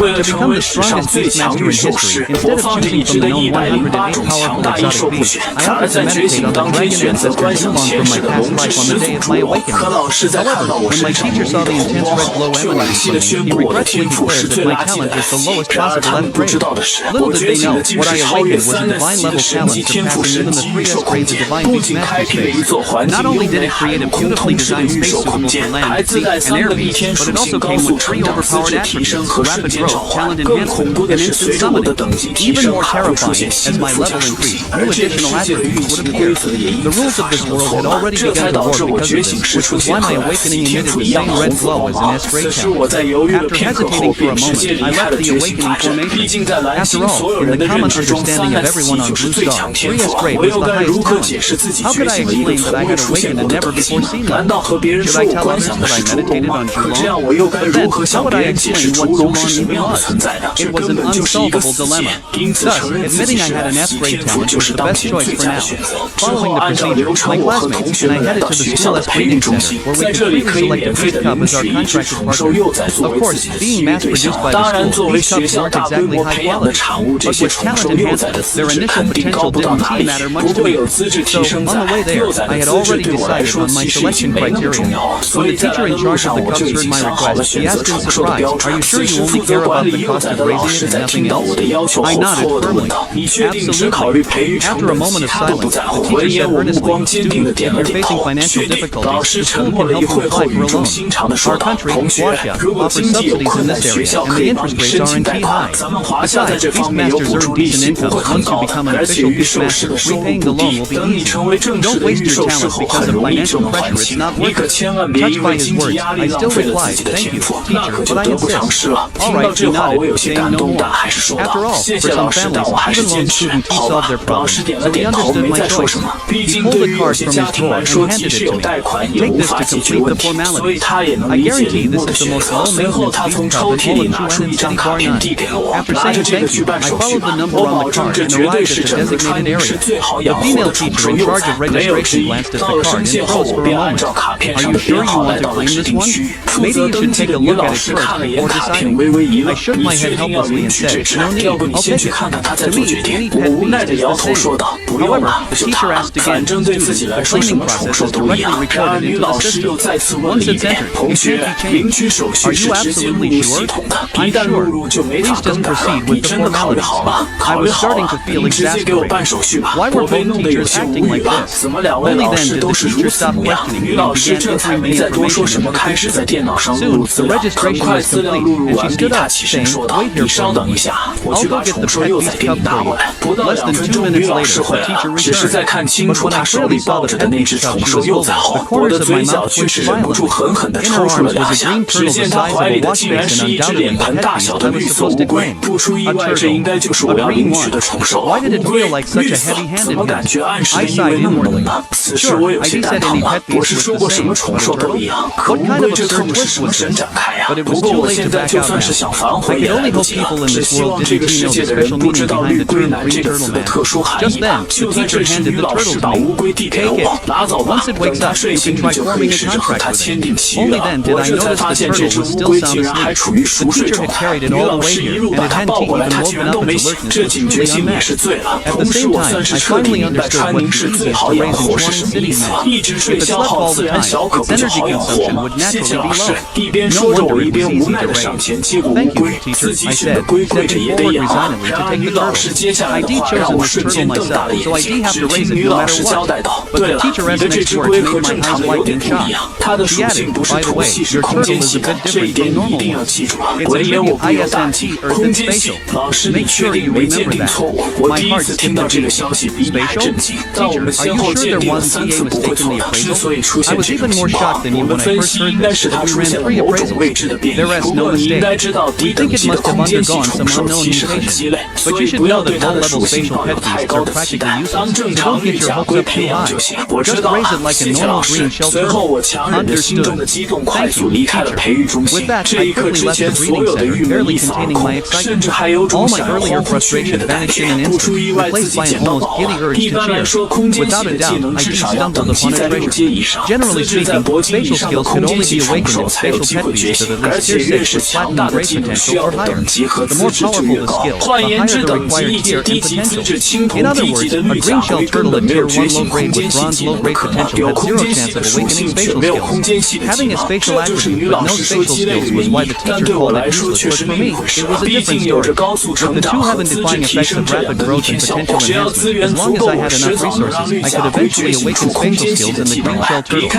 为了成为史上最强御兽师，我放着已知的108种强大异兽不选，反而在觉醒当天选择观想前世的龙之始祖出我。可老师在看到我身上浓浓的红光后，却惋惜地宣布我的天赋是最垃圾的 S 级。然而他们不知道的是，我觉醒的竟是超越3S 级的神级天赋神级御兽空间，不仅开辟了一座环境优美、海陆空通吃的御兽空间，还自带3个逆天属性高速成长、资质提升和瞬间召唤。更恐怖的是，随着我的等级提升，还会出现新的附加属性，而这个世界的运行规则也因此产生错乱，这才导致我觉醒时出现和 S 级天赋一样的红色光芒。此时我在犹豫了片刻后，便直接离开了觉醒大阵。毕竟在蓝星所有人的认知中，3S 级就是最强天赋，我又该如何解释自己觉醒了一个从未出现过的等级？难道和别人说我观想的是烛龙吗？可这样我又该如何向别人解释烛龙是什么样的存在呢？这根本就是一个死结。因此承认自己是 S 级天赋就是当前最佳的选择。之后按照流程，我和同学们来到学校的培育中心，在这里可以免费的领取一只宠兽幼崽作为自己的新对象。当然，作为学校大规模培养的产物，这些宠兽幼崽的资质肯定高不到哪里去。不过有资质提升在，幼崽的资质对我来说其实已经没那么重要。所以在来的路上，我就已经想好了选择宠兽的标准。此时负责管理幼崽的老师在听到我的要求后，错愕地问道：“你确定只考虑培育成本，其他都不在乎？”闻言，我目光坚定地点了点头。确定。老师沉默了一会后，语重心长地说道：“同学，如果经济有困难，学校可以帮你申请贷款。咱们华夏在这方面有补助利息不会很高的，而且御兽师的收入不低。等你成为正式的御兽师后，很容易就能还清。你可千万别因为经济压力浪费了自己的天赋，那可就得不偿失了。”听到这话，我有些感动，但还是说道：“谢谢老师，但我还是坚持。”好吧，老师点了点头，没再说什么。毕竟对于有些家庭来说，即使有贷款也无法解决问题，所以他也能理解铃木的选择。随后，他从抽屉里拿出一张卡片递给了我，拿着这个去办手续吧。我保证，这绝对是整个川宁市最好养活的宠兽幼崽，没有之一。到了申县后，我便按照卡片上的编号来到了指定区。负责登记的女老师看了眼卡片，微微一愣：“你确定要领取这只？要不你先去看看他再做决定。”我无奈地摇头说道：“不用了，就他吧，反正对自己来说什么宠兽都一样。”然而女老师又再次问了一遍：“同学，领取手续是直接录入系统的，一旦录入就没法更改了。你真的考虑好了？考虑好了，你直接给我办手续吧。”我被弄得有些无语了，怎么两位老师都是如此模样？女老师这才没再多说什么，开始在电脑上录入资料。很快资料录入完毕，她起身说道：“你稍等一下，我去把宠兽幼崽给你拿过来。”不到2分钟，女老师回来了，只是在看清楚她手里抱着的那只宠兽幼崽后，我的嘴角却是忍不住狠狠地抽搐了2下。只见她怀里的竟然是一只脸盆大小的绿色乌龟，不出意外，这应该就是我要领取的宠兽。乌龟绿色，怎么感觉暗示的意味那么浓呢？此时我有些蛋疼了。我是说过什么宠兽都一样，可乌龟这可不是什么伸展开呀。不过我现在就算是想反悔也来不及了，只希望这个世界的人不知道绿龟男这个词的特殊含义吧。就在这时，女老师把乌龟递给了我，拿走吧，等他睡醒你就可以试着和他签订契约了。我这才发现这只乌龟竟然还处于熟睡状态，女老师一路把它抱过来，他全都没醒，这警觉性也是醉了。同时我算是彻底明白川宁市最好养活是什么意思，一直睡消耗自然小可不就好养活吗？谢谢老师。一边说着，我一边无奈地上前接过乌龟，自己选的龟跪着也得养。然而女老师接下来的话让我瞬间瞪大了眼睛，只听女老师交代道：“对了，你的这只龟和正常的有点不一样，它的属性不是土系，是空间系的，这一点你一定要记住。闻言我不由大惊，空间系，老师你确定没鉴定错误？我第一次听到这个消息比你还震惊。但我们先后鉴定了3次不会错，之所以出现这种情况，我们分析应该是它出现了某种位置的变异。不过你应该知道低等级的空间系宠兽其实很鸡肋，所以不要对它的属性抱有太高的期待，当正常御甲龟培养就行。我知道了，谢谢老师。随后我强忍着心中的激动，快速离开了培育中心。这一刻之前，所有的郁闷一扫而空，甚至还有种想要荒风吹日的感觉。不出意外，自己捡到宝了。一般来说，空间系的技能至少要等级在6阶以上，资质在铂金以上的空间系宠兽才有机会觉醒。而且越是强大的技能， potential or higher. The more powerful the skill, the higher the required tier and potential. In other words, a green-shelled turtle at tier 1 low-grade with bronze low-grade potential had zero chance of awakening spatial skills. Having a spatial attribute but no spatial skills was why the teacher called it useless, but for me, it was a different story. With the two heaven-defying effects of rapid growth and potential enhancement, as long as I had enough resources, I could eventually awaken spatial skills in the green-shelled turtle.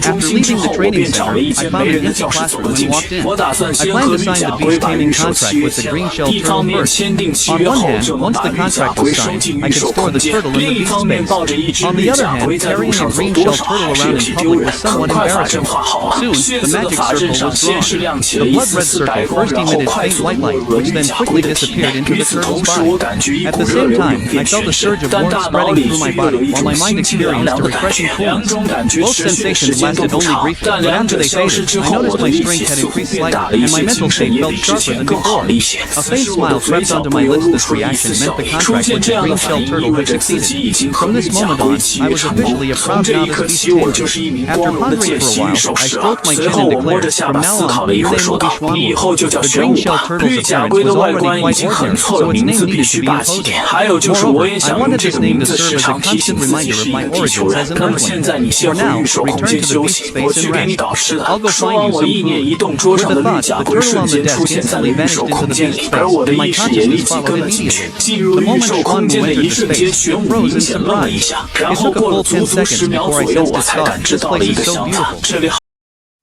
After leaving the training center, I found an empty classroom and walked in. I planned to sign the beast taming contract with the green-shelled turtle first. On one hand, once the contract was signed, I could store the turtle in the beast space. On the other hand, carrying a green-shelled turtle around in public was somewhat embarrassing. Soon, the magic circle was drawn. The blood-red circle first emitted faint white light, which then quickly disappeared into the turtle's body. At the same time, I felt a surge of warmth spreading through my body, while my mind experienced a refreshing coolness. Both sensations lasted only briefly, but after they faded, I noticed my strength had increased slightly, and my mental state felt sharper than before. A faint smile crept onto my lips. This reaction meant the contract with the green-shelled turtle had succeeded. From this moment on, I was officially a proud novice beast tamer. After pondering for a while, I stroked my chin and declared, from now on, your name will be Schwanwu. The green-shelled turtle's appearance was already quite ordinary, so its name needed to be imposing. Moreover, I wanted this name to serve as a constant reminder of my origins as an earthling. For now, return to the beast space and rest. I'll go find you some food. With the thought, the turtle on the desk instantly vanished into the beast space, and my consciousness followed immediately. The moment Schwanwu entered the space, it froze in surprise. It took a full 10 seconds before I sensed its thought. This place is so beautiful.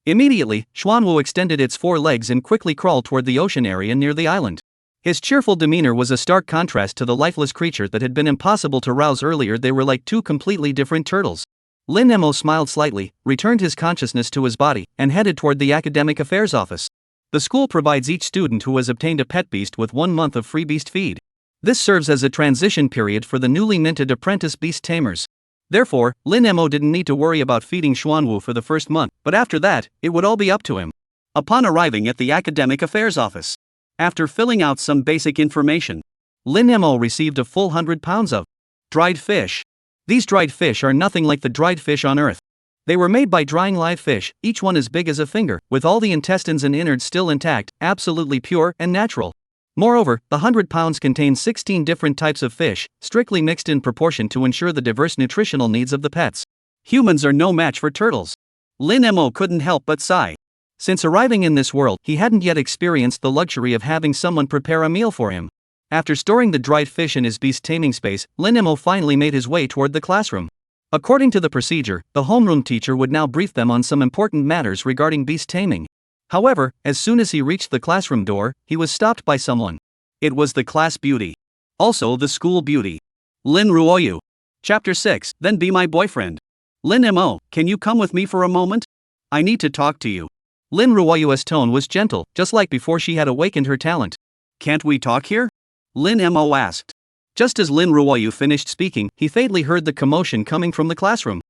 Immediately, Schwanwu extended its 4 legs and quickly crawled toward the ocean area near the island. His cheerful demeanor was a stark contrast to the lifeless creature that had been impossible to rouse earlier. They were like two completely different turtles. Lin Mo smiled slightly, returned his consciousness to his body, and headed toward the academic affairs office. The school provides each student who has obtained a pet beast with 1 month of free beast feed. This serves as a transition period for the newly minted apprentice beast tamers. Therefore, Lin Mo didn't need to worry about feeding Schwanwu for the first month, but after that, it would all be up to him. Upon arriving at the academic affairs office, after filling out some basic information, Lin Mo received a full 100 pounds of dried fish. These dried fish are nothing like the dried fish on Earth. They were made by drying live fish, each one as big as a finger, with all the intestines and innards still intact, absolutely pure and natural. Moreover, the 100 pounds contains 16 different types of fish, strictly mixed in proportion to ensure the diverse nutritional needs of the pets. Humans are no match for turtles. Lin Mo couldn't help but sigh. Since arriving in this world, he hadn't yet experienced the luxury of having someone prepare a meal for him. After storing the dried fish in his beast taming space, Lin Mo finally made his way toward the classroom. According to the procedure, the homeroom teacher would now brief them on some important matters regarding beast taming. However, as soon as he reached the classroom door, he was stopped by someone. It was the class beauty. Also the school beauty. Lin Ruoyu. Chapter 6, Then Be My Boyfriend. Lin Mo, can you come with me for a moment? I need to talk to you. Lin Ruoyu's tone was gentle, just like before she had awakened her talent. Can't we talk here? Lin Mo asked. Just as Lin Ruoyu finished speaking, he faintly heard the commotion coming from the classroom.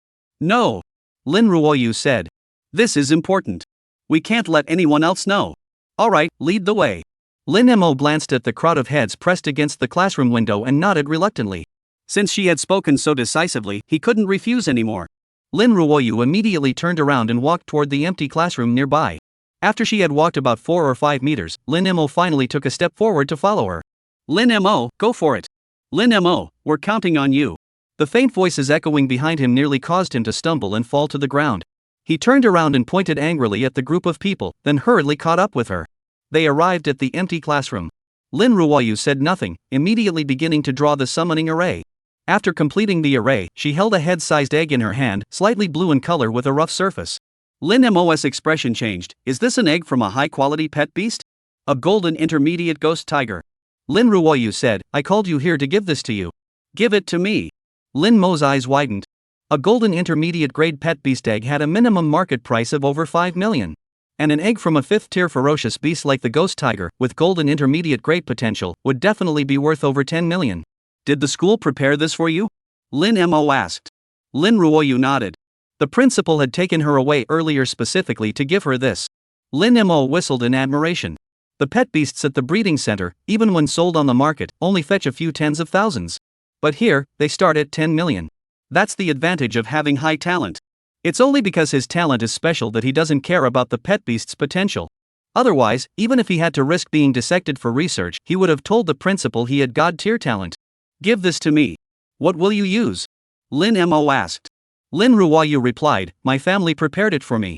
No. Lin Ruoyu said. This is important. We can't let anyone else know. Alright, lead the way. Lin Mo glanced at the crowd of heads pressed against the classroom window and nodded reluctantly. Since she had spoken so decisively, he couldn't refuse anymore. Lin Ruoyu immediately turned around and walked toward the empty classroom nearby. After she had walked about 4 or 5 meters, Lin Mo finally took a step forward to follow her. Lin Mo, go for it. Lin Mo, we're counting on you. The faint voices echoing behind him nearly caused him to stumble and fall to the ground. He turned around and pointed angrily at the group of people, then hurriedly caught up with her. They arrived at the empty classroom. Lin Ruoyu said nothing, immediately beginning to draw the summoning array. After completing the array, she held a head-sized egg in her hand, slightly blue in color with a rough surface. Lin Mo's expression changed. Is this an egg from a high-quality pet beast? A golden intermediate ghost tiger. Lin Ruoyu said, I called you here to give this to you. Give it to me. Lin Mo's eyes widened. A golden intermediate grade pet beast egg had a minimum market price of over 5 million. And an egg from a 5th-tier ferocious beast like the ghost tiger, with golden intermediate grade potential, would definitely be worth over 10 million. Did the school prepare this for you? Lin Mo asked. Lin Ruoyu nodded. The principal had taken her away earlier specifically to give her this. Lin Mo whistled in admiration. The pet beasts at the breeding center, even when sold on the market, only fetch a few tens of thousands. But here, they start at 10 million. That's the advantage of having high talent. It's only because his talent is special that he doesn't care about the pet beast's potential. Otherwise, even if he had to risk being dissected for research, he would have told the principal he had god-tier talent. Give this to me. What will you use? Lin Mo asked. Lin Ruoyu replied, my family prepared it for me.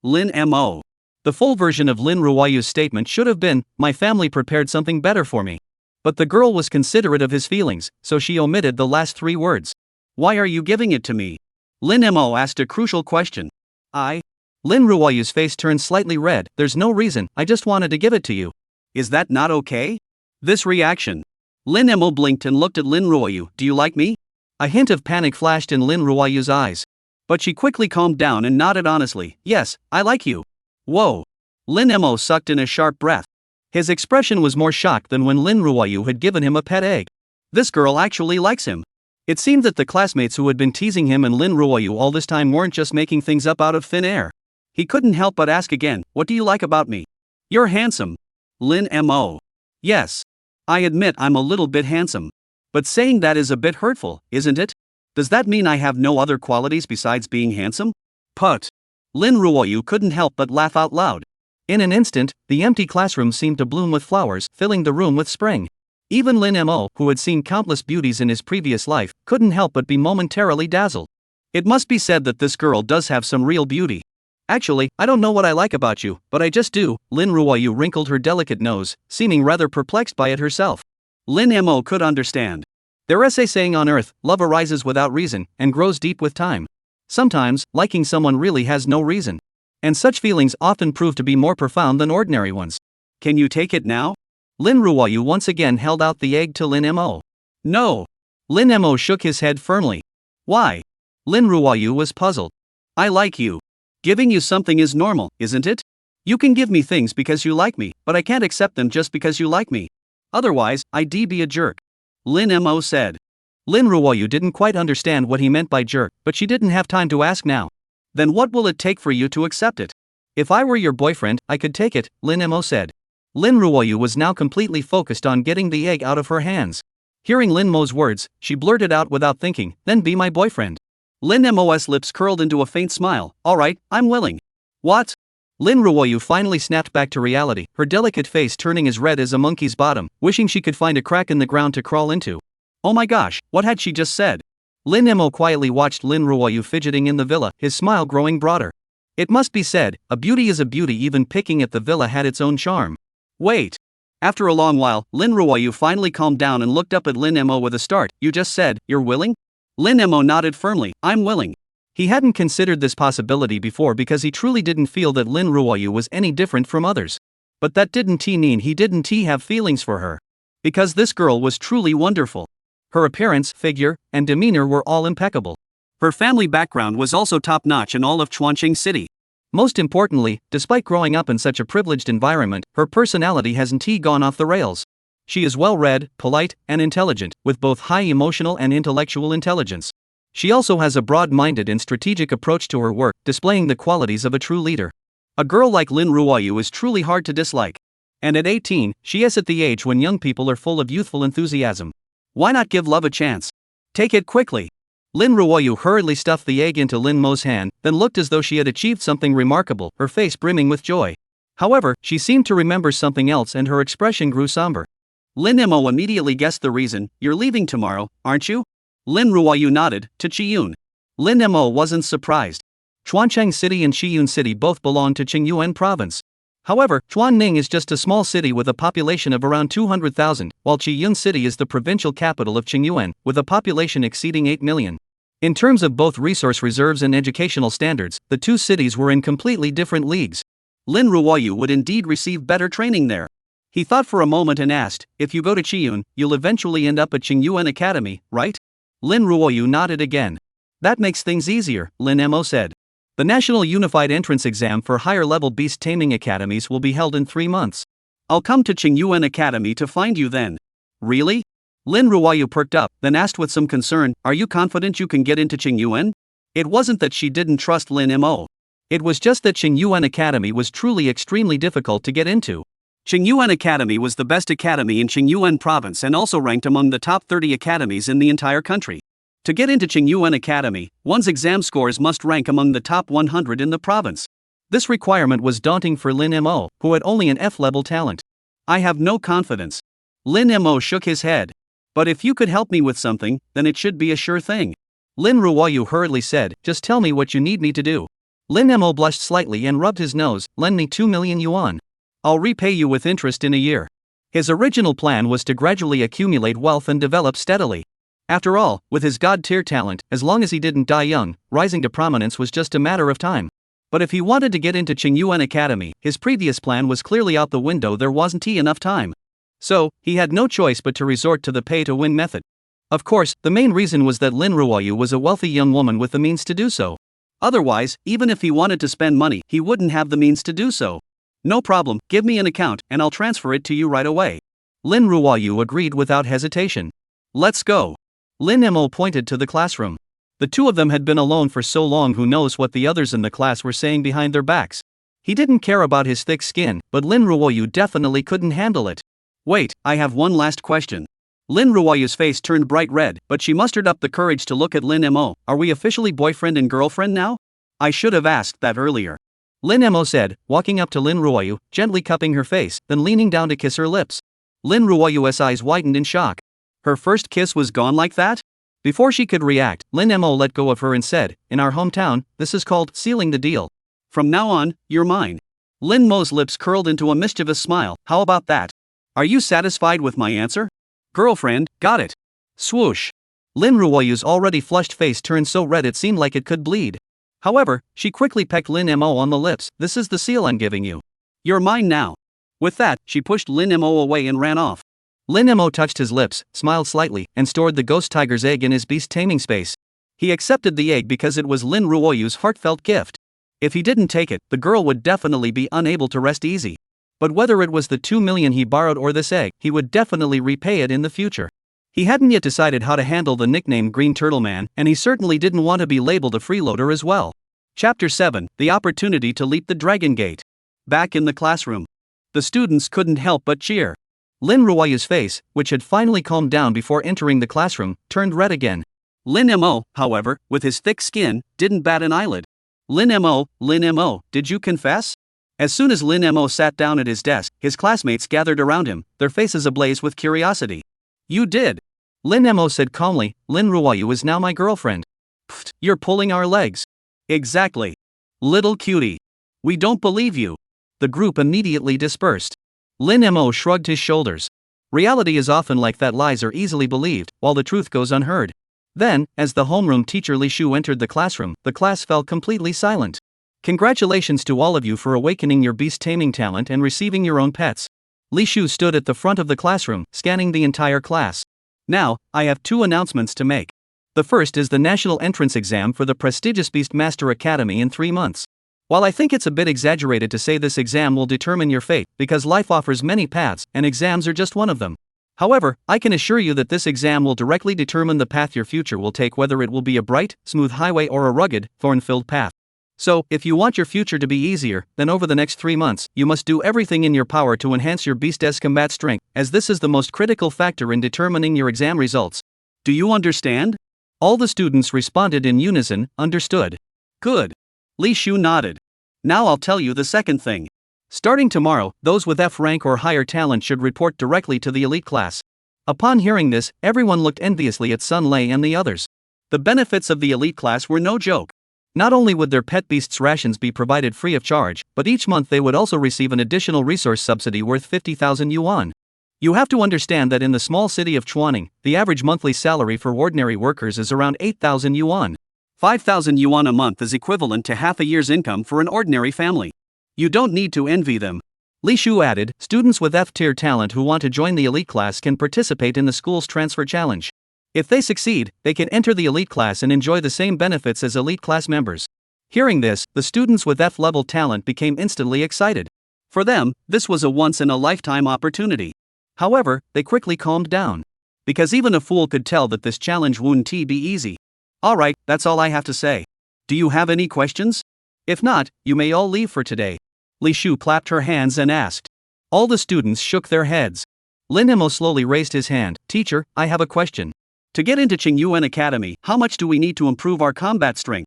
Lin Mo. The full version of Lin Ruoyu's statement should have been, my family prepared something better for me. But the girl was considerate of his feelings, so she omitted the last 3 words. Why are you giving it to me? Lin Mo asked a crucial question. Lin Ruoyu's face turned slightly red. There's no reason, I just wanted to give it to you. Is that not okay? This reaction. Lin Mo blinked and looked at Lin Ruoyu. Do you like me? A hint of panic flashed in Lin Ruoyu's eyes. But she quickly calmed down and nodded honestly. Yes, I like you. Whoa. Lin Mo sucked in a sharp breath. His expression was more shocked than when Lin Ruoyu had given him a pet egg. This girl actually likes him. It seemed that the classmates who had been teasing him and Lin Ruoyu all this time weren't just making things up out of thin air. He couldn't help but ask again, what do you like about me? You're handsome. Lin Mo. Yes. I admit I'm a little bit handsome. But saying that is a bit hurtful, isn't it? Does that mean I have no other qualities besides being handsome? Put. Lin Ruoyu couldn't help but laugh out loud. In an instant, the empty classroom seemed to bloom with flowers, filling the room with spring. Even Lin Mo, who had seen countless beauties in his previous life, couldn't help but be momentarily dazzled. It must be said that this girl does have some real beauty. Actually, I don't know what I like about you, but I just do. Lin Ruoyu wrinkled her delicate nose, seeming rather perplexed by it herself. Lin Mo could understand. There is a saying on earth, love arises without reason, and grows deep with time. Sometimes, liking someone really has no reason. And such feelings often prove to be more profound than ordinary ones. Can you take it now? Lin Ruoyu once again held out the egg to Lin Mo. No. Lin Mo shook his head firmly. Why? Lin Ruoyu was puzzled. I like you. Giving you something is normal, isn't it? You can give me things because you like me, but I can't accept them just because you like me. Otherwise, I'd be a jerk. Lin Mo said. Lin Ruoyu didn't quite understand what he meant by jerk, but she didn't have time to ask now. Then what will it take for you to accept it? If I were your boyfriend, I could take it, Lin Mo said. Lin Ruoyu was now completely focused on getting the egg out of her hands. Hearing Lin Mo's words, she blurted out without thinking, then be my boyfriend. Lin Mo's lips curled into a faint smile. Alright, I'm willing. What? Lin Ruoyu finally snapped back to reality, her delicate face turning as red as a monkey's bottom, wishing she could find a crack in the ground to crawl into. Oh my gosh, what had she just said? Lin Mo quietly watched Lin Ruoyu fidgeting in the villa, his smile growing broader. It must be said, a beauty is a beauty. Even picking at the villa had its own charm. Wait. After a long while, Lin Ruoyu finally calmed down and looked up at Lin Mo with a start. You just said, you're willing? Lin Mo nodded firmly. I'm willing. He hadn't considered this possibility before because he truly didn't feel that Lin Ruoyu was any different from others. But that didn't mean he didn't have feelings for her. Because this girl was truly wonderful. Her appearance, figure, and demeanor were all impeccable. Her family background was also top-notch in all of Chuanqing City. Most importantly, despite growing up in such a privileged environment, her personality hasn't gone off the rails. She is well-read, polite, and intelligent, with both high emotional and intellectual intelligence. She also has a broad-minded and strategic approach to her work, displaying the qualities of a true leader. A girl like Lin Ruoyu is truly hard to dislike. And at 18, she is at the age when young people are full of youthful enthusiasm. Why not give love a chance? Take it quickly. Lin Ruoyu hurriedly stuffed the egg into Lin Mo's hand, then looked as though she had achieved something remarkable, her face brimming with joy. However, she seemed to remember something else and her expression grew somber. Lin Mo immediately guessed the reason. You're leaving tomorrow, aren't you? Lin Ruoyu nodded to Qiyun. Lin Mo wasn't surprised. Chuancheng City and Qiyun City both belong to Qingyuan Province. However, Chuanning is just a small city with a population of around 200,000, while Qiyun City is the provincial capital of Qingyuan, with a population exceeding 8 million. In terms of both resource reserves and educational standards, the two cities were in completely different leagues. Lin Ruoyu would indeed receive better training there. He thought for a moment and asked, if you go to Qiyun, you'll eventually end up at Qingyuan Academy, right? Lin Ruoyu nodded again. That makes things easier, Lin Mo said. The National Unified Entrance Exam for higher-level beast taming academies will be held in 3 months. I'll come to Qingyuan Academy to find you then. Really? Lin Ruoyu perked up, then asked with some concern, are you confident you can get into Qingyuan? It wasn't that she didn't trust Lin Mo. It was just that Qingyuan Academy was truly extremely difficult to get into. Qingyuan Academy was the best academy in Qingyuan Province and also ranked among the top 30 academies in the entire country. To get into Qingyuan Academy, one's exam scores must rank among the top 100 in the province. This requirement was daunting for Lin Mo, who had only an F-level talent. I have no confidence. Lin Mo shook his head. But if you could help me with something, then it should be a sure thing. Lin Ruoyu hurriedly said, just tell me what you need me to do. Lin Mo blushed slightly and rubbed his nose, lend me 2 million yuan. I'll repay you with interest in a year. His original plan was to gradually accumulate wealth and develop steadily. After all, with his god-tier talent, as long as he didn't die young, rising to prominence was just a matter of time. But if he wanted to get into Qingyuan Academy, his previous plan was clearly out the window. There wasn't enough time. So, he had no choice but to resort to the pay-to-win method. Of course, the main reason was that Lin Ruoyu was a wealthy young woman with the means to do so. Otherwise, even if he wanted to spend money, he wouldn't have the means to do so. No problem, give me an account and I'll transfer it to you right away. Lin Ruoyu agreed without hesitation. Let's go. Lin Mo pointed to the classroom. The two of them had been alone for so long, who knows what the others in the class were saying behind their backs. He didn't care about his thick skin, but Lin Ruoyu definitely couldn't handle it. Wait, I have one last question. Lin Ruoyu's face turned bright red, but she mustered up the courage to look at Lin Mo. Are we officially boyfriend and girlfriend now? I should have asked that earlier. Lin Mo said, walking up to Lin Ruoyu, gently cupping her face, then leaning down to kiss her lips. Lin Ruoyu's eyes widened in shock. Her first kiss was gone like that? Before she could react, Lin Mo let go of her and said, in our hometown, this is called sealing the deal. From now on, you're mine. Lin Mo's lips curled into a mischievous smile. How about that? Are you satisfied with my answer? Girlfriend, got it. Swoosh. Lin Ruoyu's already flushed face turned so red it seemed like it could bleed. However, she quickly pecked Lin Mo on the lips. This is the seal I'm giving you. You're mine now. With that, she pushed Lin Mo away and ran off. Lin Mo touched his lips, smiled slightly, and stored the ghost tiger's egg in his beast taming space. He accepted the egg because it was Lin Ruoyu's heartfelt gift. If he didn't take it, the girl would definitely be unable to rest easy. But whether it was the 2 million he borrowed or this egg, he would definitely repay it in the future. He hadn't yet decided how to handle the nickname Green Turtle Man, and he certainly didn't want to be labeled a freeloader as well. Chapter 7, The Opportunity to Leap the Dragon Gate. Back in the classroom. The students couldn't help but cheer. Lin Ruoyu's face, which had finally calmed down before entering the classroom, turned red again. Lin Mo, however, with his thick skin, didn't bat an eyelid. Lin Mo, did you confess? As soon as Lin Mo sat down at his desk, his classmates gathered around him, their faces ablaze with curiosity. You did. Lin Mo said calmly, Lin Ruoyu is now my girlfriend. Pfft, you're pulling our legs. Exactly. Little cutie. We don't believe you. The group immediately dispersed. Lin Mo shrugged his shoulders. Reality is often like that, lies are easily believed, while the truth goes unheard. Then, as the homeroom teacher Li Shu entered the classroom, the class fell completely silent. Congratulations to all of you for awakening your beast taming talent and receiving your own pets. Li Shu stood at the front of the classroom, scanning the entire class. Now, I have 2 announcements to make. The first is the national entrance exam for the prestigious Beast Master Academy in 3 months. While I think it's a bit exaggerated to say this exam will determine your fate, because life offers many paths, and exams are just one of them. However, I can assure you that this exam will directly determine the path your future will take, whether it will be a bright, smooth highway or a rugged, thorn-filled path. So, if you want your future to be easier, then over the next 3 months, you must do everything in your power to enhance your beast's combat strength, as this is the most critical factor in determining your exam results. Do you understand? All the students responded in unison, understood. Good. Li Shu nodded. Now I'll tell you the second thing. Starting tomorrow, those with F rank or higher talent should report directly to the elite class. Upon hearing this, everyone looked enviously at Sun Lei and the others. The benefits of the elite class were no joke. Not only would their pet beasts' rations be provided free of charge, but each month they would also receive an additional resource subsidy worth 50,000 yuan. You have to understand that in the small city of Chuaning, the average monthly salary for ordinary workers is around 8,000 yuan. 5,000 yuan a month is equivalent to half a year's income for an ordinary family. You don't need to envy them. Li Shu added, students with F-tier talent who want to join the elite class can participate in the school's transfer challenge. If they succeed, they can enter the elite class and enjoy the same benefits as elite class members. Hearing this, the students with F-level talent became instantly excited. For them, this was a once-in-a-lifetime opportunity. However, they quickly calmed down. Because even a fool could tell that this challenge wouldn't be easy. Alright, that's all I have to say. Do you have any questions? If not, you may all leave for today. Li Shu clapped her hands and asked. All the students shook their heads. Lin Mo slowly raised his hand. Teacher, I have a question. To get into Qingyuan Academy, how much do we need to improve our combat strength?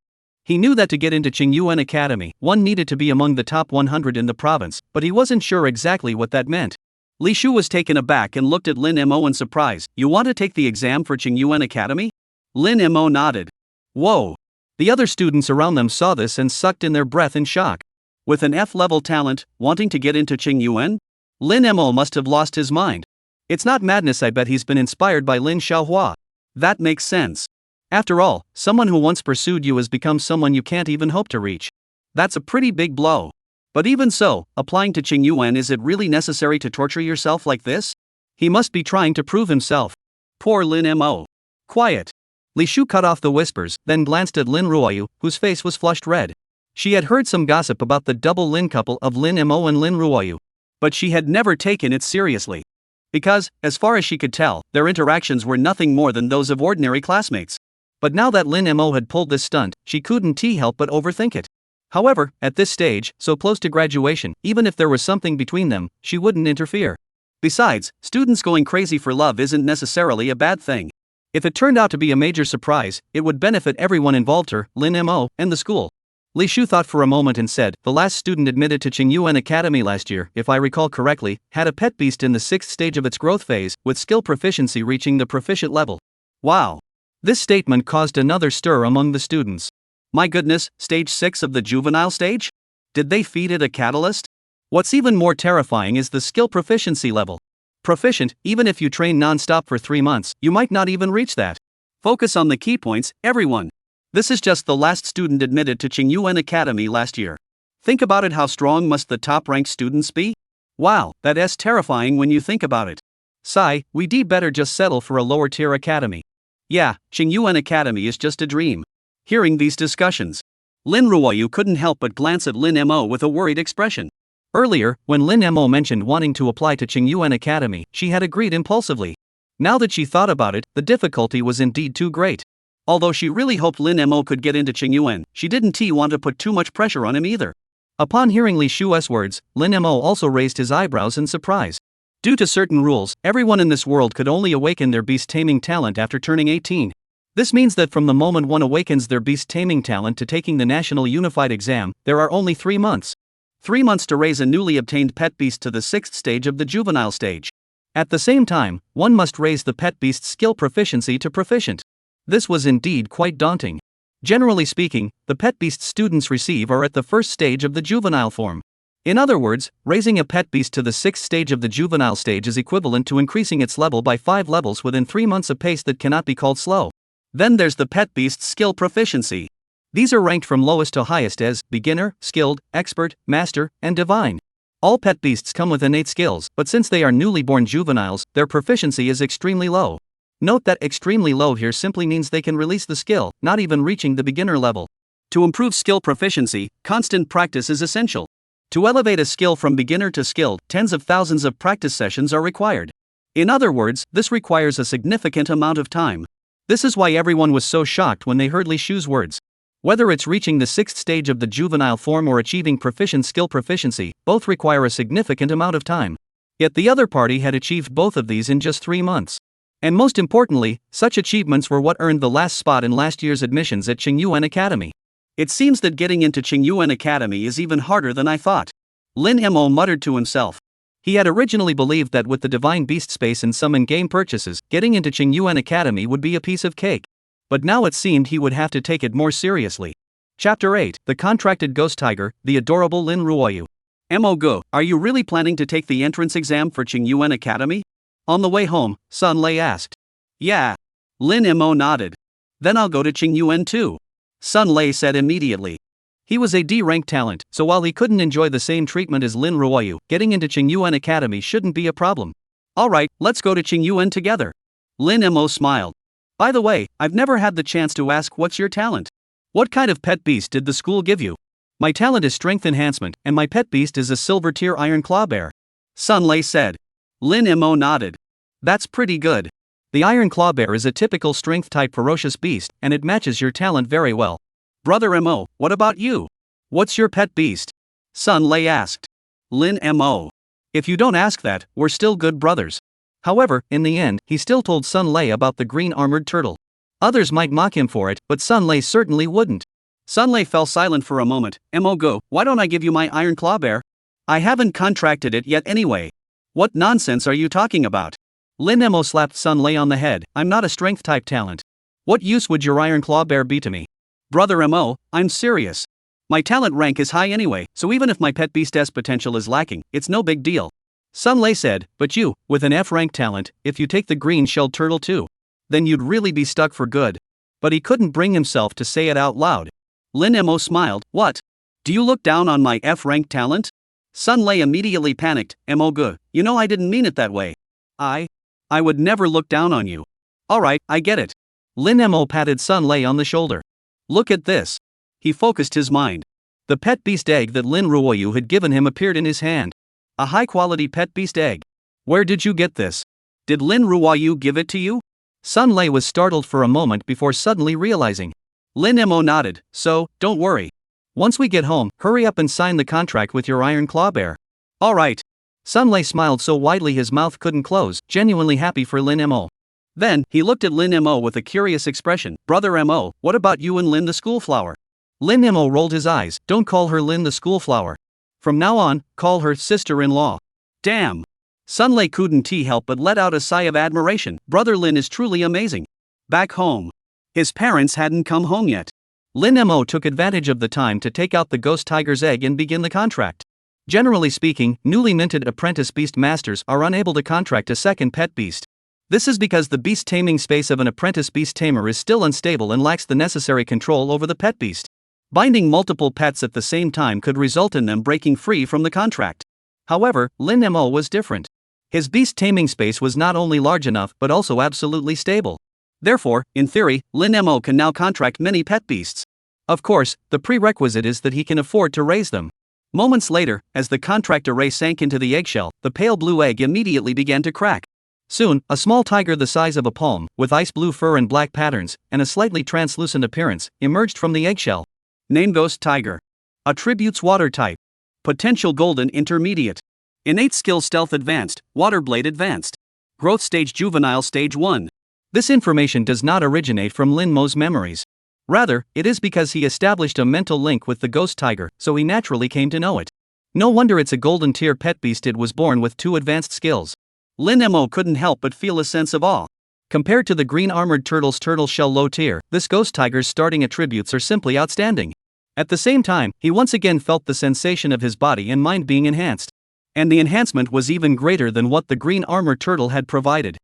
He knew that to get into Qingyuan Academy, one needed to be among the top 100 in the province, but he wasn't sure exactly what that meant. Li Shu was taken aback and looked at Lin Mo in surprise. "You want to take the exam for Qingyuan Academy?" Lin Mo nodded. Whoa! The other students around them saw this and sucked in their breath in shock. With an F-level talent, wanting to get into Qingyuan? Lin Mo must have lost his mind. It's not madness, I bet he's been inspired by Lin Xiaohua. That makes sense. After all, someone who once pursued you has become someone you can't even hope to reach. That's a pretty big blow. But even so, applying to Qingyuan, is it really necessary to torture yourself like this? He must be trying to prove himself. Poor Lin Mo. Quiet. Li Shu cut off the whispers, then glanced at Lin Ruoyu, whose face was flushed red. She had heard some gossip about the double Lin couple of Lin Mo and Lin Ruoyu. But she had never taken it seriously. Because, as far as she could tell, their interactions were nothing more than those of ordinary classmates. But now that Lin Mo had pulled this stunt, she couldn't help but overthink it. However, at this stage, so close to graduation, even if there was something between them, she wouldn't interfere. Besides, students going crazy for love isn't necessarily a bad thing. If it turned out to be a major surprise, it would benefit everyone involved, her, Lin Mo, and the school. Li Shu thought for a moment and said, "The last student admitted to Qingyuan Academy last year, if I recall correctly, had a pet beast in the 6th stage of its growth phase, with skill proficiency reaching the proficient level." Wow! This statement caused another stir among the students. My goodness, stage 6 of the juvenile stage? Did they feed it a catalyst? What's even more terrifying is the skill proficiency level. Proficient, even if you train non-stop for 3 months, you might not even reach that. Focus on the key points, everyone. This is just the last student admitted to Qingyuan Academy last year. Think about it, how strong must the top-ranked students be? Wow, that's terrifying when you think about it. Sigh, we'd better just settle for a lower-tier academy. Yeah, Qingyuan Academy is just a dream. Hearing these discussions, Lin Ruoyu couldn't help but glance at Lin Mo with a worried expression. Earlier, when Lin Mo mentioned wanting to apply to Qingyuan Academy, she had agreed impulsively. Now that she thought about it, the difficulty was indeed too great. Although she really hoped Lin Mo could get into Qingyuan, she didn't want to put too much pressure on him either. Upon hearing Li Shu's words, Lin Mo also raised his eyebrows in surprise. Due to certain rules, everyone in this world could only awaken their beast-taming talent after turning 18. This means that from the moment one awakens their beast-taming talent to taking the National Unified Exam, there are only 3 months. 3 months to raise a newly obtained pet beast to the 6th stage of the juvenile stage. At the same time, one must raise the pet beast's skill proficiency to proficient. This was indeed quite daunting. Generally speaking, the pet beast students receive are at the 1st stage of the juvenile form. In other words, raising a pet beast to the 6th stage of the juvenile stage is equivalent to increasing its level by 5 levels within 3 months, a pace that cannot be called slow. Then there's the pet beast's skill proficiency. These are ranked from lowest to highest as beginner, skilled, expert, master, and divine. All pet beasts come with innate skills, but since they are newly born juveniles, their proficiency is extremely low. Note that extremely low here simply means they can release the skill, not even reaching the beginner level. To improve skill proficiency, constant practice is essential. To elevate a skill from beginner to skilled, tens of thousands of practice sessions are required. In other words, this requires a significant amount of time. This is why everyone was so shocked when they heard Li Shu's words. Whether it's reaching the 6th stage of the juvenile form or achieving proficient skill proficiency, both require a significant amount of time. Yet the other party had achieved both of these in just 3 months. And most importantly, such achievements were what earned the last spot in last year's admissions at Qingyuan Academy. It seems that getting into Qingyuan Academy is even harder than I thought. Lin Mo muttered to himself. He had originally believed that with the divine beast space and some in-game purchases, getting into Qingyuan Academy would be a piece of cake. But now it seemed he would have to take it more seriously. Chapter 8, The Contracted Ghost Tiger, the adorable Lin Ruoyu. Mo Go, are you really planning to take the entrance exam for Qingyuan Academy? On the way home, Sun Lei asked. Yeah. Lin Mo nodded. Then I'll go to Qingyuan too. Sun Lei said immediately. He was a D-rank talent, so while he couldn't enjoy the same treatment as Lin Ruoyu, getting into Qingyuan Academy shouldn't be a problem. Alright, let's go to Qingyuan together. Lin Mo smiled. By the way, I've never had the chance to ask, what's your talent? What kind of pet beast did the school give you? My talent is strength enhancement, and my pet beast is a silver tier iron claw bear. Sun Lei said. Lin Mo nodded. That's pretty good. The iron claw bear is a typical strength type ferocious beast, and it matches your talent very well. Brother Mo, what about you? What's your pet beast? Sun Lei asked. Lin Mo. If you don't ask that, we're still good brothers. However, in the end, he still told Sun Lei about the green armored turtle. Others might mock him for it, but Sun Lei certainly wouldn't. Sunlei fell silent for a moment. Go, why don't I give you my iron claw bear? I haven't contracted it yet anyway. What nonsense are you talking about? Lin Mo slapped Sunlei on the head. I'm not a strength type talent. What use would your iron claw bear be to me? Brother Mo, I'm serious. My talent rank is high anyway, so even if my pet beast's potential is lacking, it's no big deal. Sunlei said, but you, with an F rank talent, if you take the green-shelled turtle too, then you'd really be stuck for good. But he couldn't bring himself to say it out loud. Lin Mo smiled. What? Do you look down on my F rank talent? Sunlei immediately panicked. Go, you know I didn't mean it that way. I would never look down on you. Alright, I get it. Lin Mo patted Sunlei on the shoulder. Look at this. He focused his mind. The pet beast egg that Lin Ruoyu had given him appeared in his hand. A high-quality pet beast egg. Where did you get this? Did Lin Ruoyu give it to you? Sunlei was startled for a moment before suddenly realizing. Lin Mo nodded, so, don't worry. Once we get home, hurry up and sign the contract with your iron claw bear. Alright. Sunlei smiled so widely his mouth couldn't close, genuinely happy for Lin Mo. Then, he looked at Lin Mo with a curious expression. Brother Mo, what about you and Lin the schoolflower? Lin Mo rolled his eyes. Don't call her Lin the schoolflower. From now on, call her sister-in-law. Damn. Sunlei couldn't help but let out a sigh of admiration. Brother Lin is truly amazing. Back home. His parents hadn't come home yet. Lin Mo took advantage of the time to take out the ghost tiger's egg and begin the contract. Generally speaking, newly minted apprentice beast masters are unable to contract a second pet beast. This is because the beast taming space of an apprentice beast tamer is still unstable and lacks the necessary control over the pet beast. Binding multiple pets at the same time could result in them breaking free from the contract. However, Lin Mo was different. His beast taming space was not only large enough but also absolutely stable. Therefore, in theory, Lin Mo can now contract many pet beasts. Of course, the prerequisite is that he can afford to raise them. Moments later, as the contract array sank into the eggshell, the pale blue egg immediately began to crack. Soon, a small tiger the size of a palm, with ice blue fur and black patterns, and a slightly translucent appearance, emerged from the eggshell. Name Ghost Tiger. Attributes Water type. Potential Golden Intermediate. Innate Skill Stealth Advanced, Water Blade Advanced. Growth Stage Juvenile Stage 1. This information does not originate from Lin Mo's memories. Rather, it is because he established a mental link with the ghost tiger, so he naturally came to know it. No wonder it's a golden tier pet beast. It was born with 2 advanced skills. Lin Mo couldn't help but feel a sense of awe. Compared to the green armored turtle's turtle shell low tier, this ghost tiger's starting attributes are simply outstanding. At the same time, he once again felt the sensation of his body and mind being enhanced. And the enhancement was even greater than what the green armored turtle had provided.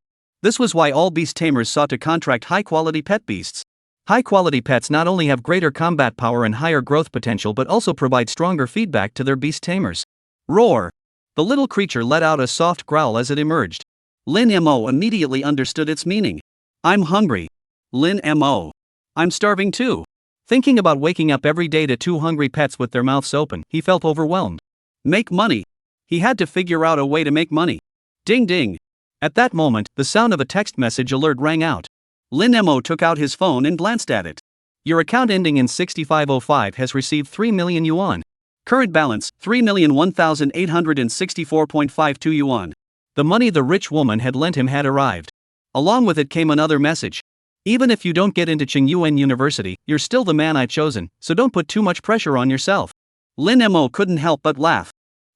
This was why all beast tamers sought to contract high-quality pet beasts. High-quality pets not only have greater combat power and higher growth potential but also provide stronger feedback to their beast tamers. Roar! The little creature let out a soft growl as it emerged. Lin Mo immediately understood its meaning. I'm hungry. Lin Mo. I'm starving too. Thinking about waking up every day to 2 hungry pets with their mouths open, he felt overwhelmed. Make money. He had to figure out a way to make money. Ding ding. At that moment, the sound of a text message alert rang out. Lin Mo took out his phone and glanced at it. Your account ending in 6505 has received 3 million yuan. Current balance, 3,001,864.52 yuan. The money the rich woman had lent him had arrived. Along with it came another message. Even if you don't get into Tsingyuan University, you're still the man I've chosen, so don't put too much pressure on yourself. Lin Mo couldn't help but laugh.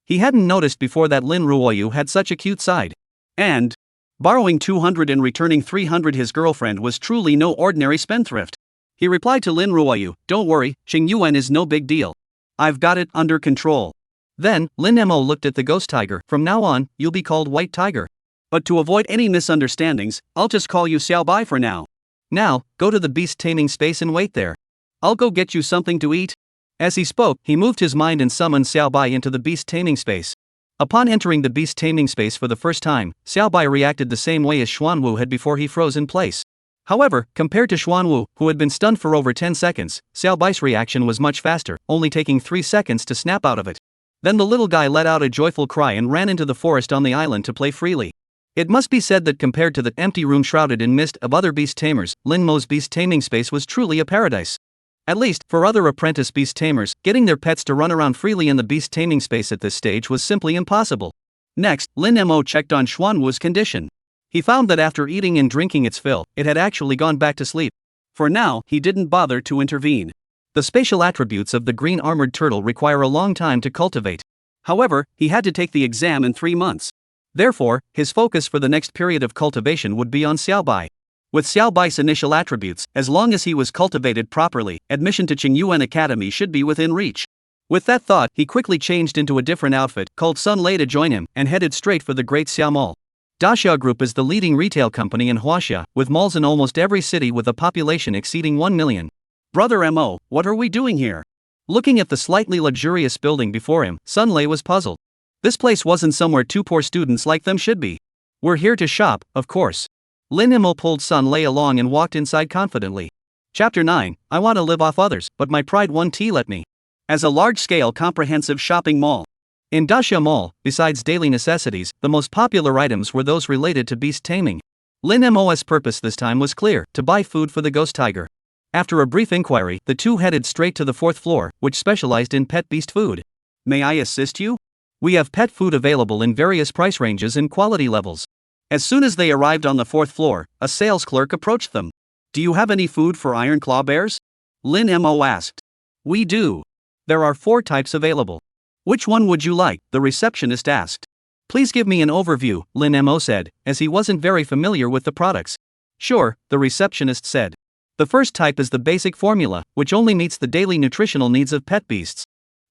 He hadn't noticed before that Lin Ruoyu had such a cute side. And borrowing 200 and returning 300, his girlfriend was truly no ordinary spendthrift. He replied to Lin Ruoyu, don't worry, Tsingyuan is no big deal. I've got it under control. Then, Lin Mo looked at the ghost tiger. From now on, you'll be called White Tiger. But to avoid any misunderstandings, I'll just call you Xiao Bai for now. Now, go to the beast taming space and wait there. I'll go get you something to eat. As he spoke, he moved his mind and summoned Xiao Bai into the beast taming space. Upon entering the beast taming space for the first time, Xiao Bai reacted the same way as Xuanwu had before he froze in place. However, compared to Xuanwu, who had been stunned for over 10 seconds, Xiao Bai's reaction was much faster, only taking 3 seconds to snap out of it. Then the little guy let out a joyful cry and ran into the forest on the island to play freely. It must be said that compared to the empty room shrouded in mist of other beast tamers, Lin Mo's beast taming space was truly a paradise. At least, for other apprentice beast tamers, getting their pets to run around freely in the beast taming space at this stage was simply impossible. Next, Lin Mo checked on Xuanwu's condition. He found that after eating and drinking its fill, it had actually gone back to sleep. For now, he didn't bother to intervene. The spatial attributes of the green armored turtle require a long time to cultivate. However, he had to take the exam in 3 months. Therefore, his focus for the next period of cultivation would be on Xiaobai. With Xiaobai's initial attributes, as long as he was cultivated properly, admission to Qingyuan Academy should be within reach. With that thought, he quickly changed into a different outfit, called Sun Lei to join him, and headed straight for the Great Xia Mall. Daxia Group is the leading retail company in Huaxia, with malls in almost every city with a population exceeding 1 million. Brother Mo, what are we doing here? Looking at the slightly luxurious building before him, Sun Lei was puzzled. This place wasn't somewhere two poor students like them should be. We're here to shop, of course. Lin Mo pulled Sun Lei along and walked inside confidently. Chapter 9, I want to live off others, but my pride won't let me. As a large-scale comprehensive shopping mall. In Daxia Mall, besides daily necessities, the most popular items were those related to beast taming. Lin Mo's purpose this time was clear, to buy food for the ghost tiger. After a brief inquiry, the two headed straight to the 4th floor, which specialized in pet beast food. May I assist you? We have pet food available in various price ranges and quality levels. As soon as they arrived on the 4th floor, a sales clerk approached them. Do you have any food for iron claw bears? Lin Mo asked. We do. There are 4 types available. Which one would you like? The receptionist asked. Please give me an overview, Lin Mo said, as he wasn't very familiar with the products. Sure, the receptionist said. The first type is the basic formula, which only meets the daily nutritional needs of pet beasts.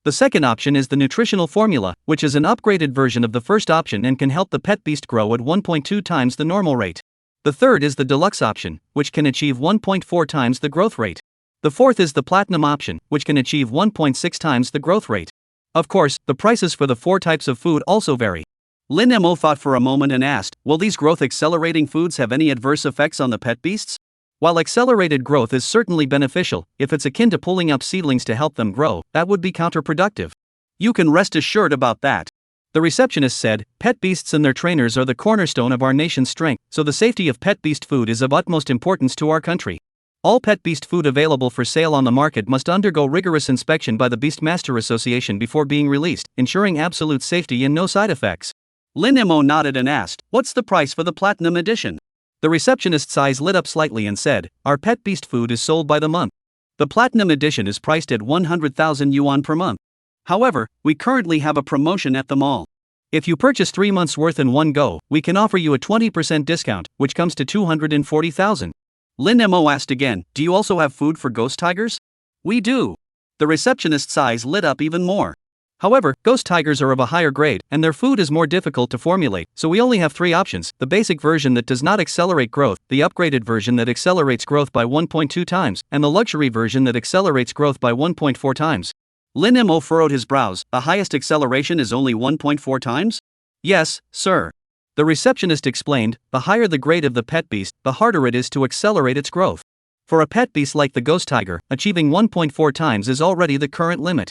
The second option is the nutritional formula, which is an upgraded version of the first option and can help the pet beast grow at 1.2 times the normal rate. The third is the deluxe option, which can achieve 1.4 times the growth rate. The fourth is the platinum option, which can achieve 1.6 times the growth rate. Of course, the prices for the 4 types of food also vary. Lin Mo thought for a moment and asked, will these growth-accelerating foods have any adverse effects on the pet beasts? While accelerated growth is certainly beneficial, if it's akin to pulling up seedlings to help them grow, that would be counterproductive. You can rest assured about that. The receptionist said, pet beasts and their trainers are the cornerstone of our nation's strength, so the safety of pet beast food is of utmost importance to our country. All pet beast food available for sale on the market must undergo rigorous inspection by the Beastmaster Association before being released, ensuring absolute safety and no side effects. Lin Mo nodded and asked, what's the price for the platinum edition? The receptionist's eyes lit up slightly and said, our pet beast food is sold by the month. The platinum edition is priced at 100,000 yuan per month. However, we currently have a promotion at the mall. If you purchase 3 months' worth in one go, we can offer you a 20% discount, which comes to 240,000. Lin Mo asked again, do you also have food for ghost tigers? We do. The receptionist's eyes lit up even more. However, ghost tigers are of a higher grade, and their food is more difficult to formulate, so we only have 3 options: the basic version that does not accelerate growth, the upgraded version that accelerates growth by 1.2 times, and the luxury version that accelerates growth by 1.4 times. Lin Mo furrowed his brows. The highest acceleration is only 1.4 times? Yes, sir. The receptionist explained, the higher the grade of the pet beast, the harder it is to accelerate its growth. For a pet beast like the ghost tiger, achieving 1.4 times is already the current limit.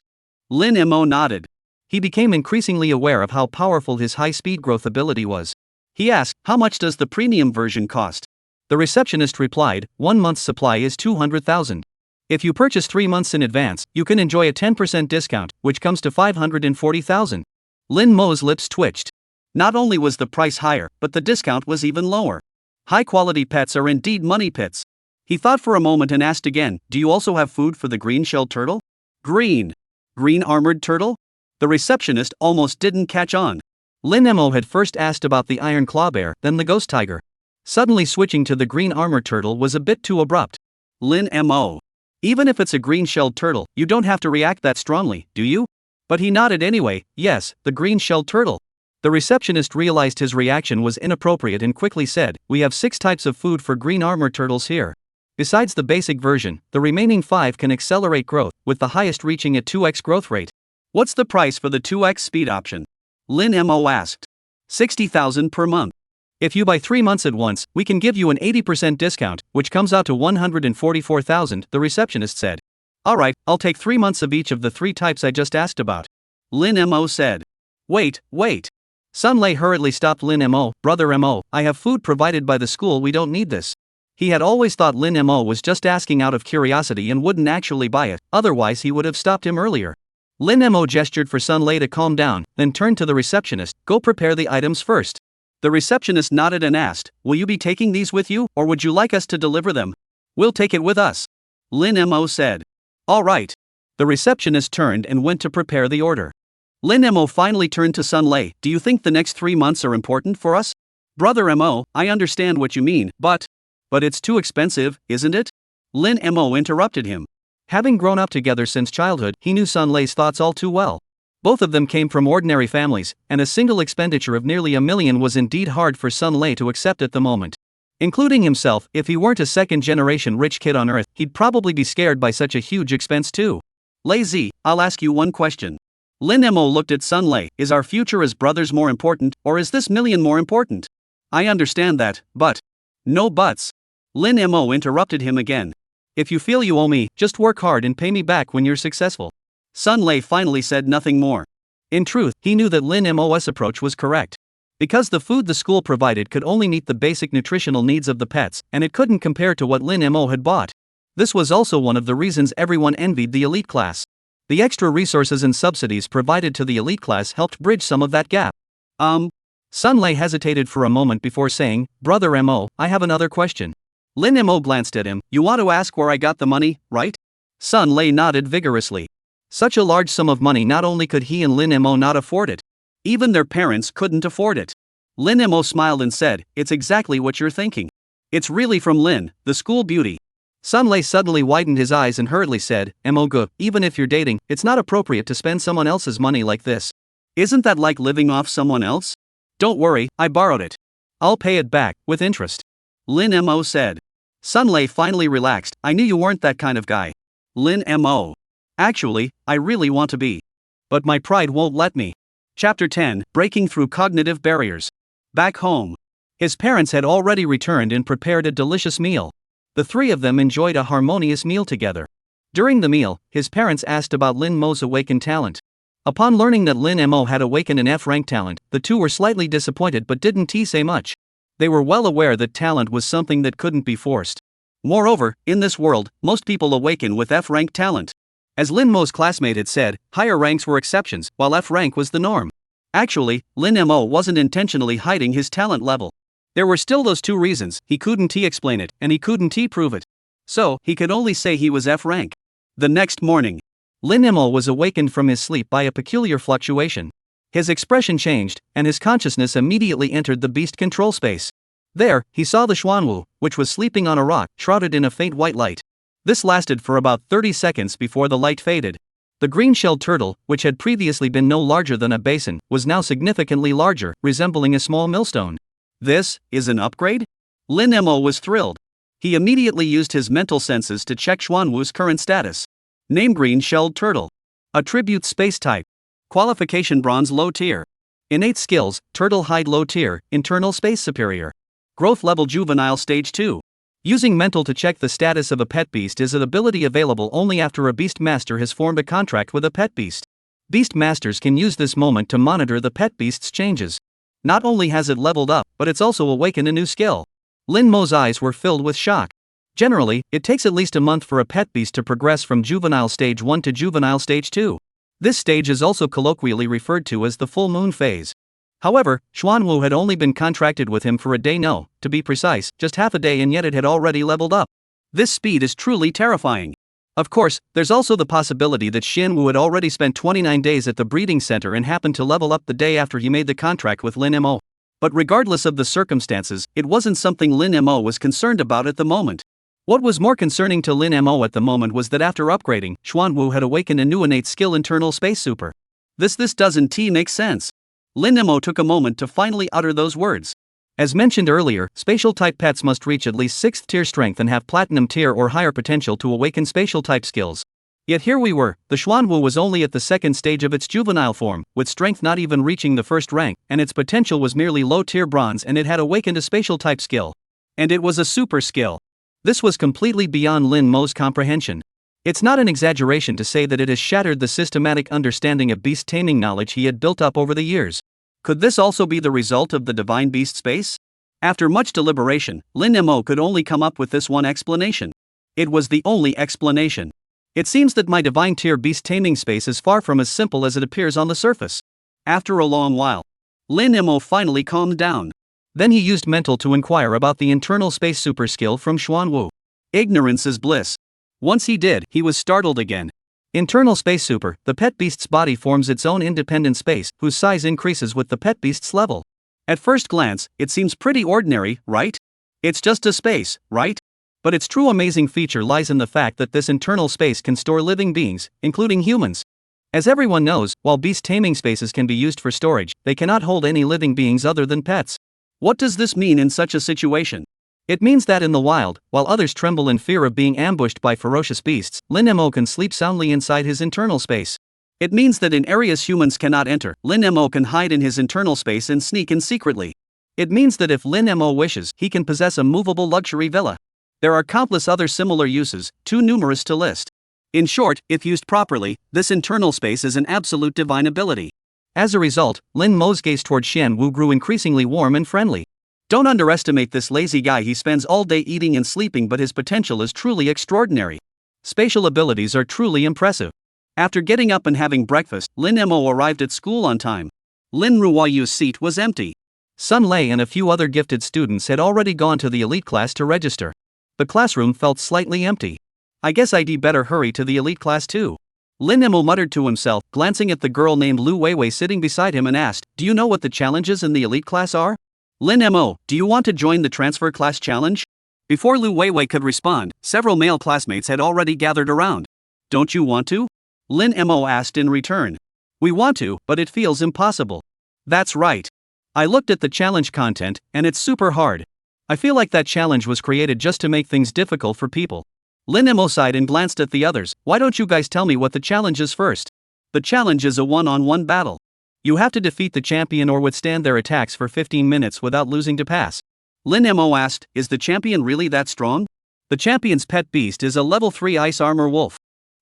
Lin Mo nodded. He became increasingly aware of how powerful his high-speed growth ability was. He asked, how much does the premium version cost? The receptionist replied, 1 month's supply is 200,000. If you purchase 3 months in advance, you can enjoy a 10% discount, which comes to 540,000. Lin Mo's lips twitched. Not only was the price higher, but the discount was even lower. High-quality pets are indeed money pits. He thought for a moment and asked again, do you also have food for the green-shelled turtle? Green armored turtle? The receptionist almost didn't catch on. Lin Mo had first asked about the iron claw bear, then the ghost tiger. Suddenly switching to the green armored turtle was a bit too abrupt. Lin Mo. Even if it's a green-shelled turtle, you don't have to react that strongly, do you? But he nodded anyway, yes, the green-shelled turtle. The receptionist realized his reaction was inappropriate and quickly said, we have 6 types of food for green armored turtles here. Besides the basic version, the remaining 5 can accelerate growth, with the highest reaching a 2x growth rate. What's the price for the 2x speed option? Lin Mo asked. 60,000 per month. If you buy 3 months at once, we can give you an 80% discount, which comes out to 144,000, the receptionist said. Alright, I'll take 3 months of each of the 3 types I just asked about. Lin Mo said. Wait. Sun Lei hurriedly stopped Lin Mo, brother Mo, I have food provided by the school, we don't need this. He had always thought Lin Mo was just asking out of curiosity and wouldn't actually buy it, otherwise he would have stopped him earlier. Lin Mo gestured for Sun Lei to calm down, then turned to the receptionist, go prepare the items first. The receptionist nodded and asked, will you be taking these with you, or would you like us to deliver them? We'll take it with us. Lin Mo said. All right. The receptionist turned and went to prepare the order. Lin Mo finally turned to Sun Lei. Do you think the next 3 months are important for us? Brother Mo, I understand what you mean, but it's too expensive, isn't it? Lin Mo interrupted him. Having grown up together since childhood, he knew Sun Lei's thoughts all too well. Both of them came from ordinary families, and a single expenditure of nearly $1 million was indeed hard for Sun Lei to accept at the moment. Including himself, if he weren't a second-generation rich kid on Earth, he'd probably be scared by such a huge expense too. Lei Zi, I'll ask you one question. Lin Mo looked at Sun Lei. Is our future as brothers more important, or is this million more important? I understand that, but... No buts. Lin Mo interrupted him again. If you feel you owe me, just work hard and pay me back when you're successful. Sun Lei finally said nothing more. In truth, he knew that Lin Mo's approach was correct. Because the food the school provided could only meet the basic nutritional needs of the pets, and it couldn't compare to what Lin Mo had bought. This was also one of the reasons everyone envied the elite class. The extra resources and subsidies provided to the elite class helped bridge some of that gap. Sun Lei hesitated for a moment before saying, Brother Mo, I have another question. Lin Mo glanced at him. You want to ask where I got the money, right? Sun Lei nodded vigorously. Such a large sum of money, not only could he and Lin Mo not afford it, even their parents couldn't afford it. Lin Mo smiled and said, it's exactly what you're thinking. It's really from Lin, the school beauty. Sun Lei suddenly widened his eyes and hurriedly said, Mo, even if you're dating, it's not appropriate to spend someone else's money like this. Isn't that like living off someone else? Don't worry, I borrowed it. I'll pay it back, with interest. Lin Mo said. Sun Lei finally relaxed. I knew you weren't that kind of guy. Lin Mo. Actually, I really want to be. But my pride won't let me. Chapter 10, Breaking Through Cognitive Barriers. Back home. His parents had already returned and prepared a delicious meal. The three of them enjoyed a harmonious meal together. During the meal, his parents asked about Lin Mo's awakened talent. Upon learning that Lin Mo had awakened an F-rank talent, the two were slightly disappointed but didn't say much. They were well aware that talent was something that couldn't be forced. Moreover, in this world, most people awaken with F-rank talent. As Lin Mo's classmate had said, higher ranks were exceptions, while F-rank was the norm. Actually, Lin Mo wasn't intentionally hiding his talent level. There were still those two reasons: he couldn't explain it, and he couldn't prove it. So, he could only say he was F-rank. The next morning, Lin Mo was awakened from his sleep by a peculiar fluctuation. His expression changed, and his consciousness immediately entered the beast control space. There, he saw the Xuanwu, which was sleeping on a rock, shrouded in a faint white light. This lasted for about 30 seconds before the light faded. The green-shelled turtle, which had previously been no larger than a basin, was now significantly larger, resembling a small millstone. This is an upgrade? Lin Mo was thrilled. He immediately used his mental senses to check Xuanwu's current status. Name: green-shelled turtle. Attribute: space type. Qualification: bronze low tier. Innate skills: turtle hide low tier, internal space superior. Growth level: juvenile stage 2. Using mental to check the status of a pet beast is an ability available only after a beast master has formed a contract with a pet beast. Beast masters can use this moment to monitor the pet beast's changes. Not only has it leveled up, but it's also awakened a new skill. Lin Mo's eyes were filled with shock. Generally, it takes at least a month for a pet beast to progress from juvenile stage 1 to juvenile stage 2. This stage is also colloquially referred to as the full moon phase. However, Xuanwu had only been contracted with him for a day, to be precise, just half a day, and yet it had already leveled up. This speed is truly terrifying. Of course, there's also the possibility that Xianwu had already spent 29 days at the breeding center and happened to level up the day after he made the contract with Lin Mo. But regardless of the circumstances, it wasn't something Lin Mo was concerned about at the moment. What was more concerning to Lin Mo at the moment was that after upgrading, Xuanwu had awakened a new innate skill: internal space super. This doesn't make sense. Lin Mo took a moment to finally utter those words. As mentioned earlier, spatial type pets must reach at least 6th tier strength and have platinum tier or higher potential to awaken spatial type skills. Yet here we were, the Xuanwu was only at the second stage of its juvenile form, with strength not even reaching the first rank, and its potential was merely low tier bronze, and it had awakened a spatial type skill. And it was a super skill. This was completely beyond Lin Mo's comprehension. It's not an exaggeration to say that it has shattered the systematic understanding of beast taming knowledge he had built up over the years. Could this also be the result of the divine beast space? After much deliberation, Lin Mo could only come up with this one explanation. It was the only explanation. It seems that my divine tier beast taming space is far from as simple as it appears on the surface. After a long while, Lin Mo finally calmed down. Then he used mental to inquire about the internal space super skill from Xuanwu. Ignorance is bliss. Once he did, he was startled again. Internal space super, the pet beast's body forms its own independent space, whose size increases with the pet beast's level. At first glance, it seems pretty ordinary, right? It's just a space, right? But its true amazing feature lies in the fact that this internal space can store living beings, including humans. As everyone knows, while beast taming spaces can be used for storage, they cannot hold any living beings other than pets. What does this mean in such a situation? It means that in the wild, while others tremble in fear of being ambushed by ferocious beasts, Lin Mo can sleep soundly inside his internal space. It means that in areas humans cannot enter, Lin Mo can hide in his internal space and sneak in secretly. It means that if Lin Mo wishes, he can possess a movable luxury villa. There are countless other similar uses, too numerous to list. In short, if used properly, this internal space is an absolute divine ability. As a result, Lin Mo's gaze toward Xian Wu grew increasingly warm and friendly. Don't underestimate this lazy guy. He spends all day eating and sleeping, but his potential is truly extraordinary. Spatial abilities are truly impressive. After getting up and having breakfast, Lin Mo arrived at school on time. Lin Ruoyu's seat was empty. Sun Lei and a few other gifted students had already gone to the elite class to register. The classroom felt slightly empty. I guess I'd better hurry to the elite class too. Lin Mo muttered to himself, glancing at the girl named Lu Weiwei sitting beside him and asked, "Do you know what the challenges in the elite class are?" "Lin Mo, do you want to join the transfer class challenge?" Before Lu Weiwei could respond, several male classmates had already gathered around. "Don't you want to?" Lin Mo asked in return. "We want to, but it feels impossible." "That's right. I looked at the challenge content, and it's super hard. I feel like that challenge was created just to make things difficult for people." Lin Mo sighed and glanced at the others. "Why don't you guys tell me what the challenge is first?" "The challenge is a one-on-one battle. You have to defeat the champion or withstand their attacks for 15 minutes without losing to pass." Lin Mo asked, "Is the champion really that strong?" "The champion's pet beast is a level 3 ice armor wolf."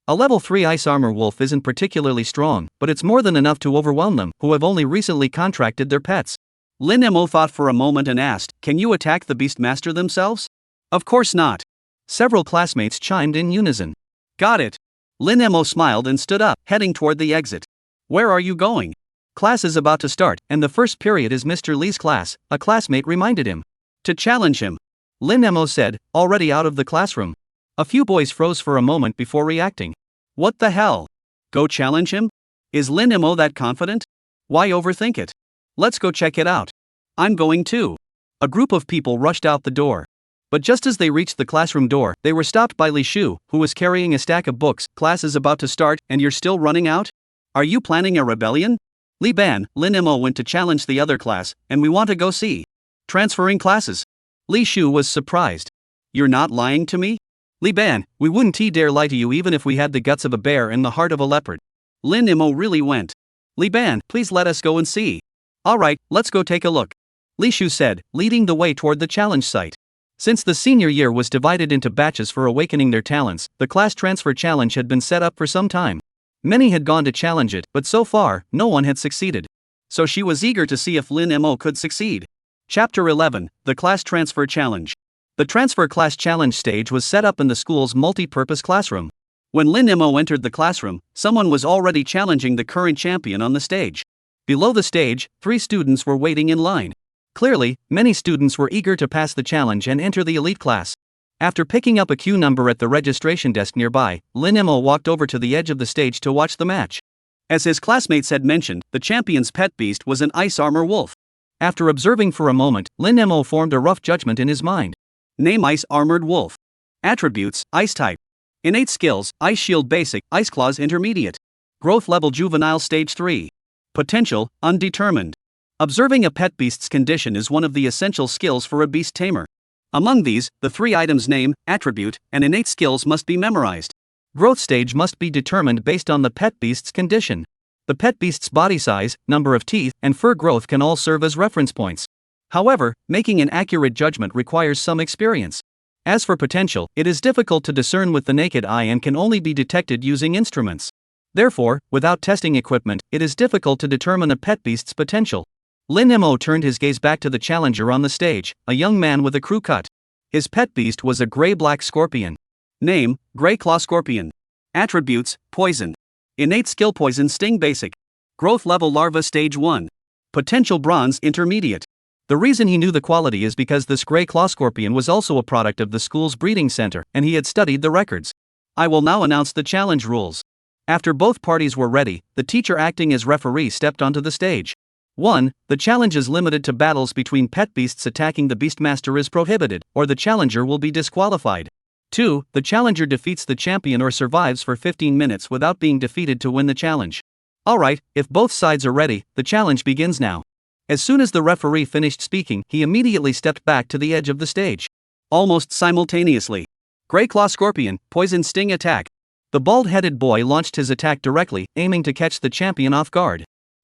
A level 3 ice armor wolf isn't particularly strong, but it's more than enough to overwhelm them, who have only recently contracted their pets. Lin Mo thought for a moment and asked, "Can you attack the beastmaster themselves?" "Of course not." Several classmates chimed in unison. "Got it." Lin Mo smiled and stood up, heading toward the exit. "Where are you going?" "Class is about to start, and the first period is Mr. Lee's class," a classmate reminded him. "To challenge him," Lin Mo said, already out of the classroom. A few boys froze for a moment before reacting. "What the hell? Go challenge him? Is Lin Mo that confident? Why overthink it? Let's go check it out." "I'm going too." A group of people rushed out the door. But just as they reached the classroom door, they were stopped by Li Shu, who was carrying a stack of books. "Class is about to start, and you're still running out? Are you planning a rebellion?" "Li Ban, Lin Mo went to challenge the other class, and we want to go see. Transferring classes." Li Shu was surprised. "You're not lying to me?" "Li Ban, we wouldn't dare lie to you even if we had the guts of a bear and the heart of a leopard." Lin Mo really went. "Li Ban, please let us go and see." "All right, let's go take a look," Li Shu said, leading the way toward the challenge site. Since the senior year was divided into batches for awakening their talents, the class transfer challenge had been set up for some time. Many had gone to challenge it, but so far, no one had succeeded. So she was eager to see if Lin Mo could succeed. Chapter 11, The Class Transfer Challenge. The transfer class challenge stage was set up in the school's multi-purpose classroom. When Lin Mo entered the classroom, someone was already challenging the current champion on the stage. Below the stage, 3 students were waiting in line. Clearly, many students were eager to pass the challenge and enter the elite class. After picking up a queue number at the registration desk nearby, Lin Mo walked over to the edge of the stage to watch the match. As his classmates had mentioned, the champion's pet beast was an ice armor wolf. After observing for a moment, Lin Mo formed a rough judgment in his mind. Name: Ice Armored Wolf. Attributes: Ice Type. Innate Skills: Ice Shield Basic, Ice Claws Intermediate. Growth Level: Juvenile Stage 3. Potential: Undetermined. Observing a pet beast's condition is one of the essential skills for a beast tamer. Among these, the 3 items name, attribute, and innate skills must be memorized. Growth stage must be determined based on the pet beast's condition. The pet beast's body size, number of teeth, and fur growth can all serve as reference points. However, making an accurate judgment requires some experience. As for potential, it is difficult to discern with the naked eye and can only be detected using instruments. Therefore, without testing equipment, it is difficult to determine a pet beast's potential. Lin Mo turned his gaze back to the challenger on the stage, a young man with a crew cut. His pet beast was a gray-black scorpion. Name: Gray Claw Scorpion. Attributes: Poison. Innate Skill: Poison Sting Basic. Growth Level: Larva Stage 1. Potential: Bronze Intermediate. The reason he knew the quality is because this gray claw scorpion was also a product of the school's breeding center, and he had studied the records. I will now announce the challenge rules. After both parties were ready, the teacher acting as referee stepped onto the stage. 1. The challenge is limited to battles between pet beasts. Attacking the beastmaster is prohibited, or the challenger will be disqualified. 2. The challenger defeats the champion or survives for 15 minutes without being defeated to win the challenge. Alright, if both sides are ready, the challenge begins now. As soon as the referee finished speaking, he immediately stepped back to the edge of the stage. Almost simultaneously. Grey Claw Scorpion, Poison Sting Attack. The bald-headed boy launched his attack directly, aiming to catch the champion off guard.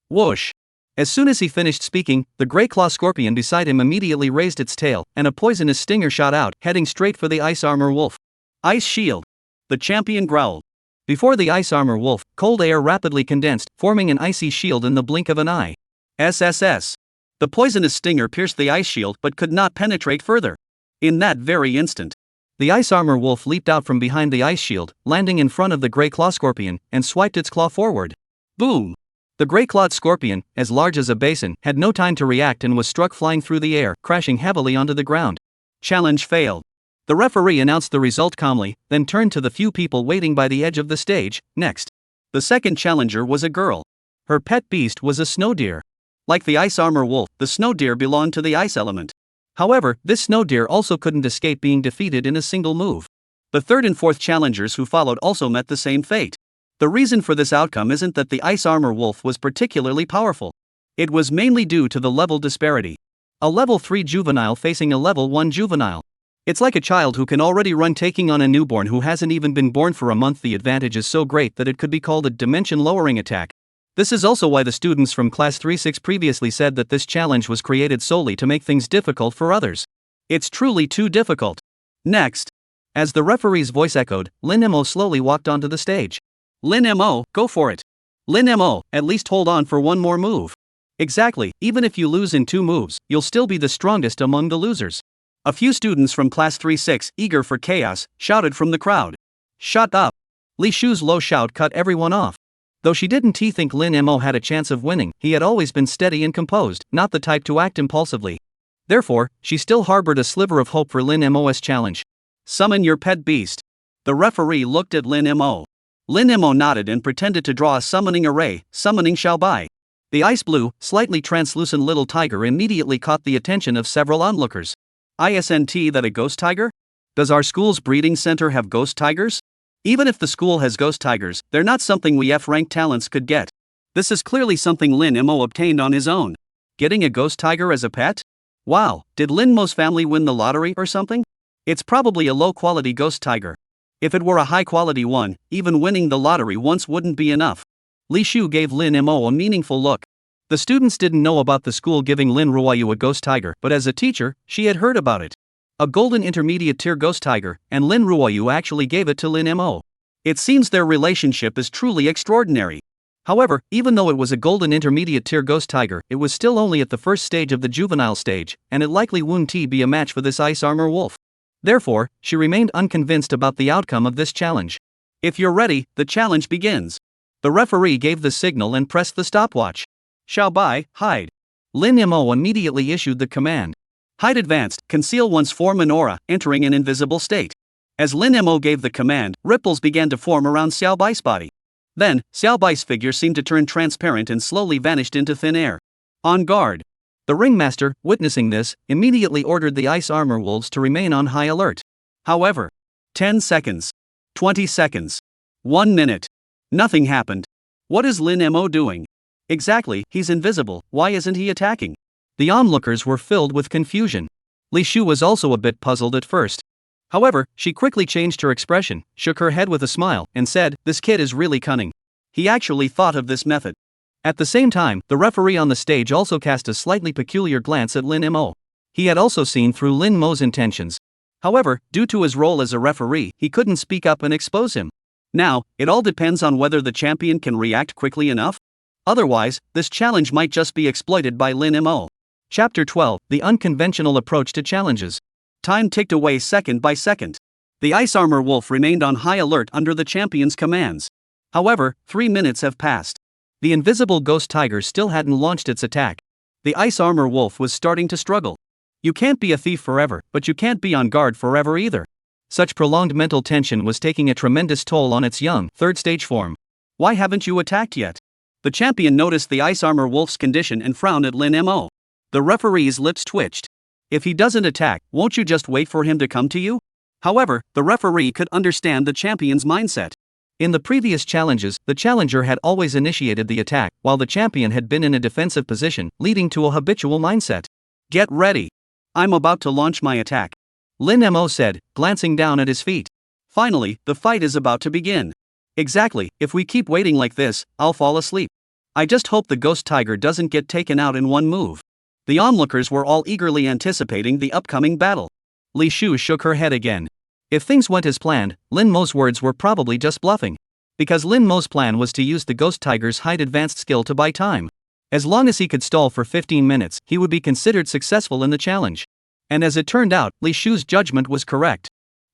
Whoosh! As soon as he finished speaking, the Grey Claw Scorpion beside him immediately raised its tail, and a poisonous stinger shot out, heading straight for the Ice Armor Wolf. Ice Shield. The champion growled. Before the Ice Armor Wolf, cold air rapidly condensed, forming an icy shield in the blink of an eye. SSS. The poisonous stinger pierced the ice shield but could not penetrate further. In that very instant, the Ice Armor Wolf leaped out from behind the ice shield, landing in front of the Grey Claw Scorpion, and swiped its claw forward. Boom! The Grey-clawed scorpion, as large as a basin, had no time to react and was struck flying through the air, crashing heavily onto the ground. Challenge failed. The referee announced the result calmly, then turned to the few people waiting by the edge of the stage. Next. The second challenger was a girl. Her pet beast was a snow deer. Like the Ice Armor Wolf, the snow deer belonged to the ice element. However, this snow deer also couldn't escape being defeated in a single move. The third and fourth challengers who followed also met the same fate. The reason for this outcome isn't that the Ice Armor Wolf was particularly powerful. It was mainly due to the level disparity. A level 3 juvenile facing a level 1 juvenile. It's like a child who can already run taking on a newborn who hasn't even been born for a month. The advantage is so great that it could be called a dimension-lowering attack. This is also why the students from Class 3-6 previously said that this challenge was created solely to make things difficult for others. It's truly too difficult. Next. As the referee's voice echoed, Lin Mo slowly walked onto the stage. Lin Mo, go for it. Lin Mo, at least hold on for one more move. Exactly, even if you lose in 2 moves, you'll still be the strongest among the losers. A few students from Class 3-6, eager for chaos, shouted from the crowd. Shut up. Li Shu's low shout cut everyone off. Though she didn't think Lin Mo had a chance of winning, he had always been steady and composed, not the type to act impulsively. Therefore, she still harbored a sliver of hope for Lin Mo's challenge. Summon your pet beast. The referee looked at Lin Mo. Lin Mo nodded and pretended to draw a summoning array, summoning Xiaobai. The ice blue, slightly translucent little tiger immediately caught the attention of several onlookers. Isn't that a ghost tiger? Does our school's breeding center have ghost tigers? Even if the school has ghost tigers, they're not something we F-ranked talents could get. This is clearly something Lin Mo obtained on his own. Getting a ghost tiger as a pet? Wow, did Lin Mo's family win the lottery or something? It's probably a low-quality ghost tiger. If it were a high-quality one, even winning the lottery once wouldn't be enough. Li Shu gave Lin Mo a meaningful look. The students didn't know about the school giving Lin Ruoyu a ghost tiger, but as a teacher, she had heard about it. A golden intermediate tier ghost tiger, and Lin Ruoyu actually gave it to Lin Mo. It seems their relationship is truly extraordinary. However, even though it was a golden intermediate tier ghost tiger, it was still only at the first stage of the juvenile stage, and it likely wouldn't be a match for this Ice Armor Wolf. Therefore, she remained unconvinced about the outcome of this challenge. If you're ready, the challenge begins. The referee gave the signal and pressed the stopwatch. Xiaobai, hide. Lin Mo immediately issued the command. Hide advanced, conceal one's form and aura, entering an invisible state. As Lin Mo gave the command, ripples began to form around Xiaobai's body. Then, Xiaobai's figure seemed to turn transparent and slowly vanished into thin air. On guard. The ringmaster, witnessing this, immediately ordered the Ice Armor Wolves to remain on high alert. However, 10 seconds. 20 seconds. 1 minute. Nothing happened. What is Lin Mo doing? Exactly, he's invisible, why isn't he attacking? The onlookers were filled with confusion. Li Shu was also a bit puzzled at first. However, she quickly changed her expression, shook her head with a smile, and said, "This kid is really cunning. He actually thought of this method." At the same time, the referee on the stage also cast a slightly peculiar glance at Lin Mo. He had also seen through Lin Mo's intentions. However, due to his role as a referee, he couldn't speak up and expose him. Now, it all depends on whether the champion can react quickly enough. Otherwise, this challenge might just be exploited by Lin Mo. Chapter 12, The Unconventional Approach to Challenges. Time ticked away second by second. The Ice Armor Wolf remained on high alert under the champion's commands. However, 3 minutes have passed. The invisible ghost tiger still hadn't launched its attack. The Ice Armor Wolf was starting to struggle. You can't be a thief forever, but you can't be on guard forever either. Such prolonged mental tension was taking a tremendous toll on its young, third-stage form. Why haven't you attacked yet? The champion noticed the Ice Armor Wolf's condition and frowned at Lin Mo. The referee's lips twitched. If he doesn't attack, won't you just wait for him to come to you? However, the referee could understand the champion's mindset. In the previous challenges, the challenger had always initiated the attack, while the champion had been in a defensive position, leading to a habitual mindset. Get ready. I'm about to launch my attack, Lin Mo said, glancing down at his feet. Finally, the fight is about to begin. Exactly, if we keep waiting like this, I'll fall asleep. I just hope the ghost tiger doesn't get taken out in one move. The onlookers were all eagerly anticipating the upcoming battle. Li Shu shook her head again. If things went as planned, Lin Mo's words were probably just bluffing. Because Lin Mo's plan was to use the ghost tiger's height advanced skill to buy time. As long as he could stall for 15 minutes, he would be considered successful in the challenge. And as it turned out, Li Shu's judgment was correct.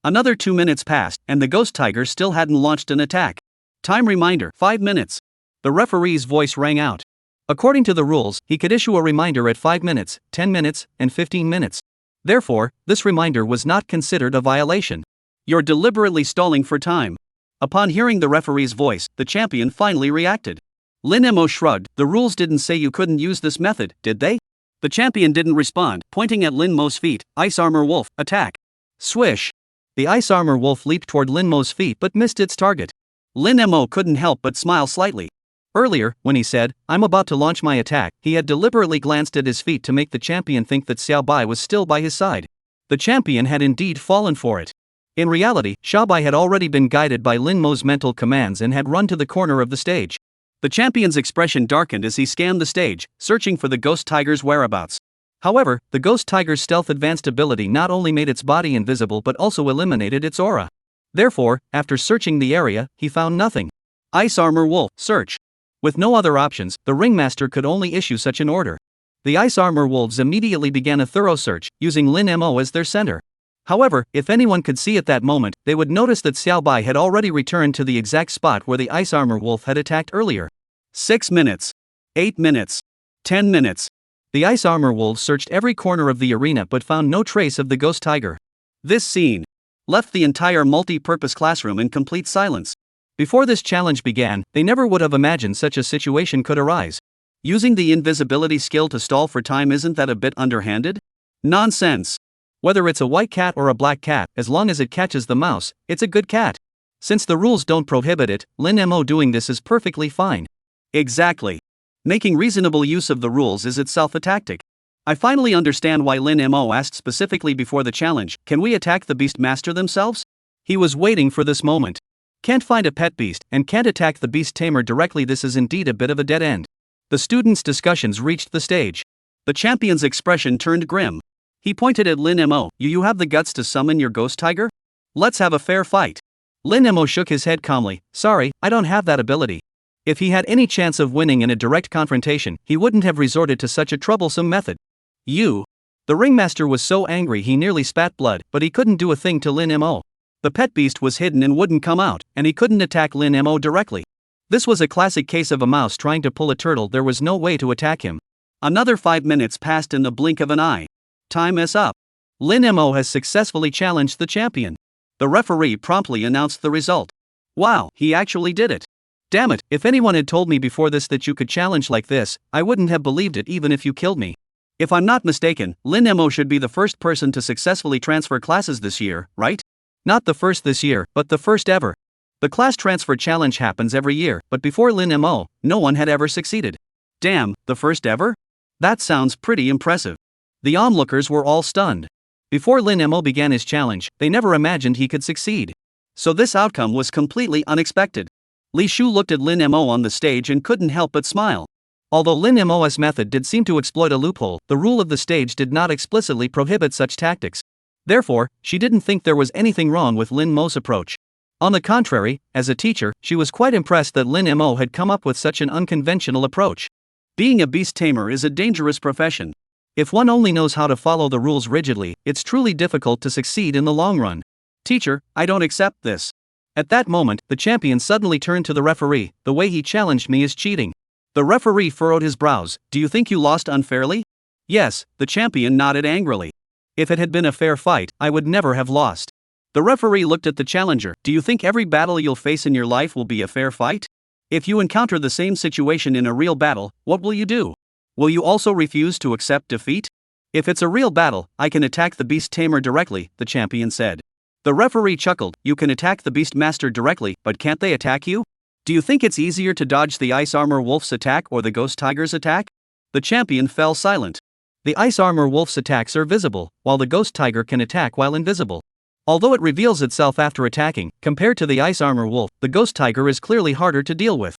Another 2 minutes passed, and the ghost tiger still hadn't launched an attack. Time reminder, 5 minutes. The referee's voice rang out. According to the rules, he could issue a reminder at 5 minutes, 10 minutes, and 15 minutes. Therefore, this reminder was not considered a violation. You're deliberately stalling for time. Upon hearing the referee's voice, the champion finally reacted. Lin Mo shrugged. The rules didn't say you couldn't use this method, did they? The champion didn't respond, pointing at Lin Mo's feet. Ice Armor Wolf, attack. Swish. The Ice Armor Wolf leaped toward Lin Mo's feet but missed its target. Lin Mo couldn't help but smile slightly. Earlier, when he said, "I'm about to launch my attack," he had deliberately glanced at his feet to make the champion think that Xiao Bai was still by his side. The champion had indeed fallen for it. In reality, Xiao Bai had already been guided by Lin Mo's mental commands and had run to the corner of the stage. The champion's expression darkened as he scanned the stage, searching for the ghost tiger's whereabouts. However, the ghost tiger's stealth advanced ability not only made its body invisible but also eliminated its aura. Therefore, after searching the area, he found nothing. Ice Armor Wolf, search. With no other options, the ringmaster could only issue such an order. The Ice Armor Wolves immediately began a thorough search, using Lin Mo as their center. However, if anyone could see at that moment, they would notice that Xiao Bai had already returned to the exact spot where the Ice Armor Wolf had attacked earlier. 6 minutes. 8 minutes. 10 minutes. The Ice Armor Wolves searched every corner of the arena but found no trace of the ghost tiger. This scene left the entire multi-purpose classroom in complete silence. Before this challenge began, they never would have imagined such a situation could arise. Using the invisibility skill to stall for time, isn't that a bit underhanded? Nonsense. Whether it's a white cat or a black cat, as long as it catches the mouse, it's a good cat. Since the rules don't prohibit it, Lin Mo doing this is perfectly fine. Exactly. Making reasonable use of the rules is itself a tactic. I finally understand why Lin Mo asked specifically before the challenge, "Can we attack the beast master themselves?" He was waiting for this moment. Can't find a pet beast and can't attack the beast tamer directly. This is indeed a bit of a dead end. The students' discussions reached the stage. The champion's expression turned grim. He pointed at Lin Mo. You have the guts to summon your ghost tiger? Let's have a fair fight. Lin Mo shook his head calmly. Sorry, I don't have that ability. If he had any chance of winning in a direct confrontation, he wouldn't have resorted to such a troublesome method. You. The ringmaster was so angry he nearly spat blood, but he couldn't do a thing to Lin Mo. The pet beast was hidden and wouldn't come out, and he couldn't attack Lin Mo directly. This was a classic case of a mouse trying to pull a turtle. There was no way to attack him. Another 5 minutes passed in the blink of an eye. Time is up. Lin Mo has successfully challenged the champion. The referee promptly announced the result. Wow, he actually did it. Damn it, if anyone had told me before this that you could challenge like this, I wouldn't have believed it even if you killed me. If I'm not mistaken, Lin Mo should be the first person to successfully transfer classes this year, right? Not the first this year, but the first ever. The class transfer challenge happens every year, but before Lin Mo, no one had ever succeeded. Damn, the first ever? That sounds pretty impressive. The onlookers were all stunned. Before Lin Mo began his challenge, they never imagined he could succeed. So this outcome was completely unexpected. Li Shu looked at Lin Mo on the stage and couldn't help but smile. Although Lin Mo's method did seem to exploit a loophole, the rule of the stage did not explicitly prohibit such tactics. Therefore, she didn't think there was anything wrong with Lin Mo's approach. On the contrary, as a teacher, she was quite impressed that Lin Mo had come up with such an unconventional approach. Being a beast tamer is a dangerous profession. If one only knows how to follow the rules rigidly, it's truly difficult to succeed in the long run. Teacher, I don't accept this. At that moment, the champion suddenly turned to the referee. The way he challenged me is cheating. The referee furrowed his brows. Do you think you lost unfairly? Yes, the champion nodded angrily. If it had been a fair fight, I would never have lost. The referee looked at the challenger. Do you think every battle you'll face in your life will be a fair fight? If you encounter the same situation in a real battle, what will you do? Will you also refuse to accept defeat? If it's a real battle, I can attack the beast tamer directly, the champion said. The referee chuckled. You can attack the beast master directly, but can't they attack you? Do you think it's easier to dodge the ice armor wolf's attack or the ghost tiger's attack? The champion fell silent. The ice armor wolf's attacks are visible, while the ghost tiger can attack while invisible. Although it reveals itself after attacking, compared to the ice armor wolf, the ghost tiger is clearly harder to deal with.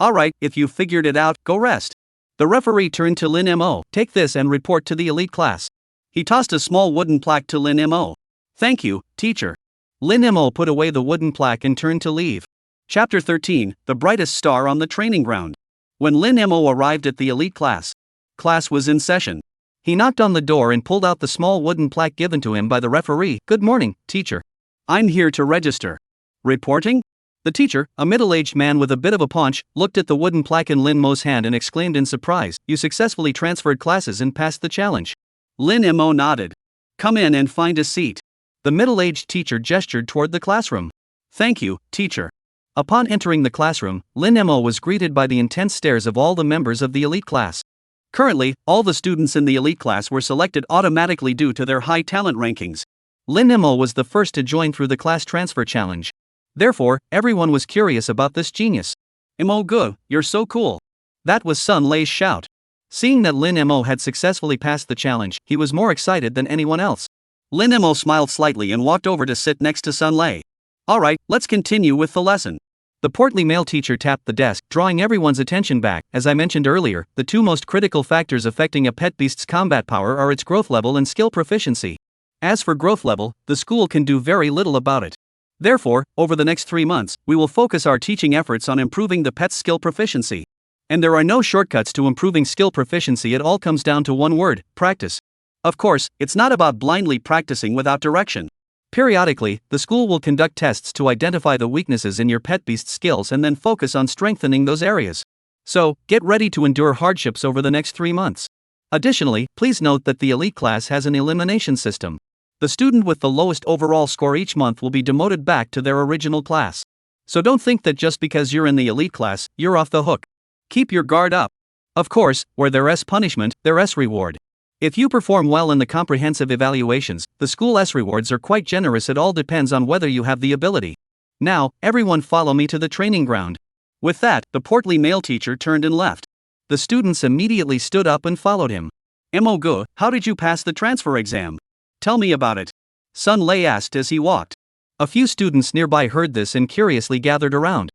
Alright, if you've figured it out, go rest. The referee turned to Lin Mo. Take this and report to the elite class. He tossed a small wooden plaque to Lin Mo. Thank you, teacher. Lin Mo put away the wooden plaque and turned to leave. Chapter 13, The Brightest Star on the Training Ground. When Lin Mo arrived at the elite class was in session. He knocked on the door and pulled out the small wooden plaque given to him by the referee. Good morning, teacher. I'm here to register. Reporting? The teacher, a middle-aged man with a bit of a paunch, looked at the wooden plaque in Lin Mo's hand and exclaimed in surprise, You successfully transferred classes and passed the challenge. Lin Mo nodded. Come in and find a seat. The middle-aged teacher gestured toward the classroom. Thank you, teacher. Upon entering the classroom, Lin Mo was greeted by the intense stares of all the members of the elite class. Currently, all the students in the elite class were selected automatically due to their high talent rankings. Lin Mo was the first to join through the class transfer challenge. Therefore, everyone was curious about this genius. Mo Gu, you're so cool. That was Sun Lei's shout. Seeing that Lin Mo had successfully passed the challenge, he was more excited than anyone else. Lin Mo smiled slightly and walked over to sit next to Sun Lei. Alright, let's continue with the lesson. The portly male teacher tapped the desk, drawing everyone's attention back. As I mentioned earlier, the two most critical factors affecting a pet beast's combat power are its growth level and skill proficiency. As for growth level, the school can do very little about it. Therefore, over the next 3 months, we will focus our teaching efforts on improving the pet's skill proficiency. And there are no shortcuts to improving skill proficiency. It all comes down to one word: practice. Of course, it's not about blindly practicing without direction. Periodically, the school will conduct tests to identify the weaknesses in your pet beast's skills and then focus on strengthening those areas. So, get ready to endure hardships over the next 3 months. Additionally, please note that the elite class has an elimination system. The student with the lowest overall score each month will be demoted back to their original class. So don't think that just because you're in the elite class, you're off the hook. Keep your guard up. Of course, where there's punishment, there's reward. If you perform well in the comprehensive evaluations, the school's rewards are quite generous. It all depends on whether you have the ability. Now, everyone follow me to the training ground. With that, the portly male teacher turned and left. The students immediately stood up and followed him. Mo Gu, how did you pass the transfer exam? Tell me about it. Sun Lei asked as he walked. A few students nearby heard this and curiously gathered around.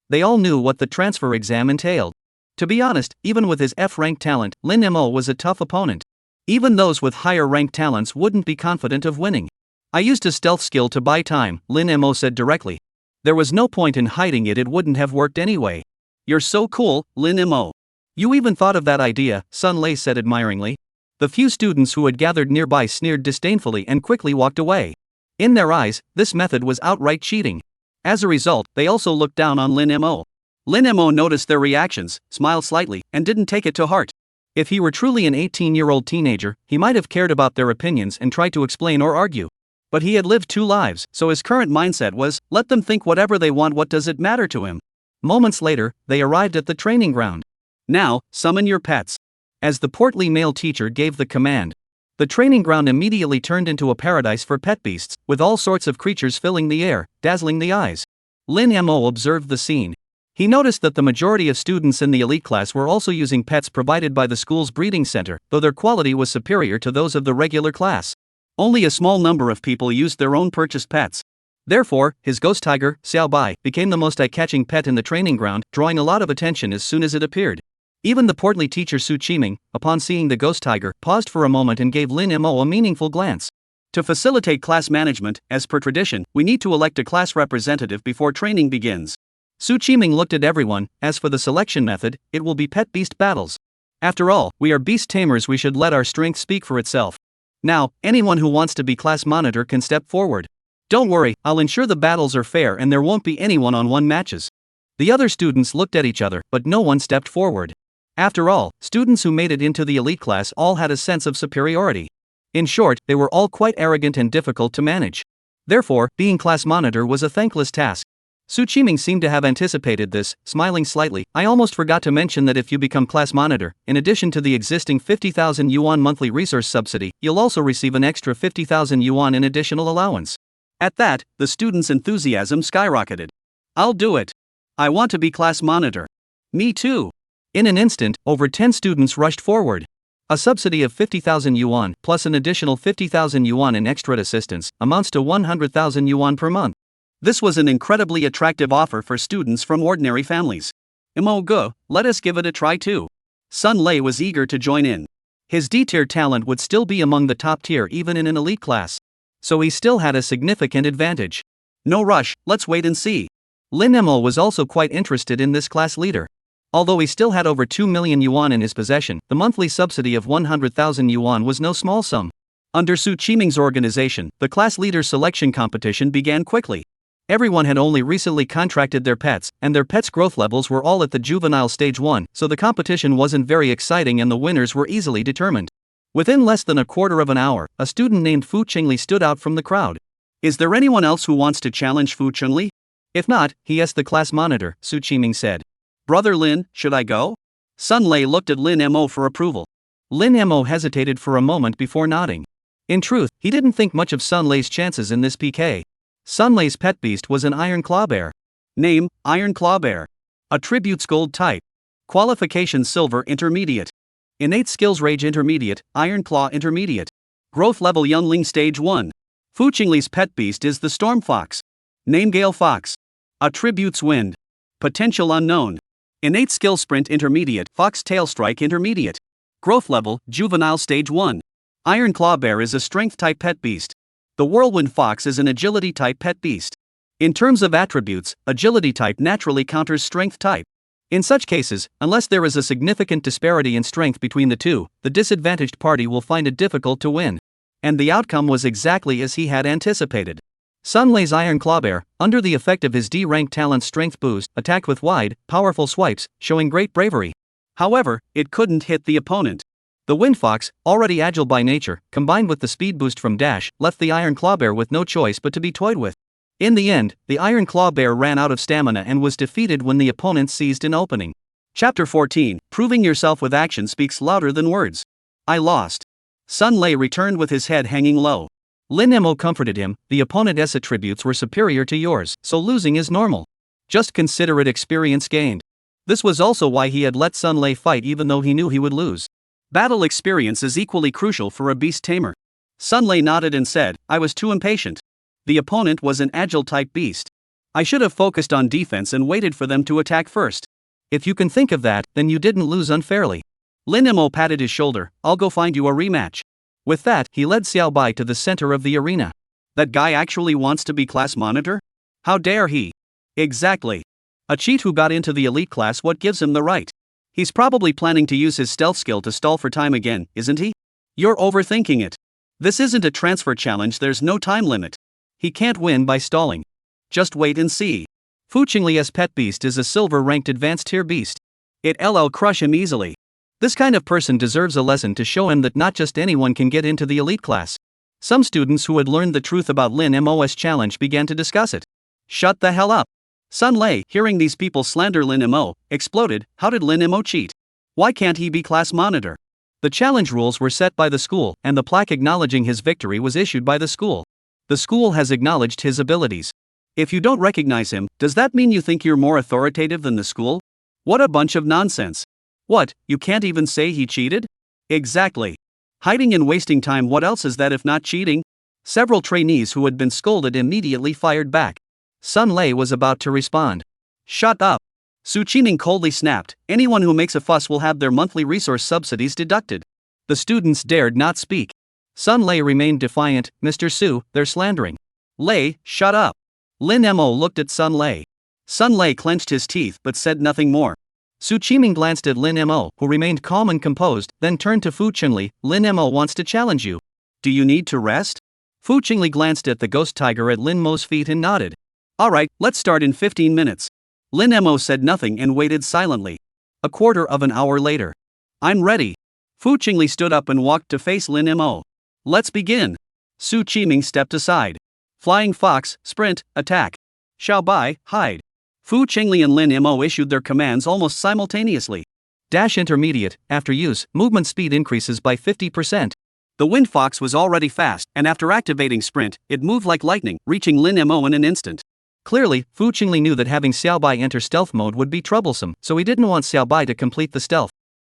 They all knew what the transfer exam entailed. To be honest, even with his F-rank talent, Lin Mo was a tough opponent. Even those with higher rank talents wouldn't be confident of winning. I used a stealth skill to buy time, Lin Mo said directly. There was no point in hiding it wouldn't have worked anyway. You're so cool, Lin Mo. You even thought of that idea, Sun Lei said admiringly. The few students who had gathered nearby sneered disdainfully and quickly walked away. In their eyes, this method was outright cheating. As a result, they also looked down on Lin Mo. Lin Mo noticed their reactions, smiled slightly, and didn't take it to heart. If he were truly an 18-year-old teenager, he might have cared about their opinions and tried to explain or argue. But he had lived 2 lives, so his current mindset was, let them think whatever they want, what does it matter to him? Moments later, they arrived at the training ground. Now, summon your pets. As the portly male teacher gave the command, the training ground immediately turned into a paradise for pet beasts, with all sorts of creatures filling the air, dazzling the eyes. Lin Mo observed the scene. He noticed that the majority of students in the elite class were also using pets provided by the school's breeding center, though their quality was superior to those of the regular class. Only a small number of people used their own purchased pets. Therefore, his ghost tiger, Xiao Bai, became the most eye-catching pet in the training ground, drawing a lot of attention as soon as it appeared. Even the portly teacher Su Qiming, upon seeing the ghost tiger, paused for a moment and gave Lin Mo a meaningful glance. To facilitate class management, as per tradition, we need to elect a class representative before training begins. Su Qiming looked at everyone. As for the selection method, it will be pet beast battles. After all, we are beast tamers, we should let our strength speak for itself. Now, anyone who wants to be class monitor can step forward. Don't worry, I'll ensure the battles are fair and there won't be any one-on-one matches. The other students looked at each other, but no one stepped forward. After all, students who made it into the elite class all had a sense of superiority. In short, they were all quite arrogant and difficult to manage. Therefore, being class monitor was a thankless task. Su Qiming seemed to have anticipated this, smiling slightly. I almost forgot to mention that if you become class monitor, in addition to the existing 50,000 yuan monthly resource subsidy, you'll also receive an extra 50,000 yuan in additional allowance. At that, the students' enthusiasm skyrocketed. I'll do it. I want to be class monitor. Me too. In an instant, over 10 students rushed forward. A subsidy of 50,000 yuan, plus an additional 50,000 yuan in extra assistance, amounts to 100,000 yuan per month. This was an incredibly attractive offer for students from ordinary families. Go, let us give it a try too. Sun Lei was eager to join in. His D-tier talent would still be among the top tier even in an elite class. So he still had a significant advantage. No rush, let's wait and see. Lin Mo was also quite interested in this class leader. Although he still had over 2 million yuan in his possession, the monthly subsidy of 100,000 yuan was no small sum. Under Su Qiming's organization, the class leader selection competition began quickly. Everyone had only recently contracted their pets, and their pets' growth levels were all at the juvenile stage 1, so the competition wasn't very exciting and the winners were easily determined. Within less than a quarter of an hour, a student named Fu Qingli stood out from the crowd. Is there anyone else who wants to challenge Fu Qingli? If not, he asked the class monitor, Su Qiming said. Brother Lin, should I go? Sun Lei looked at Lin Mo for approval. Lin Mo hesitated for a moment before nodding. In truth, he didn't think much of Sun Lei's chances in this PK. Sun Lei's pet beast was an iron claw bear. Name, Iron Claw Bear. Attributes Gold type. Qualification Silver Intermediate. Innate Skills Rage Intermediate, Iron Claw Intermediate. Growth Level Youngling Stage 1. Fu Qingli's pet beast is the Storm Fox. Name Gale Fox. Attributes Wind. Potential Unknown. Innate Skill Sprint Intermediate, Fox Tail Strike Intermediate. Growth Level, Juvenile Stage 1. Iron Claw Bear is a Strength type pet beast. The Whirlwind Fox is an Agility type pet beast. In terms of attributes, Agility type naturally counters Strength type. In such cases, unless there is a significant disparity in strength between the two, the disadvantaged party will find it difficult to win. And the outcome was exactly as he had anticipated. Sun Lei's Iron Claw Bear, under the effect of his D-rank talent strength boost, attacked with wide, powerful swipes, showing great bravery. However, it couldn't hit the opponent. The Wind Fox, already agile by nature, combined with the speed boost from Dash, left the Iron Claw Bear with no choice but to be toyed with. In the end, the Iron Claw Bear ran out of stamina and was defeated when the opponent seized an opening. Chapter 14, Proving Yourself with Action Speaks Louder Than Words. I lost. Sun Lei returned with his head hanging low. Lin Mo comforted him, the opponent's attributes were superior to yours, so losing is normal. Just consider it experience gained. This was also why he had let Sun Lei fight even though he knew he would lose. Battle experience is equally crucial for a beast tamer. Sun Lei nodded and said, I was too impatient. The opponent was an agile type beast. I should have focused on defense and waited for them to attack first. If you can think of that, then you didn't lose unfairly. Lin Mo patted his shoulder, I'll go find you a rematch. With that, he led Xiao Bai to the center of the arena. That guy actually wants to be class monitor? How dare he? Exactly. A cheat who got into the elite class, what gives him the right? He's probably planning to use his stealth skill to stall for time again, isn't he? You're overthinking it. This isn't a transfer challenge, there's no time limit. He can't win by stalling. Just wait and see. Fu Qingli's pet beast is a silver-ranked advanced tier beast. It'll crush him easily. This kind of person deserves a lesson to show him that not just anyone can get into the elite class. Some students who had learned the truth about Lin Mo's challenge began to discuss it. Shut the hell up. Sun Lei, hearing these people slander Lin Mo, exploded, how did Lin Mo cheat? Why can't he be class monitor? The challenge rules were set by the school, and the plaque acknowledging his victory was issued by the school. The school has acknowledged his abilities. If you don't recognize him, does that mean you think you're more authoritative than the school? What a bunch of nonsense. What, you can't even say he cheated? Exactly. Hiding and wasting time, what else is that if not cheating? Several trainees who had been scolded immediately fired back. Sun Lei was about to respond. Shut up. Su Qiming coldly snapped, anyone who makes a fuss will have their monthly resource subsidies deducted. The students dared not speak. Sun Lei remained defiant, Mr. Su, they're slandering. Lei, shut up. Lin Mo looked at Sun Lei. Sun Lei clenched his teeth but said nothing more. Su Qiming glanced at Lin Mo, who remained calm and composed, then turned to Fu Qingli, Lin Mo wants to challenge you. Do you need to rest? Fu Qingli glanced at the ghost tiger at Lin Mo's feet and nodded. Alright, let's start in 15 minutes. Lin Mo said nothing and waited silently. A quarter of an hour later. I'm ready. Fu Qingli stood up and walked to face Lin Mo. Let's begin. Su Qiming stepped aside. Flying Fox, Sprint, Attack. Xiaobai, Hide. Fu Qingli and Lin Mo issued their commands almost simultaneously. Dash Intermediate, after use, movement speed increases by 50%. The Wind Fox was already fast, and after activating Sprint, it moved like lightning, reaching Lin Mo in an instant. Clearly, Fu Qingli knew that having Xiaobai enter stealth mode would be troublesome, so he didn't want Xiaobai to complete the stealth.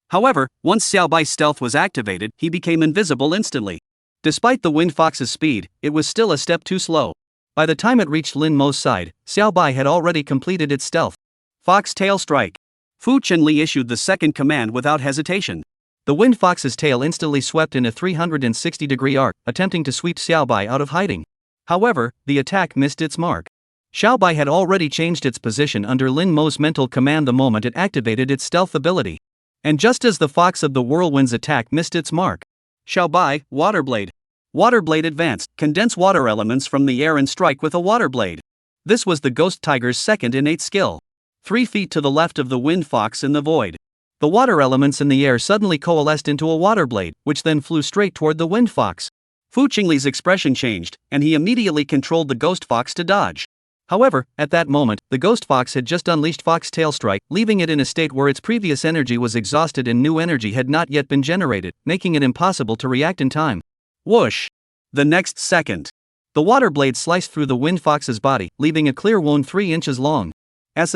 However, once Xiaobai's stealth was activated, he became invisible instantly. Despite the Wind Fox's speed, it was still a step too slow. By the time it reached Lin Mo's side, Xiaobai had already completed its stealth. Fox Tail Strike. Fu Qingli issued the second command without hesitation. The Wind Fox's tail instantly swept in a 360-degree arc, attempting to sweep Xiaobai out of hiding. However, the attack missed its mark. Xiaobai had already changed its position under Lin Mo's mental command the moment it activated its stealth ability. And just as the Fox of the Whirlwind's attack missed its mark, Xiaobai, Water Blade. Water Blade advanced, condense water elements from the air and strike with a water blade. This was the Ghost Tiger's second innate skill. 3 feet to the left of the Wind Fox in the void. The water elements in the air suddenly coalesced into a water blade, which then flew straight toward the Wind Fox. Fu Qingli's expression changed, and he immediately controlled the Ghost Fox to dodge. However, at that moment, the Ghost Fox had just unleashed Fox Tail Strike, leaving it in a state where its previous energy was exhausted and new energy had not yet been generated, making it impossible to react in time. Whoosh! The next second, the water blade sliced through the Wind Fox's body, leaving a clear wound 3 inches long. The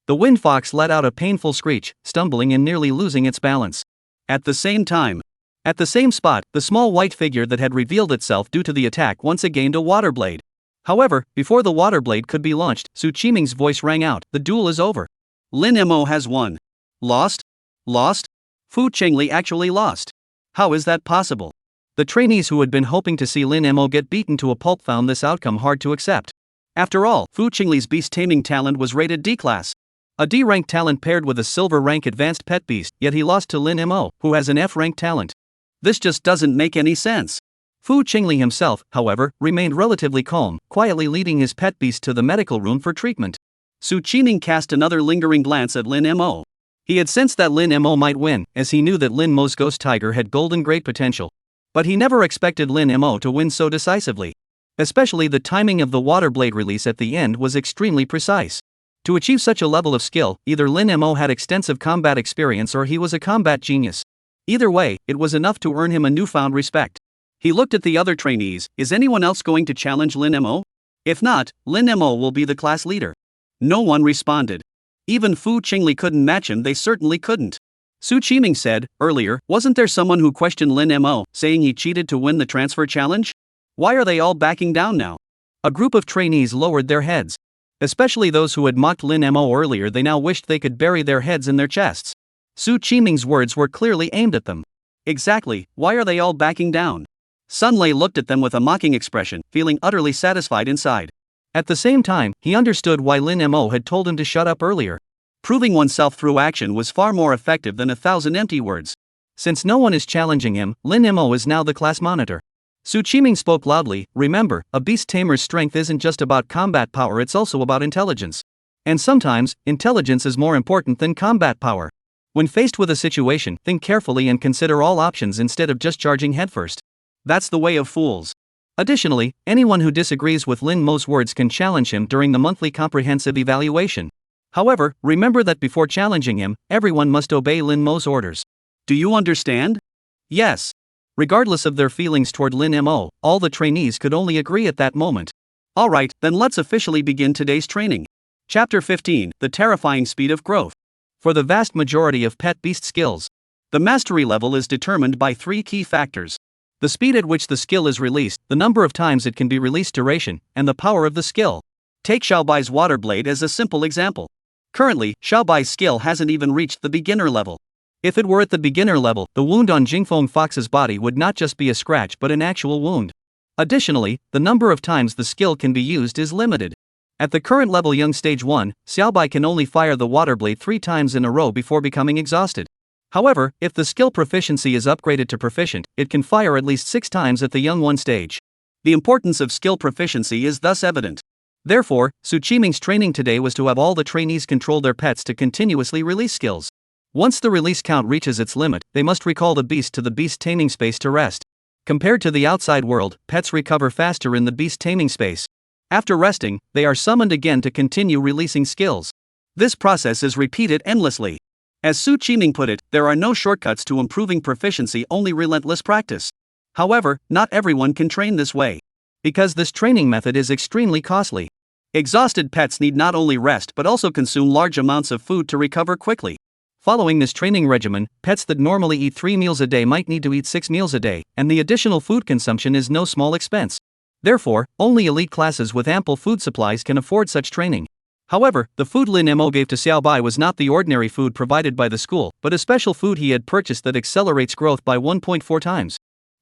Wind Fox let out a painful screech, stumbling and nearly losing its balance. At the same time, at the same spot, the small white figure that had revealed itself due to the attack once again gained a water blade. However, before the water blade could be launched, Su Qiming's voice rang out, "The duel is over. Lin Mo has won." Lost? Lost? Fu Qingli actually lost. How is that possible? The trainees who had been hoping to see Lin Mo get beaten to a pulp found this outcome hard to accept. After all, Fu Qingli's beast taming talent was rated D-class. A D-rank talent paired with a silver rank advanced pet beast, yet he lost to Lin Mo, who has an F-rank talent. This just doesn't make any sense. Fu Qingli himself, however, remained relatively calm, quietly leading his pet beast to the medical room for treatment. Su Qiming cast another lingering glance at Lin Mo. He had sensed that Lin Mo might win, as he knew that Lin Mo's Ghost Tiger had golden great potential. But he never expected Lin Mo to win so decisively. Especially the timing of the water blade release at the end was extremely precise. To achieve such a level of skill, either Lin Mo had extensive combat experience or he was a combat genius. Either way, it was enough to earn him a newfound respect. He looked at the other trainees. Is anyone else going to challenge Lin Mo? If not, Lin Mo will be the class leader. No one responded. Even Fu Qingli couldn't match him, they certainly couldn't. Su Qiming said, earlier, wasn't there someone who questioned Lin Mo, saying he cheated to win the transfer challenge? Why are they all backing down now? A group of trainees lowered their heads. Especially those who had mocked Lin Mo earlier, they now wished they could bury their heads in their chests. Su Qiming's words were clearly aimed at them. Exactly, why are they all backing down? Sun Lei looked at them with a mocking expression, feeling utterly satisfied inside. At the same time, he understood why Lin Mo had told him to shut up earlier. Proving oneself through action was far more effective than 1,000 empty words. Since no one is challenging him, Lin Mo is now the class monitor. Su Qiming spoke loudly, remember, a beast tamer's strength isn't just about combat power, it's also about intelligence. And sometimes, intelligence is more important than combat power. When faced with a situation, think carefully and consider all options instead of just charging headfirst. That's the way of fools. Additionally, anyone who disagrees with Lin Mo's words can challenge him during the monthly comprehensive evaluation. However, remember that before challenging him, everyone must obey Lin Mo's orders. Do you understand? Yes. Regardless of their feelings toward Lin Mo, all the trainees could only agree at that moment. Alright, then let's officially begin today's training. Chapter 15, The Terrifying Speed of Growth. For the vast majority of pet beast skills, the mastery level is determined by 3 key factors. The speed at which the skill is released, the number of times it can be released, duration, and the power of the skill. Take Xiaobai's water blade as a simple example. Currently, Xiaobai's skill hasn't even reached the beginner level. If it were at the beginner level, the wound on Jingfeng Fox's body would not just be a scratch but an actual wound. Additionally, the number of times the skill can be used is limited. At the current level Young Stage 1, Xiaobai can only fire the water blade 3 times in a row before becoming exhausted. However, if the skill proficiency is upgraded to proficient, it can fire at least 6 times at the Young 1 stage. The importance of skill proficiency is thus evident. Therefore, Su Qiming's training today was to have all the trainees control their pets to continuously release skills. Once the release count reaches its limit, they must recall the beast to the beast taming space to rest. Compared to the outside world, pets recover faster in the beast taming space. After resting, they are summoned again to continue releasing skills. This process is repeated endlessly. As Su Qiming put it, there are no shortcuts to improving proficiency, only relentless practice. However, not everyone can train this way, because this training method is extremely costly. Exhausted pets need not only rest but also consume large amounts of food to recover quickly. Following this training regimen, pets that normally eat 3 meals a day might need to eat 6 meals a day, and the additional food consumption is no small expense. Therefore, only elite classes with ample food supplies can afford such training. However, the food Lin Mo gave to Xiaobai was not the ordinary food provided by the school, but a special food he had purchased that accelerates growth by 1.4 times.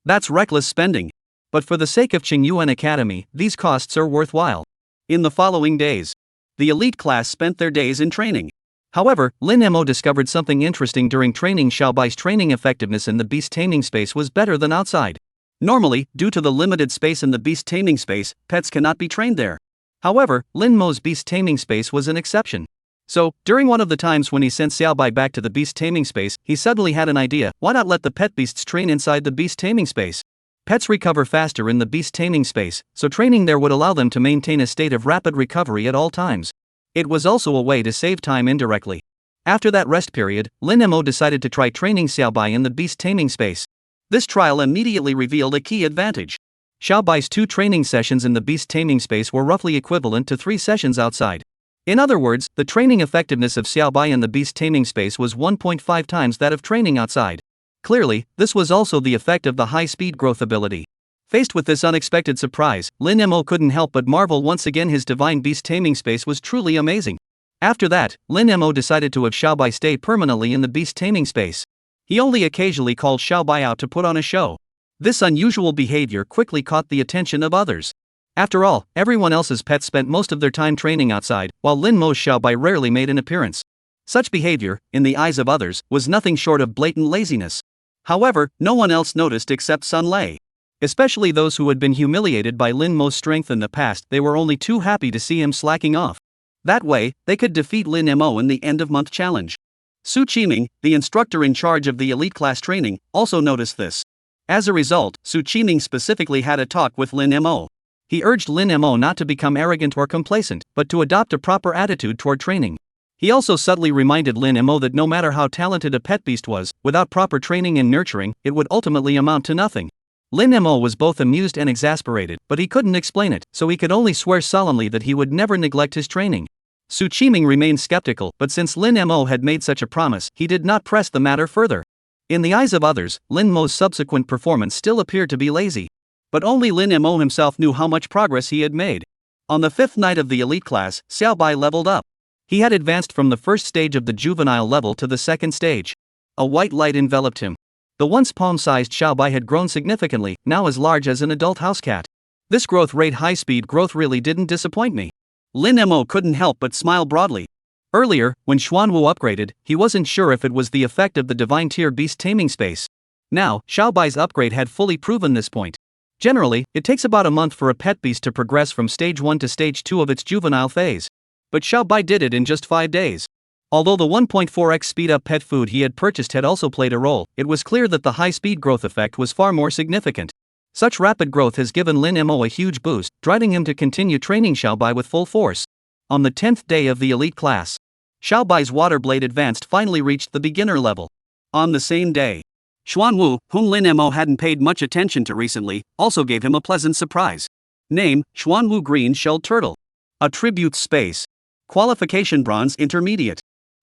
That's reckless spending. But for the sake of Qingyuan Academy, these costs are worthwhile. In the following days, the elite class spent their days in training. However, Lin Mo discovered something interesting during training. Xiaobai's training effectiveness in the beast taming space was better than outside. Normally, due to the limited space in the beast taming space, pets cannot be trained there. However, Lin Mo's beast taming space was an exception. So, during one of the times when he sent Xiaobai back to the beast taming space, he suddenly had an idea: why not let the pet beasts train inside the beast taming space? Pets recover faster in the beast taming space, so training there would allow them to maintain a state of rapid recovery at all times. It was also a way to save time indirectly. After that rest period, Lin Mo decided to try training Xiaobai in the beast taming space. This trial immediately revealed a key advantage. Xiaobai's 2 training sessions in the beast taming space were roughly equivalent to 3 sessions outside. In other words, the training effectiveness of Xiaobai in the beast taming space was 1.5 times that of training outside. Clearly, this was also the effect of the high-speed growth ability. Faced with this unexpected surprise, Lin Mo couldn't help but marvel once again. His divine beast taming space was truly amazing. After that, Lin Mo decided to have Xiaobai stay permanently in the beast taming space. He only occasionally called Xiaobai out to put on a show. This unusual behavior quickly caught the attention of others. After all, everyone else's pets spent most of their time training outside, while Lin Mo's Xiaobai rarely made an appearance. Such behavior, in the eyes of others, was nothing short of blatant laziness. However, no one else noticed except Sun Lei. Especially those who had been humiliated by Lin Mo's strength in the past, they were only too happy to see him slacking off. That way, they could defeat Lin Mo in the end-of-month challenge. Su Qiming, the instructor in charge of the elite class training, also noticed this. As a result, Su Qiming specifically had a talk with Lin Mo. He urged Lin Mo not to become arrogant or complacent, but to adopt a proper attitude toward training. He also subtly reminded Lin Mo that no matter how talented a pet beast was, without proper training and nurturing, it would ultimately amount to nothing. Lin Mo was both amused and exasperated, but he couldn't explain it, so he could only swear solemnly that he would never neglect his training. Su Qiming remained skeptical, but since Lin Mo had made such a promise, he did not press the matter further. In the eyes of others, Lin Mo's subsequent performance still appeared to be lazy. But only Lin Mo himself knew how much progress he had made. On the 5th night of the elite class, Xiaobai leveled up. He had advanced from the first stage of the juvenile level to the second stage. A white light enveloped him. The once palm-sized Xiaobai had grown significantly, now as large as an adult house cat. This growth rate, high-speed growth, really didn't disappoint me. Lin Mo couldn't help but smile broadly. Earlier, when Xuanwu upgraded, he wasn't sure if it was the effect of the divine tier beast taming space. Now, Xiaobai's upgrade had fully proven this point. Generally, it takes about a month for a pet beast to progress from stage 1 to stage 2 of its juvenile phase. But Xiaobai did it in just 5 days. Although the 1.4x speed-up pet food he had purchased had also played a role, it was clear that the high-speed growth effect was far more significant. Such rapid growth has given Lin Mo a huge boost, driving him to continue training Xiaobai with full force. On the 10th day of the elite class, Xiaobai's water blade advanced finally reached the beginner level. On the same day, Xuanwu, whom Lin Mo hadn't paid much attention to recently, also gave him a pleasant surprise. Name: Xuanwu Green-Shelled Turtle. Attributes: Space. Qualification: Bronze Intermediate.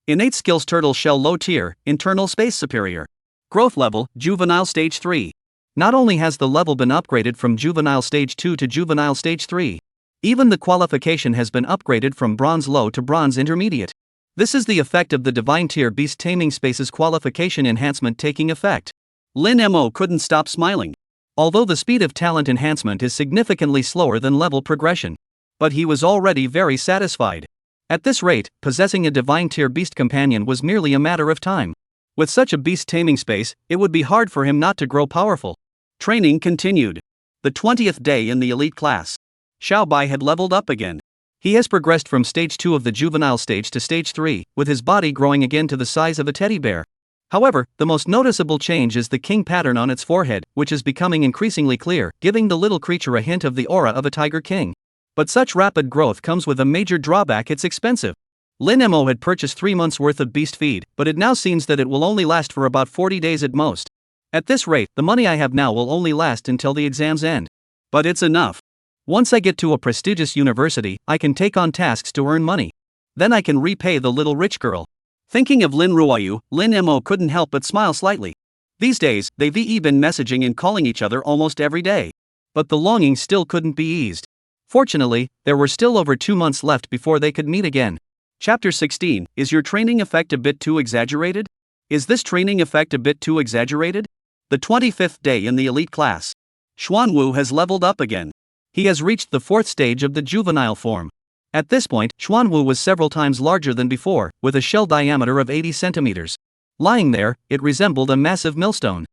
Innate skills: Turtle Shell Low Tier, Internal Space Superior. Growth level: Juvenile Stage 3. Not only has the level been upgraded from Juvenile Stage 2 to Juvenile Stage 3, even the qualification has been upgraded from Bronze Low to Bronze Intermediate. This is the effect of the Divine Tier Beast Taming Space's qualification enhancement taking effect. Lin Mo couldn't stop smiling. Although the speed of talent enhancement is significantly slower than level progression. But he was already very satisfied. At this rate, possessing a Divine Tier Beast companion was merely a matter of time. With such a beast taming space, it would be hard for him not to grow powerful. Training continued. The 20th day in the elite class. Xiaobai had leveled up again. He has progressed from stage 2 of the juvenile stage to stage 3, with his body growing again to the size of a teddy bear. However, the most noticeable change is the king pattern on its forehead, which is becoming increasingly clear, giving the little creature a hint of the aura of a tiger king. But such rapid growth comes with a major drawback: it's expensive. Lin Mo had purchased 3 months worth of beast feed, but it now seems that it will only last for about 40 days at most. At this rate, the money I have now will only last until the exams end. But it's enough. Once I get to a prestigious university, I can take on tasks to earn money. Then I can repay the little rich girl. Thinking of Lin Ruoyu, Lin Mo couldn't help but smile slightly. These days, they've been messaging and calling each other almost every day. But the longing still couldn't be eased. Fortunately, there were still over 2 months left before they could meet again. Chapter 16, Is your training effect a bit too exaggerated? Is this training effect a bit too exaggerated? The 25th day in the elite class. Xuanwu has leveled up again. He has reached the 4th stage of the juvenile form. At this point, Xuanwu was several times larger than before, with a shell diameter of 80 centimeters. Lying there, it resembled a massive millstone.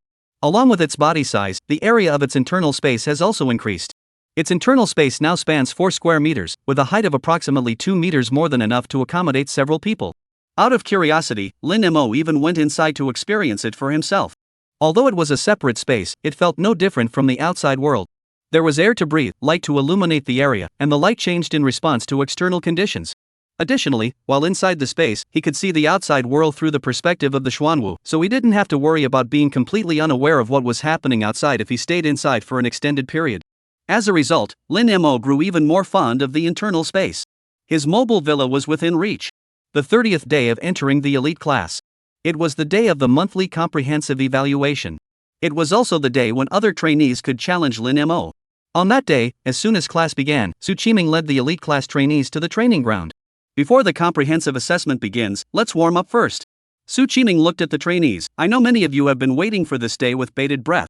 Along with its body size, the area of its internal space has also increased. Its internal space now spans 4 square meters, with a height of approximately 2 meters, more than enough to accommodate several people. Out of curiosity, Lin Mo even went inside to experience it for himself. Although it was a separate space, it felt no different from the outside world. There was air to breathe, light to illuminate the area, and the light changed in response to external conditions. Additionally, while inside the space, he could see the outside world through the perspective of the Xuanwu, so he didn't have to worry about being completely unaware of what was happening outside if he stayed inside for an extended period. As a result, Lin Mo grew even more fond of the internal space. His mobile villa was within reach. The 30th day of entering the elite class. It was the day of the monthly comprehensive evaluation. It was also the day when other trainees could challenge Lin Mo. On that day, as soon as class began, Su Qiming led the elite class trainees to the training ground. Before the comprehensive assessment begins, let's warm up first. Su Qiming looked at the trainees. I know many of you have been waiting for this day with bated breath.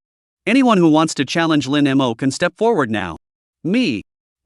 Anyone who wants to challenge Lin Mo can step forward now. Me.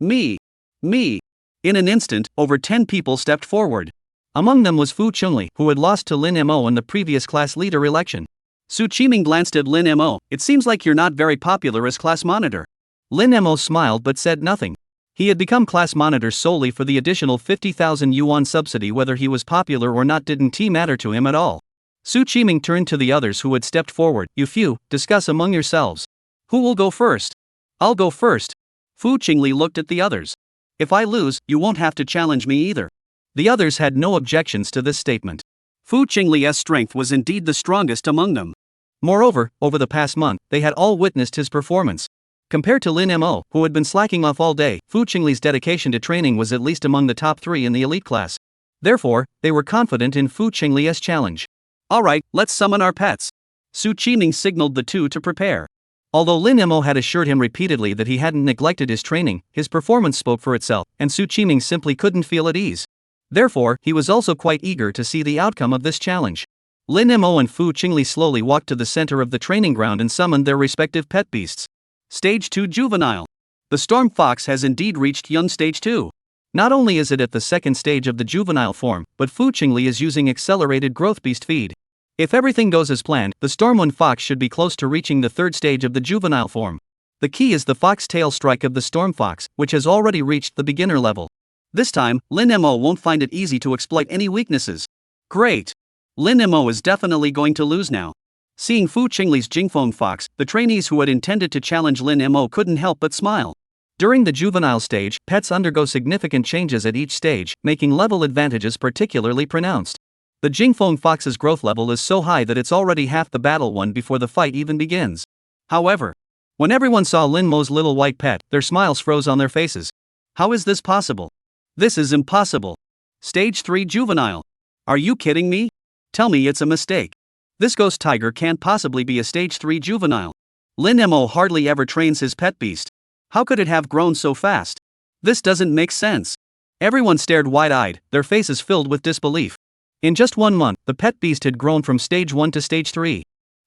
In an instant, over 10 people stepped forward. Among them was Fu Chunli, who had lost to Lin Mo in the previous class leader election. Su Qiming glanced at Lin Mo. It seems like you're not very popular as class monitor. Lin Mo smiled but said nothing. He had become class monitor solely for the additional 50,000 yuan subsidy. Whether he was popular or not didn't matter to him at all. Su Qiming turned to the others who had stepped forward. You few, discuss among yourselves. Who will go first? I'll go first. Fu Qingli looked at the others. If I lose, you won't have to challenge me either. The others had no objections to this statement. Fu Qingli's strength was indeed the strongest among them. Moreover, over the past month, they had all witnessed his performance. Compared to Lin Mo, who had been slacking off all day, Fu Qingli's dedication to training was at least among the top 3 in the elite class. Therefore, they were confident in Fu Qingli's challenge. Alright, let's summon our pets. Su Qiming signaled the two to prepare. Although Lin Mo had assured him repeatedly that he hadn't neglected his training, his performance spoke for itself, and Su Qiming simply couldn't feel at ease. Therefore, he was also quite eager to see the outcome of this challenge. Lin Mo and Fu Qingli slowly walked to the center of the training ground and summoned their respective pet beasts. Stage 2 Juvenile. The Storm Fox has indeed reached Young Stage 2. Not only is it at the 2nd stage of the juvenile form, but Fu Qingli is using accelerated growth beast feed. If everything goes as planned, the Stormwind Fox should be close to reaching the 3rd stage of the juvenile form. The key is the Fox Tail Strike of the Storm Fox, which has already reached the beginner level. This time, Lin Mo won't find it easy to exploit any weaknesses. Great! Lin Mo is definitely going to lose now. Seeing Fu Qingli's Jingfeng Fox, the trainees who had intended to challenge Lin Mo couldn't help but smile. During the juvenile stage, pets undergo significant changes at each stage, making level advantages particularly pronounced. The Jingfeng Fox's growth level is so high that it's already half the battle won before the fight even begins. However, when everyone saw Lin Mo's little white pet, their smiles froze on their faces. How is this possible? This is impossible. Stage 3 Juvenile. Are you kidding me? Tell me it's a mistake. This ghost tiger can't possibly be a Stage 3 Juvenile. Lin Mo hardly ever trains his pet beast. How could it have grown so fast? This doesn't make sense. Everyone stared wide-eyed, their faces filled with disbelief. In just 1 month, the pet beast had grown from Stage 1 to Stage 3.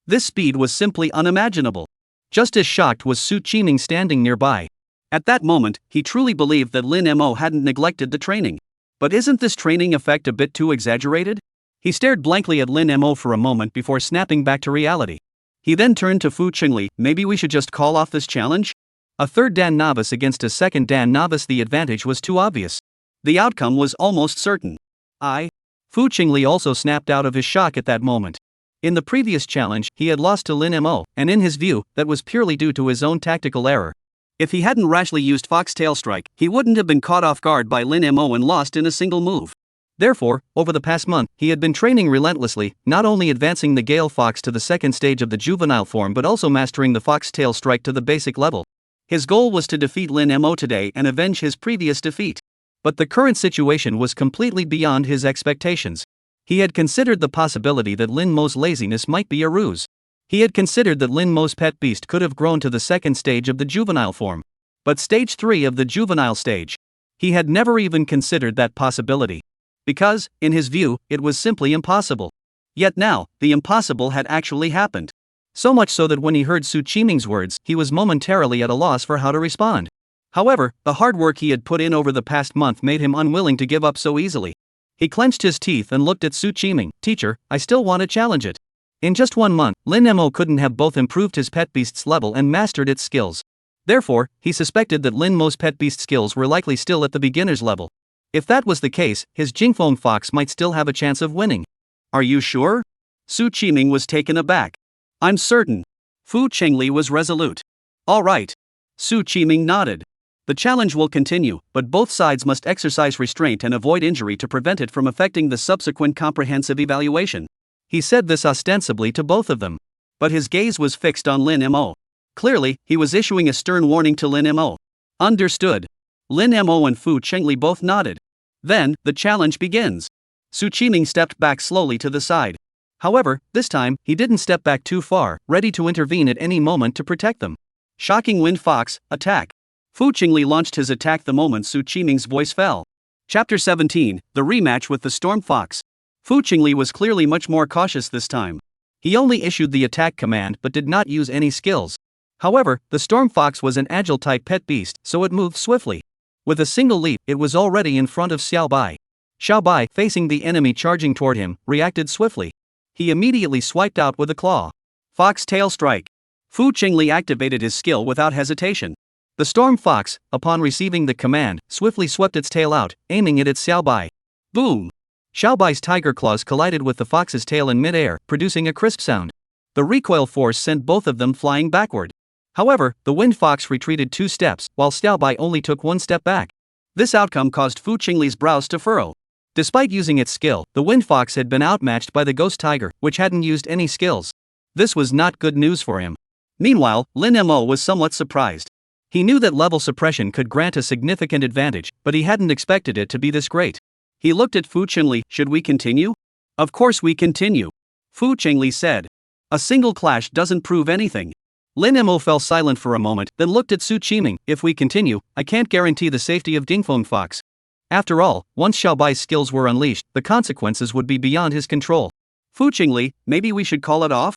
This speed was simply unimaginable. Just as shocked was Su Qiming standing nearby. At that moment, he truly believed that Lin Mo hadn't neglected the training. But isn't this training effect a bit too exaggerated? He stared blankly at Lin Mo for a moment before snapping back to reality. He then turned to Fu Qingli. Maybe we should just call off this challenge? A 3rd Dan novice against a 2nd Dan novice, the advantage was too obvious. The outcome was almost certain. Fu Qingli also snapped out of his shock at that moment. In the previous challenge, he had lost to Lin Mo, and in his view, that was purely due to his own tactical error. If he hadn't rashly used Foxtail Strike, he wouldn't have been caught off guard by Lin Mo and lost in a single move. Therefore, over the past month, he had been training relentlessly, not only advancing the Gale Fox to the second stage of the juvenile form but also mastering the Foxtail Strike to the basic level. His goal was to defeat Lin Mo today and avenge his previous defeat. But the current situation was completely beyond his expectations. He had considered the possibility that Lin Mo's laziness might be a ruse. He had considered that Lin Mo's pet beast could have grown to the second stage of the juvenile form. But stage 3 of the juvenile stage. He had never even considered that possibility. Because, in his view, it was simply impossible. Yet now, the impossible had actually happened. So much so that when he heard Su Qiming's words, he was momentarily at a loss for how to respond. However, the hard work he had put in over the past month made him unwilling to give up so easily. He clenched his teeth and looked at Su Qiming. Teacher, I still want to challenge it. In just 1 month, Lin Mo couldn't have both improved his pet beast's level and mastered its skills. Therefore, he suspected that Lin Mo's pet beast skills were likely still at the beginner's level. If that was the case, his Jingfeng Fox might still have a chance of winning. Are you sure? Su Qiming was taken aback. I'm certain. Fu Qingli was resolute. All right. Su Qiming nodded. The challenge will continue, but both sides must exercise restraint and avoid injury to prevent it from affecting the subsequent comprehensive evaluation. He said this ostensibly to both of them. But his gaze was fixed on Lin Mo. Clearly, he was issuing a stern warning to Lin Mo. Understood. Lin Mo and Fu Qingli both nodded. Then, the challenge begins. Su Qiming stepped back slowly to the side. However, this time, he didn't step back too far, ready to intervene at any moment to protect them. Shocking Wind Fox, attack. Fu Qingli launched his attack the moment Su Qiming's voice fell. Chapter 17, The Rematch with the Storm Fox. Fu Qingli was clearly much more cautious this time. He only issued the attack command but did not use any skills. However, the Storm Fox was an agile-type pet beast, so it moved swiftly. With a single leap, it was already in front of Xiao Bai. Xiao Bai, facing the enemy charging toward him, reacted swiftly. He immediately swiped out with a claw. Fox Tail Strike. Fu Qingli activated his skill without hesitation. The Storm Fox, upon receiving the command, swiftly swept its tail out, aiming it at Xiao Bai. Boom! Xiao Bai's tiger claws collided with the fox's tail in mid-air, producing a crisp sound. The recoil force sent both of them flying backward. However, the Wind Fox retreated 2 steps, while Xiao Bai only took 1 step back. This outcome caused Fu Qingli's brows to furrow. Despite using its skill, the Wind Fox had been outmatched by the Ghost Tiger, which hadn't used any skills. This was not good news for him. Meanwhile, Lin Mo was somewhat surprised. He knew that level suppression could grant a significant advantage, but he hadn't expected it to be this great. He looked at Fu Qingli. Should we continue? Of course we continue. Fu Qingli said. A single clash doesn't prove anything. Lin Mo fell silent for a moment, then looked at Su Qiming. If we continue, I can't guarantee the safety of Dingfeng Fox. After all, once Xiao Bai's skills were unleashed, the consequences would be beyond his control. Fu Qingli, maybe we should call it off?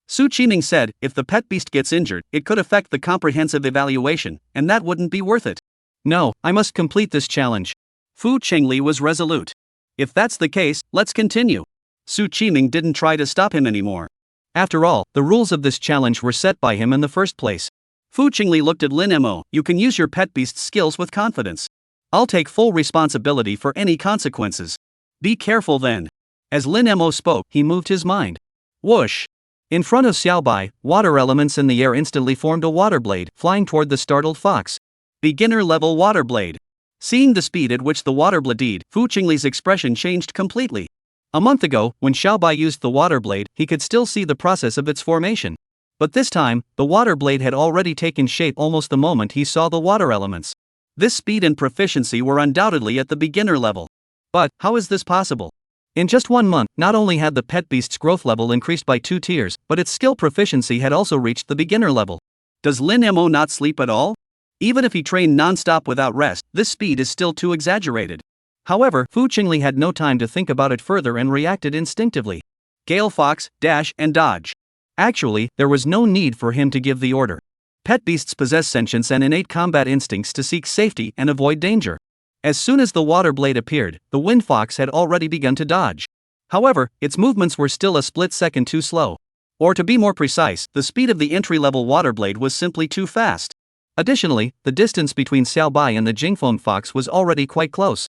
Su Qiming said, if the pet beast gets injured, it could affect the comprehensive evaluation, and that wouldn't be worth it. No, I must complete this challenge. Fu Qingli was resolute. If that's the case, let's continue. Su Qiming didn't try to stop him anymore. After all, the rules of this challenge were set by him in the first place. Fu Qingli looked at Lin Mo. You can use your pet beast's skills with confidence. I'll take full responsibility for any consequences. Be careful then. As Lin Mo spoke, he moved his mind. Whoosh! In front of Xiao Bai, water elements in the air instantly formed a water blade, flying toward the startled fox. Beginner-level water blade. Seeing the speed at which the water blade, Fu Qingli's expression changed completely. A month ago, when Xiao Bai used the water blade, he could still see the process of its formation. But this time, the water blade had already taken shape almost the moment he saw the water elements. This speed and proficiency were undoubtedly at the beginner level. But, how is this possible? In just 1 month, not only had the pet beast's growth level increased by 2 tiers, but its skill proficiency had also reached the beginner level. Does Lin Mo not sleep at all? Even if he trained non-stop without rest, this speed is still too exaggerated. However, Fu Qingli had no time to think about it further and reacted instinctively. Gale Fox, dash and dodge. Actually, there was no need for him to give the order. Pet beasts possess sentience and innate combat instincts to seek safety and avoid danger. As soon as the water blade appeared, the Wind Fox had already begun to dodge. However, its movements were still a split second too slow. Or to be more precise, the speed of the entry-level water blade was simply too fast. Additionally, the distance between Xiao Bai and the Jingfeng Fox was already quite close.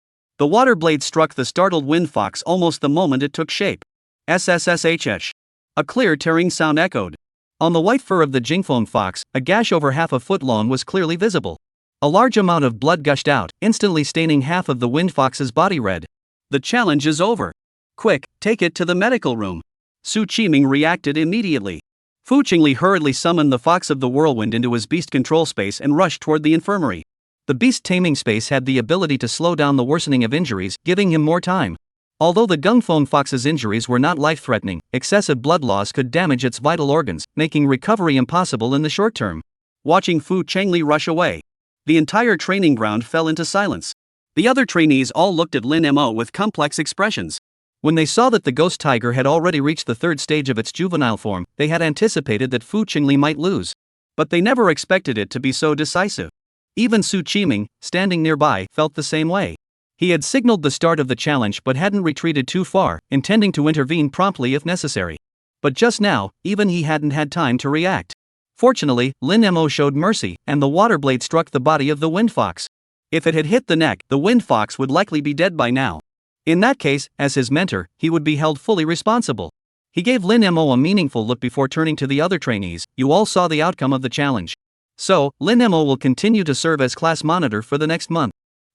The water blade struck the startled wind fox almost the moment it took shape. SSSHH. A clear tearing sound echoed. On the white fur of the Jingfeng fox, a gash over half a foot long was clearly visible. A large amount of blood gushed out, instantly staining half of the wind fox's body red. The challenge is over. Quick, take it to the medical room. Su Qiming reacted immediately. Fu Qingli hurriedly summoned the fox of the whirlwind into his beast control space and rushed toward the infirmary. The beast taming space had the ability to slow down the worsening of injuries, giving him more time. Although the Gungfeng fox's injuries were not life-threatening, excessive blood loss could damage its vital organs, making recovery impossible in the short term. Watching Fu Qingli rush away, the entire training ground fell into silence. The other trainees all looked at Lin Mo with complex expressions. When they saw that the ghost tiger had already reached the third stage of its juvenile form, they had anticipated that Fu Qingli might lose. But they never expected it to be so decisive. Even Su Qiming, standing nearby, felt the same way. He had signaled the start of the challenge but hadn't retreated too far, intending to intervene promptly if necessary. But just now, even he hadn't had time to react. Fortunately, Lin Mo showed mercy, and the water blade struck the body of the wind fox. If it had hit the neck, the wind fox would likely be dead by now. In that case, as his mentor, he would be held fully responsible. He gave Lin Mo a meaningful look before turning to the other trainees. You all saw the outcome of the challenge. So, Lin Mo will continue to serve as class monitor for the next month.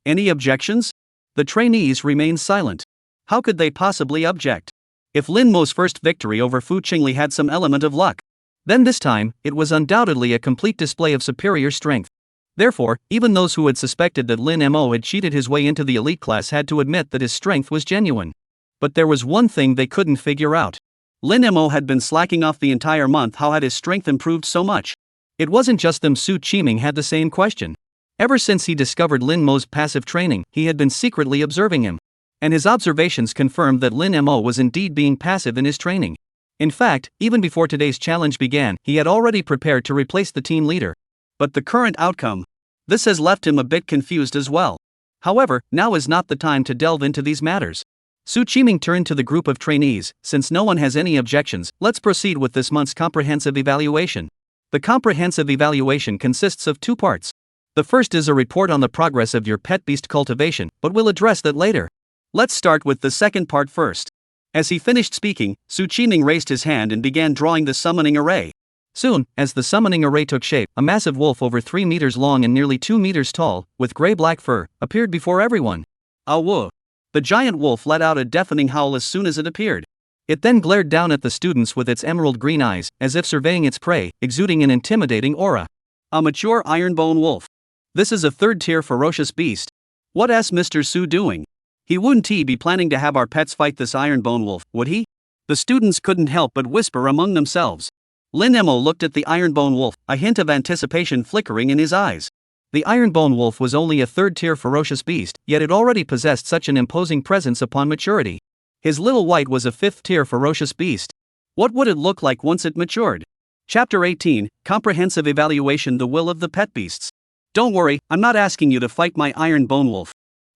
Any objections? The trainees remained silent. How could they possibly object? If Lin Mo's first victory over Fu Qingli had some element of luck, then this time, it was undoubtedly a complete display of superior strength. Therefore, even those who had suspected that Lin Mo had cheated his way into the elite class had to admit that his strength was genuine. But there was one thing they couldn't figure out. Lin Mo had been slacking off the entire month. How had his strength improved so much? It wasn't just them. Su Qiming had the same question. Ever since he discovered Lin Mo's passive training, he had been secretly observing him. And his observations confirmed that Lin Mo was indeed being passive in his training. In fact, even before today's challenge began, he had already prepared to replace the team leader. But the current outcome, this has left him a bit confused as well. However, now is not the time to delve into these matters. Su Qiming turned to the group of trainees. Since no one has any objections, let's proceed with this month's comprehensive evaluation. The comprehensive evaluation consists of two parts. The first is a report on the progress of your pet beast cultivation, but we'll address that later. Let's start with the second part first. As he finished speaking, Su Qiming raised his hand and began drawing the summoning array. Soon, as the summoning array took shape, a massive wolf over 3 meters long and nearly 2 meters tall, with gray-black fur, appeared before everyone. Awu! The giant wolf let out a deafening howl as soon as it appeared. It then glared down at the students with its emerald green eyes, as if surveying its prey, exuding an intimidating aura. A mature ironbone wolf. This is a third-tier ferocious beast. What's Mr. Su doing? He wouldn't be planning to have our pets fight this ironbone wolf, would he? The students couldn't help but whisper among themselves. Lin Mo looked at the ironbone wolf, a hint of anticipation flickering in his eyes. The ironbone wolf was only a third-tier ferocious beast, yet it already possessed such an imposing presence upon maturity. His little white was a 5th-tier ferocious beast. What would it look like once it matured? Chapter 18, Comprehensive Evaluation. The Will of the Pet Beasts. Don't worry, I'm not asking you to fight my ironbone wolf.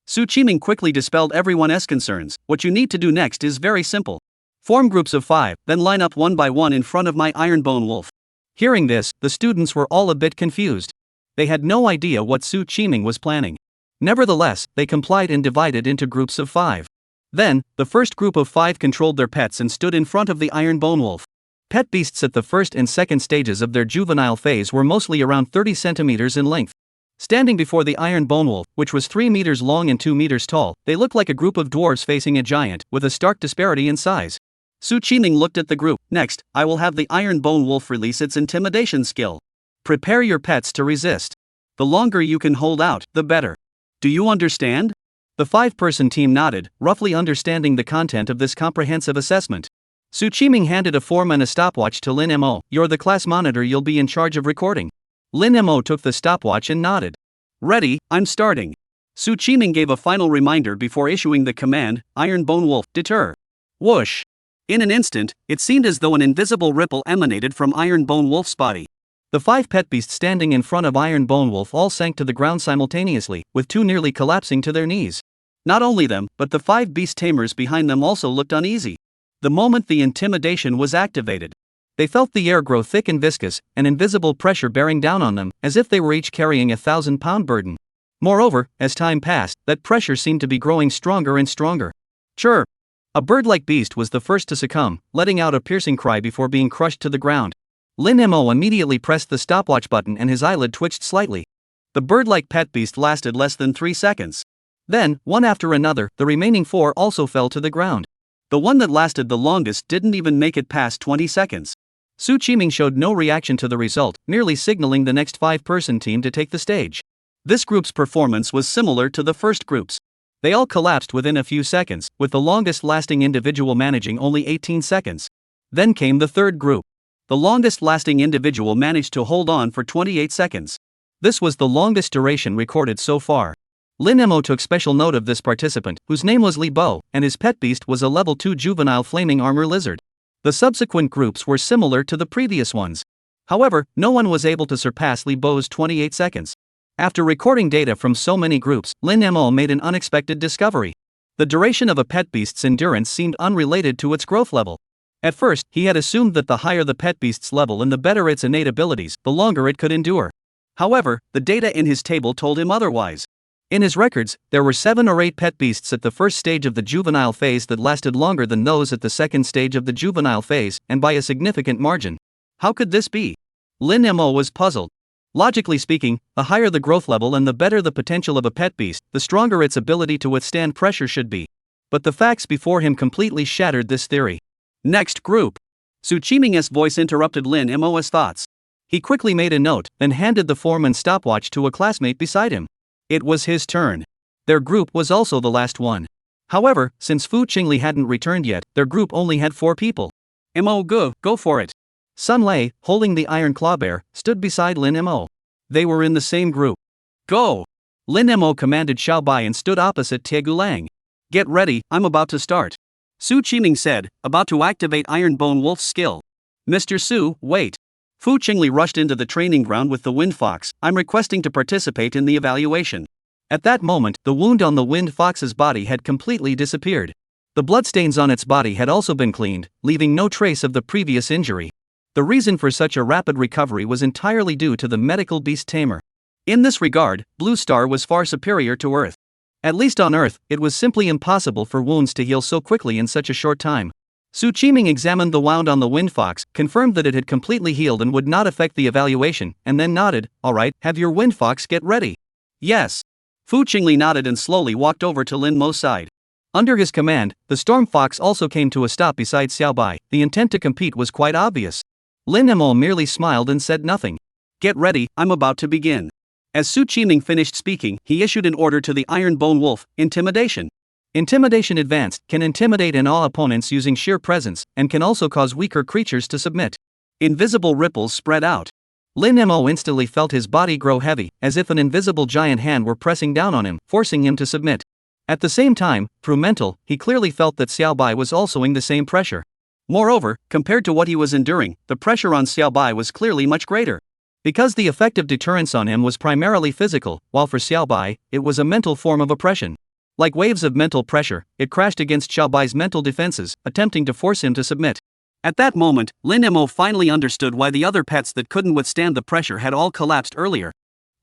Su Qiming quickly dispelled everyone's concerns. What you need to do next is very simple. Form groups of 5, then line up one by one in front of my ironbone wolf. Hearing this, the students were all a bit confused. They had no idea what Su Qiming was planning. Nevertheless, they complied and divided into groups of 5. Then, the first group of 5 controlled their pets and stood in front of the ironbone wolf. Pet beasts at the first and second stages of their juvenile phase were mostly around 30 centimeters in length. Standing before the ironbone wolf, which was 3 meters long and 2 meters tall, they looked like a group of dwarves facing a giant, with a stark disparity in size. Su Qiming looked at the group. Next, I will have the ironbone wolf release its intimidation skill. Prepare your pets to resist. The longer you can hold out, the better. Do you understand? The 5-person team nodded, roughly understanding the content of this comprehensive assessment. Su Qiming handed a form and a stopwatch to Lin Mo. You're the class monitor, you'll be in charge of recording. Lin Mo took the stopwatch and nodded. Ready, I'm starting. Su Qiming gave a final reminder before issuing the command, Ironbone Wolf, deter. Whoosh! In an instant, it seemed as though an invisible ripple emanated from Ironbone Wolf's body. The 5 pet beasts standing in front of Ironbone Wolf all sank to the ground simultaneously, with 2 nearly collapsing to their knees. Not only them, but the 5 beast tamers behind them also looked uneasy. The moment the intimidation was activated, they felt the air grow thick and viscous, an invisible pressure bearing down on them, as if they were each carrying a 1,000-pound burden. Moreover, as time passed, that pressure seemed to be growing stronger and stronger. Chirp! A bird-like beast was the first to succumb, letting out a piercing cry before being crushed to the ground. Lin Mo immediately pressed the stopwatch button and his eyelid twitched slightly. The bird-like pet beast lasted less than 3 seconds. Then, one after another, the remaining 4 also fell to the ground. The one that lasted the longest didn't even make it past 20 seconds. Su Qiming showed no reaction to the result, merely signaling the next 5-person team to take the stage. This group's performance was similar to the first group's. They all collapsed within a few seconds, with the longest-lasting individual managing only 18 seconds. Then came the third group. The longest-lasting individual managed to hold on for 28 seconds. This was the longest duration recorded so far. Lin Mo took special note of this participant, whose name was Li Bo, and his pet beast was a level 2 juvenile flaming armor lizard. The subsequent groups were similar to the previous ones. However, no one was able to surpass Li Bo's 28 seconds. After recording data from so many groups, Lin Mo made an unexpected discovery. The duration of a pet beast's endurance seemed unrelated to its growth level. At first, he had assumed that the higher the pet beast's level and the better its innate abilities, the longer it could endure. However, the data in his table told him otherwise. In his records, there were 7 or 8 pet beasts at the first stage of the juvenile phase that lasted longer than those at the second stage of the juvenile phase, and by a significant margin. How could this be? Lin Mo was puzzled. Logically speaking, the higher the growth level and the better the potential of a pet beast, the stronger its ability to withstand pressure should be. But the facts before him completely shattered this theory. Next group. Su Qiming's voice interrupted Lin Mo's thoughts. He quickly made a note, then handed the form and stopwatch to a classmate beside him. It was his turn. Their group was also the last one. However, since Fu Qingli hadn't returned yet, their group only had 4 people. Go for it. Sun Lei, holding the iron claw bear, stood beside Lin Mo. They were in the same group. Go! Lin Mo commanded Xiao Bai and stood opposite Tiegu Lang. Get ready, I'm about to start. Su Qiming said, about to activate Iron Bone Wolf's skill. Mr. Su, wait. Fu Qingli rushed into the training ground with the Wind Fox. I'm requesting to participate in the evaluation. At that moment, the wound on the Wind Fox's body had completely disappeared. The bloodstains on its body had also been cleaned, leaving no trace of the previous injury. The reason for such a rapid recovery was entirely due to the medical beast tamer. In this regard, Blue Star was far superior to Earth. At least on Earth, it was simply impossible for wounds to heal so quickly in such a short time. Su Qiming examined the wound on the Wind Fox, confirmed that it had completely healed and would not affect the evaluation, and then nodded, alright, have your Wind Fox get ready. Yes. Fu Qingli nodded and slowly walked over to Lin Mo's side. Under his command, the Storm Fox also came to a stop beside Xiao Bai. The intent to compete was quite obvious. Lin Mo merely smiled and said nothing. Get ready, I'm about to begin. As Su Qiming finished speaking, he issued an order to the Iron Bone Wolf, Intimidation. Intimidation Advanced can intimidate and awe opponents using sheer presence, and can also cause weaker creatures to submit. Invisible ripples spread out. Lin Mo instantly felt his body grow heavy, as if an invisible giant hand were pressing down on him, forcing him to submit. At the same time, through mental, he clearly felt that Xiao Bai was also in the same pressure. Moreover, compared to what he was enduring, the pressure on Xiao Bai was clearly much greater. Because the effective deterrence on him was primarily physical, while for Xiao Bai, it was a mental form of oppression. Like waves of mental pressure, it crashed against Xiao Bai's mental defenses, attempting to force him to submit. At that moment, Lin Mo finally understood why the other pets that couldn't withstand the pressure had all collapsed earlier.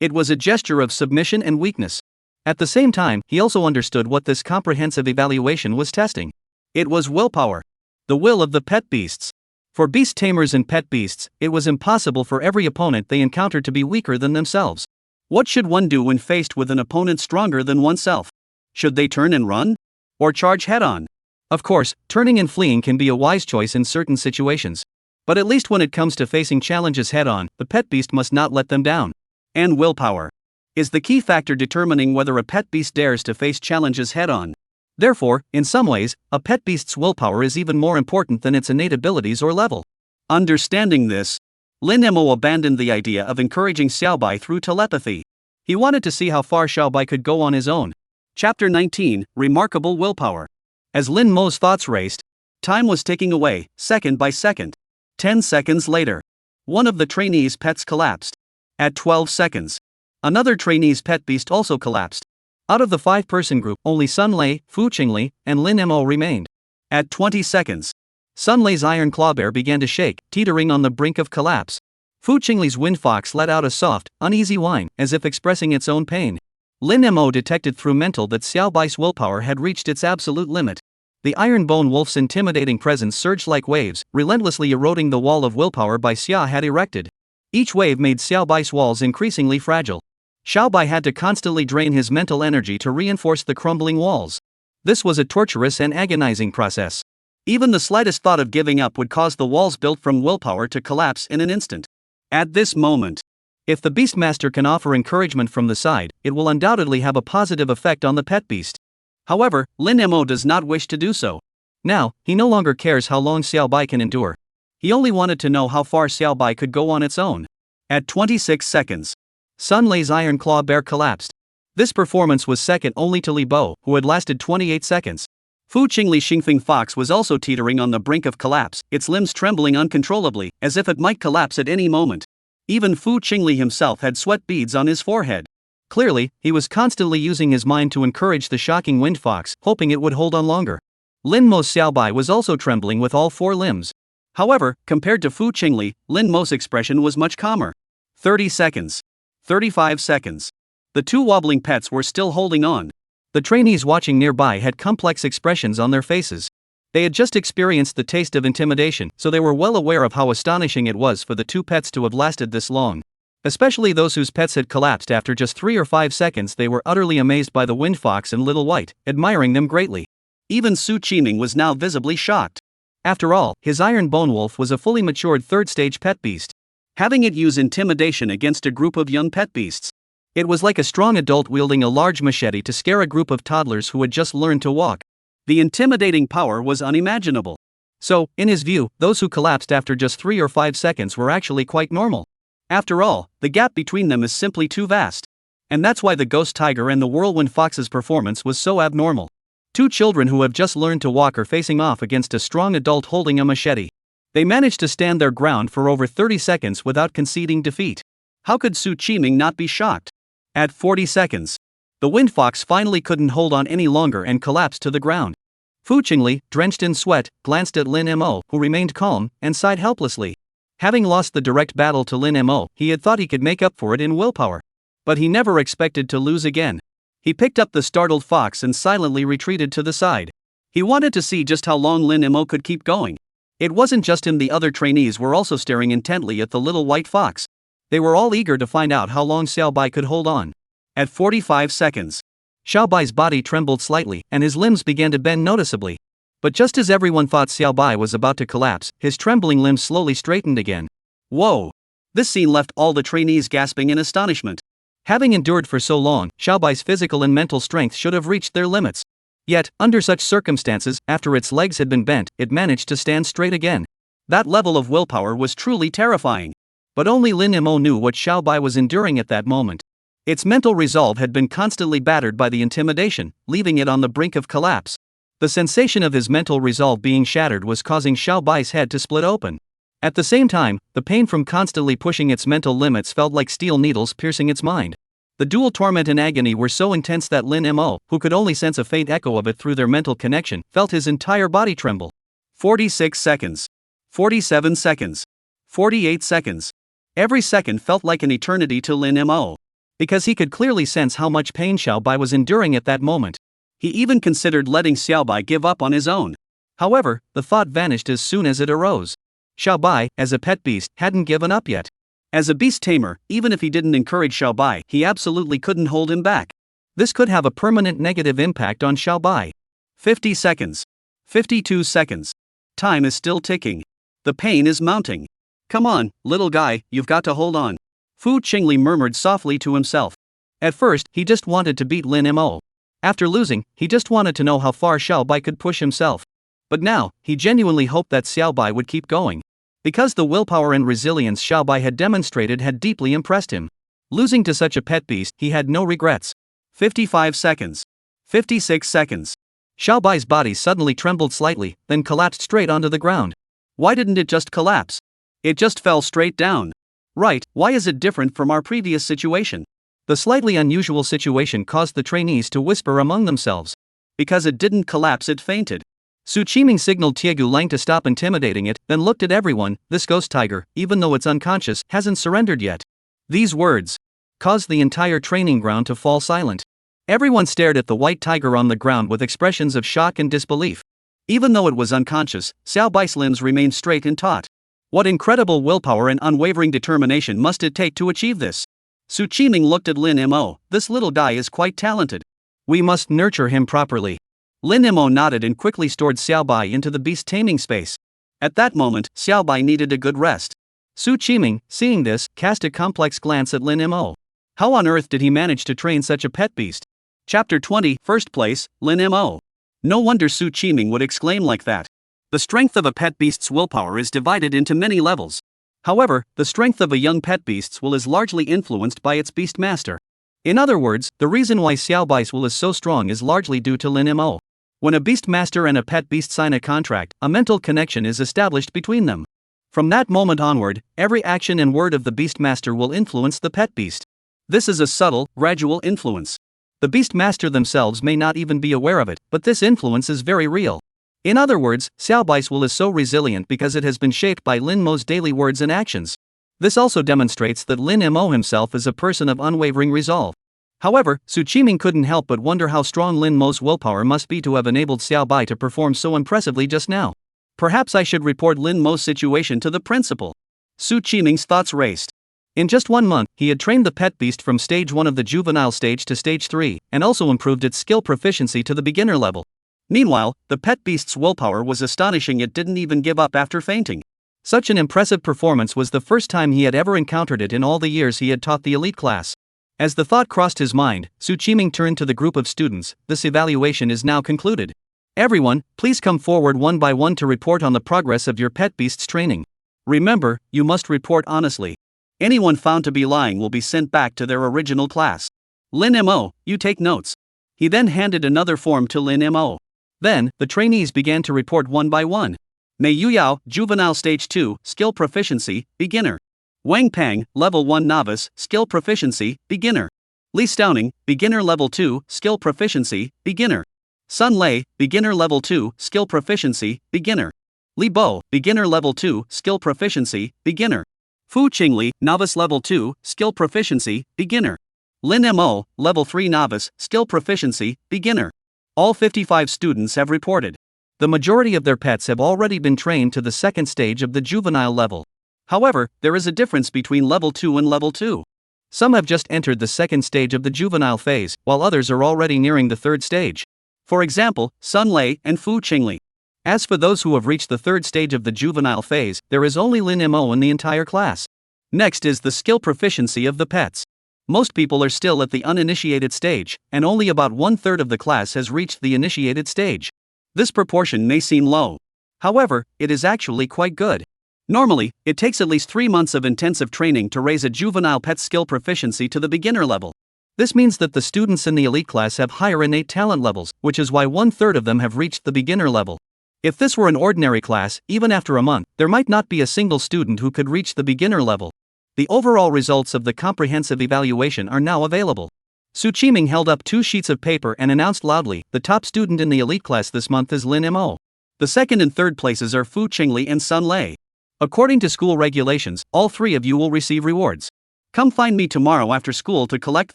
It was a gesture of submission and weakness. At the same time, he also understood what this comprehensive evaluation was testing. It was willpower. The will of the pet beasts. For beast tamers and pet beasts, it was impossible for every opponent they encountered to be weaker than themselves. What should one do when faced with an opponent stronger than oneself? Should they turn and run? Or charge head-on? Of course, turning and fleeing can be a wise choice in certain situations. But at least when it comes to facing challenges head-on, the pet beast must not let them down. And willpower is the key factor determining whether a pet beast dares to face challenges head-on. Therefore, in some ways, a pet beast's willpower is even more important than its innate abilities or level. Understanding this, Lin Mo abandoned the idea of encouraging Xiao Bai through telepathy. He wanted to see how far Xiao Bai could go on his own. Chapter 19, Remarkable Willpower. As Lin Mo's thoughts raced, time was ticking away, second by second. 10 seconds later, one of the trainee's pets collapsed. At 12 seconds, another trainee's pet beast also collapsed. Out of the 5-person group, only Sun Lei, Fu Qingli, and Lin Mo remained. At 20 seconds, Sun Lei's iron claw bear began to shake, teetering on the brink of collapse. Fu Qingli's Wind Fox let out a soft, uneasy whine, as if expressing its own pain. Lin Mo detected through mental that Xiaobai's willpower had reached its absolute limit. The Iron Bone Wolf's intimidating presence surged like waves, relentlessly eroding the wall of willpower Bai Xia had erected. Each wave made Xiaobai's walls increasingly fragile. Xiaobai had to constantly drain his mental energy to reinforce the crumbling walls. This was a torturous and agonizing process. Even the slightest thought of giving up would cause the walls built from willpower to collapse in an instant. At this moment, if the Beastmaster can offer encouragement from the side, it will undoubtedly have a positive effect on the pet beast. However, Lin Mo does not wish to do so. Now, he no longer cares how long Xiaobai can endure. He only wanted to know how far Xiaobai could go on its own. At 26 seconds, Sun Lei's Iron Claw Bear collapsed. This performance was second only to Li Bo, who had lasted 28 seconds. Fu Qingli Xingfeng Fox was also teetering on the brink of collapse, its limbs trembling uncontrollably, as if it might collapse at any moment. Even Fu Qingli himself had sweat beads on his forehead. Clearly, he was constantly using his mind to encourage the shocking wind fox, hoping it would hold on longer. Lin Mo's Xiaobai was also trembling with all four limbs. However, compared to Fu Qingli, Lin Mo's expression was much calmer. 30 seconds. 35 seconds. The two wobbling pets were still holding on. The trainees watching nearby had complex expressions on their faces. They had just experienced the taste of intimidation, so they were well aware of how astonishing it was for the two pets to have lasted this long. Especially those whose pets had collapsed after just 3 or 5 seconds. They were utterly amazed by the Wind Fox and Little White, admiring them greatly. Even Su Qiming was now visibly shocked. After all, his Iron Bone Wolf was a fully matured third-stage pet beast. Having it use intimidation against a group of young pet beasts. It was like a strong adult wielding a large machete to scare a group of toddlers who had just learned to walk. The intimidating power was unimaginable. So, in his view, those who collapsed after just 3 or 5 seconds were actually quite normal. After all, the gap between them is simply too vast. And that's why the Ghost Tiger and the Whirlwind Fox's performance was so abnormal. Two children who have just learned to walk are facing off against a strong adult holding a machete. They managed to stand their ground for over 30 seconds without conceding defeat. How could Su Qiming not be shocked? At 40 seconds, the Wind Fox finally couldn't hold on any longer and collapsed to the ground. Fu Qingli, drenched in sweat, glanced at Lin Mo, who remained calm, and sighed helplessly. Having lost the direct battle to Lin Mo, he had thought he could make up for it in willpower. But he never expected to lose again. He picked up the startled fox and silently retreated to the side. He wanted to see just how long Lin Mo could keep going. It wasn't just him, the other trainees were also staring intently at the little white fox. They were all eager to find out how long Xiaobai could hold on. At 45 seconds, Xiaobai's body trembled slightly, and his limbs began to bend noticeably. But just as everyone thought Xiaobai was about to collapse, his trembling limbs slowly straightened again. Whoa! This scene left all the trainees gasping in astonishment. Having endured for so long, Xiaobai's physical and mental strength should have reached their limits. Yet, under such circumstances, after its legs had been bent, it managed to stand straight again. That level of willpower was truly terrifying. But only Lin Mo knew what Xiaobai was enduring at that moment. Its mental resolve had been constantly battered by the intimidation, leaving it on the brink of collapse. The sensation of his mental resolve being shattered was causing Xiaobai's head to split open. At the same time, the pain from constantly pushing its mental limits felt like steel needles piercing its mind. The dual torment and agony were so intense that Lin Mo, who could only sense a faint echo of it through their mental connection, felt his entire body tremble. 46 seconds. 47 seconds. 48 seconds. Every second felt like an eternity to Lin Mo. Because he could clearly sense how much pain Xiaobai was enduring at that moment. He even considered letting Xiaobai give up on his own. However, the thought vanished as soon as it arose. Xiaobai, as a pet beast, hadn't given up yet. As a beast tamer, even if he didn't encourage Xiaobai, he absolutely couldn't hold him back. This could have a permanent negative impact on Xiaobai. 50 seconds. 52 seconds. Time is still ticking. The pain is mounting. Come on, little guy, you've got to hold on. Fu Qingli murmured softly to himself. At first, he just wanted to beat Lin Mo. After losing, he just wanted to know how far Xiaobai could push himself. But now, he genuinely hoped that Xiaobai would keep going. Because the willpower and resilience Xiaobai had demonstrated had deeply impressed him. Losing to such a pet beast, he had no regrets. 55 seconds. 56 seconds. Xiaobai's body suddenly trembled slightly, then collapsed straight onto the ground. Why didn't it just collapse? It just fell straight down. Right, why is it different from our previous situation? The slightly unusual situation caused the trainees to whisper among themselves. Because it didn't collapse, it fainted. Su Qiming signaled Tiegu Lang to stop intimidating it, then looked at everyone. This ghost tiger, even though it's unconscious, hasn't surrendered yet. These words caused the entire training ground to fall silent. Everyone stared at the white tiger on the ground with expressions of shock and disbelief. Even though it was unconscious, Xiao Bai's limbs remained straight and taut. What incredible willpower and unwavering determination must it take to achieve this? Su Qiming looked at Lin Mo. This little guy is quite talented. We must nurture him properly. Lin Mo nodded and quickly stored Xiao Bai into the beast taming space. At that moment, Xiao Bai needed a good rest. Su Qiming, seeing this, cast a complex glance at Lin Mo. How on earth did he manage to train such a pet beast? Chapter 20, First Place, Lin Mo. No wonder Su Qiming would exclaim like that. The strength of a pet beast's willpower is divided into many levels. However, the strength of a young pet beast's will is largely influenced by its beast master. In other words, the reason why Xiao Bai's will is so strong is largely due to Lin Mo. When a beast master and a pet beast sign a contract, a mental connection is established between them. From that moment onward, every action and word of the beast master will influence the pet beast. This is a subtle, gradual influence. The beast master themselves may not even be aware of it, but this influence is very real. In other words, Xiao Bai's will is so resilient because it has been shaped by Lin Mo's daily words and actions. This also demonstrates that Lin Mo himself is a person of unwavering resolve. However, Su Qiming couldn't help but wonder how strong Lin Mo's willpower must be to have enabled Xiao Bai to perform so impressively just now. Perhaps I should report Lin Mo's situation to the principal. Su Qiming's thoughts raced. In just 1 month, he had trained the pet beast from stage 1 of the juvenile stage to stage 3, and also improved its skill proficiency to the beginner level. Meanwhile, the pet beast's willpower was astonishing. It didn't even give up after fainting. Such an impressive performance was the first time he had ever encountered it in all the years he had taught the elite class. As the thought crossed his mind, Su Qiming turned to the group of students. This evaluation is now concluded. Everyone, please come forward one by one to report on the progress of your pet beast's training. Remember, you must report honestly. Anyone found to be lying will be sent back to their original class. Lin Mo, you take notes. He then handed another form to Lin Mo. Then, the trainees began to report one by one. Mei Yuyao, Juvenile Stage 2, Skill Proficiency, Beginner. Wang Pang, Level 1 Novice, Skill Proficiency, Beginner. Li Stauning, Beginner Level 2, Skill Proficiency, Beginner. Sun Lei, Beginner Level 2, Skill Proficiency, Beginner. Li Bo, Beginner Level 2, Skill Proficiency, Beginner. Fu Qingli, Novice Level 2, Skill Proficiency, Beginner. Lin Mo, Level 3 Novice, Skill Proficiency, Beginner. All 55 students have reported. The majority of their pets have already been trained to the second stage of the juvenile level. However, there is a difference between Level 2 and Level 2. Some have just entered the second stage of the juvenile phase, while others are already nearing the third stage. For example, Sun Lei and Fu Qingli. As for those who have reached the third stage of the juvenile phase, there is only Lin Mo in the entire class. Next is the skill proficiency of the pets. Most people are still at the uninitiated stage, and only about 1/3 of the class has reached the initiated stage. This proportion may seem low. However, it is actually quite good. Normally, it takes at least 3 months of intensive training to raise a juvenile pet skill proficiency to the beginner level. This means that the students in the elite class have higher innate talent levels, which is why 1/3 of them have reached the beginner level. If this were an ordinary class, even after a month, there might not be a single student who could reach the beginner level. The overall results of the comprehensive evaluation are now available. Su Qiming held up 2 sheets of paper and announced loudly, the top student in the elite class this month is Lin Mo. The second and third places are Fu Qingli and Sun Lei. According to school regulations, all 3 of you will receive rewards. Come find me tomorrow after school to collect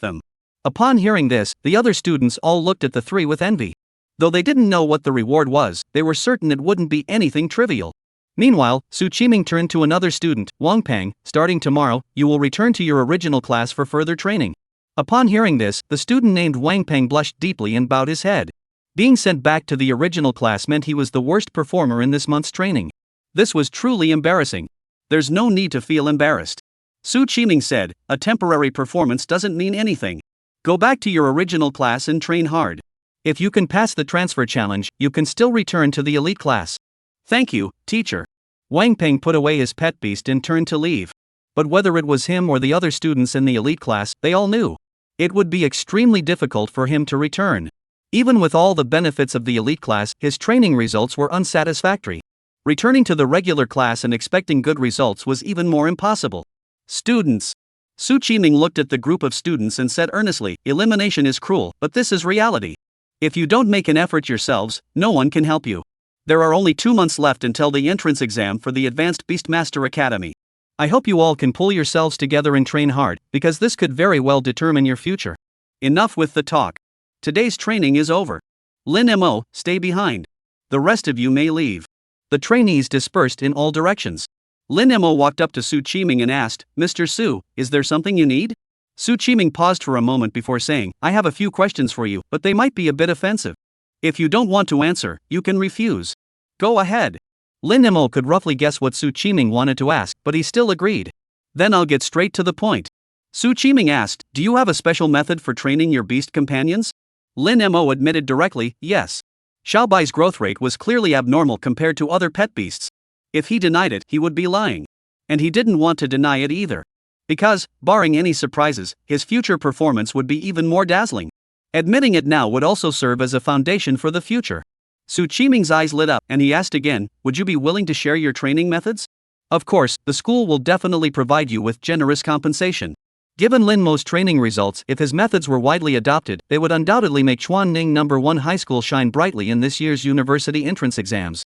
them. Upon hearing this, the other students all looked at the 3 with envy. Though they didn't know what the reward was, they were certain it wouldn't be anything trivial. Meanwhile, Su Qiming turned to another student, Wang Pang. Starting tomorrow, you will return to your original class for further training. Upon hearing this, the student named Wang Pang blushed deeply and bowed his head. Being sent back to the original class meant he was the worst performer in this month's training. This was truly embarrassing. There's no need to feel embarrassed. Su Qiming said, a temporary performance doesn't mean anything. Go back to your original class and train hard. If you can pass the transfer challenge, you can still return to the elite class. Thank you, teacher. Wang Peng put away his pet beast and turned to leave. But whether it was him or the other students in the elite class, they all knew. It would be extremely difficult for him to return. Even with all the benefits of the elite class, his training results were unsatisfactory. Returning to the regular class and expecting good results was even more impossible. Students. Su Qiming looked at the group of students and said earnestly, elimination is cruel, but this is reality. If you don't make an effort yourselves, no one can help you. There are only 2 months left until the entrance exam for the Advanced Beastmaster Academy. I hope you all can pull yourselves together and train hard, because this could very well determine your future. Enough with the talk. Today's training is over. Lin Mo, stay behind. The rest of you may leave. The trainees dispersed in all directions. Lin Mo walked up to Su Qiming and asked, Mr. Su, is there something you need? Su Qiming paused for a moment before saying, I have a few questions for you, but they might be a bit offensive. If you don't want to answer, you can refuse. Go ahead. Lin Mo could roughly guess what Su Qiming wanted to ask, but he still agreed. Then I'll get straight to the point. Su Qiming asked, do you have a special method for training your beast companions? Lin Mo admitted directly, yes. Xiaobai's growth rate was clearly abnormal compared to other pet beasts. If he denied it, he would be lying. And he didn't want to deny it either. Because, barring any surprises, his future performance would be even more dazzling. Admitting it now would also serve as a foundation for the future. Su Qiming's eyes lit up, and he asked again, would you be willing to share your training methods? Of course, the school will definitely provide you with generous compensation. Given Lin Mo's training results, if his methods were widely adopted, they would undoubtedly make Chuanning No. 1 High School shine brightly in this year's university entrance exams.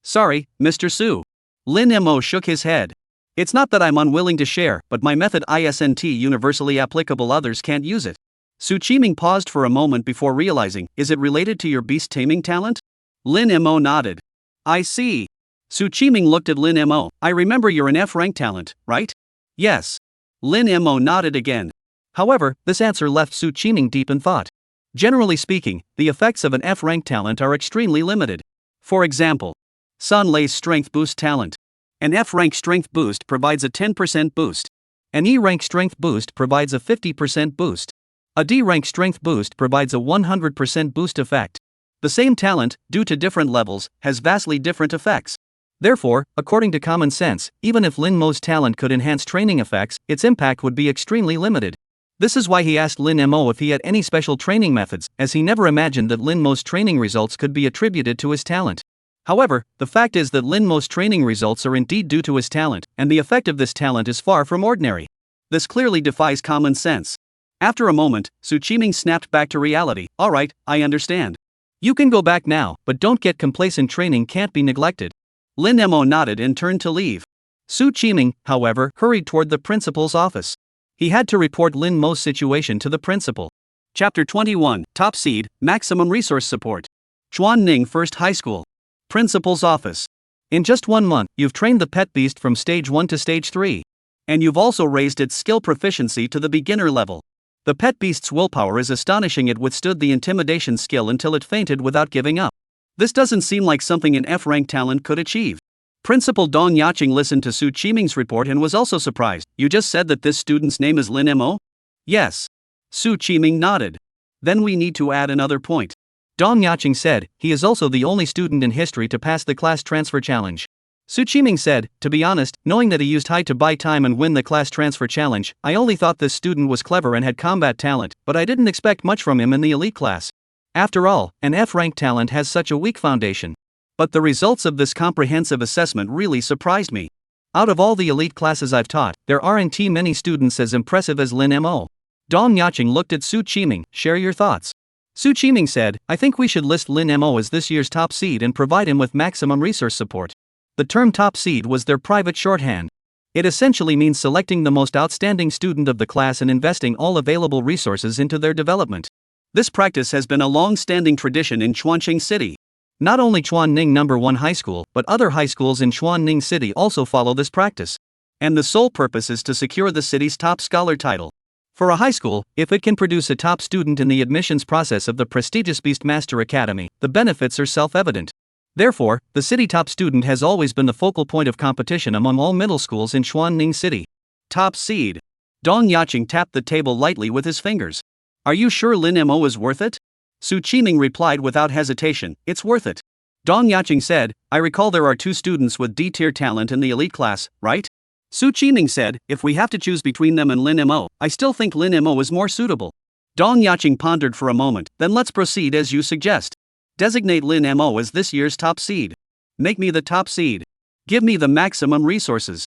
Sorry, Mr. Su. Lin Mo shook his head. It's not that I'm unwilling to share, but my method isn't universally applicable, others can't use it. Su Qiming paused for a moment before realizing, is it related to your beast taming talent? Lin Mo nodded. I see. Su Qiming looked at Lin Mo. I remember you're an F-rank talent, right? Yes. Lin Mo nodded again. However, this answer left Su Qiming deep in thought. Generally speaking, the effects of an F-rank talent are extremely limited. For example, Sun Lei's strength boost talent. An F-rank strength boost provides a 10% boost. An E-rank strength boost provides a 50% boost. A D-rank strength boost provides a 100% boost effect. The same talent, due to different levels, has vastly different effects. Therefore, according to common sense, even if Lin Mo's talent could enhance training effects, its impact would be extremely limited. This is why he asked Lin Mo if he had any special training methods, as he never imagined that Lin Mo's training results could be attributed to his talent. However, the fact is that Lin Mo's training results are indeed due to his talent, and the effect of this talent is far from ordinary. This clearly defies common sense. After a moment, Su Qiming snapped back to reality. Alright, I understand. You can go back now, but don't get complacent, training can't be neglected. Lin Mo nodded and turned to leave. Su Qiming, however, hurried toward the principal's office. He had to report Lin Mo's situation to the principal. Chapter 21, Top Seed, Maximum Resource Support. Chuanning First High School. Principal's office. In just 1 month, you've trained the pet beast from stage 1 to stage 3. And you've also raised its skill proficiency to the beginner level. The pet beast's willpower is astonishing. It withstood the intimidation skill until it fainted without giving up. This doesn't seem like something an F-rank talent could achieve. Principal Dong Yaching listened to Su Qiming's report and was also surprised. You just said that this student's name is Lin Mo? Yes. Su Qiming nodded. Then we need to add another point. Dong Yaching said, he is also the only student in history to pass the class transfer challenge. Su Qiming said, to be honest, knowing that he used height to buy time and win the class transfer challenge, I only thought this student was clever and had combat talent, but I didn't expect much from him in the elite class. After all, an F-rank talent has such a weak foundation. But the results of this comprehensive assessment really surprised me. Out of all the elite classes I've taught, there aren't many students as impressive as Lin Mo. Dong Yaching looked at Su Qiming. Share your thoughts. Su Qiming said, I think we should list Lin Mo as this year's top seed and provide him with maximum resource support. The term top seed was their private shorthand. It essentially means selecting the most outstanding student of the class and investing all available resources into their development. This practice has been a long-standing tradition in Chuanqing City. Not only Chuanning No. 1 High School, but other high schools in Chuanning City also follow this practice. And the sole purpose is to secure the city's top scholar title. For a high school, if it can produce a top student in the admissions process of the prestigious Beastmaster Academy, the benefits are self-evident. Therefore, the city top student has always been the focal point of competition among all middle schools in Chuanning City. Top seed. Dong Yaching tapped the table lightly with his fingers. Are you sure Lin Mo is worth it? Su Qiming replied without hesitation, it's worth it. Dong Yaching said, I recall there are 2 students with D-tier talent in the elite class, right? Su Qiming said, if we have to choose between them and Lin Mo, I still think Lin Mo is more suitable. Dong Yaching pondered for a moment, then let's proceed as you suggest. Designate Lin Mo as this year's top seed. Make me the top seed. Give me the maximum resources.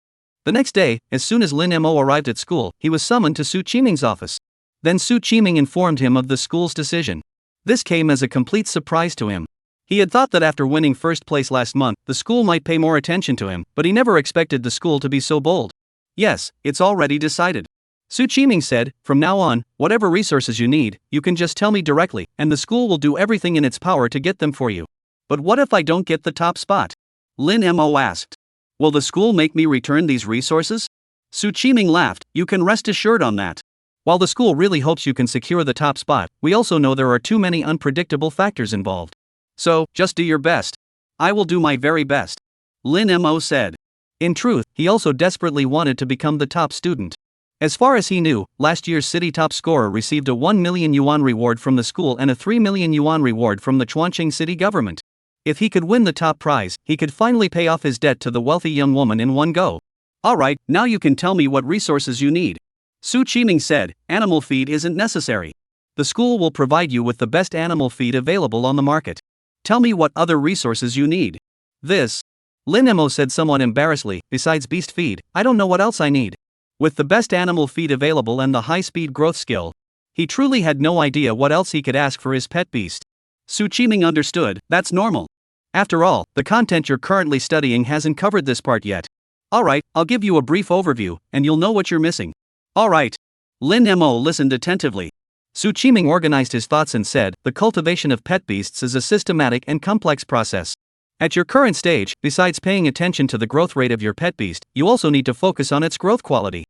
The next day, as soon as Lin Mo arrived at school, he was summoned to Su Qiming's office. Then Su Qiming informed him of the school's decision. This came as a complete surprise to him. He had thought that after winning first place last month, the school might pay more attention to him, but he never expected the school to be so bold. Yes, it's already decided. Su Qiming said, from now on, whatever resources you need, you can just tell me directly, and the school will do everything in its power to get them for you. But what if I don't get the top spot? Lin Mo asked. Will the school make me return these resources? Su Qiming laughed, you can rest assured on that. While the school really hopes you can secure the top spot, we also know there are too many unpredictable factors involved. So, just do your best. I will do my very best. Lin Mo said. In truth, he also desperately wanted to become the top student. As far as he knew, last year's city top scorer received a 1 million yuan reward from the school and a 3 million yuan reward from the Chongqing city government. If he could win the top prize, he could finally pay off his debt to the wealthy young woman in one go. Alright, now you can tell me what resources you need. Su Qiming said, animal feed isn't necessary. The school will provide you with the best animal feed available on the market. Tell me what other resources you need. This. Lin Mo said somewhat embarrassedly, besides beast feed, I don't know what else I need. With the best animal feed available and the high-speed growth skill, he truly had no idea what else he could ask for his pet beast. Su Qiming understood, that's normal. After all, the content you're currently studying hasn't covered this part yet. Alright, I'll give you a brief overview, and you'll know what you're missing. Alright. Lin Mo listened attentively. Su Qiming organized his thoughts and said, the cultivation of pet beasts is a systematic and complex process. At your current stage, besides paying attention to the growth rate of your pet beast, you also need to focus on its growth quality.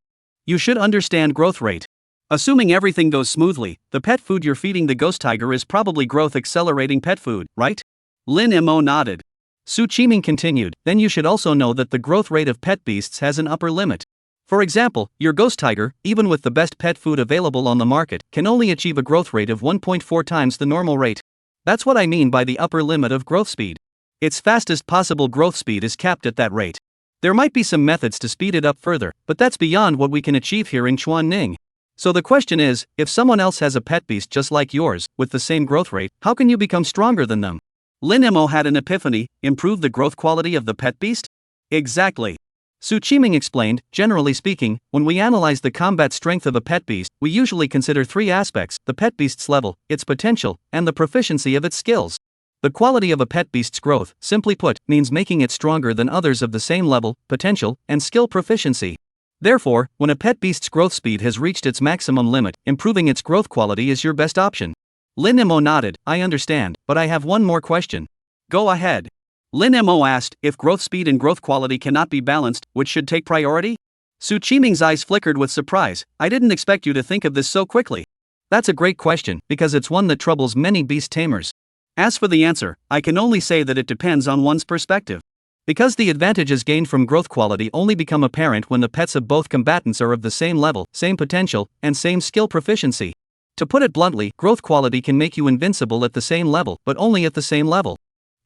You should understand growth rate. Assuming everything goes smoothly, the pet food you're feeding the ghost tiger is probably growth accelerating pet food, right? Lin Mo nodded. Su Qiming continued, then you should also know that the growth rate of pet beasts has an upper limit. For example, your ghost tiger, even with the best pet food available on the market, can only achieve a growth rate of 1.4 times the normal rate. That's what I mean by the upper limit of growth speed. Its fastest possible growth speed is capped at that rate. There might be some methods to speed it up further, but that's beyond what we can achieve here in Chuanning. So the question is, if someone else has a pet beast just like yours, with the same growth rate, how can you become stronger than them? Lin Mo had an epiphany, improve the growth quality of the pet beast? Exactly. Su Qiming explained, generally speaking, when we analyze the combat strength of a pet beast, we usually consider three aspects: the pet beast's level, its potential, and the proficiency of its skills. The quality of a pet beast's growth, simply put, means making it stronger than others of the same level, potential, and skill proficiency. Therefore, when a pet beast's growth speed has reached its maximum limit, improving its growth quality is your best option. Lin Mo nodded, I understand, but I have one more question. Go ahead. Lin Mo asked, if growth speed and growth quality cannot be balanced, which should take priority? Su Qiming's eyes flickered with surprise, I didn't expect you to think of this so quickly. That's a great question, because it's one that troubles many beast tamers. As for the answer, I can only say that it depends on one's perspective. Because the advantages gained from growth quality only become apparent when the pets of both combatants are of the same level, same potential, and same skill proficiency. To put it bluntly, growth quality can make you invincible at the same level, but only at the same level.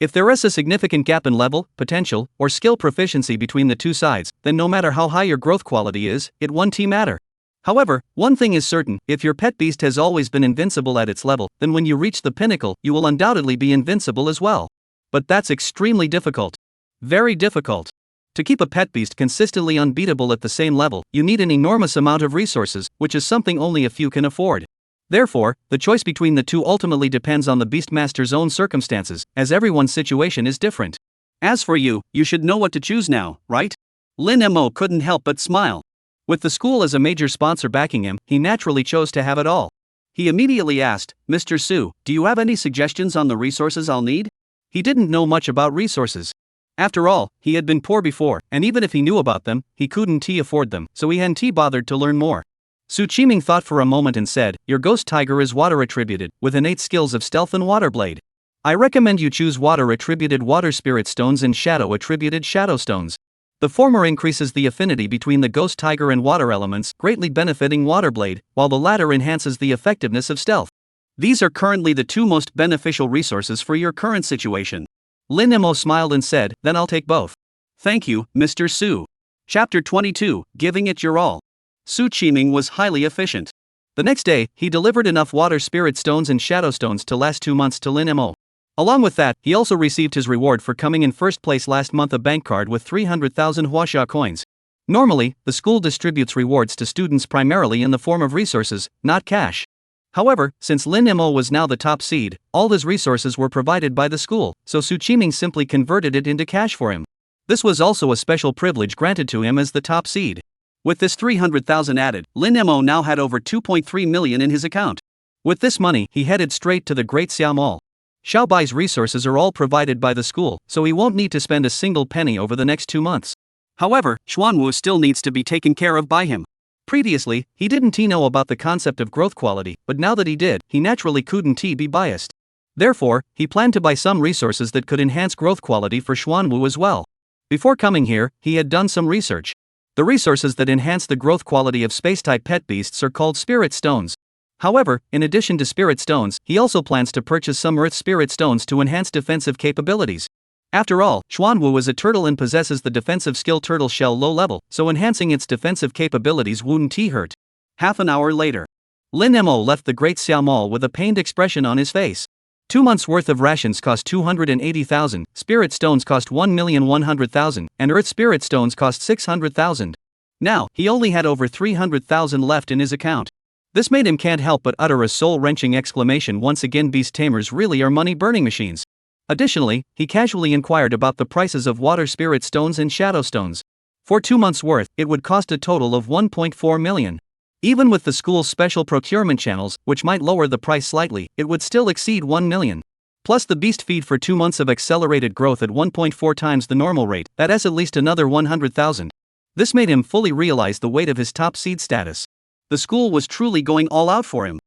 If there is a significant gap in level, potential, or skill proficiency between the two sides, then no matter how high your growth quality is, it won't matter. However, one thing is certain, if your pet beast has always been invincible at its level, then when you reach the pinnacle, you will undoubtedly be invincible as well. But that's extremely difficult. Very difficult. To keep a pet beast consistently unbeatable at the same level, you need an enormous amount of resources, which is something only a few can afford. Therefore, the choice between the two ultimately depends on the beastmaster's own circumstances, as everyone's situation is different. As for you, you should know what to choose now, right? Lin Mo couldn't help but smile. With the school as a major sponsor backing him, he naturally chose to have it all. He immediately asked, Mr. Su, do you have any suggestions on the resources I'll need? He didn't know much about resources. After all, he had been poor before, and even if he knew about them, he couldn't afford them, so he hadn't bothered to learn more. Su Qiming thought for a moment and said, your ghost tiger is water attributed, with innate skills of stealth and water blade. I recommend you choose water attributed water spirit stones and shadow attributed shadow stones. The former increases the affinity between the ghost tiger and water elements, greatly benefiting water blade, while the latter enhances the effectiveness of stealth. These are currently the two most beneficial resources for your current situation. Lin Mo smiled and said, then I'll take both. Thank you, Mr. Su. Chapter 22, Giving It Your All. Su Qiming was highly efficient. The next day, he delivered enough water spirit stones and shadow stones to last 2 months to Lin Mo. Along with that, he also received his reward for coming in first place last month, a bank card with 300,000 huaxia coins. Normally, the school distributes rewards to students primarily in the form of resources, not cash. However, since Lin Mo was now the top seed, all his resources were provided by the school, so Su Qiming simply converted it into cash for him. This was also a special privilege granted to him as the top seed. With this 300,000 added, Lin Mo now had over 2.3 million in his account. With this money, he headed straight to the Great Xiao Mall. Xiaobai's resources are all provided by the school, so he won't need to spend a single penny over the next 2 months. However, Xuanwu still needs to be taken care of by him. Previously, he didn't know about the concept of growth quality, but now that he did, he naturally couldn't be biased. Therefore, he planned to buy some resources that could enhance growth quality for Xuanwu as well. Before coming here, he had done some research. The resources that enhance the growth quality of space-type pet beasts are called spirit stones. However, in addition to spirit stones, he also plans to purchase some earth spirit stones to enhance defensive capabilities. After all, Xuanwu is a turtle and possesses the defensive skill turtle shell low level, so enhancing its defensive capabilities wouldn't hurt. Half an hour later, Lin Mo left the Great Xiao Mall with a pained expression on his face. 2 months' worth of rations cost 280,000, spirit stones cost 1,100,000, and earth spirit stones cost 600,000. Now, he only had over 300,000 left in his account. This made him can't help but utter a soul-wrenching exclamation. Once again, beast tamers really are money-burning machines. Additionally, he casually inquired about the prices of water spirit stones and shadow stones. For 2 months' worth, it would cost a total of 1.4 million. Even with the school's special procurement channels, which might lower the price slightly, it would still exceed 1 million. Plus the beast feed for 2 months of accelerated growth at 1.4 times the normal rate, that's at least another 100,000. This made him fully realize the weight of his top seed status. The school was truly going all out for him.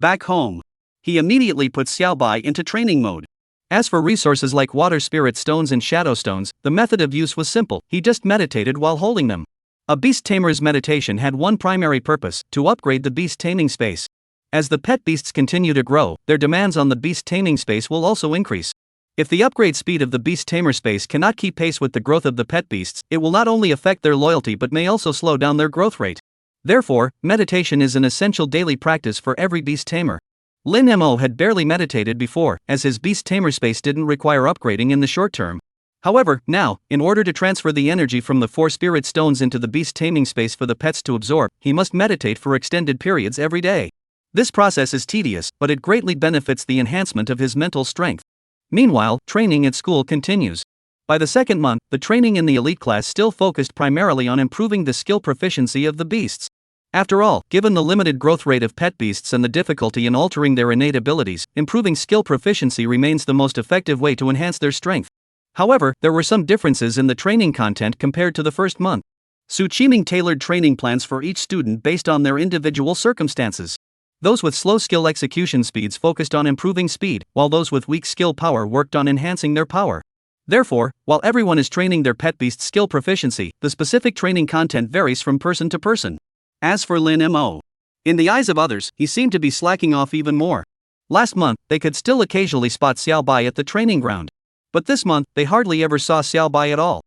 Back home, he immediately put Xiaobai into training mode. As for resources like water spirit stones and shadow stones, the method of use was simple, he just meditated while holding them. A beast tamer's meditation had one primary purpose, to upgrade the beast taming space. As the pet beasts continue to grow, their demands on the beast taming space will also increase. If the upgrade speed of the beast tamer space cannot keep pace with the growth of the pet beasts, it will not only affect their loyalty but may also slow down their growth rate. Therefore, meditation is an essential daily practice for every beast tamer. Lin Mo had barely meditated before, as his beast tamer space didn't require upgrading in the short term. However, now, in order to transfer the energy from the 4 spirit stones into the beast taming space for the pets to absorb, he must meditate for extended periods every day. This process is tedious, but it greatly benefits the enhancement of his mental strength. Meanwhile, training at school continues. By the second month, the training in the elite class still focused primarily on improving the skill proficiency of the beasts. After all, given the limited growth rate of pet beasts and the difficulty in altering their innate abilities, improving skill proficiency remains the most effective way to enhance their strength. However, there were some differences in the training content compared to the first month. Su Qiming tailored training plans for each student based on their individual circumstances. Those with slow skill execution speeds focused on improving speed, while those with weak skill power worked on enhancing their power. Therefore, while everyone is training their pet beast skill proficiency, the specific training content varies from person to person. As for Lin Mo, in the eyes of others, he seemed to be slacking off even more. Last month, they could still occasionally spot Xiaobai at the training ground. But this month, they hardly ever saw Xiaobai at all.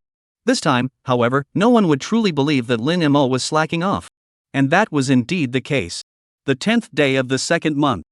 This time, however, no one would truly believe that Lin Mo was slacking off. And that was indeed the case. The 10th day of the second month.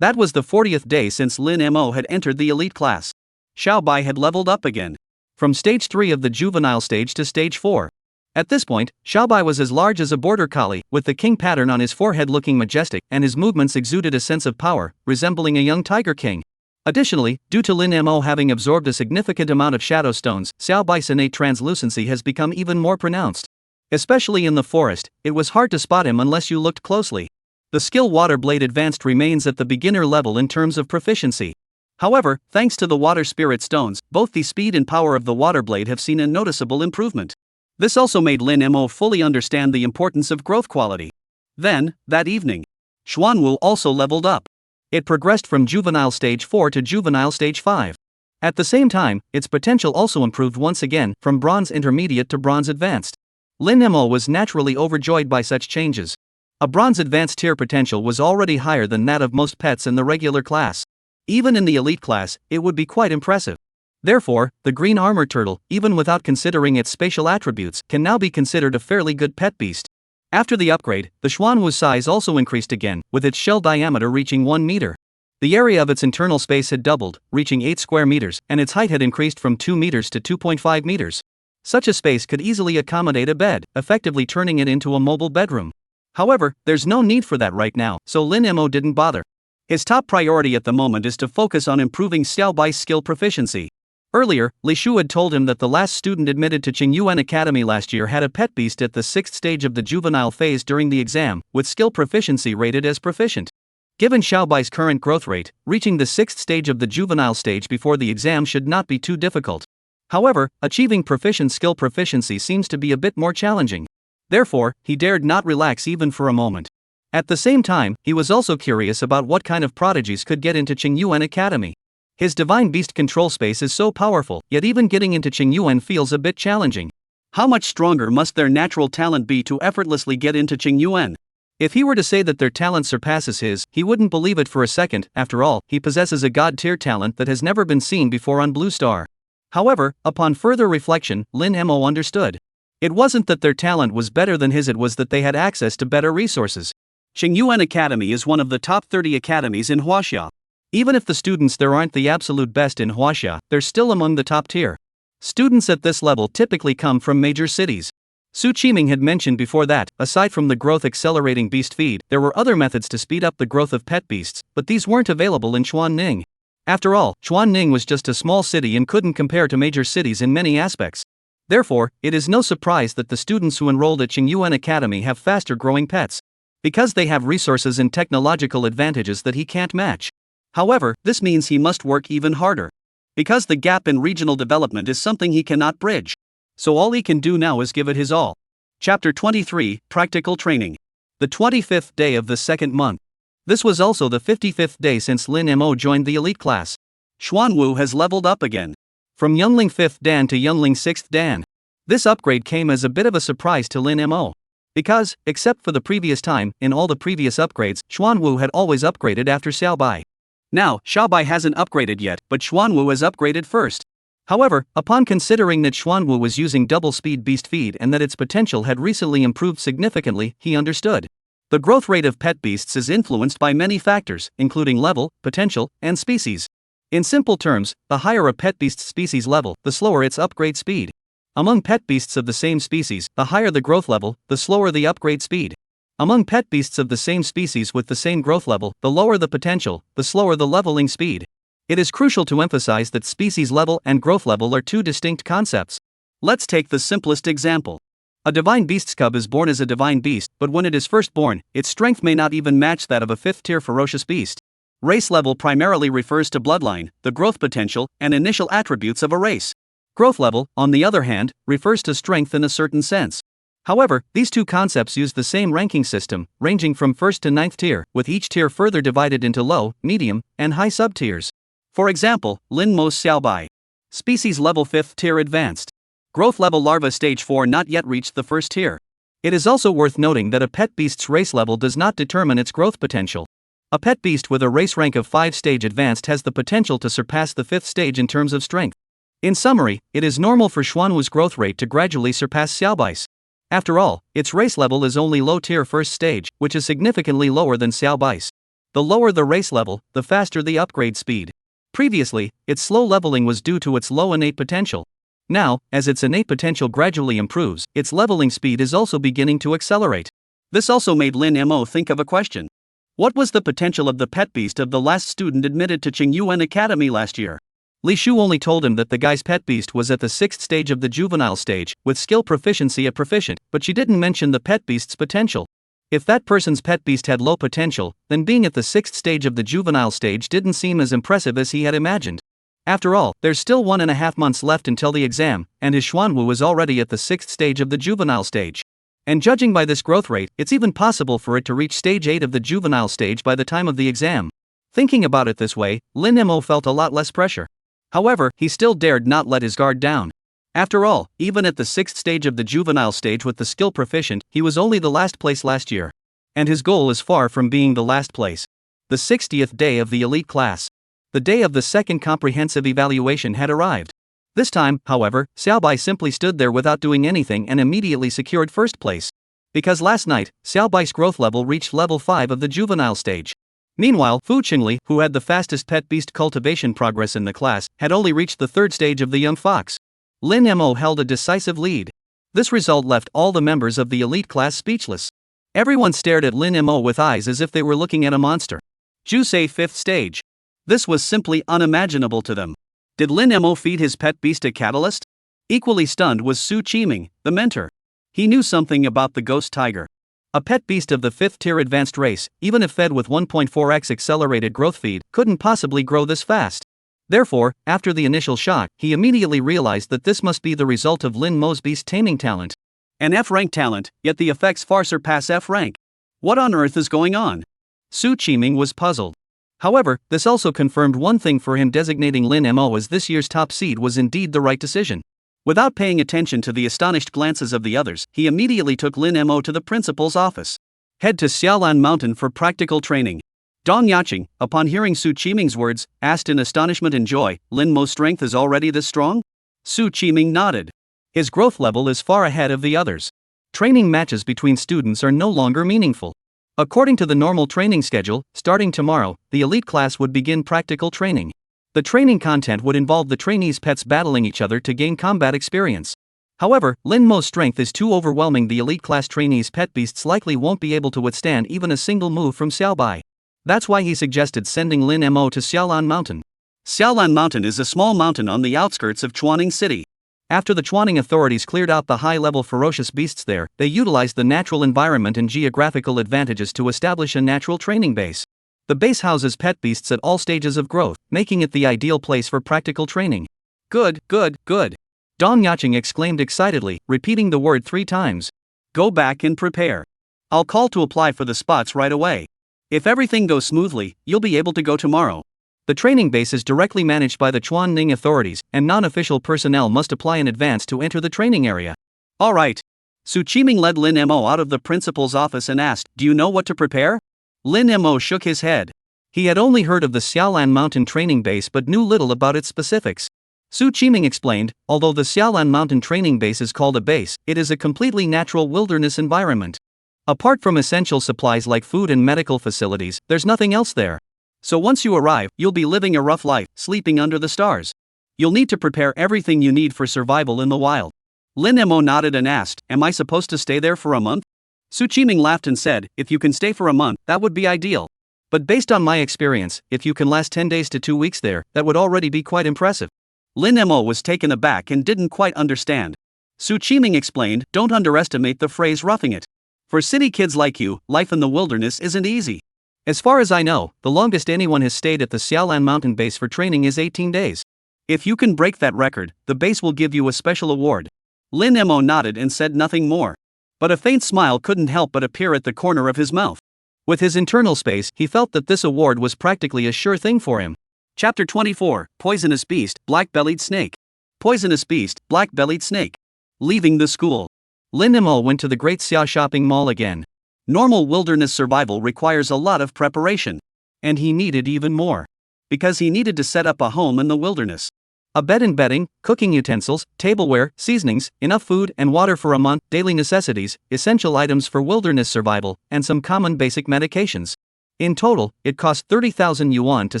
That was the 40th day since Lin Mo had entered the elite class. Xiaobai had leveled up again. From stage 3 of the juvenile stage to stage 4. At this point, Xiaobai was as large as a border collie, with the king pattern on his forehead looking majestic, and his movements exuded a sense of power, resembling a young tiger king. Additionally, due to Lin Mo having absorbed a significant amount of shadow stones, Xiaobai's innate translucency has become even more pronounced. Especially in the forest, it was hard to spot him unless you looked closely. The skill Water Blade Advanced remains at the beginner level in terms of proficiency. However, thanks to the water spirit stones, both the speed and power of the water blade have seen a noticeable improvement. This also made Lin Mo fully understand the importance of growth quality. Then, that evening, Xuanwu also leveled up. It progressed from juvenile stage 4 to juvenile stage 5. At the same time, its potential also improved once again, from bronze intermediate to bronze advanced. Lin Mo was naturally overjoyed by such changes. A bronze advanced tier potential was already higher than that of most pets in the regular class. Even in the elite class, it would be quite impressive. Therefore, the green armor turtle, even without considering its spatial attributes, can now be considered a fairly good pet beast. After the upgrade, the Xuanwu size also increased again, with its shell diameter reaching 1 meter. The area of its internal space had doubled, reaching 8 square meters, and its height had increased from 2 meters to 2.5 meters. Such a space could easily accommodate a bed, effectively turning it into a mobile bedroom. However, there's no need for that right now, so Lin Mo didn't bother. His top priority at the moment is to focus on improving Xiaobai's skill proficiency. Earlier, Li Shu had told him that the last student admitted to Qingyuan Academy last year had a pet beast at the 6th stage of the juvenile phase during the exam, with skill proficiency rated as proficient. Given Xiaobai's current growth rate, reaching the 6th stage of the juvenile stage before the exam should not be too difficult. However, achieving proficient skill proficiency seems to be a bit more challenging. Therefore, he dared not relax even for a moment. At the same time, he was also curious about what kind of prodigies could get into Qingyuan Academy. His divine beast control space is so powerful, yet even getting into Qingyuan feels a bit challenging. How much stronger must their natural talent be to effortlessly get into Qingyuan? If he were to say that their talent surpasses his, he wouldn't believe it for a second. After all, he possesses a god-tier talent that has never been seen before on Blue Star. However, upon further reflection, Lin Mo understood. It wasn't that their talent was better than his, it was that they had access to better resources. Qingyuan Academy is one of the top 30 academies in Huaxia. Even if the students there aren't the absolute best in Huaxia, they're still among the top tier. Students at this level typically come from major cities. Su Qiming had mentioned before that, aside from the growth-accelerating beast feed, there were other methods to speed up the growth of pet beasts, but these weren't available in Chuanning. After all, Chuanning was just a small city and couldn't compare to major cities in many aspects. Therefore, it is no surprise that the students who enrolled at Qingyuan Academy have faster-growing pets. Because they have resources and technological advantages that he can't match. However, this means he must work even harder. Because the gap in regional development is something he cannot bridge. So all he can do now is give it his all. Chapter 23, Practical Training. The 25th day of the second month. This was also the 55th day since Lin Mo joined the elite class. Xuanwu has leveled up again. From Youngling 5th Dan to Youngling 6th Dan. This upgrade came as a bit of a surprise to Lin Mo. Because, except for the previous time, in all the previous upgrades, Xuanwu had always upgraded after Xiaobai. Now, Xiaobai hasn't upgraded yet, but Xuanwu has upgraded first. However, upon considering that Xuanwu was using double-speed beast feed and that its potential had recently improved significantly, he understood. The growth rate of pet beasts is influenced by many factors, including level, potential, and species. In simple terms, the higher a pet beast's species level, the slower its upgrade speed. Among pet beasts of the same species, the higher the growth level, the slower the upgrade speed. Among pet beasts of the same species with the same growth level, the lower the potential, the slower the leveling speed. It is crucial to emphasize that species level and growth level are two distinct concepts. Let's take the simplest example. A divine beast's cub is born as a divine beast, but when it is first born, its strength may not even match that of a 5th-tier ferocious beast. Race level primarily refers to bloodline, the growth potential, and initial attributes of a race. Growth level, on the other hand, refers to strength in a certain sense. However, these two concepts use the same ranking system, ranging from 1st to 9th tier, with each tier further divided into low, medium, and high subtiers. For example, Lin Mo's Xiaobai. Species level 5th tier advanced. Growth level larva stage 4 not yet reached the 1st tier. It is also worth noting that a pet beast's race level does not determine its growth potential. A pet beast with a race rank of 5 stage advanced has the potential to surpass the 5th stage in terms of strength. In summary, it is normal for Xuanwu's growth rate to gradually surpass Xiaobai's. After all, its race level is only low-tier 1st stage, which is significantly lower than Xiaobai's. The lower the race level, the faster the upgrade speed. Previously, its slow leveling was due to its low innate potential. Now, as its innate potential gradually improves, its leveling speed is also beginning to accelerate. This also made Lin Mo think of a question. What was the potential of the pet beast of the last student admitted to Qingyuan Academy last year? Li Shu only told him that the guy's pet beast was at the 6th stage of the juvenile stage, with skill proficiency at proficient, but she didn't mention the pet beast's potential. If that person's pet beast had low potential, then being at the 6th stage of the juvenile stage didn't seem as impressive as he had imagined. After all, there's still 1.5 months left until the exam, and his Xuanwu is already at the 6th stage of the juvenile stage. And judging by this growth rate, it's even possible for it to reach stage 8 of the juvenile stage by the time of the exam. Thinking about it this way, Lin Mo felt a lot less pressure. However, he still dared not let his guard down. After all, even at the 6th stage of the juvenile stage with the skill proficient, he was only the last place last year. And his goal is far from being the last place. The 60th day of the elite class. The day of the second comprehensive evaluation had arrived. This time, however, Xiaobai simply stood there without doing anything and immediately secured first place. Because last night, Xiaobai's growth level reached level 5 of the juvenile stage. Meanwhile, Fu Qingli, who had the fastest pet beast cultivation progress in the class, had only reached the 3rd stage of the young fox. Lin Mo held a decisive lead. This result left all the members of the elite class speechless. Everyone stared at Lin Mo with eyes as if they were looking at a monster. Jusei 5th stage. This was simply unimaginable to them. Did Lin Mo feed his pet beast a catalyst? Equally stunned was Su Qiming, the mentor. He knew something about the ghost tiger. A pet beast of the 5th tier advanced race, even if fed with 1.4x accelerated growth feed, couldn't possibly grow this fast. Therefore, after the initial shock, he immediately realized that this must be the result of Lin Mo's beast taming talent. An F-rank talent, yet the effects far surpass F-rank. What on earth is going on? Su Qiming was puzzled. However, this also confirmed one thing for him: designating Lin Mo as this year's top seed was indeed the right decision. Without paying attention to the astonished glances of the others, he immediately took Lin Mo to the principal's office. Head to Xiaolan Mountain for practical training. Dong Yaqing, upon hearing Su Qiming's words, asked in astonishment and joy, Lin Mo's strength is already this strong? Su Qiming nodded. His growth level is far ahead of the others. Training matches between students are no longer meaningful. According to the normal training schedule, starting tomorrow, the elite class would begin practical training. The training content would involve the trainees' pets battling each other to gain combat experience. However, Lin Mo's strength is too overwhelming. The elite class trainees' pet beasts likely won't be able to withstand even a single move from Xiaobai. That's why he suggested sending Lin Mo to Xiaolan Mountain. Xiaolan Mountain is a small mountain on the outskirts of Chuaning City. After the Chuaning authorities cleared out the high-level ferocious beasts there, they utilized the natural environment and geographical advantages to establish a natural training base. The base houses pet beasts at all stages of growth, making it the ideal place for practical training. Good, good, good. Dong Yaqing exclaimed excitedly, repeating the word 3 times. Go back and prepare. I'll call to apply for the spots right away. If everything goes smoothly, you'll be able to go tomorrow. The training base is directly managed by the Chuanning authorities, and non-official personnel must apply in advance to enter the training area. All right. Su Qiming led Lin Mo out of the principal's office and asked, do you know what to prepare? Lin Mo shook his head. He had only heard of the Xiaolan Mountain training base but knew little about its specifics. Su Qiming explained, although the Xiaolan Mountain training base is called a base, it is a completely natural wilderness environment. Apart from essential supplies like food and medical facilities, there's nothing else there. So once you arrive, you'll be living a rough life, sleeping under the stars. You'll need to prepare everything you need for survival in the wild. Lin Mo nodded and asked, am I supposed to stay there for a month? Su Qiming laughed and said, if you can stay for a month, that would be ideal. But based on my experience, if you can last 10 days to 2 weeks there, that would already be quite impressive. Lin Mo was taken aback and didn't quite understand. Su Qiming explained, don't underestimate the phrase roughing it. For city kids like you, life in the wilderness isn't easy. As far as I know, the longest anyone has stayed at the Xiaolan Mountain base for training is 18 days. If you can break that record, the base will give you a special award. Lin Mo nodded and said nothing more. But a faint smile couldn't help but appear at the corner of his mouth. With his internal space, he felt that this award was practically a sure thing for him. Chapter 24, Poisonous Beast, Black-Bellied Snake. Poisonous Beast, Black-Bellied Snake. Leaving the school, Lin Mo went to the Great Xia shopping mall again. Normal wilderness survival requires a lot of preparation. And he needed even more. Because he needed to set up a home in the wilderness. A bed and bedding, cooking utensils, tableware, seasonings, enough food and water for a month, daily necessities, essential items for wilderness survival, and some common basic medications. In total, it cost 30,000 yuan to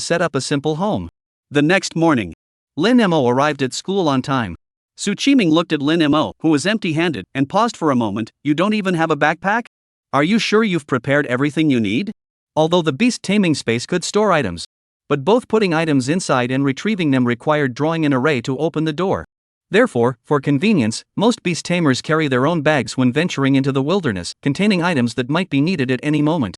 set up a simple home. The next morning, Lin Mo arrived at school on time. Su Qiming looked at Lin Mo, who was empty-handed, and paused for a moment. You don't even have a backpack? Are you sure you've prepared everything you need? Although the beast taming space could store items. But both putting items inside and retrieving them required drawing an array to open the door. Therefore, for convenience, most beast tamers carry their own bags when venturing into the wilderness, containing items that might be needed at any moment.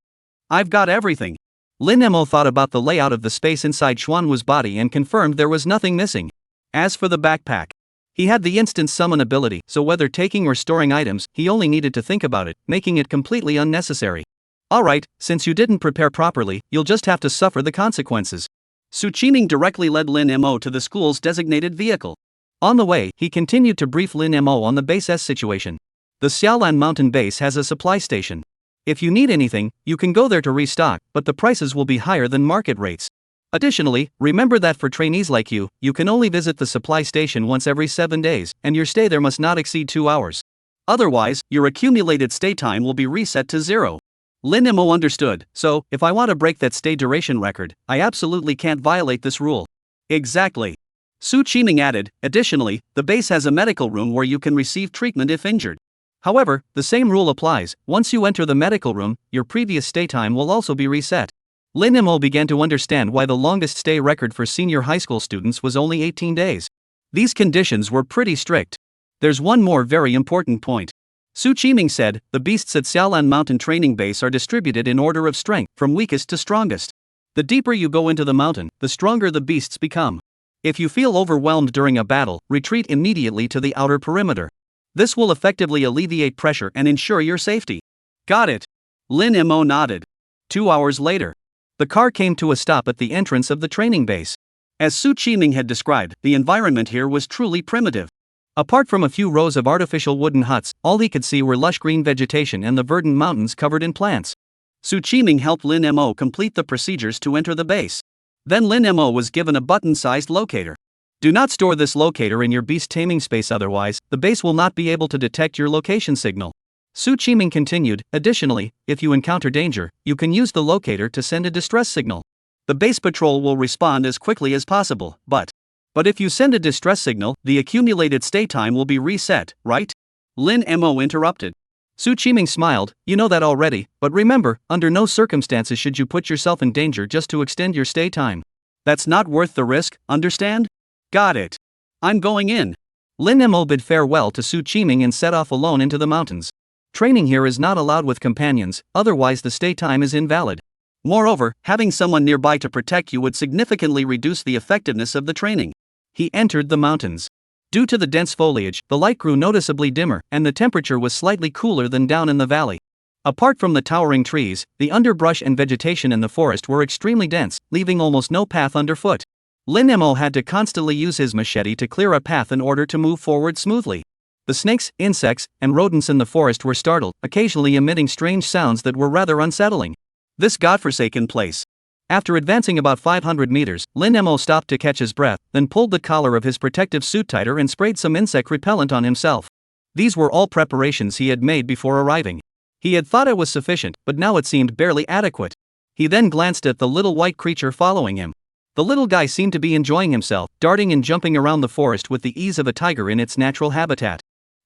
I've got everything. Lin Mo thought about the layout of the space inside Xuanwu's body and confirmed there was nothing missing. As for the backpack, he had the instant summon ability, so whether taking or storing items, he only needed to think about it, making it completely unnecessary. Alright, since you didn't prepare properly, you'll just have to suffer the consequences. Su Qiming directly led Lin Mo to the school's designated vehicle. On the way, he continued to brief Lin Mo on the base's situation. The Xiaolan Mountain base has a supply station. If you need anything, you can go there to restock, but the prices will be higher than market rates. Additionally, remember that for trainees like you, you can only visit the supply station once every 7 days, and your stay there must not exceed 2 hours. Otherwise, your accumulated stay time will be reset to 0. Lin Mo understood, so, if I want to break that stay duration record, I absolutely can't violate this rule. Exactly. Su Qiming added, additionally, the base has a medical room where you can receive treatment if injured. However, the same rule applies. Once you enter the medical room, your previous stay time will also be reset. Lin Mo began to understand why the longest stay record for senior high school students was only 18 days. These conditions were pretty strict. There's one more very important point. Su Qiming said, the beasts at Xiaolan Mountain Training Base are distributed in order of strength, from weakest to strongest. The deeper you go into the mountain, the stronger the beasts become. If you feel overwhelmed during a battle, retreat immediately to the outer perimeter. This will effectively alleviate pressure and ensure your safety. Got it. Lin Mo nodded. 2 hours later, the car came to a stop at the entrance of the training base. As Su Qiming had described, the environment here was truly primitive. Apart from a few rows of artificial wooden huts, all he could see were lush green vegetation and the verdant mountains covered in plants. Su Qiming helped Lin Mo complete the procedures to enter the base. Then Lin Mo was given a button-sized locator. Do not store this locator in your beast taming space, otherwise, the base will not be able to detect your location signal. Su Qiming continued, additionally, if you encounter danger, you can use the locator to send a distress signal. The base patrol will respond as quickly as possible, but if you send a distress signal, the accumulated stay time will be reset, right? Lin Mo interrupted. Su Qiming smiled, you know that already, but remember, under no circumstances should you put yourself in danger just to extend your stay time. That's not worth the risk, understand? Got it. I'm going in. Lin Mo bid farewell to Su Qiming and set off alone into the mountains. Training here is not allowed with companions, otherwise the stay time is invalid. Moreover, having someone nearby to protect you would significantly reduce the effectiveness of the training. He entered the mountains. Due to the dense foliage, the light grew noticeably dimmer, and the temperature was slightly cooler than down in the valley. Apart from the towering trees, the underbrush and vegetation in the forest were extremely dense, leaving almost no path underfoot. Lin Mo had to constantly use his machete to clear a path in order to move forward smoothly. The snakes, insects, and rodents in the forest were startled, occasionally emitting strange sounds that were rather unsettling. This godforsaken place. After advancing about 500 meters, Lin Mo stopped to catch his breath, then pulled the collar of his protective suit tighter and sprayed some insect repellent on himself. These were all preparations he had made before arriving. He had thought it was sufficient, but now it seemed barely adequate. He then glanced at the little white creature following him. The little guy seemed to be enjoying himself, darting and jumping around the forest with the ease of a tiger in its natural habitat.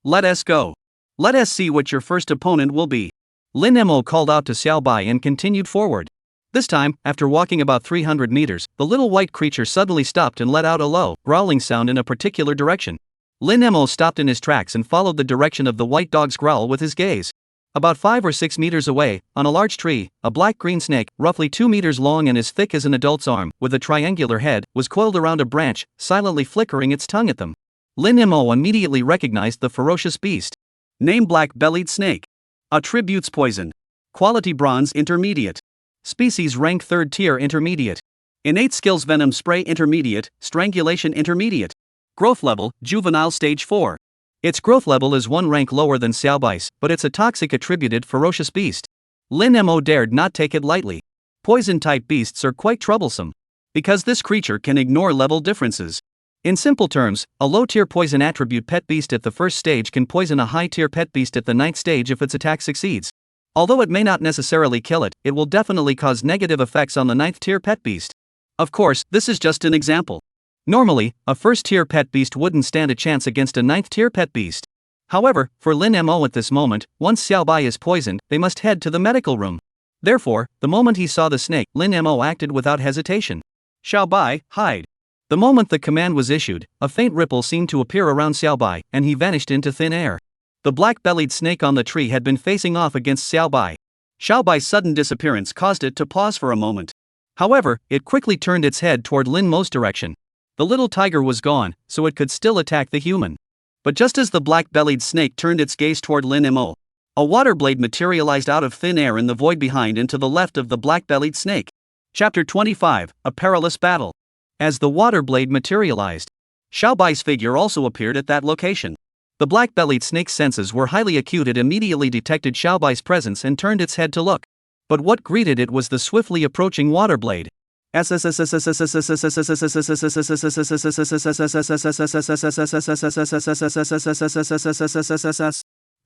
Let us go. Let us see what your first opponent will be. Lin Mo called out to Xiao Bai and continued forward. This time, after walking about 300 meters, the little white creature suddenly stopped and let out a low, growling sound in a particular direction. Lin Mo stopped in his tracks and followed the direction of the white dog's growl with his gaze. About 5 or 6 meters away, on a large tree, a black-green snake, roughly 2 meters long and as thick as an adult's arm, with a triangular head, was coiled around a branch, silently flickering its tongue at them. Lin Mo immediately recognized the ferocious beast. Name: black-bellied snake. Attributes: poison. Quality: bronze intermediate. Species: rank 3rd tier intermediate. Innate skills: venom spray intermediate, strangulation intermediate. Growth level: juvenile stage 4. Its growth level is 1 rank lower than Xiao Bai's, but it's a toxic attributed ferocious beast. Lin Mo dared not take it lightly. Poison-type beasts are quite troublesome, because this creature can ignore level differences. In simple terms, a low-tier poison attribute pet beast at the first stage can poison a high-tier pet beast at the 9th stage if its attack succeeds. Although it may not necessarily kill it, it will definitely cause negative effects on the 9th tier pet beast. Of course, this is just an example. Normally, a first-tier pet beast wouldn't stand a chance against a 9th-tier pet beast. However, for Lin Mo at this moment, once Xiao Bai is poisoned, they must head to the medical room. Therefore, the moment he saw the snake, Lin Mo acted without hesitation. Xiao Bai, hide. The moment the command was issued, a faint ripple seemed to appear around Xiao Bai, and he vanished into thin air. The black-bellied snake on the tree had been facing off against Xiao Bai. Xiao Bai's sudden disappearance caused it to pause for a moment. However, it quickly turned its head toward Lin Mo's direction. The little tiger was gone, so it could still attack the human. But just as the black-bellied snake turned its gaze toward Lin Mo, a water blade materialized out of thin air in the void behind and to the left of the black-bellied snake. Chapter 25, A Perilous Battle. As the water blade materialized, Xiao Bai's figure also appeared at that location. The black-bellied snake's senses were highly acute. It immediately detected Xiao Bai's presence and turned its head to look. But what greeted it was the swiftly approaching water blade. The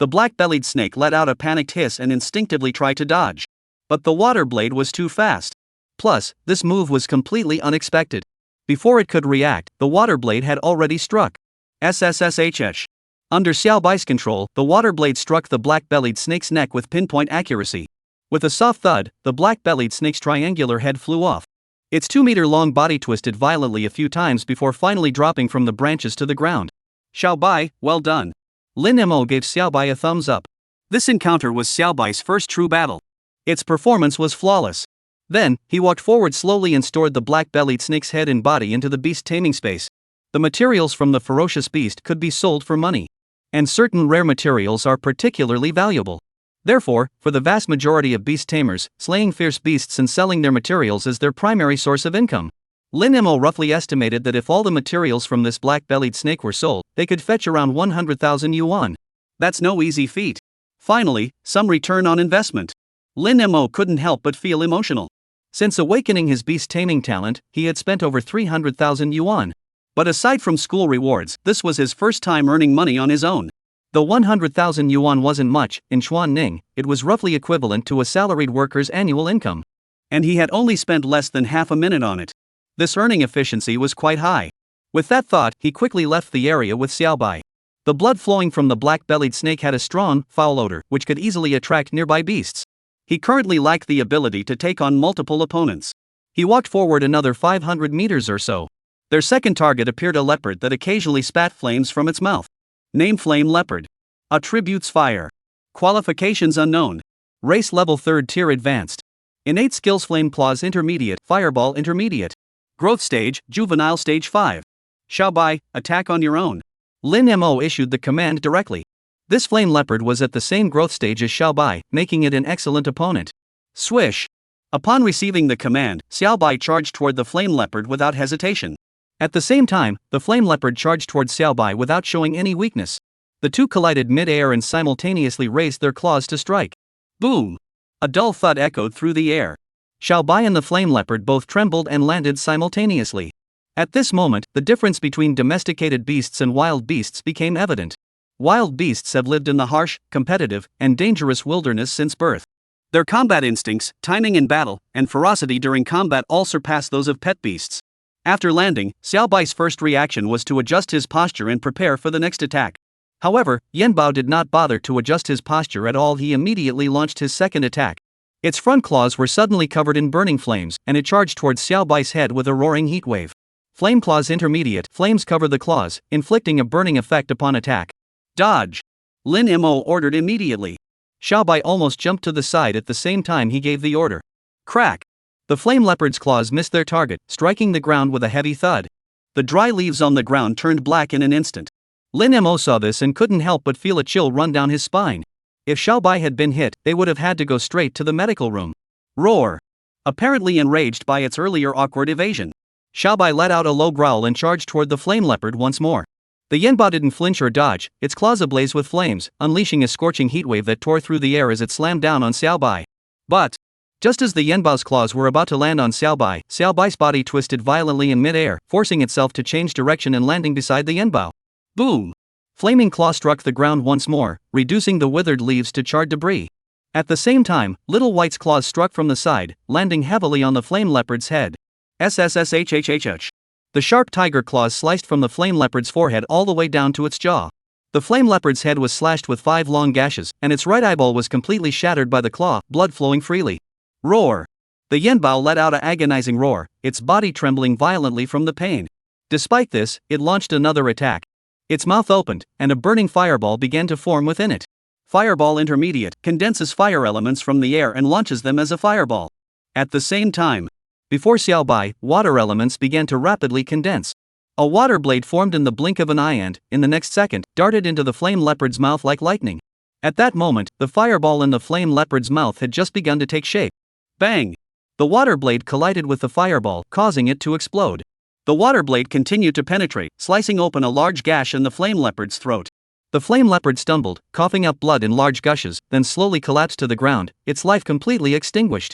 black-bellied snake let out a panicked hiss and instinctively tried to dodge. But the water blade was too fast. Plus, this move was completely unexpected. Before it could react, the water blade had already struck. SSSHH. Under Xiao Bai's control, the water blade struck the black-bellied snake's neck with pinpoint accuracy. With a soft thud, the black-bellied snake's triangular head flew off. Its 2-meter-long body twisted violently a few times before finally dropping from the branches to the ground. Xiaobai, well done. Lin Mo gave Xiaobai a thumbs up. This encounter was Xiaobai's first true battle. Its performance was flawless. Then, he walked forward slowly and stored the black-bellied snake's head and body into the beast's taming space. The materials from the ferocious beast could be sold for money. And certain rare materials are particularly valuable. Therefore, for the vast majority of beast tamers, slaying fierce beasts and selling their materials is their primary source of income. Lin Mo roughly estimated that if all the materials from this black-bellied snake were sold, they could fetch around 100,000 yuan. That's no easy feat. Finally, some return on investment. Lin Mo couldn't help but feel emotional. Since awakening his beast taming talent, he had spent over 300,000 yuan. But aside from school rewards, this was his first time earning money on his own. Though 100,000 yuan wasn't much, in Xuanning, it was roughly equivalent to a salaried worker's annual income. And he had only spent less than half a minute on it. This earning efficiency was quite high. With that thought, he quickly left the area with Xiaobai. The blood flowing from the black-bellied snake had a strong, foul odor, which could easily attract nearby beasts. He currently lacked the ability to take on multiple opponents. He walked forward another 500 meters or so. Their second target appeared a leopard that occasionally spat flames from its mouth. Name Flame Leopard. Attributes Fire. Qualifications unknown. Race level 3rd tier advanced. Innate skills Flame Claws intermediate, Fireball intermediate. Growth stage, Juvenile stage 5. Xiaobai, attack on your own. Lin Mo issued the command directly. This flame leopard was at the same growth stage as Xiaobai, making it an excellent opponent. Swish. Upon receiving the command, Xiaobai charged toward the flame leopard without hesitation. At the same time, the flame leopard charged toward Xiaobai without showing any weakness. The two collided mid-air and simultaneously raised their claws to strike. Boom! A dull thud echoed through the air. Xiaobai and the flame leopard both trembled and landed simultaneously. At this moment, the difference between domesticated beasts and wild beasts became evident. Wild beasts have lived in the harsh, competitive, and dangerous wilderness since birth. Their combat instincts, timing in battle, and ferocity during combat all surpass those of pet beasts. After landing, Xiaobai's first reaction was to adjust his posture and prepare for the next attack. However, Yanbao did not bother to adjust his posture at all. He immediately launched his second attack. Its front claws were suddenly covered in burning flames, and it charged towards Xiaobai's head with a roaring heat wave. Flame Claws intermediate, flames cover the claws, inflicting a burning effect upon attack. Dodge! Lin Mo ordered immediately. Xiaobai almost jumped to the side at the same time he gave the order. Crack! The flame leopard's claws missed their target, striking the ground with a heavy thud. The dry leaves on the ground turned black in an instant. Lin Mo saw this and couldn't help but feel a chill run down his spine. If Xiaobai had been hit, they would have had to go straight to the medical room. Roar! Apparently enraged by its earlier awkward evasion, Xiaobai let out a low growl and charged toward the flame leopard once more. The Yanbao didn't flinch or dodge, its claws ablaze with flames, unleashing a scorching heatwave that tore through the air as it slammed down on Xiaobai. But, just as the Yanbao's claws were about to land on Xiaobai, Xiaobai's body twisted violently in mid-air, forcing itself to change direction and landing beside the Yanbao. Boom! Flaming claw struck the ground once more, reducing the withered leaves to charred debris. At the same time, Little White's claws struck from the side, landing heavily on the flame leopard's head. SSSHHHH. The sharp tiger claws sliced from the flame leopard's forehead all the way down to its jaw. The flame leopard's head was slashed with 5 long gashes, and its right eyeball was completely shattered by the claw, blood flowing freely. Roar! The Yanbao let out an agonizing roar, its body trembling violently from the pain. Despite this, it launched another attack. Its mouth opened, and a burning fireball began to form within it. Fireball intermediate condenses fire elements from the air and launches them as a fireball. At the same time, before Xiaobai, water elements began to rapidly condense. A water blade formed in the blink of an eye and, in the next second, darted into the flame leopard's mouth like lightning. At that moment, the fireball in the flame leopard's mouth had just begun to take shape. Bang! The water blade collided with the fireball, causing it to explode. The water blade continued to penetrate, slicing open a large gash in the flame leopard's throat. The flame leopard stumbled, coughing up blood in large gushes, then slowly collapsed to the ground, its life completely extinguished.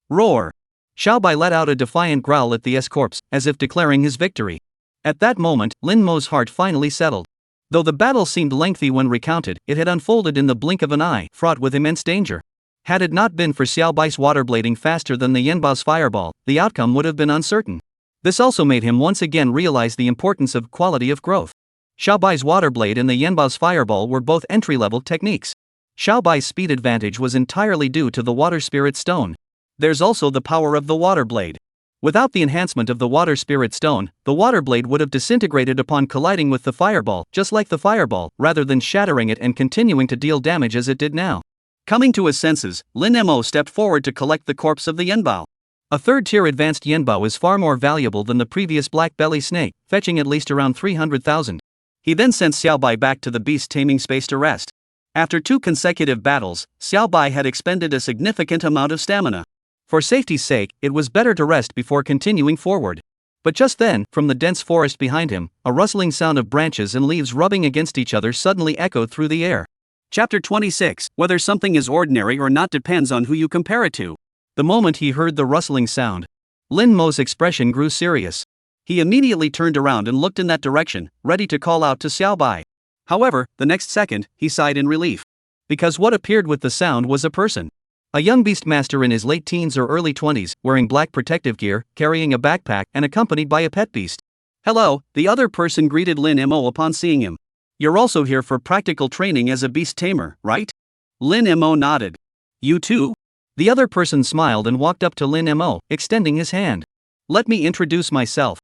Roar! Xiaobai let out a defiant growl at the S-corpse, as if declaring his victory. At that moment, Lin Mo's heart finally settled. Though the battle seemed lengthy when recounted, it had unfolded in the blink of an eye, fraught with immense danger. Had it not been for Xiaobai's waterblading faster than the Yanbao's fireball, the outcome would have been uncertain. This also made him once again realize the importance of quality of growth. Xiaobai's waterblade and the Yanbao's fireball were both entry-level techniques. Xiaobai's speed advantage was entirely due to the water spirit stone. There's also the power of the water blade. Without the enhancement of the water spirit stone, the water blade would have disintegrated upon colliding with the fireball, just like the fireball, rather than shattering it and continuing to deal damage as it did now. Coming to his senses, Lin Mo stepped forward to collect the corpse of the Yanbao. A third-tier advanced Yanbao is far more valuable than the previous black belly snake, fetching at least around 300,000. He then sent Xiaobai back to the beast taming space to rest. After 2 consecutive battles, Xiaobai had expended a significant amount of stamina. For safety's sake, it was better to rest before continuing forward. But just then, from the dense forest behind him, a rustling sound of branches and leaves rubbing against each other suddenly echoed through the air. Chapter 26. Whether something is ordinary or not depends on who you compare it to. The moment he heard the rustling sound, Lin Mo's expression grew serious. He immediately turned around and looked in that direction, ready to call out to Xiaobai. However, the next second, he sighed in relief. Because what appeared with the sound was a person. A young beastmaster in his late teens or early 20s, wearing black protective gear, carrying a backpack, and accompanied by a pet beast. Hello, the other person greeted Lin Mo upon seeing him. You're also here for practical training as a beast tamer, right? Lin Mo nodded. You too? The other person smiled and walked up to Lin Mo, extending his hand. Let me introduce myself.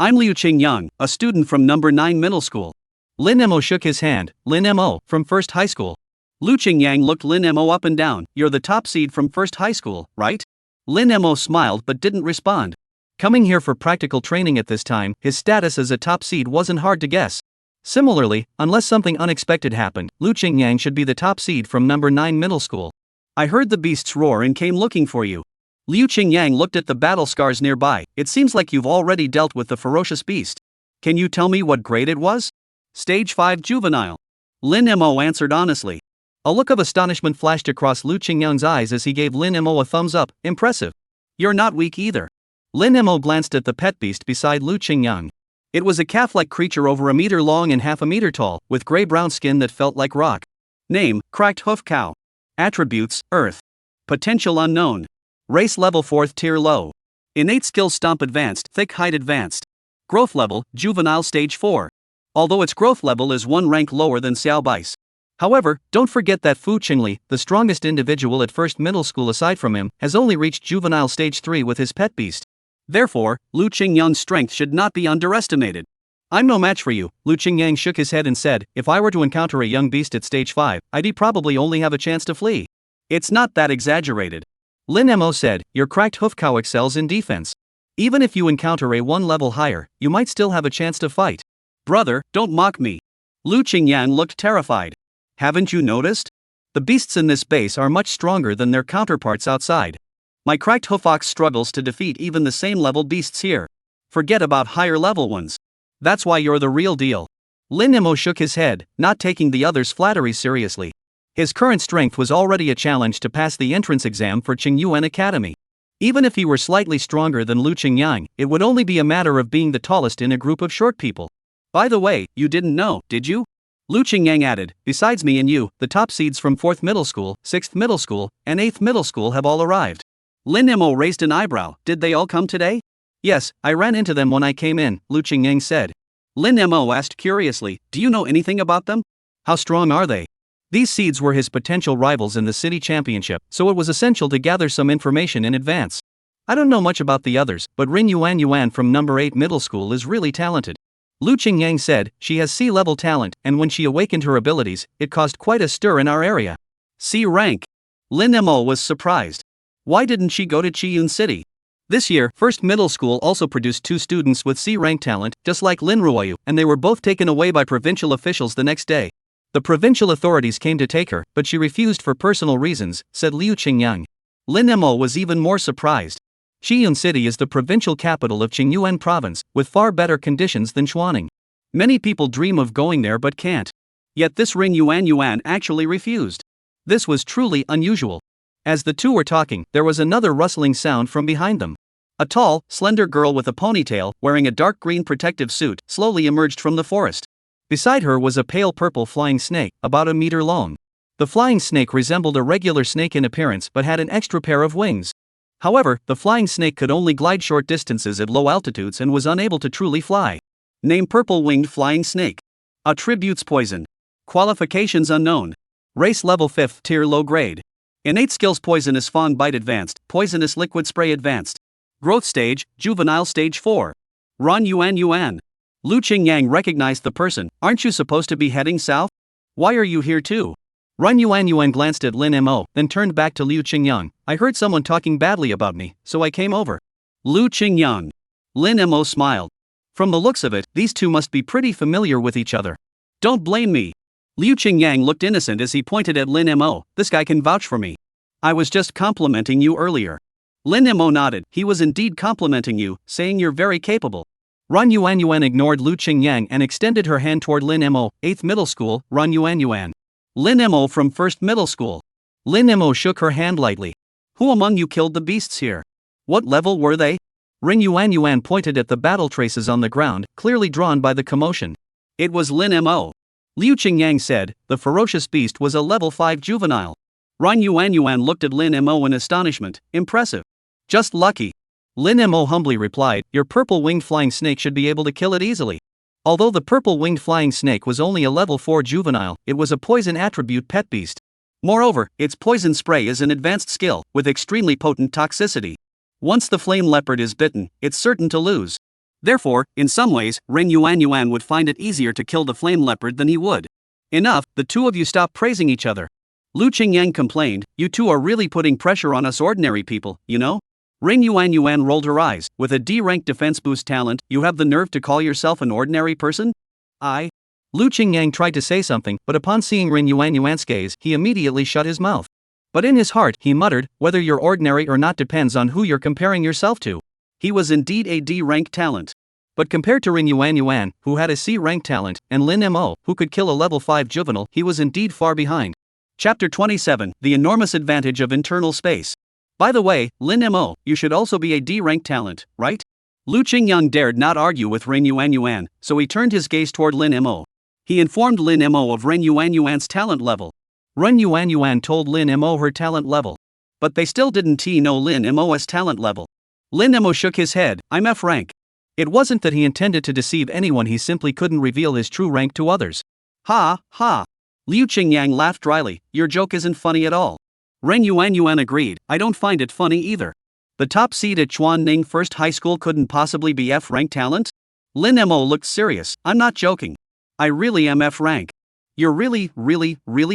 I'm Liu Qingyang, a student from number 9 middle school. Lin Mo shook his hand. Lin Mo, from first high school. Liu Qingyang looked Lin Mo up and down. You're the top seed from first high school, right? Lin Mo smiled but didn't respond. Coming here for practical training at this time, his status as a top seed wasn't hard to guess. Similarly, unless something unexpected happened, Liu Qingyang should be the top seed from number 9 middle school. I heard the beasts roar and came looking for you. Liu Qingyang looked at the battle scars nearby. It seems like you've already dealt with the ferocious beast. Can you tell me what grade it was? Stage 5 juvenile. Lin Mo answered honestly. A look of astonishment flashed across Liu Qingyang's eyes as he gave Lin Mo a thumbs up. Impressive. You're not weak either. Lin Mo glanced at the pet beast beside Liu Qingyang. It was a calf-like creature over a meter long and half a meter tall, with gray-brown skin that felt like rock. Name, cracked hoof cow. Attributes, earth. Potential unknown. Race level 4th tier low. Innate skill stomp advanced, thick height advanced. Growth level, juvenile stage 4. Although its growth level is 1 rank lower than Xiaobai's. However, don't forget that Fu Qingli, the strongest individual at first middle school aside from him, has only reached juvenile stage 3 with his pet beast. Therefore, Liu Qingyang's strength should not be underestimated. I'm no match for you, Liu Qingyang shook his head and said, if I were to encounter a young beast at stage 5, I'd probably only have a chance to flee. It's not that exaggerated. Lin Mo said, your cracked hoof cow excels in defense. Even if you encounter a 1 level higher, you might still have a chance to fight. Brother, don't mock me. Liu Qingyang looked terrified. Haven't you noticed? The beasts in this base are much stronger than their counterparts outside. My cracked hoof ox struggles to defeat even the same level beasts here. Forget about higher level ones. That's why you're the real deal. Lin Mo shook his head, not taking the other's flattery seriously. His current strength was already a challenge to pass the entrance exam for Qingyuan Academy. Even if he were slightly stronger than Liu Qingyang, it would only be a matter of being the tallest in a group of short people. By the way, you didn't know, did you? Liu Qingyang added, besides me and you, the top seeds from 4th middle school, 6th middle school, and 8th middle school have all arrived. Lin Mo raised an eyebrow. Did they all come today? Yes, I ran into them when I came in, Liu Qingyang said. Lin Mo asked curiously, do you know anything about them? How strong are they? These seeds were his potential rivals in the city championship, so it was essential to gather some information in advance. I don't know much about the others, but Rin Yuan from number 8 middle school is really talented. Liu Qingyang said, she has C-level talent, and when she awakened her abilities, it caused quite a stir in our area. C rank. Lin Mo was surprised. Why didn't she go to Qiyun City? This year, first middle school also produced 2 students with C-rank talent, just like Lin Ruoyu, and they were both taken away by provincial officials the next day. The provincial authorities came to take her, but she refused for personal reasons, said Liu Qingyang. Lin Mo was even more surprised. Qiyun City is the provincial capital of Qingyuan province, with far better conditions than Xuaning. Many people dream of going there but can't. Yet this Rin Yuan actually refused. This was truly unusual. As the two were talking, there was another rustling sound from behind them. A tall, slender girl with a ponytail, wearing a dark green protective suit, slowly emerged from the forest. Beside her was a pale purple flying snake, about a meter long. The flying snake resembled a regular snake in appearance but had an extra pair of wings. However, the flying snake could only glide short distances at low altitudes and was unable to truly fly. Name purple-winged flying snake. Attributes poison. Qualifications unknown. Race level 5th tier low grade. Innate skills poisonous fang bite advanced, poisonous liquid spray advanced. Growth stage, juvenile stage 4. Ron Yuan Yuan. Lu Qingyang recognized the person. Aren't you supposed to be heading south? Why are you here too? Ron Yuan Yuan glanced at Lin Mo, then turned back to Liu Qingyang. I heard someone talking badly about me, so I came over. Liu Qingyang. Lin Mo smiled. From the looks of it, these two must be pretty familiar with each other. Don't blame me. Liu Qingyang looked innocent as he pointed at Lin Mo. This guy can vouch for me. I was just complimenting you earlier. Lin Mo nodded. He was indeed complimenting you, saying you're very capable. Ron Yuan Yuan ignored Liu Qingyang and extended her hand toward Lin Mo, 8th middle school, Ron Yuan Yuan. Lin Mo from 1st middle school. Lin Mo shook her hand lightly. Who among you killed the beasts here? What level were they? Ring Yuan Yuan pointed at the battle traces on the ground, clearly drawn by the commotion. It was Lin Mo. Liu Qingyang said, the ferocious beast was a level 5 juvenile. Ron Yuan Yuan looked at Lin Mo in astonishment. Impressive. Just lucky. Lin Mo humbly replied, your purple-winged flying snake should be able to kill it easily. Although the purple-winged flying snake was only a level 4 juvenile, it was a poison attribute pet beast. Moreover, its poison spray is an advanced skill, with extremely potent toxicity. Once the flame leopard is bitten, it's certain to lose. Therefore, in some ways, Ren Yuan Yuan would find it easier to kill the flame leopard than he would. Enough, the two of you stop praising each other. Lu Qingyang complained, you two are really putting pressure on us ordinary people, you know? Ren Yuan Yuan rolled her eyes. With a D-rank defense boost talent, you have the nerve to call yourself an ordinary person? Lu Qingyang tried to say something, but upon seeing Ren Yuan Yuan's gaze, he immediately shut his mouth. But in his heart, he muttered, whether you're ordinary or not depends on who you're comparing yourself to. He was indeed a D-rank talent. But compared to Ren Yuan Yuan, who had a C-rank talent, and Lin Mo, who could kill a level 5 juvenile, he was indeed far behind. Chapter 27, The Enormous Advantage of Internal Space. By the way, Lin Mo, you should also be a D-rank talent, right? Lu Qingyang dared not argue with Ren Yuan Yuan, so he turned his gaze toward Lin Mo. He informed Lin Mo of Ren Yuan Yuan's talent level. Ren Yuan Yuan told Lin Mo her talent level. But they still didn't know Lin Mo's talent level. Lin Mo shook his head, I'm F rank. It wasn't that he intended to deceive anyone, he simply couldn't reveal his true rank to others. Ha, ha. Liu Qingyang laughed dryly, your joke isn't funny at all. Ren Yuan Yuan agreed, I don't find it funny either. The top seed at Chuanning First High School couldn't possibly be F rank talent? Lin Mo looked serious, I'm not joking. I really am F rank. You're really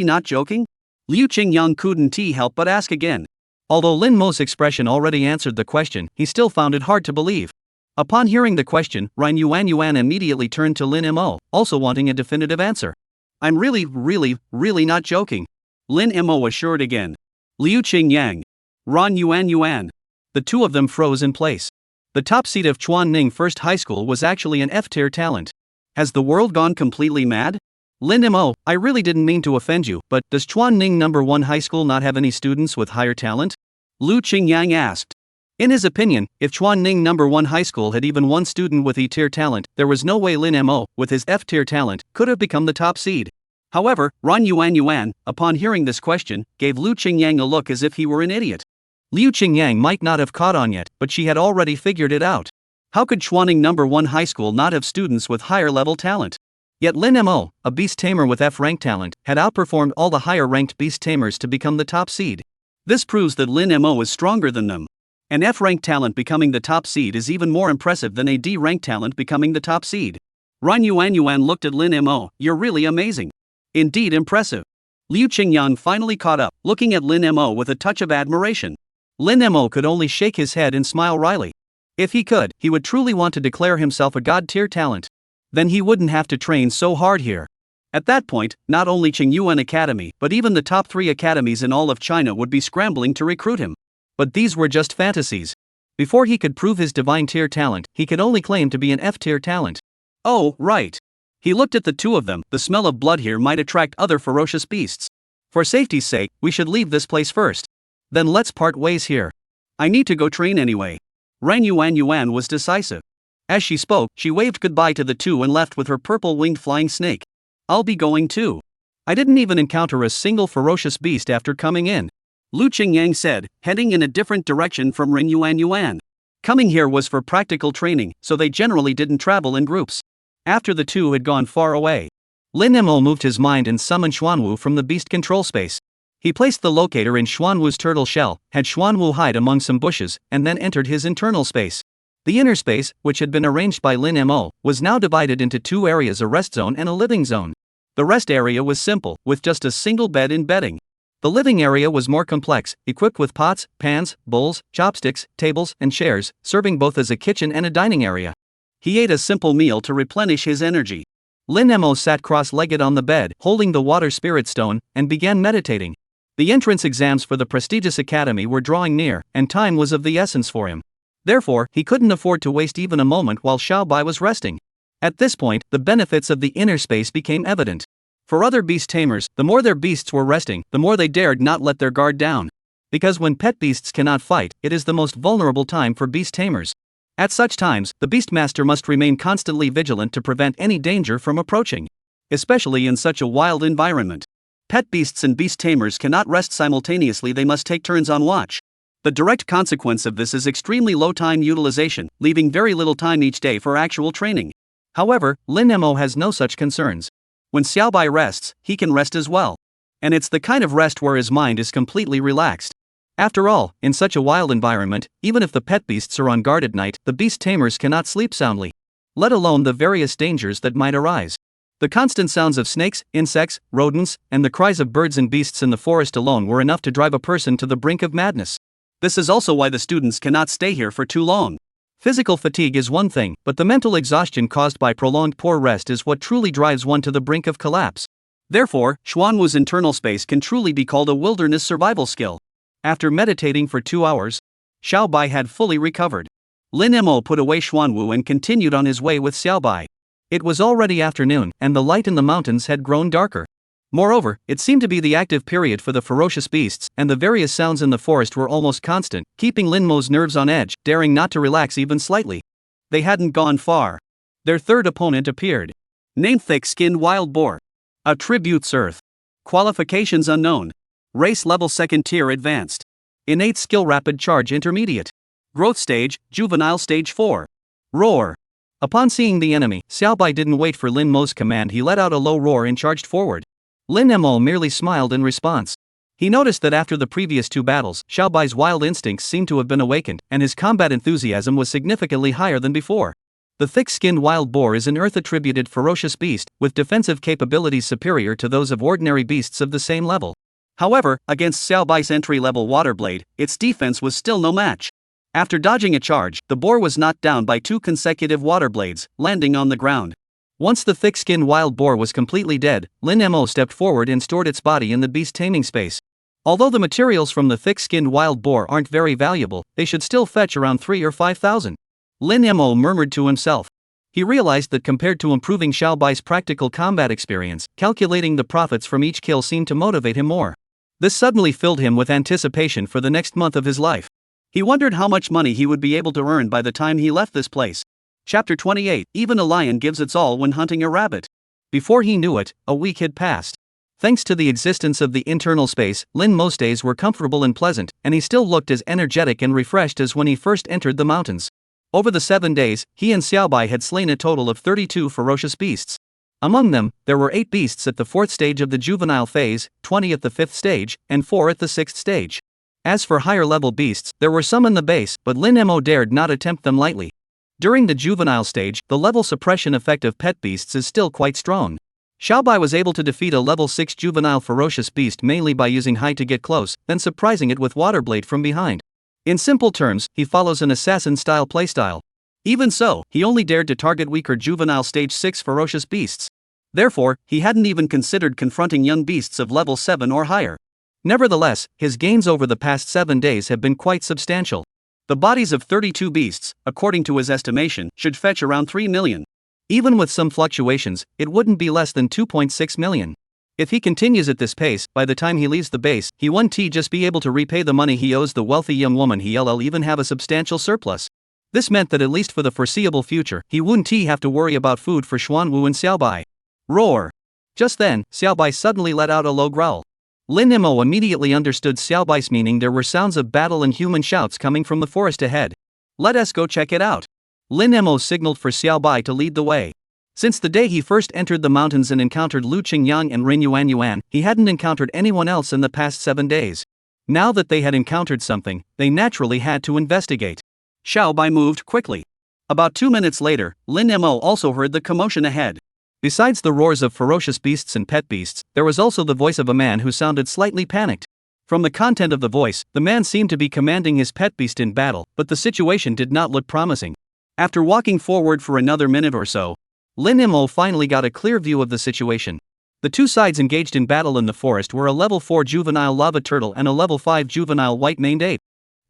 not joking? Liu Qingyang couldn't help but ask again. Although Lin Mo's expression already answered the question, he still found it hard to believe. Upon hearing the question, Ren Yuan Yuan immediately turned to Lin Mo, also wanting a definitive answer. I'm really not joking. Lin Mo assured again. Liu Qingyang. Ron Yuan Yuan. The two of them froze in place. The top seed of Chuanning First High School was actually an F-tier talent. Has the world gone completely mad? Lin Mo, I really didn't mean to offend you, but does Chuanning No. 1 High School not have any students with higher talent? Lu Qingyang asked. In his opinion, if Chuanning No. 1 High School had even one student with E-tier talent, there was no way Lin Mo, with his F-tier talent, could have become the top seed. However, Ron Yuan Yuan, upon hearing this question, gave Lu Qingyang a look as if he were an idiot. Liu Qingyang might not have caught on yet, but she had already figured it out. How could Chuanning No. 1 High School not have students with higher level talent? Yet Lin Mo, a beast tamer with F-rank talent, had outperformed all the higher-ranked beast tamers to become the top seed. This proves that Lin Mo is stronger than them. An F-rank talent becoming the top seed is even more impressive than a D-rank talent becoming the top seed. Ron Yuan Yuan looked at Lin Mo, you're really amazing. Indeed impressive. Liu Qingyang finally caught up, looking at Lin Mo with a touch of admiration. Lin Mo could only shake his head and smile wryly. If he could, he would truly want to declare himself a god-tier talent. Then he wouldn't have to train so hard here. At that point, not only Qingyuan Academy, but even the top 3 academies in all of China would be scrambling to recruit him. But these were just fantasies. Before he could prove his divine tier talent, he could only claim to be an F-tier talent. Oh, right. He looked at the two of them, the smell of blood here might attract other ferocious beasts. For safety's sake, we should leave this place first. Then let's part ways here. I need to go train anyway. Ren Yuan Yuan was decisive. As she spoke, she waved goodbye to the two and left with her purple-winged flying snake. I'll be going too. I didn't even encounter a single ferocious beast after coming in. Lu Qingyang said, heading in a different direction from Ren Yuan Yuan. Coming here was for practical training, so they generally didn't travel in groups. After the two had gone far away, Lin Mo moved his mind and summoned Xuanwu from the beast control space. He placed the locator in Xuanwu's turtle shell, had Xuanwu hide among some bushes, and then entered his internal space. The inner space, which had been arranged by Lin Mo, was now divided into two areas: a rest zone and a living zone. The rest area was simple, with just a single bed and bedding. The living area was more complex, equipped with pots, pans, bowls, chopsticks, tables, and chairs, serving both as a kitchen and a dining area. He ate a simple meal to replenish his energy. Lin Mo sat cross-legged on the bed, holding the water spirit stone, and began meditating. The entrance exams for the prestigious academy were drawing near, and time was of the essence for him. Therefore, he couldn't afford to waste even a moment while Xiaobai was resting. At this point, the benefits of the inner space became evident. For other beast tamers, the more their beasts were resting, the more they dared not let their guard down. Because when pet beasts cannot fight, it is the most vulnerable time for beast tamers. At such times, the beastmaster must remain constantly vigilant to prevent any danger from approaching. Especially in such a wild environment. Pet beasts and beast tamers cannot rest simultaneously, they must take turns on watch. The direct consequence of this is extremely low time utilization, leaving very little time each day for actual training. However, Lin Mo has no such concerns. When Xiaobai rests, he can rest as well. And it's the kind of rest where his mind is completely relaxed. After all, in such a wild environment, even if the pet beasts are on guard at night, the beast tamers cannot sleep soundly. Let alone the various dangers that might arise. The constant sounds of snakes, insects, rodents, and the cries of birds and beasts in the forest alone were enough to drive a person to the brink of madness. This is also why the students cannot stay here for too long. Physical fatigue is one thing, but the mental exhaustion caused by prolonged poor rest is what truly drives one to the brink of collapse. Therefore, Xuanwu's internal space can truly be called a wilderness survival skill. After meditating for 2 hours, Xiaobai had fully recovered. Lin Mo put away Xuanwu and continued on his way with Xiaobai. It was already afternoon, and the light in the mountains had grown darker. Moreover, it seemed to be the active period for the ferocious beasts, and the various sounds in the forest were almost constant, keeping Lin Mo's nerves on edge, daring not to relax even slightly. They hadn't gone far. Their third opponent appeared. Name: thick-skinned wild boar. Attributes: earth. Qualifications: unknown. Race level: second tier advanced. Innate skill: rapid charge intermediate. Growth stage: juvenile stage 4. Roar. Upon seeing the enemy, Xiaobai didn't wait for Lin Mo's command. He let out a low roar and charged forward. Lin Mo merely smiled in response. He noticed that after the previous 2 battles, Xiaobai's wild instincts seemed to have been awakened, and his combat enthusiasm was significantly higher than before. The thick-skinned wild boar is an earth-attributed ferocious beast, with defensive capabilities superior to those of ordinary beasts of the same level. However, against Xiaobai's entry-level water blade, its defense was still no match. After dodging a charge, the boar was knocked down by 2 consecutive water blades, landing on the ground. Once the thick-skinned wild boar was completely dead, Lin Mo stepped forward and stored its body in the beast taming space. Although the materials from the thick-skinned wild boar aren't very valuable, they should still fetch around 3,000 or 5,000. Lin Mo murmured to himself. He realized that compared to improving Xiaobai's practical combat experience, calculating the profits from each kill seemed to motivate him more. This suddenly filled him with anticipation for the next month of his life. He wondered how much money he would be able to earn by the time he left this place. Chapter 28. Even a lion gives its all when hunting a rabbit. Before he knew it, a week had passed. Thanks to the existence of the internal space, Lin Mo's days were comfortable and pleasant, and he still looked as energetic and refreshed as when he first entered the mountains. Over the 7 days, he and Xiaobai had slain a total of 32 ferocious beasts. Among them, there were 8 beasts at the 4th stage of the juvenile phase, 20 at the 5th stage, and 4 at the 6th stage. As for higher-level beasts, there were some in the base, but Lin Mo dared not attempt them lightly. During the juvenile stage, the level suppression effect of pet beasts is still quite strong. Xiaobai was able to defeat a level 6 juvenile ferocious beast mainly by using high to get close, then surprising it with water blade from behind. In simple terms, he follows an assassin-style playstyle. Even so, he only dared to target weaker juvenile stage 6 ferocious beasts. Therefore, he hadn't even considered confronting young beasts of level 7 or higher. Nevertheless, his gains over the past 7 days have been quite substantial. The bodies of 32 beasts, according to his estimation, should fetch around 3 million. Even with some fluctuations, it wouldn't be less than 2.6 million. If he continues at this pace, by the time he leaves the base, he won't just be able to repay the money he owes the wealthy young woman, he'll even have a substantial surplus. This meant that at least for the foreseeable future, he wouldn't have to worry about food for Xuanwu and Xiaobai. Roar! Just then, Xiaobai suddenly let out a low growl. Lin Mo immediately understood Xiaobai's meaning. There were sounds of battle and human shouts coming from the forest ahead. Let us go check it out. Lin Mo signaled for Xiaobai to lead the way. Since the day he first entered the mountains and encountered Lu Qingyang and Rin Yuan, he hadn't encountered anyone else in the past 7 days. Now that they had encountered something, they naturally had to investigate. Xiao Bai moved quickly. About 2 minutes later, Lin Mo also heard the commotion ahead. Besides the roars of ferocious beasts and pet beasts, there was also the voice of a man who sounded slightly panicked. From the content of the voice, the man seemed to be commanding his pet beast in battle, but the situation did not look promising. After walking forward for another minute or so, Lin Mo finally got a clear view of the situation. The two sides engaged in battle in the forest were a level 4 juvenile lava turtle and a level 5 juvenile white-maned ape.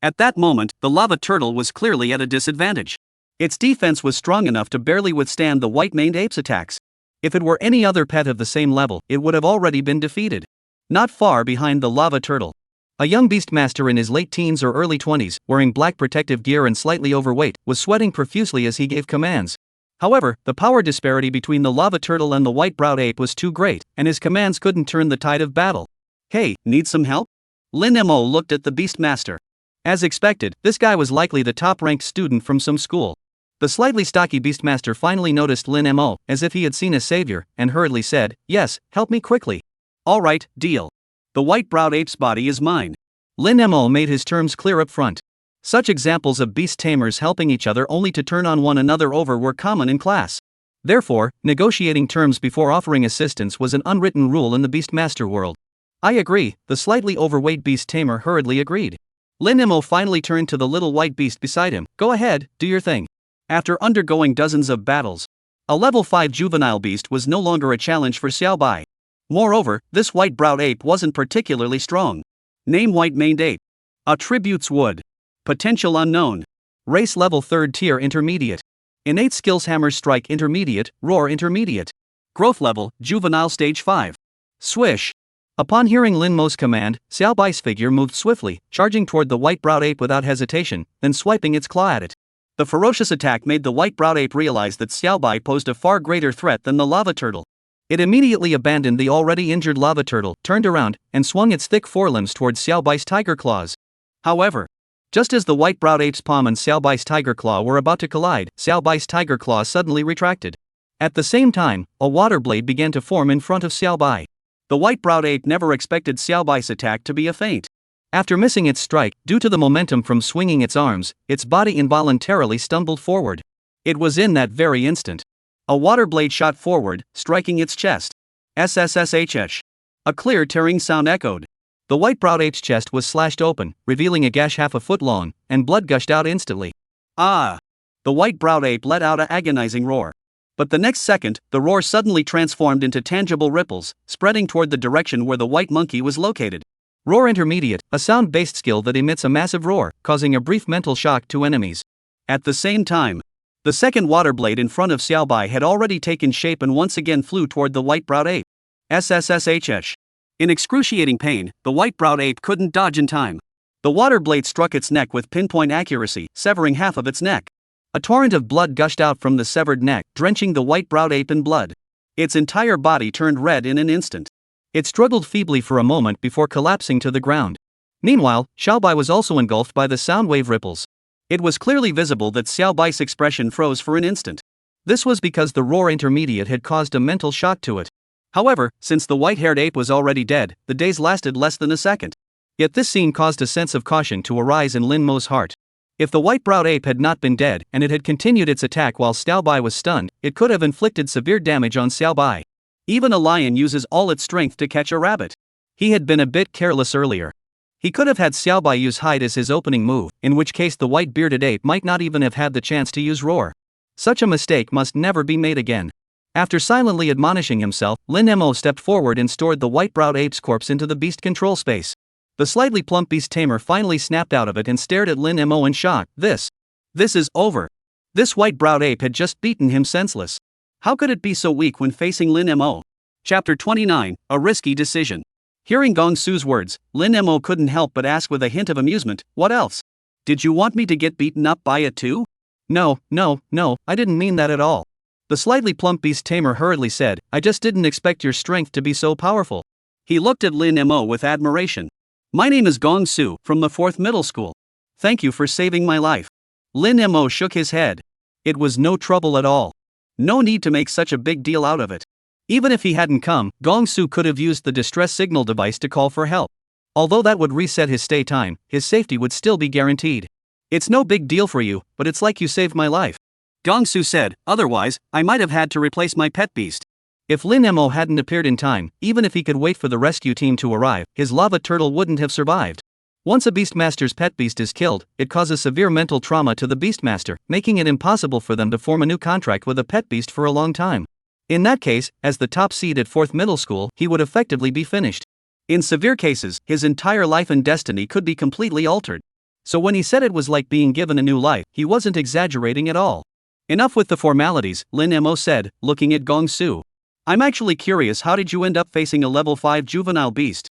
At that moment, the lava turtle was clearly at a disadvantage. Its defense was strong enough to barely withstand the white-maned ape's attacks. If it were any other pet of the same level, it would have already been defeated. Not far behind the lava turtle, a young beastmaster in his late teens or early 20s, wearing black protective gear and slightly overweight, was sweating profusely as he gave commands. However, the power disparity between the lava turtle and the white-browed ape was too great, and his commands couldn't turn the tide of battle. Hey, need some help? Lin Mo looked at the beastmaster. As expected, this guy was likely the top-ranked student from some school. The slightly stocky beastmaster finally noticed Lin Mo, as if he had seen a savior, and hurriedly said, "Yes, help me quickly." "Alright, deal. The white-browed ape's body is mine." Lin Mo made his terms clear up front. Such examples of beast tamers helping each other only to turn on one another over were common in class. Therefore, negotiating terms before offering assistance was an unwritten rule in the beastmaster world. "I agree," the slightly overweight beast tamer hurriedly agreed. Lin Mo finally turned to the little white beast beside him. "Go ahead, do your thing." After undergoing dozens of battles, a level 5 juvenile beast was no longer a challenge for Xiao Bai. Moreover, this white-browed ape wasn't particularly strong. Name white-maned ape. Attributes wood. Potential unknown. Race level 3rd tier intermediate. Innate skills hammer strike intermediate, roar intermediate. Growth level, juvenile stage 5. Swish. Upon hearing Lin Mo's command, Xiao Bai's figure moved swiftly, charging toward the white-browed ape without hesitation, then swiping its claw at it. The ferocious attack made the white-browed ape realize that Xiao Bai posed a far greater threat than the lava turtle. It immediately abandoned the already injured lava turtle, turned around, and swung its thick forelimbs towards Xiao Bai's tiger claws. However, just as the white-browed ape's palm and Xiao Bai's tiger claw were about to collide, Xiao Bai's tiger claw suddenly retracted. At the same time, a water blade began to form in front of Xiao Bai. The white-browed ape never expected Xiao Bai's attack to be a feint. After missing its strike, due to the momentum from swinging its arms, its body involuntarily stumbled forward. It was in that very instant. A water blade shot forward, striking its chest. SSSHH. A clear tearing sound echoed. The white-browed ape's chest was slashed open, revealing a gash half a foot long, and blood gushed out instantly. "Ah!" The white-browed ape let out an agonizing roar. But the next second, the roar suddenly transformed into tangible ripples, spreading toward the direction where the white monkey was located. Roar intermediate, a sound-based skill that emits a massive roar, causing a brief mental shock to enemies. At the same time, the second water blade in front of Xiao Bai had already taken shape and once again flew toward the white-browed ape. SSSHH. In excruciating pain, the white-browed ape couldn't dodge in time. The water blade struck its neck with pinpoint accuracy, severing half of its neck. A torrent of blood gushed out from the severed neck, drenching the white-browed ape in blood. Its entire body turned red in an instant. It struggled feebly for a moment before collapsing to the ground. Meanwhile, Xiao Bai was also engulfed by the sound wave ripples. It was clearly visible that Xiao Bai's expression froze for an instant. This was because the roar intermediate had caused a mental shock to it. However, since the white-haired ape was already dead, the daze lasted less than a second. Yet this scene caused a sense of caution to arise in Lin Mo's heart. If the white-browed ape had not been dead, and it had continued its attack while Xiao Bai was stunned, it could have inflicted severe damage on Xiao Bai. Even a lion uses all its strength to catch a rabbit. He had been a bit careless earlier. He could have had Xiao Bai use hide as his opening move, in which case the white-bearded ape might not even have had the chance to use roar. Such a mistake must never be made again. After silently admonishing himself, Lin Mo stepped forward and stored the white-browed ape's corpse into the beast control space. The slightly plump beast tamer finally snapped out of it and stared at Lin Mo in shock. This is over. This white-browed ape had just beaten him senseless. How could it be so weak when facing Lin Mo? Chapter 29, A Risky Decision. Hearing Gong Su's words, Lin Mo couldn't help but ask with a hint of amusement, "What else? Did you want me to get beaten up by it too?" No, I didn't mean that at all." The slightly plump beast tamer hurriedly said, "I just didn't expect your strength to be so powerful." He looked at Lin Mo with admiration. "My name is Gong Su, from the 4th middle school. Thank you for saving my life." Lin Mo shook his head. "It was no trouble at all." No need to make such a big deal out of it. Even if he hadn't come, Gong-su could have used the distress signal device to call for help. Although that would reset his stay time, his safety would still be guaranteed. It's no big deal for you, but it's like you saved my life, Gong-su said, otherwise, I might have had to replace my pet beast. If Lin Mo hadn't appeared in time, even if he could wait for the rescue team to arrive, his lava turtle wouldn't have survived. Once a Beastmaster's pet beast is killed, it causes severe mental trauma to the Beastmaster, making it impossible for them to form a new contract with a pet beast for a long time. In that case, as the top seed at 4th middle school, he would effectively be finished. In severe cases, his entire life and destiny could be completely altered. So when he said it was like being given a new life, he wasn't exaggerating at all. Enough with the formalities, Lin Mo said, looking at Gong-su. I'm actually curious, how did you end up facing a level 5 juvenile beast?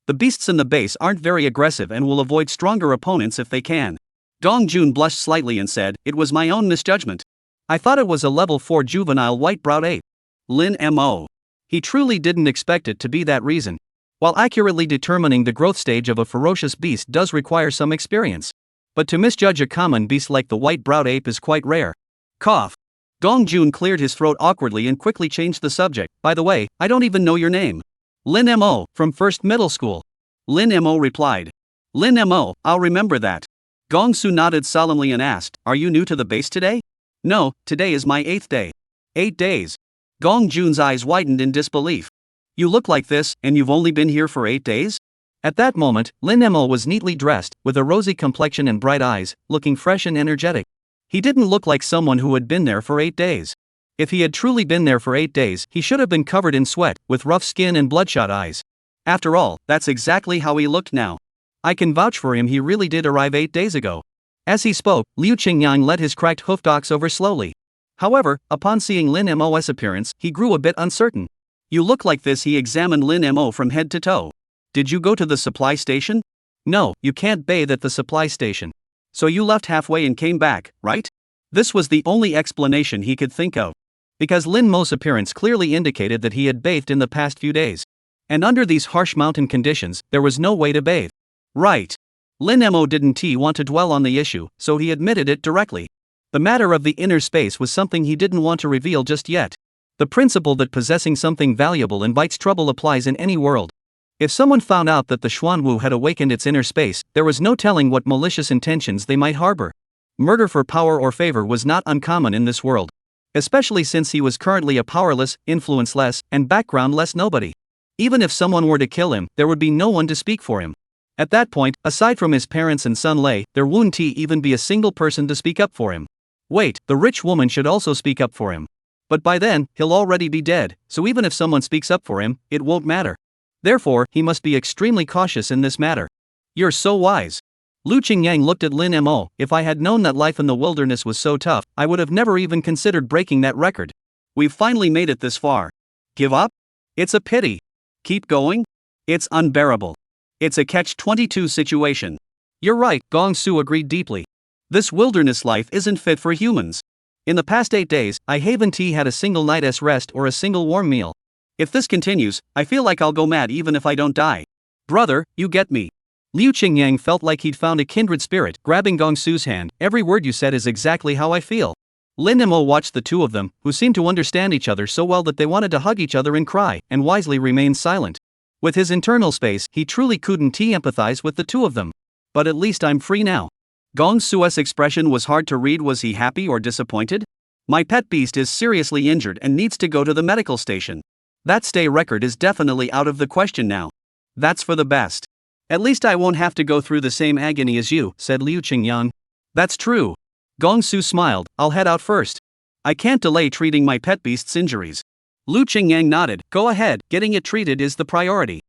The beasts in the base aren't very aggressive and will avoid stronger opponents if they can. Dong-jun blushed slightly and said, it was my own misjudgment. I thought it was a level 4 juvenile white-browed ape. Lin Mo. He truly didn't expect it to be that reason. While accurately determining the growth stage of a ferocious beast does require some experience. But to misjudge a common beast like the white-browed ape is quite rare. Cough. Dong-jun cleared his throat awkwardly and quickly changed the subject. By the way, I don't even know your name. Lin Mo, from 1st middle school. Lin Mo replied. Lin Mo, I'll remember that. Gong-su nodded solemnly and asked, are you new to the base today? No, today is my 8th day. 8 days. Gong-jun's eyes widened in disbelief. You look like this, and you've only been here for 8 days? At that moment, Lin Mo was neatly dressed, with a rosy complexion and bright eyes, looking fresh and energetic. He didn't look like someone who had been there for 8 days. If he had truly been there for 8 days, he should have been covered in sweat, with rough skin and bloodshot eyes. After all, that's exactly how he looked now. I can vouch for him, he really did arrive 8 days ago. As he spoke, Liu Qingyang let his cracked hoofdocks over slowly. However, upon seeing Lin Mo's appearance, he grew a bit uncertain. You look like this, he examined Lin Mo from head to toe. Did you go to the supply station? No, you can't bathe at the supply station. So you left halfway and came back, right? This was the only explanation he could think of. Because Lin Mo's appearance clearly indicated that he had bathed in the past few days. And under these harsh mountain conditions, there was no way to bathe. Right. Lin Mo didn't want to dwell on the issue, so he admitted it directly. The matter of the inner space was something he didn't want to reveal just yet. The principle that possessing something valuable invites trouble applies in any world. If someone found out that the Xuanwu had awakened its inner space, there was no telling what malicious intentions they might harbor. Murder for power or favor was not uncommon in this world. Especially since he was currently a powerless, influence-less, and background-less nobody. Even if someone were to kill him, there would be no one to speak for him. At that point, aside from his parents and son Lei, there wouldn't even be a single person to speak up for him. Wait, the rich woman should also speak up for him. But by then, he'll already be dead, so even if someone speaks up for him, it won't matter. Therefore, he must be extremely cautious in this matter. You're so wise. Liu Qingyang looked at Lin Mo. If I had known that life in the wilderness was so tough, I would have never even considered breaking that record. We've finally made it this far. Give up? It's a pity. Keep going? It's unbearable. It's a catch-22 situation. You're right, Gong-su agreed deeply. This wilderness life isn't fit for humans. In the past 8 days, I haven't had a single night's rest or a single warm meal. If this continues, I feel like I'll go mad even if I don't die. Brother, you get me. Liu Qingyang felt like he'd found a kindred spirit, grabbing Gong-su's hand. Every word you said is exactly how I feel. Lin Mo watched the two of them, who seemed to understand each other so well that they wanted to hug each other and cry, and wisely remained silent. With his internal space, he truly couldn't empathize with the two of them. But at least I'm free now. Gong-su's expression was hard to read. Was he happy or disappointed? My pet beast is seriously injured and needs to go to the medical station. That stay record is definitely out of the question now. That's for the best. At least I won't have to go through the same agony as you, said Liu Qingyang. That's true. Gong-su smiled. I'll head out first. I can't delay treating my pet beast's injuries. Liu Qingyang nodded. Go ahead, getting it treated is the priority.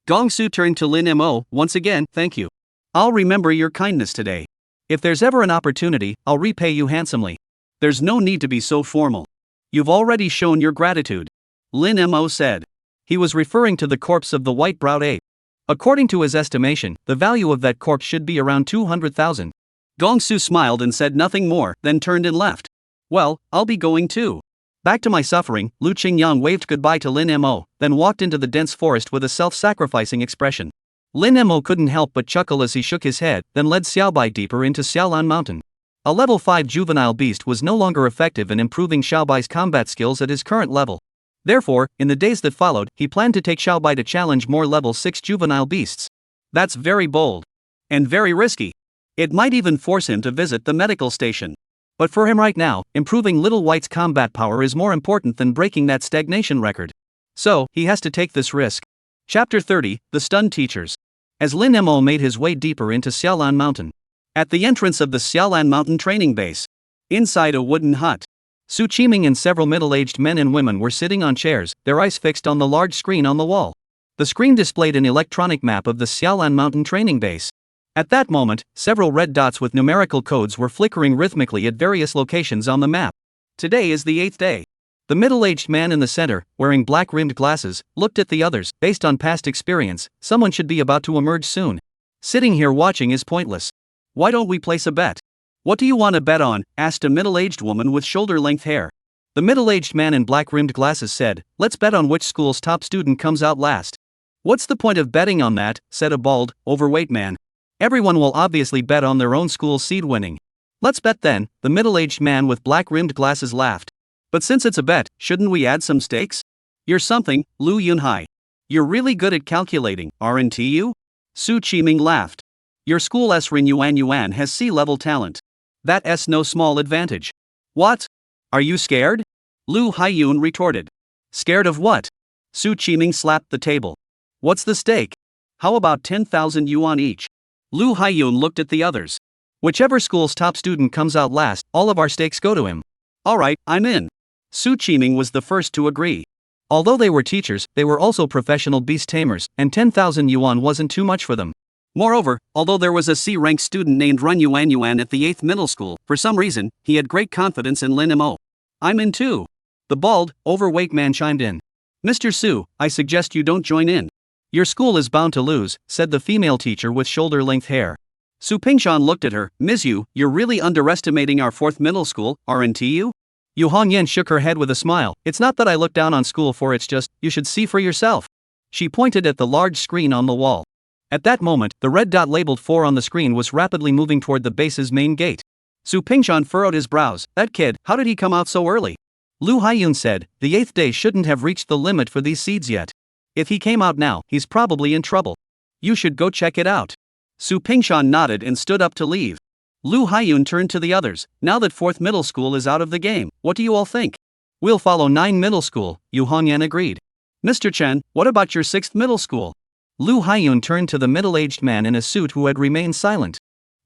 Gong-su turned to Lin Mo. Once again, thank you. I'll remember your kindness today. If there's ever an opportunity, I'll repay you handsomely. There's no need to be so formal. You've already shown your gratitude. Lin Mo said. He was referring to the corpse of the white-browed ape. According to his estimation, the value of that corpse should be around 200,000. Gong-su smiled and said nothing more, then turned and left. Well, I'll be going too. Back to my suffering, Liu Qingyang waved goodbye to Lin Mo, then walked into the dense forest with a self-sacrificing expression. Lin Mo couldn't help but chuckle as he shook his head, then led Xiaobai deeper into Xiaolan Mountain. A level 5 juvenile beast was no longer effective in improving Xiaobai's combat skills at his current level. Therefore, in the days that followed, he planned to take Xiaobai to challenge more level 6 juvenile beasts. That's very bold. And very risky. It might even force him to visit the medical station. But for him right now, improving Little White's combat power is more important than breaking that stagnation record. So, he has to take this risk. Chapter 30, The Stunned Teachers. As Lin Mo made his way deeper into Xiaolan Mountain. At the entrance of the Xiaolan Mountain training base. Inside a wooden hut. Su Qiming and several middle-aged men and women were sitting on chairs, their eyes fixed on the large screen on the wall. The screen displayed an electronic map of the Xiaolan Mountain training base. At that moment, several red dots with numerical codes were flickering rhythmically at various locations on the map. Today is the 8th day. The middle-aged man in the center, wearing black-rimmed glasses, looked at the others. Based on past experience, someone should be about to emerge soon. Sitting here watching is pointless. Why don't we place a bet? What do you want to bet on? Asked a middle-aged woman with shoulder-length hair. The middle-aged man in black-rimmed glasses said, let's bet on which school's top student comes out last. What's the point of betting on that? Said a bald, overweight man. Everyone will obviously bet on their own school's seed winning. Let's bet then, the middle-aged man with black-rimmed glasses laughed. But since it's a bet, shouldn't we add some stakes? You're something, Lu Yunhai. You're really good at calculating, aren't you? Su Qiming laughed. Your school S Rin Yuan has C-level talent. That's no small advantage. What? Are you scared? Lu Haiyun retorted. Scared of what? Su Qiming slapped the table. What's the stake? How about 10,000 yuan each? Lu Haiyun looked at the others. Whichever school's top student comes out last, all of our stakes go to him. Alright, I'm in. Su Qiming was the first to agree. Although they were teachers, they were also professional beast tamers, and 10,000 yuan wasn't too much for them. Moreover, although there was a C-rank student named Run Yuan at the 8th middle school, for some reason, he had great confidence in Lin Mo. I'm in too. The bald, overweight man chimed in. Mr. Su, I suggest you don't join in. Your school is bound to lose, said the female teacher with shoulder-length hair. Su Pingshan looked at her. Ms. Yu, you're really underestimating our 4th middle school, aren't you? Yu Hongyan shook her head with a smile. It's not that I look down on school 4, it's just, you should see for yourself. She pointed at the large screen on the wall. At that moment, the red dot labeled 4 on the screen was rapidly moving toward the base's main gate. Su Pingshan furrowed his brows. That kid, how did he come out so early? Lu Haiyun said, the 8th day shouldn't have reached the limit for these seeds yet. If he came out now, he's probably in trouble. You should go check it out. Su Pingshan nodded and stood up to leave. Lu Haiyun turned to the others. Now that 4th middle school is out of the game, what do you all think? We'll follow 9 middle school, Yu Hongyan agreed. Mr. Chen, what about your 6th middle school? Lu Haiyun turned to the middle-aged man in a suit who had remained silent.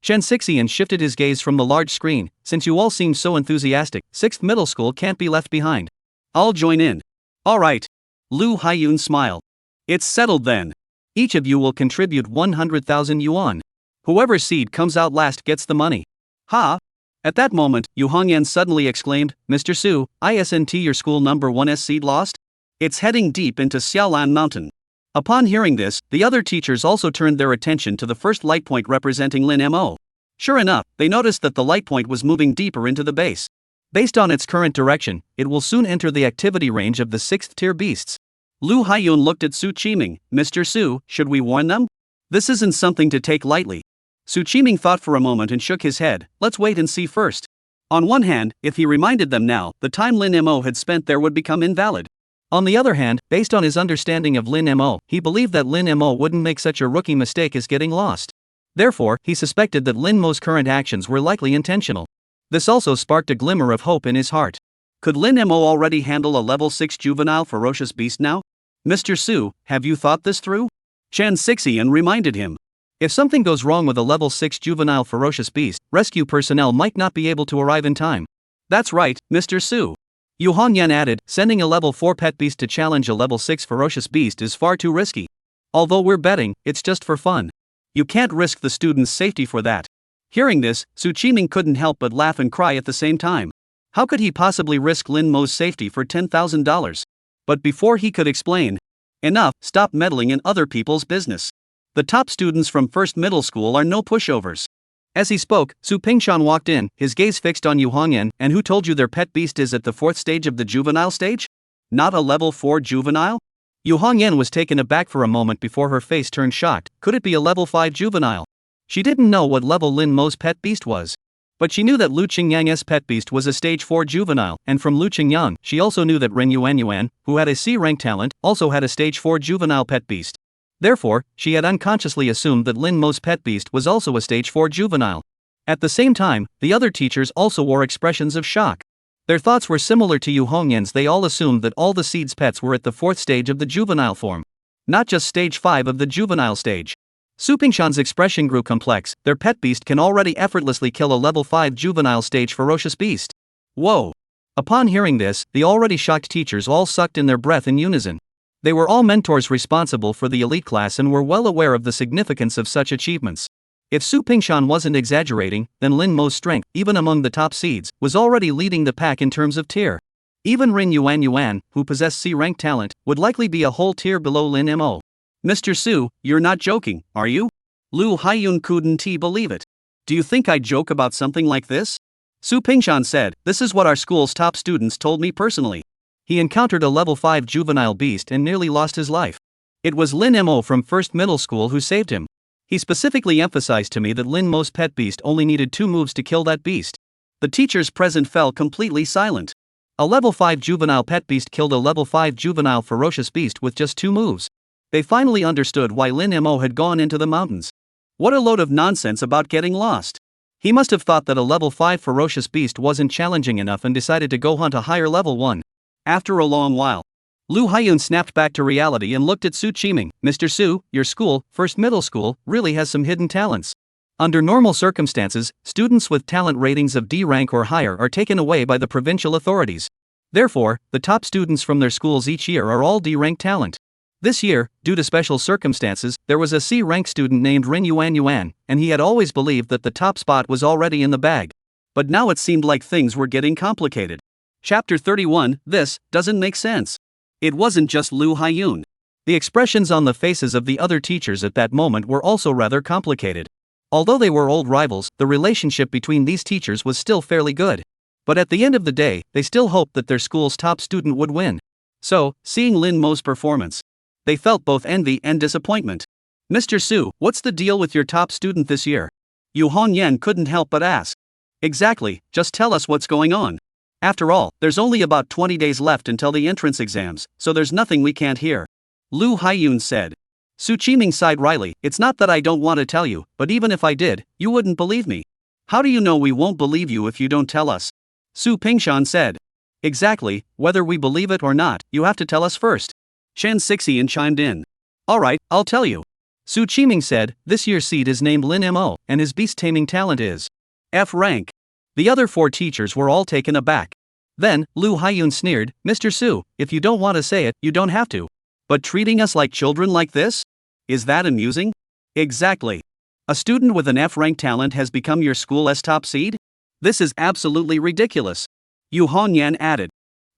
Chen Xixian shifted his gaze from the large screen. Since you all seem so enthusiastic, 6th middle school can't be left behind. I'll join in. Alright. Lu Haiyun smiled. It's settled then. Each of you will contribute 100,000 yuan. Whoever seed comes out last gets the money. Ha! At that moment, Yu Hongyan suddenly exclaimed, Mr. Su, isn't your school number 1's seed lost? It's heading deep into Xiaolan Mountain. Upon hearing this, the other teachers also turned their attention to the first light point representing Lin Mo. Sure enough, they noticed that the light point was moving deeper into the base. Based on its current direction, it will soon enter the activity range of the 6th tier beasts. Lu Haiyun looked at Su Qiming. Mr. Su, should we warn them? This isn't something to take lightly. Su Qiming thought for a moment and shook his head. Let's wait and see first. On one hand, if he reminded them now, the time Lin Mo had spent there would become invalid. On the other hand, based on his understanding of Lin Mo, he believed that Lin Mo wouldn't make such a rookie mistake as getting lost. Therefore, he suspected that Lin Mo's current actions were likely intentional. This also sparked a glimmer of hope in his heart. Could Lin Mo already handle a level 6 juvenile ferocious beast now? Mr. Su, have you thought this through? Chen Xixian reminded him. If something goes wrong with a level 6 juvenile ferocious beast, rescue personnel might not be able to arrive in time. That's right, Mr. Su. Yu Hongyan added, sending a level 4 pet beast to challenge a level 6 ferocious beast is far too risky. Although we're betting, it's just for fun. You can't risk the student's safety for that. Hearing this, Su Qiming couldn't help but laugh and cry at the same time. How could he possibly risk Lin Mo's safety for $10,000? But before he could explain, enough, stop meddling in other people's business. The top students from 1st middle school are no pushovers. As he spoke, Su Pingshan walked in, his gaze fixed on Yu Hongyan. And who told you their pet beast is at the 4th stage of the juvenile stage? Not a level 4 juvenile? Yu Hongyan was taken aback for a moment before her face turned shocked. Could it be a level 5 juvenile? She didn't know what level Lin Mo's pet beast was. But she knew that Lu Qingyang's pet beast was a stage 4 juvenile, and from Lu Qingyang, she also knew that Ren Yuan, who had a C-rank talent, also had a stage 4 juvenile pet beast. Therefore, she had unconsciously assumed that Lin Mo's pet beast was also a stage 4 juvenile. At the same time, the other teachers also wore expressions of shock. Their thoughts were similar to Yu Hongyan's. They all assumed that all the seed's pets were at the 4th stage of the juvenile form, not just stage 5 of the juvenile stage. Su Pingshan's expression grew complex. Their pet beast can already effortlessly kill a level 5 juvenile stage ferocious beast. Whoa! Upon hearing this, the already shocked teachers all sucked in their breath in unison. They were all mentors responsible for the elite class and were well aware of the significance of such achievements. If Su Pingshan wasn't exaggerating, then Lin Mo's strength, even among the top seeds, was already leading the pack in terms of tier. Even Ren Yuan, who possessed C-rank talent, would likely be a whole tier below Lin Mo. Mr. Su, you're not joking, are you? Lu Haiyun couldn't believe it. Do you think I'd joke about something like this? Su Pingshan said, this is what our school's top students told me personally. He encountered a level 5 juvenile beast and nearly lost his life. It was Lin Mo from first middle school who saved him. He specifically emphasized to me that Lin Mo's pet beast only needed 2 moves to kill that beast. The teachers present fell completely silent. A level 5 juvenile pet beast killed a level 5 juvenile ferocious beast with just 2 moves. They finally understood why Lin Mo had gone into the mountains. What a load of nonsense about getting lost. He must have thought that a level 5 ferocious beast wasn't challenging enough and decided to go hunt a higher level one. After a long while, Lu Haiyun snapped back to reality and looked at Su Qiming. Mr. Su, your school, first middle school, really has some hidden talents. Under normal circumstances, students with talent ratings of D rank or higher are taken away by the provincial authorities. Therefore, the top students from their schools each year are all D rank talent. This year, due to special circumstances, there was a C-rank student named Ren Yuan, and he had always believed that the top spot was already in the bag. But now it seemed like things were getting complicated. Chapter 31, this doesn't make sense. It wasn't just Lu Haiyun. The expressions on the faces of the other teachers at that moment were also rather complicated. Although they were old rivals, the relationship between these teachers was still fairly good. But at the end of the day, they still hoped that their school's top student would win. So, seeing Lin Mo's performance, they felt both envy and disappointment. Mr. Su, what's the deal with your top student this year? Yu Hongyan couldn't help but ask. Exactly, just tell us what's going on. After all, there's only about 20 days left until the entrance exams, so there's nothing we can't hear. Lu Haiyun said. Su Qiming sighed wryly, it's not that I don't want to tell you, but even if I did, you wouldn't believe me. How do you know we won't believe you if you don't tell us? Su Pingshan said. Exactly, whether we believe it or not, you have to tell us first. Chen Xixian chimed in. Alright, I'll tell you. Su Qiming said, this year's seed is named Lin Mo, and his beast-taming talent is F rank. The other 4 teachers were all taken aback. Then, Lu Haiyun sneered, Mr. Su, if you don't want to say it, you don't have to. But treating us like children like this? Is that amusing? Exactly. A student with an F rank talent has become your school's top seed? This is absolutely ridiculous. Yu Hongyan added.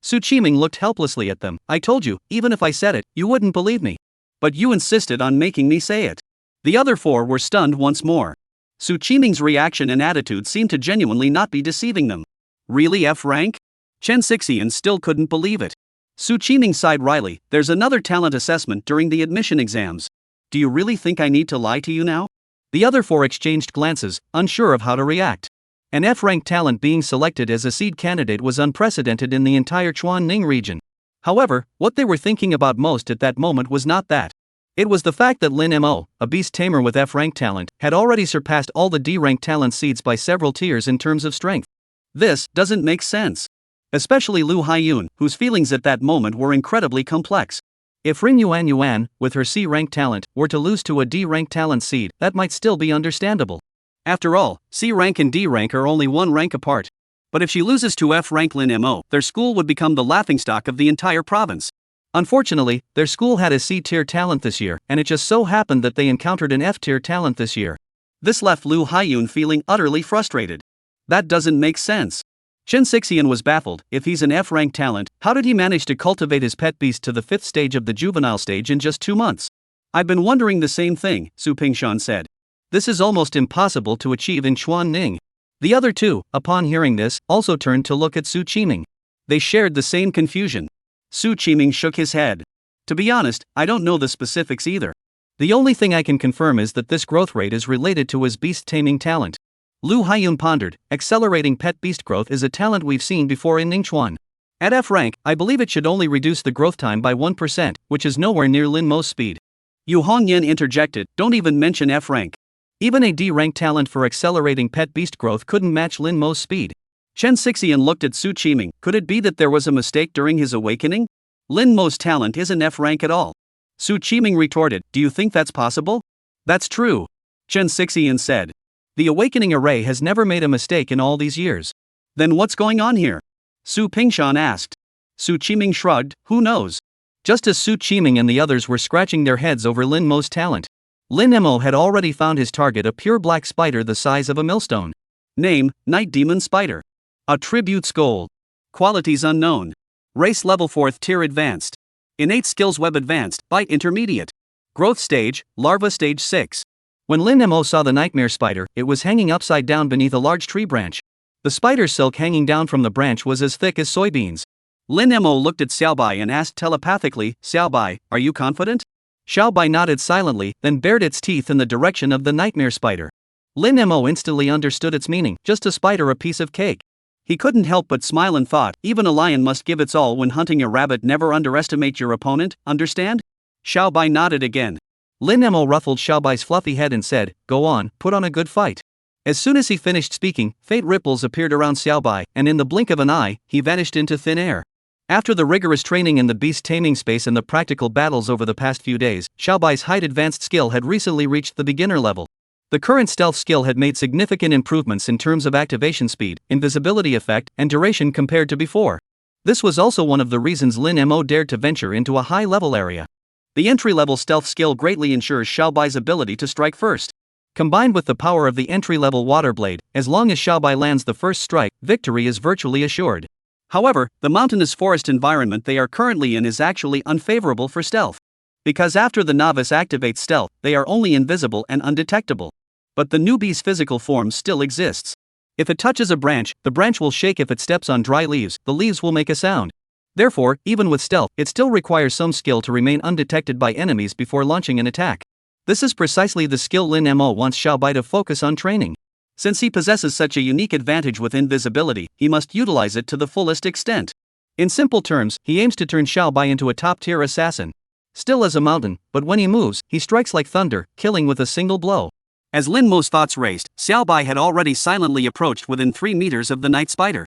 Su Qiming looked helplessly at them. I told you, even if I said it, you wouldn't believe me. But you insisted on making me say it. The other 4 were stunned once more. Su Qiming's reaction and attitude seemed to genuinely not be deceiving them. Really F rank? Chen Xixian still couldn't believe it. Su Qiming sighed wryly, there's another talent assessment during the admission exams. Do you really think I need to lie to you now? The other 4 exchanged glances, unsure of how to react. An F-rank talent being selected as a seed candidate was unprecedented in the entire Chuanning region. However, what they were thinking about most at that moment was not that. It was the fact that Lin Mo, a beast tamer with F-rank talent, had already surpassed all the D-rank talent seeds by several tiers in terms of strength. This doesn't make sense. Especially Lu Haiyun, whose feelings at that moment were incredibly complex. If Ren Yuan, with her C-rank talent, were to lose to a D-rank talent seed, that might still be understandable. After all, C rank and D rank are only 1 rank apart. But if she loses to F rank Lin Mo, their school would become the laughingstock of the entire province. Unfortunately, their school had a C-tier talent this year, and it just so happened that they encountered an F-tier talent this year. This left Lu Haiyun feeling utterly frustrated. That doesn't make sense. Chen Xixian was baffled. If he's an F-rank talent, how did he manage to cultivate his pet beast to the 5th stage of the juvenile stage in just 2 months? I've been wondering the same thing, Su Pingshan said. This is almost impossible to achieve in Chuanning. The other 2, upon hearing this, also turned to look at Su Qiming. They shared the same confusion. Su Qiming shook his head. To be honest, I don't know the specifics either. The only thing I can confirm is that this growth rate is related to his beast-taming talent. Lu Haiyun pondered, accelerating pet beast growth is a talent we've seen before in Ningchuan. At F rank, I believe it should only reduce the growth time by 1%, which is nowhere near Lin Mo's speed. Yu Hongyan interjected, don't even mention F rank. Even a D rank talent for accelerating pet beast growth couldn't match Lin Mo's speed. Chen Xixian looked at Su Qiming, could it be that there was a mistake during his awakening? Lin Mo's talent isn't F rank at all. Su Qiming retorted, do you think that's possible? That's true. Chen Xixian said. The awakening array has never made a mistake in all these years. Then what's going on here? Su Pingshan asked. Su Qiming shrugged, who knows? Just as Su Qiming and the others were scratching their heads over Lin Mo's talent, Lin Mo had already found his target, a pure black spider the size of a millstone. Name, Night Demon Spider. Attributes Gold. Qualities unknown. Race level 4th tier advanced. Innate skills web advanced, bite intermediate. Growth stage, larva stage 6. When Lin Mo saw the nightmare spider, it was hanging upside down beneath a large tree branch. The spider's silk hanging down from the branch was as thick as soybeans. Lin Mo looked at Xiaobai and asked telepathically, Xiaobai, are you confident? Xiaobai nodded silently, then bared its teeth in the direction of the nightmare spider. Lin Mo instantly understood its meaning, just a spider, a piece of cake. He couldn't help but smile and thought, even a lion must give its all when hunting a rabbit. Never underestimate your opponent, understand? Xiaobai nodded again. Lin Mo ruffled Xiaobai's fluffy head and said, go on, put on a good fight. As soon as he finished speaking, faint ripples appeared around Xiaobai, and in the blink of an eye, he vanished into thin air. After the rigorous training in the beast taming space and the practical battles over the past few days, Xiaobai's height advanced skill had recently reached the beginner level. The current stealth skill had made significant improvements in terms of activation speed, invisibility effect, and duration compared to before. This was also one of the reasons Lin Mo dared to venture into a high-level area. The entry-level stealth skill greatly ensures Xiaobai's ability to strike first. Combined with the power of the entry-level water blade, as long as Xiaobai lands the first strike, victory is virtually assured. However, the mountainous forest environment they are currently in is actually unfavorable for stealth. Because after the novice activates stealth, they are only invisible and undetectable. But the newbie's physical form still exists. If it touches a branch, the branch will shake. If it steps on dry leaves, the leaves will make a sound. Therefore, even with stealth, it still requires some skill to remain undetected by enemies before launching an attack. This is precisely the skill Lin Mo wants Xiaobai to focus on training. Since he possesses such a unique advantage with invisibility, he must utilize it to the fullest extent. In simple terms, he aims to turn Xiaobai into a top-tier assassin. Still as a mountain, but when he moves, he strikes like thunder, killing with a single blow. As Lin Mo's thoughts raced, Xiaobai had already silently approached within 3 meters of the night spider.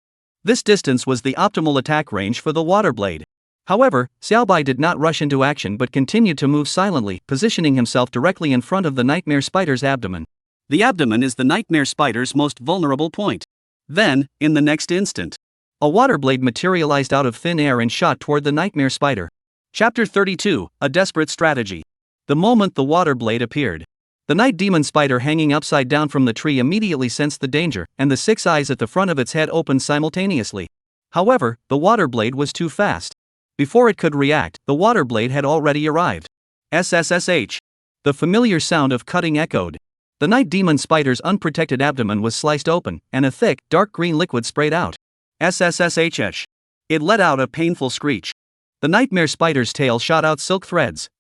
This distance was the optimal attack range for the water blade. However, Xiaobai did not rush into action but continued to move silently, positioning himself directly in front of the nightmare spider's abdomen. The abdomen is the nightmare spider's most vulnerable point. Then, in the next instant, a water blade materialized out of thin air and shot toward the nightmare spider. Chapter 32, A Desperate Strategy. The moment the water blade appeared, the night demon spider hanging upside down from the tree immediately sensed the danger, and the 6 eyes at the front of its head opened simultaneously. However, the water blade was too fast. Before it could react, the water blade had already arrived. SSSH. The familiar sound of cutting echoed. The night demon spider's unprotected abdomen was sliced open, and a thick, dark green liquid sprayed out. SSSHH. It let out a painful screech. The nightmare spider's tail shot out silk threads,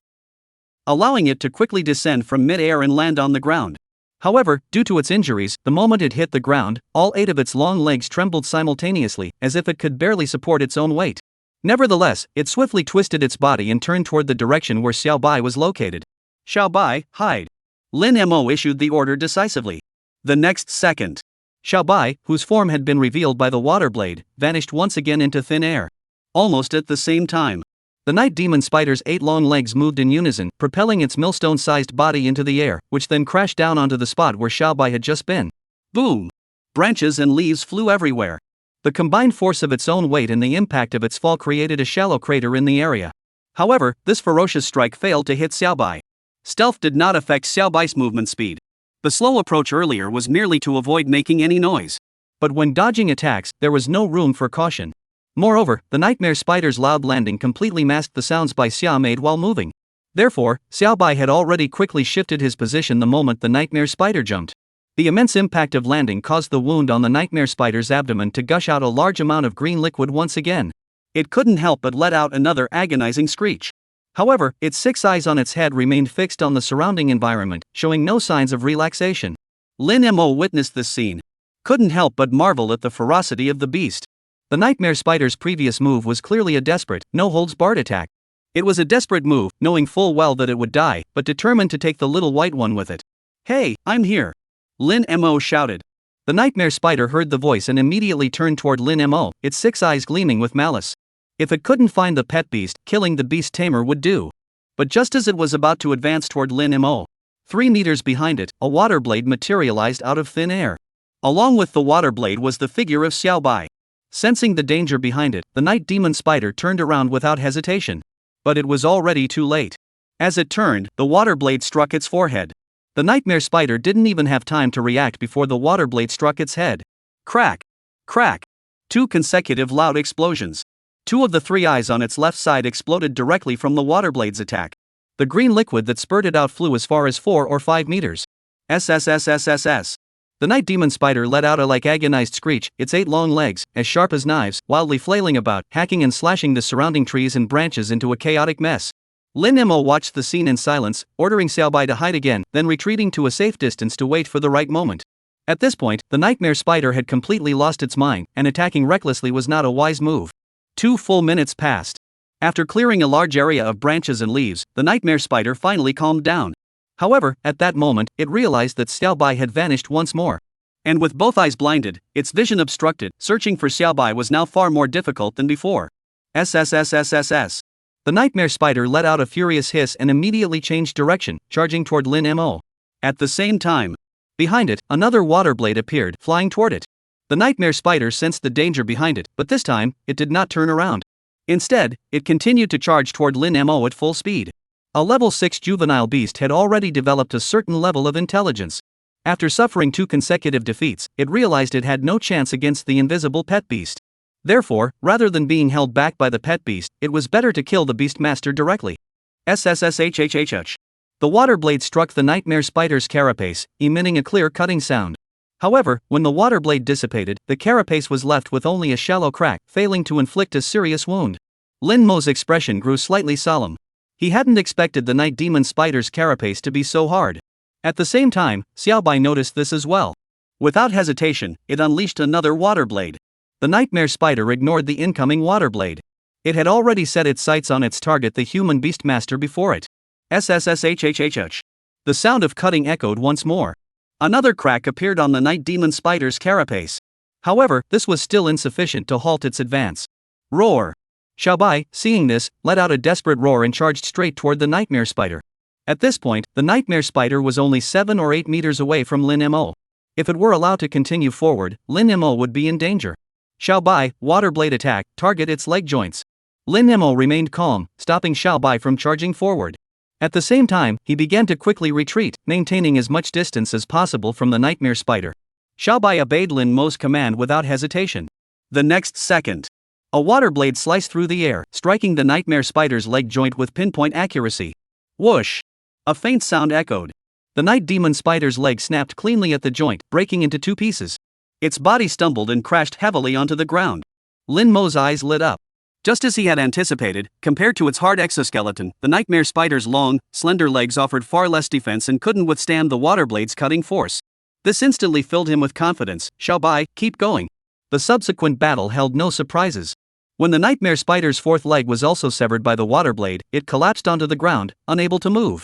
allowing it to quickly descend from mid-air and land on the ground. However, due to its injuries, the moment it hit the ground, all 8 of its long legs trembled simultaneously, as if it could barely support its own weight. Nevertheless, it swiftly twisted its body and turned toward the direction where Xiaobai was located. Xiaobai, hide. Lin Mo issued the order decisively. The next second, Xiaobai, whose form had been revealed by the water blade, vanished once again into thin air. Almost at the same time, the night demon spider's 8 long legs moved in unison, propelling its millstone-sized body into the air, which then crashed down onto the spot where Xiaobai had just been. Boom! Branches and leaves flew everywhere. The combined force of its own weight and the impact of its fall created a shallow crater in the area. However, this ferocious strike failed to hit Xiaobai. Stealth did not affect Xiaobai's movement speed. The slow approach earlier was merely to avoid making any noise. But when dodging attacks, there was no room for caution. Moreover, the nightmare spider's loud landing completely masked the sounds by Xia made while moving. Therefore, Xiaobai had already quickly shifted his position the moment the nightmare spider jumped. The immense impact of landing caused the wound on the nightmare spider's abdomen to gush out a large amount of green liquid once again. It couldn't help but let out another agonizing screech. However, its 6 eyes on its head remained fixed on the surrounding environment, showing no signs of relaxation. Lin Mo witnessed this scene. Couldn't help but marvel at the ferocity of the beast. The nightmare spider's previous move was clearly a desperate, no-holds-barred attack. It was a desperate move, knowing full well that it would die, but determined to take the little white one with it. "Hey, I'm here!" Lin Mo shouted. The nightmare spider heard the voice and immediately turned toward Lin Mo, its 6 eyes gleaming with malice. If it couldn't find the pet beast, killing the beast tamer would do. But just as it was about to advance toward Lin Mo, 3 meters behind it, a water blade materialized out of thin air. Along with the water blade was the figure of Xiaobai. Sensing the danger behind it, the night demon spider turned around without hesitation. But it was already too late. As it turned, the water blade struck its forehead. The nightmare spider didn't even have time to react before the water blade struck its head. Crack! Crack! 2 consecutive loud explosions. 2 of the 3 eyes on its left side exploded directly from the water blade's attack. The green liquid that spurted out flew as far as 4 or 5 meters. SSSSSS. The night demon spider let out a agonized screech, its 8 long legs, as sharp as knives, wildly flailing about, hacking and slashing the surrounding trees and branches into a chaotic mess. Lin Mo watched the scene in silence, ordering Xiaobai to hide again, then retreating to a safe distance to wait for the right moment. At this point, the nightmare spider had completely lost its mind, and attacking recklessly was not a wise move. 2 full minutes passed. After clearing a large area of branches and leaves, the nightmare spider finally calmed down. However, at that moment, it realized that Xiaobai had vanished once more. And with both eyes blinded, its vision obstructed, searching for Xiaobai was now far more difficult than before. SSSSSS. The nightmare spider let out a furious hiss and immediately changed direction, charging toward Lin Mo. At the same time, behind it, another water blade appeared, flying toward it. The nightmare spider sensed the danger behind it, but this time, it did not turn around. Instead, it continued to charge toward Lin Mo at full speed. A level 6 juvenile beast had already developed a certain level of intelligence. After suffering 2 consecutive defeats, it realized it had no chance against the invisible pet beast. Therefore, rather than being held back by the pet beast, it was better to kill the beastmaster directly. SSSHHHH. The water blade struck the nightmare spider's carapace, emitting a clear cutting sound. However, when the water blade dissipated, the carapace was left with only a shallow crack, failing to inflict a serious wound. Lin Mo's expression grew slightly solemn. He hadn't expected the night demon spider's carapace to be so hard. At the same time, Xiaobai noticed this as well. Without hesitation, it unleashed another water blade. The nightmare spider ignored the incoming water blade. It had already set its sights on its target, the human beastmaster, before it. SSSHHHH. The sound of cutting echoed once more. Another crack appeared on the night demon spider's carapace. However, this was still insufficient to halt its advance. Roar! Xiaobai, seeing this, let out a desperate roar and charged straight toward the nightmare spider. At this point, the nightmare spider was only 7 or 8 meters away from Lin Mo. If it were allowed to continue forward, Lin Mo would be in danger. Xiaobai, water blade attack, target its leg joints. Lin Mo remained calm, stopping Xiaobai from charging forward. At the same time, he began to quickly retreat, maintaining as much distance as possible from the nightmare spider. Xiaobai obeyed Lin Mo's command without hesitation. The next second, a water blade sliced through the air, striking the nightmare spider's leg joint with pinpoint accuracy. Whoosh! A faint sound echoed. The night demon spider's leg snapped cleanly at the joint, breaking into 2 pieces. Its body stumbled and crashed heavily onto the ground. Lin Mo's eyes lit up. Just as he had anticipated, compared to its hard exoskeleton, the nightmare spider's long, slender legs offered far less defense and couldn't withstand the water blade's cutting force. This instantly filled him with confidence. Xiaobai, keep going. The subsequent battle held no surprises. When the nightmare spider's 4th leg was also severed by the water blade, it collapsed onto the ground, unable to move.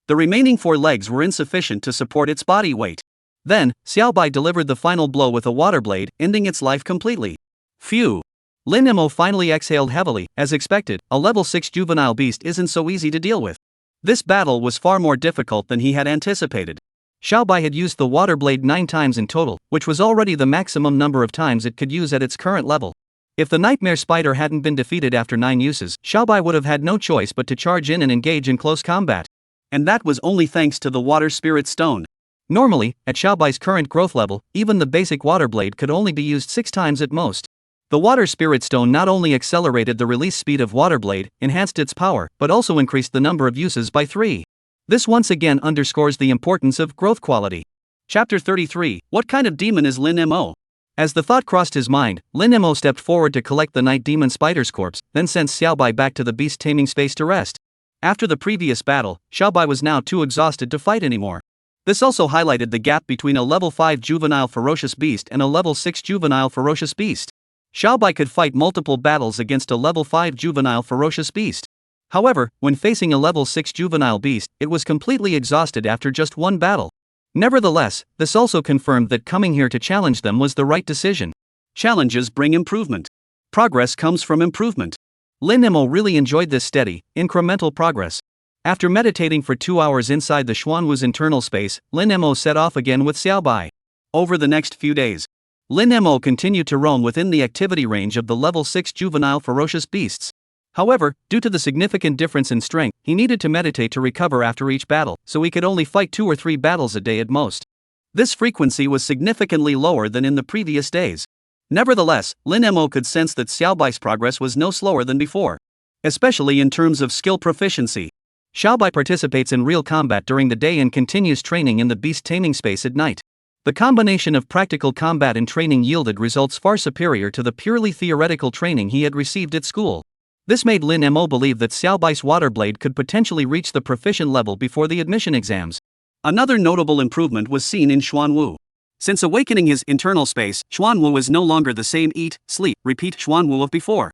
The remaining 4 legs were insufficient to support its body weight. Then, Xiaobai delivered the final blow with a water blade, ending its life completely. Phew! Lin Mo finally exhaled heavily. As expected, a level 6 juvenile beast isn't so easy to deal with. This battle was far more difficult than he had anticipated. Xiaobai had used the water blade 9 times in total, which was already the maximum number of times it could use at its current level. If the nightmare spider hadn't been defeated after 9 uses, Xiaobai would have had no choice but to charge in and engage in close combat. And that was only thanks to the water spirit stone. Normally, at Xiaobai's current growth level, even the basic water blade could only be used 6 times at most. The water spirit stone not only accelerated the release speed of water blade, enhanced its power, but also increased the number of uses by 3. This once again underscores the importance of growth quality. Chapter 33, What kind of demon is Lin Mo? As the thought crossed his mind, Lin Mo stepped forward to collect the night demon spider's corpse, then sent Xiaobai back to the beast taming space to rest. After the previous battle, Xiaobai was now too exhausted to fight anymore. This also highlighted the gap between a level 5 juvenile ferocious beast and a level 6 juvenile ferocious beast. Xiaobai could fight multiple battles against a level 5 juvenile ferocious beast. However, when facing a level 6 juvenile beast, it was completely exhausted after just one battle. Nevertheless, this also confirmed that coming here to challenge them was the right decision. Challenges bring improvement. Progress comes from improvement. Lin Mo really enjoyed this steady, incremental progress. After meditating for 2 hours inside the Xuanwu's internal space, Lin Mo set off again with Xiaobai. Over the next few days, Lin Mo continued to roam within the activity range of the level 6 juvenile ferocious beasts. However, due to the significant difference in strength, he needed to meditate to recover after each battle, so he could only fight 2 or 3 battles a day at most. This frequency was significantly lower than in the previous days. Nevertheless, Lin Mo could sense that Xiaobai's progress was no slower than before, especially in terms of skill proficiency. Xiaobai participates in real combat during the day and continues training in the beast taming space at night. The combination of practical combat and training yielded results far superior to the purely theoretical training he had received at school. This made Lin Mo believe that Xiaobai's water blade could potentially reach the proficient level before the admission exams. Another notable improvement was seen in Xuanwu. Since awakening his internal space, Xuanwu was no longer the same eat, sleep, repeat Xuanwu of before.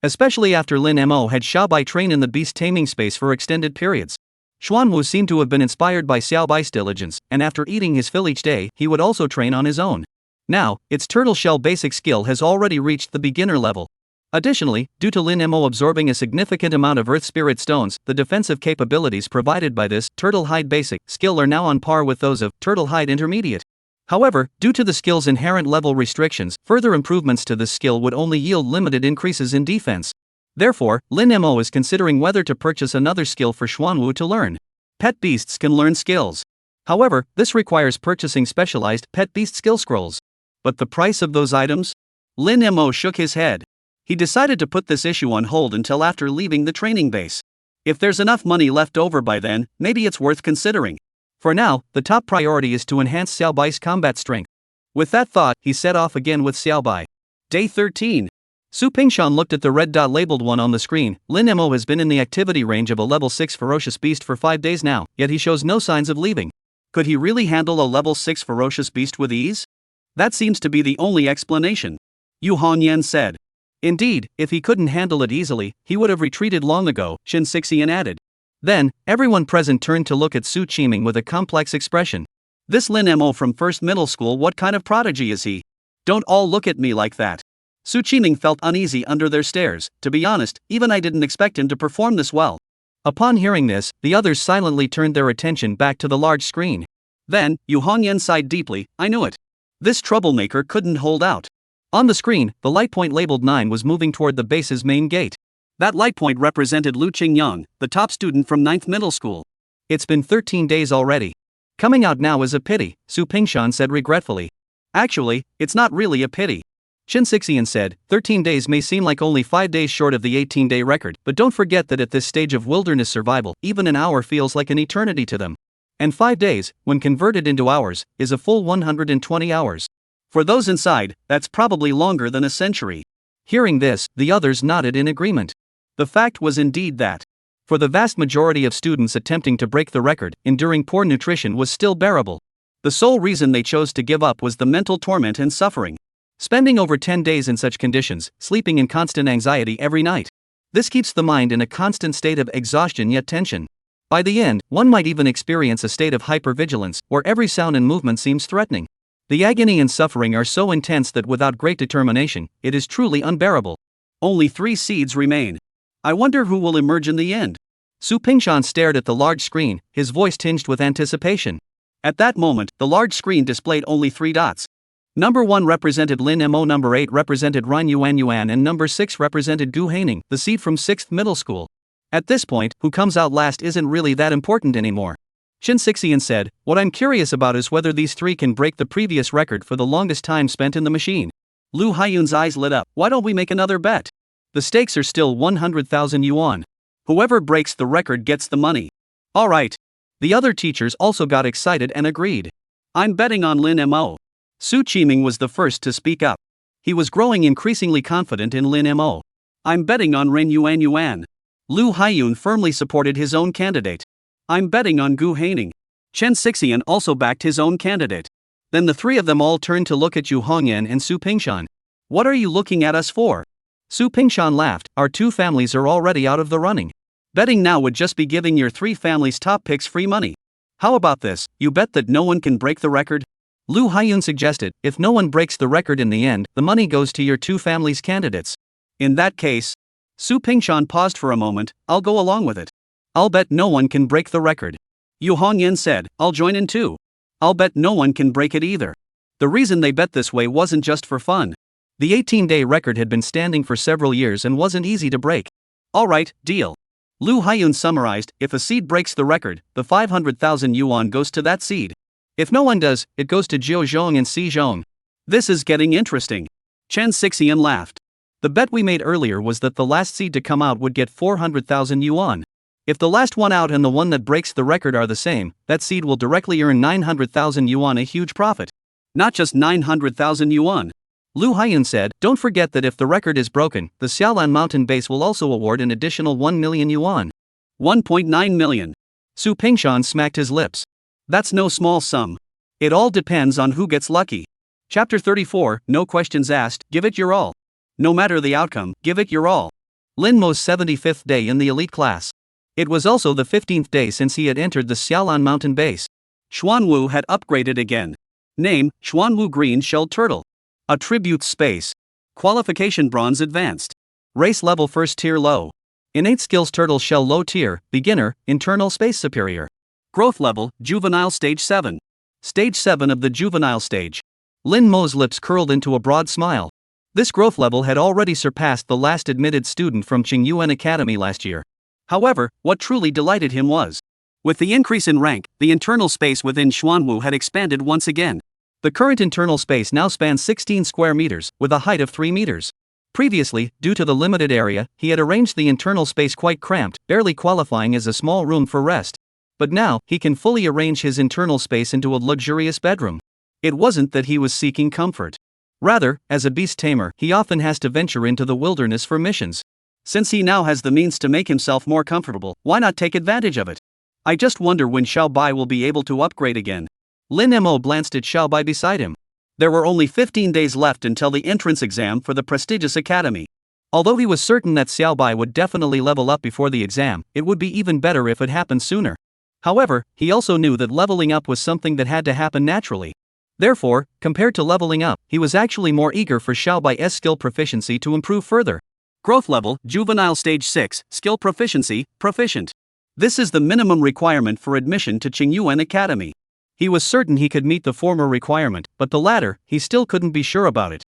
Especially after Lin Mo had Xiaobai train in the beast taming space for extended periods. Xuanwu seemed to have been inspired by Xiaobai's diligence, and after eating his fill each day, he would also train on his own. Now, its turtle shell basic skill has already reached the beginner level. Additionally, due to Lin Mo absorbing a significant amount of Earth Spirit Stones, the defensive capabilities provided by this Turtle Hide basic skill are now on par with those of Turtle Hide Intermediate. However, due to the skill's inherent level restrictions, further improvements to this skill would only yield limited increases in defense. Therefore, Lin Mo is considering whether to purchase another skill for Xuanwu to learn. Pet beasts can learn skills. However, this requires purchasing specialized pet beast skill scrolls. But the price of those items? Lin Mo shook his head. He decided to put this issue on hold until after leaving the training base. If there's enough money left over by then, maybe it's worth considering. For now, the top priority is to enhance Xiaobai's combat strength. With that thought, he set off again with Xiaobai. Day 13. Su Pingshan looked at the red dot labeled 1 on the screen. Lin Mo has been in the activity range of a level 6 ferocious beast for 5 days now, yet he shows no signs of leaving. Could he really handle a level 6 ferocious beast with ease? That seems to be the only explanation. Yu Hanyan said. Indeed, if he couldn't handle it easily, he would have retreated long ago, Shin Sixian added. Then, everyone present turned to look at Su Qiming with a complex expression. This Lin Mo from first middle school, what kind of prodigy is he? Don't all look at me like that. Su Qiming felt uneasy under their stares. To be honest, even I didn't expect him to perform this well. Upon hearing this, the others silently turned their attention back to the large screen. Then, Yu Hongyan sighed deeply. I knew it. This troublemaker couldn't hold out. On the screen, the light point labeled 9 was moving toward the base's main gate. That light point represented Lu Qingyang, the top student from 9th middle school. It's been 13 days already. Coming out now is a pity, Su Pingshan said regretfully. Actually, it's not really a pity. Shin Sixian said, 13 days may seem like only 5 days short of the 18-day record, but don't forget that at this stage of wilderness survival, even an hour feels like an eternity to them. And 5 days, when converted into hours, is a full 120 hours. For those inside, that's probably longer than a century. Hearing this, the others nodded in agreement. The fact was indeed that, for the vast majority of students attempting to break the record, enduring poor nutrition was still bearable. The sole reason they chose to give up was the mental torment and suffering. Spending over 10 days in such conditions, sleeping in constant anxiety every night. This keeps the mind in a constant state of exhaustion yet tension. By the end, one might even experience a state of hypervigilance, where every sound and movement seems threatening. The agony and suffering are so intense that without great determination, it is truly unbearable. Only 3 seeds remain. I wonder who will emerge in the end. Su Pingshan stared at the large screen, his voice tinged with anticipation. At that moment, the large screen displayed only 3 dots. Number 1 represented Lin Mo, number 8 represented Ran Yuan, and number 6 represented Gu Haining, the seed from 6th middle school. At this point, who comes out last isn't really that important anymore. Shin Sixian said, what I'm curious about is whether these 3 can break the previous record for the longest time spent in the machine. Lu Haiyun's eyes lit up. Why don't we make another bet? The stakes are still 100,000 yuan. Whoever breaks the record gets the money. Alright. The other teachers also got excited and agreed. I'm betting on Lin Mo. Su Qiming was the first to speak up. He was growing increasingly confident in Lin Mo. I'm betting on Ren Yuan. Lu Haiyun firmly supported his own candidate. I'm betting on Gu Haining. Chen Xixian also backed his own candidate. Then the three of them all turned to look at Yu Hongyan and Su Pingshan. What are you looking at us for? Su Pingshan laughed. Our two families are already out of the running. Betting now would just be giving your three families' top picks free money. How about this, you bet that no one can break the record? Lu Haiyun suggested. If no one breaks the record in the end, the money goes to your two families' candidates. In that case, Su Pingshan paused for a moment. I'll go along with it. I'll bet no one can break the record. Yu Hongyan said, I'll join in too. I'll bet no one can break it either. The reason they bet this way wasn't just for fun. The 18-day record had been standing for several years and wasn't easy to break. Alright, deal. Lu Haiyun summarized, if a seed breaks the record, the 500,000 yuan goes to that seed. If no one does, it goes to Jiu Zhong and Si Zhong. This is getting interesting. Chen Xixian laughed. The bet we made earlier was that the last seed to come out would get 400,000 yuan. If the last one out and the one that breaks the record are the same, that seed will directly earn 900,000 yuan, a huge profit. Not just 900,000 yuan. Lu Haiyun said, don't forget that if the record is broken, the Xiaolan Mountain base will also award an additional 1 million yuan. 1.9 million. Su Pingshan smacked his lips. That's no small sum. It all depends on who gets lucky. Chapter 34, no questions asked, give it your all. No matter the outcome, give it your all. Lin Mo's 75th day in the elite class. It was also the 15th day since he had entered the Xiaolan Mountain base. Xuanwu had upgraded again. Name, Xuanwu Green-Shelled Turtle. Attributes Space. Qualification Bronze Advanced. Race Level First Tier Low. Innate Skills Turtle Shell Low Tier, Beginner, Internal Space Superior. Growth Level, Juvenile Stage 7. Stage 7 of the Juvenile Stage. Lin Mo's lips curled into a broad smile. This growth level had already surpassed the last admitted student from Qingyuan Academy last year. However, what truly delighted him was, with the increase in rank, the internal space within Xuanwu had expanded once again. The current internal space now spans 16 square meters, with a height of 3 meters. Previously, due to the limited area, he had arranged the internal space quite cramped, barely qualifying as a small room for rest. But now, he can fully arrange his internal space into a luxurious bedroom. It wasn't that he was seeking comfort. Rather, as a beast tamer, he often has to venture into the wilderness for missions. Since he now has the means to make himself more comfortable, why not take advantage of it? I just wonder when Xiao Bai will be able to upgrade again. Lin Mo glanced at Xiao Bai beside him. There were only 15 days left until the entrance exam for the prestigious academy. Although he was certain that Xiao Bai would definitely level up before the exam, it would be even better if it happened sooner. However, he also knew that leveling up was something that had to happen naturally. Therefore, compared to leveling up, he was actually more eager for Xiao Bai's skill proficiency to improve further. Growth Level, Juvenile Stage 6, Skill Proficiency, Proficient. This is the minimum requirement for admission to Qingyuan Academy. He was certain he could meet the former requirement, but the latter, he still couldn't be sure about it.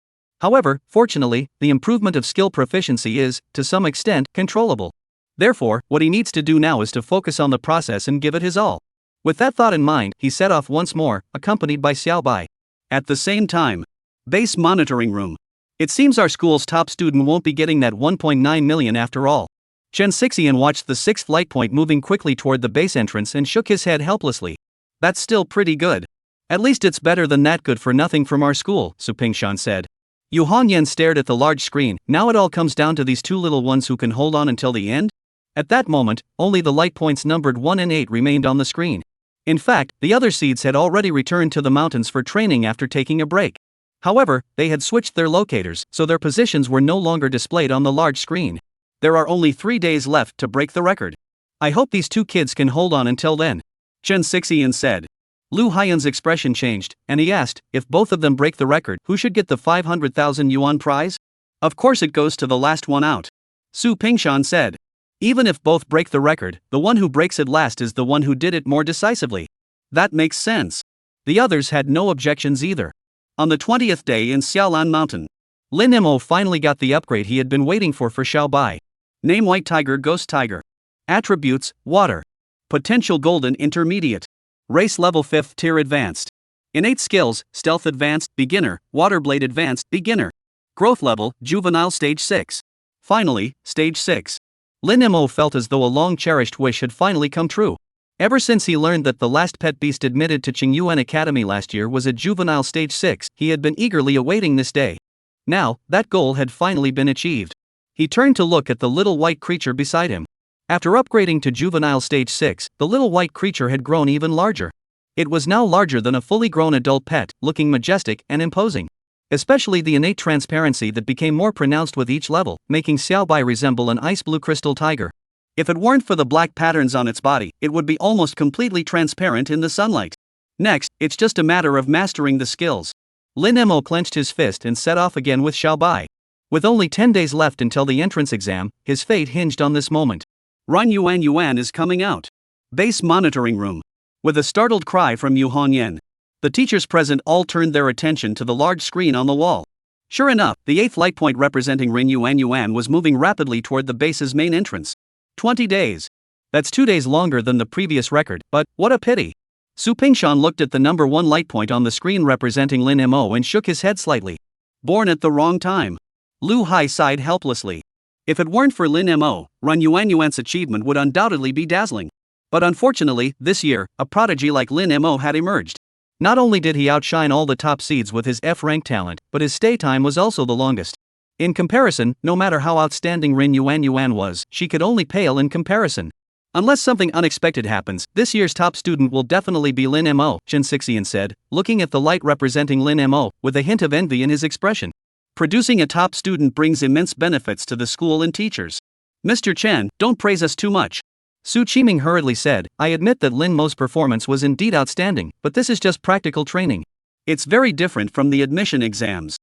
However, fortunately, the improvement of skill proficiency is, to some extent, controllable. Therefore, what he needs to do now is to focus on the process and give it his all. With that thought in mind, he set off once more, accompanied by Xiao Bai. At the same time, Base Monitoring Room. It seems our school's top student won't be getting that 1.9 million after all. Chen Xixian watched the 6th light point moving quickly toward the base entrance and shook his head helplessly. That's still pretty good. At least it's better than that good for nothing from our school, Su Pingshan said. Yu Hongyan stared at the large screen. Now it all comes down to these two little ones who can hold on until the end? At that moment, only the light points numbered 1 and 8 remained on the screen. In fact, the other seeds had already returned to the mountains for training after taking a break. However, they had switched their locators, so their positions were no longer displayed on the large screen. There are only 3 days left to break the record. I hope these two kids can hold on until then, Chen Xixian said. Lu Haiyun's expression changed, and he asked, if both of them break the record, who should get the 500,000 yuan prize? Of course it goes to the last one out, Su Pingshan said. Even if both break the record, the one who breaks it last is the one who did it more decisively. That makes sense. The others had no objections either. On the 20th day in Xiaolan Mountain, Lin Mo finally got the upgrade he had been waiting for Xiao Bai. Name White Tiger Ghost Tiger. Attributes, Water. Potential Golden Intermediate. Race Level 5th Tier Advanced. Innate Skills, Stealth Advanced, Beginner, Waterblade Advanced, Beginner. Growth Level, Juvenile Stage 6. Finally, Stage 6. Lin Mo felt as though a long-cherished wish had finally come true. Ever since he learned that the last pet beast admitted to Qingyuan Academy last year was a juvenile stage 6, he had been eagerly awaiting this day. Now, that goal had finally been achieved. He turned to look at the little white creature beside him. After upgrading to juvenile stage 6, the little white creature had grown even larger. It was now larger than a fully grown adult pet, looking majestic and imposing. Especially the innate transparency that became more pronounced with each level, making Xiaobai resemble an ice blue crystal tiger. If it weren't for the black patterns on its body, it would be almost completely transparent in the sunlight. Next, it's just a matter of mastering the skills. Lin Mo clenched his fist and set off again with Xiaobai. With only 10 days left until the entrance exam, his fate hinged on this moment. Run Yuan Yuan is coming out. Base monitoring room. With a startled cry from Yu Hongyan, the teachers present all turned their attention to the large screen on the wall. Sure enough, the 8th light point representing Rin Yuan Yuan was moving rapidly toward the base's main entrance. 20 days. That's 2 days longer than the previous record, but what a pity. Su Pingshan looked at the number 1 light point on the screen representing Lin Mo and shook his head slightly. Born at the wrong time. Lu Hai sighed helplessly. If it weren't for Lin Mo, Run Yuan Yuan's achievement would undoubtedly be dazzling. But unfortunately, this year, a prodigy like Lin Mo had emerged. Not only did he outshine all the top seeds with his F-rank talent, but his stay time was also the longest. In comparison, no matter how outstanding Rin Yuan Yuan was, she could only pale in comparison. Unless something unexpected happens, this year's top student will definitely be Lin Mo, Chen Xixian said, looking at the light representing Lin Mo, with a hint of envy in his expression. Producing a top student brings immense benefits to the school and teachers. Mr. Chen, don't praise us too much. Su Qiming hurriedly said, I admit that Lin Mo's performance was indeed outstanding, but this is just practical training. It's very different from the admission exams.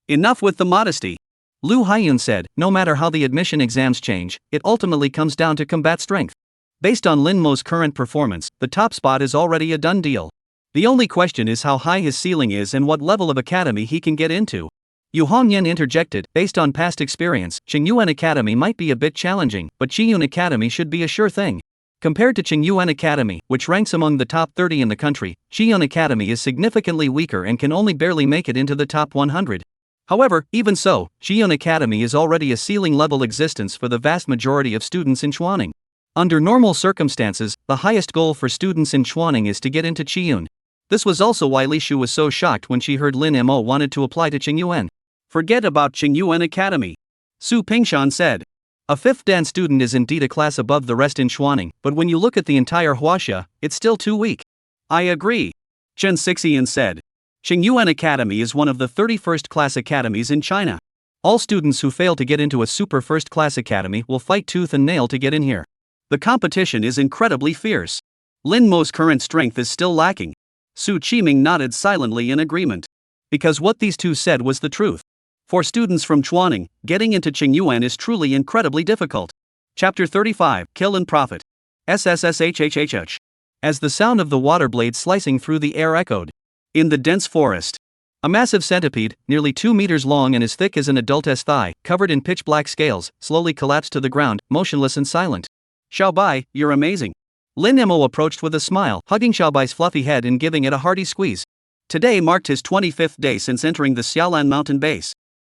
Enough with the modesty. Lu Haiyun said, no matter how the admission exams change, it ultimately comes down to combat strength. Based on Lin Mo's current performance, the top spot is already a done deal. The only question is how high his ceiling is and what level of academy he can get into. Yu Hongyan interjected, based on past experience, Qingyuan Academy might be a bit challenging, but Qiyun Academy should be a sure thing. Compared to Qingyuan Academy, which ranks among the top 30 in the country, Qiyun Academy is significantly weaker and can only barely make it into the top 100. However, even so, Qiyun Academy is already a ceiling-level existence for the vast majority of students in Chuaning. Under normal circumstances, the highest goal for students in Chuaning is to get into Qiyun. This was also why Li Shu was so shocked when she heard Lin Mo wanted to apply to Qingyuan. Forget about Qingyuan Academy. Su Pingshan said. A 5th Dan student is indeed a class above the rest in Chuaning, but when you look at the entire Huaxia, it's still too weak. I agree. Chen Xixian said. Qingyuan Academy is one of the 31st class academies in China. All students who fail to get into a super first class academy will fight tooth and nail to get in here. The competition is incredibly fierce. Lin Mo's current strength is still lacking. Su Qiming nodded silently in agreement. Because what these two said was the truth. For students from Chuaning, getting into Qingyuan is truly incredibly difficult. Chapter 35, Kill and Profit. SSSHHHH. As the sound of the water blade slicing through the air echoed. In the dense forest. A massive centipede, nearly 2 meters long and as thick as an adult's thigh, covered in pitch-black scales, slowly collapsed to the ground, motionless and silent. Xiaobai, you're amazing. Lin Mo approached with a smile, hugging Xiaobai's fluffy head and giving it a hearty squeeze. Today marked his 25th day since entering the Xiaolan mountain base.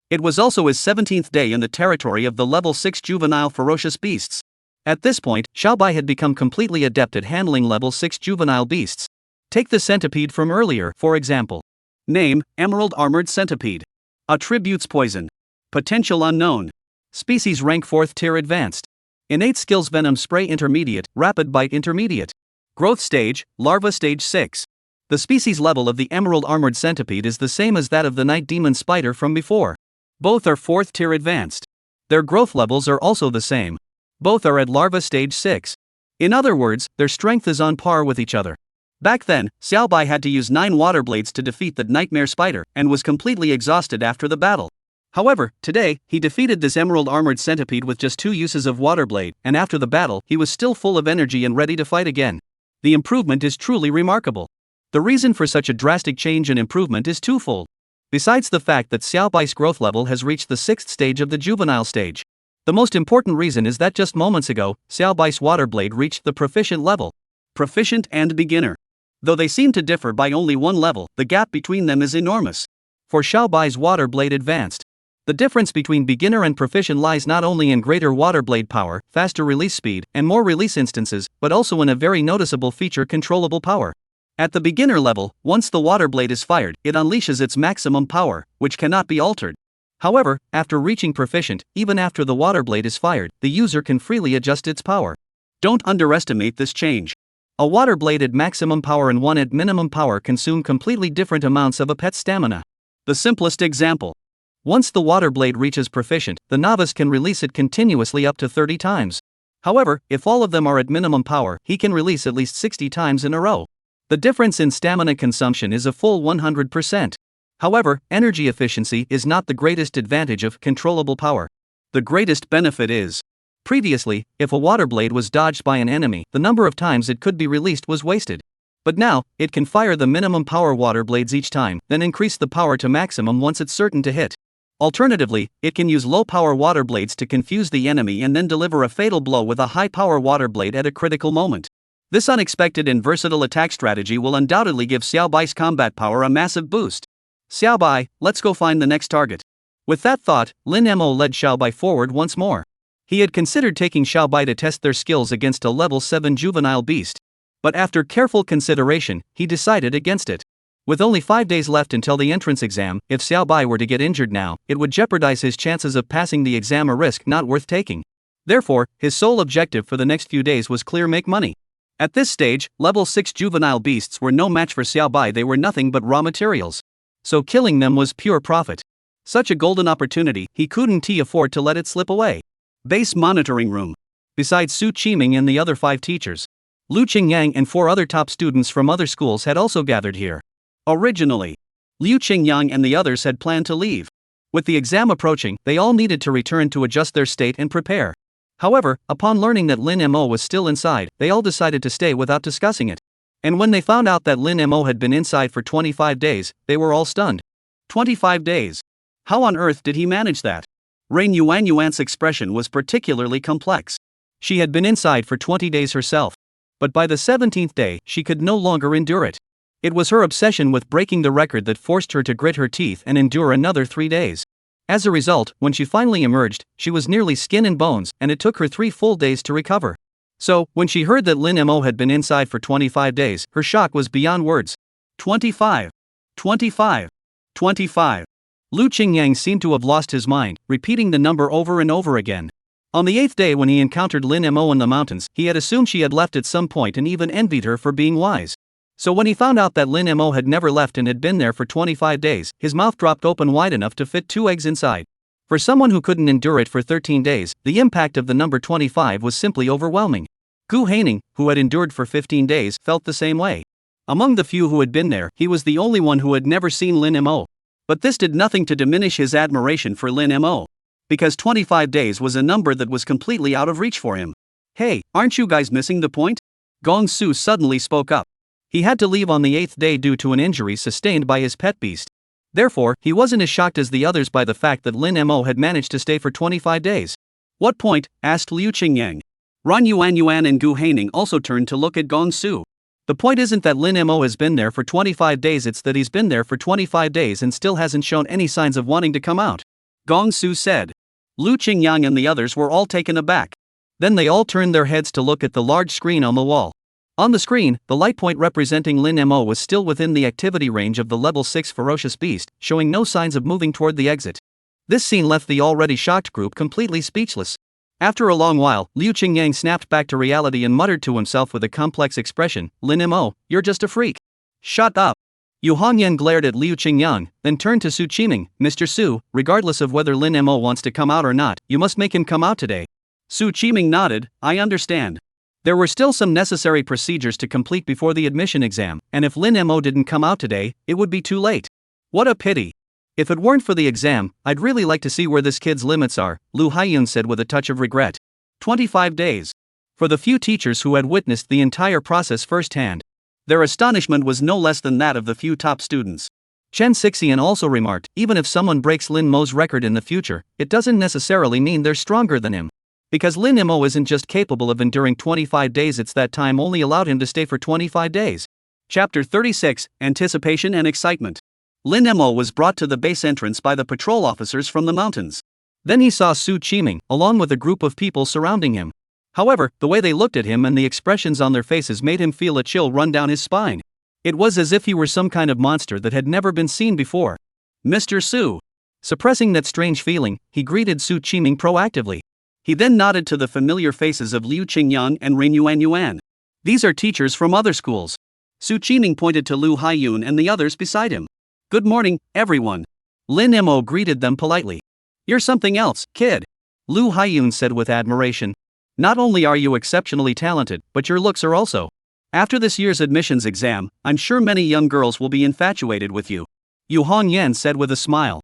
It was also his 17th day in the territory of the level 6 juvenile ferocious beasts. At this point, Xiaobai had become completely adept at handling level 6 juvenile beasts. Take the centipede from earlier, for example. Name, Emerald Armored Centipede. Attributes Poison. Potential Unknown. Species Rank 4th Tier Advanced. Innate Skills Venom Spray Intermediate, Rapid Bite Intermediate. Growth Stage, Larva Stage 6. The species level of the Emerald Armored Centipede is the same as that of the Night Demon Spider from before. Both are 4th Tier Advanced. Their growth levels are also the same. Both are at Larva Stage 6. In other words, their strength is on par with each other. Back then, Xiaobai had to use 9 water blades to defeat the Nightmare Spider, and was completely exhausted after the battle. However, today, he defeated this Emerald Armored Centipede with just 2 uses of water blade, and after the battle, he was still full of energy and ready to fight again. The improvement is truly remarkable. The reason for such a drastic change and improvement is twofold. Besides the fact that Xiaobai's growth level has reached the 6th stage of the juvenile stage. The most important reason is that just moments ago, Xiaobai's water blade reached the proficient level. Proficient and beginner. Though they seem to differ by only 1 level, the gap between them is enormous. For Xiaobai's water blade advanced. The difference between beginner and proficient lies not only in greater water blade power, faster release speed, and more release instances, but also in a very noticeable feature: controllable power. At the beginner level, once the water blade is fired, it unleashes its maximum power, which cannot be altered. However, after reaching proficient, even after the water blade is fired, the user can freely adjust its power. Don't underestimate this change. A water blade at maximum power and one at minimum power consume completely different amounts of a pet's stamina. The simplest example. Once the water blade reaches proficient, the novice can release it continuously up to 30 times. However, if all of them are at minimum power, he can release at least 60 times in a row. The difference in stamina consumption is a full 100%. However, energy efficiency is not the greatest advantage of controllable power. The greatest benefit is, previously, if a water blade was dodged by an enemy, the number of times it could be released was wasted. But now, it can fire the minimum power water blades each time, then increase the power to maximum once it's certain to hit. Alternatively, it can use low-power water blades to confuse the enemy and then deliver a fatal blow with a high-power water blade at a critical moment. This unexpected and versatile attack strategy will undoubtedly give Xiao Bai's combat power a massive boost. Xiao Bai, let's go find the next target. With that thought, Lin Mo led Xiao Bai forward once more. He had considered taking Xiao Bai to test their skills against a level 7 juvenile beast. But after careful consideration, he decided against it. With only 5 days left until the entrance exam, if Xiao Bai were to get injured now, it would jeopardize his chances of passing the exam, a risk not worth taking. Therefore, his sole objective for the next few days was clear make money. At this stage, level 6 juvenile beasts were no match for Xiao Bai, they were nothing but raw materials. So killing them was pure profit. Such a golden opportunity, he couldn't afford to let it slip away. Base monitoring room. Besides Su Qiming and the other 5 teachers, Lu Qingyang and 4 other top students from other schools had also gathered here. Originally, Liu Qingyang and the others had planned to leave. With the exam approaching, they all needed to return to adjust their state and prepare. However, upon learning that Lin Mo was still inside, they all decided to stay without discussing it. And when they found out that Lin Mo had been inside for 25 days, they were all stunned. 25 days? How on earth did he manage that? Rain Yuan's expression was particularly complex. She had been inside for 20 days herself. But by the 17th day, she could no longer endure it. It was her obsession with breaking the record that forced her to grit her teeth and endure another 3 days. As a result, when she finally emerged, she was nearly skin and bones, and it took her 3 full days to recover. So, when she heard that Lin Mo had been inside for 25 days, her shock was beyond words. 25. 25. 25. Lu Qingyang seemed to have lost his mind, repeating the number over and over again. On the 8th day when he encountered Lin Mo in the mountains, he had assumed she had left at some point and even envied her for being wise. So when he found out that Lin Mo had never left and had been there for 25 days, his mouth dropped open wide enough to fit 2 eggs inside. For someone who couldn't endure it for 13 days, the impact of the number 25 was simply overwhelming. Gu Haining, who had endured for 15 days, felt the same way. Among the few who had been there, he was the only one who had never seen Lin Mo. But this did nothing to diminish his admiration for Lin Mo. Because 25 days was a number that was completely out of reach for him. Hey, aren't you guys missing the point? Gong Su suddenly spoke up. He had to leave on the 8th day due to an injury sustained by his pet beast. Therefore, he wasn't as shocked as the others by the fact that Lin Mo had managed to stay for 25 days. What point? Asked Liu Qingyang. Ran Yuan and Gu Haining also turned to look at Gong Su. The point isn't that Lin Mo has been there for 25 days, it's that he's been there for 25 days and still hasn't shown any signs of wanting to come out. Gong Su said. Lu Qingyang and the others were all taken aback. Then they all turned their heads to look at the large screen on the wall. On the screen, the light point representing Lin Mo was still within the activity range of the level 6 ferocious beast, showing no signs of moving toward the exit. This scene left the already shocked group completely speechless. After a long while, Liu Qingyang snapped back to reality and muttered to himself with a complex expression, Lin Mo, you're just a freak. Shut up. Yu Hongyan glared at Liu Qingyang, then turned to Su Qiming. Mr. Su, regardless of whether Lin Mo wants to come out or not, you must make him come out today. Su Qiming nodded, I understand. There were still some necessary procedures to complete before the admission exam, and if Lin Mo didn't come out today, it would be too late. What a pity. If it weren't for the exam, I'd really like to see where this kid's limits are, Lu Haiyun said with a touch of regret. 25 days. For the few teachers who had witnessed the entire process firsthand, their astonishment was no less than that of the few top students. Chen Xixian also remarked, even if someone breaks Lin Mo's record in the future, it doesn't necessarily mean they're stronger than him. Because Lin Mo isn't just capable of enduring 25 days, it's that time only allowed him to stay for 25 days. Chapter 36, Anticipation and Excitement. Lin Mo was brought to the base entrance by the patrol officers from the mountains. Then he saw Su Qiming, along with a group of people surrounding him. However, the way they looked at him and the expressions on their faces made him feel a chill run down his spine. It was as if he were some kind of monster that had never been seen before. Mr. Su. Suppressing that strange feeling, he greeted Su Qiming proactively. He then nodded to the familiar faces of Liu Qingyang and Rain Yuan. These are teachers from other schools. Su Qiming pointed to Lu Haiyun and the others beside him. Good morning, everyone. Lin Mo greeted them politely. You're something else, kid. Lu Haiyun said with admiration. Not only are you exceptionally talented, but your looks are also. After this year's admissions exam, I'm sure many young girls will be infatuated with you. Yu Hongyan said with a smile.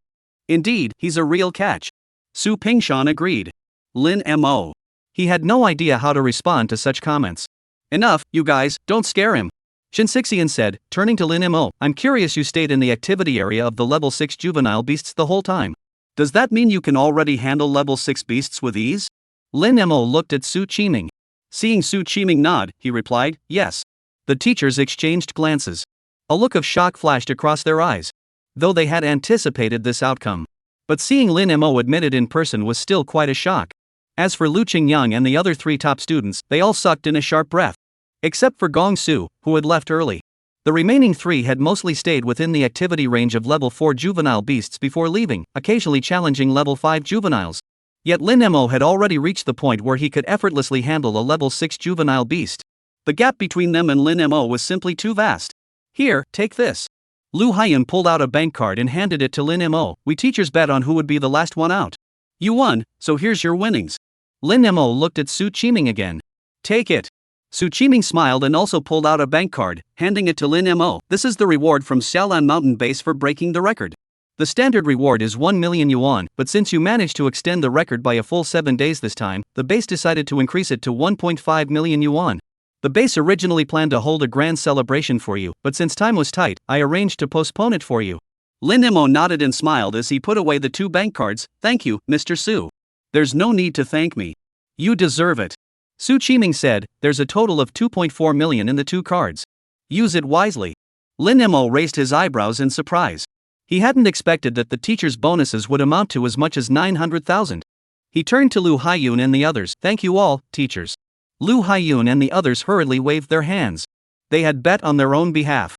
Indeed, he's a real catch. Su Pingshan agreed. Lin Mo. He had no idea how to respond to such comments. Enough, you guys, don't scare him. Shin Sixian said, turning to Lin Mo. I'm curious you stayed in the activity area of the level 6 juvenile beasts the whole time. Does that mean you can already handle level 6 beasts with ease? Lin Mo looked at Su Qiming. Seeing Su Qiming nod, he replied, yes. The teachers exchanged glances. A look of shock flashed across their eyes. Though they had anticipated this outcome. But seeing Lin Mo admit it in person was still quite a shock. As for Lu Qingyang and the other 3 top students, they all sucked in a sharp breath. Except for Gong Su, who had left early. The remaining 3 had mostly stayed within the activity range of level 4 juvenile beasts before leaving, occasionally challenging level 5 juveniles. Yet Lin Mo had already reached the point where he could effortlessly handle a level 6 juvenile beast. The gap between them and Lin Mo was simply too vast. Here, take this. Lu Haiyun pulled out a bank card and handed it to Lin Mo. We teachers bet on who would be the last one out. You won, so here's your winnings. Lin Mo looked at Su Qiming again. Take it. Su Qiming smiled and also pulled out a bank card, handing it to Lin Mo. This is the reward from Xiaolan Mountain Base for breaking the record. The standard reward is 1 million yuan, but since you managed to extend the record by a full 7 days this time, the base decided to increase it to 1.5 million yuan. The base originally planned to hold a grand celebration for you, but since time was tight, I arranged to postpone it for you. Lin Mo nodded and smiled as he put away the 2 bank cards. Thank you, Mr. Su. There's no need to thank me. You deserve it. Su Qiming said, there's a total of 2.4 million in the 2 cards. Use it wisely. Lin Mo raised his eyebrows in surprise. He hadn't expected that the teachers' bonuses would amount to as much as 900,000. He turned to Lu Haiyun and the others. Thank you all, teachers. Lu Haiyun and the others hurriedly waved their hands. They had bet on their own behalf.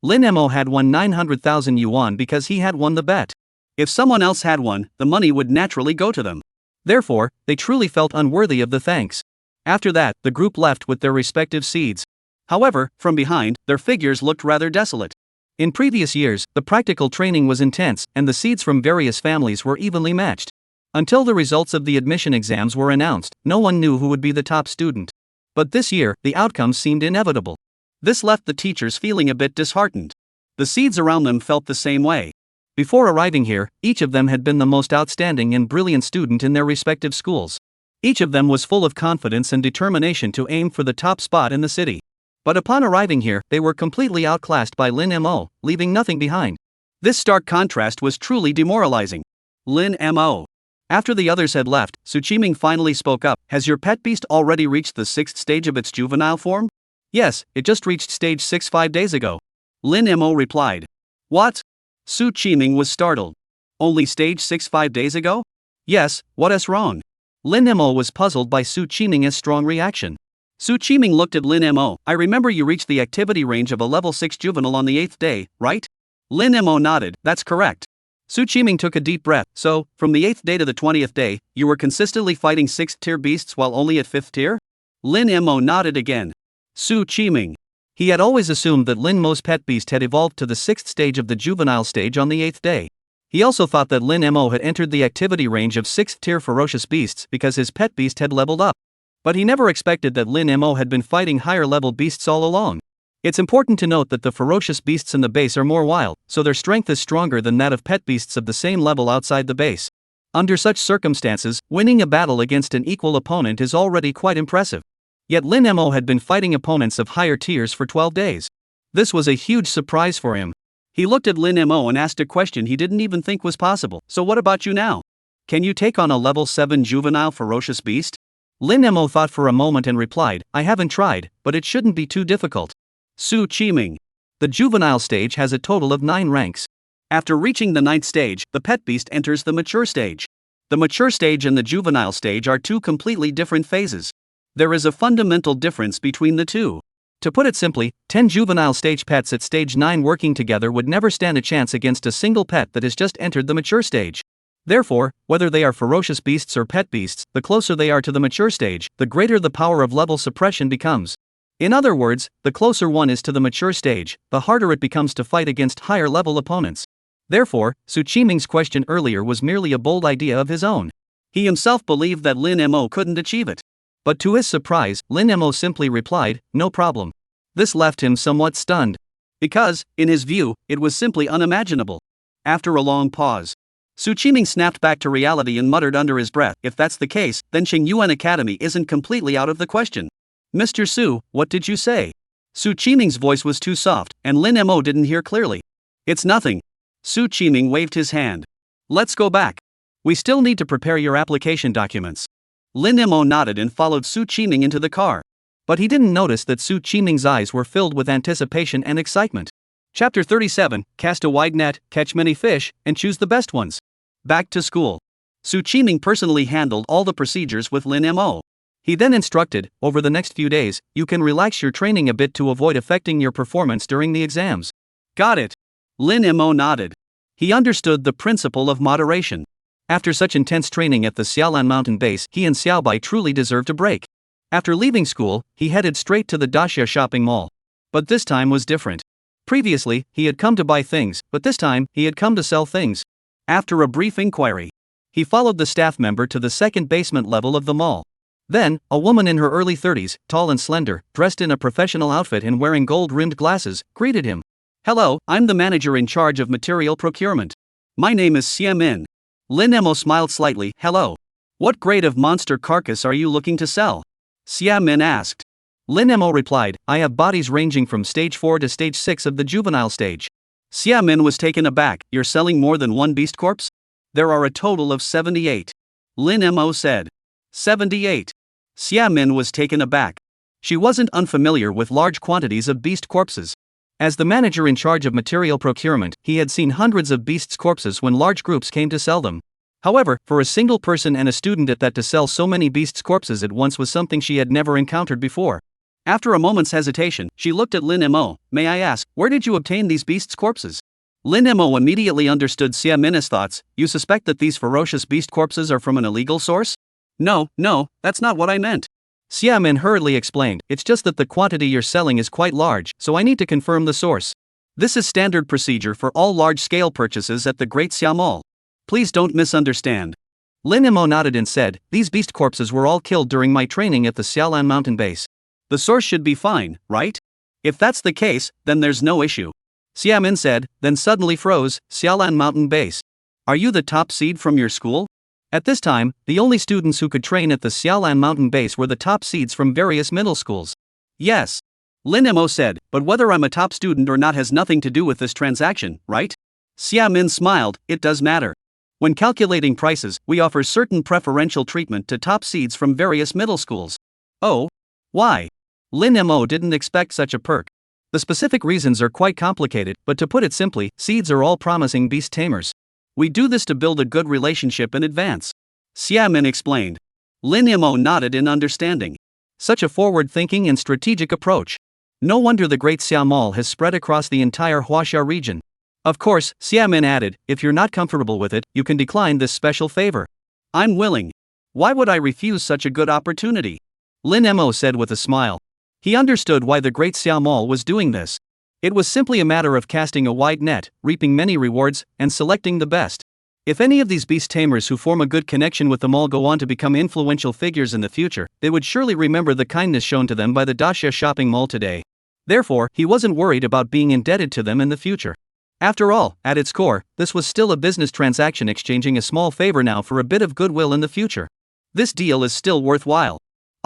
Lin Mo had won 900,000 yuan because he had won the bet. If someone else had won, the money would naturally go to them. Therefore, they truly felt unworthy of the thanks. After that, the group left with their respective seeds. However, from behind, their figures looked rather desolate. In previous years, the practical training was intense, and the seeds from various families were evenly matched. Until the results of the admission exams were announced, no one knew who would be the top student. But this year, the outcome seemed inevitable. This left the teachers feeling a bit disheartened. The seeds around them felt the same way. Before arriving here, each of them had been the most outstanding and brilliant student in their respective schools. Each of them was full of confidence and determination to aim for the top spot in the city. But upon arriving here, they were completely outclassed by Lin Mo, leaving nothing behind. This stark contrast was truly demoralizing. Lin Mo. After the others had left, Su Qiming finally spoke up. Has your pet beast already reached the 6th stage of its juvenile form? Yes, it just reached stage 6 5 days ago. Lin Mo replied. What? Su Qiming was startled. Only stage 6 5 days ago? Yes, what is wrong? Lin Mo was puzzled by Su Qiming's strong reaction. Su Qiming looked at Lin Mo. I remember you reached the activity range of a level 6 juvenile on the 8th day, right? Lin Mo nodded. That's correct. Su Qiming took a deep breath. So, from the 8th day to the 20th day, you were consistently fighting 6th tier beasts while only at 5th tier? Lin Mo nodded again. Su Qiming. He had always assumed that Lin Mo's pet beast had evolved to the 6th stage of the juvenile stage on the 8th day. He also thought that Lin Mo had entered the activity range of 6th tier ferocious beasts because his pet beast had leveled up. But he never expected that Lin Mo had been fighting higher level beasts all along. It's important to note that the ferocious beasts in the base are more wild, so their strength is stronger than that of pet beasts of the same level outside the base. Under such circumstances, winning a battle against an equal opponent is already quite impressive. Yet Lin Mo had been fighting opponents of higher tiers for 12 days. This was a huge surprise for him. He looked at Lin Mo and asked a question he didn't even think was possible. So what about you now? Can you take on a level 7 juvenile ferocious beast? Lin Mo thought for a moment and replied, I haven't tried, but it shouldn't be too difficult. Su Qiming. The juvenile stage has a total of 9 ranks. After reaching the 9th stage, the pet beast enters the mature stage. The mature stage and the juvenile stage are 2 completely different phases. There is a fundamental difference between the two. To put it simply, 10 juvenile stage pets at stage 9 working together would never stand a chance against a single pet that has just entered the mature stage. Therefore, whether they are ferocious beasts or pet beasts, the closer they are to the mature stage, the greater the power of level suppression becomes. In other words, the closer one is to the mature stage, the harder it becomes to fight against higher-level opponents. Therefore, Su Qiming's question earlier was merely a bold idea of his own. He himself believed that Lin Mo couldn't achieve it. But to his surprise, Lin Mo simply replied, "No problem." This left him somewhat stunned. Because, in his view, it was simply unimaginable. After a long pause, Su Qiming snapped back to reality and muttered under his breath, "If that's the case, then Qingyuan Academy isn't completely out of the question." "Mr. Su, what did you say?" Su Qiming's voice was too soft, and Lin Mo didn't hear clearly. "It's nothing." Su Qiming waved his hand. "Let's go back. We still need to prepare your application documents." Lin Mo nodded and followed Su Qiming into the car. But he didn't notice that Su Qiming's eyes were filled with anticipation and excitement. Chapter 37, Cast a wide net, catch many fish, and choose the best ones. Back to school. Su Qiming personally handled all the procedures with Lin Mo. He then instructed, "Over the next few days, you can relax your training a bit to avoid affecting your performance during the exams." "Got it." Lin Mo nodded. He understood the principle of moderation. After such intense training at the Xiaolan mountain base, he and Xiaobai truly deserved a break. After leaving school, he headed straight to the Daxia shopping mall. But this time was different. Previously, he had come to buy things, but this time, he had come to sell things. After a brief inquiry, he followed the staff member to the second basement level of the mall. Then, a woman in her early 30s, tall and slender, dressed in a professional outfit and wearing gold-rimmed glasses, greeted him. "Hello, I'm the manager in charge of material procurement. My name is Xia Min." Lin Mo smiled slightly. "Hello. What grade of monster carcass are you looking to sell?" Xia Min asked. Lin Mo replied, "I have bodies ranging from stage 4 to stage 6 of the juvenile stage." Xia Min was taken aback. "You're selling more than one beast corpse?" "There are a total of 78. Lin Mo said. 78. Xia Min was taken aback. She wasn't unfamiliar with large quantities of beast corpses. As the manager in charge of material procurement, he had seen hundreds of beasts' corpses when large groups came to sell them. However, for a single person and a student at that to sell so many beasts' corpses at once was something she had never encountered before. After a moment's hesitation, she looked at Lin Mo. "May I ask, where did you obtain these beasts' corpses?" Lin Mo immediately understood Xia Min's thoughts. "You suspect that these ferocious beast corpses are from an illegal source?" No, that's not what I meant." Xia Min hurriedly explained, "It's just that the quantity you're selling is quite large, so I need to confirm the source. This is standard procedure for all large-scale purchases at the Great Xia Mall. Please don't misunderstand." Lin Mo nodded and said, "These beast corpses were all killed during my training at the Xiaolan mountain base. The source should be fine, right? If that's the case, then there's no issue." Xia Min said, then suddenly froze. "Xiaolan mountain base. Are you the top seed from your school?" At this time, the only students who could train at the Xiaolan mountain base were the top seeds from various middle schools. "Yes." Lin Mo said, "But whether I'm a top student or not has nothing to do with this transaction, right?" Xia Min smiled, "It does matter. When calculating prices, we offer certain preferential treatment to top seeds from various middle schools." "Oh? Why?" Lin Mo didn't expect such a perk. The specific reasons are quite complicated, but to put it simply, seeds are all promising beast tamers. We do this to build a good relationship in advance. Xia Min explained. Lin Mo nodded in understanding. Such a forward-thinking and strategic approach. No wonder the Great Xia Mall has spread across the entire Huaxia region. Of course, Xia Min added, "If you're not comfortable with it, you can decline this special favor." "I'm willing. Why would I refuse such a good opportunity?" Lin Mo said with a smile. He understood why the Great Xia Mall was doing this. It was simply a matter of casting a wide net, reaping many rewards, and selecting the best. If any of these beast tamers who form a good connection with the mall go on to become influential figures in the future, they would surely remember the kindness shown to them by the Daxia shopping mall today. Therefore, he wasn't worried about being indebted to them in the future. After all, at its core, this was still a business transaction exchanging a small favor now for a bit of goodwill in the future. This deal is still worthwhile.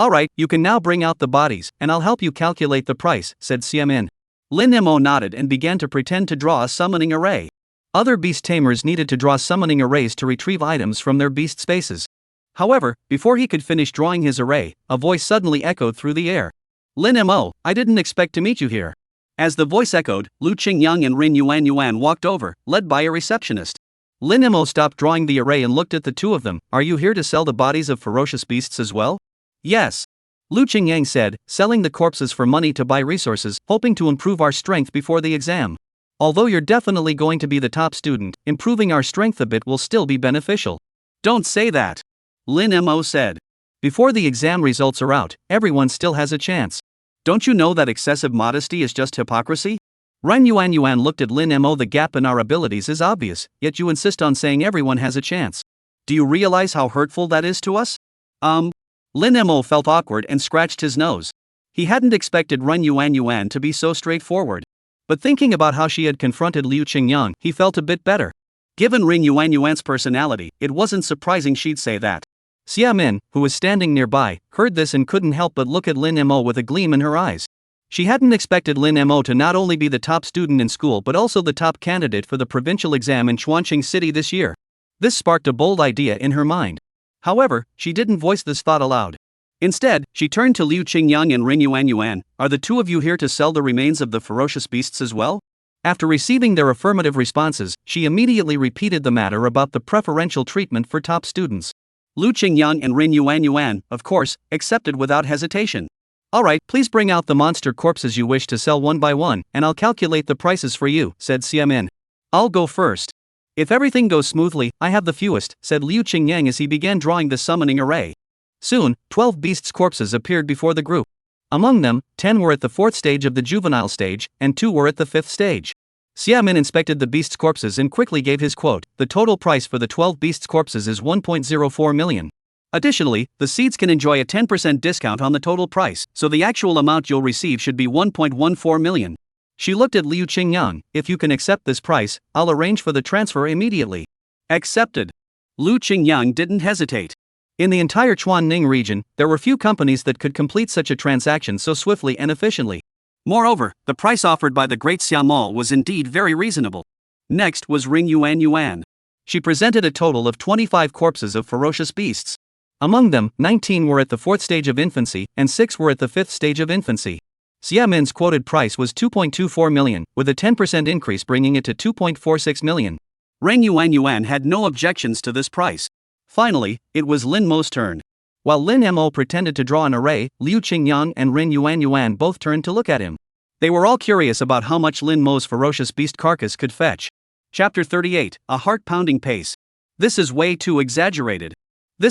"Alright, you can now bring out the bodies, and I'll help you calculate the price," said Xia Min. Lin Mo nodded and began to pretend to draw a summoning array. Other beast tamers needed to draw summoning arrays to retrieve items from their beast spaces. However, before he could finish drawing his array, a voice suddenly echoed through the air. "Lin Mo, I didn't expect to meet you here." As the voice echoed, Lu Qingyang and Rin Yuan walked over, led by a receptionist. Lin Mo stopped drawing the array and looked at the two of them. "Are you here to sell the bodies of ferocious beasts as well?" "Yes." Lu Qingyang said, "Selling the corpses for money to buy resources, hoping to improve our strength before the exam. Although you're definitely going to be the top student, improving our strength a bit will still be beneficial." "Don't say that," Lin Mo said. "Before the exam results are out, everyone still has a chance. Don't you know that excessive modesty is just hypocrisy? Ren Yuan looked at Lin Mo. The gap in our abilities is obvious, yet you insist on saying everyone has a chance. Do you realize how hurtful that is to us? Lin Mo felt awkward and scratched his nose. He hadn't expected Ren Yuan to be so straightforward. But thinking about how she had confronted Liu Qingyang, he felt a bit better. Given Ren Yuan's personality, it wasn't surprising she'd say that. Xia Min, who was standing nearby, heard this and couldn't help but look at Lin Mo with a gleam in her eyes. She hadn't expected Lin Mo to not only be the top student in school but also the top candidate for the provincial exam in Chuanqing City this year. This sparked a bold idea in her mind. However, she didn't voice this thought aloud. Instead, she turned to Liu Qingyang and Ren Yuan. Are the two of you here to sell the remains of the ferocious beasts as well? After receiving their affirmative responses, she immediately repeated the matter about the preferential treatment for top students. Liu Qingyang and Ren Yuan, of course, accepted without hesitation. Alright, please bring out the monster corpses you wish to sell one by one, and I'll calculate the prices for you, said Xia Min. I'll go first. If everything goes smoothly, I have the fewest, said Liu Qingyang as he began drawing the summoning array. Soon, 12 beasts' corpses appeared before the group. Among them, 10 were at the 4th stage of the juvenile stage, and 2 were at the 5th stage. Xia Min inspected the beasts' corpses and quickly gave his quote. The total price for the 12 beasts' corpses is 1.04 million. Additionally, the seeds can enjoy a 10% discount on the total price, so the actual amount you'll receive should be 1.14 million. She looked at Liu Qingyang. If you can accept this price, I'll arrange for the transfer immediately. Accepted. Liu Qingyang didn't hesitate. In the entire Chuanning region, there were few companies that could complete such a transaction so swiftly and efficiently. Moreover, the price offered by the great Xia Mall was indeed very reasonable. Next was Ren Yuan. She presented a total of 25 corpses of ferocious beasts. Among them, 19 were at the 4th stage of infancy, and 6 were at the 5th stage of infancy. Xia Min's quoted price was 2.24 million, with a 10% increase bringing it to 2.46 million. Ren Yuan had no objections to this price. Finally, it was Lin Mo's turn. While Lin Mo pretended to draw an array, Liu Qingyang and Ren Yuan both turned to look at him. They were all curious about how much Lin Mo's ferocious beast carcass could fetch. Chapter 38, a heart-pounding pace. This is way too exaggerated.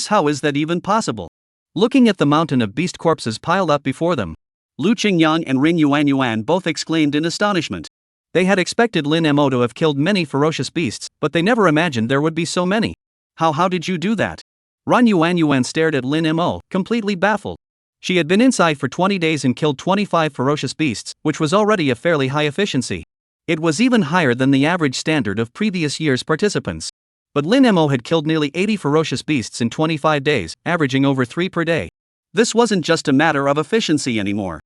How is that even possible? Looking at the mountain of beast corpses piled up before them, Liu Qingyang and Ren Yuan both exclaimed in astonishment. They had expected Lin Mo to have killed many ferocious beasts, but they never imagined there would be so many. How did you do that? Ren Yuan stared at Lin Mo, completely baffled. She had been inside for 20 days and killed 25 ferocious beasts, which was already a fairly high efficiency. It was even higher than the average standard of previous year's participants. But Lin Mo had killed nearly 80 ferocious beasts in 25 days, averaging over 3 per day. This wasn't just a matter of efficiency anymore.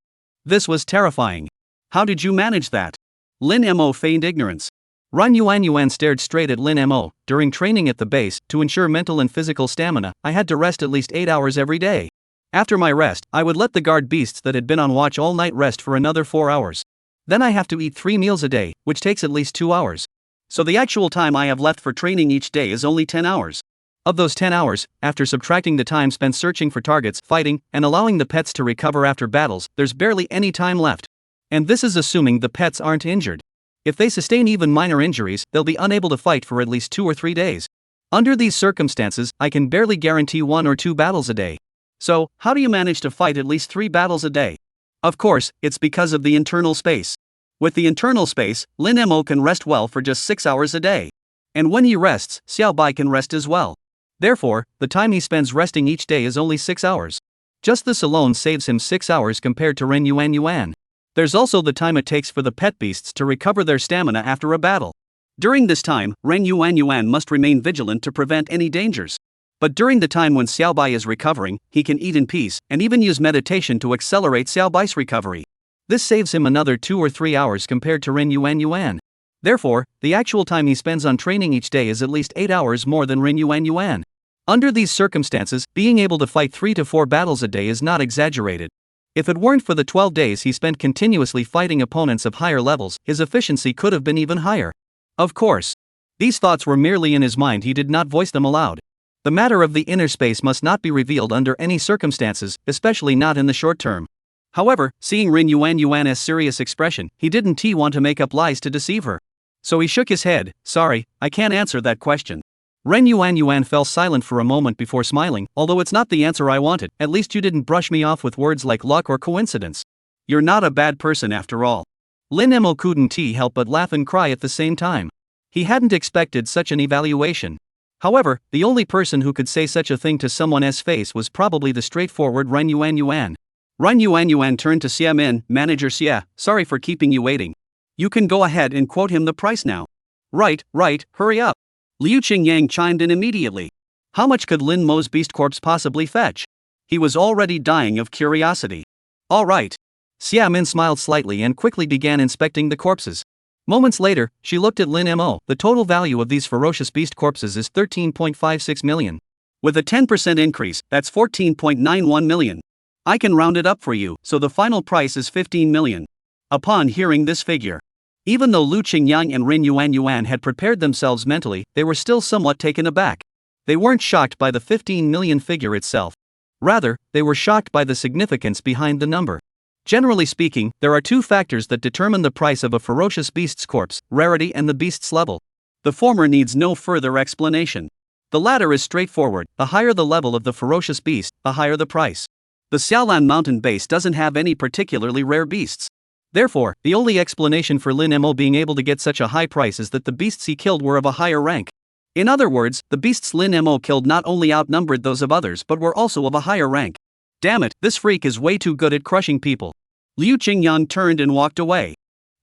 This was terrifying. How did you manage that? Lin Mo feigned ignorance. Ren Yuan stared straight at Lin Mo. During training at the base, to ensure mental and physical stamina, I had to rest at least 8 hours every day. After my rest, I would let the guard beasts that had been on watch all night rest for another 4 hours. Then I have to eat 3 meals a day, which takes at least 2 hours. So the actual time I have left for training each day is only 10 hours. Of those 10 hours, after subtracting the time spent searching for targets, fighting, and allowing the pets to recover after battles, there's barely any time left. And this is assuming the pets aren't injured. If they sustain even minor injuries, they'll be unable to fight for at least 2 or 3 days. Under these circumstances, I can barely guarantee 1 or 2 battles a day. So, how do you manage to fight at least 3 battles a day? Of course, it's because of the internal space. With the internal space, Lin Mo can rest well for just 6 hours a day. And when he rests, Xiao Bai can rest as well. Therefore, the time he spends resting each day is only 6 hours. Just this alone saves him 6 hours compared to Ren Yuan. There's also the time it takes for the pet beasts to recover their stamina after a battle. During this time, Ren Yuan must remain vigilant to prevent any dangers. But during the time when Xiao Bai is recovering, he can eat in peace, and even use meditation to accelerate Xiao Bai's recovery. This saves him another 2 or 3 hours compared to Ren Yuan. Therefore, the actual time he spends on training each day is at least 8 hours more than Ren Yuan. Under these circumstances, being able to fight 3 to 4 battles a day is not exaggerated. If it weren't for the 12 days he spent continuously fighting opponents of higher levels, his efficiency could have been even higher. Of course, these thoughts were merely in his mind, he did not voice them aloud. The matter of the inner space must not be revealed under any circumstances, especially not in the short term. However, seeing Ren Yuan's serious expression, he didn't want to make up lies to deceive her. So he shook his head. Sorry, I can't answer that question. Ren Yuan fell silent for a moment before smiling. Although it's not the answer I wanted, at least you didn't brush me off with words like luck or coincidence. You're not a bad person after all. Lin Mo couldn't help but laugh and cry at the same time. He hadn't expected such an evaluation. However, the only person who could say such a thing to someone's face was probably the straightforward Ren Yuan. Ren Yuan turned to Xia Min, manager Xia, sorry for keeping you waiting. You can go ahead and quote him the price now. Right, hurry up. Liu Qingyang chimed in immediately. How much could Lin Mo's beast corpse possibly fetch? He was already dying of curiosity. All right. Xia Min smiled slightly and quickly began inspecting the corpses. Moments later, she looked at Lin Mo. The total value of these ferocious beast corpses is 13.56 million. With a 10% increase, that's 14.91 million. I can round it up for you, so the final price is 15 million. Upon hearing this figure, even though Liu Qingyang and Ren Yuan had prepared themselves mentally, they were still somewhat taken aback. They weren't shocked by the 15 million figure itself. Rather, they were shocked by the significance behind the number. Generally speaking, there are two factors that determine the price of a ferocious beast's corpse: rarity and the beast's level. The former needs no further explanation. The latter is straightforward: the higher the level of the ferocious beast, the higher the price. The Xiaolan mountain base doesn't have any particularly rare beasts. Therefore, the only explanation for Lin Mo being able to get such a high price is that the beasts he killed were of a higher rank. In other words, the beasts Lin Mo killed not only outnumbered those of others but were also of a higher rank. Damn it, this freak is way too good at crushing people. Liu Qingyang turned and walked away.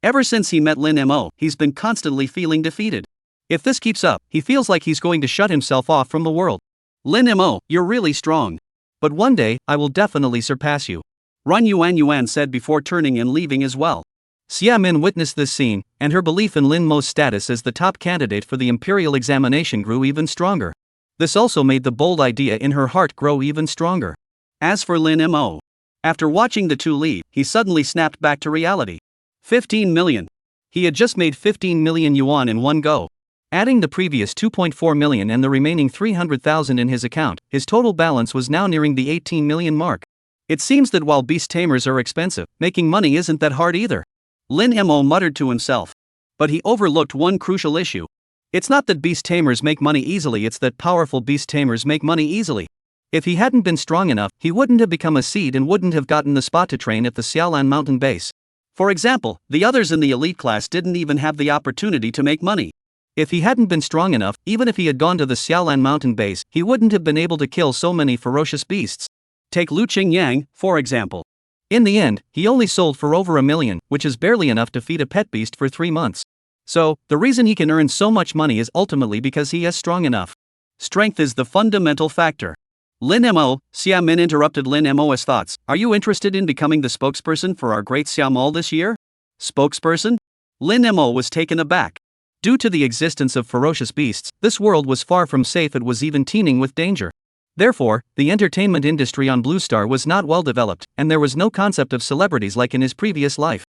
Ever since he met Lin Mo, he's been constantly feeling defeated. If this keeps up, he feels like he's going to shut himself off from the world. Lin Mo, you're really strong. But one day, I will definitely surpass you. Ren Yuan said before turning and leaving as well. Xia Min witnessed this scene, and her belief in Lin Mo's status as the top candidate for the imperial examination grew even stronger. This also made the bold idea in her heart grow even stronger. As for Lin Mo, after watching the two leave, he suddenly snapped back to reality. 15 million. He had just made 15 million yuan in one go. Adding the previous 2.4 million and the remaining 300,000 in his account, his total balance was now nearing the 18 million mark. It seems that while beast tamers are expensive, making money isn't that hard either. Lin Mo muttered to himself. But he overlooked one crucial issue. It's not that beast tamers make money easily, it's that powerful beast tamers make money easily. If he hadn't been strong enough, he wouldn't have become a seed and wouldn't have gotten the spot to train at the Xiaolan mountain base. For example, the others in the elite class didn't even have the opportunity to make money. If he hadn't been strong enough, even if he had gone to the Xiaolan mountain base, he wouldn't have been able to kill so many ferocious beasts. Take Liu Qingyang, for example. In the end, he only sold for over 1 million, which is barely enough to feed a pet beast for 3 months. So, the reason he can earn so much money is ultimately because he is strong enough. Strength is the fundamental factor. Lin Mo, Xia Min interrupted Lin Mo's thoughts. Are you interested in becoming the spokesperson for our great Xiao Mall this year? Spokesperson? Lin Mo was taken aback. Due to the existence of ferocious beasts, this world was far from safe, it was even teeming with danger. Therefore, the entertainment industry on Blue Star was not well developed, and there was no concept of celebrities like in his previous life.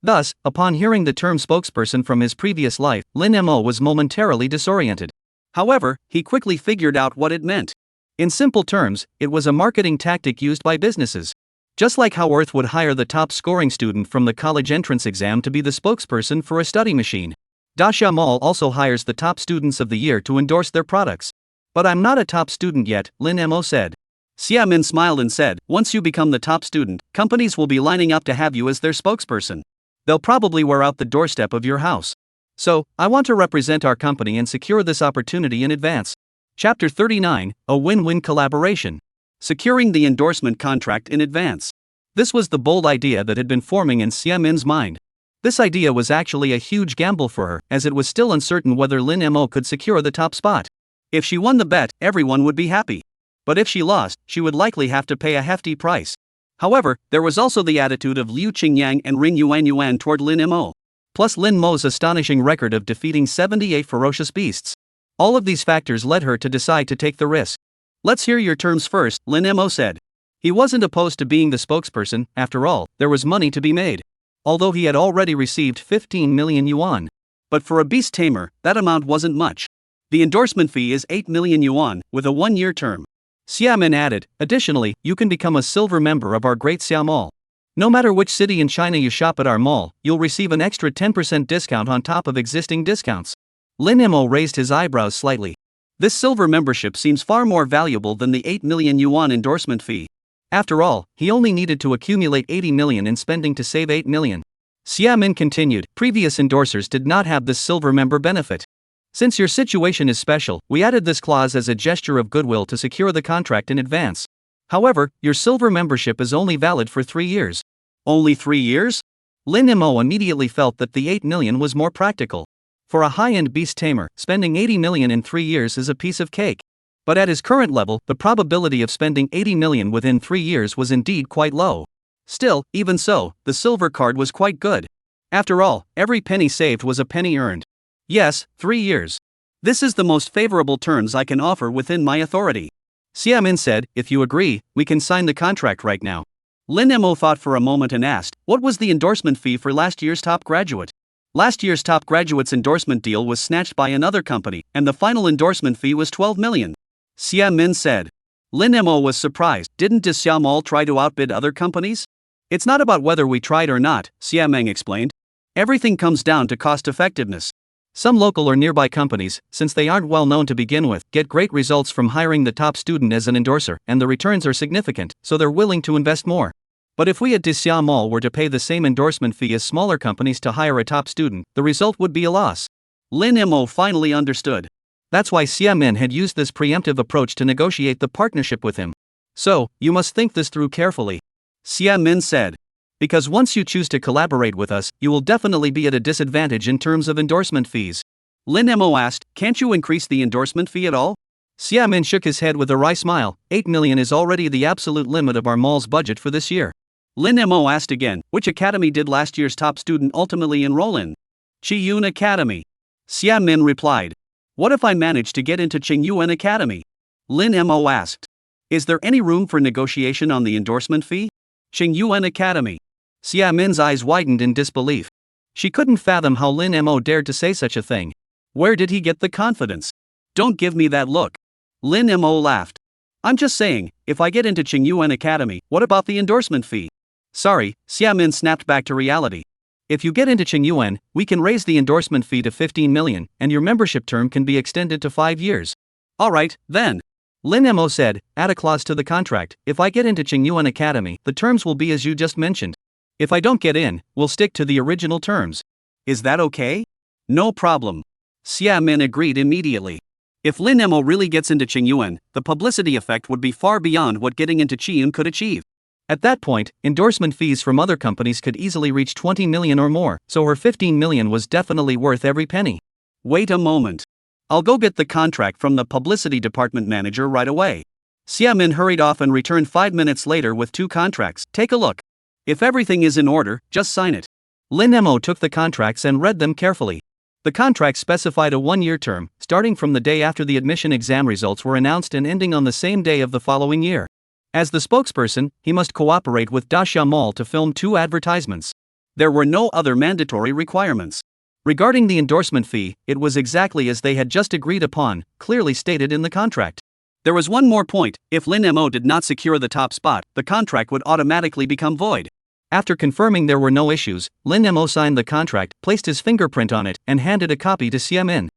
Thus, upon hearing the term spokesperson from his previous life, Lin Mo was momentarily disoriented. However, he quickly figured out what it meant. In simple terms, it was a marketing tactic used by businesses. Just like how Earth would hire the top scoring student from the college entrance exam to be the spokesperson for a study machine. Dasha Mall also hires the top students of the year to endorse their products. But I'm not a top student yet, Lin Mo said. Xia Min smiled and said, once you become the top student, companies will be lining up to have you as their spokesperson. They'll probably wear out the doorstep of your house. So, I want to represent our company and secure this opportunity in advance. Chapter 39, a win-win collaboration. Securing the endorsement contract in advance. This was the bold idea that had been forming in Xia Min's mind. This idea was actually a huge gamble for her, as it was still uncertain whether Lin Mo could secure the top spot. If she won the bet, everyone would be happy. But if she lost, she would likely have to pay a hefty price. However, there was also the attitude of Liu Qingyang and Ren Yuan toward Lin Mo. Plus Lin Mo's astonishing record of defeating 78 ferocious beasts. All of these factors led her to decide to take the risk. Let's hear your terms first, Lin Mo said. He wasn't opposed to being the spokesperson, after all, there was money to be made. Although he had already received 15 million yuan. But for a beast tamer, that amount wasn't much. The endorsement fee is 8 million yuan, with a 1-year term. Xia Min added, additionally, you can become a silver member of our great Xiao Mall. No matter which city in China you shop at our mall, you'll receive an extra 10% discount on top of existing discounts. Lin Mo raised his eyebrows slightly. This silver membership seems far more valuable than the 8 million yuan endorsement fee. After all, he only needed to accumulate 80 million in spending to save 8 million. Xiamin continued, previous endorsers did not have this silver member benefit. Since your situation is special, we added this clause as a gesture of goodwill to secure the contract in advance. However, your silver membership is only valid for 3 years. Only 3 years? Lin Mo immediately felt that the 8 million was more practical. For a high-end beast tamer, spending 80 million in 3 years is a piece of cake. But at his current level, the probability of spending 80 million within 3 years was indeed quite low. Still, even so, the silver card was quite good. After all, every penny saved was a penny earned. Yes, 3 years. This is the most favorable terms I can offer within my authority. Xiamin said, if you agree, we can sign the contract right now. Lin Mo thought for a moment and asked, what was the endorsement fee for last year's top graduate? Last year's top graduate's endorsement deal was snatched by another company, and the final endorsement fee was 12 million. Xiamin said. Lin Mo was surprised. Didn't Xiamal try to outbid other companies? It's not about whether we tried or not, Xiameng explained. Everything comes down to cost effectiveness. Some local or nearby companies, since they aren't well known to begin with, get great results from hiring the top student as an endorser, and the returns are significant, so they're willing to invest more. But if we at Disya Mall were to pay the same endorsement fee as smaller companies to hire a top student, the result would be a loss. Lin Mo finally understood. That's why Xiamin had used this preemptive approach to negotiate the partnership with him. So, you must think this through carefully. Xiamin said. Because once you choose to collaborate with us, you will definitely be at a disadvantage in terms of endorsement fees. Lin Mo asked, can't you increase the endorsement fee at all? Xiamin shook his head with a wry smile. 8 million is already the absolute limit of our mall's budget for this year. Lin Mo asked again, which academy did last year's top student ultimately enroll in? Qiyun Academy. Xiamin replied. What if I manage to get into Qingyuan Academy? Lin Mo asked. Is there any room for negotiation on the endorsement fee? Qingyuan Academy. Xiamin's eyes widened in disbelief. She couldn't fathom how Lin Mo dared to say such a thing. Where did he get the confidence? Don't give me that look. Lin Mo laughed. I'm just saying, if I get into Qingyuan Academy, what about the endorsement fee? Sorry, Xiamin snapped back to reality. If you get into Qingyuan, we can raise the endorsement fee to 15 million, and your membership term can be extended to 5 years. Alright, then. Lin Mo said, add a clause to the contract. If I get into Qingyuan Academy, the terms will be as you just mentioned. If I don't get in, we'll stick to the original terms. Is that okay? No problem. Xiamin agreed immediately. If Lin Mo really gets into Qingyuan, the publicity effect would be far beyond what getting into Qiyun could achieve. At that point, endorsement fees from other companies could easily reach 20 million or more, so her 15 million was definitely worth every penny. Wait a moment. I'll go get the contract from the publicity department manager right away. Xiamin hurried off and returned 5 minutes later with 2 contracts. Take a look. If everything is in order, just sign it. Lin Mo took the contracts and read them carefully. The contract specified a 1-year term, starting from the day after the admission exam results were announced and ending on the same day of the following year. As the spokesperson, he must cooperate with Dasha Mall to film 2 advertisements. There were no other mandatory requirements. Regarding the endorsement fee, it was exactly as they had just agreed upon, clearly stated in the contract. There was one more point. If Lin Mo did not secure the top spot, the contract would automatically become void. After confirming there were no issues, Lin Mo signed the contract, placed his fingerprint on it, and handed a copy to Xiamin.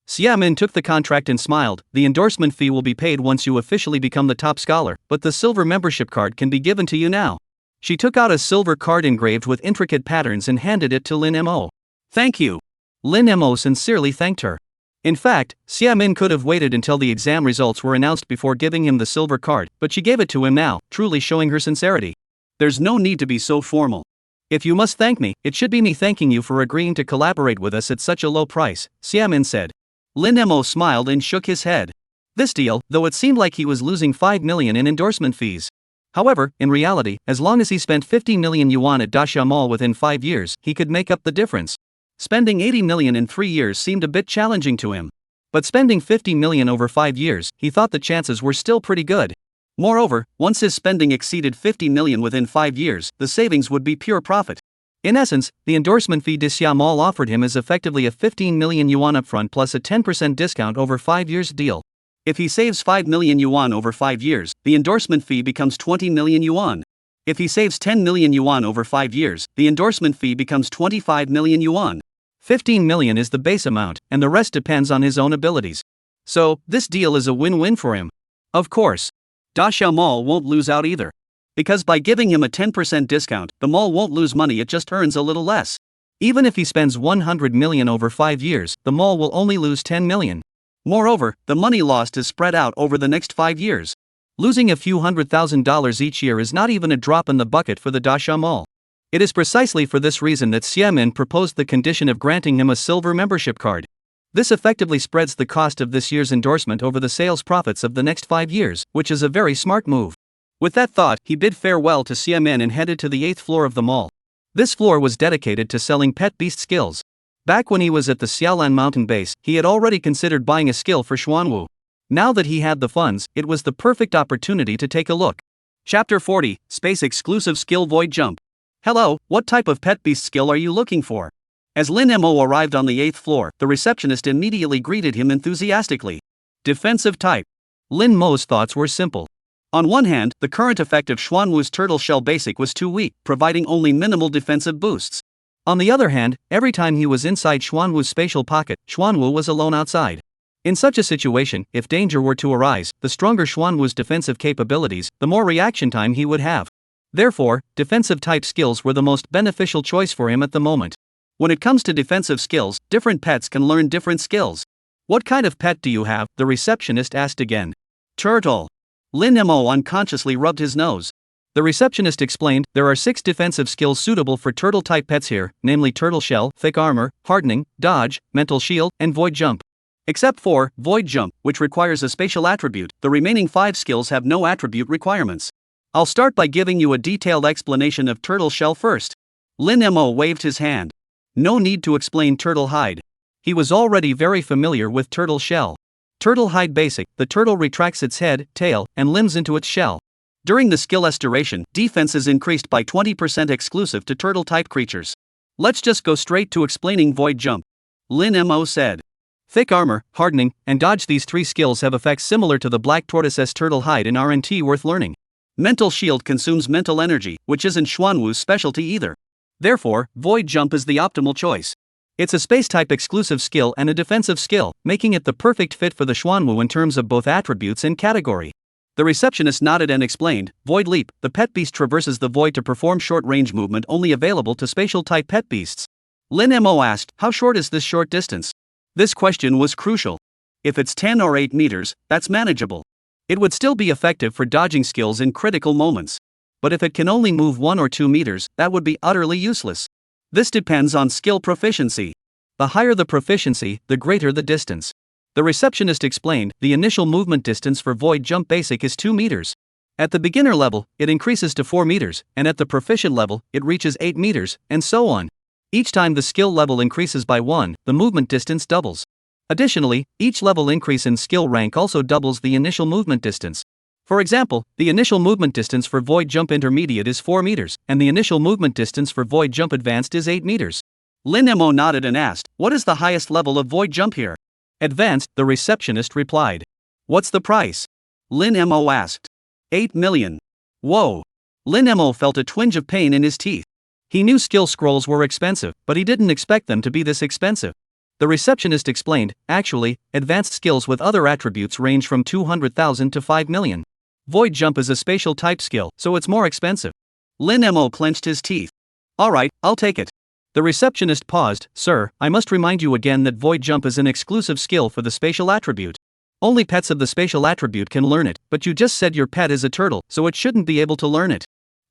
Xiamin took the contract and smiled. The endorsement fee will be paid once you officially become the top scholar, but the silver membership card can be given to you now. She took out a silver card engraved with intricate patterns and handed it to Lin Mo. Thank you. Lin Mo sincerely thanked her. In fact, Xiamin could have waited until the exam results were announced before giving him the silver card, but she gave it to him now, truly showing her sincerity. There's no need to be so formal. If you must thank me, it should be me thanking you for agreeing to collaborate with us at such a low price, Xiamin said. Lin Mo smiled and shook his head. This deal, though it seemed like he was losing 5 million in endorsement fees. However, in reality, as long as he spent 50 million yuan at Dasha Mall within 5 years, he could make up the difference. Spending 80 million in 3 years seemed a bit challenging to him. But spending 50 million over 5 years, he thought the chances were still pretty good. Moreover, once his spending exceeded 50 million within 5 years, the savings would be pure profit. In essence, the endorsement fee Disya Mall offered him is effectively a 15 million yuan upfront plus a 10% discount over 5 years deal. If he saves 5 million yuan over 5 years, the endorsement fee becomes 20 million yuan. If he saves 10 million yuan over 5 years, the endorsement fee becomes 25 million yuan. 15 million is the base amount, and the rest depends on his own abilities. So, this deal is a win-win for him. Of course, Dasha Mall won't lose out either. Because by giving him a 10% discount, the mall won't lose money, it just earns a little less. Even if he spends 100 million over 5 years, the mall will only lose 10 million. Moreover, the money lost is spread out over the next 5 years. Losing a few $100,000 each year is not even a drop in the bucket for the Dasha Mall. It is precisely for this reason that Xiamen proposed the condition of granting him a silver membership card. This effectively spreads the cost of this year's endorsement over the sales profits of the next 5 years, which is a very smart move. With that thought, he bid farewell to Xiamen and headed to the 8th floor of the mall. This floor was dedicated to selling pet beast skills. Back when he was at the Xiaolan mountain base, he had already considered buying a skill for Xuanwu. Now that he had the funds, it was the perfect opportunity to take a look. Chapter 40, Space Exclusive Skill Void Jump. Hello, what type of pet beast skill are you looking for? As Lin Mo arrived on the 8th floor, the receptionist immediately greeted him enthusiastically. Defensive type. Lin Mo's thoughts were simple. On one hand, the current effect of Xuanwu's Turtle Shell Basic was too weak, providing only minimal defensive boosts. On the other hand, every time he was inside Xuanwu's spatial pocket, Xuanwu was alone outside. In such a situation, if danger were to arise, the stronger Xuanwu's defensive capabilities, the more reaction time he would have. Therefore, defensive type skills were the most beneficial choice for him at the moment. When it comes to defensive skills, different pets can learn different skills. What kind of pet do you have? The receptionist asked again. Turtle. Lin Mo unconsciously rubbed his nose. The receptionist explained, there are 6 defensive skills suitable for turtle-type pets here, namely Turtle Shell, Thick Armor, Hardening, Dodge, Mental Shield, and Void Jump. Except for Void Jump, which requires a spatial attribute, the remaining 5 skills have no attribute requirements. I'll start by giving you a detailed explanation of Turtle Shell first. Lin Mo waved his hand. No need to explain Turtle Hide. He was already very familiar with Turtle Shell. Turtle Hide Basic, the turtle retracts its head, tail, and limbs into its shell. During the skill S duration, defense is increased by 20% exclusive to turtle-type creatures. Let's just go straight to explaining Void Jump. Lin Mo said. Thick Armor, Hardening, and Dodge. These 3 skills have effects similar to the Black Tortoise's Turtle Hide in RNT worth learning. Mental Shield consumes mental energy, which isn't Xuanwu's specialty either. Therefore, Void Jump is the optimal choice. It's a space-type exclusive skill and a defensive skill, making it the perfect fit for the Xuanwu in terms of both attributes and category. The receptionist nodded and explained, Void Leap, the pet beast traverses the void to perform short-range movement only available to spatial-type pet beasts. Lin Mo asked, how short is this short distance? This question was crucial. If it's 10 or 8 meters, that's manageable. It would still be effective for dodging skills in critical moments. But if it can only move 1 or 2 meters, that would be utterly useless. This depends on skill proficiency. The higher the proficiency, the greater the distance. The receptionist explained, the initial movement distance for Void Jump Basic is 2 meters. At the beginner level, it increases to 4 meters, and at the proficient level, it reaches 8 meters, and so on. Each time the skill level increases by 1, the movement distance doubles. Additionally, each level increase in skill rank also doubles the initial movement distance. For example, the initial movement distance for Void Jump Intermediate is 4 meters, and the initial movement distance for Void Jump Advanced is 8 meters. Lin Mo nodded and asked, what is the highest level of Void Jump here? Advanced, the receptionist replied. What's the price? Lin Mo asked. 8 million. Whoa. Lin Mo felt a twinge of pain in his teeth. He knew skill scrolls were expensive, but he didn't expect them to be this expensive. The receptionist explained, actually, advanced skills with other attributes range from 200,000 to 5 million. Void Jump is a spatial type skill, so it's more expensive. Lin Mo clenched his teeth. Alright, I'll take it. The receptionist paused, sir, I must remind you again that Void Jump is an exclusive skill for the spatial attribute. Only pets of the spatial attribute can learn it, but you just said your pet is a turtle, so it shouldn't be able to learn it.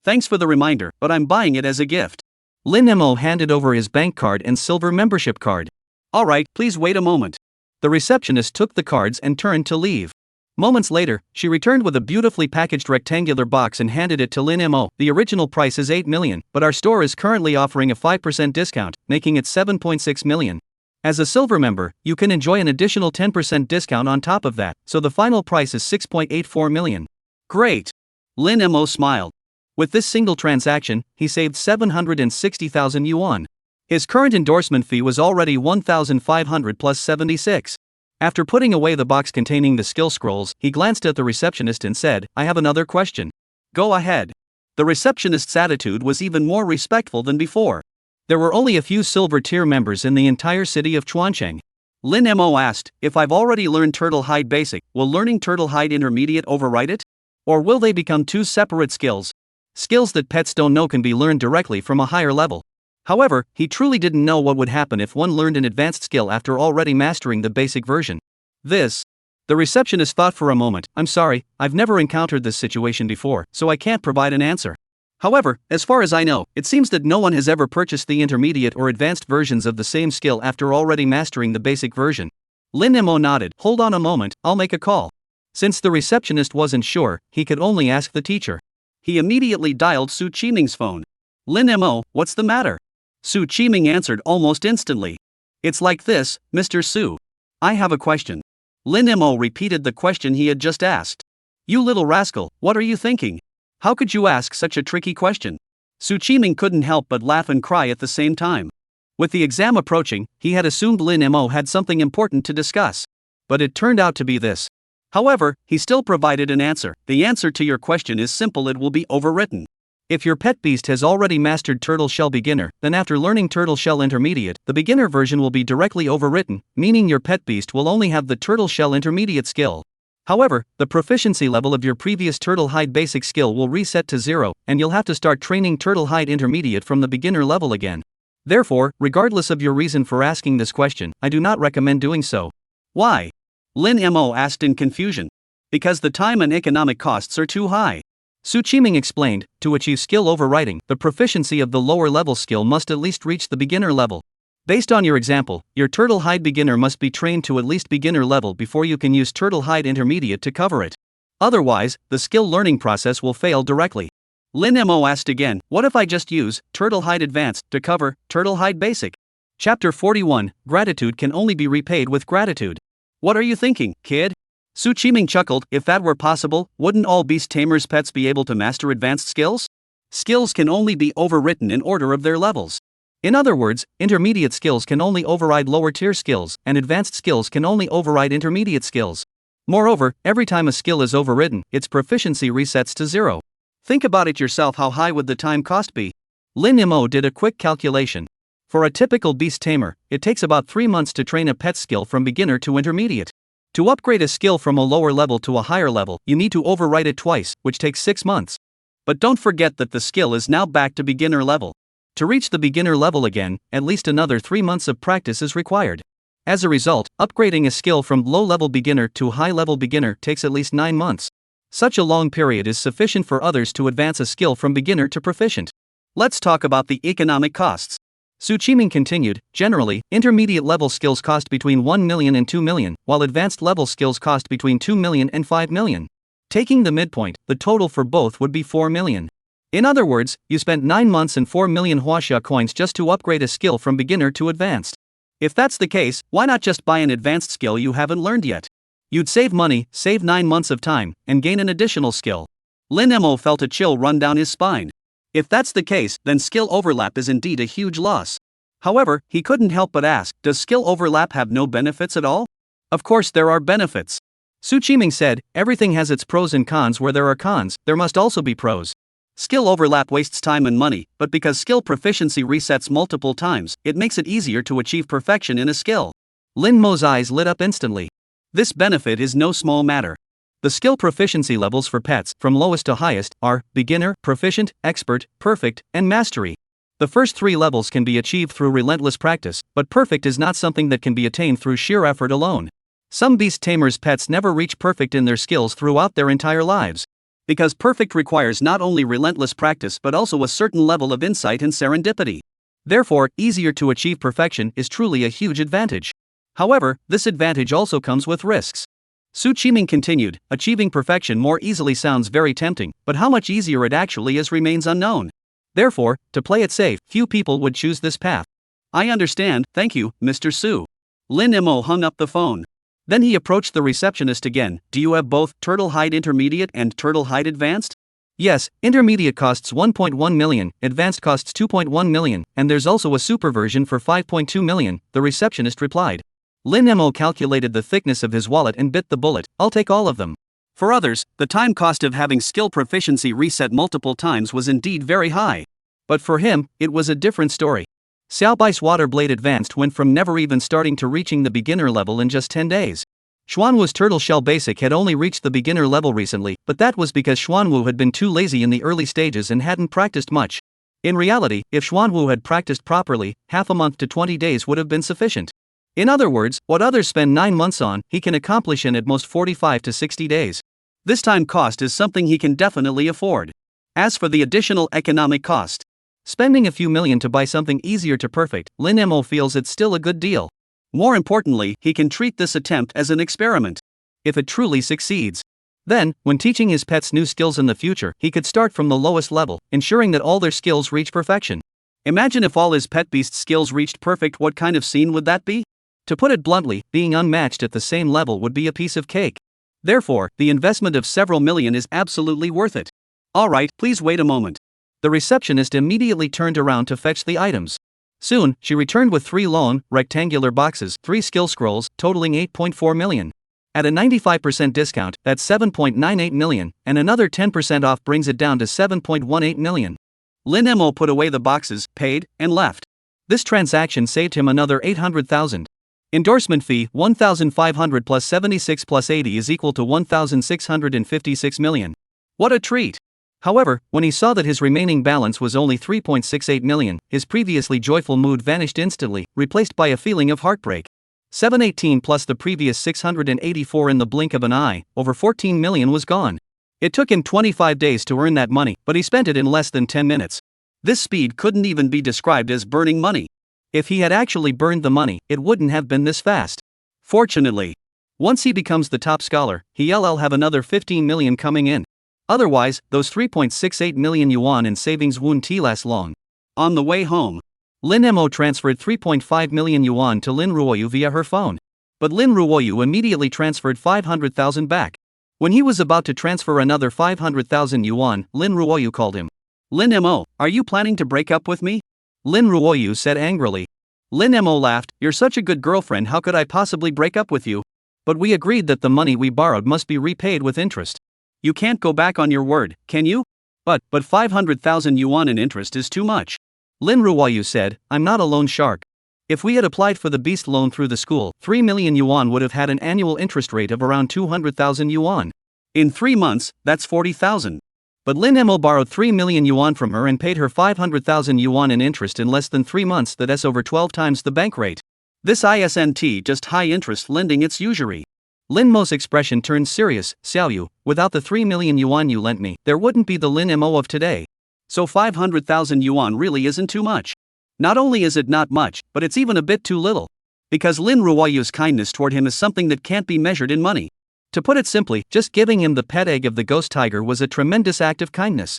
Thanks for the reminder, but I'm buying it as a gift. Lin Mo handed over his bank card and silver membership card. Alright, please wait a moment. The receptionist took the cards and turned to leave. Moments later, she returned with a beautifully packaged rectangular box and handed it to Lin Mo. The original price is 8 million, but our store is currently offering a 5% discount, making it 7.6 million. As a silver member, you can enjoy an additional 10% discount on top of that, so the final price is 6.84 million. Great! Lin Mo smiled. With this single transaction, he saved 760,000 yuan. His current endorsement fee was already 1,500 plus 76. After putting away the box containing the skill scrolls, he glanced at the receptionist and said, I have another question. Go ahead. The receptionist's attitude was even more respectful than before. There were only a few silver tier members in the entire city of Chuancheng. Lin Mo asked, if I've already learned Turtle Hide Basic, will learning Turtle Hide Intermediate override it? Or will they become 2 separate skills? Skills that pets don't know can be learned directly from a higher level. However, he truly didn't know what would happen if one learned an advanced skill after already mastering the basic version. The receptionist thought for a moment. I'm sorry, I've never encountered this situation before, so I can't provide an answer. However, as far as I know, it seems that no one has ever purchased the intermediate or advanced versions of the same skill after already mastering the basic version. Lin Mo nodded. Hold on a moment, I'll make a call. Since the receptionist wasn't sure, he could only ask the teacher. He immediately dialed Su Qiming's phone. Lin Mo, what's the matter? Su Qiming answered almost instantly. It's like this, Mr. Su. I have a question. Lin Mo repeated the question he had just asked. You little rascal, what are you thinking? How could you ask such a tricky question? Su Qiming couldn't help but laugh and cry at the same time. With the exam approaching, he had assumed Lin Mo had something important to discuss. But it turned out to be this. However, he still provided an answer. The answer to your question is simple, it will be overwritten. If your pet beast has already mastered Turtle Shell Beginner, then after learning Turtle Shell Intermediate, the beginner version will be directly overwritten, meaning your pet beast will only have the Turtle Shell Intermediate skill. However, the proficiency level of your previous Turtle Hide basic skill will reset to 0, and you'll have to start training Turtle Hide Intermediate from the beginner level again. Therefore, regardless of your reason for asking this question, I do not recommend doing so. Why? Lin Mo asked in confusion. Because the time and economic costs are too high. Su Qiming explained, to achieve skill overwriting, the proficiency of the lower level skill must at least reach the beginner level. Based on your example, your Turtle Hide Beginner must be trained to at least beginner level before you can use Turtle Hide Intermediate to cover it. Otherwise, the skill learning process will fail directly. Lin Mo asked again, what if I just use Turtle Hide Advanced to cover Turtle Hide Basic? Chapter 41, Gratitude can only be repaid with gratitude. What are you thinking, kid? Su Qiming chuckled. If that were possible, wouldn't all beast tamers' pets be able to master advanced skills? Skills can only be overwritten in order of their levels. In other words, intermediate skills can only override lower tier skills, and advanced skills can only override intermediate skills. Moreover, every time a skill is overwritten, its proficiency resets to 0. Think about it yourself, how high would the time cost be? Lin Mo did a quick calculation. For a typical beast tamer, it takes about 3 months to train a pet skill from beginner to intermediate. To upgrade a skill from a lower level to a higher level, you need to overwrite it twice, which takes 6 months. But don't forget that the skill is now back to beginner level. To reach the beginner level again, at least another 3 months of practice is required. As a result, upgrading a skill from low-level beginner to high-level beginner takes at least 9 months. Such a long period is sufficient for others to advance a skill from beginner to proficient. Let's talk about the economic costs. Su Qiming continued, generally, intermediate level skills cost between 1 million and 2 million, while advanced level skills cost between 2 million and 5 million. Taking the midpoint, the total for both would be 4 million. In other words, you spent 9 months and 4 million huaxia coins just to upgrade a skill from beginner to advanced. If that's the case, why not just buy an advanced skill you haven't learned yet? You'd save money, save 9 months of time, and gain an additional skill. Lin Mo felt a chill run down his spine. If that's the case, then skill overlap is indeed a huge loss. However, he couldn't help but ask, does skill overlap have no benefits at all? Of course there are benefits. Su Qiming said, everything has its pros and cons. Where there are cons, there must also be pros. Skill overlap wastes time and money, but because skill proficiency resets multiple times, it makes it easier to achieve perfection in a skill. Lin Mo's eyes lit up instantly. This benefit is no small matter. The skill proficiency levels for pets, from lowest to highest, are beginner, proficient, expert, perfect, and mastery. The first 3 levels can be achieved through relentless practice, but perfect is not something that can be attained through sheer effort alone. Some beast tamers' pets never reach perfect in their skills throughout their entire lives. Because perfect requires not only relentless practice but also a certain level of insight and serendipity. Therefore, easier to achieve perfection is truly a huge advantage. However, this advantage also comes with risks. Su Qiming continued, achieving perfection more easily sounds very tempting, but how much easier it actually is remains unknown. Therefore, to play it safe, few people would choose this path. I understand, thank you, Mr. Su. Lin Mo hung up the phone. Then he approached the receptionist again. Do you have both Turtle Hide Intermediate and Turtle Hide Advanced? Yes, intermediate costs 1.1 million, advanced costs 2.1 million, and there's also a super version for 5.2 million, the receptionist replied. Lin Mo calculated the thickness of his wallet and bit the bullet. I'll take all of them. For others, the time cost of having skill proficiency reset multiple times was indeed very high. But for him, it was a different story. Xiaobai's Water Blade Advanced went from never even starting to reaching the beginner level in just 10 days. Xuanwu's Turtle Shell Basic had only reached the beginner level recently, but that was because Xuanwu had been too lazy in the early stages and hadn't practiced much. In reality, if Xuanwu had practiced properly, half a month to 20 days would have been sufficient. In other words, what others spend 9 months on, he can accomplish in at most 45 to 60 days. This time cost is something he can definitely afford. As for the additional economic cost, spending a few million to buy something easier to perfect, Lin Mo feels it's still a good deal. More importantly, he can treat this attempt as an experiment. If it truly succeeds, then, when teaching his pets new skills in the future, he could start from the lowest level, ensuring that all their skills reach perfection. Imagine if all his pet beast skills reached perfect, what kind of scene would that be? To put it bluntly, being unmatched at the same level would be a piece of cake. Therefore, the investment of several million is absolutely worth it. Alright, please wait a moment. The receptionist immediately turned around to fetch the items. Soon, she returned with 3 long, rectangular boxes, 3 skill scrolls, totaling 8.4 million. At a 95% discount, that's 7.98 million, and another 10% off brings it down to 7.18 million. Lin Mo put away the boxes, paid, and left. This transaction saved him another 800,000. Endorsement fee 1,500 plus 76 plus 80 is equal to 1,656 million. What a treat! However, when he saw that his remaining balance was only 3.68 million, his previously joyful mood vanished instantly, replaced by a feeling of heartbreak. 718 plus the previous 684 in the blink of an eye, over 14 million was gone. It took him 25 days to earn that money, but he spent it in less than 10 minutes. This speed couldn't even be described as burning money. If he had actually burned the money, it wouldn't have been this fast. Fortunately, once he becomes the top scholar, he'll have another 15 million coming in. Otherwise, those 3.68 million yuan in savings won't last long. On the way home, Lin Mo transferred 3.5 million yuan to Lin Ruoyu via her phone. But Lin Ruoyu immediately transferred 500,000 back. When he was about to transfer another 500,000 yuan, Lin Ruoyu called him. Lin Mo, are you planning to break up with me? Lin Ruoyu said angrily. Lin Mo laughed, you're such a good girlfriend, how could I possibly break up with you? But we agreed that the money we borrowed must be repaid with interest. You can't go back on your word, can you? But 500,000 yuan in interest is too much. Lin Ruoyu said, I'm not a loan shark. If we had applied for the beast loan through the school, 3 million yuan would have had an annual interest rate of around 200,000 yuan. In 3 months, that's 40,000. But Lin Mo borrowed 3 million yuan from her and paid her 500,000 yuan in interest in less than 3 months, that's over 12 times the bank rate. This isn't just high interest lending, it's usury. Lin Mo's expression turned serious. Xiaoyu, without the 3 million yuan you lent me, there wouldn't be the Lin Mo of today. So 500,000 yuan really isn't too much. Not only is it not much, but it's even a bit too little. Because Lin Ruoyu's kindness toward him is something that can't be measured in money. To put it simply, just giving him the pet egg of the ghost tiger was a tremendous act of kindness.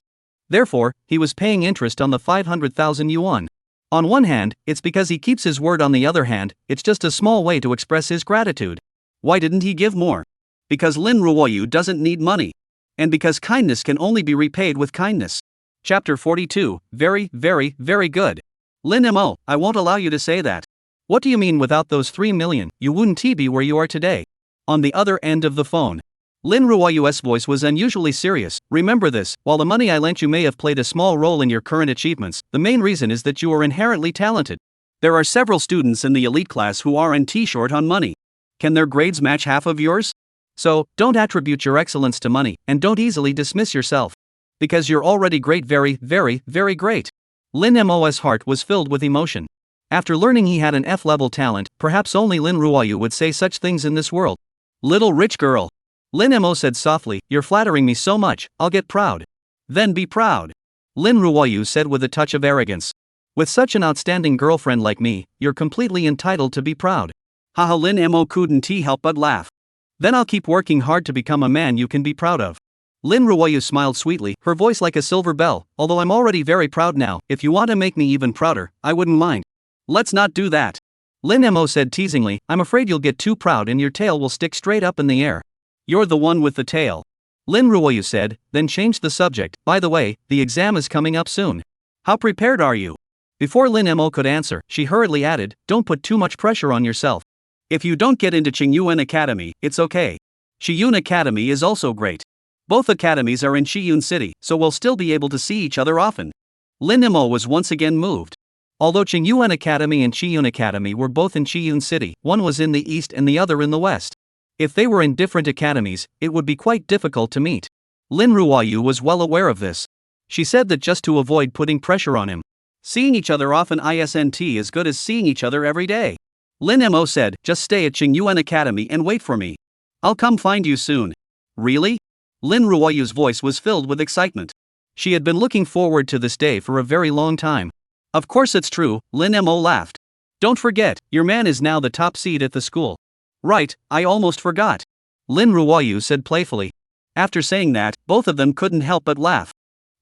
Therefore, he was paying interest on the 500,000 yuan. On one hand, it's because he keeps his word, on the other hand, it's just a small way to express his gratitude. Why didn't he give more? Because Lin Ruoyu doesn't need money. And because kindness can only be repaid with kindness. Chapter 42, very, very, very good. Lin Mo, I won't allow you to say that. What do you mean without those 3 million, you wouldn't be where you are today? On the other end of the phone, Lin Ruoyu's voice was unusually serious. Remember this, while the money I lent you may have played a small role in your current achievements, the main reason is that you are inherently talented. There are several students in the elite class who aren't short on money. Can their grades match half of yours? So, don't attribute your excellence to money, and don't easily dismiss yourself. Because you're already great, very, very, very great. Lin Mo's heart was filled with emotion. After learning he had an F-level talent, perhaps only Lin Ruoyu would say such things in this world. Little rich girl. Lin Mo said softly, you're flattering me so much, I'll get proud. Then be proud. Lin Ruoyu said with a touch of arrogance. With such an outstanding girlfriend like me, you're completely entitled to be proud. Haha, Lin Mo couldn't help but laugh. Then I'll keep working hard to become a man you can be proud of. Lin Ruoyu smiled sweetly, her voice like a silver bell. Although I'm already very proud now, if you want to make me even prouder, I wouldn't mind. Let's not do that. Lin Mo said teasingly, I'm afraid you'll get too proud and your tail will stick straight up in the air. You're the one with the tail. Lin Ruoyu said, then changed the subject. By the way, the exam is coming up soon. How prepared are you? Before Lin Mo could answer, she hurriedly added, don't put too much pressure on yourself. If you don't get into Qingyuan Academy, it's okay. Shiyun Academy is also great. Both academies are in Shiyun City, so we'll still be able to see each other often. Lin Mo was once again moved. Although Qingyuan Academy and Shiyun Academy were both in Shiyun City, one was in the east and the other in the west. If they were in different academies, it would be quite difficult to meet. Lin Ruoyu was well aware of this. She said that just to avoid putting pressure on him. Seeing each other often isn't as good as seeing each other every day. Lin Mo said, just stay at Qingyuan Academy and wait for me. I'll come find you soon. Really? Lin Ruoyu's voice was filled with excitement. She had been looking forward to this day for a very long time. Of course it's true, Lin Mo laughed. Don't forget, your man is now the top seed at the school. Right, I almost forgot. Lin Ruoyu said playfully. After saying that, both of them couldn't help but laugh.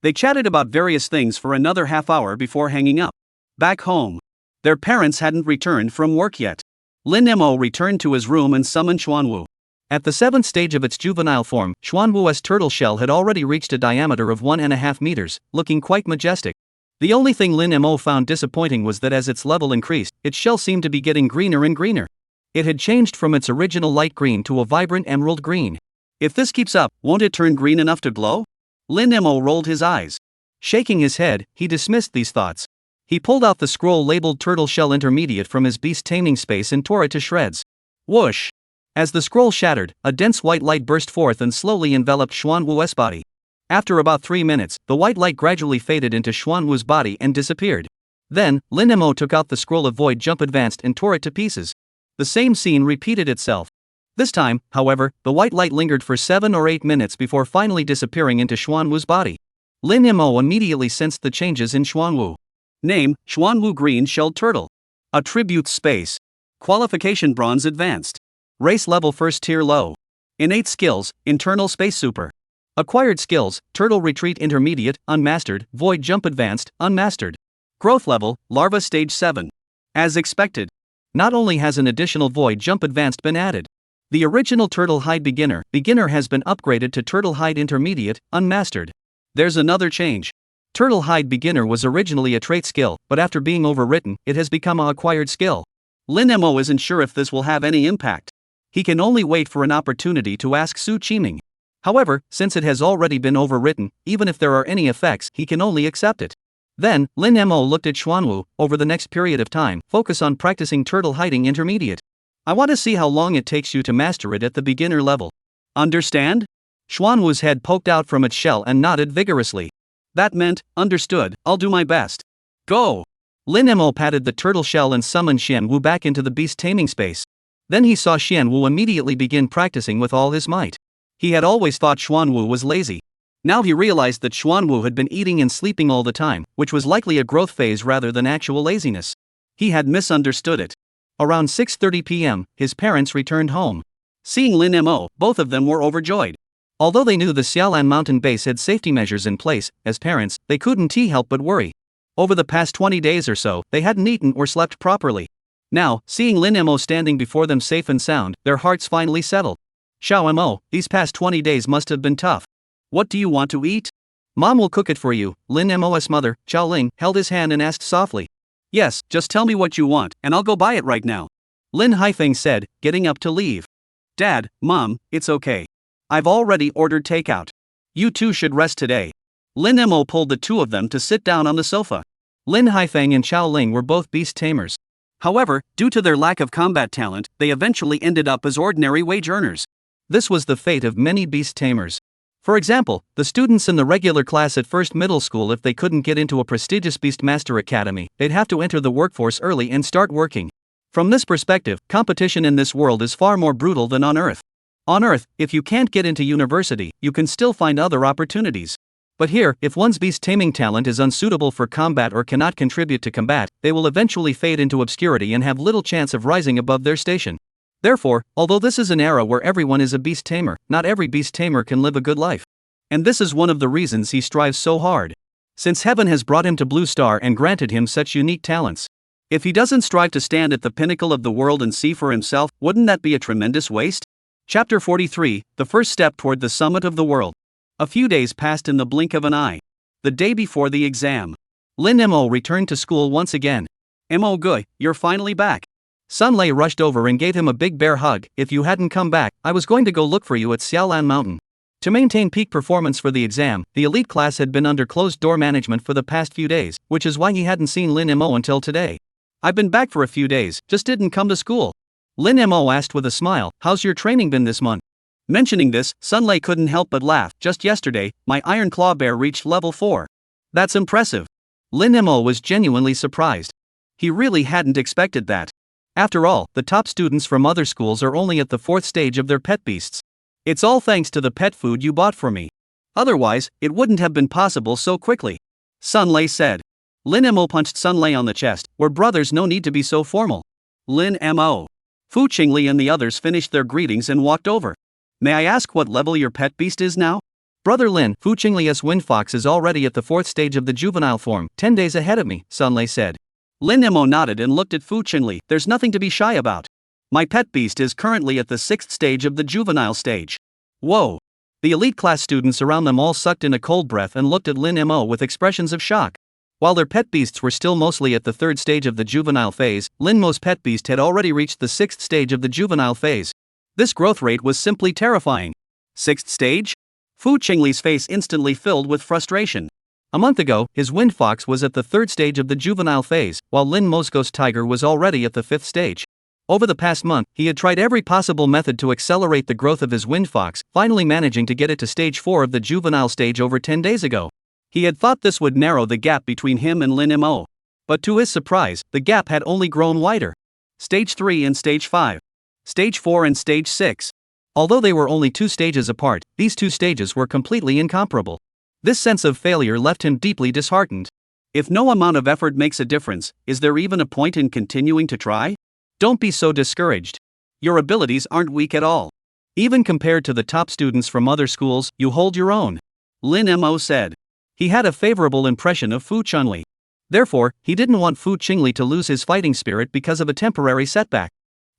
They chatted about various things for another half hour before hanging up. Back home. Their parents hadn't returned from work yet. Lin Mo returned to his room and summoned Xuanwu. At the 7th stage of its juvenile form, Xuanwu's turtle shell had already reached a diameter of 1.5 meters, looking quite majestic. The only thing Lin Mo found disappointing was that as its level increased, its shell seemed to be getting greener and greener. It had changed from its original light green to a vibrant emerald green. If this keeps up, won't it turn green enough to glow? Lin Mo rolled his eyes. Shaking his head, he dismissed these thoughts. He pulled out the scroll labeled Turtle Shell Intermediate from his beast taming space and tore it to shreds. Whoosh! As the scroll shattered, a dense white light burst forth and slowly enveloped Xuanwu's body. After about 3 minutes, the white light gradually faded into Xuanwu's body and disappeared. Then, Lin Mo took out the scroll of Void Jump Advanced and tore it to pieces. The same scene repeated itself. This time, however, the white light lingered for 7 or 8 minutes before finally disappearing into Xuanwu's body. Lin Mo immediately sensed the changes in Xuanwu. Name, Xuanwu Green-Shelled Turtle. Attribute Space. Qualification Bronze Advanced. Race Level First Tier Low. Innate Skills, Internal Space Super. Acquired Skills, Turtle Retreat Intermediate, Unmastered, Void Jump Advanced, Unmastered. Growth Level, Larva Stage 7. As expected. Not only has an additional Void Jump Advanced been added. The original Turtle Hide Beginner has been upgraded to Turtle Hide Intermediate, Unmastered. There's another change. Turtle Hide Beginner was originally a trait skill, but after being overwritten, it has become a acquired skill. Lin Mo isn't sure if this will have any impact. He can only wait for an opportunity to ask Su Qiming. However, since it has already been overwritten, even if there are any effects, he can only accept it. Then, Lin Mo looked at Xuanwu. Over the next period of time, focus on practicing Turtle Hiding Intermediate. I want to see how long it takes you to master it at the beginner level. Understand? Xuanwu's head poked out from its shell and nodded vigorously. That meant, understood, I'll do my best. Go! Lin Mo patted the turtle shell and summoned Xuanwu back into the beast taming space. Then he saw Xuanwu immediately begin practicing with all his might. He had always thought Xuanwu was lazy. Now he realized that Xuanwu had been eating and sleeping all the time, which was likely a growth phase rather than actual laziness. He had misunderstood it. Around 6:30 p.m., his parents returned home. Seeing Lin Mo, both of them were overjoyed. Although they knew the Xiaolan mountain base had safety measures in place, as parents, they couldn't help but worry. Over the past 20 days or so, they hadn't eaten or slept properly. Now, seeing Lin Mo standing before them safe and sound, their hearts finally settled. Xiao Mo, these past 20 days must have been tough. What do you want to eat? Mom will cook it for you. Lin Mo's mother, Chao Ling, held his hand and asked softly. Yes, just tell me what you want, and I'll go buy it right now. Lin Haifeng said, getting up to leave. Dad, Mom, it's okay. I've already ordered takeout. You two should rest today. Lin Mo pulled the two of them to sit down on the sofa. Lin Haifeng and Chao Ling were both beast tamers. However, due to their lack of combat talent, they eventually ended up as ordinary wage earners. This was the fate of many beast tamers. For example, the students in the regular class at first middle school, if they couldn't get into a prestigious Beastmaster Academy, they'd have to enter the workforce early and start working. From this perspective, competition in this world is far more brutal than on Earth. On Earth, if you can't get into university, you can still find other opportunities. But here, if one's beast taming talent is unsuitable for combat or cannot contribute to combat, they will eventually fade into obscurity and have little chance of rising above their station. Therefore, although this is an era where everyone is a beast tamer, not every beast tamer can live a good life. And this is one of the reasons he strives so hard. Since heaven has brought him to Blue Star and granted him such unique talents. If he doesn't strive to stand at the pinnacle of the world and see for himself, wouldn't that be a tremendous waste? Chapter 43, The First Step Toward the Summit of the World. A few days passed in the blink of an eye. The day before the exam. Lin Mo returned to school once again. Mo Gui, you're finally back. Sun Lei rushed over and gave him a big bear hug. If you hadn't come back, I was going to go look for you at Xiaolan Mountain. To maintain peak performance for the exam, the elite class had been under closed-door management for the past few days, which is why he hadn't seen Lin Mo until today. I've been back for a few days, just didn't come to school. Lin Mo asked with a smile, how's your training been this month? Mentioning this, Sunlei couldn't help but laugh. Just yesterday, my Iron Claw Bear reached level 4. That's impressive. Lin Mo was genuinely surprised. He really hadn't expected that. After all, the top students from other schools are only at the 4th stage of their pet beasts. It's all thanks to the pet food you bought for me. Otherwise, it wouldn't have been possible so quickly. Sunlei said. Lin Mo punched Sunlei on the chest. We're brothers, no need to be so formal. Lin Mo. Fu Qingli and the others finished their greetings and walked over. May I ask what level your pet beast is now? Brother Lin, Fu Qingli's wind fox is already at the 4th stage of the juvenile form, 10 days ahead of me, Sunlei said. Lin Mo nodded and looked at Fu Qingli. There's nothing to be shy about. My pet beast is currently at the 6th stage of the juvenile stage. Whoa. The elite class students around them all sucked in a cold breath and looked at Lin Mo with expressions of shock. While their pet beasts were still mostly at the 3rd stage of the juvenile phase, Lin Mo's pet beast had already reached the 6th stage of the juvenile phase. This growth rate was simply terrifying. 6th stage? Fu Qingli's face instantly filled with frustration. A month ago, his wind fox was at the 3rd stage of the juvenile phase, while Lin Mo's ghost tiger was already at the 5th stage. Over the past month, he had tried every possible method to accelerate the growth of his wind fox, finally managing to get it to stage 4 of the juvenile stage over 10 days ago. He had thought this would narrow the gap between him and Lin Mo. But to his surprise, the gap had only grown wider. Stage 3 and Stage 5. Stage 4 and Stage 6. Although they were only 2 stages apart, these 2 stages were completely incomparable. This sense of failure left him deeply disheartened. If no amount of effort makes a difference, is there even a point in continuing to try? Don't be so discouraged. Your abilities aren't weak at all. Even compared to the top students from other schools, you hold your own. Lin Mo said. He had a favorable impression of Fu Qingli. Therefore, he didn't want Fu Qingli to lose his fighting spirit because of a temporary setback.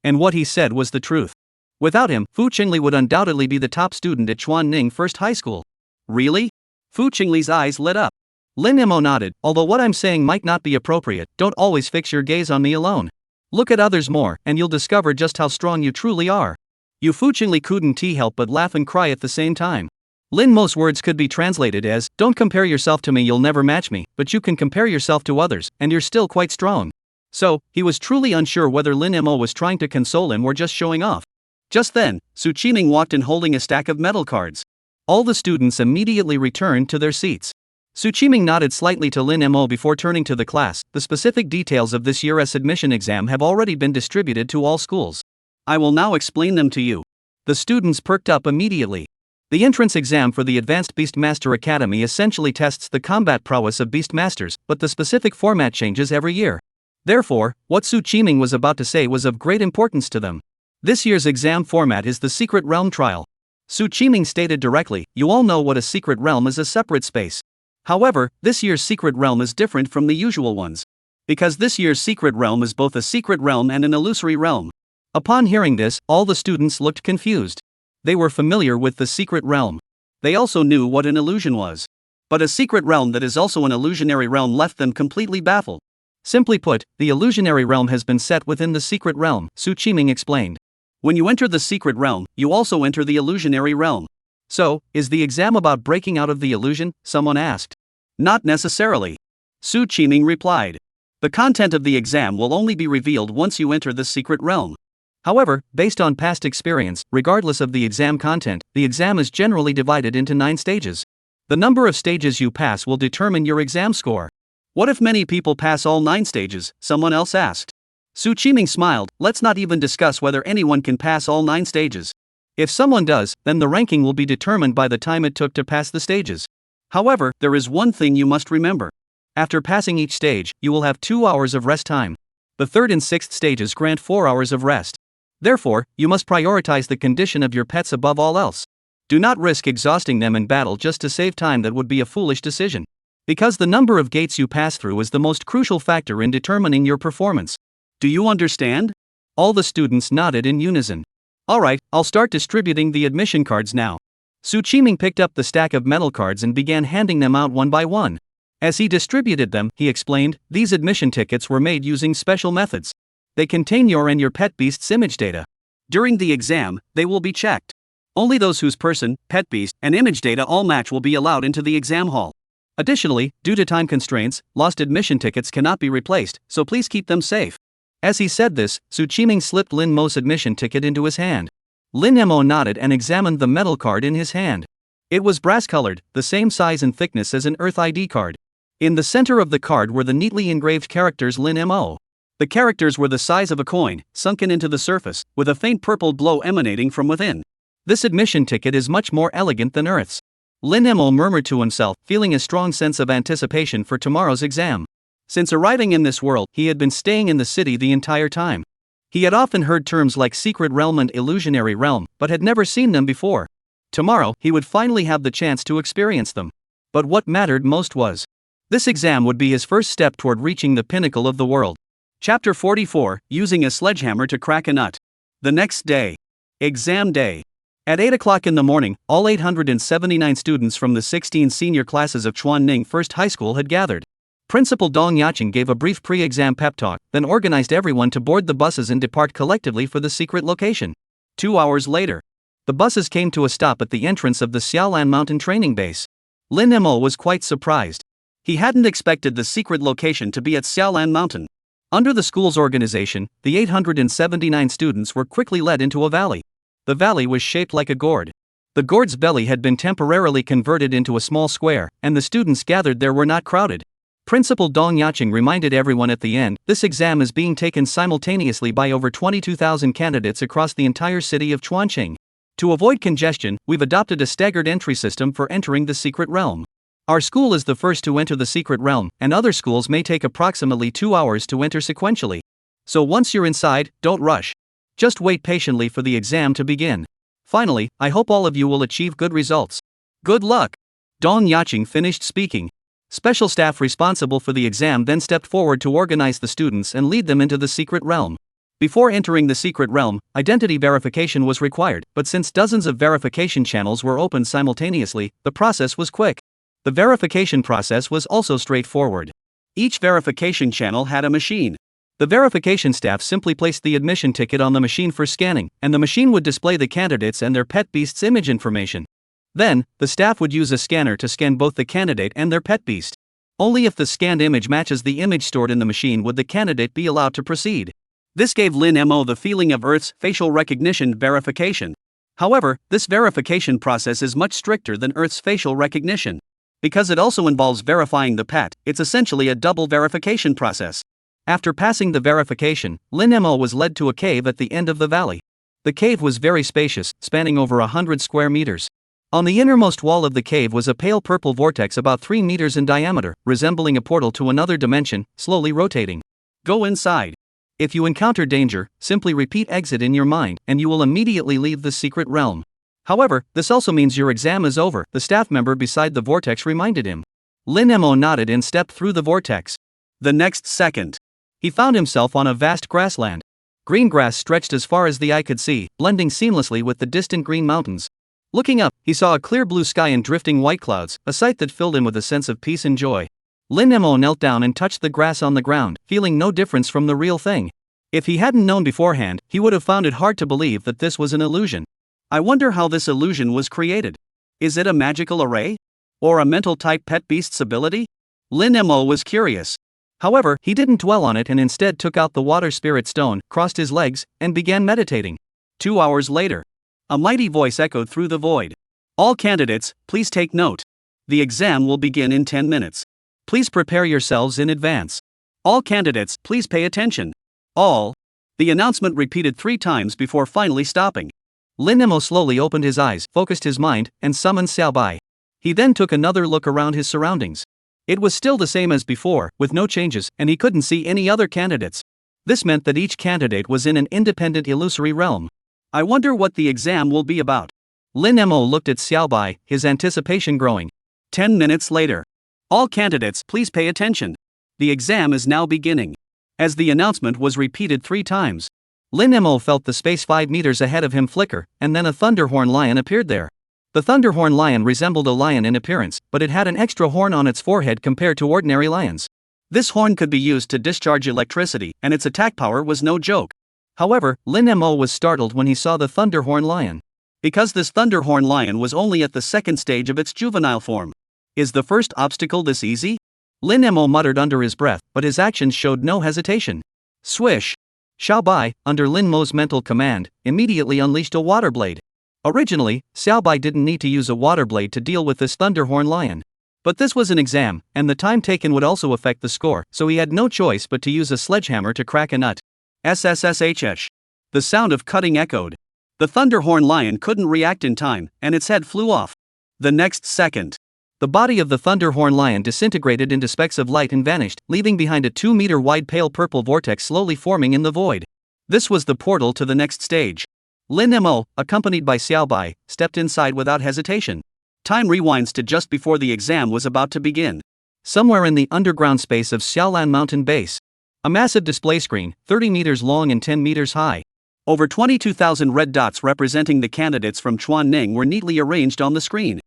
And what he said was the truth. Without him, Fu Qingli would undoubtedly be the top student at Chuanning First High School. Really? Fu Qingli's eyes lit up. Lin Mo nodded. Although what I'm saying might not be appropriate, don't always fix your gaze on me alone. Look at others more, and you'll discover just how strong you truly are. You Fu Qingli couldn't help but laugh and cry at the same time. Lin Mo's words could be translated as, don't compare yourself to me, you'll never match me, but you can compare yourself to others, and you're still quite strong. So, he was truly unsure whether Lin Mo was trying to console him or just showing off. Just then, Su Qiming walked in holding a stack of medal cards. All the students immediately returned to their seats. Su Qiming nodded slightly to Lin Mo before turning to the class. The specific details of this year's admission exam have already been distributed to all schools. I will now explain them to you. The students perked up immediately. The entrance exam for the Advanced Beastmaster Academy essentially tests the combat prowess of Beastmasters, but the specific format changes every year. Therefore, what Su Qiming was about to say was of great importance to them. This year's exam format is the Secret Realm Trial. Su Qiming stated directly, you all know what a secret realm is, a separate space. However, this year's secret realm is different from the usual ones. Because this year's secret realm is both a secret realm and an illusory realm. Upon hearing this, all the students looked confused. They were familiar with the secret realm. They also knew what an illusion was. But a secret realm that is also an illusionary realm left them completely baffled. Simply put, the illusionary realm has been set within the secret realm, Su Qiming explained. When you enter the secret realm, you also enter the illusionary realm. So, is the exam about breaking out of the illusion? Someone asked. Not necessarily. Su Qiming replied. The content of the exam will only be revealed once you enter the secret realm. However, based on past experience, regardless of the exam content, the exam is generally divided into 9 stages. The number of stages you pass will determine your exam score. What if many people pass all 9 stages? Someone else asked. Su Qiming smiled. Let's not even discuss whether anyone can pass all 9 stages. If someone does, then the ranking will be determined by the time it took to pass the stages. However, there is one thing you must remember. After passing each stage, you will have 2 hours of rest time. The 3rd and 6th stages grant 4 hours of rest. Therefore, you must prioritize the condition of your pets above all else. Do not risk exhausting them in battle just to save time. That would be a foolish decision. Because the number of gates you pass through is the most crucial factor in determining your performance. Do you understand? All the students nodded in unison. Alright, I'll start distributing the admission cards now. Su Qiming picked up the stack of medal cards and began handing them out one by one. As he distributed them, he explained, these admission tickets were made using special methods. They contain your and your pet beast's image data. During the exam, they will be checked. Only those whose person, pet beast, and image data all match will be allowed into the exam hall. Additionally, due to time constraints, lost admission tickets cannot be replaced, so please keep them safe. As he said this, Su Chiming slipped Lin Mo's admission ticket into his hand. Lin Mo nodded and examined the metal card in his hand. It was brass-colored, the same size and thickness as an Earth ID card. In the center of the card were the neatly engraved characters Lin Mo. The characters were the size of a coin, sunken into the surface, with a faint purple glow emanating from within. This admission ticket is much more elegant than Earth's. Lin Mo murmured to himself, feeling a strong sense of anticipation for tomorrow's exam. Since arriving in this world, he had been staying in the city the entire time. He had often heard terms like secret realm and illusionary realm, but had never seen them before. Tomorrow, he would finally have the chance to experience them. But what mattered most was, this exam would be his first step toward reaching the pinnacle of the world. Chapter 44, Using a Sledgehammer to Crack a Nut. The next day. Exam day. At 8 o'clock in the morning, all 879 students from the 16 senior classes of Chuanning First High School had gathered. Principal Dong Yacheng gave a brief pre-exam pep talk, then organized everyone to board the buses and depart collectively for the secret location. 2 hours later, the buses came to a stop at the entrance of the Xiaolan Mountain Training Base. Lin Mo was quite surprised. He hadn't expected the secret location to be at Xiaolan Mountain. Under the school's organization, the 879 students were quickly led into a valley. The valley was shaped like a gourd. The gourd's belly had been temporarily converted into a small square, and the students gathered there were not crowded. Principal Dong Yacheng reminded everyone at the end, this exam is being taken simultaneously by over 22,000 candidates across the entire city of Chuancheng. To avoid congestion, we've adopted a staggered entry system for entering the secret realm. Our school is the first to enter the secret realm, and other schools may take approximately 2 hours to enter sequentially. So once you're inside, don't rush. Just wait patiently for the exam to begin. Finally, I hope all of you will achieve good results. Good luck! Dong Yacheng finished speaking. Special staff responsible for the exam then stepped forward to organize the students and lead them into the secret realm. Before entering the secret realm, identity verification was required, but since dozens of verification channels were opened simultaneously, the process was quick. The verification process was also straightforward. Each verification channel had a machine. The verification staff simply placed the admission ticket on the machine for scanning, and the machine would display the candidates and their pet beast's image information. Then, the staff would use a scanner to scan both the candidate and their pet beast. Only if the scanned image matches the image stored in the machine would the candidate be allowed to proceed. This gave Lin Mo the feeling of Earth's facial recognition verification. However, this verification process is much stricter than Earth's facial recognition. Because it also involves verifying the pet, it's essentially a double verification process. After passing the verification, Lin Mo was led to a cave at the end of the valley. The cave was very spacious, spanning over 100 square meters. On the innermost wall of the cave was a pale purple vortex about 3 meters in diameter, resembling a portal to another dimension, slowly rotating. Go inside. If you encounter danger, simply repeat exit in your mind, and you will immediately leave the secret realm. However, this also means your exam is over, the staff member beside the vortex reminded him. Lin Mo nodded and stepped through the vortex. The next second, he found himself on a vast grassland. Green grass stretched as far as the eye could see, blending seamlessly with the distant green mountains. Looking up, he saw a clear blue sky and drifting white clouds, a sight that filled him with a sense of peace and joy. Lin Mo knelt down and touched the grass on the ground, feeling no difference from the real thing. If he hadn't known beforehand, he would have found it hard to believe that this was an illusion. I wonder how this illusion was created. Is it a magical array? Or a mental-type pet beast's ability? Lin Mo was curious. However, he didn't dwell on it and instead took out the water spirit stone, crossed his legs, and began meditating. 2 hours later, a mighty voice echoed through the void. All candidates, please take note. The exam will begin in 10 minutes. Please prepare yourselves in advance. All candidates, please pay attention. All. The announcement repeated 3 times before finally stopping. Lin Mo slowly opened his eyes, focused his mind, and summoned Xiaobai. He then took another look around his surroundings. It was still the same as before, with no changes, and he couldn't see any other candidates. This meant that each candidate was in an independent illusory realm. I wonder what the exam will be about. Lin Mo looked at Xiaobai, his anticipation growing. 10 minutes later. All candidates, please pay attention. The exam is now beginning. As the announcement was repeated 3 times, Lin Mo felt the space 5 meters ahead of him flicker, and then a thunderhorn lion appeared there. The thunderhorn lion resembled a lion in appearance, but it had an extra horn on its forehead compared to ordinary lions. This horn could be used to discharge electricity, and its attack power was no joke. However, Lin Mo was startled when he saw the thunderhorn lion. Because this thunderhorn lion was only at the 2nd stage of its juvenile form. Is the first obstacle this easy? Lin Mo muttered under his breath, but his actions showed no hesitation. Swish! Xiao Bai, under Lin Mo's mental command, immediately unleashed a water blade. Originally, Xiao Bai didn't need to use a water blade to deal with this thunderhorn lion. But this was an exam, and the time taken would also affect the score, so he had no choice but to use a sledgehammer to crack a nut. SSSHH. The sound of cutting echoed. The thunderhorn lion couldn't react in time, and its head flew off. The next second, the body of the thunderhorn lion disintegrated into specks of light and vanished, leaving behind a 2-meter-wide pale purple vortex slowly forming in the void. This was the portal to the next stage. Lin Mo, accompanied by Xiao Bai, stepped inside without hesitation. Time rewinds to just before the exam was about to begin. Somewhere in the underground space of Xiaolan Mountain Base. A massive display screen, 30 meters long and 10 meters high. Over 22,000 red dots representing the candidates from Chuanning were neatly arranged on the screen.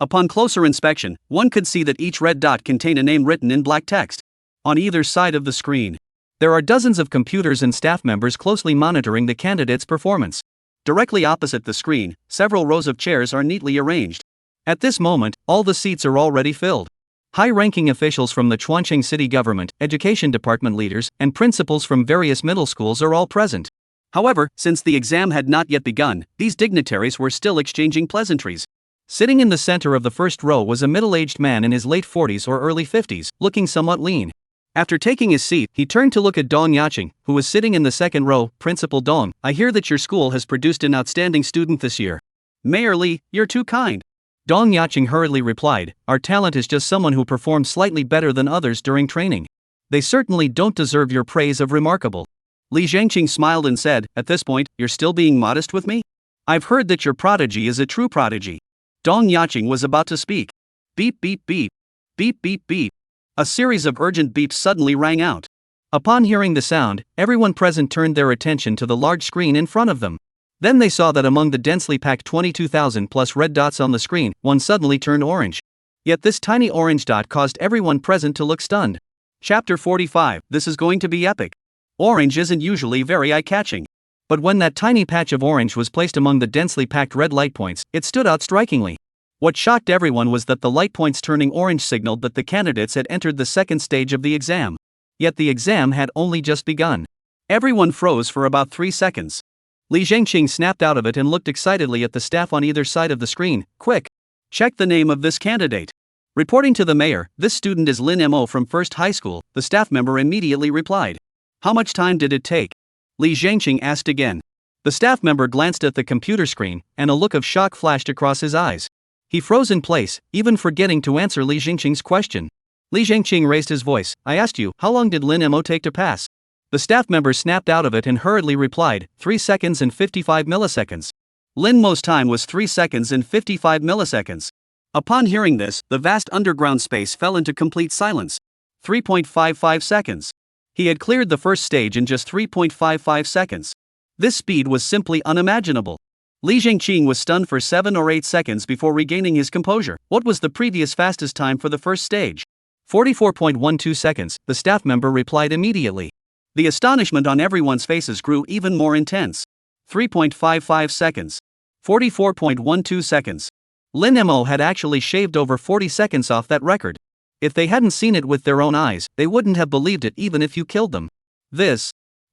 Upon closer inspection, one could see that each red dot contained a name written in black text. On either side of the screen, there are dozens of computers and staff members closely monitoring the candidates' performance. Directly opposite the screen, several rows of chairs are neatly arranged. At this moment, all the seats are already filled. High-ranking officials from the Chuancheng city government, education department leaders, and principals from various middle schools are all present. However, since the exam had not yet begun, these dignitaries were still exchanging pleasantries. Sitting in the center of the first row was a middle-aged man in his late 40s or early 50s, looking somewhat lean. After taking his seat, he turned to look at Dong Yacheng, who was sitting in the second row. Principal Dong, I hear that your school has produced an outstanding student this year. Mayor Li, you're too kind. Dong Yacheng hurriedly replied, our talent is just someone who performed slightly better than others during training. They certainly don't deserve your praise of remarkable. Li Zhangqing smiled and said, at this point, you're still being modest with me? I've heard that your prodigy is a true prodigy. Dong Yacheng was about to speak. Beep beep beep. Beep beep beep. A series of urgent beeps suddenly rang out. Upon hearing the sound, everyone present turned their attention to the large screen in front of them. Then they saw that among the densely packed 22,000 plus red dots on the screen, one suddenly turned orange. Yet this tiny orange dot caused everyone present to look stunned. Chapter 45, this is going to be epic. Orange isn't usually very eye-catching. But when that tiny patch of orange was placed among the densely packed red light points, it stood out strikingly. What shocked everyone was that the light points turning orange signaled that the candidates had entered the second stage of the exam. Yet the exam had only just begun. Everyone froze for about 3 seconds. Li Zhangqing snapped out of it and looked excitedly at the staff on either side of the screen. Quick! Check the name of this candidate. Reporting to the mayor, this student is Lin Mo from First High School, the staff member immediately replied. How much time did it take? Li Zhangqing asked again. The staff member glanced at the computer screen, and a look of shock flashed across his eyes. He froze in place, even forgetting to answer Li Zhangqing's question. Li Zhangqing raised his voice. I asked you, how long did Lin Mo take to pass? The staff member snapped out of it and hurriedly replied, 3 seconds and 55 milliseconds. Lin Mo's time was 3 seconds and 55 milliseconds. Upon hearing this, the vast underground space fell into complete silence. 3.55 seconds. He had cleared the first stage in just 3.55 seconds. This speed was simply unimaginable. Li Zhangqing was stunned for 7 or 8 seconds before regaining his composure. What was the previous fastest time for the first stage? 44.12 seconds, the staff member replied immediately. The astonishment on everyone's faces grew even more intense. 3.55 seconds. 44.12 seconds. Lin Mo had actually shaved over 40 seconds off that record. If they hadn't seen it with their own eyes, they wouldn't have believed it even if you killed them.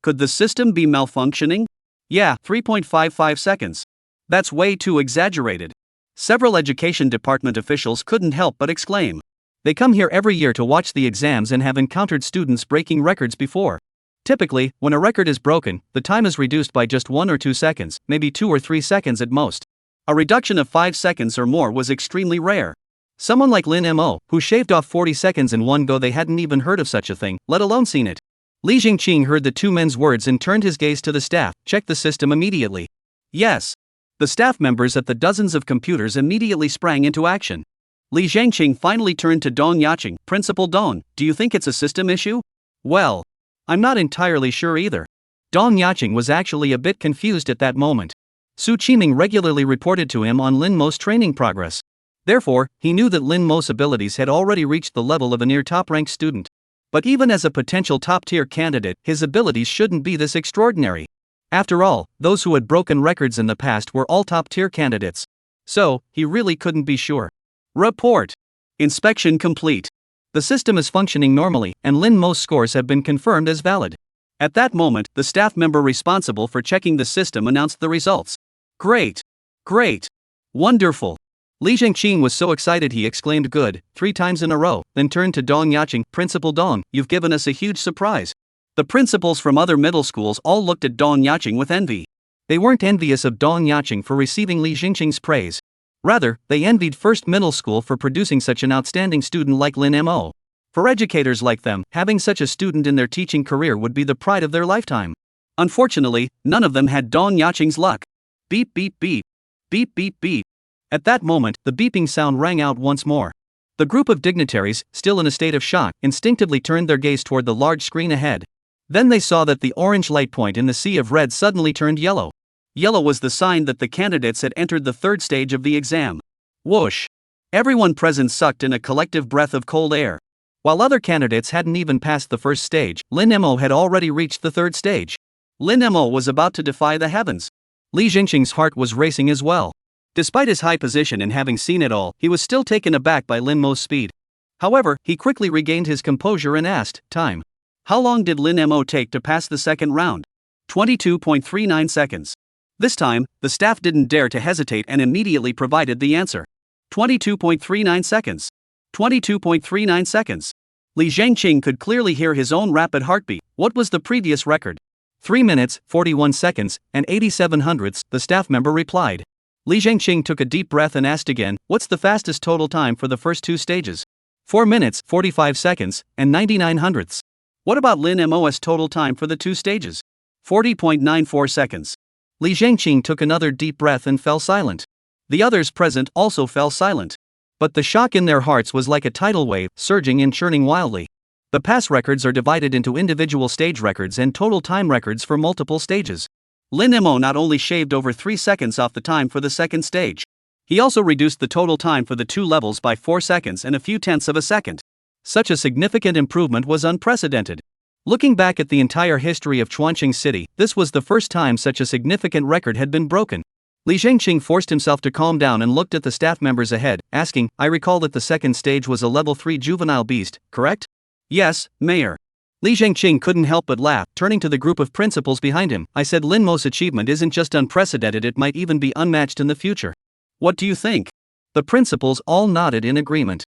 Could the system be malfunctioning? Yeah, 3.55 seconds. That's way too exaggerated. Several education department officials couldn't help but exclaim. They come here every year to watch the exams and have encountered students breaking records before. Typically, when a record is broken, the time is reduced by just 1 or 2 seconds, maybe 2 or 3 seconds at most. A reduction of 5 seconds or more was extremely rare. Someone like Lin Mo, who shaved off 40 seconds in one go, they hadn't even heard of such a thing, let alone seen it. Li Zhangqing heard the two men's words and turned his gaze to the staff. Check the system immediately. Yes. The staff members at the dozens of computers immediately sprang into action. Li Zhangqing finally turned to Dong Yacheng. Principal Dong, do you think it's a system issue? Well, I'm not entirely sure either. Dong Yacheng was actually a bit confused at that moment. Su Qiming regularly reported to him on Lin Mo's training progress. Therefore, he knew that Lin Mo's abilities had already reached the level of a near top-ranked student. But even as a potential top-tier candidate, his abilities shouldn't be this extraordinary. After all, those who had broken records in the past were all top-tier candidates. So, he really couldn't be sure. Report. Inspection complete. The system is functioning normally, and Lin Mo's scores have been confirmed as valid. At that moment, the staff member responsible for checking the system announced the results. Great! Great! Wonderful! Li Zhengqing was so excited he exclaimed good 3 times in a row, then turned to Dong Yacheng, Principal Dong, you've given us a huge surprise. The principals from other middle schools all looked at Dong Yacheng with envy. They weren't envious of Dong Yacheng for receiving Li Zhengqing's praise. Rather, they envied First Middle School for producing such an outstanding student like Lin Mo. For educators like them, having such a student in their teaching career would be the pride of their lifetime. Unfortunately, none of them had Dong Yacheng's luck. Beep beep beep. Beep beep beep. At that moment, the beeping sound rang out once more. The group of dignitaries, still in a state of shock, instinctively turned their gaze toward the large screen ahead. Then they saw that the orange light point in the sea of red suddenly turned yellow. Yellow was the sign that the candidates had entered the 3rd stage of the exam. Whoosh! Everyone present sucked in a collective breath of cold air. While other candidates hadn't even passed the 1st stage, Lin Mo had already reached the 3rd stage. Lin Mo was about to defy the heavens. Li Zhengqing's heart was racing as well. Despite his high position and having seen it all, he was still taken aback by Lin Mo's speed. However, he quickly regained his composure and asked, time. How long did Lin Mo take to pass the 2nd round? 22.39 seconds. This time, the staff didn't dare to hesitate and immediately provided the answer. 22.39 seconds. 22.39 seconds. Li Zhengqing could clearly hear his own rapid heartbeat. What was the previous record? 3 minutes, 41 seconds, and 87 hundredths, the staff member replied. Li Zhengqing took a deep breath and asked again, what's the fastest total time for the first 2 stages? 4 minutes, 45 seconds, and 99 hundredths. What about Lin Mo's total time for the 2 stages? 40.94 seconds. Li Zhengqing took another deep breath and fell silent. The others present also fell silent. But the shock in their hearts was like a tidal wave, surging and churning wildly. The pass records are divided into individual stage records and total time records for multiple stages. Lin Mo not only shaved over 3 seconds off the time for the 2nd stage, he also reduced the total time for the 2 levels by 4 seconds and a few tenths of a second. Such a significant improvement was unprecedented. Looking back at the entire history of Chuanqing City, this was the first time such a significant record had been broken. Li Zhengqing forced himself to calm down and looked at the staff members ahead, asking, I recall that the 2nd stage was a level 3 juvenile beast, correct? Yes, Mayor. Li Zhengqing couldn't help but laugh, turning to the group of principals behind him. I said Lin Mo's achievement isn't just unprecedented, it might even be unmatched in the future. What do you think? The principals all nodded in agreement.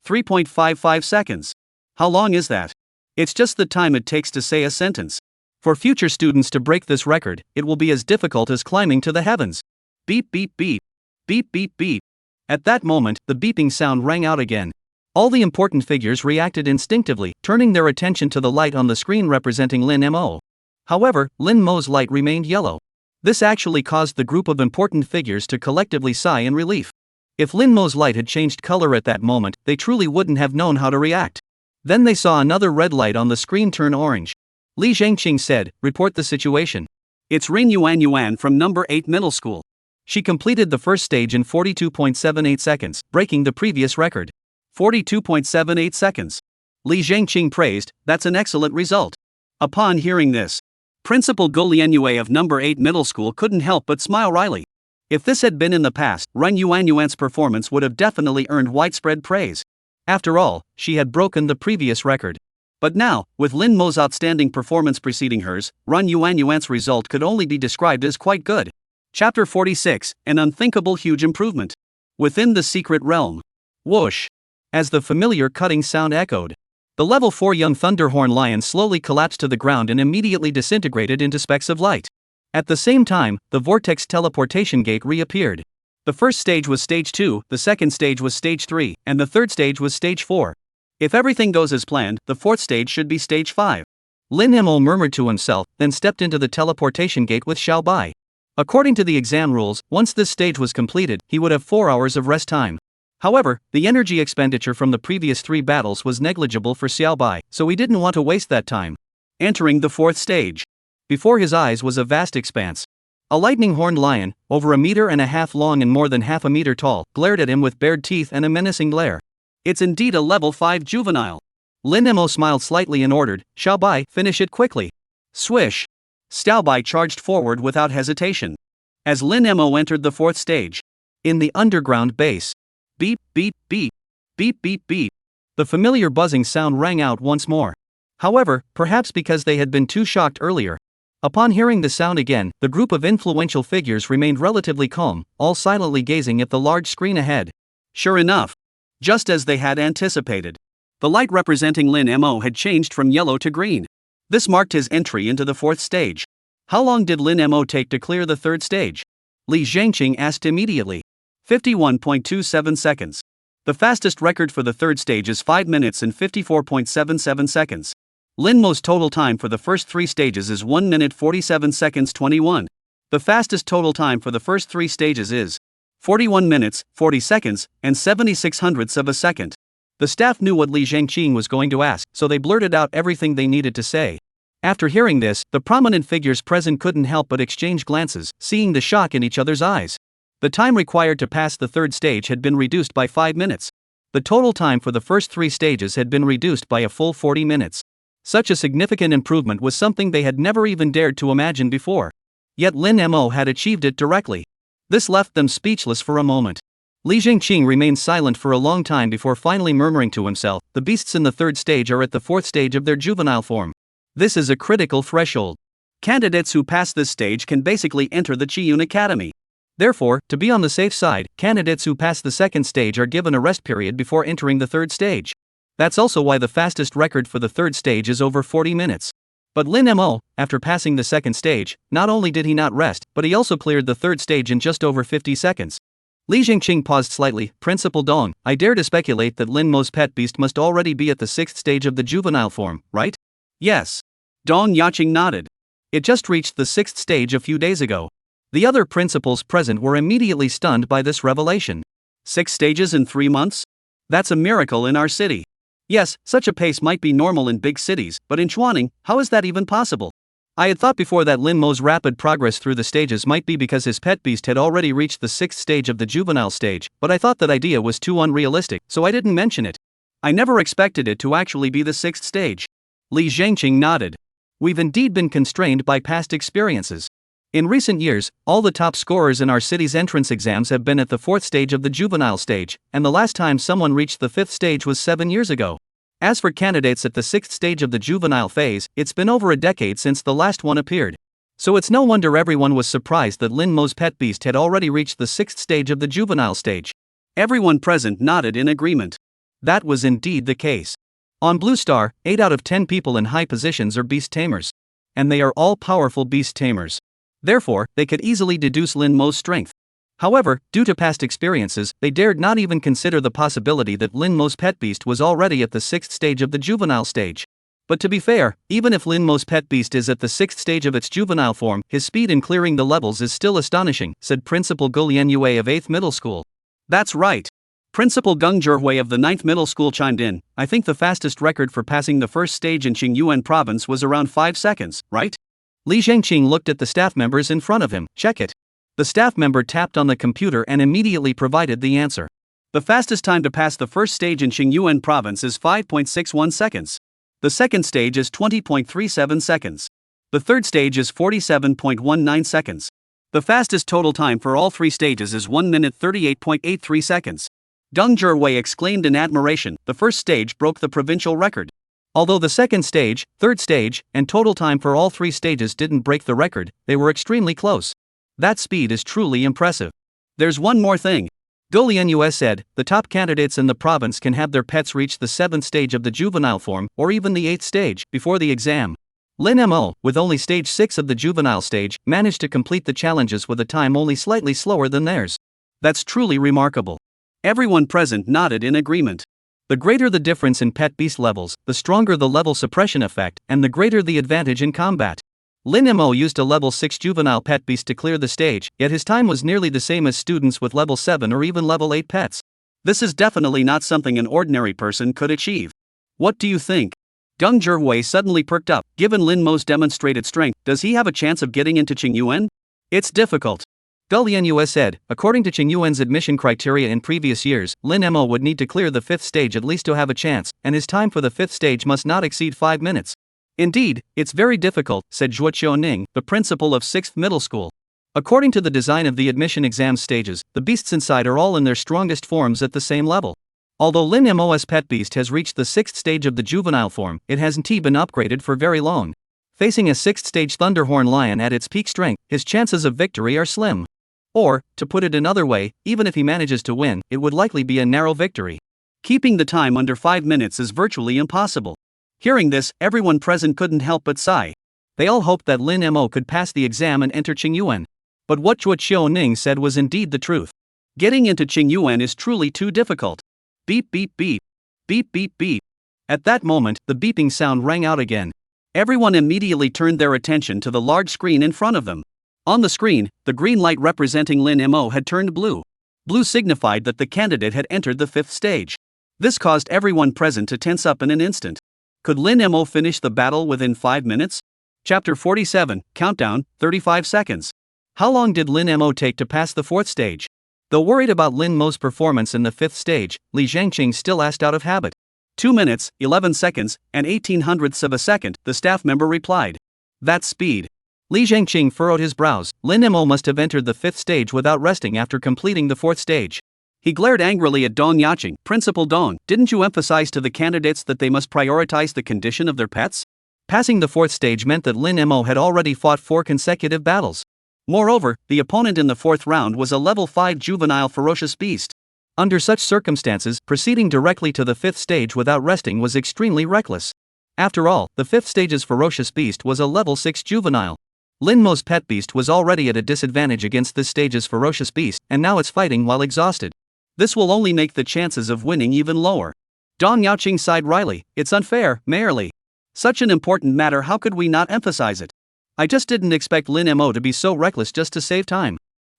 3.55 seconds. How long is that? It's just the time it takes to say a sentence. For future students to break this record, it will be as difficult as climbing to the heavens. Beep beep beep. Beep beep beep. At that moment, the beeping sound rang out again. All the important figures reacted instinctively, turning their attention to the light on the screen representing Lin Mo. However, Lin Mo's light remained yellow. This actually caused the group of important figures to collectively sigh in relief. If Lin Mo's light had changed color at that moment, they truly wouldn't have known how to react. Then they saw another red light on the screen turn orange. Li Zhengqing said, report the situation. It's Rin Yuan from number 8 middle school. She completed the 1st stage in 42.78 seconds, breaking the previous record. 42.78 seconds. Li Zhengqing praised, that's an excellent result. Upon hearing this, Principal Go Lianyue of number 8 middle school couldn't help but smile wryly. If this had been in the past, Ren Yuan's performance would have definitely earned widespread praise. After all, she had broken the previous record. But now, with Lin Mo's outstanding performance preceding hers, Ren Yuan's result could only be described as quite good. Chapter 46, an unthinkable huge improvement. Within the secret realm. Whoosh! As the familiar cutting sound echoed, the level 4 young thunderhorn lion slowly collapsed to the ground and immediately disintegrated into specks of light. At the same time, the vortex teleportation gate reappeared. The 1st stage was stage 2, the 2nd stage was stage 3, and the 3rd stage was stage 4. If everything goes as planned, the 4th stage should be stage 5. Lin Mo murmured to himself, then stepped into the teleportation gate with Xiao Bai. According to the exam rules, once this stage was completed, he would have 4 hours of rest time. However, the energy expenditure from the previous 3 battles was negligible for Xiao Bai, so he didn't want to waste that time. Entering the 4th stage. Before his eyes was a vast expanse. A lightning-horned lion, over 1.5 meters long and more than half a meter tall, glared at him with bared teeth and a menacing glare. It's indeed a level 5 juvenile. Lin Mo smiled slightly and ordered, Xiao Bai, finish it quickly. Swish! Xiao Bai charged forward without hesitation. As Lin Mo entered the 4th stage. In the underground base. Beep, beep, beep. Beep, beep, beep. The familiar buzzing sound rang out once more. However, perhaps because they had been too shocked earlier. Upon hearing the sound again, the group of influential figures remained relatively calm, all silently gazing at the large screen ahead. Sure enough, just as they had anticipated, the light representing Lin Mo had changed from yellow to green. This marked his entry into the 4th stage. How long did Lin Mo take to clear the 3rd stage? Li Zhangqing asked immediately. 51.27 seconds. The fastest record for the 3rd stage is 5 minutes and 54.77 seconds. Lin Mo's total time for the first 3 stages is 1 minute 47 seconds 21. The fastest total time for the first 3 stages is 41 minutes, 40 seconds, and 76 hundredths of a second. The staff knew what Li Zhangqing was going to ask, so they blurted out everything they needed to say. After hearing this, the prominent figures present couldn't help but exchange glances, seeing the shock in each other's eyes. The time required to pass the 3rd stage had been reduced by 5 minutes. The total time for the first 3 stages had been reduced by a full 40 minutes. Such a significant improvement was something they had never even dared to imagine before. Yet Lin Mo had achieved it directly. This left them speechless for a moment. Li Zhangqing remained silent for a long time before finally murmuring to himself, the beasts in the 3rd stage are at the 4th stage of their juvenile form. This is a critical threshold. Candidates who pass this stage can basically enter the Qiyun Academy. Therefore, to be on the safe side, candidates who pass the 2nd stage are given a rest period before entering the 3rd stage. That's also why the fastest record for the 3rd stage is over 40 minutes. But Lin Mo, after passing the 2nd stage, not only did he not rest, but he also cleared the 3rd stage in just over 50 seconds. Li Zhangqing paused slightly. Principal Dong, I dare to speculate that Lin Mo's pet beast must already be at the 6th stage of the juvenile form, right? Yes. Dong Yaqing nodded. It just reached the 6th stage a few days ago. The other principals present were immediately stunned by this revelation. 6 stages in 3 months? That's a miracle in our city. Yes, such a pace might be normal in big cities, but in Chuaning, how is that even possible? I had thought before that Lin Mo's rapid progress through the stages might be because his pet beast had already reached the 6th stage of the juvenile stage, but I thought that idea was too unrealistic, so I didn't mention it. I never expected it to actually be the 6th stage. Li Zhangqing nodded. We've indeed been constrained by past experiences. In recent years, all the top scorers in our city's entrance exams have been at the 4th stage of the juvenile stage, and the last time someone reached the 5th stage was 7 years ago. As for candidates at the 6th stage of the juvenile phase, it's been over a decade since the last one appeared. So it's no wonder everyone was surprised that Lin Mo's pet beast had already reached the 6th stage of the juvenile stage. Everyone present nodded in agreement. That was indeed the case. On Blue Star, 8 out of 10 people in high positions are beast tamers. And they are all powerful beast tamers. Therefore, they could easily deduce Lin Mo's strength. However, due to past experiences, they dared not even consider the possibility that Lin Mo's pet beast was already at the 6th stage of the juvenile stage. But to be fair, even if Lin Mo's pet beast is at the 6th stage of its juvenile form, his speed in clearing the levels is still astonishing, said Principal Gu Lianyue of 8th Middle School. That's right. Principal Gung Zhihui of the 9th Middle School chimed in. I think the fastest record for passing the first stage in Qingyuan province was around 5 seconds, right? Li Zhangqing looked at the staff members in front of him. Check it. The staff member tapped on the computer and immediately provided the answer. The fastest time to pass the first stage in Qingyuan province is 5.61 seconds. The second stage is 20.37 seconds. The third stage is 47.19 seconds. The fastest total time for all 3 stages is 1 minute 38.83 seconds. Deng Zhiwei exclaimed in admiration. The first stage broke the provincial record. Although the second stage, third stage, and total time for all 3 stages didn't break the record, they were extremely close. That speed is truly impressive. There's one more thing. Dolian US said, the top candidates in the province can have their pets reach the 7th stage of the juvenile form, or even the 8th stage, before the exam. Lin Mo, with only stage 6 of the juvenile stage, managed to complete the challenges with a time only slightly slower than theirs. That's truly remarkable. Everyone present nodded in agreement. The greater the difference in pet beast levels, the stronger the level suppression effect, and the greater the advantage in combat. Lin Mo used a level 6 juvenile pet beast to clear the stage, yet his time was nearly the same as students with level 7 or even level 8 pets. This is definitely not something an ordinary person could achieve. What do you think? Deng Zhiwei suddenly perked up. Given Lin Mo's demonstrated strength, does he have a chance of getting into Qingyuan? It's difficult. Gulian US said, according to Qingyuan's admission criteria in previous years, Lin Mo would need to clear the 5th stage at least to have a chance, and his time for the 5th stage must not exceed 5 minutes. Indeed, it's very difficult, said Zhuo Qiuning, the principal of 6th Middle School. According to the design of the admission exam stages, the beasts inside are all in their strongest forms at the same level. Although Lin Mo's pet beast has reached the 6th stage of the juvenile form, it hasn't been upgraded for very long. Facing a 6th stage Thunderhorn lion at its peak strength, his chances of victory are slim. Or, to put it another way, even if he manages to win, it would likely be a narrow victory. Keeping the time under 5 minutes is virtually impossible. Hearing this, everyone present couldn't help but sigh. They all hoped that Lin Mo could pass the exam and enter Qingyuan. But what Zhuo Qiuning said was indeed the truth. Getting into Qingyuan is truly too difficult. Beep beep beep. Beep beep beep. At that moment, the beeping sound rang out again. Everyone immediately turned their attention to the large screen in front of them. On the screen, the green light representing Lin Mo had turned blue. Blue signified that the candidate had entered the 5th stage. This caused everyone present to tense up in an instant. Could Lin Mo finish the battle within 5 minutes? Chapter 47, Countdown, 35 seconds. How long did Lin Mo take to pass the 4th stage? Though worried about Lin Mo's performance in the 5th stage, Li Zhangqing still asked out of habit. 2 minutes, 11 seconds, and 1800ths of a second, the staff member replied. That's speed. Li Zhangqing furrowed his brows. Lin Mo must have entered the 5th stage without resting after completing the 4th stage. He glared angrily at Dong Yaqing. Principal Dong, didn't you emphasize to the candidates that they must prioritize the condition of their pets? Passing the 4th stage meant that Lin Mo had already fought 4 consecutive battles. Moreover, the opponent in the 4th round was a level 5 juvenile ferocious beast. Under such circumstances, proceeding directly to the 5th stage without resting was extremely reckless. After all, the 5th stage's ferocious beast was a level 6 juvenile. Lin Mo's pet beast was already at a disadvantage against this stage's ferocious beast, and now it's fighting while exhausted. This will only make the chances of winning even lower. Dong Yaoqing sighed wryly. It's unfair, Mayorly. Such an important matter, how could we not emphasize it? I just didn't expect Lin Mo to be so reckless just to save time.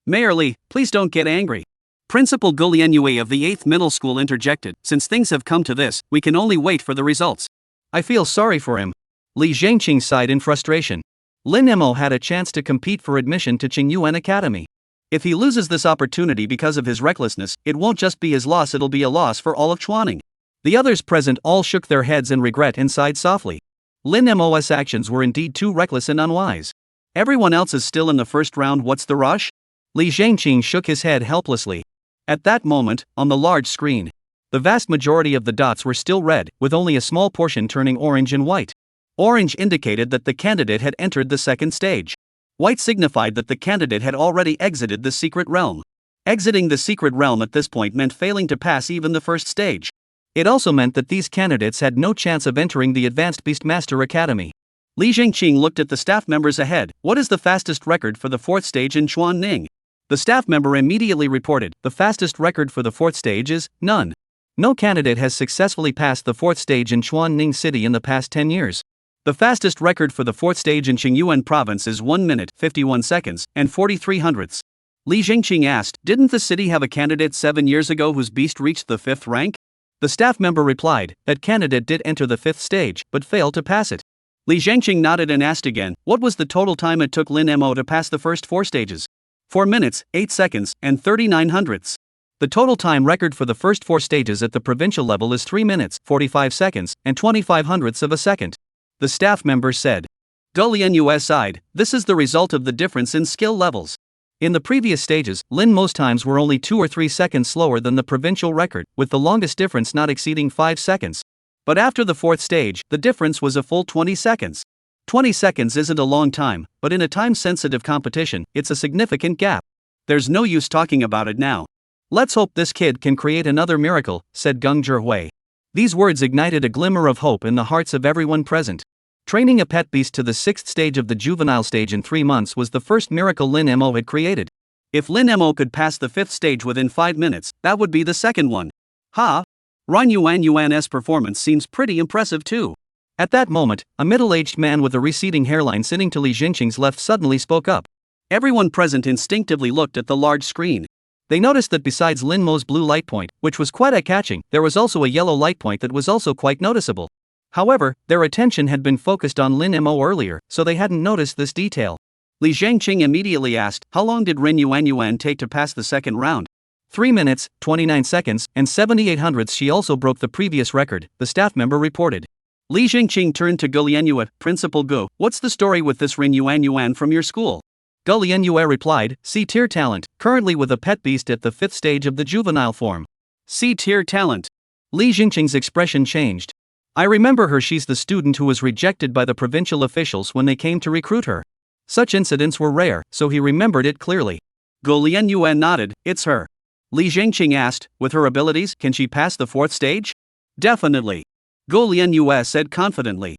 Mayorly, please don't get angry. Principal Gu Lianyue of the 8th middle school interjected. Since things have come to this, we can only wait for the results. I feel sorry for him. Li Zhangqing sighed in frustration. Lin Mo had a chance to compete for admission to Qingyuan Academy. If he loses this opportunity because of his recklessness, it won't just be his loss, it'll be a loss for all of Chuaning. The others present all shook their heads in regret and sighed softly. Lin Mo's actions were indeed too reckless and unwise. Everyone else is still in the 1st round, what's the rush? Li Zhangqing shook his head helplessly. At that moment, on the large screen, the vast majority of the dots were still red, with only a small portion turning orange and white. Orange indicated that the candidate had entered the 2nd stage. White signified that the candidate had already exited the secret realm. Exiting the secret realm at this point meant failing to pass even the 1st stage. It also meant that these candidates had no chance of entering the Advanced Beastmaster Academy. Li Zhangqing looked at the staff members ahead. What is the fastest record for the 4th stage in Chuanning? The staff member immediately reported, the fastest record for the 4th stage is none. No candidate has successfully passed the 4th stage in Chuanning City in the past 10 years. The fastest record for the 4th stage in Qingyuan Province is 1 minute, 51 seconds, and 43 hundredths. Li Zhangqing asked, didn't the city have a candidate 7 years ago whose beast reached the 5th rank? The staff member replied, that candidate did enter the 5th stage, but failed to pass it. Li Zhangqing nodded and asked again, what was the total time it took Lin Mo to pass the first 4 stages? 4 minutes, 8 seconds, and 39 hundredths. The total time record for the first 4 stages at the provincial level is 3 minutes, 45 seconds, and 25 hundredths of a second. The staff member said. Dulian US sighed, this is the result of the difference in skill levels. In the previous stages, Lin Mo's times were only 2 or 3 seconds slower than the provincial record, with the longest difference not exceeding 5 seconds. But after the 4th stage, the difference was a full 20 seconds. 20 seconds isn't a long time, but in a time-sensitive competition, it's a significant gap. There's no use talking about it now. Let's hope this kid can create another miracle, said Gung Zhihui. These words ignited a glimmer of hope in the hearts of everyone present. Training a pet beast to the 6th stage of the juvenile stage in 3 months was the first miracle Lin Mo had created. If Lin Mo could pass the 5th stage within 5 minutes, that would be the second one. Ran Yuan's performance seems pretty impressive too. At that moment, a middle-aged man with a receding hairline sitting to Li Zhangqing's left suddenly spoke up. Everyone present instinctively looked at the large screen. They noticed that besides Lin Mo's blue light point, which was quite eye-catching, there was also a yellow light point that was also quite noticeable. However, their attention had been focused on Lin Mo earlier, so they hadn't noticed this detail. Li Zhangqing immediately asked, how long did Ren Yuan take to pass the second round? 3 minutes, 29 seconds, and 78 hundredths. She also broke the previous record, the staff member reported. Li Zhangqing turned to Gu Lianyue, Principal Gu, what's the story with this Ren Yuan from your school? Gu Lianyue replied, C-tier talent, currently with a pet beast at the 5th stage of the juvenile form. C-tier talent. Li Jingqing's expression changed. I remember her, she's the student who was rejected by the provincial officials when they came to recruit her. Such incidents were rare, so he remembered it clearly. Go Lianyuan nodded, it's her. Li Jingqing asked, with her abilities, can she pass the 4th stage? Definitely. Go Lianyue said confidently.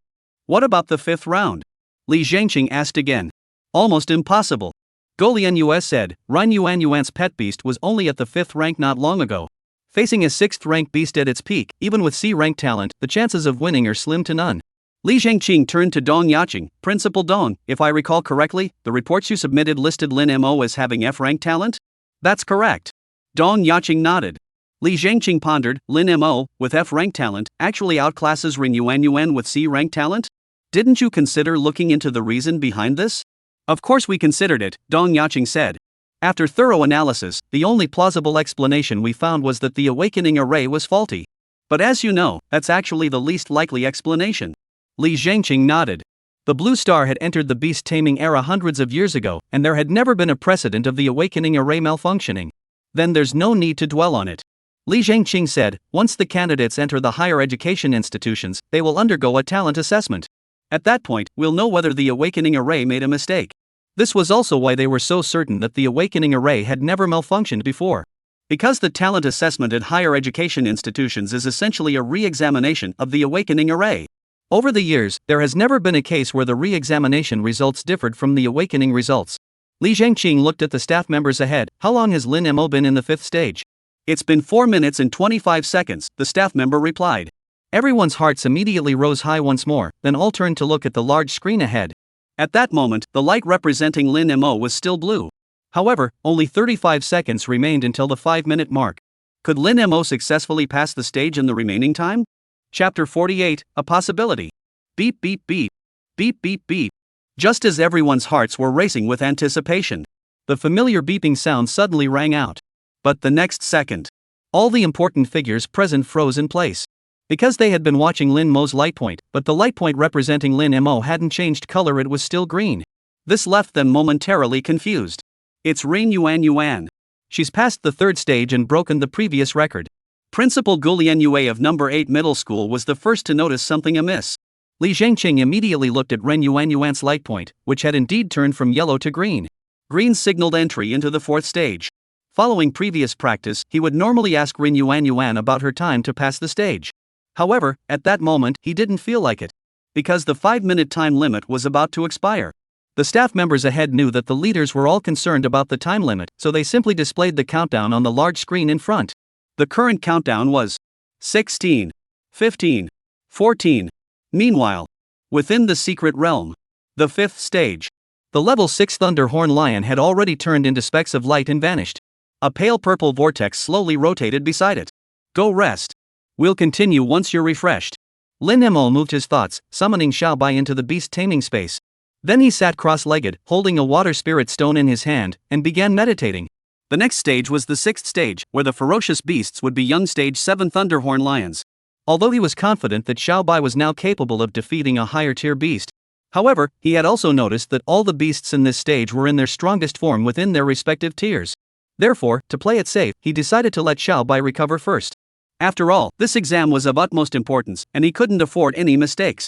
What about the 5th round? Li Jingqing asked again. Almost impossible. Go Lianyue said, Ren Yuanyuan's pet beast was only at the 5th rank not long ago. Facing a 6th rank beast at its peak, even with C rank talent, the chances of winning are slim to none. Li Zhengqing turned to Dong Yaqing, Principal Dong, if I recall correctly, the reports you submitted listed Lin Mo as having F rank talent? That's correct. Dong Yaqing nodded. Li Zhengqing pondered, Lin Mo, with F rank talent, actually outclasses Ren Yuanyuan with C rank talent? Didn't you consider looking into the reason behind this? Of course we considered it, Dong Yaqing said. After thorough analysis, the only plausible explanation we found was that the awakening array was faulty. But as you know, that's actually the least likely explanation. Li Zhengqing nodded. The blue star had entered the beast taming era hundreds of years ago, and there had never been a precedent of the awakening array malfunctioning. Then there's no need to dwell on it. Li Zhengqing said, once the candidates enter the higher education institutions, they will undergo a talent assessment. At that point, we'll know whether the awakening array made a mistake. This was also why they were so certain that the awakening array had never malfunctioned before. Because the talent assessment at higher education institutions is essentially a re-examination of the awakening array. Over the years, there has never been a case where the re-examination results differed from the awakening results. Li Zhengqing looked at the staff members ahead. How long has Lin Mo been in the 5th stage? It's been 4 minutes and 25 seconds, the staff member replied. Everyone's hearts immediately rose high once more, then all turned to look at the large screen ahead. At that moment, the light representing Lin Mo was still blue. However, only 35 seconds remained until the 5-minute mark. Could Lin Mo successfully pass the stage in the remaining time? Chapter 48, A Possibility. Beep beep beep. Beep beep beep. Just as everyone's hearts were racing with anticipation, the familiar beeping sound suddenly rang out. But the next second, all the important figures present froze in place. Because they had been watching Lin Mo's light point, but the light point representing Lin Mo hadn't changed color, it was still green. This left them momentarily confused. It's Ren Yuanyuan. She's passed the 3rd stage and broken the previous record. Principal Gulian Yue of number 8 middle school was the first to notice something amiss. Li Zhengqing immediately looked at Ren Yuanyuan's light point, which had indeed turned from yellow to green. Green signaled entry into the 4th stage. Following previous practice, he would normally ask Ren Yuanyuan about her time to pass the stage. However, at that moment, he didn't feel like it. Because the 5-minute time limit was about to expire. The staff members ahead knew that the leaders were all concerned about the time limit, so they simply displayed the countdown on the large screen in front. The current countdown was 16, 15, 14. Meanwhile, within the secret realm, the 5th stage, the level 6 Thunderhorn Lion had already turned into specks of light and vanished. A pale purple vortex slowly rotated beside it. Go rest. We'll continue once you're refreshed. Lin Mo moved his thoughts, summoning Xiaobai into the beast taming space. Then he sat cross-legged, holding a water spirit stone in his hand, and began meditating. The next stage was the 6th stage, where the ferocious beasts would be young stage 7 Thunderhorn Lions. Although he was confident that Xiaobai was now capable of defeating a higher-tier beast. However, he had also noticed that all the beasts in this stage were in their strongest form within their respective tiers. Therefore, to play it safe, he decided to let Xiaobai recover first. After all, this exam was of utmost importance, and he couldn't afford any mistakes.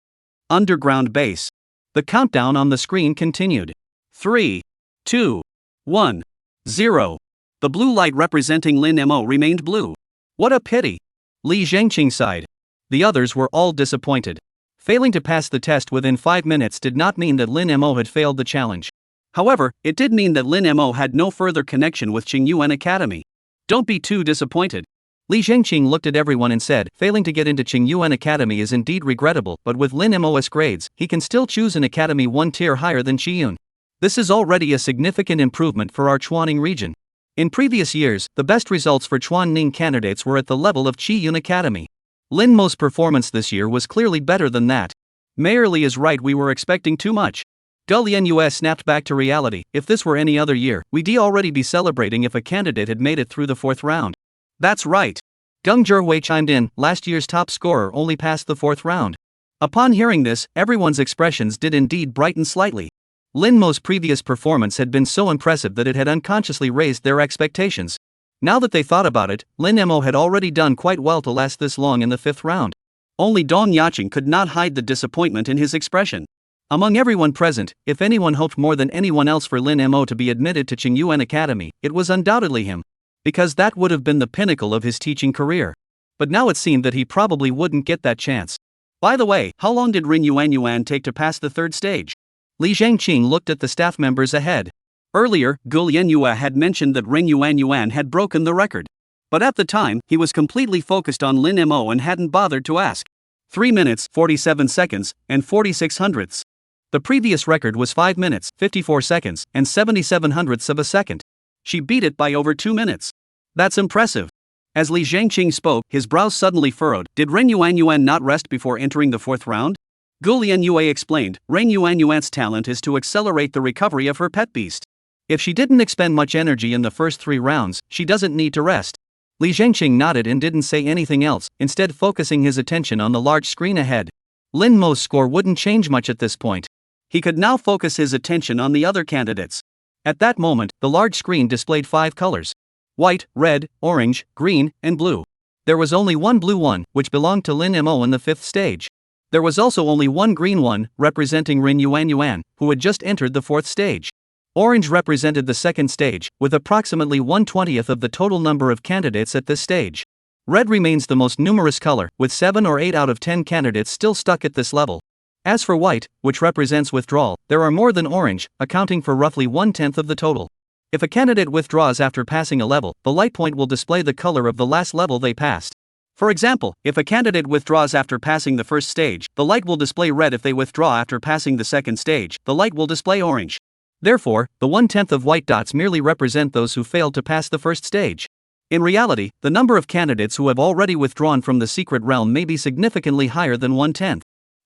Underground base. The countdown on the screen continued. 3, 2, 1, 0. The blue light representing Lin Mo remained blue. What a pity. Li Zhengqing sighed. The others were all disappointed. Failing to pass the test within 5 minutes did not mean that Lin Mo had failed the challenge. However, it did mean that Lin Mo had no further connection with Qingyuan Academy. Don't be too disappointed. Li Zhengqing looked at everyone and said, failing to get into Qingyuan Academy is indeed regrettable, but with Lin Mo's grades, he can still choose an academy 1 tier higher than Qiyun. This is already a significant improvement for our Chuaning region. In previous years, the best results for Chuaning candidates were at the level of Qiyun Academy. Lin Mo's performance this year was clearly better than that. Mayor Li is right, we were expecting too much. Gulian Yue snapped back to reality. If this were any other year, we'd already be celebrating if a candidate had made it through the 4th round. That's right. Geng Zhihui chimed in, last year's top scorer only passed the 4th round. Upon hearing this, everyone's expressions did indeed brighten slightly. Lin Mo's previous performance had been so impressive that it had unconsciously raised their expectations. Now that they thought about it, Lin Mo had already done quite well to last this long in the 5th round. Only Dong Yacheng could not hide the disappointment in his expression. Among everyone present, if anyone hoped more than anyone else for Lin Mo to be admitted to Qingyuan Academy, it was undoubtedly him. Because that would have been the pinnacle of his teaching career. But now it seemed that he probably wouldn't get that chance. By the way, how long did Rin Yuan take to pass the 3rd stage? Li Zhangqing looked at the staff members ahead. Earlier, Gu Lianyue had mentioned that Rin Yuan had broken the record. But at the time, he was completely focused on Lin Mo and hadn't bothered to ask. 3 minutes, 47 seconds, and 46 hundredths. The previous record was 5 minutes, 54 seconds, and 77 hundredths of a second. She beat it by over 2 minutes. That's impressive. As Li Zhangqing spoke, his brows suddenly furrowed. Did Ren Yuan not rest before entering the 4th round? Gu Lianyue explained, Ren Yuan's talent is to accelerate the recovery of her pet beast. If she didn't expend much energy in the first 3 rounds, she doesn't need to rest. Li Zhangqing nodded and didn't say anything else, instead focusing his attention on the large screen ahead. Lin Mo's score wouldn't change much at this point. He could now focus his attention on the other candidates. At that moment, the large screen displayed 5 colors: white, red, orange, green, and blue. There was only one blue one, which belonged to Lin Mo in the 5th stage. There was also only one green one, representing Rin Yuan, who had just entered the 4th stage. Orange represented the 2nd stage, with approximately 1/20th of the total number of candidates at this stage. Red remains the most numerous color, with 7 or 8 out of 10 candidates still stuck at this level. As for white, which represents withdrawal, there are more than orange, accounting for roughly 1/10 of the total. If a candidate withdraws after passing a level, the light point will display the color of the last level they passed. For example, if a candidate withdraws after passing the 1st stage, the light will display red. If they withdraw after passing the 2nd stage, the light will display orange. Therefore, the 1/10 of white dots merely represent those who failed to pass the 1st stage. In reality, the number of candidates who have already withdrawn from the secret realm may be significantly higher than 1/10.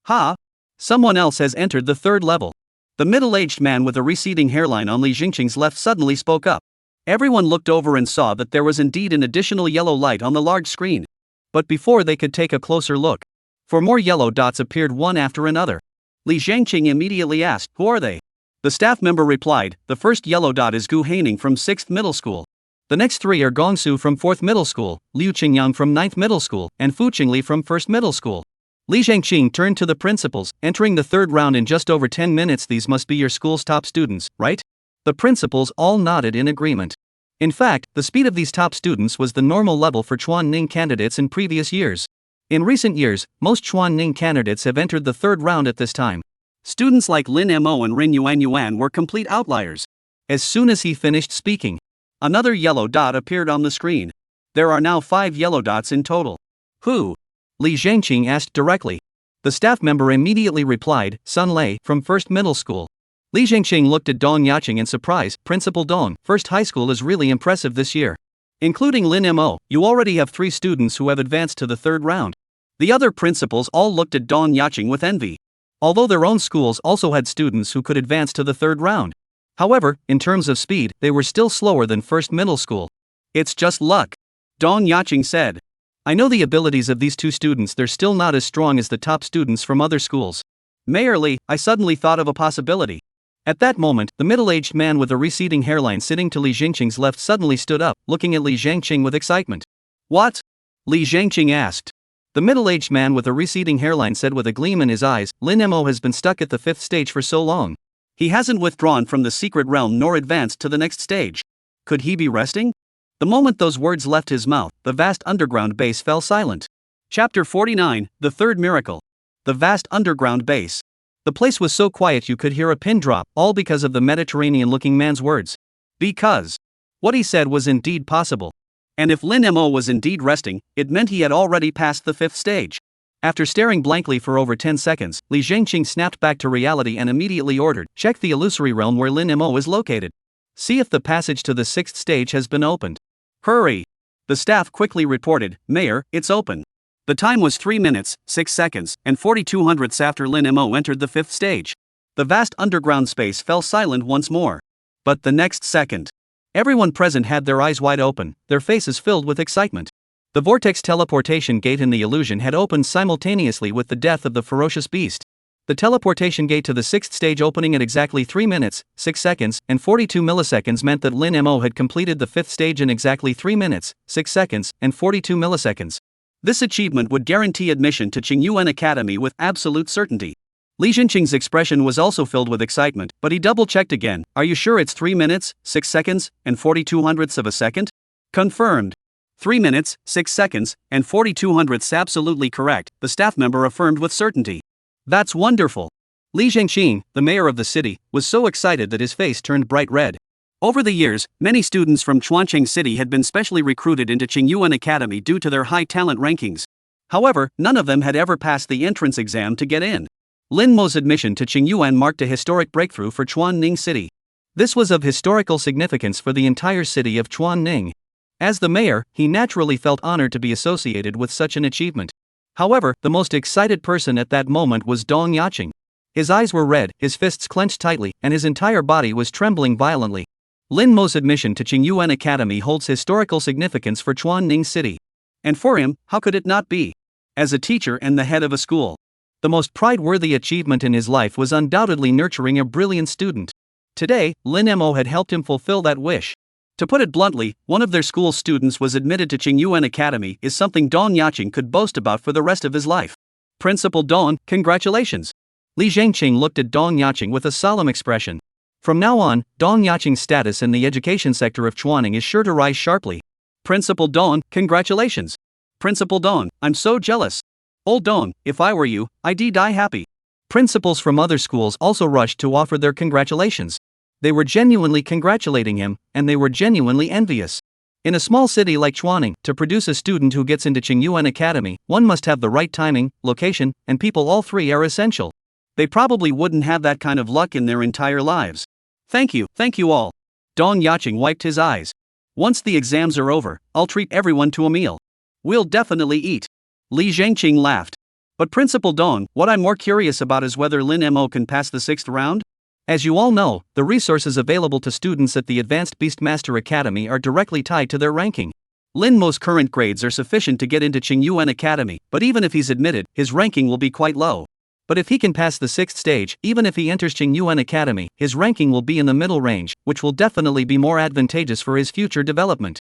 Ha! Someone else has entered the 3rd level. The middle-aged man with a receding hairline on Li Zhangqing's left suddenly spoke up. Everyone looked over and saw that there was indeed an additional yellow light on the large screen. But before they could take a closer look, 4 more yellow dots appeared one after another. Li Zhangqing immediately asked, "Who are they?" The staff member replied, "The first yellow dot is Gu Haining from 6th middle school. The next 3 are Gongsu from 4th middle school, Liu Qingyang from 9th middle school, and Fu Qingli from 1st middle school." Li Zhangqing turned to the principals, entering the 3rd round in just over 10 minutes. These must be your school's top students, right? The principals all nodded in agreement. In fact, the speed of these top students was the normal level for Chuan-Ning candidates in previous years. In recent years, most Chuan-Ning candidates have entered the 3rd round at this time. Students like Lin Mo and Rin Yuan were complete outliers. As soon as he finished speaking, another yellow dot appeared on the screen. There are now 5 yellow dots in total. Who? Li Zhangqing asked directly. The staff member immediately replied, Sun Lei, from 1st middle school. Li Zhangqing looked at Dong Yacheng in surprise. Principal Dong, 1st high school is really impressive this year. Including Lin Mo, you already have 3 students who have advanced to the 3rd round. The other principals all looked at Dong Yacheng with envy. Although their own schools also had students who could advance to the 3rd round. However, in terms of speed, they were still slower than 1st middle school. It's just luck, Dong Yacheng said. I know the abilities of these 2 students, they're still not as strong as the top students from other schools. Mayor Li, I suddenly thought of a possibility. At that moment, the middle-aged man with a receding hairline sitting to Li Zhangqing's left suddenly stood up, looking at Li Zhangqing with excitement. What? Li Zhangqing asked. The middle-aged man with a receding hairline said with a gleam in his eyes, Lin Mo has been stuck at the 5th stage for so long. He hasn't withdrawn from the secret realm nor advanced to the next stage. Could he be resting? The moment those words left his mouth, the vast underground base fell silent. Chapter 49, The Third Miracle. The vast underground base. The place was so quiet you could hear a pin drop, all because of the Mediterranean-looking man's words. Because what he said was indeed possible. And if Lin Mo was indeed resting, it meant he had already passed the 5th stage. After staring blankly for over 10 seconds, Li Zhangqing snapped back to reality and immediately ordered, check the illusory realm where Lin Mo is located. See if the passage to the 6th stage has been opened. Hurry! The staff quickly reported, Mayor, it's open. The time was 3 minutes, 6 seconds, and 42 hundredths after Lin Mo entered the 5th stage. The vast underground space fell silent once more. But the next second, everyone present had their eyes wide open, their faces filled with excitement. The vortex teleportation gate in the illusion had opened simultaneously with the death of the ferocious beast. The teleportation gate to the 6th stage opening at exactly 3 minutes, 6 seconds, and 42 milliseconds meant that Lin Mo had completed the 5th stage in exactly 3 minutes, 6 seconds, and 42 milliseconds. This achievement would guarantee admission to Qingyuan Academy with absolute certainty. Li Jinqing's expression was also filled with excitement, but he double-checked again. Are you sure it's 3 minutes, 6 seconds, and 42 hundredths of a second? Confirmed. 3 minutes, 6 seconds, and 42 hundredths absolutely correct, the staff member affirmed with certainty. That's wonderful. Li Jinqing, the mayor of the city, was so excited that his face turned bright red. Over the years, many students from Chuancheng City had been specially recruited into Qingyuan Academy due to their high talent rankings. However, none of them had ever passed the entrance exam to get in. Lin Mo's admission to Qingyuan marked a historic breakthrough for Chuanning City. This was of historical significance for the entire city of Chuanning. As the mayor, he naturally felt honored to be associated with such an achievement. However, the most excited person at that moment was Dong Yaqing. His eyes were red, his fists clenched tightly, and his entire body was trembling violently. Lin Mo's admission to Qingyuan Academy holds historical significance for Chuanning City. And for him, how could it not be? As a teacher and the head of a school, the most pride-worthy achievement in his life was undoubtedly nurturing a brilliant student. Today, Lin Mo had helped him fulfill that wish. To put it bluntly, one of their school's students was admitted to Qingyuan Academy is something Dong Yaqing could boast about for the rest of his life. Principal Dong, congratulations. Li Jinqing looked at Dong Yaqing with a solemn expression. From now on, Dong Yaqing's status in the education sector of Chuanning is sure to rise sharply. Principal Dong, congratulations. Principal Dong, I'm so jealous. Old Dong, if I were you, I'd die happy. Principals from other schools also rushed to offer their congratulations. They were genuinely congratulating him, and they were genuinely envious. In a small city like Chuanning, to produce a student who gets into Qingyuan Academy, one must have the right timing, location, and people. All three are essential. They probably wouldn't have that kind of luck in their entire lives. Thank you all. Dong Yaqing wiped his eyes. Once the exams are over, I'll treat everyone to a meal. We'll definitely eat. Li Jinqing laughed. But Principal Dong, what I'm more curious about is whether Lin Mo can pass the 6th round? As you all know, the resources available to students at the Advanced Beastmaster Academy are directly tied to their ranking. Lin Mo's current grades are sufficient to get into Qingyuan Academy, but even if he's admitted, his ranking will be quite low. But if he can pass the 6th stage, even if he enters Qingyuan Academy, his ranking will be in the middle range, which will definitely be more advantageous for his future development.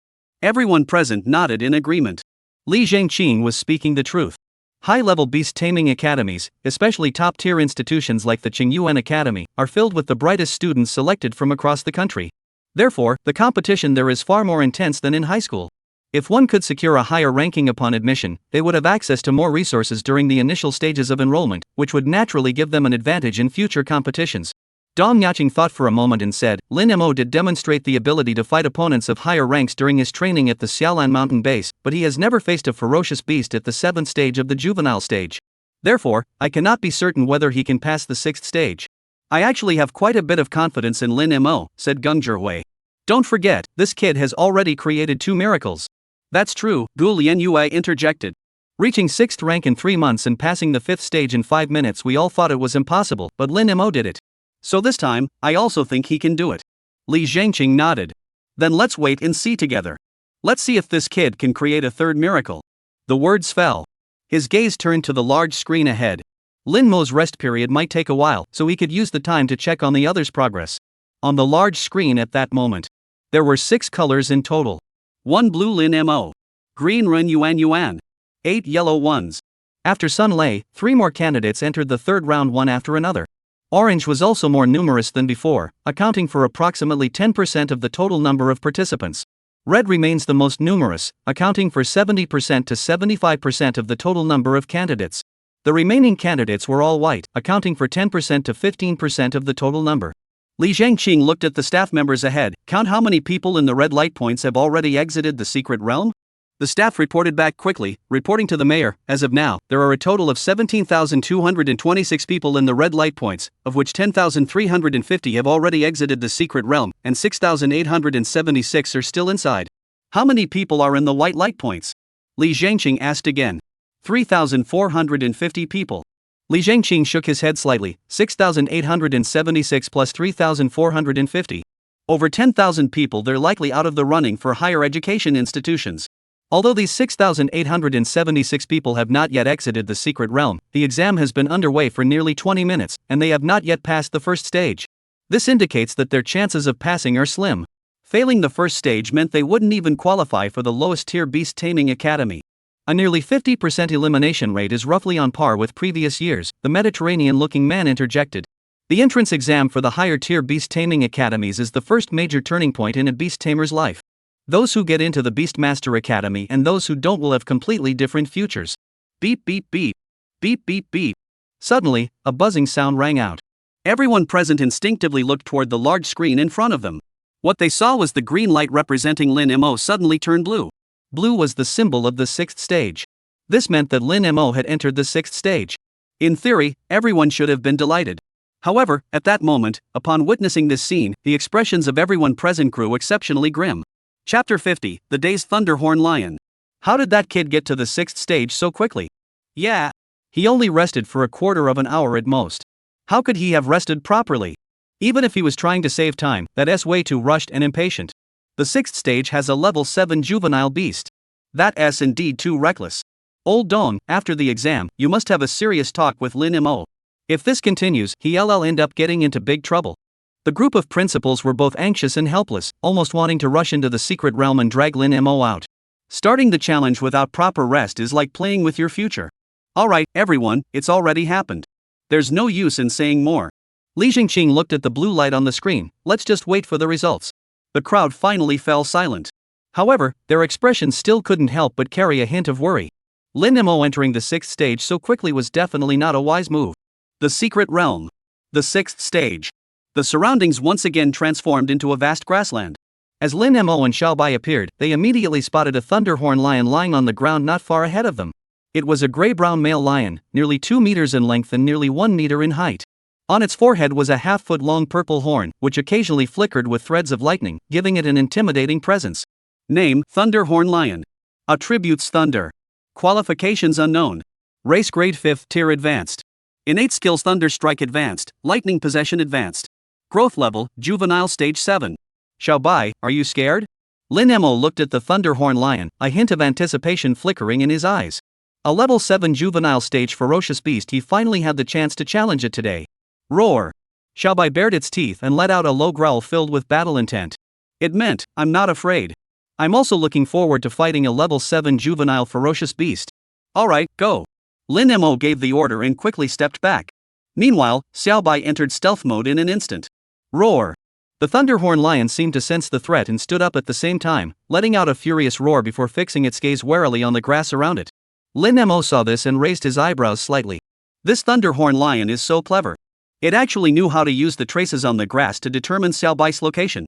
Everyone present nodded in agreement. Li Jinqing was speaking the truth. High-level beast taming academies, especially top-tier institutions like the Qingyuan Academy, are filled with the brightest students selected from across the country. Therefore, the competition there is far more intense than in high school. If one could secure a higher ranking upon admission, they would have access to more resources during the initial stages of enrollment, which would naturally give them an advantage in future competitions. Dong Yaqing thought for a moment and said, Lin Mo did demonstrate the ability to fight opponents of higher ranks during his training at the Xiaolan mountain base, but he has never faced a ferocious beast at the 7th stage of the juvenile stage. Therefore, I cannot be certain whether he can pass the 6th stage. I actually have quite a bit of confidence in Lin Mo, said Geng Zhihui. Don't forget, this kid has already created 2 miracles. That's true, Gu Lianyue interjected. Reaching 6th rank in 3 months and passing the 5th stage in 5 minutes, we all thought it was impossible, but Lin Mo did it. So this time, I also think he can do it. Li Jinqing nodded. Then let's wait and see together. Let's see if this kid can create a 3rd miracle. The words fell. His gaze turned to the large screen ahead. Lin Mo's rest period might take a while, so he could use the time to check on the others' progress. On the large screen at that moment, there were 6 colors in total. 1 blue Lin Mo. Green Ren Yuan. 8 yellow ones. After Sun Lei, 3 more candidates entered the 3rd round one after another. Orange was also more numerous than before, accounting for approximately 10% of the total number of participants. Red remains the most numerous, accounting for 70% to 75% of the total number of candidates. The remaining candidates were all white, accounting for 10% to 15% of the total number. Li Jinqing looked at the staff members ahead. Count how many people in the red light points have already exited the secret realm? The staff reported back quickly, reporting to the mayor. As of now, there are a total of 17,226 people in the red light points, of which 10,350 have already exited the secret realm, and 6,876 are still inside. How many people are in the white light points? Li Jinqing asked again. 3,450 people. Li Jinqing shook his head slightly. 6,876 plus 3,450. Over 10,000 people. They're likely out of the running for higher education institutions. Although these 6,876 people have not yet exited the secret realm, the exam has been underway for nearly 20 minutes, and they have not yet passed the first stage. This indicates that their chances of passing are slim. Failing the first stage meant they wouldn't even qualify for the lowest tier Beast Taming Academy. A nearly 50% elimination rate is roughly on par with previous years, the Mediterranean-looking man interjected. The entrance exam for the higher tier Beast Taming Academies is the first major turning point in a beast tamer's life. Those who get into the Beastmaster Academy and those who don't will have completely different futures. Beep beep beep. Beep beep beep. Suddenly, a buzzing sound rang out. Everyone present instinctively looked toward the large screen in front of them. What they saw was the green light representing Lin Mo suddenly turn blue. Blue was the symbol of the sixth stage. This meant that Lin Mo had entered the sixth stage. In theory, everyone should have been delighted. However, at that moment, upon witnessing this scene, the expressions of everyone present grew exceptionally grim. Chapter 50, The Day's Thunderhorn Lion. How did that kid get to the sixth stage so quickly? Yeah. He only rested for a quarter of an hour at most. How could he have rested properly? Even if he was trying to save time, that's way too rushed and impatient. The sixth stage has a level 7 juvenile beast. That's indeed too reckless. Old Dong, after the exam, you must have a serious talk with Lin Mo. If this continues, he'll end up getting into big trouble. The group of principals were both anxious and helpless, almost wanting to rush into the secret realm and drag Lin Mo out. Starting the challenge without proper rest is like playing with your future. Alright, everyone, it's already happened. There's no use in saying more. Li Jingqing looked at the blue light on the screen. Let's just wait for the results. The crowd finally fell silent. However, their expressions still couldn't help but carry a hint of worry. Lin Mo entering the sixth stage so quickly was definitely not a wise move. The secret realm. The sixth stage. The surroundings once again transformed into a vast grassland. As Lin Mo and Xiaobai appeared, they immediately spotted a thunderhorn lion lying on the ground not far ahead of them. It was a gray-brown male lion, nearly 2 meters in length and nearly 1 meter in height. On its forehead was a half-foot-long purple horn, which occasionally flickered with threads of lightning, giving it an intimidating presence. Name: Thunderhorn Lion. Attributes: Thunder. Qualifications unknown. Race grade 5th tier advanced. Innate skills: Thunder Strike advanced, Lightning Possession advanced. Growth level: Juvenile stage 7. Xiaobai, are you scared? Lin Mo looked at the Thunderhorn Lion, a hint of anticipation flickering in his eyes. A level 7 juvenile stage ferocious beast, he finally had the chance to challenge it today. Roar! Xiaobai bared its teeth and let out a low growl filled with battle intent. It meant, I'm not afraid. I'm also looking forward to fighting a level 7 juvenile ferocious beast. Alright, go. Lin Mo gave the order and quickly stepped back. Meanwhile, Xiaobai entered stealth mode in an instant. Roar! The Thunderhorn Lion seemed to sense the threat and stood up at the same time, letting out a furious roar before fixing its gaze warily on the grass around it. Lin Mo saw this and raised his eyebrows slightly. This Thunderhorn Lion is so clever. It actually knew how to use the traces on the grass to determine Xiaobai's location.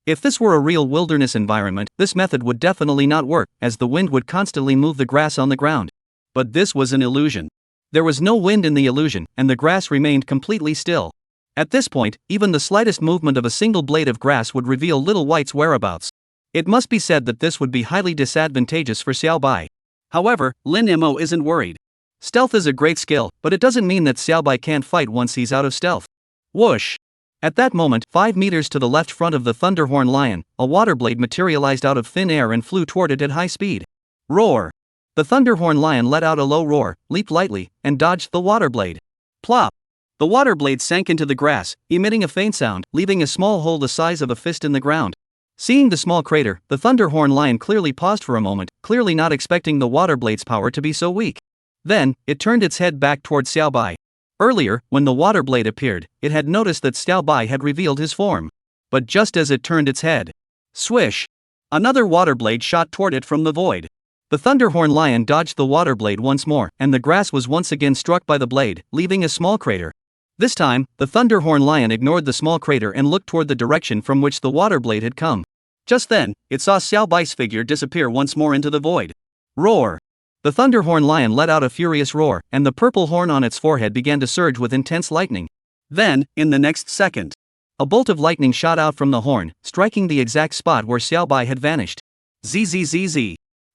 If this were a real wilderness environment, this method would definitely not work, as the wind would constantly move the grass on the ground. But this was an illusion. There was no wind in the illusion, and the grass remained completely still. At this point, even the slightest movement of a single blade of grass would reveal Little White's whereabouts. It must be said that this would be highly disadvantageous for Xiaobai. However, Lin Mo isn't worried. Stealth is a great skill, but it doesn't mean that Xiaobai can't fight once he's out of stealth. Whoosh! At that moment, 5 meters to the left front of the Thunderhorn Lion, a water blade materialized out of thin air and flew toward it at high speed. Roar! The Thunderhorn Lion let out a low roar, leaped lightly, and dodged the water blade. Plop! The water blade sank into the grass, emitting a faint sound, leaving a small hole the size of a fist in the ground. Seeing the small crater, the Thunderhorn Lion clearly paused for a moment, clearly not expecting the water blade's power to be so weak. Then, it turned its head back toward Xiaobai. Earlier, when the water blade appeared, it had noticed that Xiaobai had revealed his form. But just as it turned its head, swish! Another water blade shot toward it from the void. The Thunderhorn Lion dodged the water blade once more, and the grass was once again struck by the blade, leaving a small crater. This time, the Thunderhorn Lion ignored the small crater and looked toward the direction from which the water blade had come. Just then, it saw Xiaobai's figure disappear once more into the void. Roar! The Thunderhorn Lion let out a furious roar, and the purple horn on its forehead began to surge with intense lightning. Then, in the next second, a bolt of lightning shot out from the horn, striking the exact spot where Xiaobai had vanished. Zzz.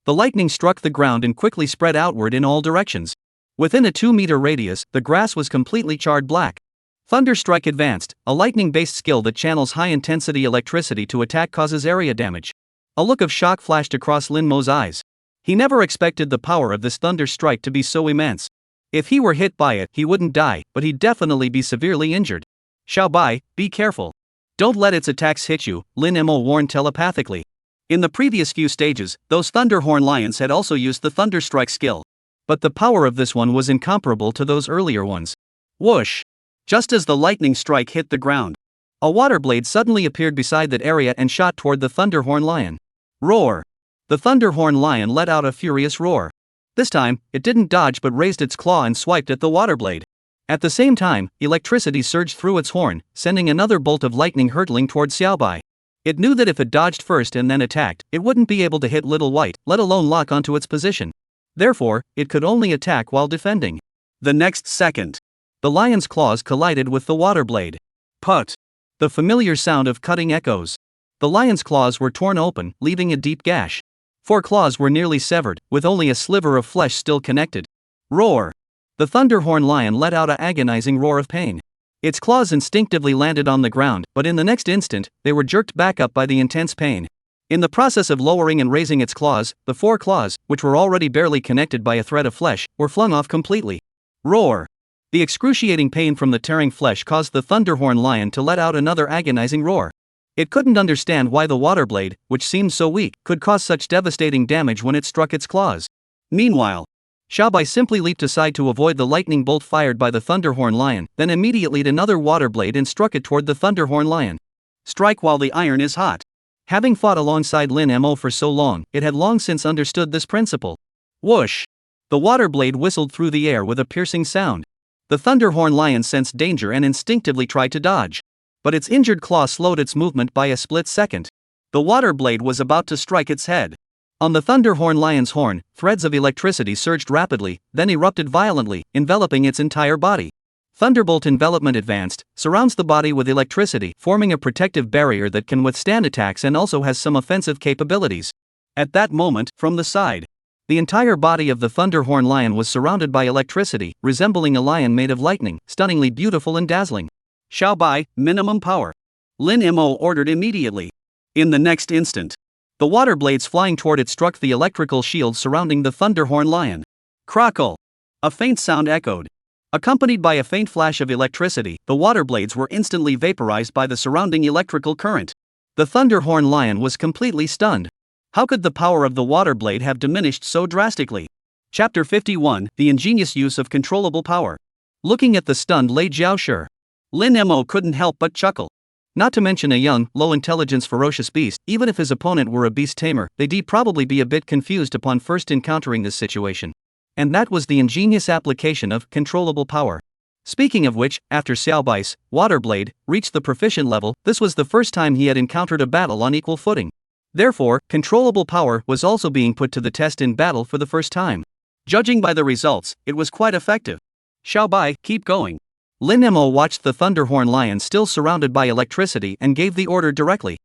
The lightning struck the ground and quickly spread outward in all directions. Within a 2-meter radius, the grass was completely charred black. Thunder Strike Advanced, a lightning-based skill that channels high-intensity electricity to attack causes area damage. A look of shock flashed across Lin Mo's eyes. He never expected the power of this thunder strike to be so immense. If he were hit by it, he wouldn't die, but he'd definitely be severely injured. Xiaobai, be careful. Don't let its attacks hit you, Lin Mo warned telepathically. In the previous few stages, those Thunderhorn lions had also used the Thunder Strike skill. But the power of this one was incomparable to those earlier ones. Whoosh! Just as the lightning strike hit the ground, a water blade suddenly appeared beside that area and shot toward the Thunderhorn lion. Roar! The Thunderhorn lion let out a furious roar. This time, it didn't dodge but raised its claw and swiped at the water blade. At the same time, electricity surged through its horn, sending another bolt of lightning hurtling toward Xiaobai. It knew that if it dodged first and then attacked, it wouldn't be able to hit Little White, let alone lock onto its position. Therefore, it could only attack while defending. The next second, the lion's claws collided with the water blade. Put! The familiar sound of cutting echoes. The lion's claws were torn open, leaving a deep gash. 4 claws were nearly severed, with only a sliver of flesh still connected. Roar! The Thunderhorn lion let out an agonizing roar of pain. Its claws instinctively landed on the ground, but in the next instant, they were jerked back up by the intense pain. In the process of lowering and raising its claws, the 4 claws, which were already barely connected by a thread of flesh, were flung off completely. Roar! The excruciating pain from the tearing flesh caused the Thunderhorn lion to let out another agonizing roar. It couldn't understand why the water blade, which seemed so weak, could cause such devastating damage when it struck its claws. Meanwhile, Xiaobai simply leaped aside to avoid the lightning bolt fired by the Thunderhorn lion, then immediately another water blade and struck it toward the Thunderhorn lion. Strike while the iron is hot. Having fought alongside Lin Mo for so long, it had long since understood this principle. Whoosh! The water blade whistled through the air with a piercing sound. The Thunderhorn lion sensed danger and instinctively tried to dodge. But its injured claw slowed its movement by a split second. The water blade was about to strike its head. On the Thunderhorn lion's horn, threads of electricity surged rapidly, then erupted violently, enveloping its entire body. Thunderbolt envelopment advanced, surrounds the body with electricity, forming a protective barrier that can withstand attacks and also has some offensive capabilities. At that moment, from the side, the entire body of the Thunderhorn lion was surrounded by electricity, resembling a lion made of lightning, stunningly beautiful and dazzling. Xiaobai, minimum power. Lin Mo ordered immediately. In the next instant, the water blades flying toward it struck the electrical shield surrounding the Thunderhorn lion. Crackle! A faint sound echoed. Accompanied by a faint flash of electricity, the water blades were instantly vaporized by the surrounding electrical current. The Thunderhorn lion was completely stunned. How could the power of the water blade have diminished so drastically? Chapter 51, The Ingenious Use of Controllable Power. Looking at the stunned Lei Jiaoshi, Lin Mo couldn't help but chuckle. Not to mention a young, low-intelligence ferocious beast, even if his opponent were a beast tamer, they'd probably be a bit confused upon first encountering this situation. And that was the ingenious application of controllable power. Speaking of which, after Xiaobai's water blade reached the proficient level, this was the first time he had encountered a battle on equal footing. Therefore, controllable power was also being put to the test in battle for the first time. Judging by the results, it was quite effective. Xiaobai, keep going. Lin Mo watched the Thunderhorn lion still surrounded by electricity and gave the order directly.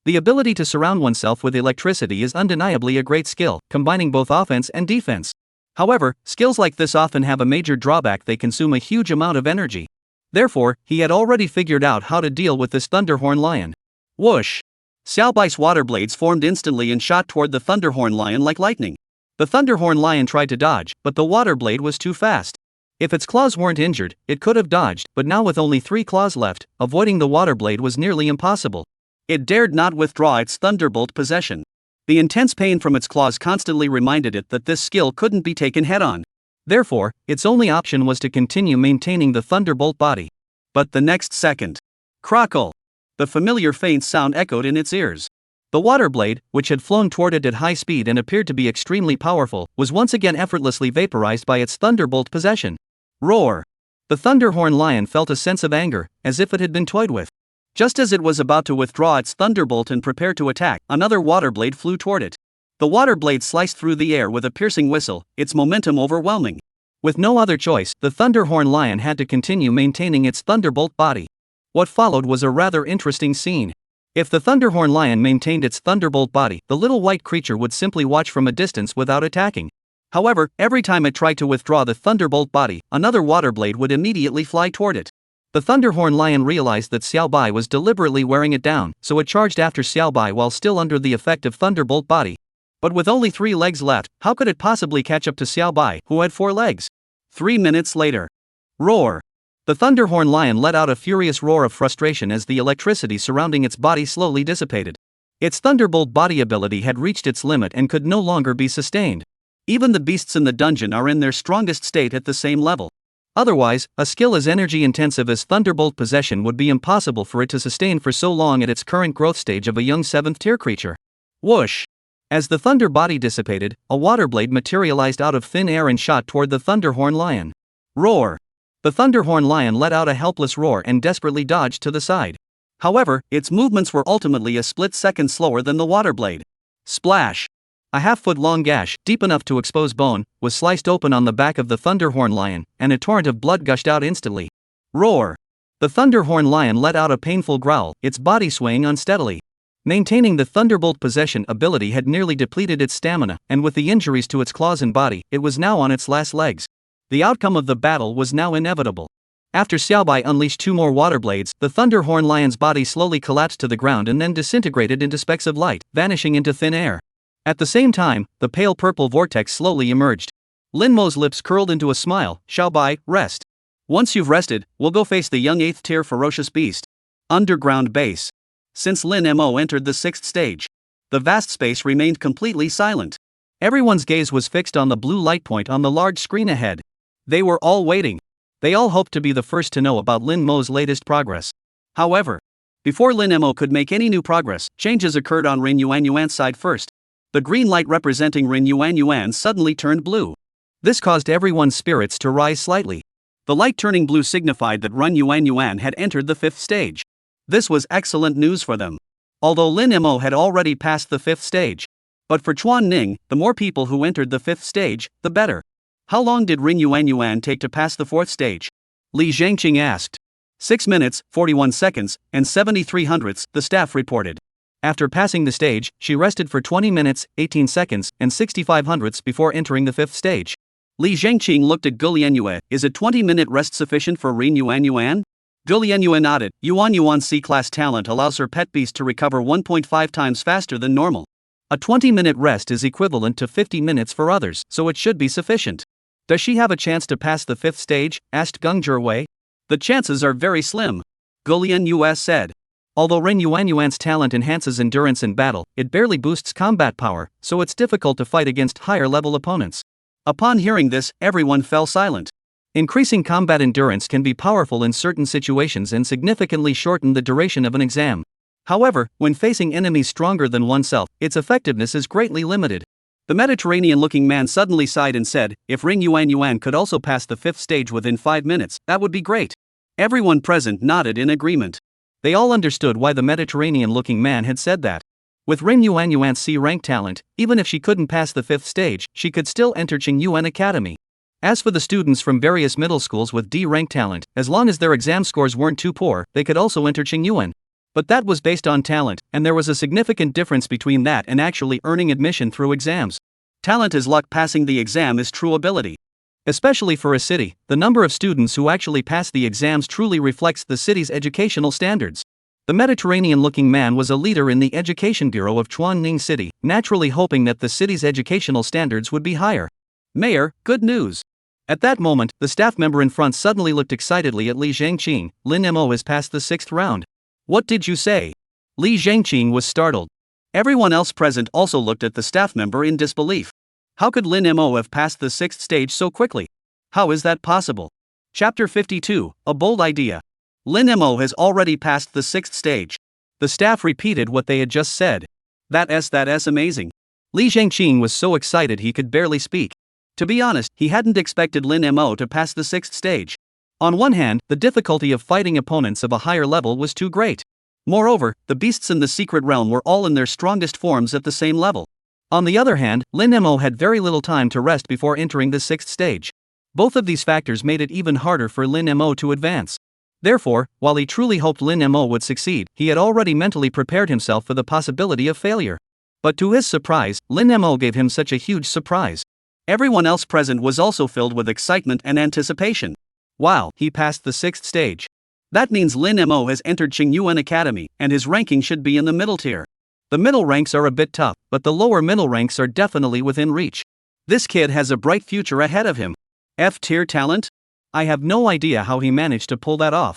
The ability to surround oneself with electricity is undeniably a great skill, combining both offense and defense. However, skills like this often have a major drawback: they consume a huge amount of energy. Therefore, he had already figured out how to deal with this Thunderhorn lion. Whoosh! Xiaobai's water blades formed instantly and shot toward the Thunderhorn lion like lightning. The Thunderhorn lion tried to dodge, but the water blade was too fast. If its claws weren't injured, it could have dodged, but now with only 3 claws left, avoiding the water blade was nearly impossible. It dared not withdraw its Thunderbolt possession. The intense pain from its claws constantly reminded it that this skill couldn't be taken head-on. Therefore, its only option was to continue maintaining the Thunderbolt body. But the next second, crackle! The familiar faint sound echoed in its ears. The water blade, which had flown toward it at high speed and appeared to be extremely powerful, was once again effortlessly vaporized by its Thunderbolt possession. Roar! The Thunderhorn lion felt a sense of anger, as if it had been toyed with. Just as it was about to withdraw its Thunderbolt and prepare to attack, another water blade flew toward it. The water blade sliced through the air with a piercing whistle, its momentum overwhelming. With no other choice, the Thunderhorn lion had to continue maintaining its Thunderbolt body. What followed was a rather interesting scene. If the Thunderhorn lion maintained its Thunderbolt body, the little white creature would simply watch from a distance without attacking. However, every time it tried to withdraw the Thunderbolt body, another water blade would immediately fly toward it. The Thunderhorn lion realized that Xiaobai was deliberately wearing it down, so it charged after Xiaobai while still under the effect of Thunderbolt body. But with only 3 legs left, how could it possibly catch up to Xiao Bai, who had 4 legs? 3 minutes later. Roar! The Thunderhorn Lion let out a furious roar of frustration as the electricity surrounding its body slowly dissipated. Its Thunderbolt body ability had reached its limit and could no longer be sustained. Even the beasts in the dungeon are in their strongest state at the same level. Otherwise, a skill as energy-intensive as Thunderbolt possession would be impossible for it to sustain for so long at its current growth stage of a young 7th-tier creature. Whoosh! As the Thunder body dissipated, a water blade materialized out of thin air and shot toward the Thunderhorn Lion. Roar! The Thunderhorn Lion let out a helpless roar and desperately dodged to the side. However, its movements were ultimately a split second slower than the water blade. Splash! A half-foot-long gash, deep enough to expose bone, was sliced open on the back of the Thunderhorn Lion, and a torrent of blood gushed out instantly. Roar! The Thunderhorn Lion let out a painful growl, its body swaying unsteadily. Maintaining the Thunderbolt possession ability had nearly depleted its stamina, and with the injuries to its claws and body, it was now on its last legs. The outcome of the battle was now inevitable. After Xiaobai unleashed 2 more water blades, the Thunderhorn Lion's body slowly collapsed to the ground and then disintegrated into specks of light, vanishing into thin air. At the same time, the pale purple vortex slowly emerged. Lin Mo's lips curled into a smile. Xiaobai, rest. Once you've rested, we'll go face the young 8th-tier ferocious beast. Underground base. Since Lin Mo entered the 6th stage, the vast space remained completely silent. Everyone's gaze was fixed on the blue light point on the large screen ahead. They were all waiting. They all hoped to be the first to know about Lin Mo's latest progress. However, before Lin Mo could make any new progress, changes occurred on Rin Yuanyuan's side first. The green light representing Rin Yuanyuan suddenly turned blue. This caused everyone's spirits to rise slightly. The light turning blue signified that Rin Yuanyuan had entered the 5th stage. This was excellent news for them. Although Lin Mo had already passed the 5th stage. But for Chuan Ning, the more people who entered the 5th stage, the better. How long did Rin Yuanyuan take to pass the 4th stage? Li Zhangqing asked. 6 minutes, 41 seconds, and 73 hundredths, the staff reported. After passing the stage, she rested for 20 minutes, 18 seconds, and 65 hundredths before entering the 5th stage. Li Zhangqing looked at Gu Lianyue. Is a 20-minute rest sufficient for Rin Yuanyuan? Gu Lianyue nodded. Yuanyuan's C-class talent allows her pet beast to recover 1.5 times faster than normal. A 20-minute rest is equivalent to 50 minutes for others, so it should be sufficient. Does she have a chance to pass the 5th stage? Asked Gung Zhiwei. The chances are very slim. Gu Lianyue said. Although Rin Yuanyuan's talent enhances endurance in battle, it barely boosts combat power, so it's difficult to fight against higher-level opponents. Upon hearing this, everyone fell silent. Increasing combat endurance can be powerful in certain situations and significantly shorten the duration of an exam. However, when facing enemies stronger than oneself, its effectiveness is greatly limited. The Mediterranean-looking man suddenly sighed and said, if Rin Yuanyuan could also pass the 5th stage within 5 minutes, that would be great. Everyone present nodded in agreement. They all understood why the Mediterranean-looking man had said that. With Rin Yuanyuan's C-rank talent, even if she couldn't pass the 5th stage, she could still enter Qingyuan Academy. As for the students from various middle schools with D-rank talent, as long as their exam scores weren't too poor, they could also enter Qingyuan. But that was based on talent, and there was a significant difference between that and actually earning admission through exams. Talent is luck, passing the exam is true ability. Especially for a city, the number of students who actually pass the exams truly reflects the city's educational standards. The Mediterranean-looking man was a leader in the Education Bureau of Chuanning City, naturally hoping that the city's educational standards would be higher. Mayor, good news. At that moment, the staff member in front suddenly looked excitedly at Li Zhangqing. Lin Mo has passed the 6th round. What did you say? Li Zhangqing was startled. Everyone else present also looked at the staff member in disbelief. How could Lin Mo have passed the 6th stage so quickly? How is that possible? Chapter 52, A Bold Idea. Lin Mo has already passed the 6th stage. The staff repeated what they had just said. That's amazing. Li Zhangqing was so excited he could barely speak. To be honest, he hadn't expected Lin Mo to pass the 6th stage. On one hand, the difficulty of fighting opponents of a higher level was too great. Moreover, the beasts in the secret realm were all in their strongest forms at the same level. On the other hand, Lin Mo had very little time to rest before entering the 6th stage. Both of these factors made it even harder for Lin Mo to advance. Therefore, while he truly hoped Lin Mo would succeed, he had already mentally prepared himself for the possibility of failure. But to his surprise, Lin Mo gave him such a huge surprise. Everyone else present was also filled with excitement and anticipation. Wow, he passed the 6th stage. That means Lin Mo has entered Qingyuan Academy, and his ranking should be in the middle tier. The middle ranks are a bit tough, but the lower middle ranks are definitely within reach. This kid has a bright future ahead of him. F-tier talent? I have no idea how he managed to pull that off.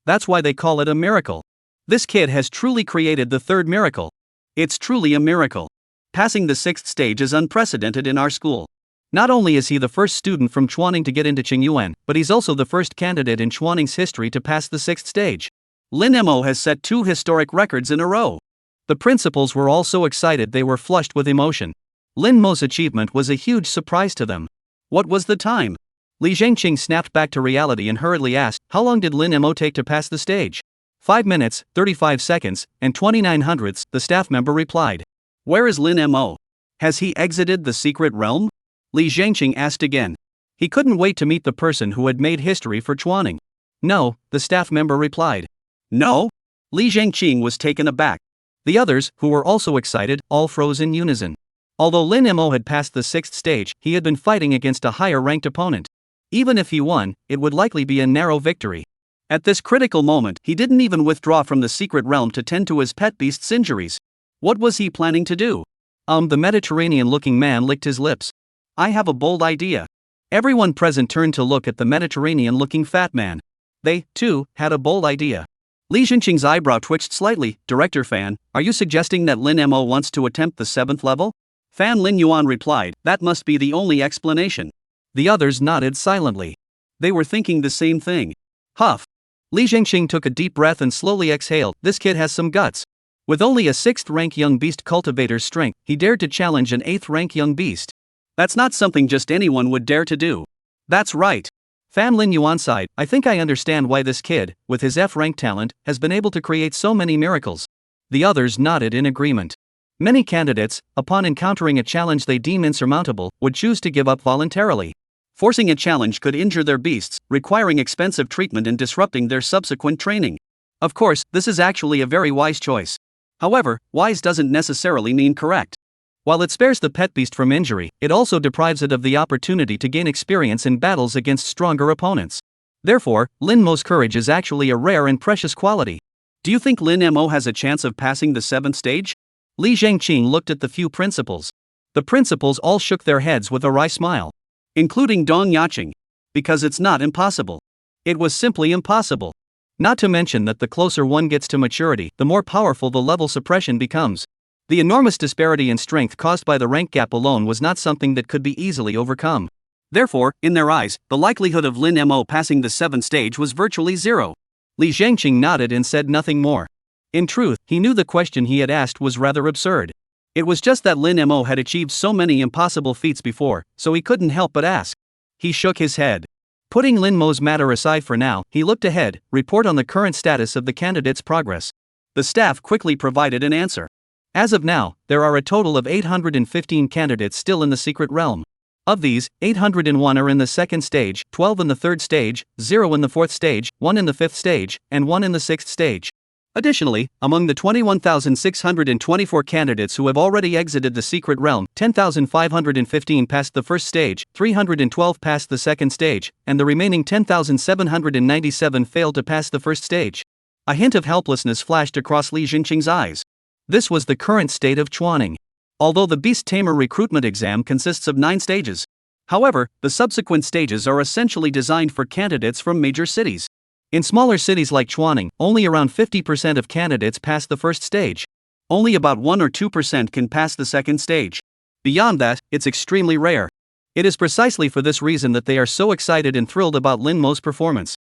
That's why they call it a miracle. This kid has truly created the third miracle. It's truly a miracle. Passing the 6th stage is unprecedented in our school. Not only is he the first student from Chuaning to get into Qingyuan, but he's also the first candidate in Chuaning's history to pass the 6th stage. Lin Mo has set 2 historic records in a row. The principals were all so excited they were flushed with emotion. Lin Mo's achievement was a huge surprise to them. What was the time? Li Zhengqing snapped back to reality and hurriedly asked, how long did Lin Mo take to pass the stage? 5 minutes, 35 seconds, and 29 hundredths, the staff member replied. Where is Lin Mo? Has he exited the secret realm? Li Zhengqing asked again. He couldn't wait to meet the person who had made history for Chuaning. No, the staff member replied. No? Li Zhengqing was taken aback. The others, who were also excited, all froze in unison. Although Lin Mo had passed the 6th stage, he had been fighting against a higher-ranked opponent. Even if he won, it would likely be a narrow victory. At this critical moment, he didn't even withdraw from the secret realm to tend to his pet beast's injuries. What was he planning to do? The Mediterranean-looking man licked his lips. I have a bold idea. Everyone present turned to look at the Mediterranean-looking fat man. They, too, had a bold idea. Li Zhengqing's eyebrow twitched slightly. Director Fan, are you suggesting that Lin Mo wants to attempt the 7th level? Fan Lin Yuan replied, that must be the only explanation. The others nodded silently. They were thinking the same thing. Huff. Li Zhengqing took a deep breath and slowly exhaled. This kid has some guts. With only a 6th-rank young beast cultivator's strength, he dared to challenge an 8th-rank young beast. That's not something just anyone would dare to do. That's right. Fan Lin Yuan sighed. I think I understand why this kid, with his F-rank talent, has been able to create so many miracles. The others nodded in agreement. Many candidates, upon encountering a challenge they deem insurmountable, would choose to give up voluntarily. Forcing a challenge could injure their beasts, requiring expensive treatment and disrupting their subsequent training. Of course, this is actually a very wise choice. However, wise doesn't necessarily mean correct. While it spares the pet beast from injury, it also deprives it of the opportunity to gain experience in battles against stronger opponents. Therefore, Lin Mo's courage is actually a rare and precious quality. Do you think Lin Mo has a chance of passing the 7th stage? Li Zhengqing looked at the few principals. The principals all shook their heads with a wry smile. Including Dong Yaqing. Because it's not impossible. It was simply impossible. Not to mention that the closer one gets to maturity, the more powerful the level suppression becomes. The enormous disparity in strength caused by the rank gap alone was not something that could be easily overcome. Therefore, in their eyes, the likelihood of Lin Mo passing the 7th stage was virtually zero. Li Zhengqing nodded and said nothing more. In truth, he knew the question he had asked was rather absurd. It was just that Lin Mo had achieved so many impossible feats before, so he couldn't help but ask. He shook his head. Putting Lin Mo's matter aside for now, he looked ahead, report on the current status of the candidate's progress. The staff quickly provided an answer. As of now, there are a total of 815 candidates still in the secret realm. Of these, 801 are in the 2nd stage, 12 in the 3rd stage, 0 in the 4th stage, 1 in the 5th stage, and 1 in the 6th stage. Additionally, among the 21,624 candidates who have already exited the secret realm, 10,515 passed the 1st stage, 312 passed the 2nd stage, and the remaining 10,797 failed to pass the 1st stage. A hint of helplessness flashed across Li Zhengqing's eyes. This was the current state of Chuaning. Although the Beast Tamer recruitment exam consists of 9 stages. However, the subsequent stages are essentially designed for candidates from major cities. In smaller cities like Chuaning, only around 50% of candidates pass the 1st stage. Only about 1 or 2% can pass the 2nd stage. Beyond that, it's extremely rare. It is precisely for this reason that they are so excited and thrilled about Lin Mo's performance.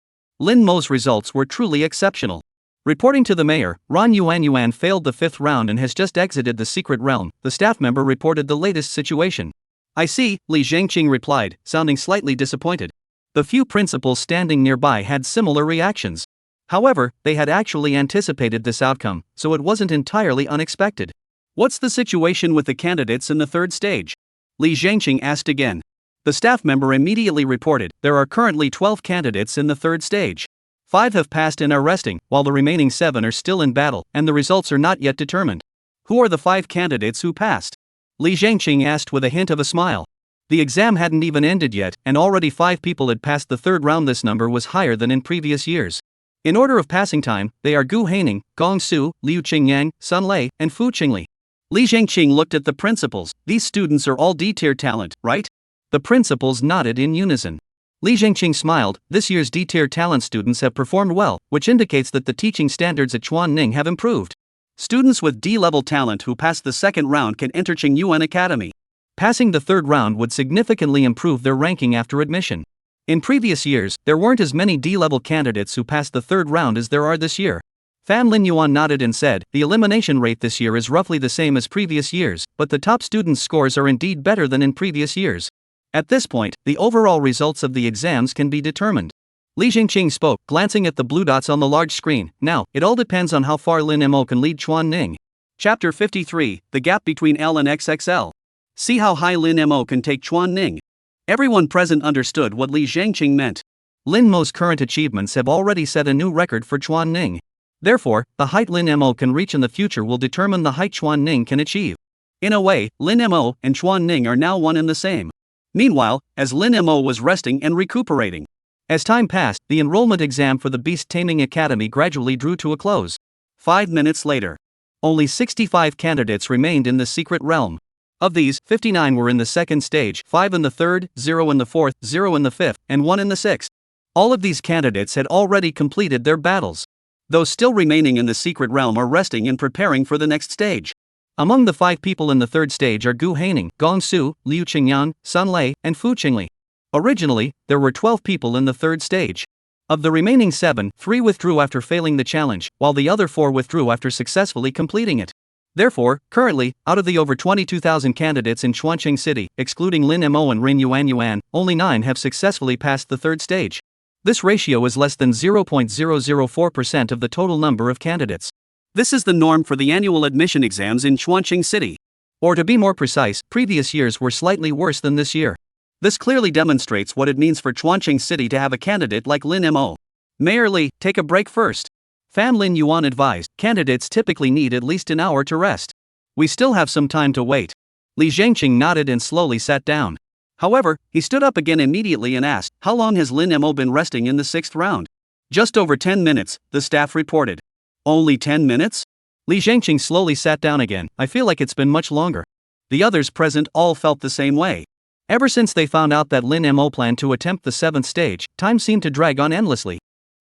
Lin Mo's results were truly exceptional. Reporting to the mayor, Ran Yuan failed the 5th round and has just exited the secret realm. The staff member reported the latest situation. I see, Li Zhengqing replied, sounding slightly disappointed. The few principals standing nearby had similar reactions. However, they had actually anticipated this outcome, so it wasn't entirely unexpected. What's the situation with the candidates in the 3rd stage? Li Zhengqing asked again. The staff member immediately reported, there are currently 12 candidates in the 3rd stage. 5 have passed and are resting, while the remaining 7 are still in battle, and the results are not yet determined. Who are the 5 candidates who passed? Li Zhengqing asked with a hint of a smile. The exam hadn't even ended yet, and already 5 people had passed the 3rd round. This number was higher than in previous years. In order of passing time, they are Gu Haining, Gong Su, Liu Qingyang, Sun Lei, and Fu Qingli. Li Zhengqing looked at the principals. These students are all D-tier talent, right? The principals nodded in unison. Li Zhengqing smiled. This year's D-tier talent students have performed well, which indicates that the teaching standards at Chuanning have improved. Students with D-level talent who pass the second round can enter Qingyuan Academy. Passing the third round would significantly improve their ranking after admission. In previous years, there weren't as many D-level candidates who passed the third round as there are this year. Fan Linyuan nodded and said, the elimination rate this year is roughly the same as previous years, but the top students' scores are indeed better than in previous years. At this point, the overall results of the exams can be determined. Li Zhengqing spoke, glancing at the blue dots on the large screen. Now, it all depends on how far Lin Mo can lead Chuanning. Chapter 53, The Gap Between L and XXL. See how high Lin Mo can take Chuanning. Everyone present understood what Li Zhengqing meant. Lin Mo's current achievements have already set a new record for Chuanning. Therefore, the height Lin Mo can reach in the future will determine the height Chuanning can achieve. In a way, Lin Mo and Chuanning are now one and the same. Meanwhile, as Lin Mo was resting and recuperating. As time passed, the enrollment exam for the Beast Taming Academy gradually drew to a close. 5 minutes later, only 65 candidates remained in the secret realm. Of these, 59 were in the second stage, 5 in the third, 0 in the fourth, 0 in the fifth, and 1 in the sixth. All of these candidates had already completed their battles. Those still remaining in the secret realm are resting and preparing for the next stage. Among the 5 people in the third stage are Gu Haining, Gong Su, Liu Qingyan, Sun Lei, and Fu Qingli. Originally, there were 12 people in the third stage. Of the remaining 7, 3 withdrew after failing the challenge, while the other 4 withdrew after successfully completing it. Therefore, currently, out of the over 22,000 candidates in Chuanqing City, excluding Lin Mo and Rin Yuan, only 9 have successfully passed the third stage. This ratio is less than 0.004% of the total number of candidates. This is the norm for the annual admission exams in Chuanqing City. Or to be more precise, previous years were slightly worse than this year. This clearly demonstrates what it means for Chuanqing City to have a candidate like Lin Mo. Mayor Li, take a break first. Fan Lin Yuan advised, candidates typically need at least an hour to rest. We still have some time to wait. Li Zhengqing nodded and slowly sat down. However, he stood up again immediately and asked, how long has Lin Mo been resting in the 6th round? Just over 10 minutes, the staff reported. Only 10 minutes? Li Zhengqing slowly sat down again. I feel like it's been much longer. The others present all felt the same way. Ever since they found out that Lin Mo planned to attempt the 7th stage, time seemed to drag on endlessly.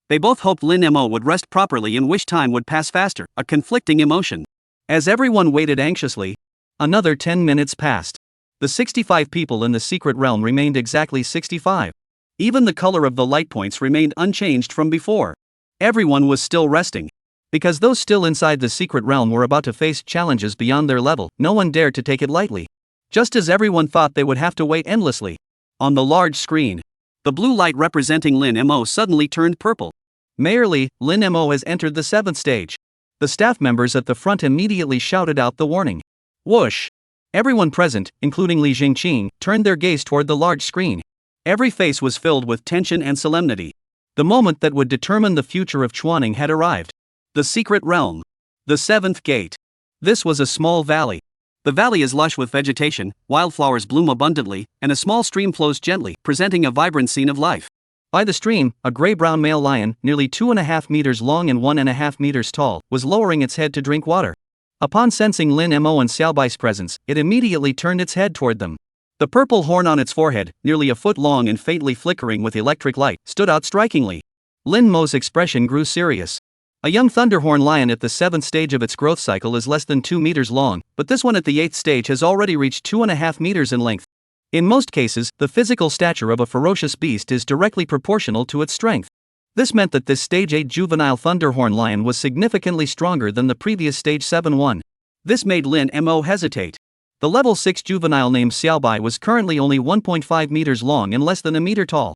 They both hoped Lin Mo would rest properly and wished time would pass faster, a conflicting emotion. As everyone waited anxiously, another 10 minutes passed. The 65 people in the secret realm remained exactly 65. Even the color of the light points remained unchanged from before. Everyone was still resting. Because those still inside the secret realm were about to face challenges beyond their level, no one dared to take it lightly. Just as everyone thought they would have to wait endlessly. On the large screen, the blue light representing Lin Mo suddenly turned purple. Mayor Li, Lin Mo has entered the 7th stage. The staff members at the front immediately shouted out the warning. Whoosh! Everyone present, including Li Zhengqing, turned their gaze toward the large screen. Every face was filled with tension and solemnity. The moment that would determine the future of Chuanning had arrived. The secret realm. The 7th gate. This was a small valley. The valley is lush with vegetation, wildflowers bloom abundantly, and a small stream flows gently, presenting a vibrant scene of life. By the stream, a gray-brown male lion, nearly 2.5 meters long and 1.5 meters tall, was lowering its head to drink water. Upon sensing Lin Mo and Xiaobai's presence, it immediately turned its head toward them. The purple horn on its forehead, nearly a foot long and faintly flickering with electric light, stood out strikingly. Lin Mo's expression grew serious. A young thunderhorn lion at the 7th stage of its growth cycle is less than 2 meters long, but this one at the 8th stage has already reached 2.5 meters in length. In most cases, the physical stature of a ferocious beast is directly proportional to its strength. This meant that this stage 8 juvenile thunderhorn lion was significantly stronger than the previous stage 7 one. This made Lin Mo hesitate. The level 6 juvenile named Xiaobai was currently only 1.5 meters long and less than a meter tall.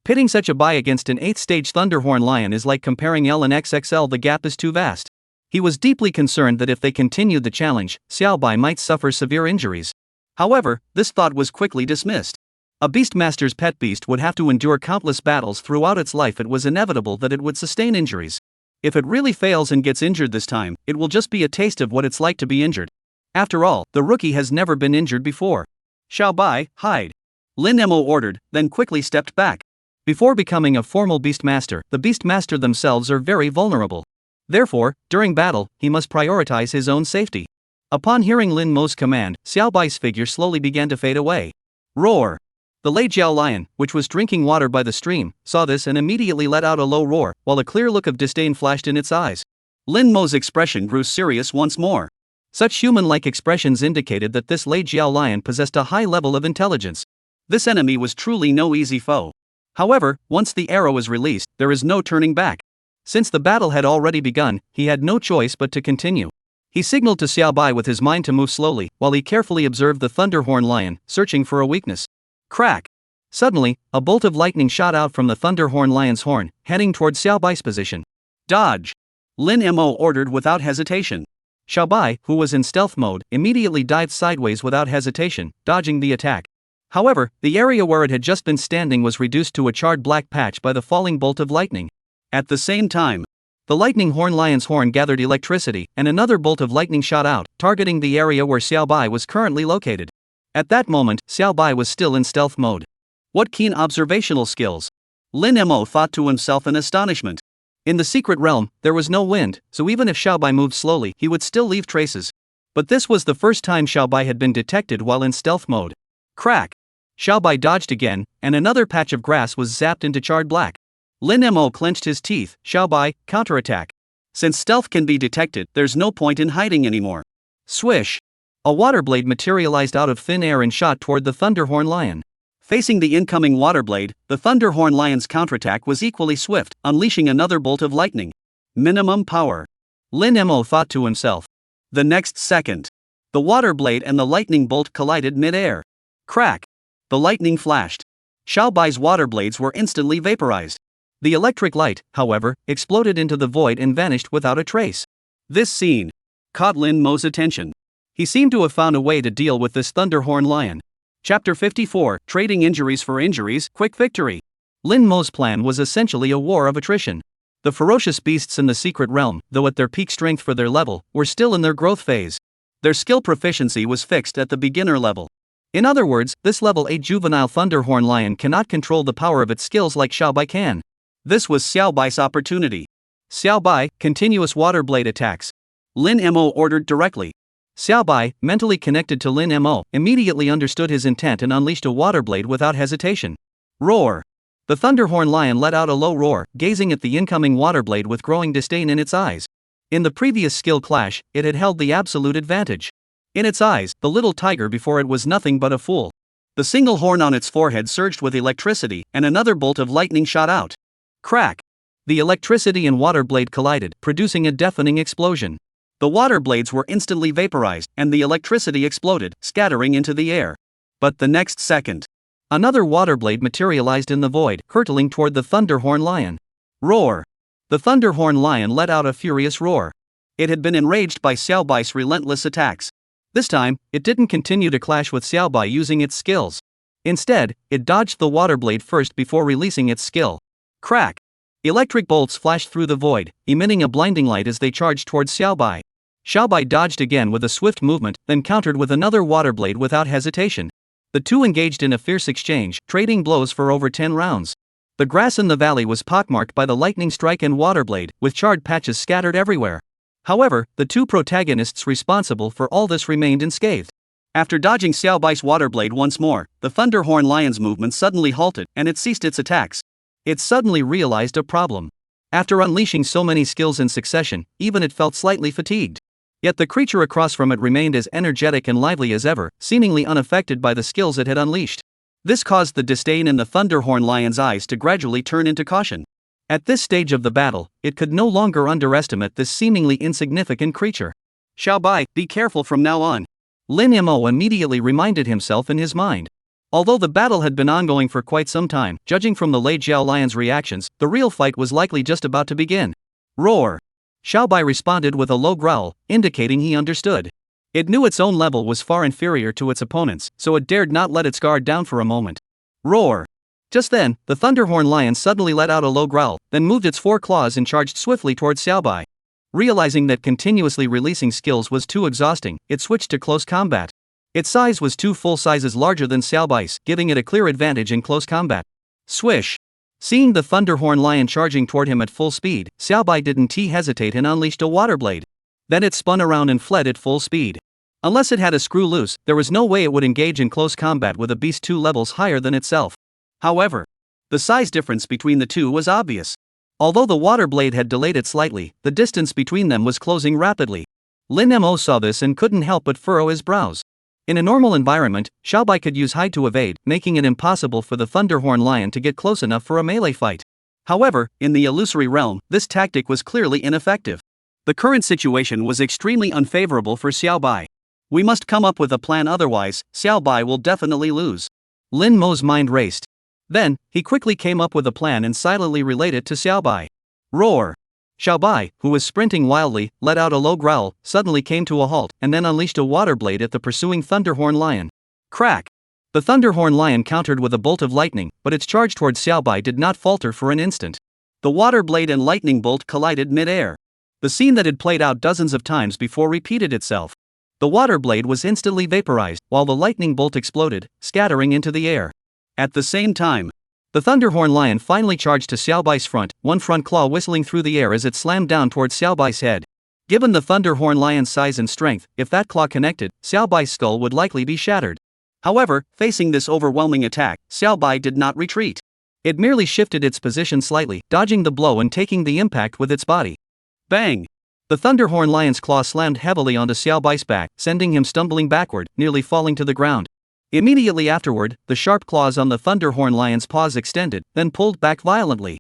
Pitting such a bai against an 8th stage thunderhorn lion is like comparing L and XXL. The gap is too vast. He was deeply concerned that if they continued the challenge, Xiaobai might suffer severe injuries. However, this thought was quickly dismissed. A beastmaster's pet beast would have to endure countless battles throughout its life. It was inevitable that it would sustain injuries. If it really fails and gets injured this time, it will just be a taste of what it's like to be injured. After all, the rookie has never been injured before. Xiaobai, hide. Lin Mo ordered, then quickly stepped back. Before becoming a formal beastmaster, the beastmaster themselves are very vulnerable. Therefore, during battle, he must prioritize his own safety. Upon hearing Lin Mo's command, Xiaobai's figure slowly began to fade away. Roar! The Lei Jiao lion, which was drinking water by the stream, saw this and immediately let out a low roar, while a clear look of disdain flashed in its eyes. Lin Mo's expression grew serious once more. Such human-like expressions indicated that this Lei Jiao lion possessed a high level of intelligence. This enemy was truly no easy foe. However, once the arrow is released, there is no turning back. Since the battle had already begun, he had no choice but to continue. He signaled to Xiaobai with his mind to move slowly, while he carefully observed the Thunderhorn lion, searching for a weakness. Crack! Suddenly, a bolt of lightning shot out from the Thunderhorn lion's horn, heading towards Xiaobai's position. Dodge! Lin Mo ordered without hesitation. Xiaobai, who was in stealth mode, immediately dived sideways without hesitation, dodging the attack. However, the area where it had just been standing was reduced to a charred black patch by the falling bolt of lightning. At the same time, the lightning horn lion's horn gathered electricity, and another bolt of lightning shot out, targeting the area where Xiaobai was currently located. At that moment, Xiaobai was still in stealth mode. What keen observational skills! Lin Mo thought to himself in astonishment. In the secret realm, there was no wind, so even if Xiaobai moved slowly, he would still leave traces. But this was the first time Xiaobai had been detected while in stealth mode. Crack! Xiaobai dodged again, and another patch of grass was zapped into charred black. Lin Mo clenched his teeth. Xiaobai, counterattack. Since stealth can be detected, there's no point in hiding anymore. Swish! A water blade materialized out of thin air and shot toward the Thunderhorn lion. Facing the incoming water blade, the Thunderhorn lion's counterattack was equally swift, unleashing another bolt of lightning. Minimum power. Lin Mo thought to himself. The next second, the water blade and the lightning bolt collided mid-air. Crack! The lightning flashed. Xiaobai's water blades were instantly vaporized. The electric light, however, exploded into the void and vanished without a trace. This scene caught Lin Mo's attention. He seemed to have found a way to deal with this Thunderhorn lion. Chapter 54, Trading Injuries for Injuries, Quick Victory. Lin Mo's plan was essentially a war of attrition. The ferocious beasts in the secret realm, though at their peak strength for their level, were still in their growth phase. Their skill proficiency was fixed at the beginner level. In other words, this level 8 juvenile Thunderhorn lion cannot control the power of its skills like Xiaobai can. This was Xiaobai's opportunity. Xiaobai, continuous water blade attacks. Lin Mo ordered directly. Xiaobai, mentally connected to Lin Mo, immediately understood his intent and unleashed a water blade without hesitation. Roar! The Thunderhorn lion let out a low roar, gazing at the incoming water blade with growing disdain in its eyes. In the previous skill clash, it had held the absolute advantage. In its eyes, the little tiger before it was nothing but a fool. The single horn on its forehead surged with electricity, and another bolt of lightning shot out. Crack! The electricity and water blade collided, producing a deafening explosion. The water blades were instantly vaporized, and the electricity exploded, scattering into the air. But the next second, another water blade materialized in the void, hurtling toward the Thunderhorn lion. Roar! The Thunderhorn lion let out a furious roar. It had been enraged by Xiaobai's relentless attacks. This time, it didn't continue to clash with Xiaobai using its skills. Instead, it dodged the water blade first before releasing its skill. Crack! Electric bolts flashed through the void, emitting a blinding light as they charged towards Xiaobai. Xiaobai dodged again with a swift movement, then countered with another water blade without hesitation. The two engaged in a fierce exchange, trading blows for over 10 rounds. The grass in the valley was pockmarked by the lightning strike and water blade, with charred patches scattered everywhere. However, the two protagonists responsible for all this remained unscathed. After dodging Xiaobai's water blade once more, the Thunderhorn lion's movement suddenly halted, and it ceased its attacks. It suddenly realized a problem. After unleashing so many skills in succession, even it felt slightly fatigued. Yet the creature across from it remained as energetic and lively as ever, seemingly unaffected by the skills it had unleashed. This caused the disdain in the Thunderhorn lion's eyes to gradually turn into caution. At this stage of the battle, it could no longer underestimate this seemingly insignificant creature. Xiaobai, be careful from now on. Lin Mo immediately reminded himself in his mind. Although the battle had been ongoing for quite some time, judging from the Lei Jiao lion's reactions, the real fight was likely just about to begin. Roar! Xiaobai responded with a low growl, indicating he understood. It knew its own level was far inferior to its opponent's, so it dared not let its guard down for a moment. Roar! Just then, the Thunderhorn lion suddenly let out a low growl, then moved its four claws and charged swiftly towards Xiaobai. Realizing that continuously releasing skills was too exhausting, it switched to close combat. Its size was 2 full sizes larger than Xiaobai's, giving it a clear advantage in close combat. Swish! Seeing the Thunderhorn lion charging toward him at full speed, Xiaobai didn't hesitate and unleashed a water blade. Then it spun around and fled at full speed. Unless it had a screw loose, there was no way it would engage in close combat with a beast 2 levels higher than itself. However, the size difference between the two was obvious. Although the water blade had delayed it slightly, the distance between them was closing rapidly. Lin Mo saw this and couldn't help but furrow his brows. In a normal environment, Xiaobai could use hide to evade, making it impossible for the Thunderhorn Lion to get close enough for a melee fight. However, in the illusory realm, this tactic was clearly ineffective. The current situation was extremely unfavorable for Xiaobai. We must come up with a plan, otherwise, Xiaobai will definitely lose. Lin Mo's mind raced. Then, he quickly came up with a plan and silently relayed it to Xiaobai. Roar! Xiaobai, who was sprinting wildly, let out a low growl, suddenly came to a halt, and then unleashed a water blade at the pursuing Thunderhorn Lion. Crack! The Thunderhorn Lion countered with a bolt of lightning, but its charge towards Xiaobai did not falter for an instant. The water blade and lightning bolt collided mid-air. The scene that had played out dozens of times before repeated itself. The water blade was instantly vaporized, while the lightning bolt exploded, scattering into the air. At the same time, the Thunderhorn Lion finally charged to Xiaobai's front, one front claw whistling through the air as it slammed down towards Xiaobai's head. Given the Thunderhorn Lion's size and strength, if that claw connected, Xiaobai's skull would likely be shattered. However, facing this overwhelming attack, Xiaobai did not retreat. It merely shifted its position slightly, dodging the blow and taking the impact with its body. Bang! The Thunderhorn Lion's claw slammed heavily onto Xiaobai's back, sending him stumbling backward, nearly falling to the ground. Immediately afterward, the sharp claws on the Thunderhorn Lion's paws extended, then pulled back violently.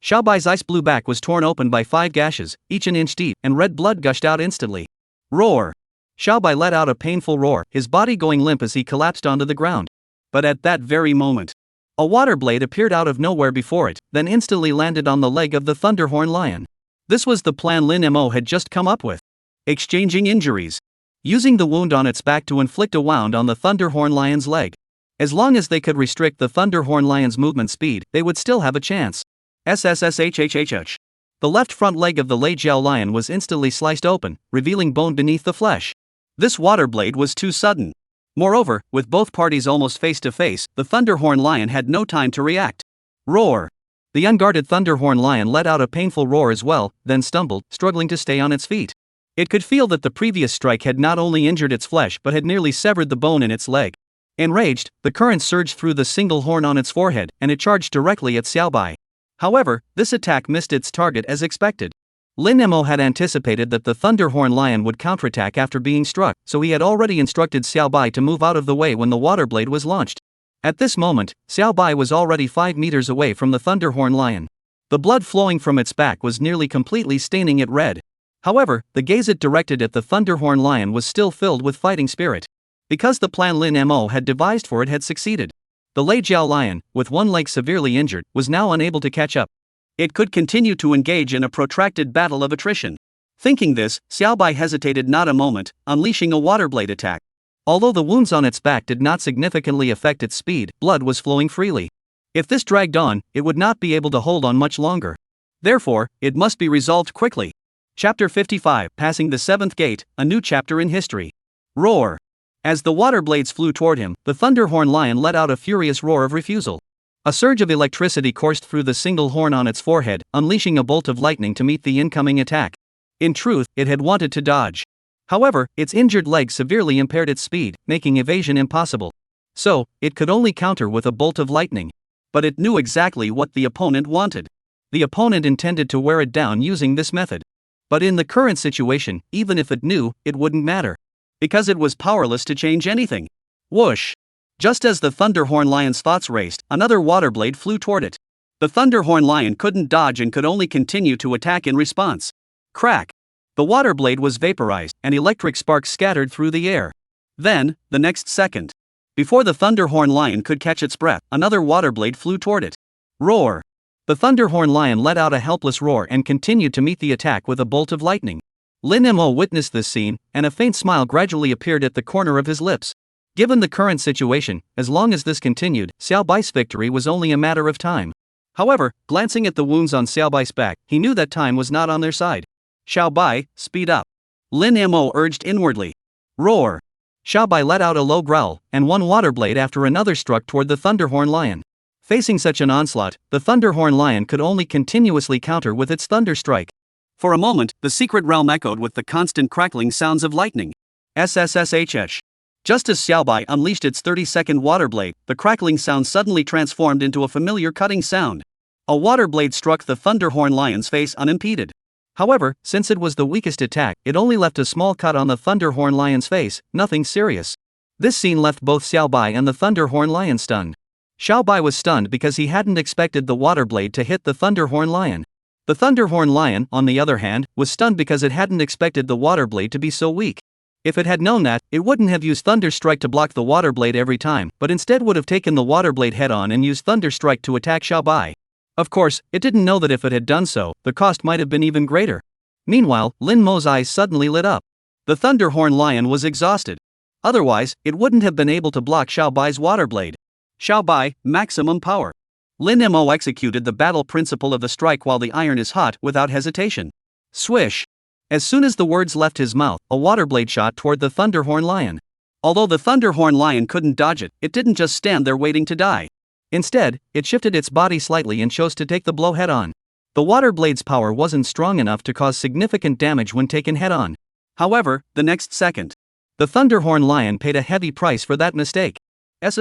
Xiaobai's ice blue back was torn open by 5 gashes, each an inch deep, and red blood gushed out instantly. Roar! Xiaobai let out a painful roar, his body going limp as he collapsed onto the ground. But at that very moment, a water blade appeared out of nowhere before it, then instantly landed on the leg of the Thunderhorn Lion. This was the plan Lin Mo had just come up with. Exchanging injuries. Using the wound on its back to inflict a wound on the Thunderhorn Lion's leg. As long as they could restrict the Thunderhorn Lion's movement speed, they would still have a chance. SSSHHHH. The left front leg of the Lei Jiao Lion was instantly sliced open, revealing bone beneath the flesh. This water blade was too sudden. Moreover, with both parties almost face to face, the Thunderhorn Lion had no time to react. Roar! The unguarded Thunderhorn Lion let out a painful roar as well, then stumbled, struggling to stay on its feet. It could feel that the previous strike had not only injured its flesh but had nearly severed the bone in its leg. Enraged, the current surged through the single horn on its forehead, and it charged directly at Xiaobai. However, this attack missed its target as expected. Lin Mo had anticipated that the Thunderhorn Lion would counterattack after being struck, so he had already instructed Xiaobai to move out of the way when the water blade was launched. At this moment, Xiaobai was already 5 meters away from the Thunderhorn Lion. The blood flowing from its back was nearly completely staining it red. However, the gaze it directed at the Thunderhorn Lion was still filled with fighting spirit. Because the plan Lin Mo had devised for it had succeeded. The Lei Jiao Lion, with one leg severely injured, was now unable to catch up. It could continue to engage in a protracted battle of attrition. Thinking this, Xiaobai hesitated not a moment, unleashing a water blade attack. Although the wounds on its back did not significantly affect its speed, blood was flowing freely. If this dragged on, it would not be able to hold on much longer. Therefore, it must be resolved quickly. Chapter 55, Passing the 7th Gate, a new chapter in history. Roar! As the water blades flew toward him, the Thunderhorn Lion let out a furious roar of refusal. A surge of electricity coursed through the single horn on its forehead, unleashing a bolt of lightning to meet the incoming attack. In truth, it had wanted to dodge. However, its injured leg severely impaired its speed, making evasion impossible. So, it could only counter with a bolt of lightning. But it knew exactly what the opponent wanted. The opponent intended to wear it down using this method. But in the current situation, even if it knew, it wouldn't matter. Because it was powerless to change anything. Whoosh! Just as the Thunderhorn Lion's thoughts raced, another water blade flew toward it. The Thunderhorn Lion couldn't dodge and could only continue to attack in response. Crack! The water blade was vaporized, and electric sparks scattered through the air. Then, the next second, before the Thunderhorn Lion could catch its breath, another water blade flew toward it. Roar! The Thunderhorn Lion let out a helpless roar and continued to meet the attack with a bolt of lightning. Lin Mo witnessed this scene, and a faint smile gradually appeared at the corner of his lips. Given the current situation, as long as this continued, Xiaobai's victory was only a matter of time. However, glancing at the wounds on Xiaobai's back, he knew that time was not on their side. Xiaobai, speed up. Lin Mo urged inwardly. Roar! Xiaobai let out a low growl, and one water blade after another struck toward the Thunderhorn Lion. Facing such an onslaught, the Thunderhorn Lion could only continuously counter with its Thunder Strike. For a moment, the secret realm echoed with the constant crackling sounds of lightning. SSSHH. Just as Xiaobai unleashed its 30-second water blade, the crackling sound suddenly transformed into a familiar cutting sound. A water blade struck the Thunderhorn Lion's face unimpeded. However, since it was the weakest attack, it only left a small cut on the Thunderhorn Lion's face, nothing serious. This scene left both Xiaobai and the Thunderhorn Lion stunned. Xiaobai was stunned because he hadn't expected the water blade to hit the Thunderhorn Lion. The Thunderhorn Lion, on the other hand, was stunned because it hadn't expected the water blade to be so weak. If it had known that, it wouldn't have used Thunder Strike to block the water blade every time, but instead would have taken the water blade head-on and used Thunder Strike to attack Xiaobai. Of course, it didn't know that if it had done so, the cost might have been even greater. Meanwhile, Lin Mo's eyes suddenly lit up. The Thunderhorn Lion was exhausted. Otherwise, it wouldn't have been able to block Xiaobai's water blade. Xiaobai, maximum power. Lin Mo executed the battle principle of the strike while the iron is hot without hesitation. Swish! As soon as the words left his mouth, a water blade shot toward the Thunderhorn Lion. Although the Thunderhorn Lion couldn't dodge it, it didn't just stand there waiting to die. Instead, it shifted its body slightly and chose to take the blow head-on. The water blade's power wasn't strong enough to cause significant damage when taken head-on. However, the next second, the Thunderhorn Lion paid a heavy price for that mistake. The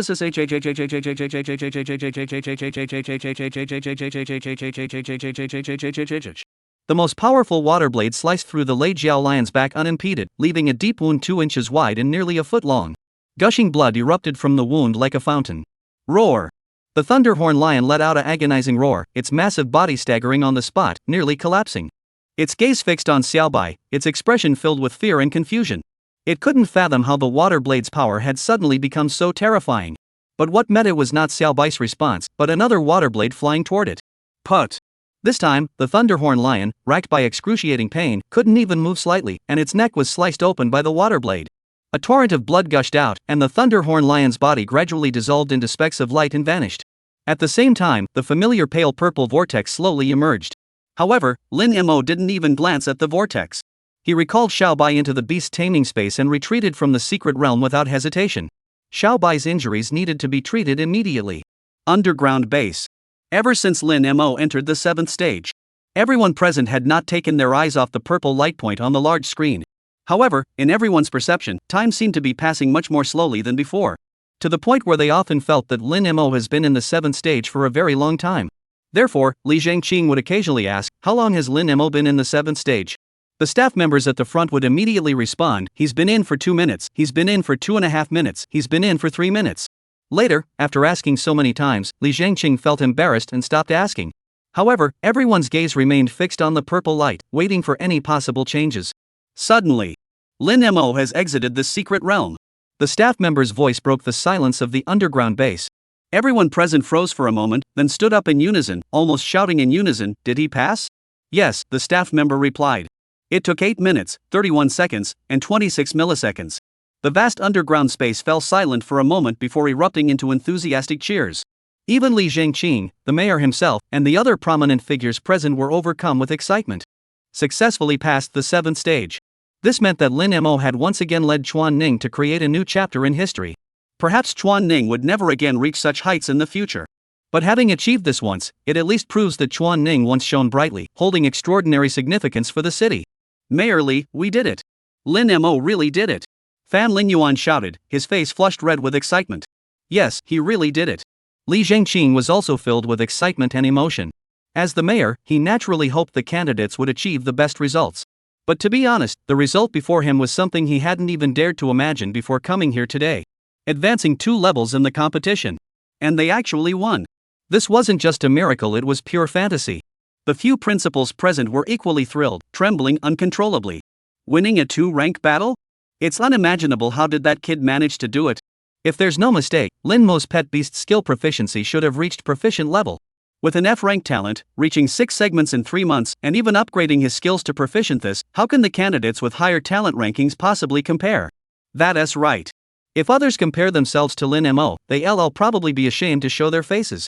most powerful water blade sliced through the Lei Jiao Lion's back unimpeded, leaving a deep wound 2 inches wide and nearly a foot long. Gushing blood erupted from the wound like a fountain. Roar! The Thunderhorn Lion let out an agonizing roar, its massive body staggering on the spot, nearly collapsing. Its gaze fixed on Xiaobai, its expression filled with fear and confusion. It couldn't fathom how the water blade's power had suddenly become so terrifying. But what met it was not Xiaobai's response, but another water blade flying toward it. Put! This time, the Thunderhorn Lion, racked by excruciating pain, couldn't even move slightly, and its neck was sliced open by the water blade. A torrent of blood gushed out, and the Thunderhorn Lion's body gradually dissolved into specks of light and vanished. At the same time, the familiar pale purple vortex slowly emerged. However, Lin Mo didn't even glance at the vortex. He recalled Xiaobai into the beast's taming space and retreated from the secret realm without hesitation. Xiaobai's injuries needed to be treated immediately. Underground base. Ever since Lin Mo entered the 7th stage, everyone present had not taken their eyes off the purple light point on the large screen. However, in everyone's perception, time seemed to be passing much more slowly than before. To the point where they often felt that Lin Mo has been in the 7th stage for a very long time. Therefore, Li Zhangqing would occasionally ask, "How long has Lin Mo been in the 7th stage?" The staff members at the front would immediately respond, "He's been in for 2 minutes, he's been in for 2.5 minutes, he's been in for 3 minutes. Later, after asking so many times, Li Zhangqing felt embarrassed and stopped asking. However, everyone's gaze remained fixed on the purple light, waiting for any possible changes. Suddenly, Lin Mo has exited the secret realm. The staff member's voice broke the silence of the underground base. Everyone present froze for a moment, then stood up in unison, almost shouting in unison, "Did he pass?" "Yes," the staff member replied. It took 8 minutes, 31 seconds, and 26 milliseconds. The vast underground space fell silent for a moment before erupting into enthusiastic cheers. Even Li Zhangqing, the mayor himself, and the other prominent figures present were overcome with excitement. Successfully passed the 7th stage. This meant that Lin Mo had once again led Chuan Ning to create a new chapter in history. Perhaps Chuan Ning would never again reach such heights in the future. But having achieved this once, it at least proves that Chuan Ning once shone brightly, holding extraordinary significance for the city. "Mayor Li, we did it. Lin Mo really did it." Fan Lingyuan shouted, his face flushed red with excitement. Yes, he really did it. Li Zhangqing was also filled with excitement and emotion. As the mayor, he naturally hoped the candidates would achieve the best results. But to be honest, the result before him was something he hadn't even dared to imagine before coming here today. Advancing 2 levels in the competition. And they actually won. This wasn't just a miracle, it was pure fantasy. The few principals present were equally thrilled, trembling uncontrollably. Winning a 2-rank battle? It's unimaginable. How did that kid manage to do it? If there's no mistake, Lin Mo's pet beast's skill proficiency should have reached proficient level. With an F-rank talent, reaching 6 segments in 3 months, and even upgrading his skills to proficient this, how can the candidates with higher talent rankings possibly compare? That's right. If others compare themselves to Lin Mo, they'll probably be ashamed to show their faces.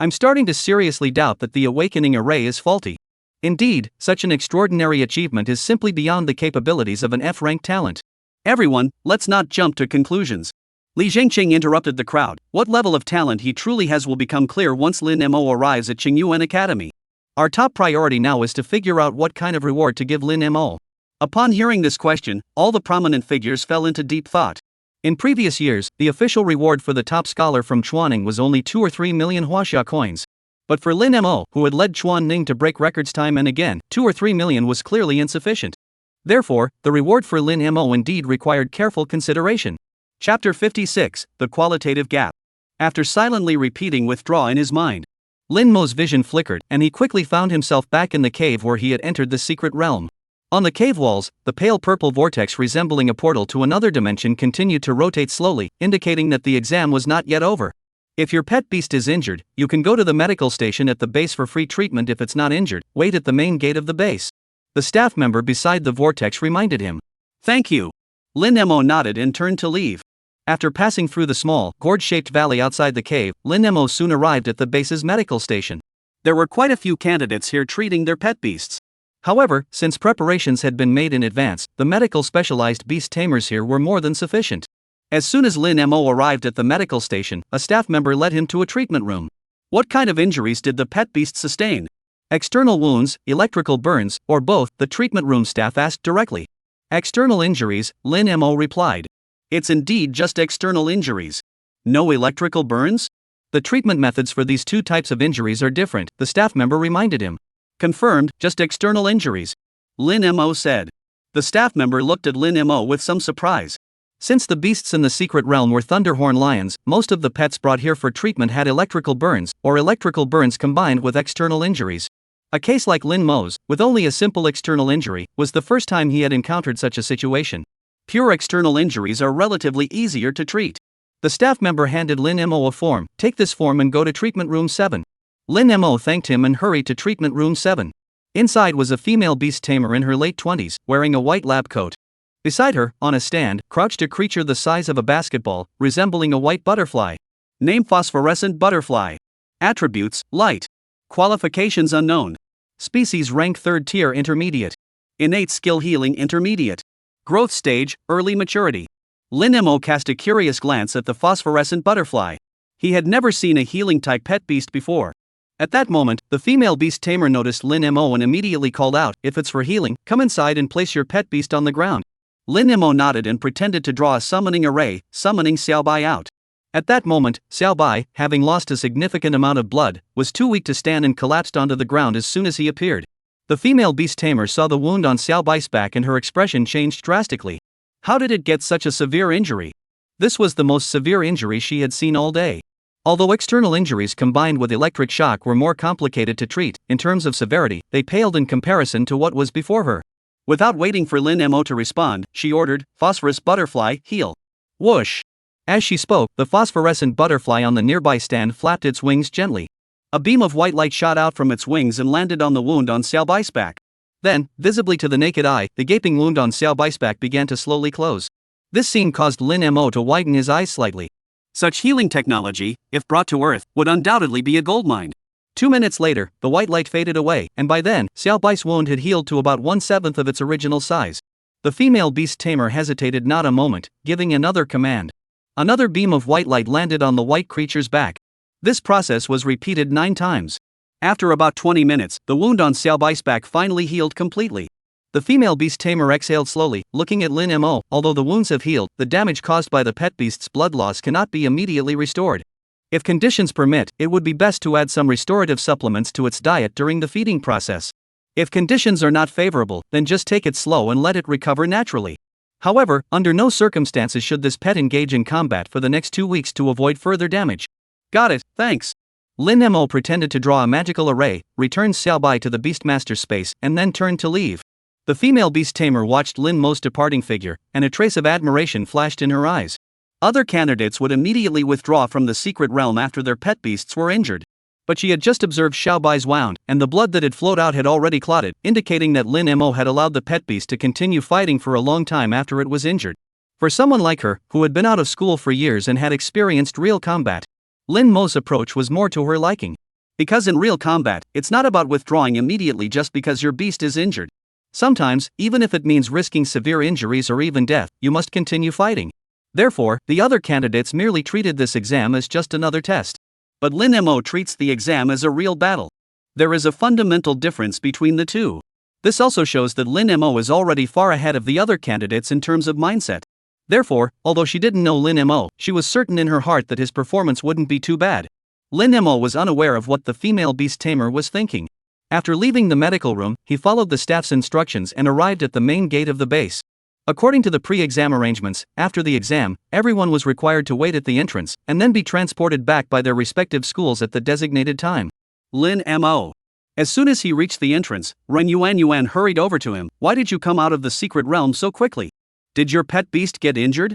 I'm starting to seriously doubt that the awakening array is faulty. Indeed, such an extraordinary achievement is simply beyond the capabilities of an F-rank talent. Everyone, let's not jump to conclusions. Li Zhengqing interrupted the crowd. What level of talent he truly has will become clear once Lin Mo arrives at Qingyuan Academy. Our top priority now is to figure out what kind of reward to give Lin Mo. Upon hearing this question, all the prominent figures fell into deep thought. In previous years, the official reward for the top scholar from Chuaning was only 2 or 3 million huaxia coins. But for Lin Mo, who had led Chuaning to break records time and again, 2 or 3 million was clearly insufficient. Therefore, the reward for Lin Mo indeed required careful consideration. Chapter 56, The Qualitative Gap. After silently repeating withdraw in his mind, Lin Mo's vision flickered, and he quickly found himself back in the cave where he had entered the secret realm. On the cave walls, the pale purple vortex resembling a portal to another dimension continued to rotate slowly, indicating that the exam was not yet over. If your pet beast is injured, you can go to the medical station at the base for free treatment. If it's not injured, wait at the main gate of the base. The staff member beside the vortex reminded him. Thank you. Lin Mo nodded and turned to leave. After passing through the small, gourd-shaped valley outside the cave, Lin Mo soon arrived at the base's medical station. There were quite a few candidates here treating their pet beasts. However, since preparations had been made in advance, the medical specialized beast tamers here were more than sufficient. As soon as Lin Mo arrived at the medical station, a staff member led him to a treatment room. What kind of injuries did the pet beast sustain? External wounds, electrical burns, or both? The treatment room staff asked directly. External injuries, Lin Mo replied. It's indeed just external injuries. No electrical burns? The treatment methods for these two types of injuries are different, the staff member reminded him. Confirmed, just external injuries. Lin Mo said. The staff member looked at Lin Mo with some surprise. Since the beasts in the secret realm were thunderhorn lions, most of the pets brought here for treatment had electrical burns, or electrical burns combined with external injuries. A case like Lin Mo's, with only a simple external injury, was the first time he had encountered such a situation. Pure external injuries are relatively easier to treat. The staff member handed Lin Mo a form. Take this form and go to treatment room 7. Lin Mo thanked him and hurried to treatment room 7. Inside was a female beast tamer in her late 20s, wearing a white lab coat. Beside her, on a stand, crouched a creature the size of a basketball, resembling a white butterfly. Name phosphorescent butterfly. Attributes, light. Qualifications unknown. Species rank 3rd tier intermediate. Innate skill healing intermediate. Growth stage, early maturity. Lin Mo cast a curious glance at the phosphorescent butterfly. He had never seen a healing-type pet beast before. At that moment, the female beast tamer noticed Lin Mo and immediately called out, if it's for healing, come inside and place your pet beast on the ground. Lin Mo nodded and pretended to draw a summoning array, summoning Xiaobai out. At that moment, Xiaobai, having lost a significant amount of blood, was too weak to stand and collapsed onto the ground as soon as he appeared. The female beast tamer saw the wound on Xiaobai's back and her expression changed drastically. How did it get such a severe injury? This was the most severe injury she had seen all day. Although external injuries combined with electric shock were more complicated to treat, in terms of severity, they paled in comparison to what was before her. Without waiting for Lin Mo to respond, she ordered, phosphorus butterfly, heal. Whoosh! As she spoke, the phosphorescent butterfly on the nearby stand flapped its wings gently. A beam of white light shot out from its wings and landed on the wound on Xiaobai's back. Then, visibly to the naked eye, the gaping wound on Xiaobai's back began to slowly close. This scene caused Lin Mo to widen his eyes slightly. Such healing technology, if brought to Earth, would undoubtedly be a goldmine. 2 minutes later, the white light faded away, and by then, Xiaobai's wound had healed to about 1/7 of its original size. The female beast tamer hesitated not a moment, giving another command. Another beam of white light landed on the white creature's back. This process was repeated 9 times. After about 20 minutes, the wound on Xiaobai's back finally healed completely. The female beast tamer exhaled slowly, looking at Lin Mo. Although the wounds have healed, the damage caused by the pet beast's blood loss cannot be immediately restored. If conditions permit, it would be best to add some restorative supplements to its diet during the feeding process. If conditions are not favorable, then just take it slow and let it recover naturally. However, under no circumstances should this pet engage in combat for the next 2 weeks to avoid further damage. Got it, thanks. Lin Mo pretended to draw a magical array, returned Xiaobai to the Beastmaster's space, and then turned to leave. The female beast tamer watched Lin Mo's departing figure, and a trace of admiration flashed in her eyes. Other candidates would immediately withdraw from the secret realm after their pet beasts were injured. But she had just observed Xiaobai's wound, and the blood that had flowed out had already clotted, indicating that Lin Mo had allowed the pet beast to continue fighting for a long time after it was injured. For someone like her, who had been out of school for years and had experienced real combat, Lin Mo's approach was more to her liking. Because in real combat, it's not about withdrawing immediately just because your beast is injured. Sometimes, even if it means risking severe injuries or even death, you must continue fighting. Therefore, the other candidates merely treated this exam as just another test. But Lin Mo treats the exam as a real battle. There is a fundamental difference between the two. This also shows that Lin Mo is already far ahead of the other candidates in terms of mindset. Therefore, although she didn't know Lin Mo, she was certain in her heart that his performance wouldn't be too bad. Lin Mo was unaware of what the female beast tamer was thinking. After leaving the medical room, he followed the staff's instructions and arrived at the main gate of the base. According to the pre-exam arrangements, after the exam, everyone was required to wait at the entrance and then be transported back by their respective schools at the designated time. Lin Mo. As soon as he reached the entrance, Ren Yuan hurried over to him. Why did you come out of the secret realm so quickly? Did your pet beast get injured?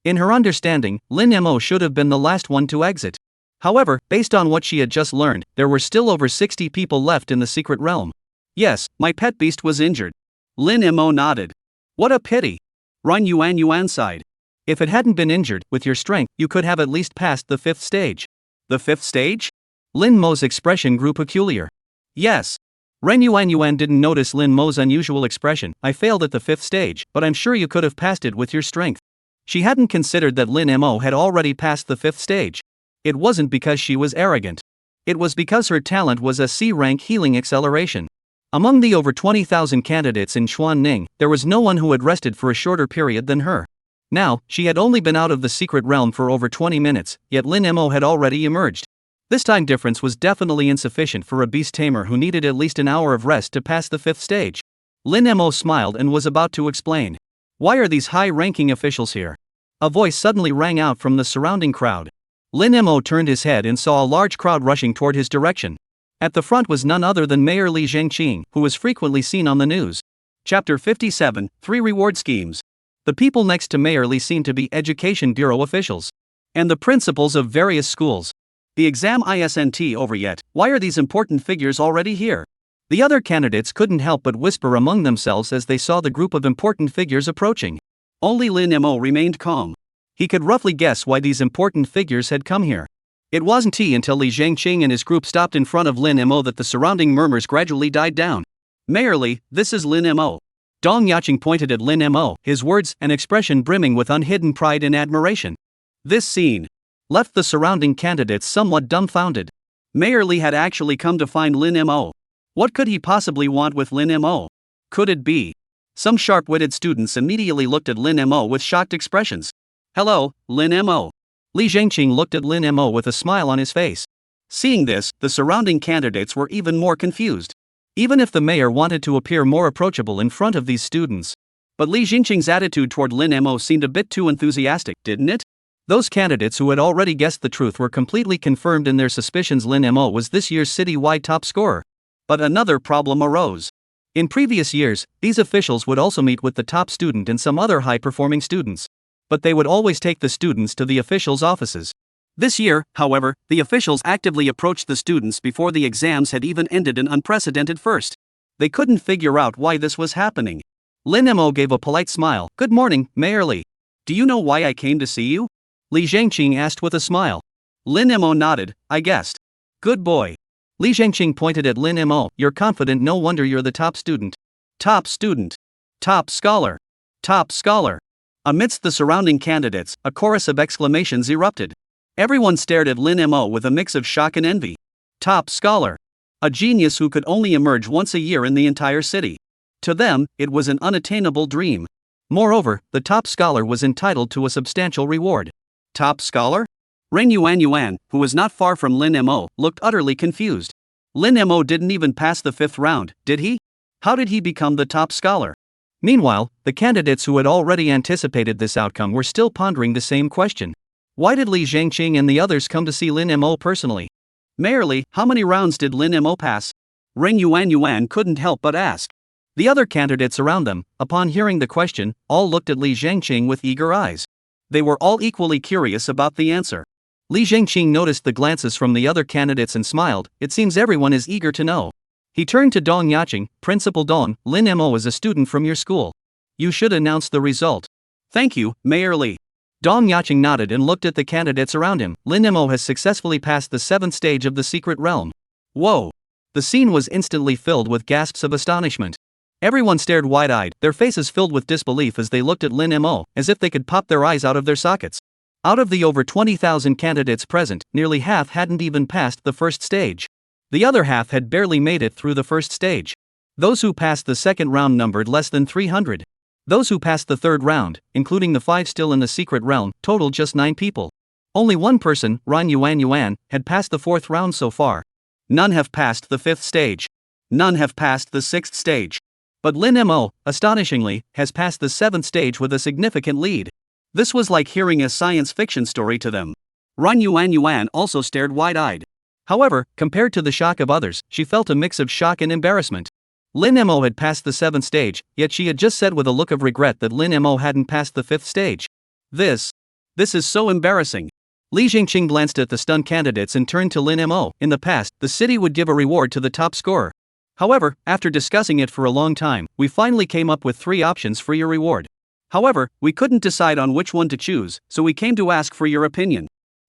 In her understanding, Lin Mo should have been the last one to exit. However, based on what she had just learned, there were still over 60 people left in the secret realm. Yes, my pet beast was injured. Lin Mo nodded. What a pity. Ren Yuan sighed. If it hadn't been injured, with your strength, you could have at least passed the 5th stage. The 5th stage? Lin Mo's expression grew peculiar. Yes. Ren Yuan didn't notice Lin Mo's unusual expression. I failed at the 5th stage, but I'm sure you could have passed it with your strength. She hadn't considered that Lin Mo had already passed the 5th stage. It wasn't because she was arrogant. It was because her talent was a C-rank healing acceleration. Among the over 20,000 candidates in Xuanning, there was no one who had rested for a shorter period than her. Now, she had only been out of the secret realm for over 20 minutes, yet Lin Mo had already emerged. This time difference was definitely insufficient for a beast tamer who needed at least an hour of rest to pass the 5th stage. Lin Mo smiled and was about to explain. Why are these high-ranking officials here? A voice suddenly rang out from the surrounding crowd. Lin Mo turned his head and saw a large crowd rushing toward his direction. At the front was none other than Mayor Li Zhengqing, who was frequently seen on the news. Chapter 57, 3 Reward Schemes. The people next to Mayor Li seemed to be Education Bureau officials and the principals of various schools. The exam isn't over yet. Why are these important figures already here? The other candidates couldn't help but whisper among themselves as they saw the group of important figures approaching. Only Lin Mo remained calm. He could roughly guess why these important figures had come here. It wasn't until Li Zhengqing and his group stopped in front of Lin Mo that the surrounding murmurs gradually died down. Mayor Li, this is Lin Mo. Dong Yaqing pointed at Lin Mo, his words and expression brimming with unhidden pride and admiration. This scene left the surrounding candidates somewhat dumbfounded. Mayor Li had actually come to find Lin Mo. What could he possibly want with Lin Mo? Could it be? Some sharp-witted students immediately looked at Lin Mo with shocked expressions. Hello, Lin Mo. Li Zhengqing looked at Lin Mo with a smile on his face. Seeing this, the surrounding candidates were even more confused. Even if the mayor wanted to appear more approachable in front of these students. But Li Zhengqing's attitude toward Lin Mo seemed a bit too enthusiastic, didn't it? Those candidates who had already guessed the truth were completely confirmed in their suspicions. Lin Mo was this year's city-wide top scorer. But another problem arose. In previous years, these officials would also meet with the top student and some other high-performing students. But they would always take the students to the officials' offices. This year, however, the officials actively approached the students before the exams had even ended, an unprecedented first. They couldn't figure out why this was happening. Lin Mo gave a polite smile. Good morning, Mayor Li. Do you know why I came to see you? Li Zhengqing asked with a smile. Lin Mo nodded. I guessed. Good boy. Li Zhengqing pointed at Lin Mo. You're confident, no wonder you're the top student. Top student. Top scholar. Top scholar. Amidst the surrounding candidates, a chorus of exclamations erupted. Everyone stared at Lin Mo with a mix of shock and envy. Top scholar. A genius who could only emerge once a year in the entire city. To them, it was an unattainable dream. Moreover, the top scholar was entitled to a substantial reward. Top scholar? Ren Yuan, who was not far from Lin Mo, looked utterly confused. Lin Mo didn't even pass the 5th round, did he? How did he become the top scholar? Meanwhile, the candidates who had already anticipated this outcome were still pondering the same question. Why did Li Zhengqing and the others come to see Lin Mo personally? Mayor Li, how many rounds did Lin Mo pass? Ren Yuan couldn't help but ask. The other candidates around them, upon hearing the question, all looked at Li Zhengqing with eager eyes. They were all equally curious about the answer. Li Zhengqing noticed the glances from the other candidates and smiled. It seems everyone is eager to know. He turned to Dong Yaqing. Principal Dong, Lin Mo is a student from your school. You should announce the result. Thank you, Mayor Li. Dong Yaqing nodded and looked at the candidates around him. Lin Mo has successfully passed the 7th stage of the secret realm. Whoa! The scene was instantly filled with gasps of astonishment. Everyone stared wide-eyed, their faces filled with disbelief as they looked at Lin Mo, as if they could pop their eyes out of their sockets. Out of the over 20,000 candidates present, nearly half hadn't even passed the first stage. The other half had barely made it through the first stage. Those who passed the second round numbered less than 300. Those who passed the third round, including the 5 still in the secret realm, totaled just 9 people. Only one person, Ran Yuan, had passed the 4th round so far. None have passed the 5th stage. None have passed the 6th stage. But Lin Mo, astonishingly, has passed the 7th stage with a significant lead. This was like hearing a science fiction story to them. Ran Yuan also stared wide-eyed. However, compared to the shock of others, she felt a mix of shock and embarrassment. Lin Mo had passed the 7th stage, yet she had just said with a look of regret that Lin Mo hadn't passed the 5th stage. This is so embarrassing. Li Jingqing glanced at the stunned candidates and turned to Lin Mo. In the past, the city would give a reward to the top scorer. However, after discussing it for a long time, we finally came up with 3 options for your reward. However, we couldn't decide on which one to choose, so we came to ask for your opinion.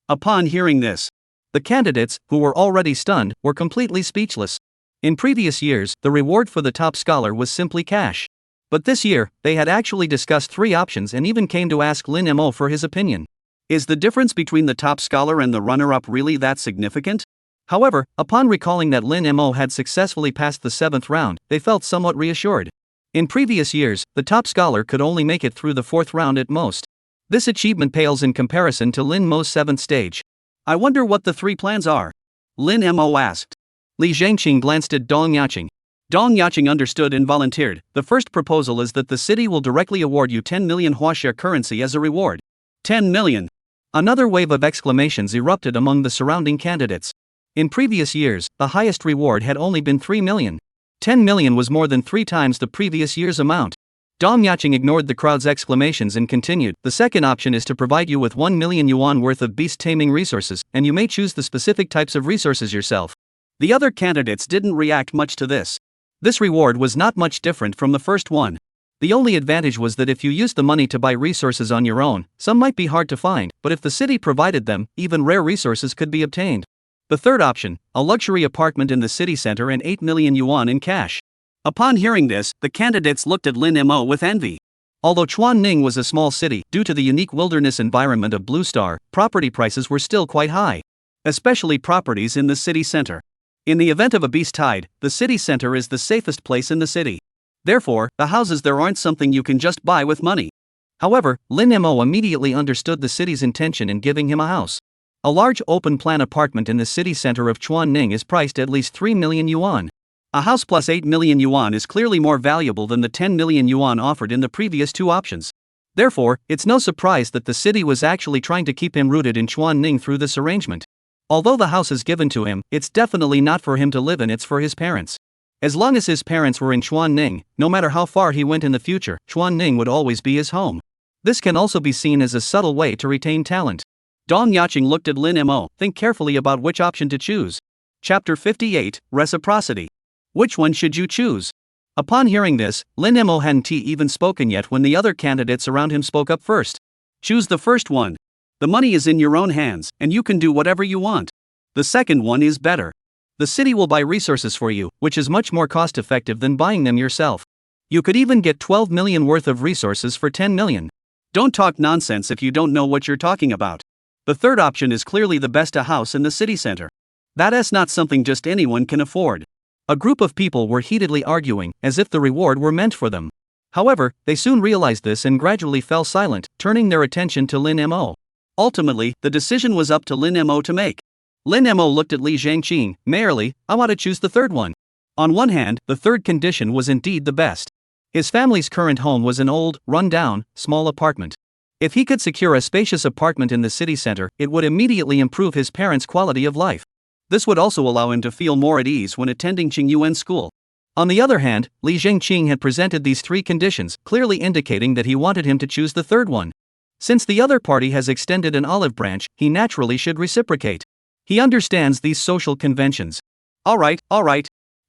Upon hearing this, the candidates, who were already stunned, were completely speechless. In previous years, the reward for the top scholar was simply cash. But this year, they had actually discussed 3 options and even came to ask Lin Mo for his opinion. Is the difference between the top scholar and the runner-up really that significant? However, upon recalling that Lin Mo had successfully passed the 7th round, they felt somewhat reassured. In previous years, the top scholar could only make it through the 4th round at most. This achievement pales in comparison to Lin Mo's 7th stage. I wonder what the 3 plans are? Lin Mo asked. Li Zhengqing glanced at Dong Yaqing. Dong Yaqing understood and volunteered. The first proposal is that the city will directly award you 10 million Hua share currency as a reward. 10 million! Another wave of exclamations erupted among the surrounding candidates. In previous years, the highest reward had only been 3 million. 10 million was more than 3 times the previous year's amount. Dong Yaqing ignored the crowd's exclamations and continued. The second option is to provide you with 1 million yuan worth of beast taming resources, and you may choose the specific types of resources yourself. The other candidates didn't react much to this. This reward was not much different from the first one. The only advantage was that if you used the money to buy resources on your own, some might be hard to find, but if the city provided them, even rare resources could be obtained. The third option, a luxury apartment in the city center and 8 million yuan in cash. Upon hearing this, the candidates looked at Lin Mo with envy. Although Chuanning was a small city, due to the unique wilderness environment of Blue Star, property prices were still quite high. Especially properties in the city center. In the event of a beast tide, the city center is the safest place in the city. Therefore, the houses there aren't something you can just buy with money. However, Lin Mo immediately understood the city's intention in giving him a house. A large open-plan apartment in the city center of Chuanning is priced at least 3 million yuan. A house plus 8 million yuan is clearly more valuable than the 10 million yuan offered in the previous 2 options. Therefore, it's no surprise that the city was actually trying to keep him rooted in Chuanning through this arrangement. Although the house is given to him, it's definitely not for him to live in, it's for his parents. As long as his parents were in Chuanning, no matter how far he went in the future, Chuanning would always be his home. This can also be seen as a subtle way to retain talent. Dong Yaqing looked at Lin Mo. Think carefully about which option to choose. Chapter 58, Reciprocity. Which one should you choose? Upon hearing this, Lin Mo hadn't even spoken yet when the other candidates around him spoke up first. Choose the first one. The money is in your own hands, and you can do whatever you want. The second one is better. The city will buy resources for you, which is much more cost-effective than buying them yourself. You could even get 12 million worth of resources for 10 million. Don't talk nonsense if you don't know what you're talking about. The third option is clearly the best, a house in the city center. That is not something just anyone can afford. A group of people were heatedly arguing, as if the reward were meant for them. However, they soon realized this and gradually fell silent, turning their attention to Lin Mo. Ultimately, the decision was up to Lin Mo to make. Lin Mo looked at Li Zhangqing. Merely, I want to choose the third one. On one hand, the third condition was indeed the best. His family's current home was an old, run-down, small apartment. If he could secure a spacious apartment in the city center, it would immediately improve his parents' quality of life. This would also allow him to feel more at ease when attending Qingyuan school. On the other hand, Li Zhengqing had presented these 3 conditions, clearly indicating that he wanted him to choose the third one. Since the other party has extended an olive branch, he naturally should reciprocate. He understands these social conventions. All right.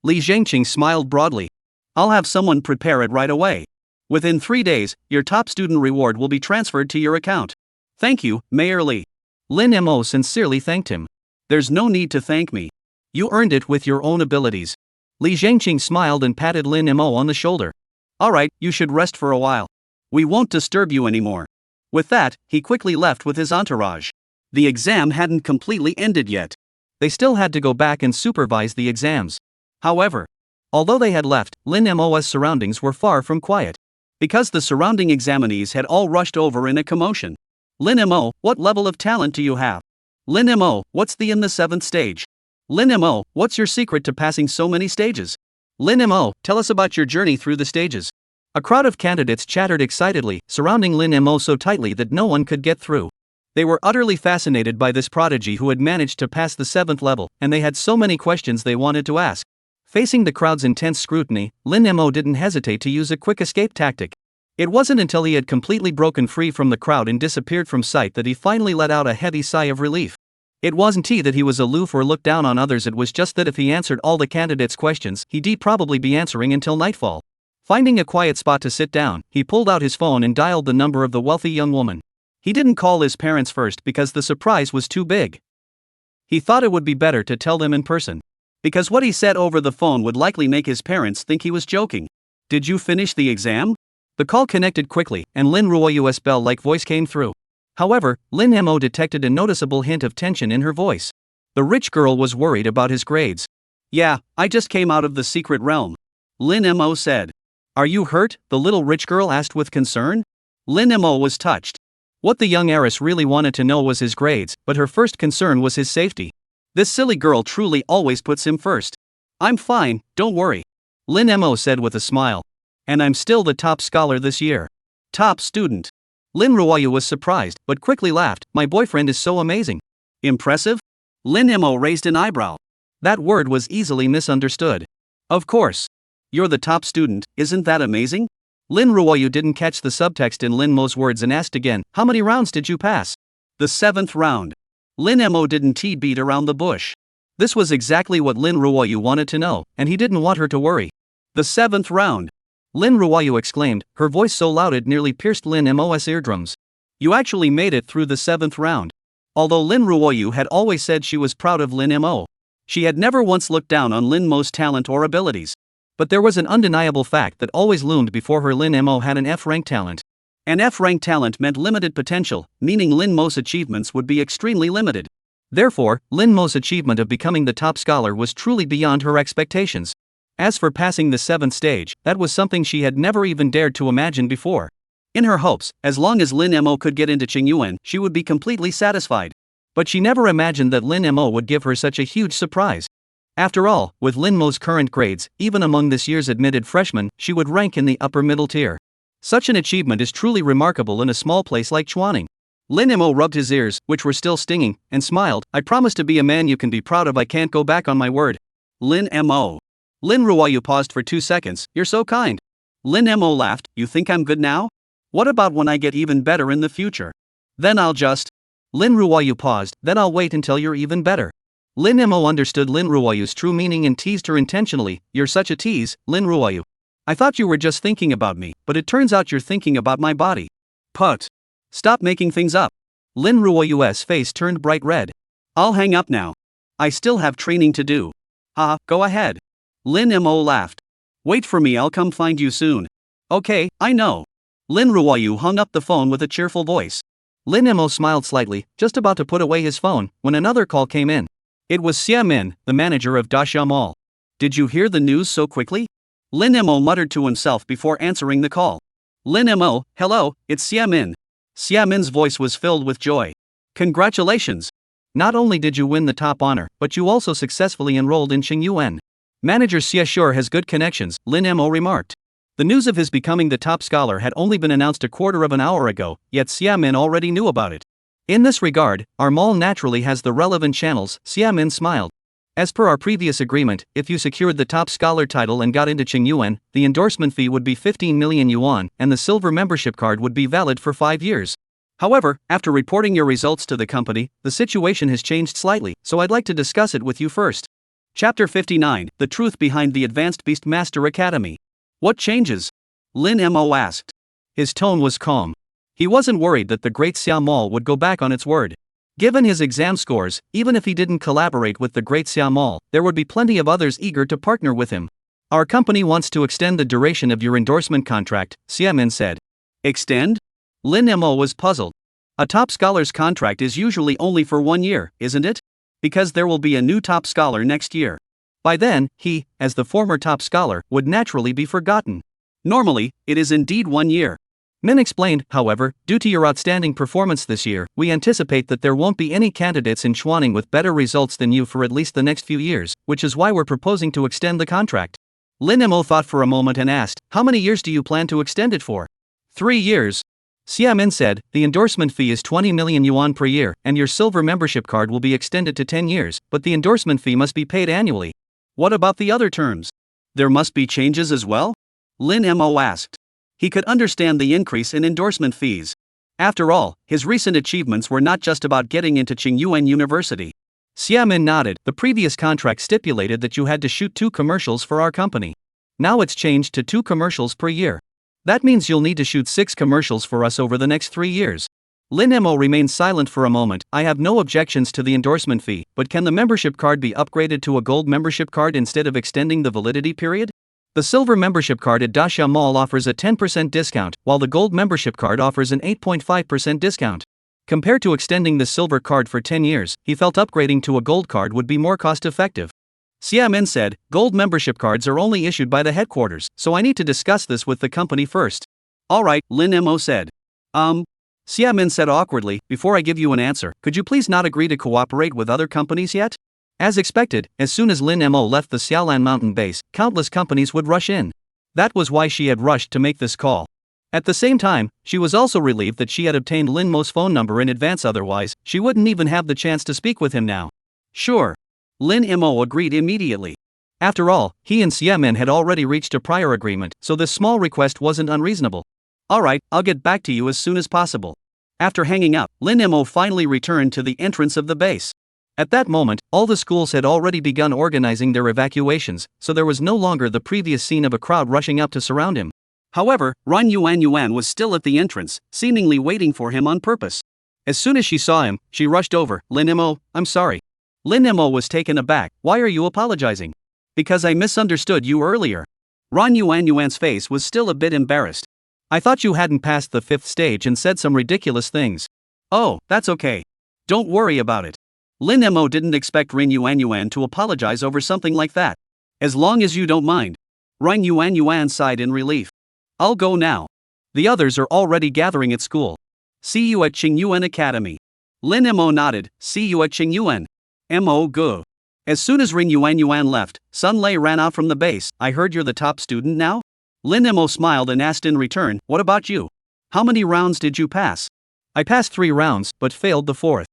Li Zhengqing smiled broadly. I'll have someone prepare it right away. Within 3 days, your top student reward will be transferred to your account. Thank you, Mayor Li. Lin Mo sincerely thanked him. There's no need to thank me. You earned it with your own abilities. Li Zhengqing smiled and patted Lin Mo on the shoulder. Alright, you should rest for a while. We won't disturb you anymore. With that, he quickly left with his entourage. The exam hadn't completely ended yet. They still had to go back and supervise the exams. However, although they had left, Lin Mo's surroundings were far from quiet. Because the surrounding examinees had all rushed over in a commotion. Lin Mo, what level of talent do you have? Lin Mo, what's in the 7th stage? Lin Mo, what's your secret to passing so many stages? Lin Mo, tell us about your journey through the stages. A crowd of candidates chattered excitedly, surrounding Lin Mo so tightly that no one could get through. They were utterly fascinated by this prodigy who had managed to pass the 7th level, and they had so many questions they wanted to ask. Facing the crowd's intense scrutiny, Lin Mo didn't hesitate to use a quick escape tactic. It wasn't until he had completely broken free from the crowd and disappeared from sight that he finally let out a heavy sigh of relief. It wasn't that he was aloof or looked down on others, it was just that if he answered all the candidates' questions, he'd probably be answering until nightfall. Finding a quiet spot to sit down, he pulled out his phone and dialed the number of the wealthy young woman. He didn't call his parents first because the surprise was too big. He thought it would be better to tell them in person. Because what he said over the phone would likely make his parents think he was joking. Did you finish the exam? The call connected quickly, and Lin Ruoyu's bell-like voice came through. However, Lin Mo detected a noticeable hint of tension in her voice. The rich girl was worried about his grades. Yeah, I just came out of the secret realm. Lin Mo said. Are you hurt? The little rich girl asked with concern. Lin Mo was touched. What the young heiress really wanted to know was his grades, but her first concern was his safety. This silly girl truly always puts him first. I'm fine, don't worry. Lin Mo said with a smile. And I'm still the top scholar this year. Top student. Lin Ruoyu was surprised, but quickly laughed. My boyfriend is so amazing. Impressive? Lin Mo raised an eyebrow. That word was easily misunderstood. Of course. You're the top student, isn't that amazing? Lin Ruoyu didn't catch the subtext in Lin Mo's words and asked again, how many rounds did you pass? The 7th round. Lin Mo didn't beat around the bush. This was exactly what Lin Ruoyu wanted to know, and he didn't want her to worry. The 7th round. Lin Ruoyu exclaimed, her voice so loud it nearly pierced Lin Mo's eardrums. You actually made it through the 7th round. Although Lin Ruoyu had always said she was proud of Lin Mo, she had never once looked down on Lin Mo's talent or abilities. But there was an undeniable fact that always loomed before her. Lin Mo had an F-rank talent. An F-rank talent meant limited potential, meaning Lin Mo's achievements would be extremely limited. Therefore, Lin Mo's achievement of becoming the top scholar was truly beyond her expectations. As for passing the 7th stage, that was something she had never even dared to imagine before. In her hopes, as long as Lin Mo could get into Qingyuan, she would be completely satisfied. But she never imagined that Lin Mo would give her such a huge surprise. After all, with Lin Mo's current grades, even among this year's admitted freshmen, she would rank in the upper middle tier. Such an achievement is truly remarkable in a small place like Chuaning. Lin Mo rubbed his ears, which were still stinging, and smiled. I promise to be a man you can be proud of. I can't go back on my word. Lin Mo. Lin Ruoyu paused for 2 seconds. You're so kind. Lin Mo laughed. You think I'm good now? What about when I get even better in the future? Then I'll just. Lin Ruoyu paused. Then I'll wait until you're even better. Lin Mo understood Lin Ruoyu's true meaning and teased her intentionally. You're such a tease, Lin Ruoyu. I thought you were just thinking about me, but it turns out you're thinking about my body. Put. Stop making things up. Lin Ruoyu's face turned bright red. I'll hang up now. I still have training to do. Go ahead. Lin Mo laughed. Wait for me, I'll come find you soon. Okay, I know. Lin Ruoyu hung up the phone with a cheerful voice. Lin Mo smiled slightly, just about to put away his phone, when another call came in. It was Xia Min, the manager of Dasha Mall. Did you hear the news so quickly? Lin Mo muttered to himself before answering the call. Lin Mo, hello, it's Xia Min. Xia Min's voice was filled with joy. Congratulations. Not only did you win the top honor, but you also successfully enrolled in Qingyuan. Manager Xia sure has good connections, Lin Mo remarked. The news of his becoming the top scholar had only been announced a quarter of an hour ago, yet Xia Min already knew about it. In this regard, our mall naturally has the relevant channels, Xia Min smiled. As per our previous agreement, if you secured the top scholar title and got into Qingyuan, the endorsement fee would be 15 million yuan, and the silver membership card would be valid for 5 years. However, after reporting your results to the company, the situation has changed slightly, so I'd like to discuss it with you first. Chapter 59, The Truth Behind the Advanced Beast Master Academy. What changes? Lin Mo asked. His tone was calm. He wasn't worried that the great Xia Mall would go back on its word. Given his exam scores, even if he didn't collaborate with the great Xiaomol, there would be plenty of others eager to partner with him. Our company wants to extend the duration of your endorsement contract, Xiamin said. Extend? Lin Mo was puzzled. A top scholar's contract is usually only for 1 year, isn't it? Because there will be a new top scholar next year. By then, he, as the former top scholar, would naturally be forgotten. Normally, it is indeed 1 year. Min explained, however, due to your outstanding performance this year, we anticipate that there won't be any candidates in Chuaning with better results than you for at least the next few years, which is why we're proposing to extend the contract. Lin Mo thought for a moment and asked, how many years do you plan to extend it for? 3 years. Xiamin said, the endorsement fee is 20 million yuan per year, and your silver membership card will be extended to 10 years, but the endorsement fee must be paid annually. What about the other terms? There must be changes as well? Lin Mo asked. He could understand the increase in endorsement fees. After all, his recent achievements were not just about getting into Qingyuan University. Xiamin nodded. The previous contract stipulated that you had to shoot 2 commercials for our company. Now it's changed to 2 commercials per year. That means you'll need to shoot 6 commercials for us over the next 3 years. Lin Mo remained silent for a moment. I have no objections to the endorsement fee, but can the membership card be upgraded to a gold membership card instead of extending the validity period? The silver membership card at Dasha Mall offers a 10% discount, while the gold membership card offers an 8.5% discount. Compared to extending the silver card for 10 years, he felt upgrading to a gold card would be more cost-effective. Xiamin said, gold membership cards are only issued by the headquarters, so I need to discuss this with the company first. Alright, Lin Mo said. Xiamin said awkwardly, before I give you an answer, could you please not agree to cooperate with other companies yet? As expected, as soon as Lin Mo left the Xiaolan mountain base, countless companies would rush in. That was why she had rushed to make this call. At the same time, she was also relieved that she had obtained Lin Mo's phone number in advance, otherwise, she wouldn't even have the chance to speak with him now. Sure. Lin Mo agreed immediately. After all, he and Xiamin had already reached a prior agreement, so this small request wasn't unreasonable. Alright, I'll get back to you as soon as possible. After hanging up, Lin Mo finally returned to the entrance of the base. At that moment, all the schools had already begun organizing their evacuations, so there was no longer the previous scene of a crowd rushing up to surround him. However, Ran Yuan was still at the entrance, seemingly waiting for him on purpose. As soon as she saw him, she rushed over. Lin Mo, I'm sorry. Lin Mo was taken aback. Why are you apologizing? Because I misunderstood you earlier. Ran Yuan's face was still a bit embarrassed. I thought you hadn't passed the 5th stage and said some ridiculous things. Oh, that's okay. Don't worry about it. Lin Mo didn't expect Ran Yuan to apologize over something like that. As long as you don't mind. Ran Yuan sighed in relief. I'll go now. The others are already gathering at school. See you at Qingyuan Academy. Lin Mo nodded. See you at Qingyuan. Mo go. As soon as Ran Yuan left, Sun Lei ran out from the base. I heard you're the top student now? Lin Mo smiled and asked in return, what about you? How many rounds did you pass? I passed 3 rounds, but failed the 4th.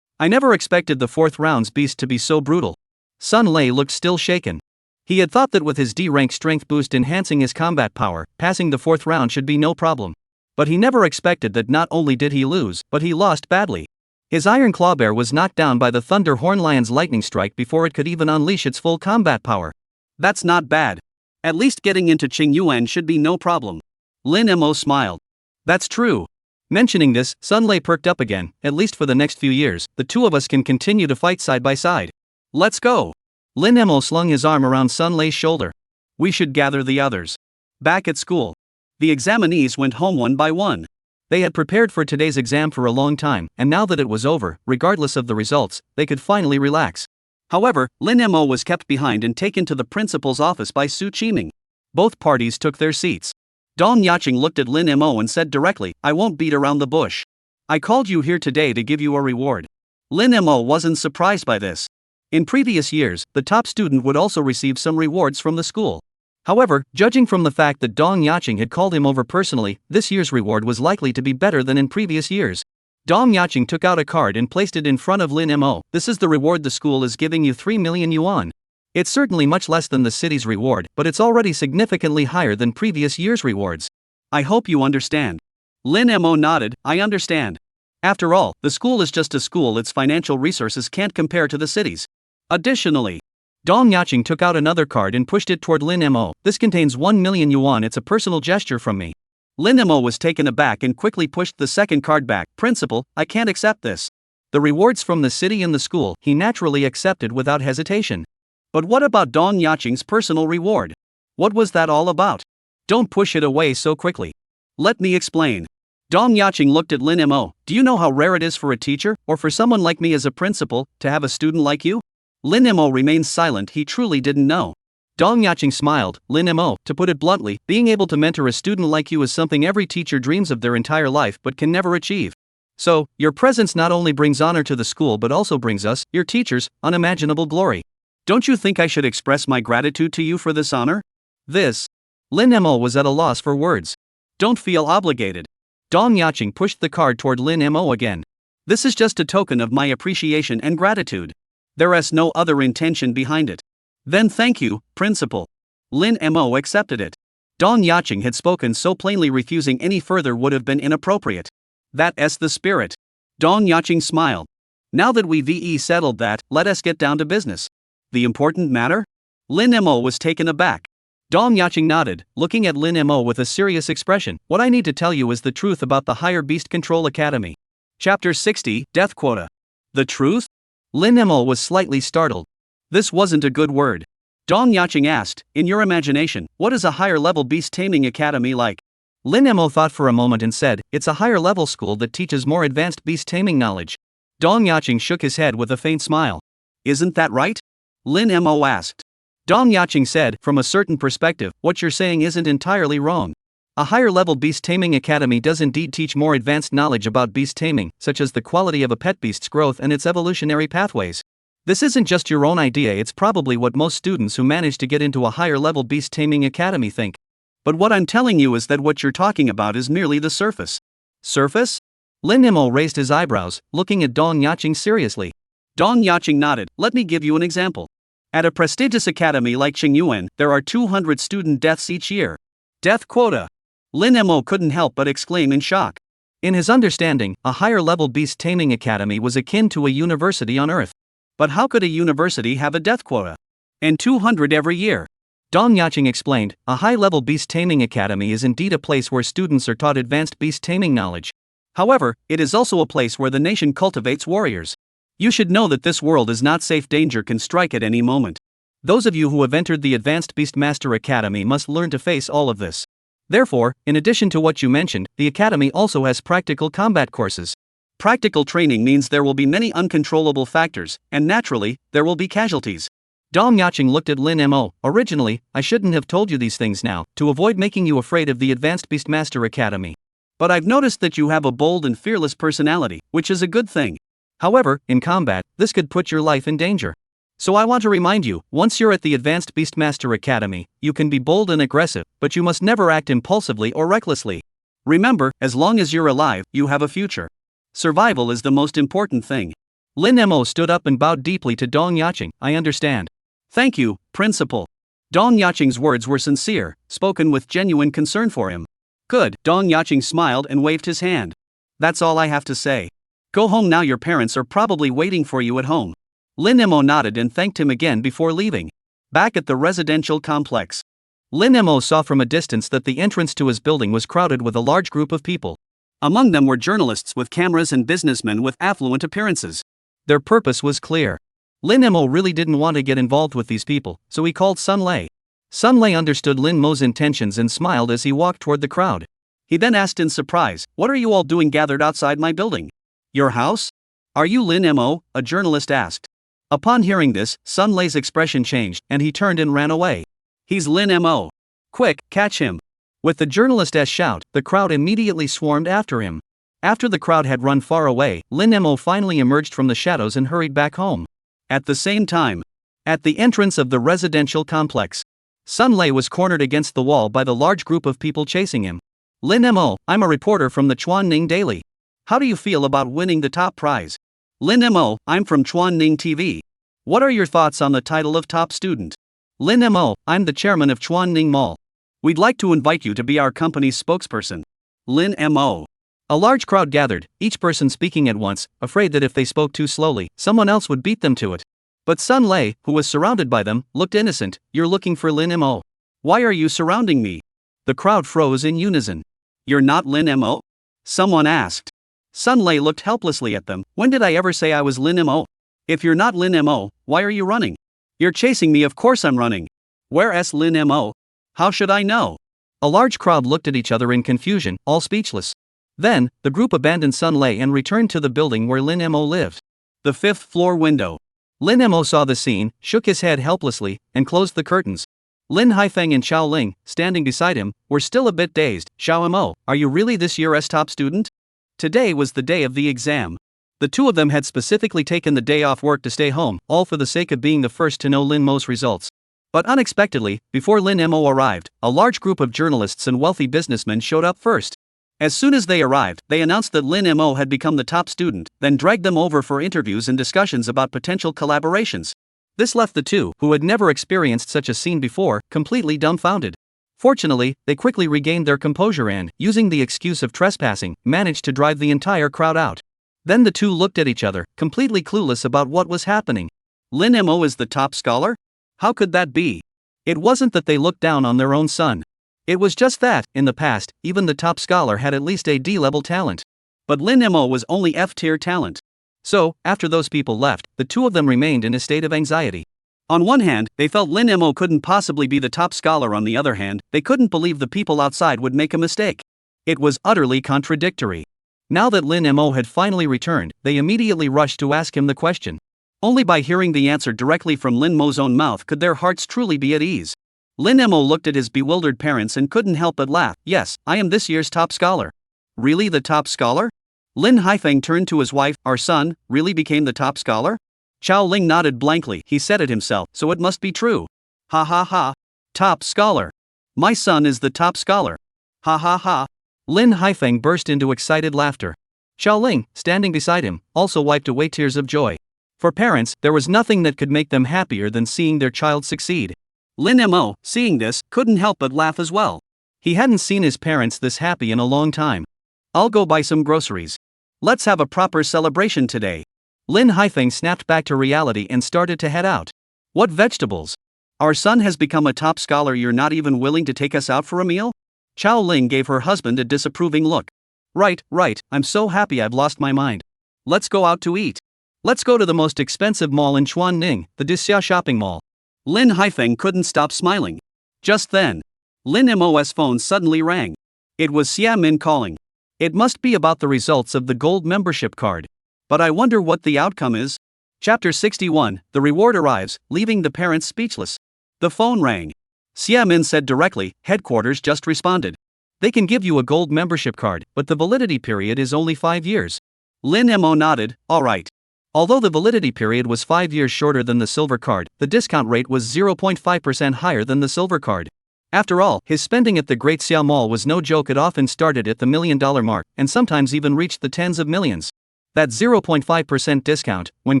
I never expected the 4th round's beast to be so brutal. Sun Lei looked still shaken. He had thought that with his D-rank strength boost enhancing his combat power, passing the 4th round should be no problem. But he never expected that not only did he lose, but he lost badly. His Iron Claw Bear was knocked down by the Thunder Horn Lion's lightning strike before it could even unleash its full combat power. That's not bad. At least getting into Qingyuan should be no problem. Lin Mo smiled. That's true. Mentioning this, Sun Lei perked up again. At least for the next few years, the two of us can continue to fight side by side. Let's go. Lin Mo slung his arm around Sun Lei's shoulder. We should gather the others. Back at school, the examinees went home one by one. They had prepared for today's exam for a long time, and now that it was over, regardless of the results, they could finally relax. However, Lin Mo was kept behind and taken to the principal's office by Su Qiming. Both parties took their seats. Dong Yacheng looked at Lin Mo and said directly, I won't beat around the bush. I called you here today to give you a reward. Lin Mo wasn't surprised by this. In previous years, the top student would also receive some rewards from the school. However, judging from the fact that Dong Yacheng had called him over personally, this year's reward was likely to be better than in previous years. Dong Yacheng took out a card and placed it in front of Lin Mo. This is the reward the school is giving you, 3 million yuan. It's certainly much less than the city's reward, but it's already significantly higher than previous year's rewards. I hope you understand. Lin Mo nodded, I understand. After all, the school is just a school, its financial resources can't compare to the city's. Additionally, Dong Yacheng took out another card and pushed it toward Lin Mo. This contains 1 million yuan, it's a personal gesture from me. Lin Mo was taken aback and quickly pushed the second card back. Principal, I can't accept this. The rewards from the city and the school he naturally accepted without hesitation. But what about Dong Yaqing's personal reward? What was that all about? Don't push it away so quickly. Let me explain. Dong Yaqing looked at Lin Mo. Do you know how rare it is for a teacher, or for someone like me as a principal, to have a student like you? Lin Mo remained silent, he truly didn't know. Dong Yaqing smiled. Lin Mo, to put it bluntly, being able to mentor a student like you is something every teacher dreams of their entire life but can never achieve. So, your presence not only brings honor to the school but also brings us, your teachers, unimaginable glory. Don't you think I should express my gratitude to you for this honor? Lin Mo was at a loss for words. Don't feel obligated. Dong Yaqing pushed the card toward Lin Mo again. This is just a token of my appreciation and gratitude. There is no other intention behind it. Then thank you, Principal. Lin Mo accepted it. Dong Yaqing had spoken so plainly, refusing any further would have been inappropriate. That's the spirit. Dong Yaqing smiled. Now that we've settled that, let us get down to business. The important matter? Lin Mo was taken aback. Dong Yaqing nodded, looking at Lin Mo with a serious expression. What I need to tell you is the truth about the Higher Beast Control Academy. Chapter 60, Death Quota. The truth? Lin Mo was slightly startled. This wasn't a good word. Dong Yaqing asked, in your imagination, what is a higher-level beast taming academy like? Lin Mo thought for a moment and said, it's a higher-level school that teaches more advanced beast taming knowledge. Dong Yaqing shook his head with a faint smile. Isn't that right? Lin Mo asked. Dong Yaqing said, from a certain perspective, what you're saying isn't entirely wrong. A higher-level beast taming academy does indeed teach more advanced knowledge about beast taming, such as the quality of a pet beast's growth and its evolutionary pathways. This isn't just your own idea, it's probably what most students who manage to get into a higher-level beast taming academy think. But what I'm telling you is that what you're talking about is merely the surface. Surface? Lin Mo raised his eyebrows, looking at Dong Yaqing seriously. Dong Yaqing nodded. Let me give you an example. At a prestigious academy like Qingyuan, there are 200 student deaths each year. Death quota. Lin Mo couldn't help but exclaim in shock. In his understanding, a higher-level beast taming academy was akin to a university on Earth. But how could a university have a death quota? And 200 every year. Dong Yaqing explained, a high-level beast taming academy is indeed a place where students are taught advanced beast taming knowledge. However, it is also a place where the nation cultivates warriors. You should know that this world is not safe, danger can strike at any moment. Those of you who have entered the Advanced Beast Master Academy must learn to face all of this. Therefore, in addition to what you mentioned, the academy also has practical combat courses. Practical training means there will be many uncontrollable factors, and naturally, there will be casualties. Dong Yaqing looked at Lin Mo. Originally, I shouldn't have told you these things now, to avoid making you afraid of the Advanced Beast Master Academy. But I've noticed that you have a bold and fearless personality, which is a good thing. However, in combat, this could put your life in danger. So I want to remind you, once you're at the Advanced Beast Master Academy, you can be bold and aggressive, but you must never act impulsively or recklessly. Remember, as long as you're alive, you have a future. Survival is the most important thing. Lin Mo stood up and bowed deeply to Dong Yaqing. I understand. Thank you, Principal. Dong Yaqing's words were sincere, spoken with genuine concern for him. Good. Dong Yaqing smiled and waved his hand. That's all I have to say. Go home now, your parents are probably waiting for you at home. Lin Mo nodded and thanked him again before leaving. Back at the residential complex, Lin Mo saw from a distance that the entrance to his building was crowded with a large group of people. Among them were journalists with cameras and businessmen with affluent appearances. Their purpose was clear. Lin Mo really didn't want to get involved with these people, so he called Sun Lei. Sun Lei understood Lin Mo's intentions and smiled as he walked toward the crowd. He then asked in surprise, "What are you all doing gathered outside my building? Your house? Are you Lin Mo?" a journalist asked. Upon hearing this, Sun Lei's expression changed, and he turned and ran away. He's Lin Mo. Quick, catch him. With the journalist's shout, the crowd immediately swarmed after him. After the crowd had run far away, Lin Mo finally emerged from the shadows and hurried back home. At the same time, at the entrance of the residential complex, Sun Lei was cornered against the wall by the large group of people chasing him. Lin Mo, I'm a reporter from the Chuanning Daily. How do you feel about winning the top prize? Lin Mo, I'm from Chuanning TV. What are your thoughts on the title of top student? Lin Mo, I'm the chairman of Chuanning Mall. We'd like to invite you to be our company's spokesperson. Lin Mo. A large crowd gathered, each person speaking at once, afraid that if they spoke too slowly, someone else would beat them to it. But Sun Lei, who was surrounded by them, looked innocent. You're looking for Lin Mo. Why are you surrounding me? The crowd froze in unison. You're not Lin Mo? Someone asked. Sun Lei looked helplessly at them. When did I ever say I was Lin Mo? If you're not Lin Mo, why are you running? You're chasing me, of course I'm running. Where's Lin Mo? How should I know? A large crowd looked at each other in confusion, all speechless. Then, the group abandoned Sun Lei and returned to the building where Lin Mo lived. The 5th floor window. Lin Mo saw the scene, shook his head helplessly, and closed the curtains. Lin Haifeng and Xiao Ling, standing beside him, were still a bit dazed. Xiao Mo, are you really this year's top student? Today was the day of the exam. The two of them had specifically taken the day off work to stay home, all for the sake of being the first to know Lin Mo's results. But unexpectedly, before Lin Mo arrived, a large group of journalists and wealthy businessmen showed up first. As soon as they arrived, they announced that Lin Mo had become the top student, then dragged them over for interviews and discussions about potential collaborations. This left the two, who had never experienced such a scene before, completely dumbfounded. Fortunately, they quickly regained their composure and, using the excuse of trespassing, managed to drive the entire crowd out. Then the two looked at each other, completely clueless about what was happening. Lin Mo is the top scholar? How could that be? It wasn't that they looked down on their own son. It was just that, in the past, even the top scholar had at least a D-level talent. But Lin Mo was only F-tier talent. So, after those people left, the two of them remained in a state of anxiety. On one hand, they felt Lin Mo couldn't possibly be the top scholar. On the other hand, they couldn't believe the people outside would make a mistake. It was utterly contradictory. Now that Lin Mo had finally returned, they immediately rushed to ask him the question. Only by hearing the answer directly from Lin Mo's own mouth could their hearts truly be at ease. Lin Mo looked at his bewildered parents and couldn't help but laugh. Yes, I am this year's top scholar. Really the top scholar? Lin Haifeng turned to his wife. Our son really became the top scholar? Xiao Ling nodded blankly. He said it himself, so it must be true. Ha ha ha. Top scholar. My son is the top scholar. Ha ha ha. Lin Haifeng burst into excited laughter. Xiao Ling, standing beside him, also wiped away tears of joy. For parents, there was nothing that could make them happier than seeing their child succeed. Lin Mo, seeing this, couldn't help but laugh as well. He hadn't seen his parents this happy in a long time. I'll go buy some groceries. Let's have a proper celebration today. Lin Haifeng snapped back to reality and started to head out. What vegetables? Our son has become a top scholar. You're not even willing to take us out for a meal? Xiao Ling gave her husband a disapproving look. Right, I'm so happy I've lost my mind. Let's go out to eat. Let's go to the most expensive mall in Chuanning, the Dixia shopping mall. Lin Haifeng couldn't stop smiling. Just then, Lin Mo's phone suddenly rang. It was Xia Min calling. It must be about the results of the gold membership card. But I wonder what the outcome is. Chapter 61, the reward arrives, leaving the parents speechless. The phone rang. Xia Min said directly, headquarters just responded. They can give you a gold membership card, but the validity period is only 5 years. Lin Mo nodded, all right. Although the validity period was 5 years shorter than the silver card, the discount rate was 0.5% higher than the silver card. After all, his spending at the Great Xia Mall was no joke. It often started at the $1 million mark, and sometimes even reached the tens of millions. That 0.5% discount, when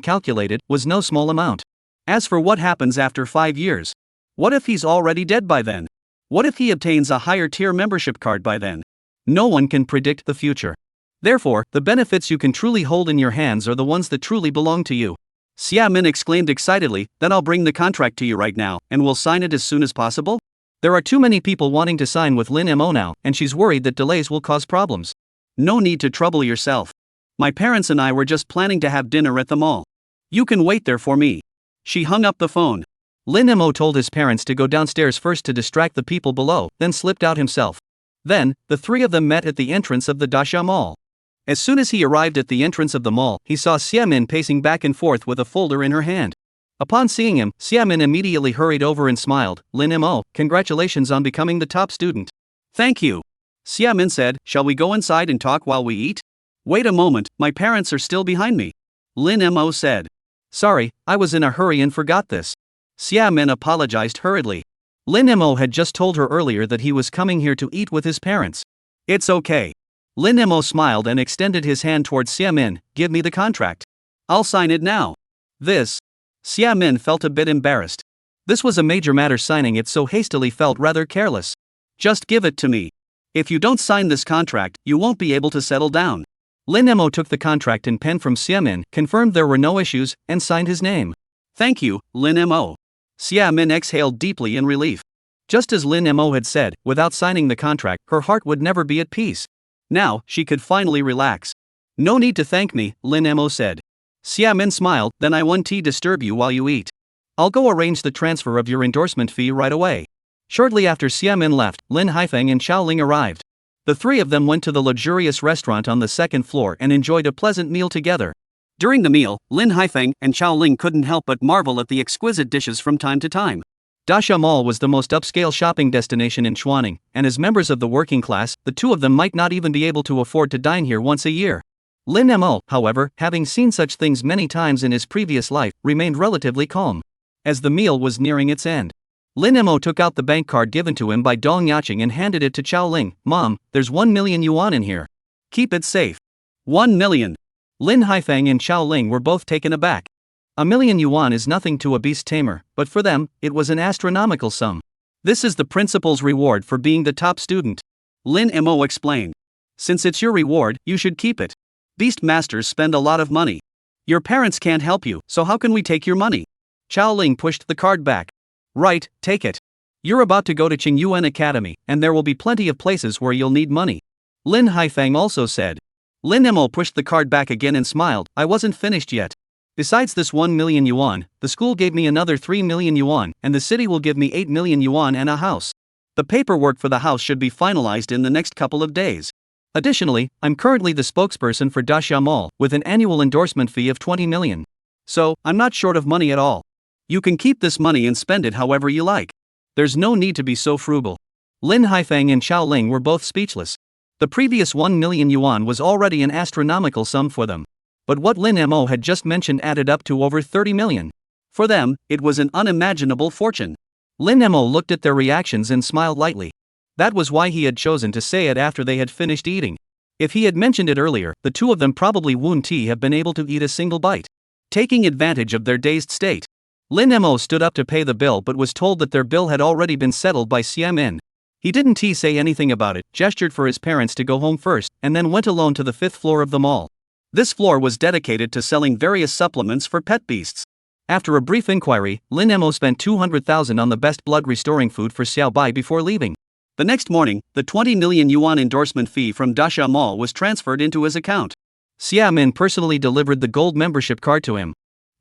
calculated, was no small amount. As for what happens after 5 years? What if he's already dead by then? What if he obtains a higher tier membership card by then? No one can predict the future. Therefore, the benefits you can truly hold in your hands are the ones that truly belong to you. Xia Min exclaimed excitedly, then I'll bring the contract to you right now, and we'll sign it as soon as possible? There are too many people wanting to sign with Lin Mo now, and she's worried that delays will cause problems. No need to trouble yourself. My parents and I were just planning to have dinner at the mall. You can wait there for me. She hung up the phone. Lin Mo told his parents to go downstairs first to distract the people below, then slipped out himself. Then, the three of them met at the entrance of the Daxia Mall. As soon as he arrived at the entrance of the mall, he saw Xia Min pacing back and forth with a folder in her hand. Upon seeing him, Xia Min immediately hurried over and smiled. Lin Mo, congratulations on becoming the top student. Thank you. Xia Min said, shall we go inside and talk while we eat? Wait a moment, my parents are still behind me. Lin Mo said. Sorry, I was in a hurry and forgot this. Xia Min apologized hurriedly. Lin Mo had just told her earlier that he was coming here to eat with his parents. It's okay. Lin Mo smiled and extended his hand towards Xia Min. Give me the contract. I'll sign it now. This. Xia Min felt a bit embarrassed. This was a major matter. Signing it so hastily felt rather careless. Just give it to me. If you don't sign this contract, you won't be able to settle down. Lin Mo took the contract and pen from Xia Min, confirmed there were no issues, and signed his name. Thank you, Lin Mo. Xia Min exhaled deeply in relief. Just as Lin Mo had said, without signing the contract, her heart would never be at peace. Now, she could finally relax. No need to thank me, Lin Mo said. Xia Min smiled, then I won't disturb you while you eat. I'll go arrange the transfer of your endorsement fee right away. Shortly after Xia Min left, Lin Haifeng and Xiao Ling arrived. The three of them went to the luxurious restaurant on the second floor and enjoyed a pleasant meal together. During the meal, Lin Haifeng and Xiao Ling couldn't help but marvel at the exquisite dishes from time to time. Dasha Mall was the most upscale shopping destination in Chuaning, and as members of the working class, the two of them might not even be able to afford to dine here once a year. Lin Mo, however, having seen such things many times in his previous life, remained relatively calm. As the meal was nearing its end, Lin Mo took out the bank card given to him by Dong Yaqing and handed it to Xiao Ling. Mom, there's 1 million yuan in here. Keep it safe. 1 million. Lin Haifeng and Xiao Ling were both taken aback. 1 million yuan is nothing to a beast tamer, but for them, it was an astronomical sum. This is the principal's reward for being the top student. Lin Mo explained. Since it's your reward, you should keep it. Beast masters spend a lot of money. Your parents can't help you, so how can we take your money? Xiao Ling pushed the card back. Right, take it. You're about to go to Qingyuan Academy, and there will be plenty of places where you'll need money. Lin Haifeng also said. Lin Mo pushed the card back again and smiled. I wasn't finished yet. Besides this 1 million yuan, the school gave me another 3 million yuan, and the city will give me 8 million yuan and a house. The paperwork for the house should be finalized in the next couple of days. Additionally, I'm currently the spokesperson for Dasha Mall, with an annual endorsement fee of 20 million. So, I'm not short of money at all. You can keep this money and spend it however you like. There's no need to be so frugal. Lin Haifeng and Xiao Ling were both speechless. The previous 1 million yuan was already an astronomical sum for them. But what Lin Mo had just mentioned added up to over 30 million. For them, it was an unimaginable fortune. Lin Mo looked at their reactions and smiled lightly. That was why he had chosen to say it after they had finished eating. If he had mentioned it earlier, the two of them probably wouldn't have been able to eat a single bite. Taking advantage of their dazed state, Lin Mo stood up to pay the bill but was told that their bill had already been settled by Xia Min. He didn't say anything about it, gestured for his parents to go home first, and then went alone to the 5th floor of the mall. This floor was dedicated to selling various supplements for pet beasts. After a brief inquiry, Lin Mo spent 200,000 on the best blood-restoring food for Xiao Bai before leaving. The next morning, the 20 million yuan endorsement fee from Dasha Mall was transferred into his account. Xia Min personally delivered the gold membership card to him.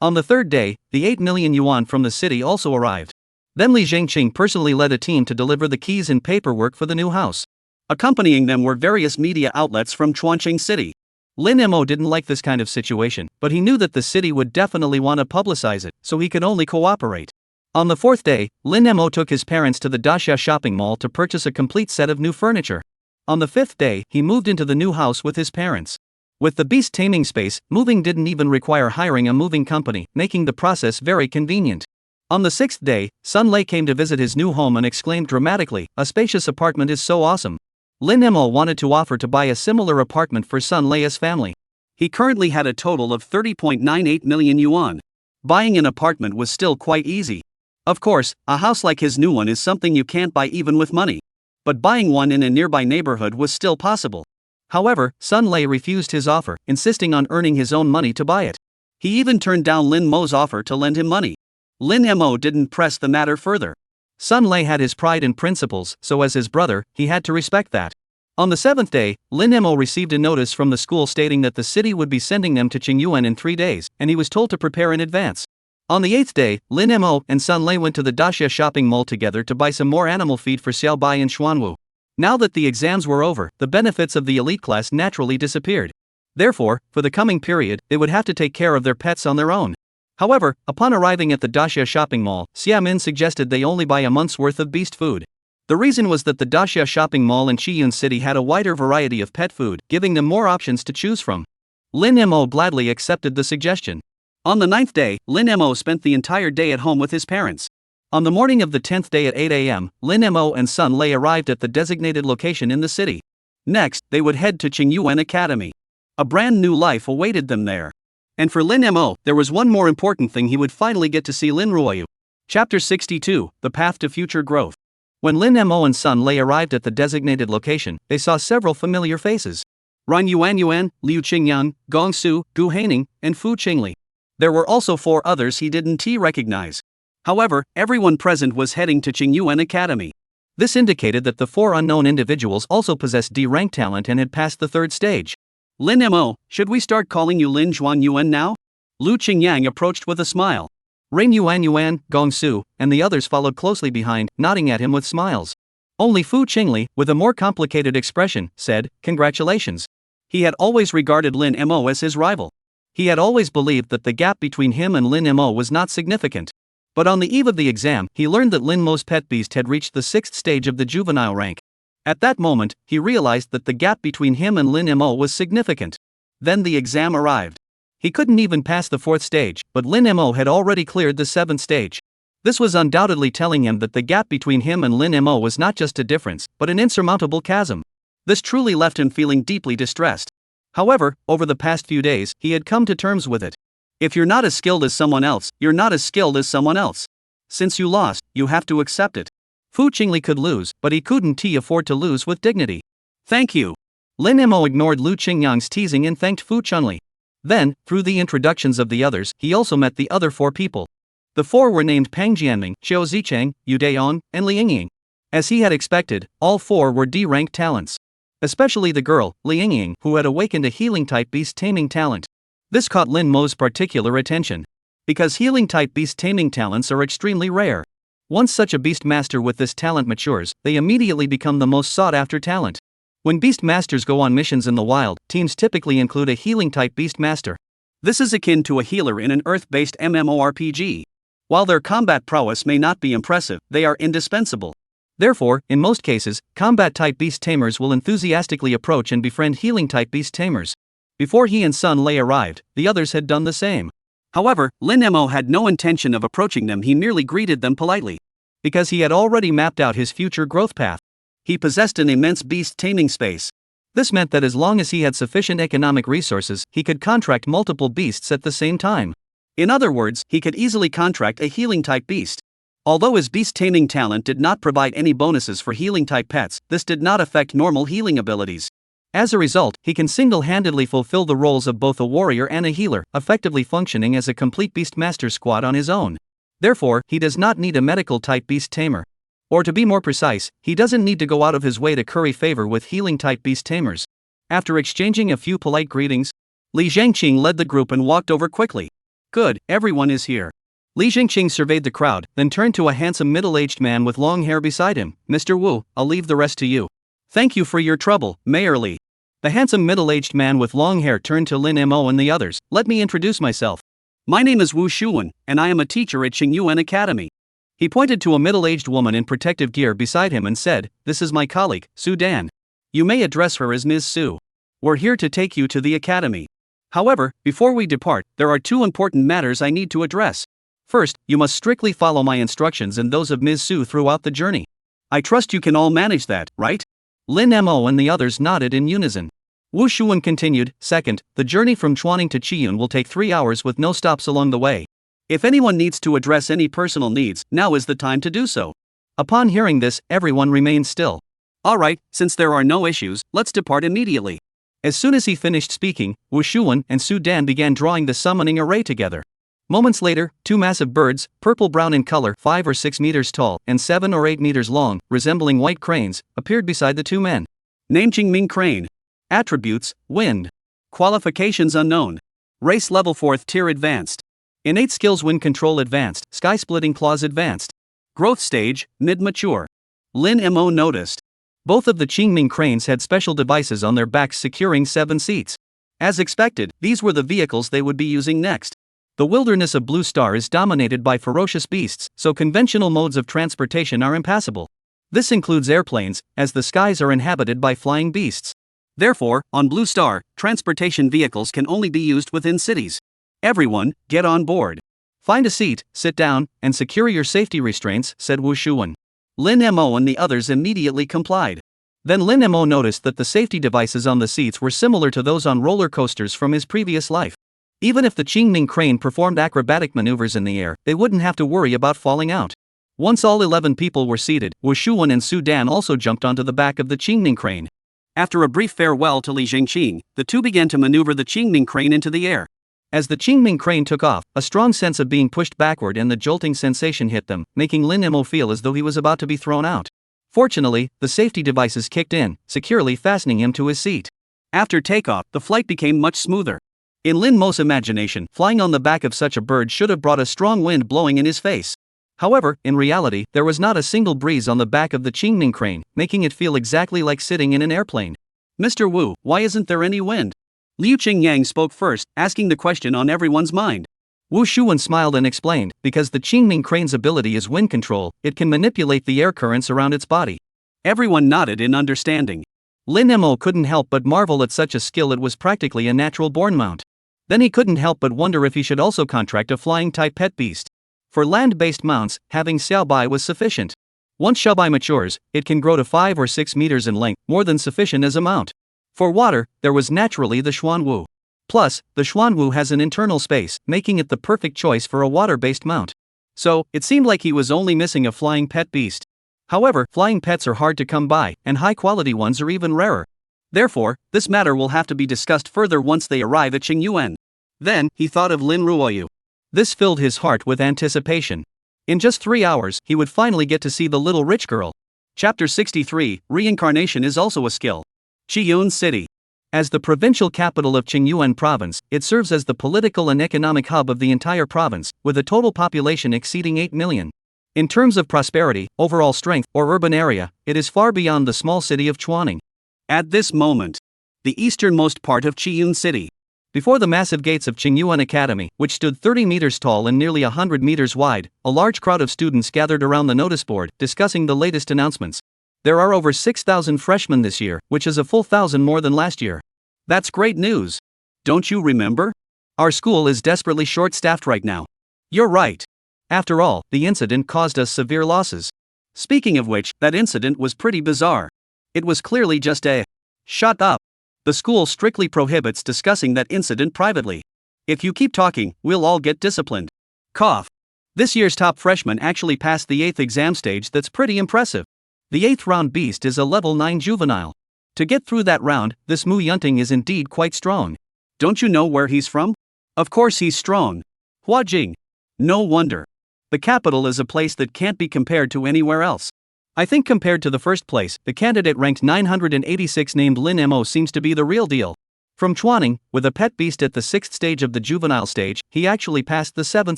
On the third day, the 8 million yuan from the city also arrived. Then Li Zhengqing personally led a team to deliver the keys and paperwork for the new house. Accompanying them were various media outlets from Chuanqing City. Lin Mo didn't like this kind of situation, but he knew that the city would definitely want to publicize it, so he could only cooperate. On the fourth day, Lin Mo took his parents to the Dasha shopping mall to purchase a complete set of new furniture. On the fifth day, he moved into the new house with his parents. With the beast taming space, moving didn't even require hiring a moving company, making the process very convenient. On the sixth day, Sun Lei came to visit his new home and exclaimed dramatically, "A spacious apartment is so awesome." Lin Mo wanted to offer to buy a similar apartment for Sun Lei's family. He currently had a total of 30.98 million yuan. Buying an apartment was still quite easy. Of course, a house like his new one is something you can't buy even with money. But buying one in a nearby neighborhood was still possible. However, Sun Lei refused his offer, insisting on earning his own money to buy it. He even turned down Lin Mo's offer to lend him money. Lin Mo didn't press the matter further. Sun Lei had his pride and principles, so as his brother, he had to respect that. On the seventh day, Lin Mo received a notice from the school stating that the city would be sending them to Qingyuan in 3 days, and he was told to prepare in advance. On the eighth day, Lin Mo and Sun Lei went to the Dasha shopping mall together to buy some more animal feed for Xiao Bai and Xuanwu. Now that the exams were over, the benefits of the elite class naturally disappeared. Therefore, for the coming period, they would have to take care of their pets on their own. However, upon arriving at the Dasha shopping mall, Xia Min suggested they only buy a month's worth of beast food. The reason was that the Dasha shopping mall in Qiyun City had a wider variety of pet food, giving them more options to choose from. Lin Mo gladly accepted the suggestion. On the ninth day, Lin Mo spent the entire day at home with his parents. On the morning of the 10th day at 8 a.m., Lin Mo and Sun Lei arrived at the designated location in the city. Next, they would head to Qingyuan Academy. A brand new life awaited them there. And for Lin Mo, there was one more important thing: he would finally get to see Lin Ruoyu. Chapter 62, The Path to Future Growth. When Lin Mo and Sun Lei arrived at the designated location, they saw several familiar faces. Ran Yuan, Liu Qingyan, Gong Su, Gu Haining, and Fu Qingli. There were also 4 others he didn't recognize. However, everyone present was heading to Qingyuan Academy. This indicated that the 4 unknown individuals also possessed D-rank talent and had passed the 3rd stage. Lin Mo, should we start calling you Lin Zhuan Yuan now? Lu Qingyang approached with a smile. Rain Yuan, Gong Su, and the others followed closely behind, nodding at him with smiles. Only Fu Qingli, with a more complicated expression, said, "Congratulations." He had always regarded Lin Mo as his rival. He had always believed that the gap between him and Lin Mo was not significant. But on the eve of the exam, he learned that Lin Mo's pet beast had reached the 6th stage of the juvenile rank. At that moment, he realized that the gap between him and Lin Mo was significant. Then the exam arrived. He couldn't even pass the 4th stage, but Lin Mo had already cleared the 7th stage. This was undoubtedly telling him that the gap between him and Lin Mo was not just a difference, but an insurmountable chasm. This truly left him feeling deeply distressed. However, over the past few days, he had come to terms with it. If you're not as skilled as someone else, you're not as skilled as someone else. Since you lost, you have to accept it. Fu Qingli could lose, but he couldn't afford to lose with dignity. Thank you. Lin Mo ignored Lu Qingyang's teasing and thanked Fu Qingli. Then, through the introductions of the others, he also met the other 4 people. The 4 were named Pang Jianming, Xiao Zicheng, Yu Daon, and Li Yingying. As he had expected, all 4 were D-ranked talents. Especially the girl, Li Yingying, who had awakened a healing-type beast taming talent. This caught Lin Mo's particular attention. Because healing-type beast taming talents are extremely rare. Once such a beast master with this talent matures, they immediately become the most sought-after talent. When beast masters go on missions in the wild, teams typically include a healing-type beast master. This is akin to a healer in an Earth-based MMORPG. While their combat prowess may not be impressive, they are indispensable. Therefore, in most cases, combat-type beast tamers will enthusiastically approach and befriend healing-type beast tamers. Before he and Sun Lei arrived, the others had done the same. However, Lin Mo had no intention of approaching them, he merely greeted them politely. Because he had already mapped out his future growth path. He possessed an immense beast taming space. This meant that as long as he had sufficient economic resources, he could contract multiple beasts at the same time. In other words, he could easily contract a healing-type beast. Although his beast taming talent did not provide any bonuses for healing-type pets, this did not affect normal healing abilities. As a result, he can single-handedly fulfill the roles of both a warrior and a healer, effectively functioning as a complete beastmaster squad on his own. Therefore, he does not need a medical-type beast tamer. Or to be more precise, he doesn't need to go out of his way to curry favor with healing-type beast tamers. After exchanging a few polite greetings, Li Zhengqing led the group and walked over quickly. Good, everyone is here. Li Zhengqing surveyed the crowd, then turned to a handsome middle-aged man with long hair beside him. "Mr. Wu, I'll leave the rest to you." "Thank you for your trouble, Mayor Li." The handsome middle-aged man with long hair turned to Lin Mo and the others. "Let me introduce myself. My name is Wu Shuwen, and I am a teacher at Qingyuan Academy." He pointed to a middle-aged woman in protective gear beside him and said, "This is my colleague, Su Dan. You may address her as Ms. Su. We're here to take you to the academy. However, before we depart, there are 2 important matters I need to address. First, you must strictly follow my instructions and those of Ms. Su throughout the journey. I trust you can all manage that, right?" Lin Mo and the others nodded in unison. Wu Shuwen continued, "Second, the journey from Chuaning to Qiyun will take 3 hours with no stops along the way. If anyone needs to address any personal needs, now is the time to do so." Upon hearing this, everyone remained still. "Alright, since there are no issues, let's depart immediately." As soon as he finished speaking, Wu Shuwen and Su Dan began drawing the summoning array together. Moments later, 2 massive birds, purple-brown in color, 5 or 6 meters tall, and 7 or 8 meters long, resembling white cranes, appeared beside the 2 men. Name Jingming Crane. Attributes, Wind. Qualifications unknown. Race level 4th tier advanced. Innate skills Wind Control advanced, Sky-Splitting Claws advanced. Growth stage, mid-mature. Lin Mo noticed. Both of the Qingming cranes had special devices on their backs securing 7 seats. As expected, these were the vehicles they would be using next. The wilderness of Blue Star is dominated by ferocious beasts, so conventional modes of transportation are impassable. This includes airplanes, as the skies are inhabited by flying beasts. Therefore, on Blue Star, transportation vehicles can only be used within cities. Everyone, get on board. Find a seat, sit down, and secure your safety restraints, said Wu Shuwen. Lin Mo and the others immediately complied. Then Lin Mo noticed that the safety devices on the seats were similar to those on roller coasters from his previous life. Even if the Qingming crane performed acrobatic maneuvers in the air, they wouldn't have to worry about falling out. Once all 11 people were seated, Wu Shuwen and Su Dan also jumped onto the back of the Qingming crane. After a brief farewell to Li Zhengqing, the 2 began to maneuver the Qingming crane into the air. As the Qingming crane took off, a strong sense of being pushed backward and the jolting sensation hit them, making Lin Mo feel as though he was about to be thrown out. Fortunately, the safety devices kicked in, securely fastening him to his seat. After takeoff, the flight became much smoother. In Lin Mo's imagination, flying on the back of such a bird should have brought a strong wind blowing in his face. However, in reality, there was not a single breeze on the back of the Qingning crane, making it feel exactly like sitting in an airplane. Mr. Wu, why isn't there any wind? Liu Qingyang spoke first, asking the question on everyone's mind. Wu Shuwen smiled and explained, because the Qingning crane's ability is wind control, it can manipulate the air currents around its body. Everyone nodded in understanding. Lin Mo couldn't help but marvel at such a skill. It was practically a natural-born mount. Then he couldn't help but wonder if he should also contract a flying-type pet beast. For land-based mounts, having Xiaobai was sufficient. Once Xiaobai matures, it can grow to 5 or 6 meters in length, more than sufficient as a mount. For water, there was naturally the Xuanwu. Plus, the Xuanwu has an internal space, making it the perfect choice for a water-based mount. So, it seemed like he was only missing a flying pet beast. However, flying pets are hard to come by, and high-quality ones are even rarer. Therefore, this matter will have to be discussed further once they arrive at Qingyuan. Then, he thought of Lin Ruoyu. This filled his heart with anticipation. In just 3 hours, he would finally get to see the little rich girl. Chapter 63, Reincarnation is also a skill. Qiyun City. As the provincial capital of Qingyuan province, it serves as the political and economic hub of the entire province, with a total population exceeding 8 million. In terms of prosperity, overall strength, or urban area, it is far beyond the small city of Chuaning. At this moment, the easternmost part of Qiyun City. Before the massive gates of Qingyuan Academy, which stood 30 meters tall and nearly 100 meters wide, a large crowd of students gathered around the notice board, discussing the latest announcements. There are over 6,000 freshmen this year, which is a full 1,000 more than last year. That's great news. Don't you remember? Our school is desperately short-staffed right now. You're right. After all, the incident caused us severe losses. Speaking of which, that incident was pretty bizarre. It was clearly just a... Shut up. The school strictly prohibits discussing that incident privately. If you keep talking, we'll all get disciplined. Cough. This year's top freshman actually passed the 8th exam stage. That's pretty impressive. The 8th round beast is a level 9 juvenile. To get through that round, this Mu Yunting is indeed quite strong. Don't you know where he's from? Of course he's strong. Huajing. No wonder. The capital is a place that can't be compared to anywhere else. I think compared to the first place, the candidate ranked 986 named Lin Mo seems to be the real deal. From Chuaning, with a pet beast at the 6th stage of the juvenile stage, he actually passed the 7th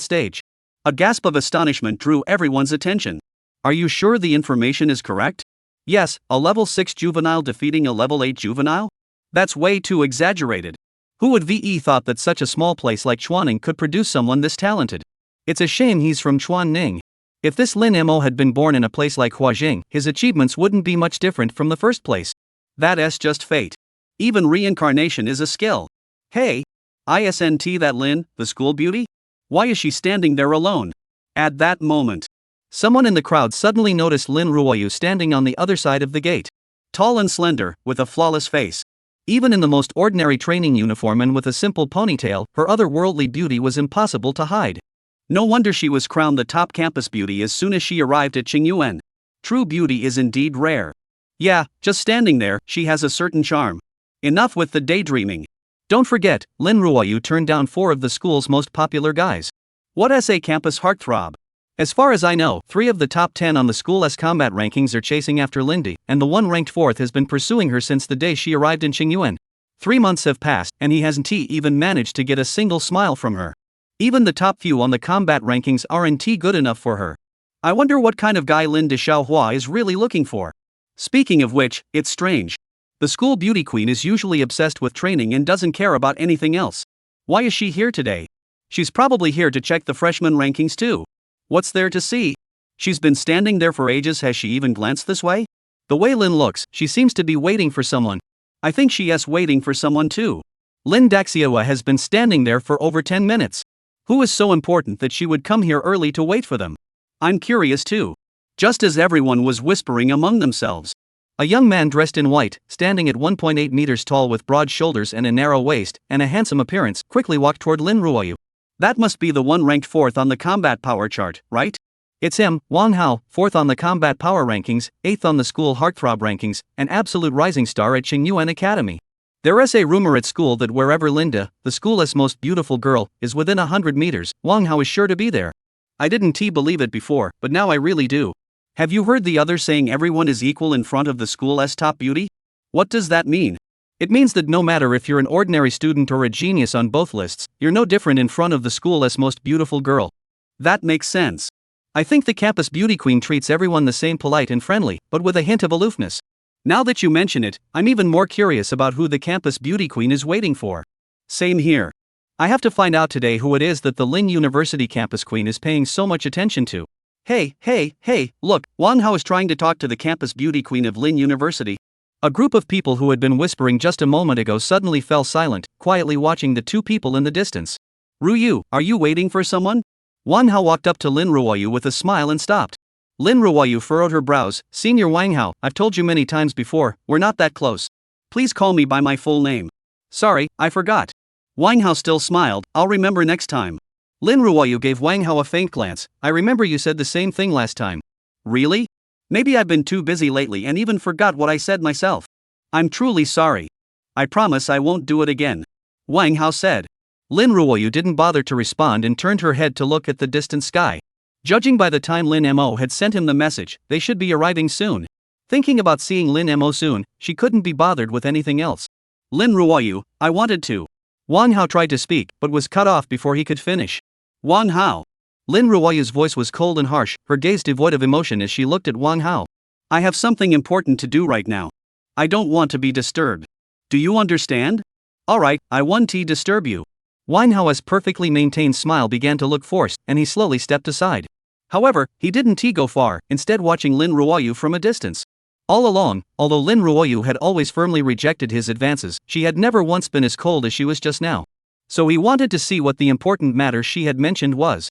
stage. A gasp of astonishment drew everyone's attention. Are you sure the information is correct? Yes, a level 6 juvenile defeating a level 8 juvenile? That's way too exaggerated. Who would VE thought that such a small place like Chuaning could produce someone this talented? It's a shame he's from Chuaning. If this Lin Mo had been born in a place like Huajing, his achievements wouldn't be much different from the first place. That's just fate. Even reincarnation is a skill. Hey! Isn't that Lin, the school beauty? Why is she standing there alone? At that moment, someone in the crowd suddenly noticed Lin Ruoyu standing on the other side of the gate. Tall and slender, with a flawless face. Even in the most ordinary training uniform and with a simple ponytail, her otherworldly beauty was impossible to hide. No wonder she was crowned the top campus beauty as soon as she arrived at Qingyuan. True beauty is indeed rare. Yeah, just standing there, she has a certain charm. Enough with the daydreaming. Don't forget, Lin Ruoyu turned down 4 of the school's most popular guys. What SA campus heartthrob? As far as I know, 3 of the top 10 on the school's combat rankings are chasing after Lindy, and the one ranked 4th has been pursuing her since the day she arrived in Qingyuan. 3 months have passed, and he hasn't even managed to get a single smile from her. Even the top few on the combat rankings aren't good enough for her. I wonder what kind of guy Lin de Xiaohua is really looking for. Speaking of which, it's strange. The school beauty queen is usually obsessed with training and doesn't care about anything else. Why is she here today? She's probably here to check the freshman rankings too. What's there to see? She's been standing there for ages. Has she even glanced this way? The way Lin looks, she seems to be waiting for someone. I think she is waiting for someone too. Lin Daxiawa has been standing there for over 10 minutes. Who is so important that she would come here early to wait for them? I'm curious too. Just as everyone was whispering among themselves, a young man dressed in white, standing at 1.8 meters tall with broad shoulders and a narrow waist, and a handsome appearance, quickly walked toward Lin Ruoyu. That must be the one ranked 4th on the combat power chart, right? It's him, Wang Hao, 4th on the combat power rankings, 8th on the school heartthrob rankings, an absolute rising star at Qingyuan Academy. There is a rumor at school that wherever Linda, the school's most beautiful girl, is within 100 meters, Wang Hao is sure to be there. I didn't believe it before, but now I really do. Have you heard the others saying everyone is equal in front of the school's top beauty? What does that mean? It means that no matter if you're an ordinary student or a genius on both lists, you're no different in front of the school's most beautiful girl. That makes sense. I think the campus beauty queen treats everyone the same, polite and friendly, but with a hint of aloofness. Now that you mention it, I'm even more curious about who the campus beauty queen is waiting for. Same here. I have to find out today who it is that the Lin University campus queen is paying so much attention to. Hey, look, Wanhao is trying to talk to the campus beauty queen of Lin University. A group of people who had been whispering just a moment ago suddenly fell silent, quietly watching the two people in the distance. Ruyu, are you waiting for someone? Wanhao walked up to Lin Ruoyu with a smile and stopped. Lin Ruoyu furrowed her brows. Senior Wanghao, I've told you many times before, we're not that close. Please call me by my full name. Sorry, I forgot. Wanghao still smiled. I'll remember next time. Lin Ruoyu gave Wanghao a faint glance. I remember you said the same thing last time. Really? Maybe I've been too busy lately and even forgot what I said myself. I'm truly sorry. I promise I won't do it again. Wanghao said. Lin Ruoyu didn't bother to respond and turned her head to look at the distant sky. Judging by the time Lin Mo had sent him the message, they should be arriving soon. Thinking about seeing Lin Mo soon, she couldn't be bothered with anything else. Lin Ruoyu, I wanted to. Wanhao tried to speak, but was cut off before he could finish. Wanhao. Lin Ruoyu's voice was cold and harsh, her gaze devoid of emotion as she looked at Wanghao. I have something important to do right now. I don't want to be disturbed. Do you understand? Alright, I won't disturb you. Wanhao's perfectly maintained smile began to look forced, and he slowly stepped aside. However, he didn't go far, instead watching Lin Ruoyu from a distance. All along, although Lin Ruoyu had always firmly rejected his advances, she had never once been as cold as she was just now. So he wanted to see what the important matter she had mentioned was.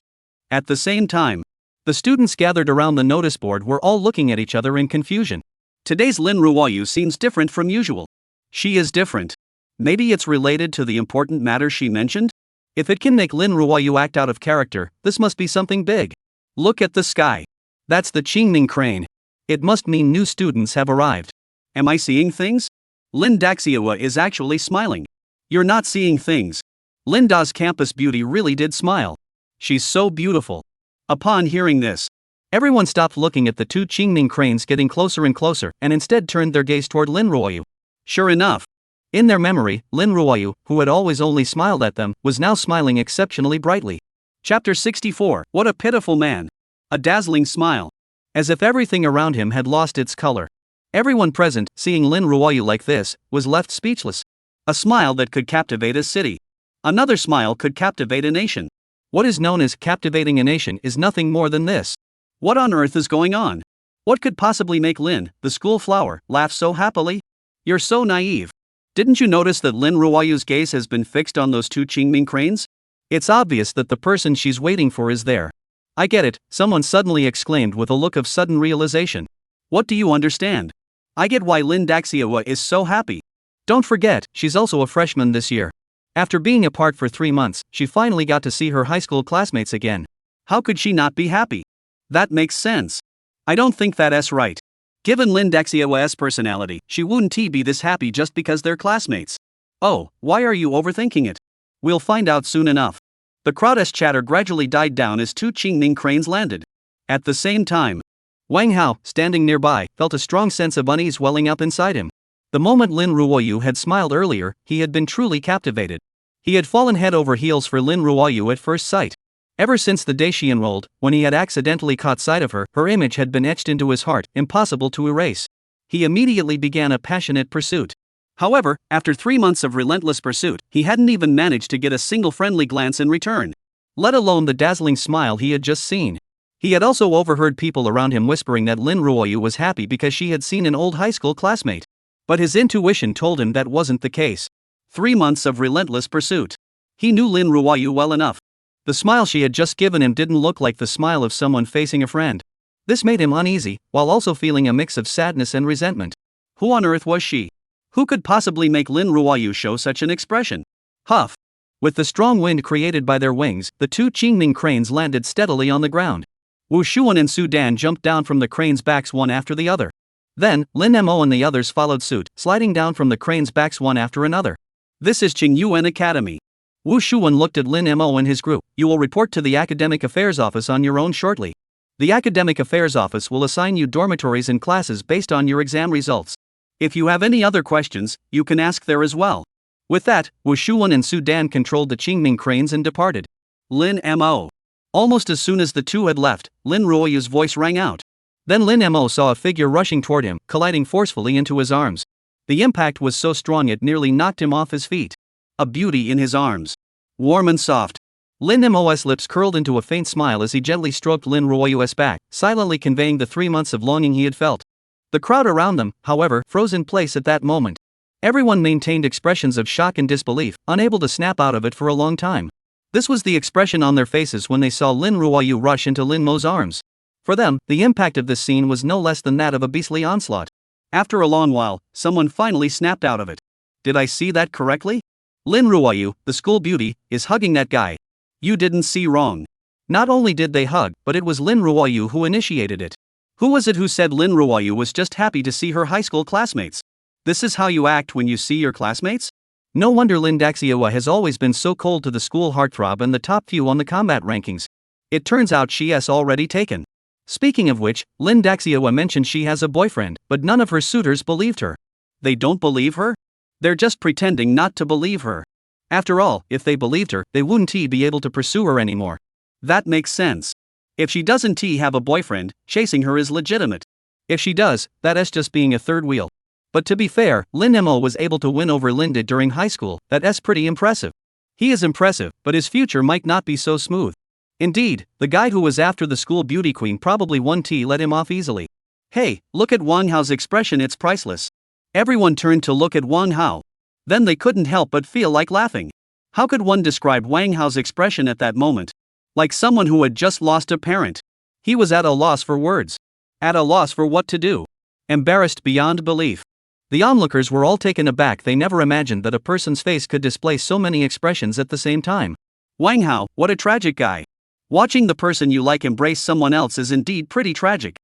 At the same time, the students gathered around the notice board were all looking at each other in confusion. Today's Lin Ruoyu seems different from usual. She is different. Maybe it's related to the important matter she mentioned? If it can make Lin Ruoyu act out of character, this must be something big. Look at the sky. That's the Qingning crane. It must mean new students have arrived. Am I seeing things? Lin Daxiawa is actually smiling. You're not seeing things. Linda's campus beauty really did smile. She's so beautiful. Upon hearing this, everyone stopped looking at the two Qingning cranes getting closer and closer and instead turned their gaze toward Lin Ruoyu. Sure enough, in their memory, Lin Ruoyu, who had always only smiled at them, was now smiling exceptionally brightly. Chapter 64. What a pitiful man. A dazzling smile. As if everything around him had lost its color. Everyone present, seeing Lin Ruoyu like this, was left speechless. A smile that could captivate a city. Another smile could captivate a nation. What is known as captivating a nation is nothing more than this. What on earth is going on? What could possibly make Lin, the school flower, laugh so happily? You're so naive. Didn't you notice that Lin Ruoyu's gaze has been fixed on those two Qingming cranes? It's obvious that the person she's waiting for is there. I get it, someone suddenly exclaimed with a look of sudden realization. What do you understand? I get why Lin Daxiawa is so happy. Don't forget, she's also a freshman this year. After being apart for 3 months, she finally got to see her high school classmates again. How could she not be happy? That makes sense. I don't think that's right. Given Lin Daxiawa's personality, she wouldn't be this happy just because they're classmates. Oh, why are you overthinking it? We'll find out soon enough. The crowd's chatter gradually died down as two Qingming cranes landed. At the same time, Wanghao, standing nearby, felt a strong sense of unease welling up inside him. The moment Lin Ruoyu had smiled earlier, he had been truly captivated. He had fallen head over heels for Lin Ruoyu at first sight. Ever since the day she enrolled, when he had accidentally caught sight of her, her image had been etched into his heart, impossible to erase. He immediately began a passionate pursuit. However, after 3 months of relentless pursuit, he hadn't even managed to get a single friendly glance in return. Let alone the dazzling smile he had just seen. He had also overheard people around him whispering that Lin Ruoyu was happy because she had seen an old high school classmate. But his intuition told him that wasn't the case. 3 months of relentless pursuit. He knew Lin Ruoyu well enough. The smile she had just given him didn't look like the smile of someone facing a friend. This made him uneasy, while also feeling a mix of sadness and resentment. Who on earth was she? Who could possibly make Lin Ruoyu show such an expression? Huff! With the strong wind created by their wings, the two Qingming cranes landed steadily on the ground. Wu Shuan and Su Dan jumped down from the cranes' backs one after the other. Then, Lin Mo and the others followed suit, sliding down from the cranes' backs one after another. This is Qingyuan Academy. Wu Shuan looked at Lin Mo and his group. You will report to the Academic Affairs Office on your own shortly. The Academic Affairs Office will assign you dormitories and classes based on your exam results. If you have any other questions, you can ask there as well. With that, Wu Shuwen and Su Dan controlled the Qingming cranes and departed. Lin Mo. Almost as soon as the two had left, Lin Ruoyu's voice rang out. Then Lin Mo saw a figure rushing toward him, colliding forcefully into his arms. The impact was so strong it nearly knocked him off his feet. A beauty in his arms. Warm and soft. Lin Mo's lips curled into a faint smile as he gently stroked Lin Ruoyu's back, silently conveying the 3 months of longing he had felt. The crowd around them, however, froze in place at that moment. Everyone maintained expressions of shock and disbelief, unable to snap out of it for a long time. This was the expression on their faces when they saw Lin Ruoyu rush into Lin Mo's arms. For them, the impact of this scene was no less than that of a beastly onslaught. After a long while, someone finally snapped out of it. Did I see that correctly? Lin Ruoyu, the school beauty, is hugging that guy. You didn't see wrong. Not only did they hug, but it was Lin Ruoyu who initiated it. Who was it who said Lin Ruoyu was just happy to see her high school classmates? This is how you act when you see your classmates? No wonder Lin Daxiawa has always been so cold to the school heartthrob and the top few on the combat rankings. It turns out she has already taken. Speaking of which, Lin Daxiawa mentioned she has a boyfriend, but none of her suitors believed her. They don't believe her? They're just pretending not to believe her. After all, if they believed her, they wouldn't be able to pursue her anymore. That makes sense. If she doesn't have a boyfriend, chasing her is legitimate. If she does, that is just being a third wheel. But to be fair, Lin Mo was able to win over Linda during high school. That's pretty impressive. He is impressive, but his future might not be so smooth. Indeed, the guy who was after the school beauty queen probably let him off easily. Hey, look at Wang Hao's expression, it's priceless. Everyone turned to look at Wang Hao. Then they couldn't help but feel like laughing. How could one describe Wang Hao's expression at that moment? Like someone who had just lost a parent. He was at a loss for words. At a loss for what to do. Embarrassed beyond belief. The onlookers were all taken aback. They never imagined that a person's face could display so many expressions at the same time. Wang Hao, what a tragic guy. Watching the person you like embrace someone else is indeed pretty tragic.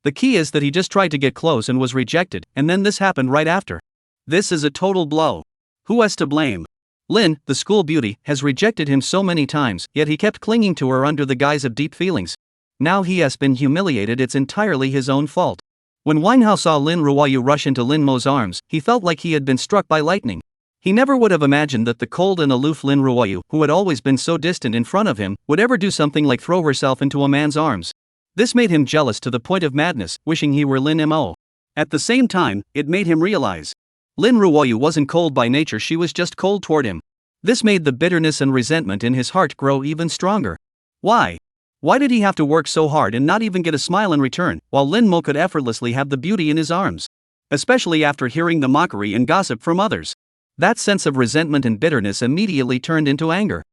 The key is that he just tried to get close and was rejected, and then this happened right after. This is a total blow. Who has to blame? Lin, the school beauty, has rejected him so many times, yet he kept clinging to her under the guise of deep feelings. Now he has been humiliated. It's entirely his own fault. When Wang Hao saw Lin Ruoyu rush into Lin Mo's arms, he felt like he had been struck by lightning. He never would have imagined that the cold and aloof Lin Ruoyu, who had always been so distant in front of him, would ever do something like throw herself into a man's arms. This made him jealous to the point of madness, wishing he were Lin Mo. At the same time, it made him realize Lin Ruoyu wasn't cold by nature, she was just cold toward him. This made the bitterness and resentment in his heart grow even stronger. Why? Why did he have to work so hard and not even get a smile in return, while Lin Mo could effortlessly have the beauty in his arms? Especially after hearing the mockery and gossip from others. That sense of resentment and bitterness immediately turned into anger.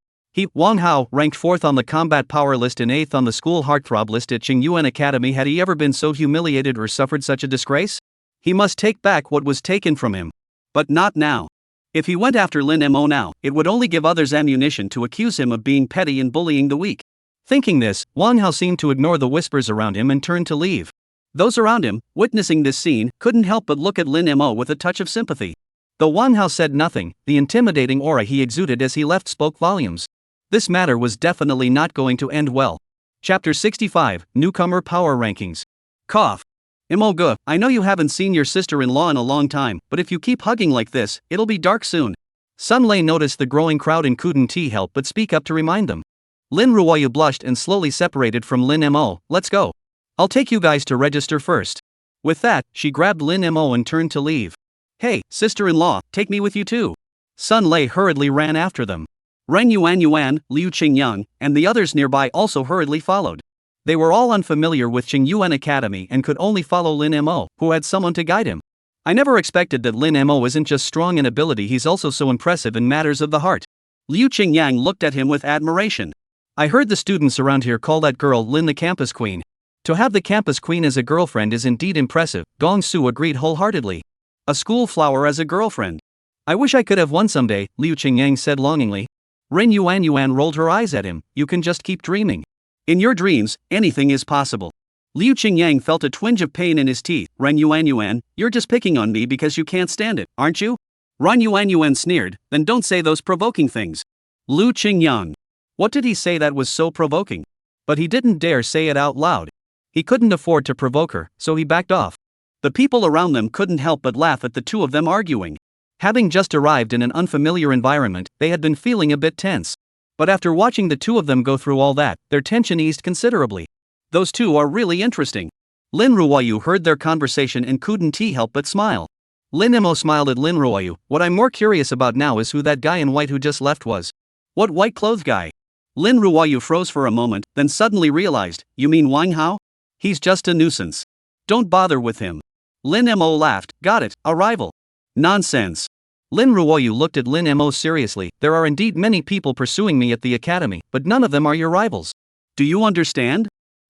Wang Hao, ranked 4th on the combat power list and 8th on the school heartthrob list at Qingyuan Academy, had he ever been so humiliated or suffered such a disgrace? He must take back what was taken from him. But not now. If he went after Lin Mo now, it would only give others ammunition to accuse him of being petty and bullying the weak. Thinking this, Wang Hao seemed to ignore the whispers around him and turned to leave. Those around him, witnessing this scene, couldn't help but look at Lin Mo with a touch of sympathy. Though Wang Hao said nothing, the intimidating aura he exuded as he left spoke volumes. This matter was definitely not going to end well. Chapter 65, Newcomer Power Rankings. Cough. Imoga, I know you haven't seen your sister-in-law in a long time, but if you keep hugging like this, it'll be dark soon. Sun Lei noticed the growing crowd and couldn't help but speak up to remind them. Lin Ruoyu blushed and slowly separated from Lin Mo. Let's go. I'll take you guys to register first. With that, she grabbed Lin Mo and turned to leave. Hey, sister-in-law, take me with you too. Sun Lei hurriedly ran after them. Ren Yuan, Liu Qingyang, and the others nearby also hurriedly followed. They were all unfamiliar with Qingyuan Academy and could only follow Lin Mo, who had someone to guide him. I never expected that Lin Mo isn't just strong in ability, he's also so impressive in matters of the heart. Liu Qingyang looked at him with admiration. I heard the students around here call that girl Lin the campus queen. To have the campus queen as a girlfriend is indeed impressive, Gong Su agreed wholeheartedly. A school flower as a girlfriend. I wish I could have one someday, Liu Qingyang said longingly. Ren Yuan rolled her eyes at him. You can just keep dreaming. In your dreams, anything is possible. Liu Qingyang felt a twinge of pain in his teeth. Ren Yuan, you're just picking on me because you can't stand it, aren't you? Ren Yuan sneered, then don't say those provoking things. Liu Qingyang. What did he say that was so provoking? But he didn't dare say it out loud. He couldn't afford to provoke her, so he backed off. The people around them couldn't help but laugh at the two of them arguing. Having just arrived in an unfamiliar environment, they had been feeling a bit tense. But after watching the two of them go through all that, their tension eased considerably. Those two are really interesting. Lin Ruoyu heard their conversation and couldn't help but smile. Lin Mo smiled at Lin Ruoyu. What I'm more curious about now is who that guy in white who just left was. What white-clothed guy? Lin Ruoyu froze for a moment, then suddenly realized, you mean Wang Hao? He's just a nuisance. Don't bother with him. Lin Mo laughed, got it, a rival. Nonsense. Lin Ruoyu looked at Lin Mo seriously. There are indeed many people pursuing me at the academy, but none of them are your rivals. Do you understand?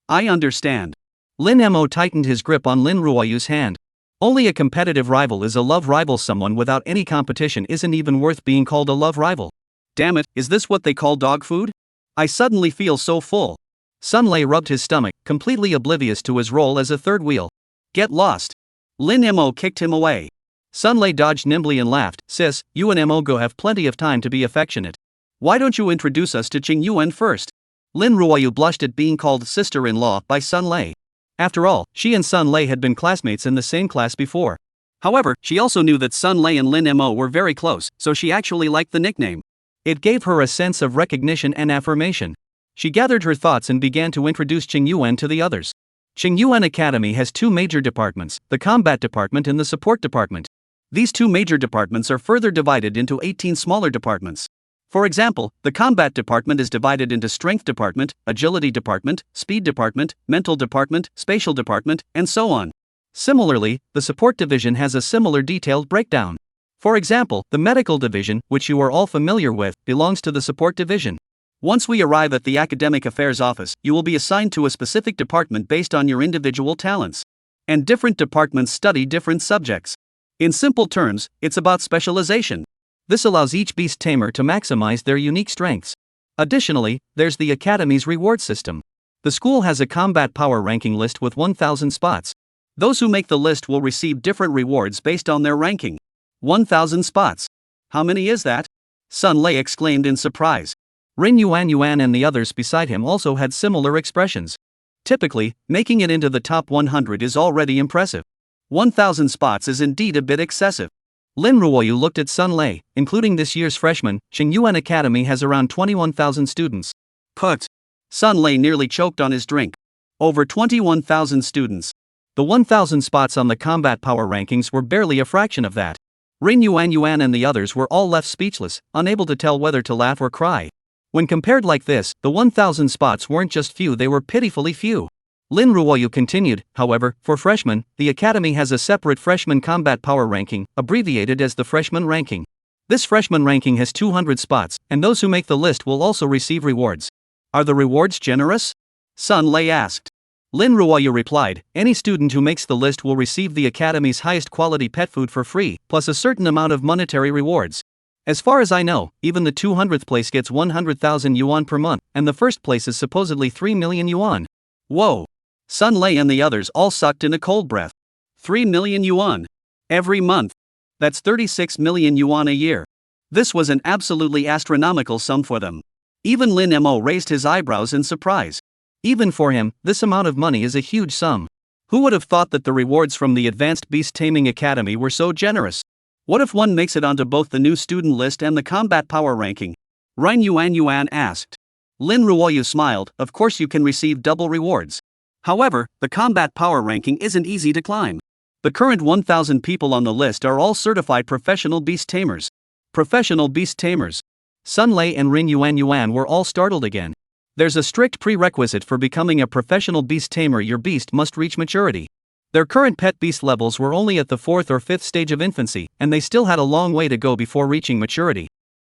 I understand. Lin Mo tightened his grip on Lin Ruoyu's hand. Only a competitive rival is a love rival. Someone without any competition isn't even worth being called a love rival. Damn it, is this what they call dog food? I suddenly feel so full. Sun Lei rubbed his stomach, completely oblivious to his role as a third wheel. Get lost. Lin Mo kicked him away. Sun Lei dodged nimbly and laughed. Sis, you and Mo go have plenty of time to be affectionate. Why don't you introduce us to Qing Yuan first? Lin Ruoyu blushed at being called sister-in-law by Sun Lei. After all, she and Sun Lei had been classmates in the same class before. However, she also knew that Sun Lei and Lin Mo were very close, so she actually liked the nickname. It gave her a sense of recognition and affirmation. She gathered her thoughts and began to introduce Qing Yuan to the others. Qing Yuan Academy has two major departments, the combat department and the support department. These two major departments are further divided into 18 smaller departments. For example, the combat department is divided into strength department, agility department, speed department, mental department, spatial department, and so on. Similarly, the support division has a similar detailed breakdown. For example, the medical division, which you are all familiar with, belongs to the support division. Once we arrive at the academic affairs office, you will be assigned to a specific department based on your individual talents. And different departments study different subjects. In simple terms, it's about specialization. This allows each beast tamer to maximize their unique strengths. Additionally, there's the Academy's reward system. The school has a combat power ranking list with 1,000 spots. Those who make the list will receive different rewards based on their ranking. 1,000 spots. How many is that? Sun Lei exclaimed in surprise. Rin Yuan and the others beside him also had similar expressions. Typically, making it into the top 100 is already impressive. 1,000 spots is indeed a bit excessive. Lin Ruoyu looked at Sun Lei. Including this year's freshmen, Qing Yuan Academy has around 21,000 students. Put. Sun Lei nearly choked on his drink. Over 21,000 students. The 1,000 spots on the combat power rankings were barely a fraction of that. Rin Yuan and the others were all left speechless, unable to tell whether to laugh or cry. When compared like this, the 1,000 spots weren't just few, they were pitifully few. Lin Ruoyu continued, however, for freshmen, the academy has a separate freshman combat power ranking, abbreviated as the freshman ranking. This freshman ranking has 200 spots, and those who make the list will also receive rewards. Are the rewards generous? Sun Lei asked. Lin Ruoyu replied, any student who makes the list will receive the academy's highest quality pet food for free, plus a certain amount of monetary rewards. As far as I know, even the 200th place gets 100,000 yuan per month, and the first place is supposedly 3 million yuan. Whoa! Sun Lei and the others all sucked in a cold breath. 3 million yuan. Every month. That's 36 million yuan a year. This was an absolutely astronomical sum for them. Even Lin Mo raised his eyebrows in surprise. Even for him, this amount of money is a huge sum. Who would have thought that the rewards from the Advanced Beast Taming Academy were so generous? What if one makes it onto both the new student list and the combat power ranking? Rin Yuan asked. Lin Ruoyu smiled, of course you can receive double rewards. However, the combat power ranking isn't easy to climb. The current 1,000 people on the list are all certified professional beast tamers. Professional beast tamers. Sun Lei and Rin Yuan were all startled again. There's a strict prerequisite for becoming a professional beast tamer. Your beast must reach maturity. Their current pet beast levels were only at the 4th or 5th stage of infancy, and they still had a long way to go before reaching maturity.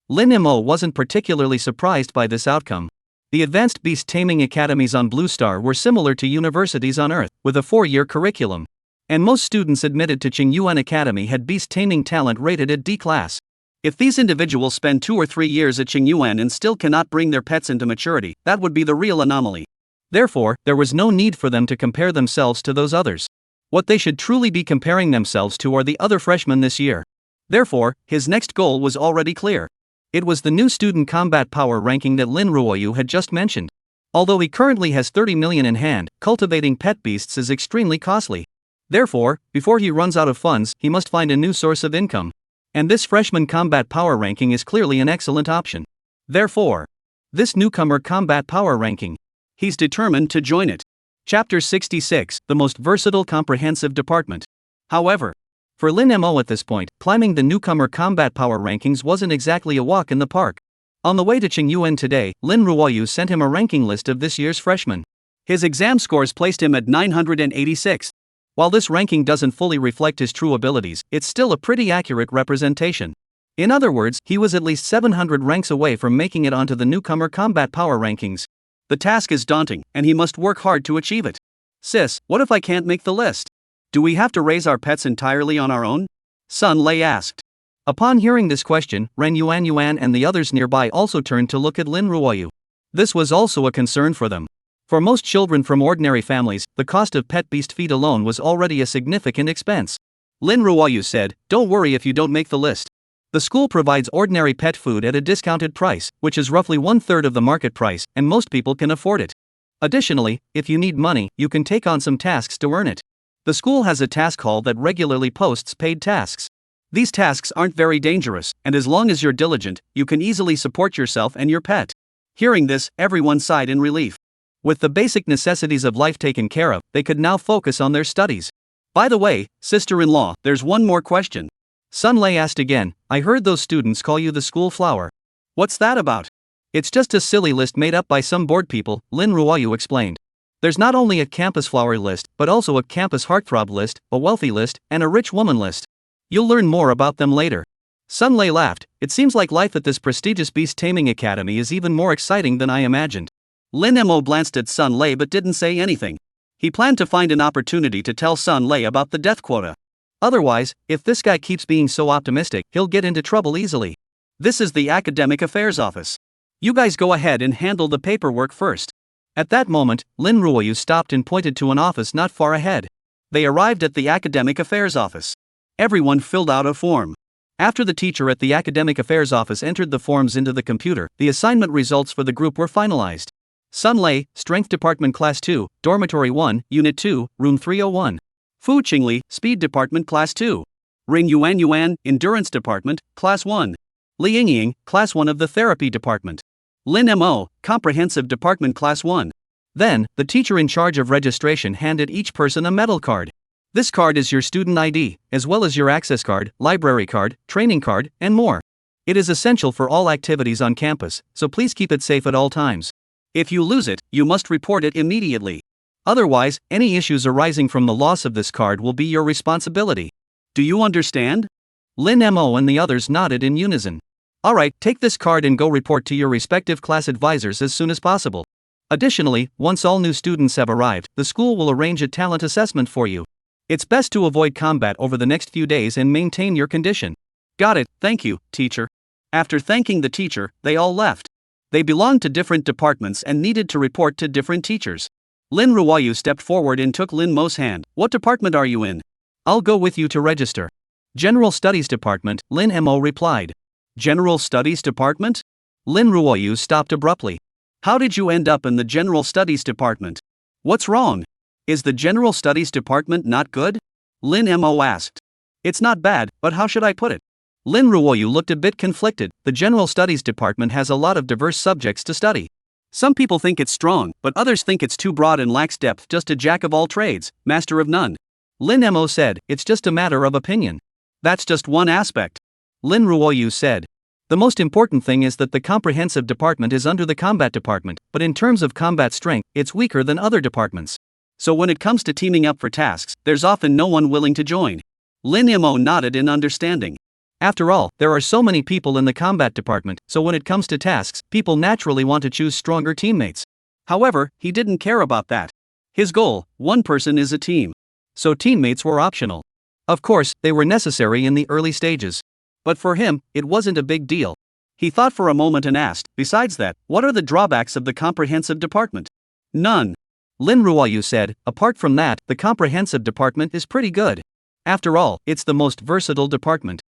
Lin Mo wasn't particularly surprised by this outcome. The Advanced Beast Taming Academies on Blue Star were similar to universities on Earth, with a 4-year curriculum. And most students admitted to Qing Yuan Academy had beast taming talent rated at D class. If these individuals spend 2 or 3 years at Qing Yuan and still cannot bring their pets into maturity, that would be the real anomaly. Therefore, there was no need for them to compare themselves to those others. What they should truly be comparing themselves to are the other freshmen this year. Therefore, his next goal was already clear. It was the new student combat power ranking that Lin Ruoyu had just mentioned. Although he currently has 30 million in hand, cultivating pet beasts is extremely costly. Therefore, before he runs out of funds, he must find a new source of income. And this freshman combat power ranking is clearly an excellent option. Therefore, this newcomer combat power ranking, he's determined to join it. Chapter 66, the most versatile comprehensive department. However, for Lin Mo at this point, climbing the newcomer combat power rankings wasn't exactly a walk in the park. On the way to Qingyuan today, Lin Ruoyu sent him a ranking list of this year's freshmen. His exam scores placed him at 986. While this ranking doesn't fully reflect his true abilities, it's still a pretty accurate representation. In other words, he was at least 700 ranks away from making it onto the newcomer combat power rankings. The task is daunting, and he must work hard to achieve it. Sis, what if I can't make the list? Do we have to raise our pets entirely on our own? Sun Lei asked. Upon hearing this question, Ren Yuan and the others nearby also turned to look at Lin Ruoyu. This was also a concern for them. For most children from ordinary families, the cost of pet beast feed alone was already a significant expense. Lin Ruoyu said, "Don't worry if you don't make the list. The school provides ordinary pet food at a discounted price, which is roughly 1/3 of the market price, and most people can afford it. Additionally, if you need money, you can take on some tasks to earn it. The school has a task hall that regularly posts paid tasks. These tasks aren't very dangerous, and as long as you're diligent, you can easily support yourself and your pet." Hearing this, everyone sighed in relief. With the basic necessities of life taken care of, they could now focus on their studies. By the way, sister-in-law, there's one more question. Sun Lei asked again, "I heard those students call you the school flower. What's that about?" "It's just a silly list made up by some bored people," Lin Ruoyu explained. "There's not only a campus flower list, but also a campus heartthrob list, a wealthy list, and a rich woman list. You'll learn more about them later." Sun Lei laughed. "It seems like life at this prestigious beast taming academy is even more exciting than I imagined." Lin Mo glanced at Sun Lei but didn't say anything. He planned to find an opportunity to tell Sun Lei about the death quota. Otherwise, if this guy keeps being so optimistic, he'll get into trouble easily. "This is the Academic Affairs Office. You guys go ahead and handle the paperwork first." At that moment, Lin Ruoyu stopped and pointed to an office not far ahead. They arrived at the Academic Affairs Office. Everyone filled out a form. After the teacher at the Academic Affairs Office entered the forms into the computer, the assignment results for the group were finalized. Sun Lei, Strength Department Class 2, Dormitory 1, Unit 2, Room 301. Fu Qingli, Speed Department Class 2. Ring Yuan, Endurance Department, Class 1. Li Yingying, Class 1 of the Therapy Department. Lin Mo, Comprehensive Department Class 1. Then, the teacher in charge of registration handed each person a medal card. This card is your student ID, as well as your access card, library card, training card, and more. It is essential for all activities on campus, so please keep it safe at all times. If you lose it, you must report it immediately. Otherwise, any issues arising from the loss of this card will be your responsibility. Do you understand? Lin Mo and the others nodded in unison. Alright, take this card and go report to your respective class advisors as soon as possible. Additionally, once all new students have arrived, the school will arrange a talent assessment for you. It's best to avoid combat over the next few days and maintain your condition. Got it, thank you, teacher. After thanking the teacher, they all left. They belonged to different departments and needed to report to different teachers. Lin Ruoyu stepped forward and took Lin Mo's hand. "What department are you in?" "I'll go with you to register." "General Studies Department," Lin Mo replied. "General Studies Department?" Lin Ruoyu stopped abruptly. "How did you end up in the General Studies Department? What's wrong? Is the General Studies Department not good?" Lin Mo asked. "It's not bad, but how should I put it?" Lin Ruoyu looked a bit conflicted. The General Studies Department has a lot of diverse subjects to study. Some people think it's strong, but others think it's too broad and lacks depth, just a jack of all trades, master of none. Lin Mo said, "It's just a matter of opinion." "That's just one aspect." Lin Ruoyu said. "The most important thing is that the comprehensive department is under the combat department, but in terms of combat strength, it's weaker than other departments. So when it comes to teaming up for tasks, there's often no one willing to join." Lin Mo nodded in understanding. After all, there are so many people in the combat department, so when it comes to tasks, people naturally want to choose stronger teammates. However, he didn't care about that. His goal, one person is a team. So teammates were optional. Of course, they were necessary in the early stages. But for him, it wasn't a big deal. He thought for a moment and asked, "Besides that, what are the drawbacks of the comprehensive department?" "None." Lin Ruoyu said, "Apart from that, the comprehensive department is pretty good. After all, it's the most versatile department."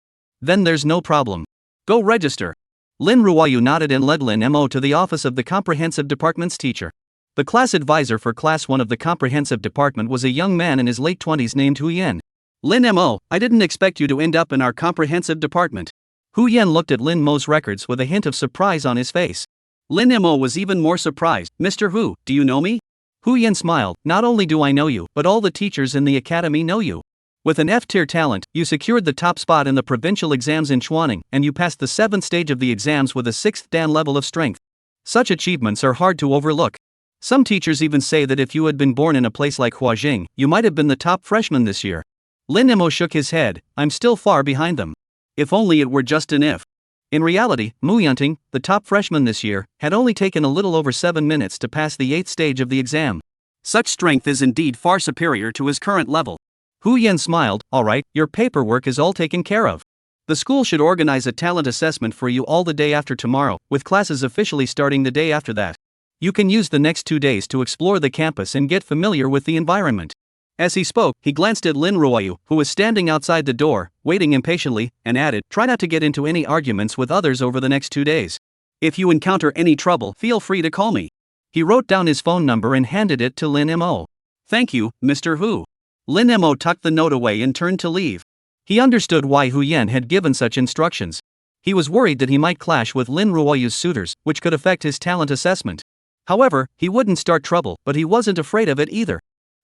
"Then there's no problem. Go register." Lin Ruoyu nodded and led Lin Mo to the office of the comprehensive department's teacher. The class advisor for Class 1 of the comprehensive department was a young man in his late 20s named Hu Yan. Lin Mo, I didn't expect you to end up in our comprehensive department. Hu Yan looked at Lin Mo's records with a hint of surprise on his face. Lin Mo was even more surprised. Mr. Hu, do you know me? Hu Yan smiled. Not only do I know you, but all the teachers in the academy know you. With an F-tier talent, you secured the top spot in the provincial exams in Chuaning, and you passed the 7th stage of the exams with a 6th Dan level of strength. Such achievements are hard to overlook. Some teachers even say that if you had been born in a place like Huajing, you might have been the top freshman this year. Lin Mo shook his head. I'm still far behind them. If only it were just an if. In reality, Mu Yunting, the top freshman this year, had only taken a little over 7 minutes to pass the 8th stage of the exam. Such strength is indeed far superior to his current level. Hu Yan smiled. Alright, your paperwork is all taken care of. The school should organize a talent assessment for you all the day after tomorrow, with classes officially starting the day after that. You can use the next 2 days to explore the campus and get familiar with the environment. As he spoke, he glanced at Lin Ruoyu, who was standing outside the door, waiting impatiently, and added, try not to get into any arguments with others over the next 2 days. If you encounter any trouble, feel free to call me. He wrote down his phone number and handed it to Lin Mo. Thank you, Mr. Hu. Lin Mo tucked the note away and turned to leave. He understood why Hu Yan had given such instructions. He was worried that he might clash with Lin Ruoyu's suitors, which could affect his talent assessment. However, he wouldn't start trouble, but he wasn't afraid of it either.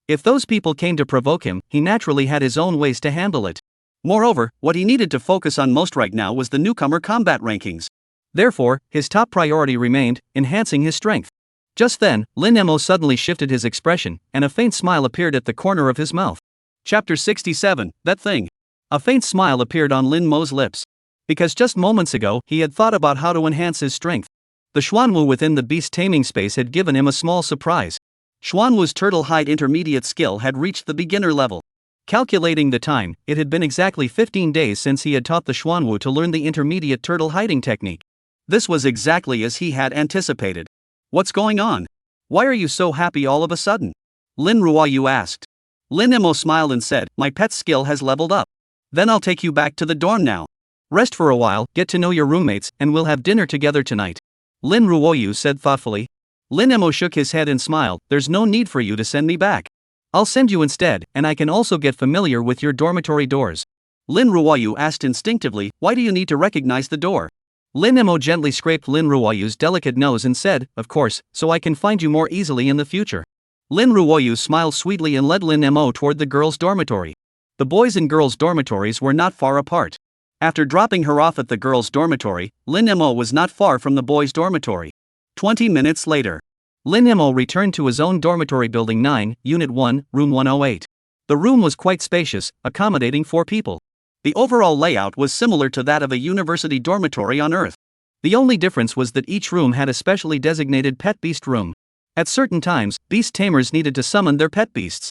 If those people came to provoke him, he naturally had his own ways to handle it. Moreover, what he needed to focus on most right now was the newcomer combat rankings. Therefore, his top priority remained enhancing his strength. Just then, Lin Mo suddenly shifted his expression, and a faint smile appeared at the corner of his mouth. Chapter 67, That Thing. A faint smile appeared on Lin Mo's lips. Because just moments ago, he had thought about how to enhance his strength. The Xuanwu within the beast taming space had given him a small surprise. Xuanwu's turtle hide intermediate skill had reached the beginner level. Calculating the time, it had been exactly 15 days since he had taught the Xuanwu to learn the intermediate turtle hiding technique. This was exactly as he had anticipated. What's going on? Why are you so happy all of a sudden? Lin Ruoyu asked. Lin Mo smiled and said, my pet's skill has leveled up. Then I'll take you back to the dorm now. Rest for a while, get to know your roommates, and we'll have dinner together tonight. Lin Ruoyu said thoughtfully. Lin Mo shook his head and smiled. There's no need for you to send me back. I'll send you instead, and I can also get familiar with your dormitory doors. Lin Ruoyu asked instinctively, why do you need to recognize the door? Lin Mo gently scraped Lin Ruoyu's delicate nose and said, of course, so I can find you more easily in the future. Lin Ruoyu smiled sweetly and led Lin Mo toward the girls' dormitory. The boys' and girls' dormitories were not far apart. After dropping her off at the girls' dormitory, Lin Mo was not far from the boys' dormitory. 20 minutes later, Lin Mo returned to his own dormitory building 9, Unit 1, Room 108. The room was quite spacious, accommodating 4 people. The overall layout was similar to that of a university dormitory on Earth. The only difference was that each room had a specially designated pet beast room. At certain times, beast tamers needed to summon their pet beasts.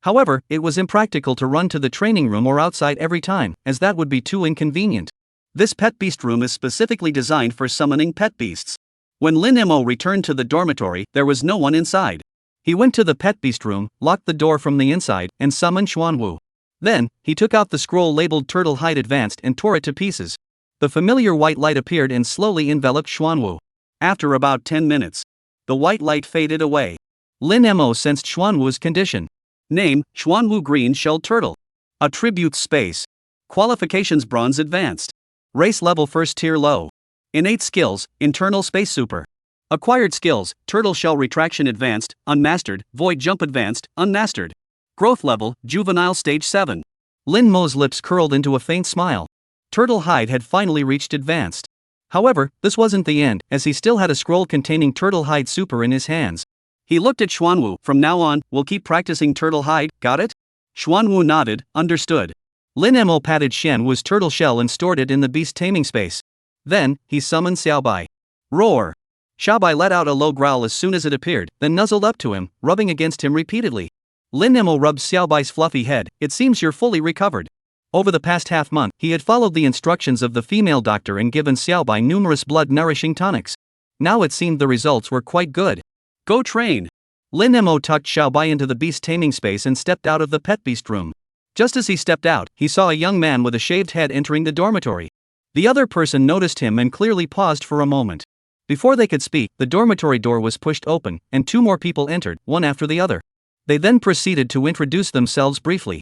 However, it was impractical to run to the training room or outside every time, as that would be too inconvenient. This pet beast room is specifically designed for summoning pet beasts. When Lin Mo returned to the dormitory, there was no one inside. He went to the pet beast room, locked the door from the inside, and summoned Xuanwu. Then, he took out the scroll labeled Turtle Hide Advanced and tore it to pieces. The familiar white light appeared and slowly enveloped Xuanwu. After about 10 minutes, the white light faded away. Lin Mo sensed Xuanwu's condition. Name, Xuanwu Green-Shelled Turtle. Attributes Space. Qualifications Bronze Advanced. Race Level First Tier Low. Innate Skills, Internal Space Super. Acquired Skills, Turtle Shell Retraction Advanced, Unmastered, Void Jump Advanced, Unmastered. Growth Level, Juvenile Stage 7. Lin Mo's lips curled into a faint smile. Turtle Hide had finally reached Advanced. However, this wasn't the end, as he still had a scroll containing Turtle Hide Super in his hands. He looked at Xuanwu. From now on, we'll keep practicing Turtle Hide, got it? Xuanwu nodded, understood. Lin Mo patted Xuanwu's turtle shell and stored it in the beast taming space. Then, he summoned Xiaobai. Roar! Xiaobai let out a low growl as soon as it appeared, then nuzzled up to him, rubbing against him repeatedly. Lin Mo rubbed Xiaobai's fluffy head. It seems you're fully recovered. Over the past half-month, he had followed the instructions of the female doctor and given Xiaobai numerous blood-nourishing tonics. Now it seemed the results were quite good. Go train! Lin Mo tucked Xiaobai into the beast taming space and stepped out of the pet beast room. Just as he stepped out, he saw a young man with a shaved head entering the dormitory. The other person noticed him and clearly paused for a moment. Before they could speak, the dormitory door was pushed open, and 2 more people entered, one after the other. They then proceeded to introduce themselves briefly.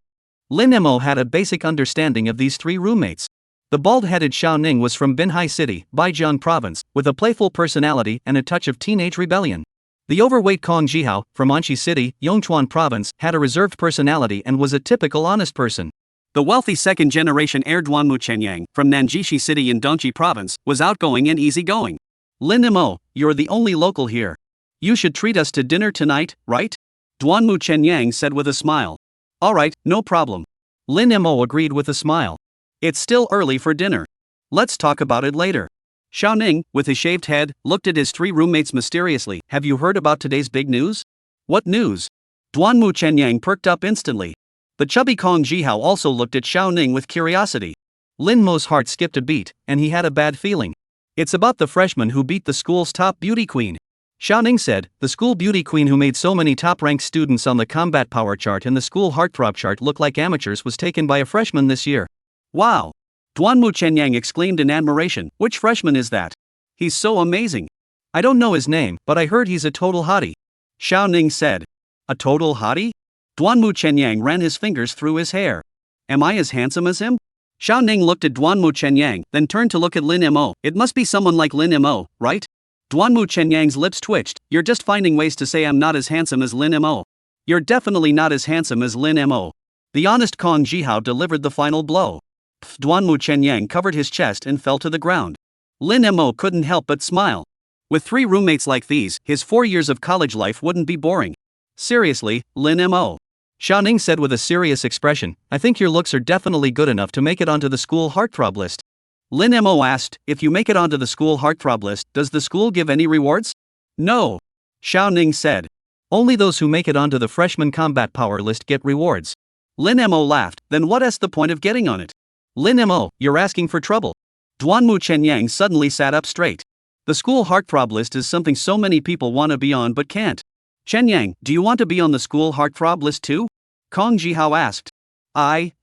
Lin Mo had a basic understanding of these 3 roommates. The bald-headed Xiao Ning was from Binhai City, Baijiang Province, with a playful personality and a touch of teenage rebellion. The overweight Kong Jihao, from Anxi City, Yongchuan Province, had a reserved personality and was a typical honest person. The wealthy second-generation heir Duanmu Chenyang, from Nanjishi City in Dongji Province, was outgoing and easygoing. Lin Mo, you're the only local here. You should treat us to dinner tonight, right? Duanmu Chenyang said with a smile. Alright, no problem. Lin Mo agreed with a smile. It's still early for dinner. Let's talk about it later. Xiao Ning, with his shaved head, looked at his 3 roommates mysteriously. Have you heard about today's big news? What news? Duanmu Chenyang perked up instantly. The chubby Kong Jihao also looked at Xiao Ning with curiosity. Lin Mo's heart skipped a beat, and he had a bad feeling. It's about the freshman who beat the school's top beauty queen. Xiao Ning said, the school beauty queen who made so many top-ranked students on the combat power chart and the school heartthrob chart look like amateurs was taken by a freshman this year. Wow! Duanmu Chenyang exclaimed in admiration. Which freshman is that? He's so amazing. I don't know his name, but I heard he's a total hottie. Xiao Ning said. A total hottie? Duanmu Chenyang ran his fingers through his hair. Am I as handsome as him? Xiao Ning looked at Duanmu Chenyang, then turned to look at Lin Mo. It must be someone like Lin Mo, right? Duanmu Chenyang's lips twitched. You're just finding ways to say I'm not as handsome as Lin Mo. You're definitely not as handsome as Lin Mo. The honest Kong Jihao delivered the final blow. Duanmu Chenyang covered his chest and fell to the ground. Lin Mo couldn't help but smile. With 3 roommates like these, his 4 years of college life wouldn't be boring. Seriously, Lin Mo. Xiao Ning said with a serious expression, I think your looks are definitely good enough to make it onto the school heartthrob list. Lin Mo asked, if you make it onto the school heartthrob list, does the school give any rewards? No. Xiao Ning said. Only those who make it onto the freshman combat power list get rewards. Lin Mo laughed, then what's the point of getting on it? Lin Mo, you're asking for trouble. Duanmu Chenyang suddenly sat up straight. The school heartthrob list is something so many people want to be on but can't. Chenyang, do you want to be on the school heartthrob list too? Kong Jihao asked.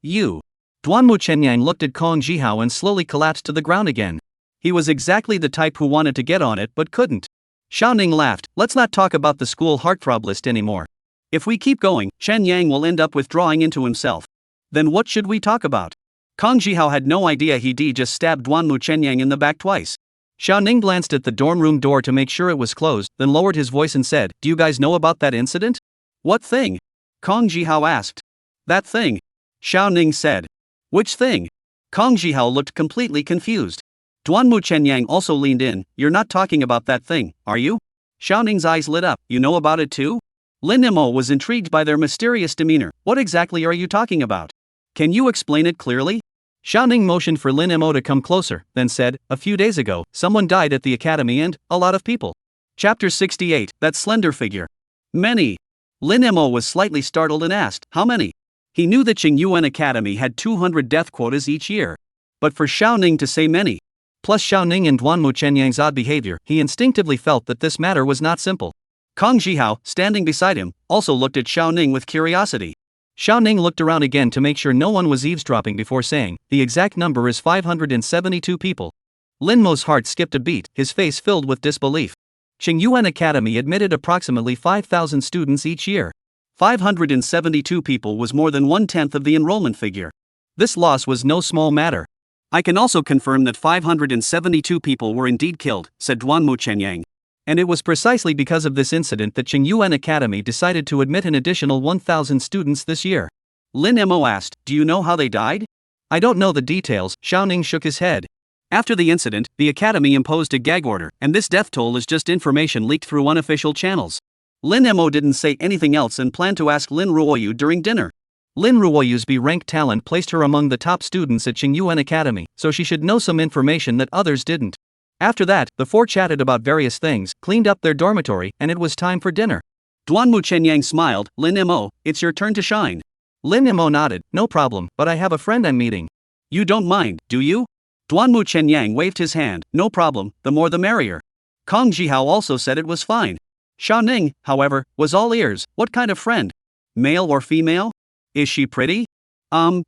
You. Duanmu Chenyang looked at Kong Jihao and slowly collapsed to the ground again. He was exactly the type who wanted to get on it but couldn't. Xiao Ning laughed. Let's not talk about the school heartthrob list anymore. If we keep going, Chenyang will end up withdrawing into himself. Then what should we talk about? Kong Jihao had no idea he'd just stabbed Duanmu Chenyang in the back twice. Xiao Ning glanced at the dorm room door to make sure it was closed, then lowered his voice and said, Do you guys know about that incident? What thing? Kong Jihao asked. That thing. Xiao Ning said. Which thing? Kong Jihao looked completely confused. Duanmu Chenyang also leaned in. You're not talking about that thing, are you? Xiao Ning's eyes lit up. You know about it too? Lin Mo was intrigued by their mysterious demeanor. What exactly are you talking about? Can you explain it clearly? Xiao Ning motioned for Lin Mo to come closer, then said, A few days ago, someone died at the academy and, a lot of people. Chapter 68, that slender figure. Many. Lin Mo was slightly startled and asked, how many? He knew that Qingyuan Academy had 200 death quotas each year. But for Xiao Ning to say many, plus Xiao Ning and Duanmu Chenyang's odd behavior, he instinctively felt that this matter was not simple. Kong Jihao, standing beside him, also looked at Xiao Ning with curiosity. Xiao Ning looked around again to make sure no one was eavesdropping before saying, the exact number is 572 people. Lin Mo's heart skipped a beat, his face filled with disbelief. Qingyuan Academy admitted approximately 5,000 students each year. 572 people was more than 1/10 of the enrollment figure. This loss was no small matter. I can also confirm that 572 people were indeed killed, said Duanmu Chenyang. And it was precisely because of this incident that Qingyuan Academy decided to admit an additional 1,000 students this year. Lin Mo asked, do you know how they died? I don't know the details, Xiao Ning shook his head. After the incident, the academy imposed a gag order, and this death toll is just information leaked through unofficial channels. Lin Mo didn't say anything else and planned to ask Lin Ruoyu during dinner. Lin Ruoyu's B-ranked talent placed her among the top students at Qingyuan Academy, so she should know some information that others didn't. After that, the 4 chatted about various things, cleaned up their dormitory, and it was time for dinner. Duanmu Chenyang smiled. Lin Mo, it's your turn to shine. Lin Mo nodded. No problem, but I have a friend I'm meeting. You don't mind, do you? Duanmu Chenyang waved his hand. No problem, the more the merrier. Kong Jihao also said it was fine. Xiao Ning, however, was all ears. What kind of friend? Male or female? Is she pretty?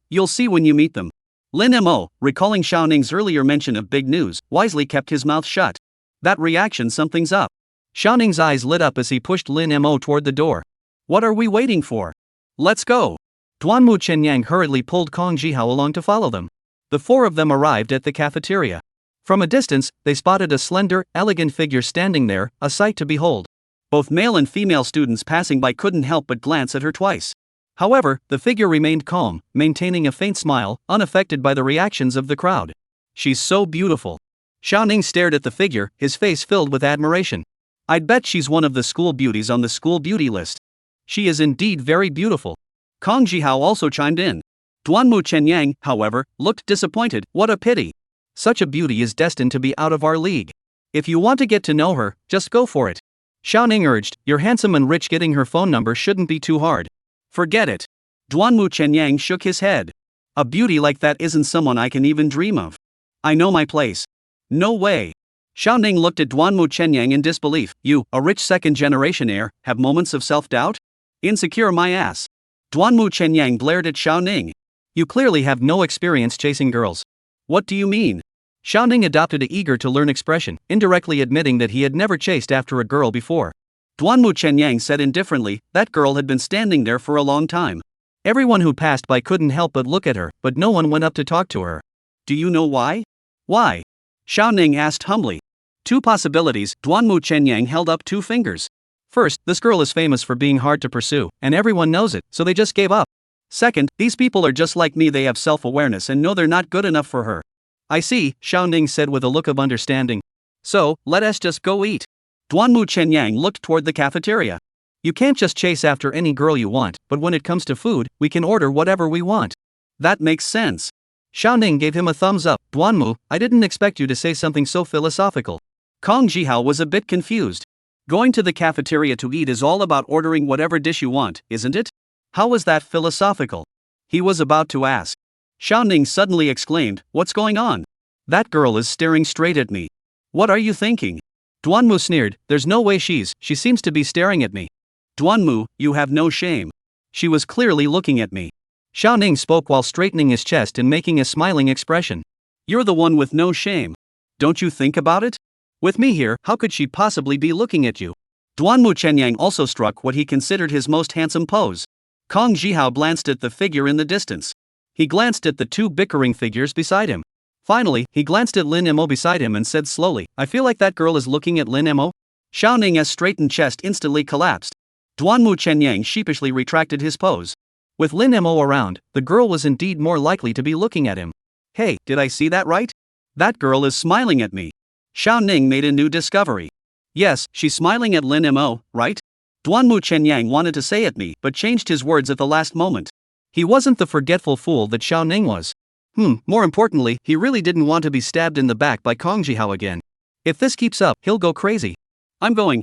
You'll see when you meet them. Lin Mo, recalling Xiao Ning's earlier mention of big news, wisely kept his mouth shut. That reaction, something's up. Xiaoning's eyes lit up as he pushed Lin Mo toward the door. What are we waiting for? Let's go. Duanmu Chenyang hurriedly pulled Kong Jihao along to follow them. The four of them arrived at the cafeteria. From a distance, they spotted a slender, elegant figure standing there, a sight to behold. Both male and female students passing by couldn't help but glance at her twice. However, the figure remained calm, maintaining a faint smile, unaffected by the reactions of the crowd. She's so beautiful. Xiaoning stared at the figure, his face filled with admiration. I'd bet she's one of the school beauties on the school beauty list. She is indeed very beautiful. Kong Jihao also chimed in. Duanmu Chenyang, however, looked disappointed. What a pity. Such a beauty is destined to be out of our league. If you want to get to know her, just go for it. Xiaoning urged, you're handsome and rich, getting her phone number shouldn't be too hard. Forget it. Duanmu Chenyang shook his head. A beauty like that isn't someone I can even dream of. I know my place. No way. Xiaoning looked at Duanmu Chenyang in disbelief. You, a rich second-generation heir, have moments of self-doubt? Insecure my ass. Duanmu Chenyang glared at Xiaoning. You clearly have no experience chasing girls. What do you mean? Xiaoning adopted a eager-to-learn expression, indirectly admitting that he had never chased after a girl before. Duanmu Chenyang said indifferently, that girl had been standing there for a long time. Everyone who passed by couldn't help but look at her, but no one went up to talk to her. Do you know why? Why? Xiaoning asked humbly. Two possibilities. Duanmu Chenyang held up two fingers. First, this girl is famous for being hard to pursue, and everyone knows it, so they just gave up. Second, these people are just like me, they have self-awareness and know they're not good enough for her. I see, Xiaoning said with a look of understanding. So, let us just go eat. Duanmu Chenyang looked toward the cafeteria. You can't just chase after any girl you want, but when it comes to food, we can order whatever we want. That makes sense. Xiaoning gave him a thumbs up. Duanmu, I didn't expect you to say something so philosophical. Kong Jihao was a bit confused. Going to the cafeteria to eat is all about ordering whatever dish you want, isn't it? How was that philosophical? He was about to ask. Xiaoning suddenly exclaimed, what's going on? That girl is staring straight at me. What are you thinking? Duanmu sneered, there's no way she seems to be staring at me. Duanmu, you have no shame. She was clearly looking at me. Xiaoning spoke while straightening his chest and making a smiling expression. You're the one with no shame. Don't you think about it? With me here, how could she possibly be looking at you? Duanmu Chenyang also struck what he considered his most handsome pose. Kong Jihao glanced at the figure in the distance. He glanced at the two bickering figures beside him. Finally, he glanced at Lin Mo beside him and said slowly, I feel like that girl is looking at Lin Mo. Xiaoning's straightened chest instantly collapsed. Duanmu Chenyang sheepishly retracted his pose. With Lin Mo around, the girl was indeed more likely to be looking at him. Hey, did I see that right? That girl is smiling at me. Xiaoning made a new discovery. Yes, she's smiling at Lin Mo, right? Duanmu Chenyang wanted to say at me, but changed his words at the last moment. He wasn't the forgetful fool that Xiaoning was. More importantly, he really didn't want to be stabbed in the back by Kong Jihao again. If this keeps up, he'll go crazy. I'm going.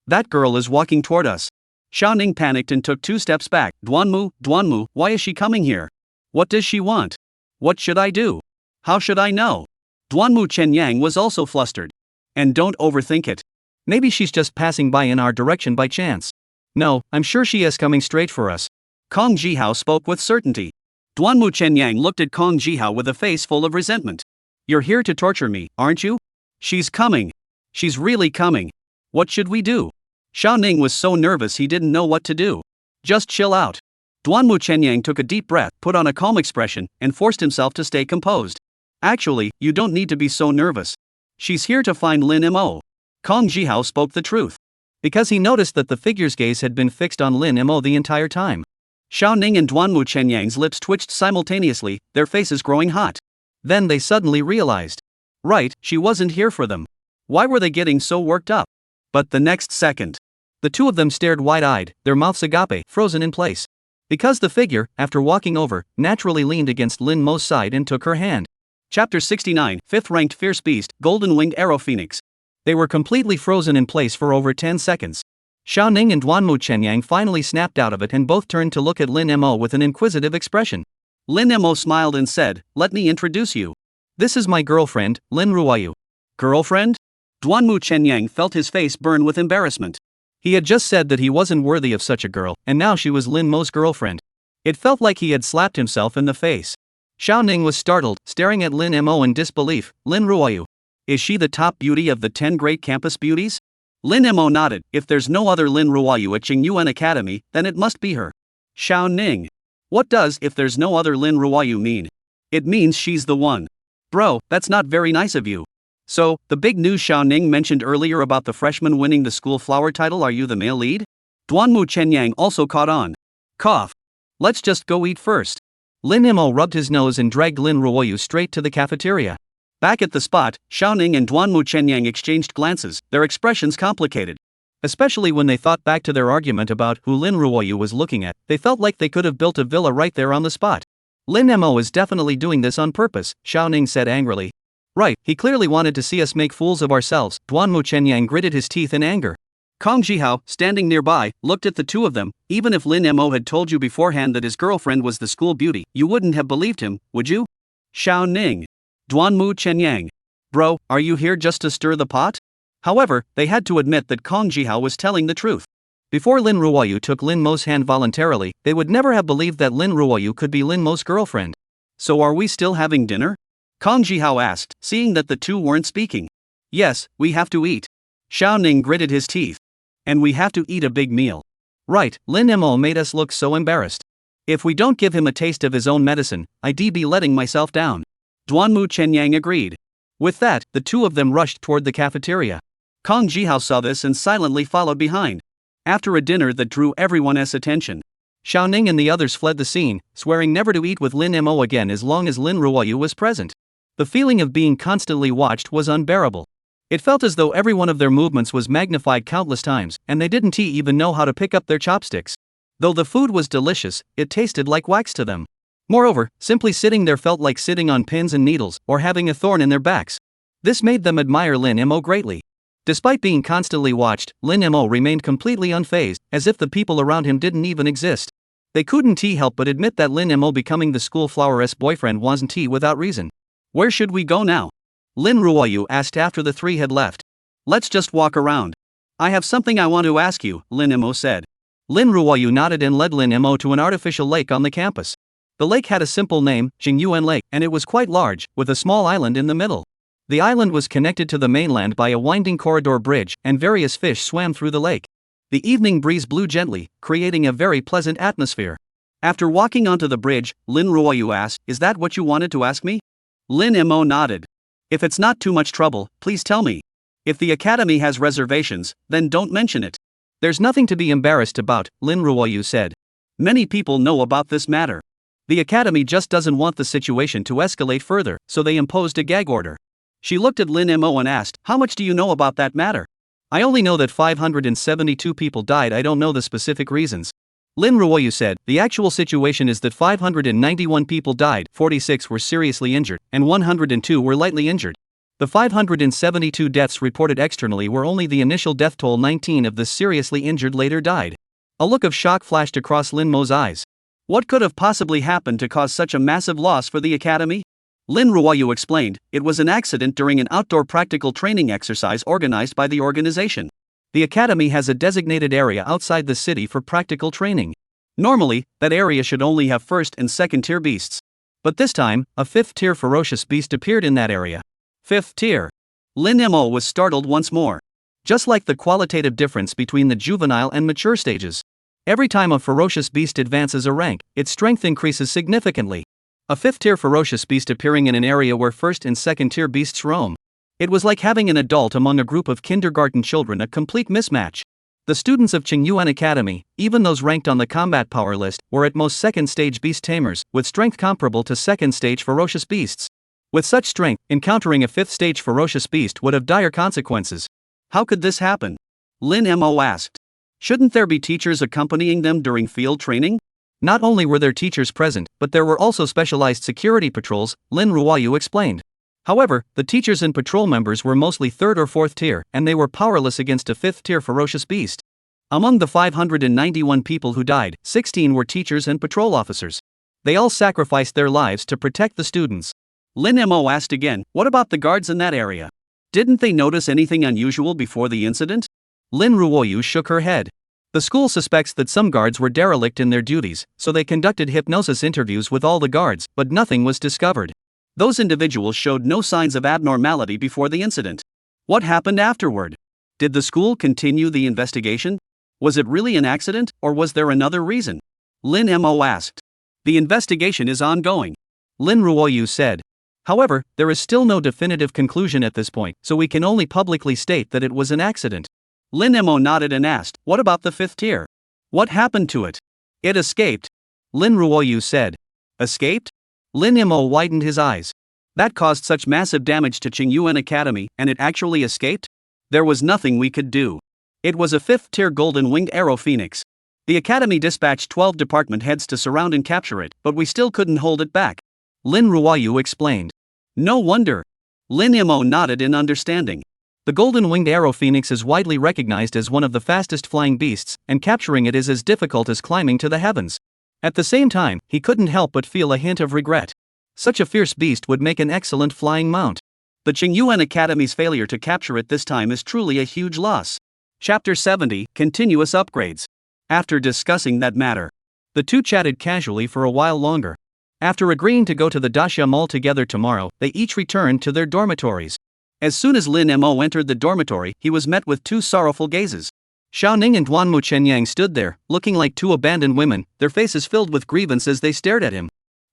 That girl is walking toward us. Xiaoning panicked and took 2 steps back. Duanmu, why is she coming here? What does she want? What should I do? How should I know? Duanmu Chenyang was also flustered. And don't overthink it. Maybe she's just passing by in our direction by chance. No, I'm sure she is coming straight for us. Kong Jihao spoke with certainty. Duanmu Chenyang looked at Kong Jihao with a face full of resentment. You're here to torture me, aren't you? She's coming. She's really coming. What should we do? Xiaoning was so nervous he didn't know what to do. Just chill out. Duanmu Chenyang took a deep breath, put on a calm expression, and forced himself to stay composed. Actually, you don't need to be so nervous. She's here to find Lin Mo. Kong Jihao spoke the truth. Because he noticed that the figure's gaze had been fixed on Lin Mo the entire time. Xiaoning and Duanmu Chenyang's lips twitched simultaneously, their faces growing hot. Then they suddenly realized. Right, she wasn't here for them. Why were they getting so worked up? But the next second, the two of them stared wide-eyed, their mouths agape, frozen in place. Because the figure, after walking over, naturally leaned against Lin Mo's side and took her hand. Chapter 69, 5th Ranked Fierce Beast, Golden Winged Arrow Phoenix. They were completely frozen in place for over 10 seconds. Xiaoning and Duanmu Chenyang finally snapped out of it and both turned to look at Lin Mo with an inquisitive expression. Lin Mo smiled and said, let me introduce you. This is my girlfriend, Lin Ruoyu. Girlfriend? Duanmu Chenyang felt his face burn with embarrassment. He had just said that he wasn't worthy of such a girl, and now she was Lin Mo's girlfriend. It felt like he had slapped himself in the face. Xiaoning was startled, staring at Lin Mo in disbelief. Lin Ruoyu. Is she the top beauty of the 10 great campus beauties? Lin Mo nodded. If there's no other Lin Ruoyu at Qingyuan Academy, then it must be her. Xiao Ning. What does "if there's no other Lin Ruoyu" mean? It means she's the one. Bro, that's not very nice of you. So, the big news Xiao Ning mentioned earlier about the freshman winning the school flower title, are you the male lead? Duanmu Chenyang also caught on. Cough. Let's just go eat first. Lin Mo rubbed his nose and dragged Lin Ruoyu straight to the cafeteria. Back at the spot, Xiao Ning and Duanmu Chenyang exchanged glances, their expressions complicated. Especially when they thought back to their argument about who Lin Ruoyu was looking at, they felt like they could have built a villa right there on the spot. Lin Mo is definitely doing this on purpose, Xiao Ning said angrily. Right, he clearly wanted to see us make fools of ourselves. Duanmu Chenyang gritted his teeth in anger. Kong Jihao, standing nearby, looked at the two of them. Even if Lin Mo had told you beforehand that his girlfriend was the school beauty, you wouldn't have believed him, would you? Xiao Ning. Duanmu Chenyang. Bro, are you here just to stir the pot? However, they had to admit that Kong Jihao was telling the truth. Before Lin Ruoyu took Lin Mo's hand voluntarily, they would never have believed that Lin Ruoyu could be Lin Mo's girlfriend. So are we still having dinner? Kong Jihao asked, seeing that the two weren't speaking. Yes, we have to eat. Xiao Ning gritted his teeth. And we have to eat a big meal. Right, Lin Mo made us look so embarrassed. If we don't give him a taste of his own medicine, I'd be letting myself down. Duanmu Chenyang agreed. With that, the two of them rushed toward the cafeteria. Kong Jihao saw this and silently followed behind. After a dinner that drew everyone's attention, Xiao Ning and the others fled the scene, swearing never to eat with Lin Mo again as long as Lin Ruoyu was present. The feeling of being constantly watched was unbearable. It felt as though every one of their movements was magnified countless times, and they didn't even know how to pick up their chopsticks. Though the food was delicious, it tasted like wax to them. Moreover, simply sitting there felt like sitting on pins and needles, or having a thorn in their backs. This made them admire Lin Mo greatly. Despite being constantly watched, Lin Mo remained completely unfazed, as if the people around him didn't even exist. They couldn't help but admit that Lin Mo becoming the school flower's boyfriend wasn't without reason. Where should we go now? Lin Ruoyu asked after the three had left. Let's just walk around. I have something I want to ask you, Lin Mo said. Lin Ruoyu nodded and led Lin Mo to an artificial lake on the campus. The lake had a simple name, Qingyuan Lake, and it was quite large, with a small island in the middle. The island was connected to the mainland by a winding corridor bridge, and various fish swam through the lake. The evening breeze blew gently, creating a very pleasant atmosphere. After walking onto the bridge, Lin Ruoyu asked, "Is that what you wanted to ask me?" Lin Mo nodded. If it's not too much trouble, please tell me. If the academy has reservations, then don't mention it. There's nothing to be embarrassed about, Lin Ruoyu said. Many people know about this matter. The academy just doesn't want the situation to escalate further, so they imposed a gag order. She looked at Lin Mo and asked, "How much do you know about that matter?" "I only know that 572 people died. I don't know the specific reasons." Lin Ruoyu said, "The actual situation is that 591 people died, 46 were seriously injured, and 102 were lightly injured. The 572 deaths reported externally were only the initial death toll. 19 of the seriously injured later died." A look of shock flashed across Lin Mo's eyes. What could have possibly happened to cause such a massive loss for the academy? Lin Ruoyu explained, it was an accident during an outdoor practical training exercise organized by the organization. The academy has a designated area outside the city for practical training. Normally, that area should only have first and second tier beasts. But this time, a fifth tier ferocious beast appeared in that area. Fifth tier. Lin Mo was startled once more. Just like the qualitative difference between the juvenile and mature stages. Every time a ferocious beast advances a rank, its strength increases significantly. A fifth tier ferocious beast appearing in an area where first and second tier beasts roam. It was like having an adult among a group of kindergarten children, a complete mismatch. The students of Qingyuan Academy, even those ranked on the combat power list, were at most second stage beast tamers, with strength comparable to second stage ferocious beasts. With such strength, encountering a fifth stage ferocious beast would have dire consequences. How could this happen? Lin Mo asked. Shouldn't there be teachers accompanying them during field training? Not only were there teachers present, but there were also specialized security patrols, Lin Ruoyu explained. However, the teachers and patrol members were mostly third or fourth tier, and they were powerless against a fifth tier ferocious beast. Among the 591 people who died, 16 were teachers and patrol officers. They all sacrificed their lives to protect the students. Lin Mo asked again, what about the guards in that area? Didn't they notice anything unusual before the incident? Lin Ruoyu shook her head. The school suspects that some guards were derelict in their duties, so they conducted hypnosis interviews with all the guards, but nothing was discovered. Those individuals showed no signs of abnormality before the incident. What happened afterward? Did the school continue the investigation? Was it really an accident, or was there another reason? Lin Mo asked. The investigation is ongoing, Lin Ruoyu said. However, there is still no definitive conclusion at this point, so we can only publicly state that it was an accident. Lin Mo nodded and asked, what about the fifth tier? What happened to it? It escaped, Lin Ruoyu said. Escaped? Lin Mo widened his eyes. That caused such massive damage to Qingyuan Academy, and it actually escaped? There was nothing we could do. It was a fifth-tier golden-winged arrow phoenix. The academy dispatched 12 department heads to surround and capture it, but we still couldn't hold it back, Lin Ruoyu explained. No wonder. Lin Mo nodded in understanding. The golden-winged arrow phoenix is widely recognized as one of the fastest flying beasts, and capturing it is as difficult as climbing to the heavens. At the same time, he couldn't help but feel a hint of regret. Such a fierce beast would make an excellent flying mount. The Qingyuan Academy's failure to capture it this time is truly a huge loss. Chapter 70, Continuous Upgrades. After discussing that matter, the two chatted casually for a while longer. After agreeing to go to the Daxia Mall together tomorrow, they each returned to their dormitories. As soon as Lin Mo entered the dormitory, he was met with two sorrowful gazes. Xiao Ning and Duanmu Chenyang stood there, looking like two abandoned women, their faces filled with grievance as they stared at him.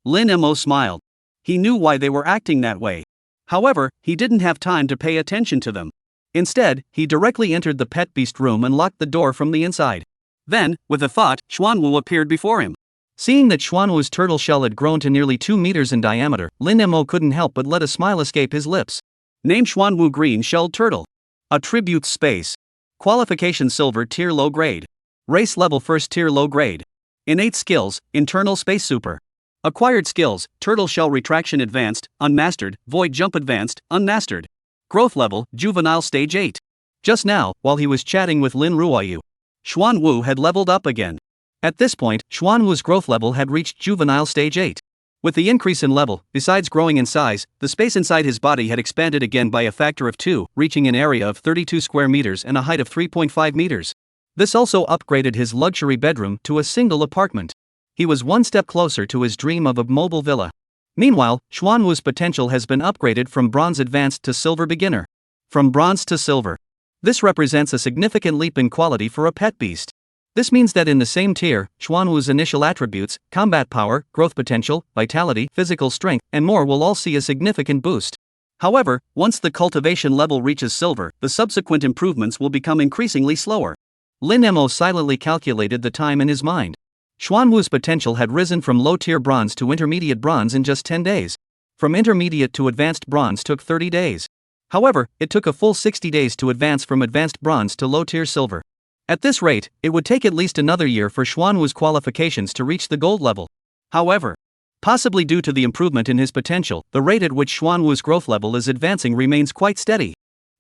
Lin Mo smiled. He knew why they were acting that way. However, he didn't have time to pay attention to them. Instead, he directly entered the pet beast room and locked the door from the inside. Then, with a thought, Xuanwu appeared before him. Seeing that Xuanwu's turtle shell had grown to nearly 2 meters in diameter, Lin Mo couldn't help but let a smile escape his lips. Name Xuanwu Green-Shelled Turtle. Attributes Space. Qualification Silver Tier Low Grade. Race Level First Tier Low Grade. Innate Skills, Internal Space Super. Acquired Skills, Turtle Shell Retraction Advanced, Unmastered, Void Jump Advanced, Unmastered. Growth Level, Juvenile Stage 8. Just now, while he was chatting with Lin Ruoyu, Xuanwu had leveled up again. At this point, Xuanwu's growth level had reached Juvenile Stage 8. With the increase in level, besides growing in size, the space inside his body had expanded again by a factor of 2, reaching an area of 32 square meters and a height of 3.5 meters. This also upgraded his luxury bedroom to a single apartment. He was one step closer to his dream of a mobile villa. Meanwhile, Xuanwu's potential has been upgraded from Bronze Advanced to Silver Beginner. From Bronze to Silver. This represents a significant leap in quality for a pet beast. This means that in the same tier, Xuanwu's initial attributes, combat power, growth potential, vitality, physical strength, and more will all see a significant boost. However, once the cultivation level reaches silver, the subsequent improvements will become increasingly slower. Lin Mo silently calculated the time in his mind. Xuanwu's potential had risen from low-tier bronze to intermediate bronze in just 10 days. From intermediate to advanced bronze took 30 days. However, it took a full 60 days to advance from advanced bronze to low-tier silver. At this rate, it would take at least another year for Xuanwu's qualifications to reach the gold level. However, possibly due to the improvement in his potential, the rate at which Xuanwu's growth level is advancing remains quite steady.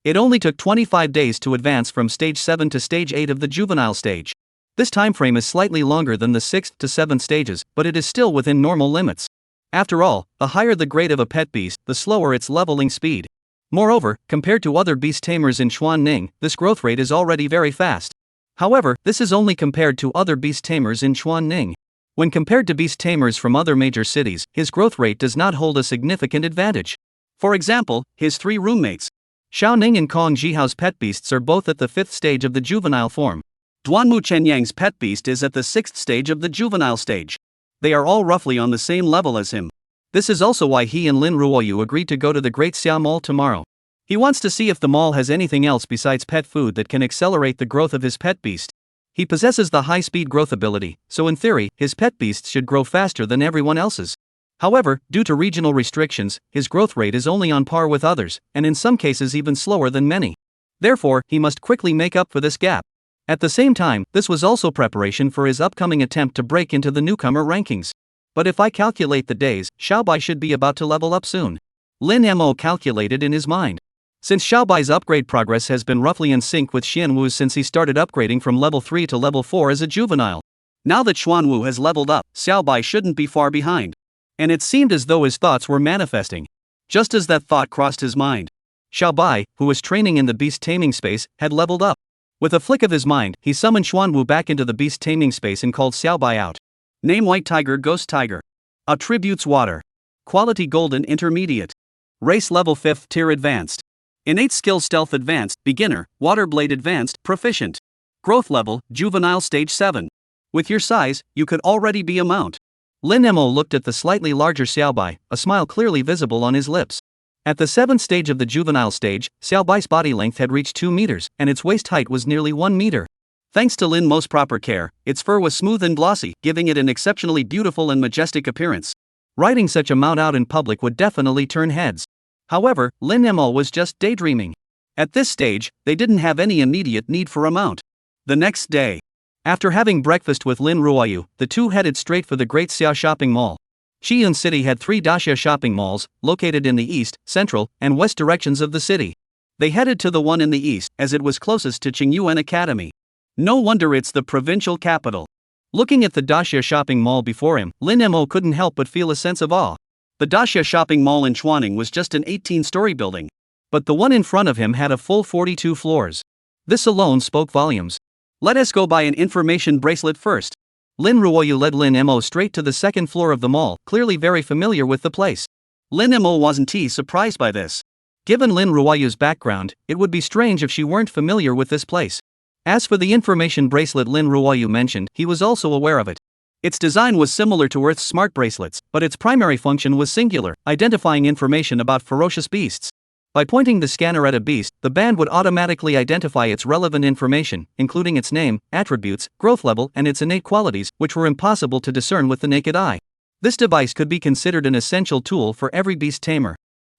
It only took 25 days to advance from stage 7 to stage 8 of the juvenile stage. This time frame is slightly longer than the 6th to 7th stages, but it is still within normal limits. After all, the higher the grade of a pet beast, the slower its leveling speed. Moreover, compared to other beast tamers in Xuanning, this growth rate is already very fast. However, this is only compared to other beast tamers in Xuanning. When compared to beast tamers from other major cities, his growth rate does not hold a significant advantage. For example, his 3 roommates, Xiao Ning and Kong Jihao's pet beasts are both at the 5th stage of the juvenile form. Duanmu Chenyang's pet beast is at the 6th stage of the juvenile stage. They are all roughly on the same level as him. This is also why he and Lin Ruoyu agreed to go to the Great Xia Mall tomorrow. He wants to see if the mall has anything else besides pet food that can accelerate the growth of his pet beast. He possesses the high-speed growth ability, so in theory, his pet beasts should grow faster than everyone else's. However, due to regional restrictions, his growth rate is only on par with others, and in some cases even slower than many. Therefore, he must quickly make up for this gap. At the same time, this was also preparation for his upcoming attempt to break into the newcomer rankings. But if I calculate the days, Xiaobai should be about to level up soon. Lin Mo calculated in his mind. Since Xiaobai's upgrade progress has been roughly in sync with Xianwu's since he started upgrading from level 3 to level 4 as a juvenile. Now that Xuanwu has leveled up, Xiaobai shouldn't be far behind. And it seemed as though his thoughts were manifesting. Just as that thought crossed his mind, Xiaobai, who was training in the beast taming space, had leveled up. With a flick of his mind, he summoned Xuanwu back into the beast taming space and called Xiaobai out. Name White Tiger Ghost Tiger. Attributes Water. Quality Golden Intermediate. Race Level 5th Tier Advanced. Innate Skill Stealth Advanced, Beginner, Water Blade Advanced, Proficient. Growth Level, Juvenile Stage 7. With your size, you could already be a mount. Lin Mo looked at the slightly larger Xiaobai, a smile clearly visible on his lips. At the 7th stage of the juvenile stage, Xiaobai's body length had reached 2 meters, and its waist height was nearly 1 meter. Thanks to Lin Mo's proper care, its fur was smooth and glossy, giving it an exceptionally beautiful and majestic appearance. Riding such a mount out in public would definitely turn heads. However, Lin Mo was just daydreaming. At this stage, they didn't have any immediate need for a mount. The next day, after having breakfast with Lin Ruoyu, the two headed straight for the Great Xia Shopping Mall. Shiyun City had 3 daxia shopping malls, located in the east, central, and west directions of the city. They headed to the one in the east, as it was closest to Qingyuan Academy. No wonder it's the provincial capital. Looking at the daxia shopping mall before him, Lin Mo couldn't help but feel a sense of awe. The daxia shopping mall in Chuaning was just an 18-story building. But the one in front of him had a full 42 floors. This alone spoke volumes. Let us go buy an information bracelet first. Lin Ruoyu led Lin Mo straight to the 2nd floor of the mall, clearly very familiar with the place. Lin Mo wasn't surprised by this. Given Lin Ruoyu's background, it would be strange if she weren't familiar with this place. As for the information bracelet Lin Ruoyu mentioned, he was also aware of it. Its design was similar to Earth's smart bracelets, but its primary function was singular, identifying information about ferocious beasts. By pointing the scanner at a beast, the band would automatically identify its relevant information, including its name, attributes, growth level, and its innate qualities, which were impossible to discern with the naked eye. This device could be considered an essential tool for every beast tamer.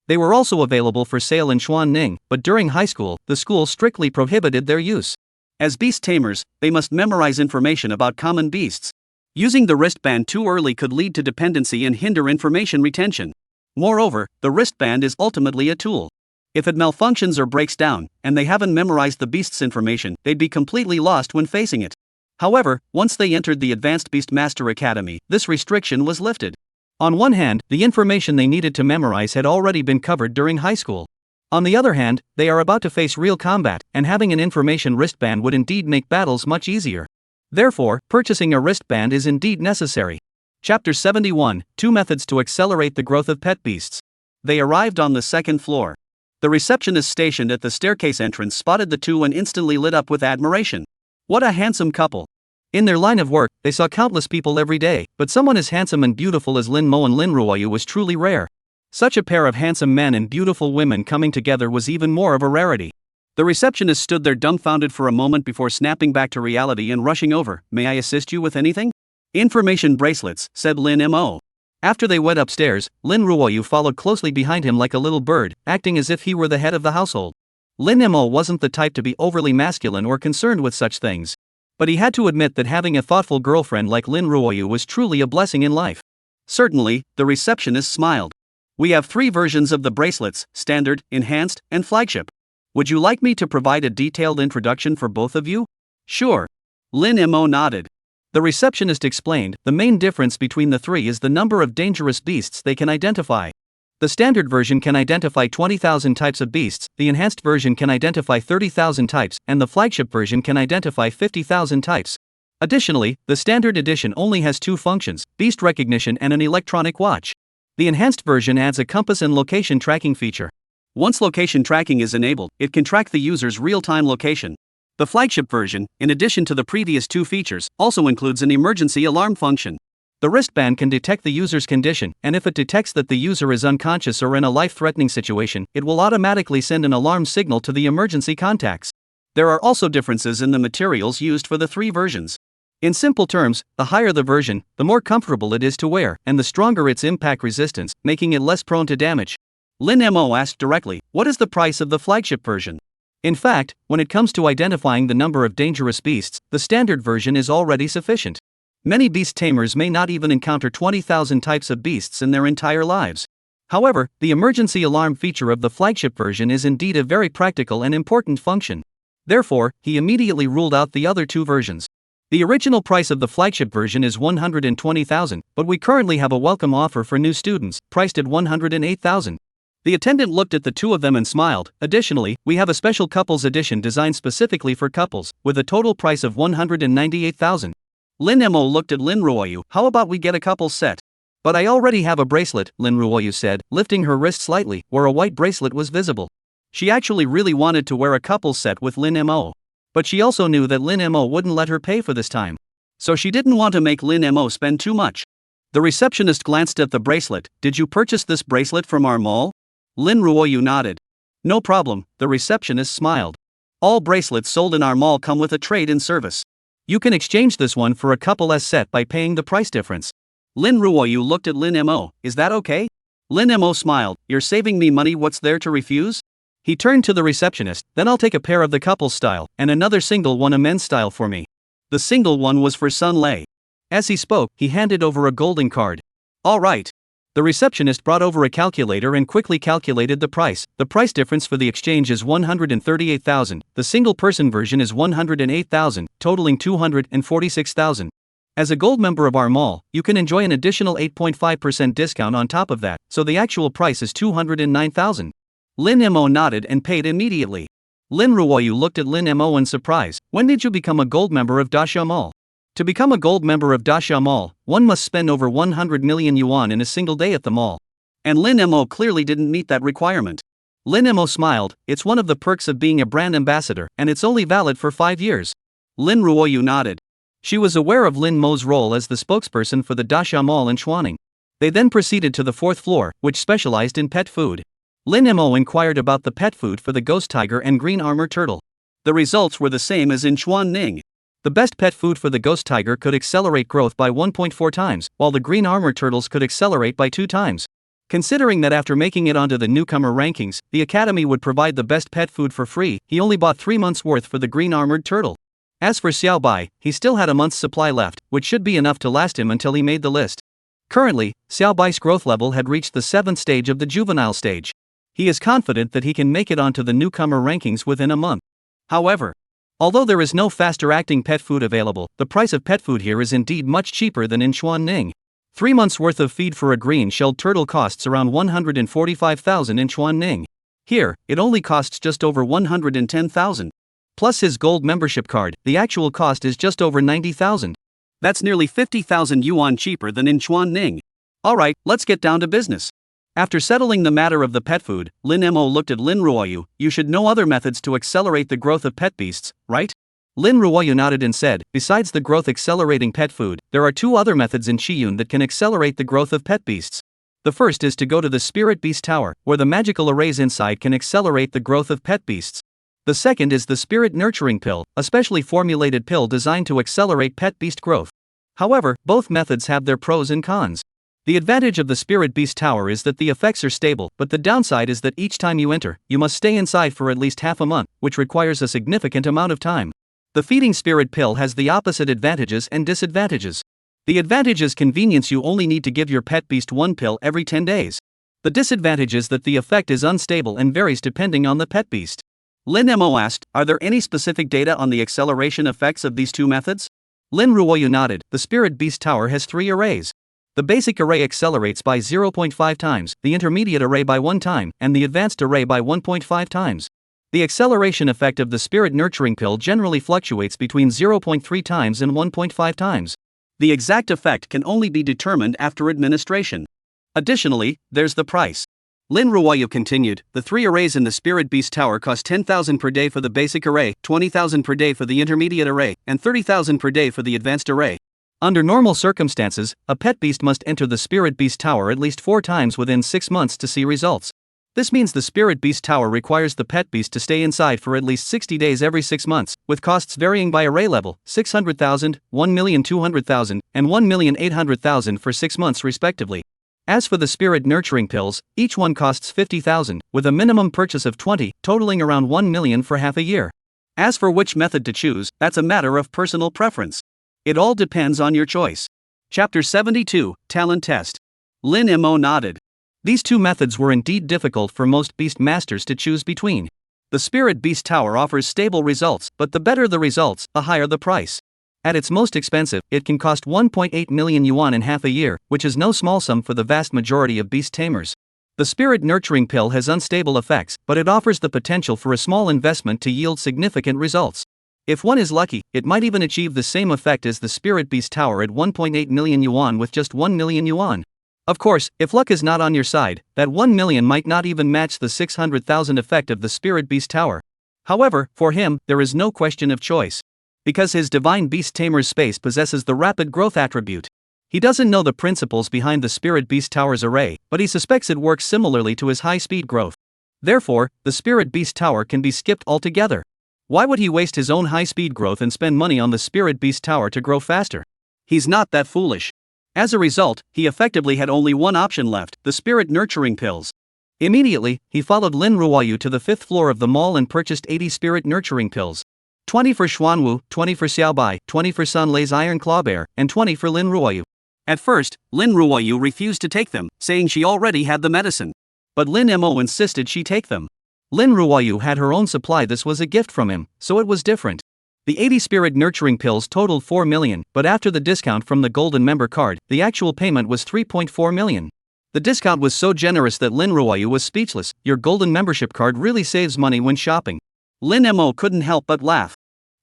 They were also available for sale in Xuanning, but during high school, the school strictly prohibited their use. As beast tamers, they must memorize information about common beasts. Using the wristband too early could lead to dependency and hinder information retention. Moreover, the wristband is ultimately a tool. If it malfunctions or breaks down, and they haven't memorized the beast's information, they'd be completely lost when facing it. However, once they entered the Advanced Beast Master Academy, this restriction was lifted. On one hand, the information they needed to memorize had already been covered during high school. On the other hand, they are about to face real combat, and having an information wristband would indeed make battles much easier. Therefore, purchasing a wristband is indeed necessary. Chapter 71, 2 Methods to Accelerate the Growth of Pet Beasts. They arrived on the 2nd floor. The receptionist stationed at the staircase entrance spotted the two and instantly lit up with admiration. What a handsome couple. In their line of work, they saw countless people every day, but someone as handsome and beautiful as Lin Mo and Lin Ruoyu was truly rare. Such a pair of handsome men and beautiful women coming together was even more of a rarity. The receptionist stood there dumbfounded for a moment before snapping back to reality and rushing over. May I assist you with anything? Information bracelets, said Lin Mo. After they went upstairs, Lin Ruoyu followed closely behind him like a little bird, acting as if he were the head of the household. Lin Mo wasn't the type to be overly masculine or concerned with such things. But he had to admit that having a thoughtful girlfriend like Lin Ruoyu was truly a blessing in life. Certainly, the receptionist smiled. We have 3 versions of the bracelets, standard, enhanced, and flagship. Would you like me to provide a detailed introduction for both of you? Sure. Lin Mo nodded. The receptionist explained, the main difference between the 3 is the number of dangerous beasts they can identify. The standard version can identify 20,000 types of beasts, the enhanced version can identify 30,000 types, and the flagship version can identify 50,000 types. Additionally, the standard edition only has 2 functions, beast recognition and an electronic watch. The enhanced version adds a compass and location tracking feature. Once location tracking is enabled, it can track the user's real-time location. The flagship version, in addition to the previous 2 features, also includes an emergency alarm function. The wristband can detect the user's condition, and if it detects that the user is unconscious or in a life-threatening situation, it will automatically send an alarm signal to the emergency contacts. There are also differences in the materials used for the 3 versions. In simple terms, the higher the version, the more comfortable it is to wear, and the stronger its impact resistance, making it less prone to damage. Lin Mo asked directly, what is the price of the flagship version? In fact, when it comes to identifying the number of dangerous beasts, the standard version is already sufficient. Many beast tamers may not even encounter 20,000 types of beasts in their entire lives. However, the emergency alarm feature of the flagship version is indeed a very practical and important function. Therefore, he immediately ruled out the other 2 versions. The original price of the flagship version is 120,000, but we currently have a welcome offer for new students, priced at 108,000. The attendant looked at the 2 of them and smiled. Additionally, we have a special couples edition designed specifically for couples, with a total price of 198,000. Lin Mo looked at Lin Ruoyu. How about we get a couples set? But I already have a bracelet, Lin Ruoyu said, lifting her wrist slightly, where a white bracelet was visible. She actually really wanted to wear a couple set with Lin Mo. But she also knew that Lin Mo wouldn't let her pay for this time. So she didn't want to make Lin Mo spend too much. The receptionist glanced at the bracelet. Did you purchase this bracelet from our mall? Lin Ruoyu nodded. No problem, the receptionist smiled. All bracelets sold in our mall come with a trade-in service. You can exchange this one for a couple S set by paying the price difference. Lin Ruoyu looked at Lin Mo. Is that okay? Lin Mo smiled. You're saving me money, what's there to refuse? He turned to the receptionist. Then I'll take a pair of the couple style, and another single one a men's style for me. The single one was for Sun Lei. As he spoke, he handed over a golden card. All right. The receptionist brought over a calculator and quickly calculated the price. The price difference for the exchange is 138,000, the single-person version is 108,000, totaling 246,000. As a gold member of our mall, you can enjoy an additional 8.5% discount on top of that, so the actual price is 209,000. Lin Mo nodded and paid immediately. Lin Ruoyu looked at Lin Mo in surprise. When did you become a gold member of Dasha Mall? To become a gold member of Dasha Mall, one must spend over 100 million yuan in a single day at the mall. And Lin Mo clearly didn't meet that requirement. Lin Mo smiled. It's one of the perks of being a brand ambassador, and it's only valid for 5 years. Lin Ruoyu nodded. She was aware of Lin Mo's role as the spokesperson for the Dasha Mall in Chuaning. They then proceeded to the 4th floor, which specialized in pet food. Lin Mo inquired about the pet food for the ghost tiger and green armor turtle. The results were the same as in Chuaning. The best pet food for the ghost tiger could accelerate growth by 1.4 times, while the green armor turtles could accelerate by 2 times. Considering that after making it onto the newcomer rankings, the academy would provide the best pet food for free, he only bought 3 months' worth for the green armored turtle. As for Xiao Bai, he still had a month's supply left, which should be enough to last him until he made the list. Currently, Xiao Bai's growth level had reached the 7th stage of the juvenile stage. He is confident that he can make it onto the newcomer rankings within a month. However, although there is no faster-acting pet food available, the price of pet food here is indeed much cheaper than in Chuaning. 3 months' worth of feed for a green-shelled turtle costs around 145,000 in Chuaning. Here, it only costs just over 110,000. Plus his gold membership card, the actual cost is just over 90,000. That's nearly 50,000 yuan cheaper than in Chuaning. Alright, let's get down to business. After settling the matter of the pet food, Lin Mo looked at Lin Ruoyu. You should know other methods to accelerate the growth of pet beasts, right? Lin Ruoyu nodded and said, besides the growth accelerating pet food, there are 2 other methods in Qiyun that can accelerate the growth of pet beasts. The first is to go to the Spirit Beast Tower, where the magical arrays inside can accelerate the growth of pet beasts. The second is the Spirit Nurturing Pill, a specially formulated pill designed to accelerate pet beast growth. However, both methods have their pros and cons. The advantage of the Spirit Beast Tower is that the effects are stable, but the downside is that each time you enter, you must stay inside for at least half a month, which requires a significant amount of time. The Feeding Spirit Pill has the opposite advantages and disadvantages. The advantage is convenience, you only need to give your pet beast 1 pill every 10 days. The disadvantage is that the effect is unstable and varies depending on the pet beast. Lin Mo asked, are there any specific data on the acceleration effects of these 2 methods? Lin Ruoyu nodded. The Spirit Beast Tower has 3 arrays. The basic array accelerates by 0.5 times, the intermediate array by 1 time, and the advanced array by 1.5 times. The acceleration effect of the Spirit Nurturing Pill generally fluctuates between 0.3 times and 1.5 times. The exact effect can only be determined after administration. Additionally, there's the price. Lin Ruoyu continued, the 3 arrays in the Spirit Beast Tower cost 10,000 per day for the basic array, 20,000 per day for the intermediate array, and 30,000 per day for the advanced array. Under normal circumstances, a pet beast must enter the Spirit Beast Tower at least 4 times within 6 months to see results. This means the Spirit Beast Tower requires the pet beast to stay inside for at least 60 days every 6 months, with costs varying by array level, 600,000, 1,200,000, and 1,800,000 for 6 months respectively. As for the Spirit Nurturing Pills, each one costs 50,000, with a minimum purchase of 20, totaling around 1 million for half a year. As for which method to choose, that's a matter of personal preference. It all depends on your choice. Chapter 72, Talent Test. Lin Mo nodded. These 2 methods were indeed difficult for most beast masters to choose between. The Spirit Beast Tower offers stable results, but the better the results, the higher the price. At its most expensive, it can cost 1.8 million yuan in half a year, which is no small sum for the vast majority of beast tamers. The Spirit Nurturing Pill has unstable effects, but it offers the potential for a small investment to yield significant results. If one is lucky, it might even achieve the same effect as the Spirit Beast Tower at 1.8 million yuan with just 1 million yuan. Of course, if luck is not on your side, that 1 million might not even match the 600,000 effect of the Spirit Beast Tower. However, for him, there is no question of choice. Because his Divine Beast Tamer's space possesses the rapid growth attribute. He doesn't know the principles behind the Spirit Beast Tower's array, but he suspects it works similarly to his high-speed growth. Therefore, the Spirit Beast Tower can be skipped altogether. Why would he waste his own high-speed growth and spend money on the Spirit Beast Tower to grow faster? He's not that foolish. As a result, he effectively had only one option left, the Spirit Nurturing Pills. Immediately, he followed Lin Ruoyu to the 5th floor of the mall and purchased 80 Spirit Nurturing Pills. 20 for Xuanwu, 20 for Xiaobai, 20 for Sun Lei's Iron Claw Bear, and 20 for Lin Ruoyu. At first, Lin Ruoyu refused to take them, saying she already had the medicine. But Lin Mo insisted she take them. Lin Ruoyu had her own supply. This was a gift from him, so it was different. The 80 Spirit Nurturing Pills totaled 4 million, but after the discount from the Golden Member card, the actual payment was 3.4 million. The discount was so generous that Lin Ruoyu was speechless. Your Golden Membership card really saves money when shopping. Lin Mo couldn't help but laugh.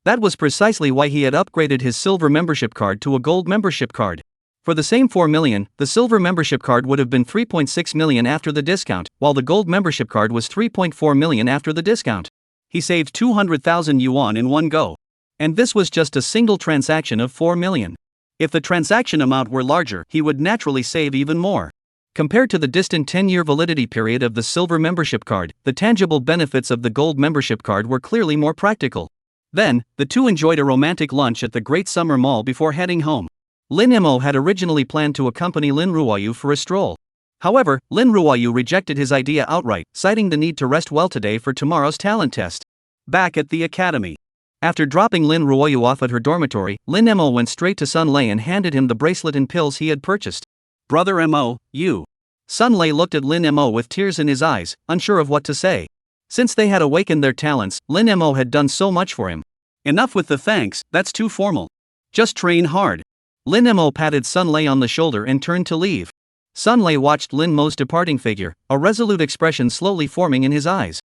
That was precisely why he had upgraded his Silver Membership card to a Gold Membership card. For the same 4 million, the Silver Membership card would have been 3.6 million after the discount, while the Gold Membership card was 3.4 million after the discount. He saved 200,000 yuan in one go. And this was just a single transaction of 4 million. If the transaction amount were larger, he would naturally save even more. Compared to the distant 10-year validity period of the Silver Membership card, the tangible benefits of the Gold Membership card were clearly more practical. Then, the two enjoyed a romantic lunch at the Great Summer Mall before heading home. Lin Mo had originally planned to accompany Lin Ruoyu for a stroll. However, Lin Ruoyu rejected his idea outright, citing the need to rest well today for tomorrow's talent test. Back at the academy. After dropping Lin Ruoyu off at her dormitory, Lin Mo went straight to Sun Lei and handed him the bracelet and pills he had purchased. Brother Mo, you. Sun Lei looked at Lin Mo with tears in his eyes, unsure of what to say. Since they had awakened their talents, Lin Mo had done so much for him. Enough with the thanks, that's too formal. Just train hard. Lin Mo patted Sun Lei on the shoulder and turned to leave. Sun Lei watched Lin Mo's departing figure, a resolute expression slowly forming in his eyes.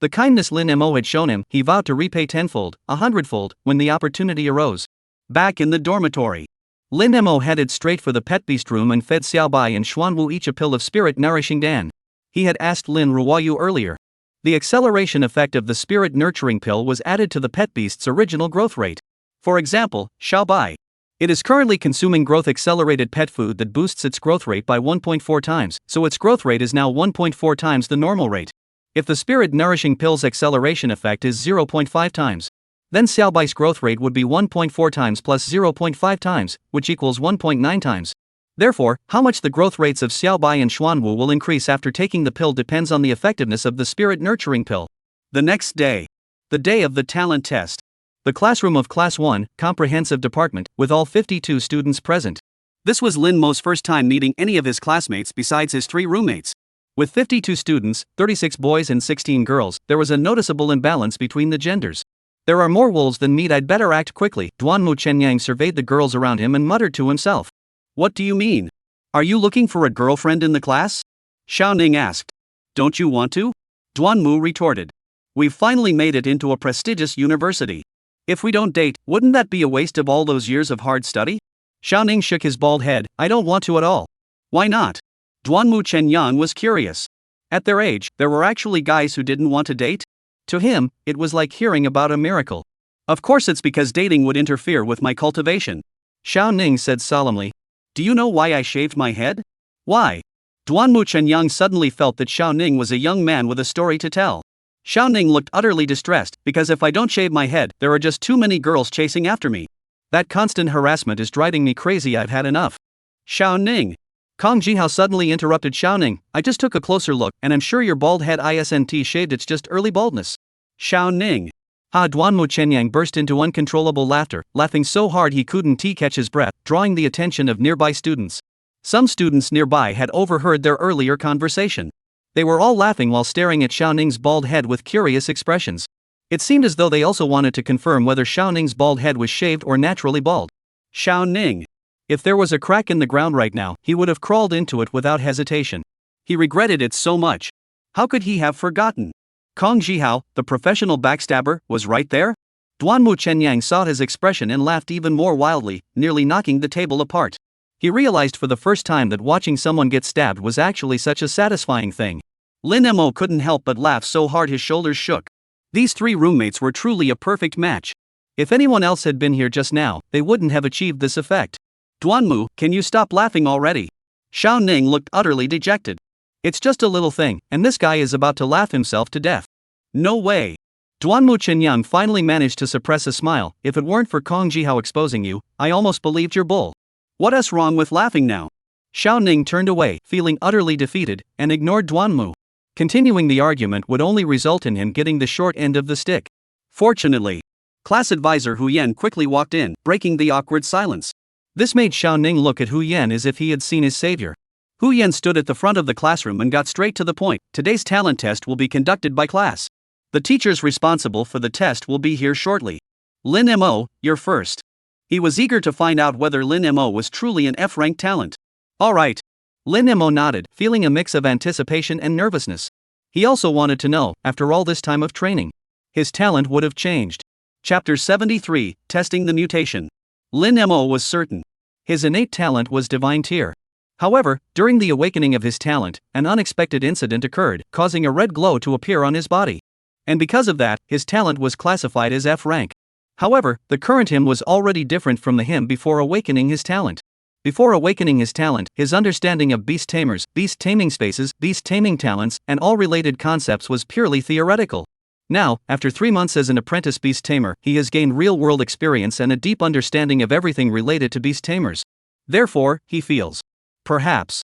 The kindness Lin Mo had shown him, he vowed to repay tenfold, 100-fold, when the opportunity arose. Back in the dormitory. Lin Mo headed straight for the pet beast room and fed Xiaobai and Xuanwu each a pill of spirit nourishing Dan. He had asked Lin Ruoyu earlier. The acceleration effect of the spirit nurturing pill was added to the pet beast's original growth rate. For example, Xiaobai. It is currently consuming growth accelerated pet food that boosts its growth rate by 1.4 times, so its growth rate is now 1.4 times the normal rate. If the spirit nourishing pill's acceleration effect is 0.5 times, then Xiaobai's growth rate would be 1.4 times plus 0.5 times, which equals 1.9 times. Therefore, how much the growth rates of Xiaobai and Xuanwu will increase after taking the pill depends on the effectiveness of the spirit nurturing pill. The next day. The day of the talent test. The classroom of Class 1, Comprehensive Department, with all 52 students present. This was Lin Mo's first time meeting any of his classmates besides his 3 roommates. With 52 students, 36 boys and 16 girls, there was a noticeable imbalance between the genders. There are more wolves than meat, I'd better act quickly. Duanmu Chenyang surveyed the girls around him and muttered to himself. What do you mean? Are you looking for a girlfriend in the class? Xiao Ning asked. Don't you want to? Duanmu retorted. We've finally made it into a prestigious university. If we don't date, wouldn't that be a waste of all those years of hard study? Xiao Ning shook his bald head. I don't want to at all. Why not? Duanmu Chenyang was curious. At their age, there were actually guys who didn't want to date? To him, it was like hearing about a miracle. Of course it's because dating would interfere with my cultivation. Xiao Ning said solemnly. Do you know why I shaved my head? Why? Duanmu Chenyang suddenly felt that Xiao Ning was a young man with a story to tell. Xiao Ning looked utterly distressed, because if I don't shave my head, there are just too many girls chasing after me. That constant harassment is driving me crazy, I've had enough. Xiao Ning. Kong Jihao suddenly interrupted Xiao Ning. I just took a closer look, and I'm sure your bald head isn't shaved, it's just early baldness. Xiao Ning. Duanmu Chenyang burst into uncontrollable laughter, laughing so hard he couldn't catch his breath, drawing the attention of nearby students. Some students nearby had overheard their earlier conversation. They were all laughing while staring at Xiao Ning's bald head with curious expressions. It seemed as though they also wanted to confirm whether Xiao Ning's bald head was shaved or naturally bald. Xiao Ning. If there was a crack in the ground right now, he would have crawled into it without hesitation. He regretted it so much. How could he have forgotten? Kong Jihao, the professional backstabber, was right there? Duanmu Chenyang saw his expression and laughed even more wildly, nearly knocking the table apart. He realized for the first time that watching someone get stabbed was actually such a satisfying thing. Lin Mo couldn't help but laugh so hard his shoulders shook. These three roommates were truly a perfect match. If anyone else had been here just now, they wouldn't have achieved this effect. Duanmu, can you stop laughing already? Xiao Ning looked utterly dejected. It's just a little thing, and this guy is about to laugh himself to death. No way. Duanmu Qinyang finally managed to suppress a smile. If it weren't for Kong Jihao exposing you, I almost believed you're bull. What's wrong with laughing now? Xiao Ning turned away, feeling utterly defeated, and ignored Duanmu. Continuing the argument would only result in him getting the short end of the stick. Fortunately, class advisor Hu Yan quickly walked in, breaking the awkward silence. This made Xiao Ning look at Hu Yan as if he had seen his savior. Hu Yan stood at the front of the classroom and got straight to the point. Today's talent test will be conducted by class. The teachers responsible for the test will be here shortly. Lin Mo, you're first. He was eager to find out whether Lin Mo was truly an F-rank talent. All right. Lin Mo nodded, feeling a mix of anticipation and nervousness. He also wanted to know, after all this time of training, his talent would have changed. Chapter 73, Testing the Mutation. Lin Mo was certain. His innate talent was divine tier. However, during the awakening of his talent, an unexpected incident occurred, causing a red glow to appear on his body. And because of that, his talent was classified as F rank. However, the current him was already different from the him before awakening his talent. Before awakening his talent, his understanding of beast tamers, beast taming spaces, beast taming talents, and all related concepts was purely theoretical. Now, after 3 months as an apprentice beast tamer, he has gained real-world experience and a deep understanding of everything related to beast tamers. Therefore, he feels, perhaps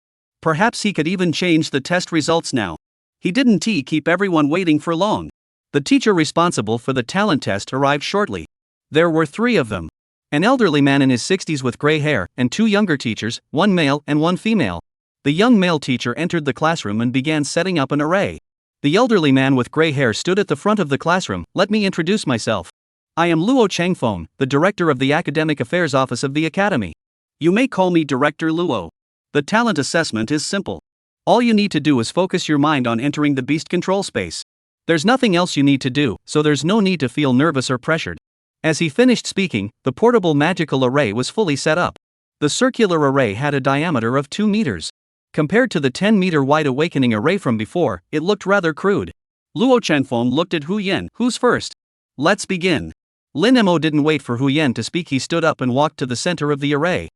he could even change the test results now. He didn't keep everyone waiting for long. The teacher responsible for the talent test arrived shortly. There were 3 of them. An elderly man in his 60s with gray hair, and 2 younger teachers, 1 male and 1 female. The young male teacher entered the classroom and began setting up an array. The elderly man with gray hair stood at the front of the classroom. Let me introduce myself. I am Luo Changfeng, the director of the Academic Affairs Office of the Academy. You may call me Director Luo. The talent assessment is simple. All you need to do is focus your mind on entering the beast control space. There's nothing else you need to do, so there's no need to feel nervous or pressured. As he finished speaking, the portable magical array was fully set up. The circular array had a diameter of 2 meters. Compared to the 10-meter wide awakening array from before, it looked rather crude. Luo Chenfeng looked at Hu Yan. Who's first? Let's begin. Lin Mo didn't wait for Hu Yan to speak. He stood up and walked to the center of the array.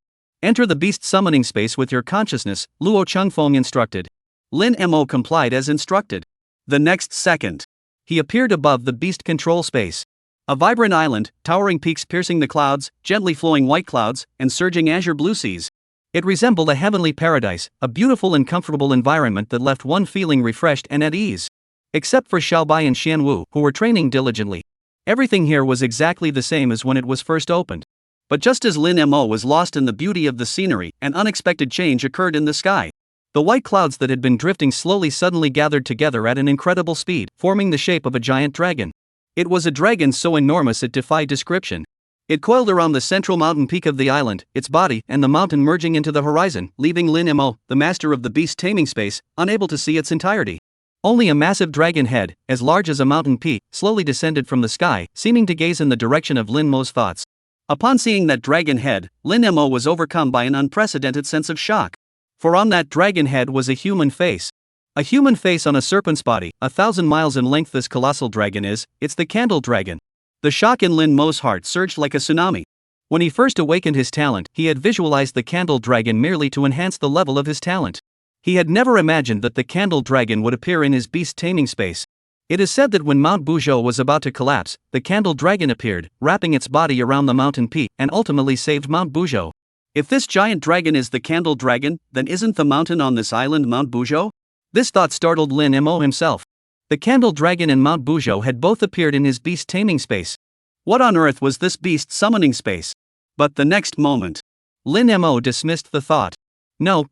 Enter the beast summoning space with your consciousness, Luo Chengfeng instructed. Lin Mo complied as instructed. The next second, he appeared above the beast control space. A vibrant island, towering peaks piercing the clouds, gently flowing white clouds, and surging azure blue seas. It resembled a heavenly paradise, a beautiful and comfortable environment that left one feeling refreshed and at ease. Except for Xiaobai and Xianwu, who were training diligently. Everything here was exactly the same as when it was first opened. But just as Lin Mo was lost in the beauty of the scenery, an unexpected change occurred in the sky. The white clouds that had been drifting slowly suddenly gathered together at an incredible speed, forming the shape of a giant dragon. It was a dragon so enormous it defied description. It coiled around the central mountain peak of the island, its body and the mountain merging into the horizon, leaving Lin Mo, the master of the beast taming space, unable to see its entirety. Only a massive dragon head, as large as a mountain peak, slowly descended from the sky, seeming to gaze in the direction of Lin Mo's thoughts. Upon seeing that dragon head, Lin Mo was overcome by an unprecedented sense of shock. For on that dragon head was a human face. A human face on a serpent's body, 1,000 miles in length. This colossal dragon is, it's the candle dragon. The shock in Lin Mo's heart surged like a tsunami. When he first awakened his talent, he had visualized the candle dragon merely to enhance the level of his talent. He had never imagined that the candle dragon would appear in his beast taming space. It is said that when Mount Buzhou was about to collapse, the candle dragon appeared, wrapping its body around the mountain peak, and ultimately saved Mount Buzhou. If this giant dragon is the candle dragon, then isn't the mountain on this island Mount Buzhou? This thought startled Lin Mo himself. The candle dragon and Mount Buzhou had both appeared in his beast taming space. What on earth was this beast summoning space? But the next moment, Lin Mo dismissed the thought. No,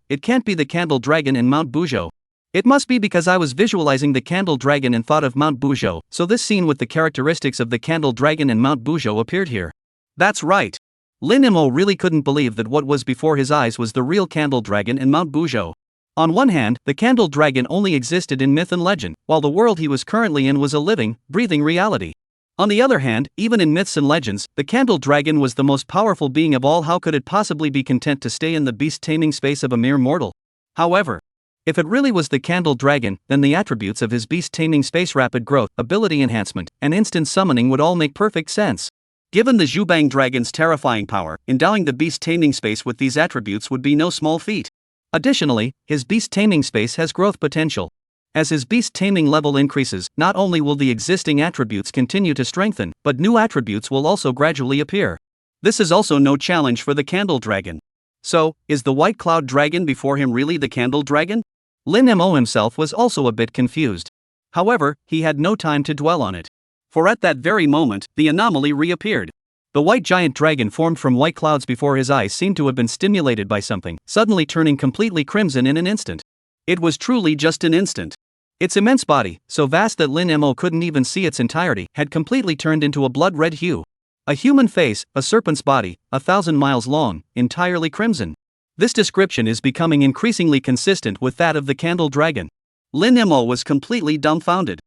it can't be the candle dragon in Mount Buzhou. It must be because I was visualizing the candle dragon and thought of Mount Buzhou, so this scene with the characteristics of the candle dragon and Mount Buzhou appeared here. That's right. Lin Mo really couldn't believe that what was before his eyes was the real candle dragon and Mount Buzhou. On one hand, the candle dragon only existed in myth and legend, while the world he was currently in was a living, breathing reality. On the other hand, even in myths and legends, the candle dragon was the most powerful being of all. How could it possibly be content to stay in the beast-taming space of a mere mortal? However, if it really was the candle dragon, then the attributes of his beast-taming space, rapid growth, ability enhancement, and instant summoning would all make perfect sense. Given the Zhubang dragon's terrifying power, endowing the beast-taming space with these attributes would be no small feat. Additionally, his beast-taming space has growth potential. As his beast-taming level increases, not only will the existing attributes continue to strengthen, but new attributes will also gradually appear. This is also no challenge for the candle dragon. So, is the white cloud dragon before him really the candle dragon? Lin Mo himself was also a bit confused. However, he had no time to dwell on it. For at that very moment, the anomaly reappeared. The white giant dragon formed from white clouds before his eyes seemed to have been stimulated by something, suddenly turning completely crimson in an instant. It was truly just an instant. Its immense body, so vast that Lin Mo couldn't even see its entirety, had completely turned into a blood-red hue. A human face, a serpent's body, 1,000 miles long, entirely crimson. This description is becoming increasingly consistent with that of the candle dragon. Lin Mo was completely dumbfounded.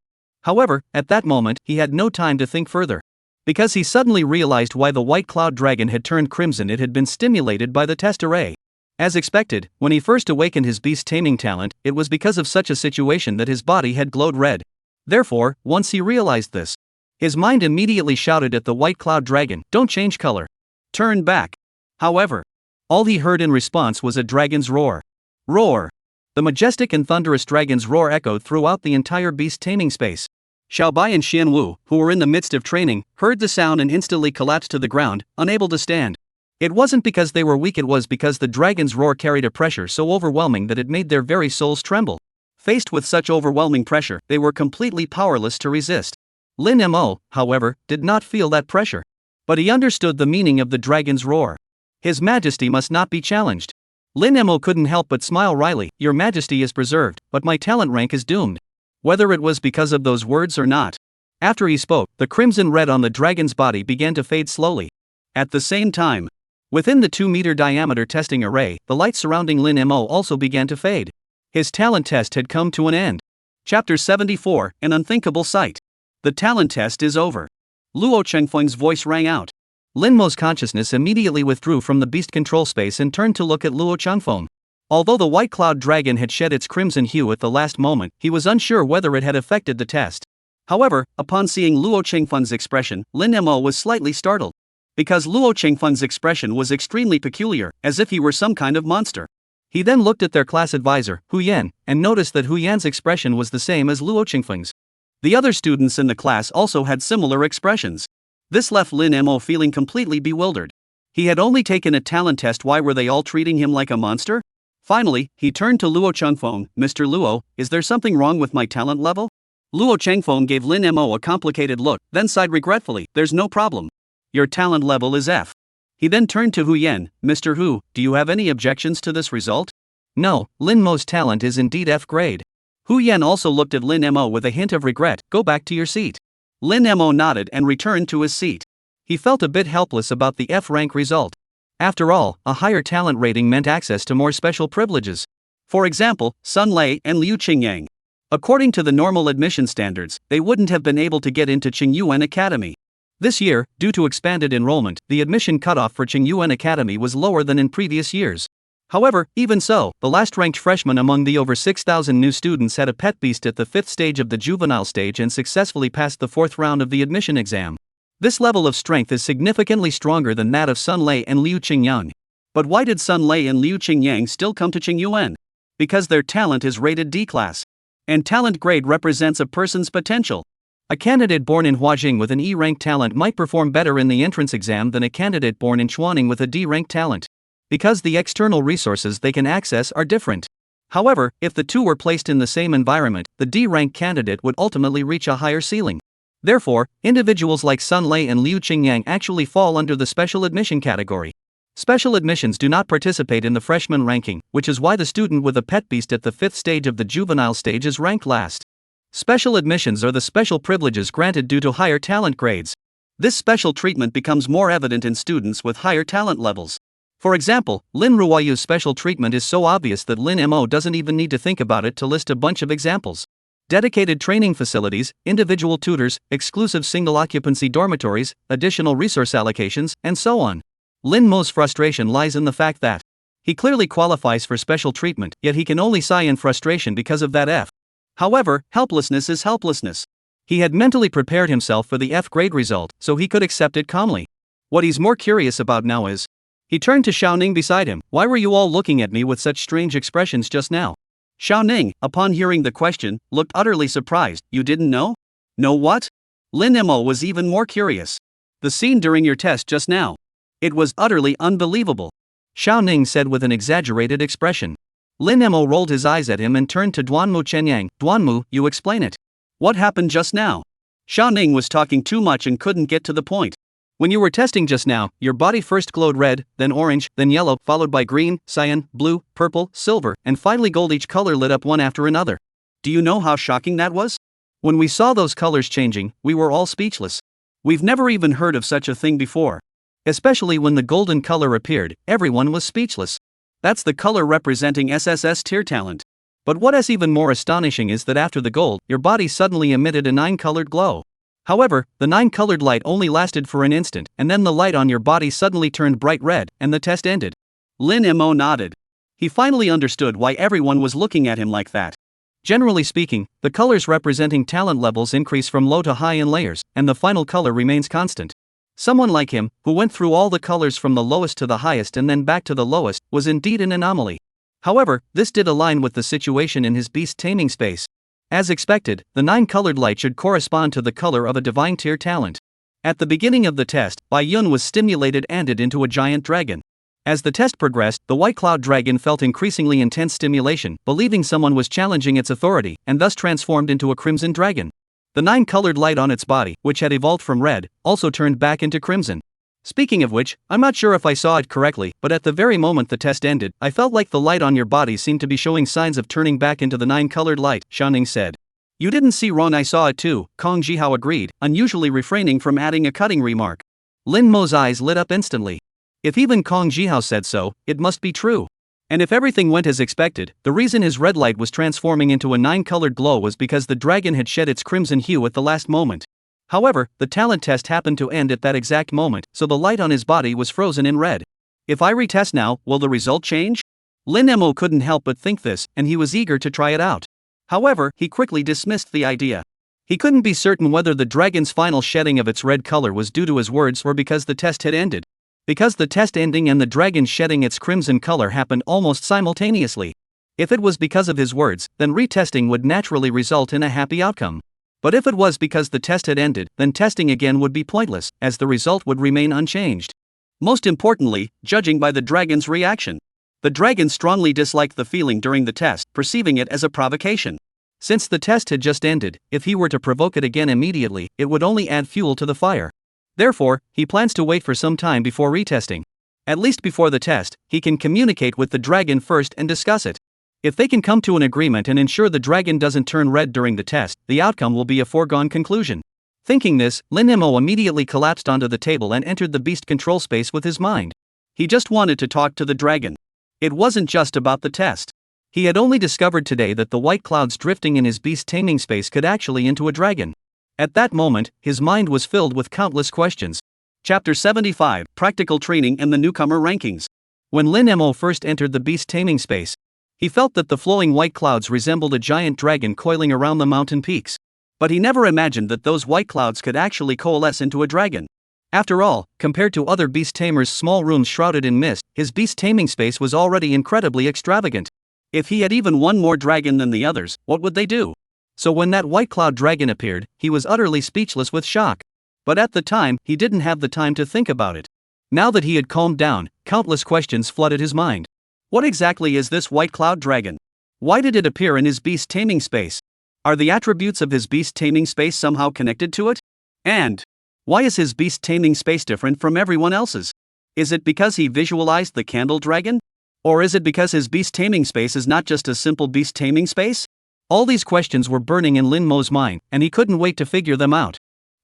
However, at that moment, he had no time to think further. Because he suddenly realized why the white cloud dragon had turned crimson. It had been stimulated by the test array. As expected, when he first awakened his beast-taming talent, it was because of such a situation that his body had glowed red. Therefore, once he realized this, his mind immediately shouted at the white cloud dragon, "Don't change color. Turn back." However, all he heard in response was a dragon's roar. Roar! The majestic and thunderous dragon's roar echoed throughout the entire beast-taming space. Xiaobai and Xianwu, who were in the midst of training, heard the sound and instantly collapsed to the ground, unable to stand. It wasn't because they were weak, it was because the dragon's roar carried a pressure so overwhelming that it made their very souls tremble. Faced with such overwhelming pressure, they were completely powerless to resist. Lin Mo, however, did not feel that pressure. But he understood the meaning of the dragon's roar. His majesty must not be challenged. Lin Mo couldn't help but smile wryly. "Your majesty is preserved, but my talent rank is doomed." Whether it was because of those words or not. After he spoke, the crimson red on the dragon's body began to fade slowly. At the same time, within the 2-meter diameter testing array, the light surrounding Lin Mo also began to fade. His talent test had come to an end. Chapter 74, An Unthinkable Sight. The talent test is over. Luo Chengfeng's voice rang out. Lin Mo's consciousness immediately withdrew from the beast control space and turned to look at Luo Chengfeng. Although the white cloud dragon had shed its crimson hue at the last moment, he was unsure whether it had affected the test. However, upon seeing Luo Chengfeng's expression, Lin Mo was slightly startled. Because Luo Chengfeng's expression was extremely peculiar, as if he were some kind of monster. He then looked at their class advisor, Hu Yan, and noticed that Hu Yan's expression was the same as Luo Chengfeng's. The other students in the class also had similar expressions. This left Lin Mo feeling completely bewildered. He had only taken a talent test, why were they all treating him like a monster? Finally, he turned to Luo Chengfeng. "Mr. Luo, is there something wrong with my talent level?" Luo Chengfeng gave Lin Mo a complicated look, then sighed regretfully, "There's no problem. Your talent level is F." He then turned to Hu Yan. "Mr. Hu, do you have any objections to this result?" "No, Lin Mo's talent is indeed F grade." Hu Yan also looked at Lin Mo with a hint of regret. "Go back to your seat." Lin Mo nodded and returned to his seat. He felt a bit helpless about the F rank result. After all, a higher talent rating meant access to more special privileges. For example, Sun Lei and Liu Qingyang. According to the normal admission standards, they wouldn't have been able to get into Qingyuan Academy. This year, due to expanded enrollment, the admission cutoff for Qingyuan Academy was lower than in previous years. However, even so, the last-ranked freshman among the over 6,000 new students had a pet beast at the 5th stage of the juvenile stage and successfully passed the 4th round of the admission exam. This level of strength is significantly stronger than that of Sun Lei and Liu Qingyang. But why did Sun Lei and Liu Qingyang still come to Qingyuan? Because their talent is rated D class. And talent grade represents a person's potential. A candidate born in Huajing with an E-rank talent might perform better in the entrance exam than a candidate born in Chuaning with a D-rank talent. Because the external resources they can access are different. However, if the two were placed in the same environment, the D-rank candidate would ultimately reach a higher ceiling. Therefore, individuals like Sun Lei and Liu Qingyang actually fall under the special admission category. Special admissions do not participate in the freshman ranking, which is why the student with a pet beast at the 5th stage of the juvenile stage is ranked last. Special admissions are the special privileges granted due to higher talent grades. This special treatment becomes more evident in students with higher talent levels. For example, Lin Ruoyu's special treatment is so obvious that Lin Mo doesn't even need to think about it to list a bunch of examples. Dedicated training facilities, individual tutors, exclusive single-occupancy dormitories, additional resource allocations, and so on. Lin Mo's frustration lies in the fact that he clearly qualifies for special treatment, yet he can only sigh in frustration because of that F. However, helplessness is helplessness. He had mentally prepared himself for the F grade result, so he could accept it calmly. What he's more curious about now is, he turned to Xiaoning beside him. Why were you all looking at me with such strange expressions just now? Xiaoning, upon hearing the question, looked utterly surprised. You didn't know? Know what? Lin Mo was even more curious. The scene during your test just now. It was utterly unbelievable. Xiaoning said with an exaggerated expression. Lin Mo rolled his eyes at him and turned to Duanmu Chenyang. Duanmu, you explain it. What happened just now? Xiaoning was talking too much and couldn't get to the point. When you were testing just now, your body first glowed red, then orange, then yellow, followed by green, cyan, blue, purple, silver, and finally gold. Each color lit up one after another. Do you know how shocking that was? When we saw those colors changing, we were all speechless. We've never even heard of such a thing before. Especially when the golden color appeared, everyone was speechless. That's the color representing SSS tier talent. But what is even more astonishing is that after the gold, your body suddenly emitted a 9-colored glow. However, the 9-colored light only lasted for an instant, and then the light on your body suddenly turned bright red, and the test ended. Lin Mo nodded. He finally understood why everyone was looking at him like that. Generally speaking, the colors representing talent levels increase from low to high in layers, and the final color remains constant. Someone like him, who went through all the colors from the lowest to the highest and then back to the lowest, was indeed an anomaly. However, this did align with the situation in his beast taming space. As expected, the 9-colored light should correspond to the color of a divine tier talent. At the beginning of the test, Bai Yun was stimulated and it into a giant dragon. As the test progressed, the white cloud dragon felt increasingly intense stimulation, believing someone was challenging its authority, and thus transformed into a crimson dragon. The 9-colored light on its body, which had evolved from red, also turned back into crimson. Speaking of which, I'm not sure if I saw it correctly, but at the very moment the test ended, I felt like the light on your body seemed to be showing signs of turning back into the 9-colored light, Xiaoning said. You didn't see wrong, I saw it too, Kong Jihao agreed, unusually refraining from adding a cutting remark. Lin Mo's eyes lit up instantly. If even Kong Jihao said so, it must be true. And if everything went as expected, the reason his red light was transforming into a 9-colored glow was because the dragon had shed its crimson hue at the last moment. However, the talent test happened to end at that exact moment, so the light on his body was frozen in red. If I retest now, will the result change? Lin Mo couldn't help but think this, and he was eager to try it out. However, he quickly dismissed the idea. He couldn't be certain whether the dragon's final shedding of its red color was due to his words or because the test had ended. Because the test ending and the dragon shedding its crimson color happened almost simultaneously. If it was because of his words, then retesting would naturally result in a happy outcome. But if it was because the test had ended, then testing again would be pointless, as the result would remain unchanged. Most importantly, judging by the dragon's reaction. The dragon strongly disliked the feeling during the test, perceiving it as a provocation. Since the test had just ended, if he were to provoke it again immediately, it would only add fuel to the fire. Therefore, he plans to wait for some time before retesting. At least before the test, he can communicate with the dragon first and discuss it. If they can come to an agreement and ensure the dragon doesn't turn red during the test, the outcome will be a foregone conclusion. Thinking this, Lin Mo immediately collapsed onto the table and entered the beast control space with his mind. He just wanted to talk to the dragon. It wasn't just about the test. He had only discovered today that the white clouds drifting in his beast taming space could actually into a dragon. At that moment, his mind was filled with countless questions. Chapter 75, Practical Training and the Newcomer Rankings. When Lin Mo first entered the beast taming space, he felt that the flowing white clouds resembled a giant dragon coiling around the mountain peaks. But he never imagined that those white clouds could actually coalesce into a dragon. After all, compared to other beast tamers' small rooms shrouded in mist, his beast taming space was already incredibly extravagant. If he had even one more dragon than the others, what would they do? So when that white cloud dragon appeared, he was utterly speechless with shock. But at the time, he didn't have the time to think about it. Now that he had calmed down, countless questions flooded his mind. What exactly is this white cloud dragon? Why did it appear in his beast taming space? Are the attributes of his beast taming space somehow connected to it? And why is his beast taming space different from everyone else's? Is it because he visualized the candle dragon? Or is it because his beast taming space is not just a simple beast taming space? All these questions were burning in Lin Mo's mind, and he couldn't wait to figure them out.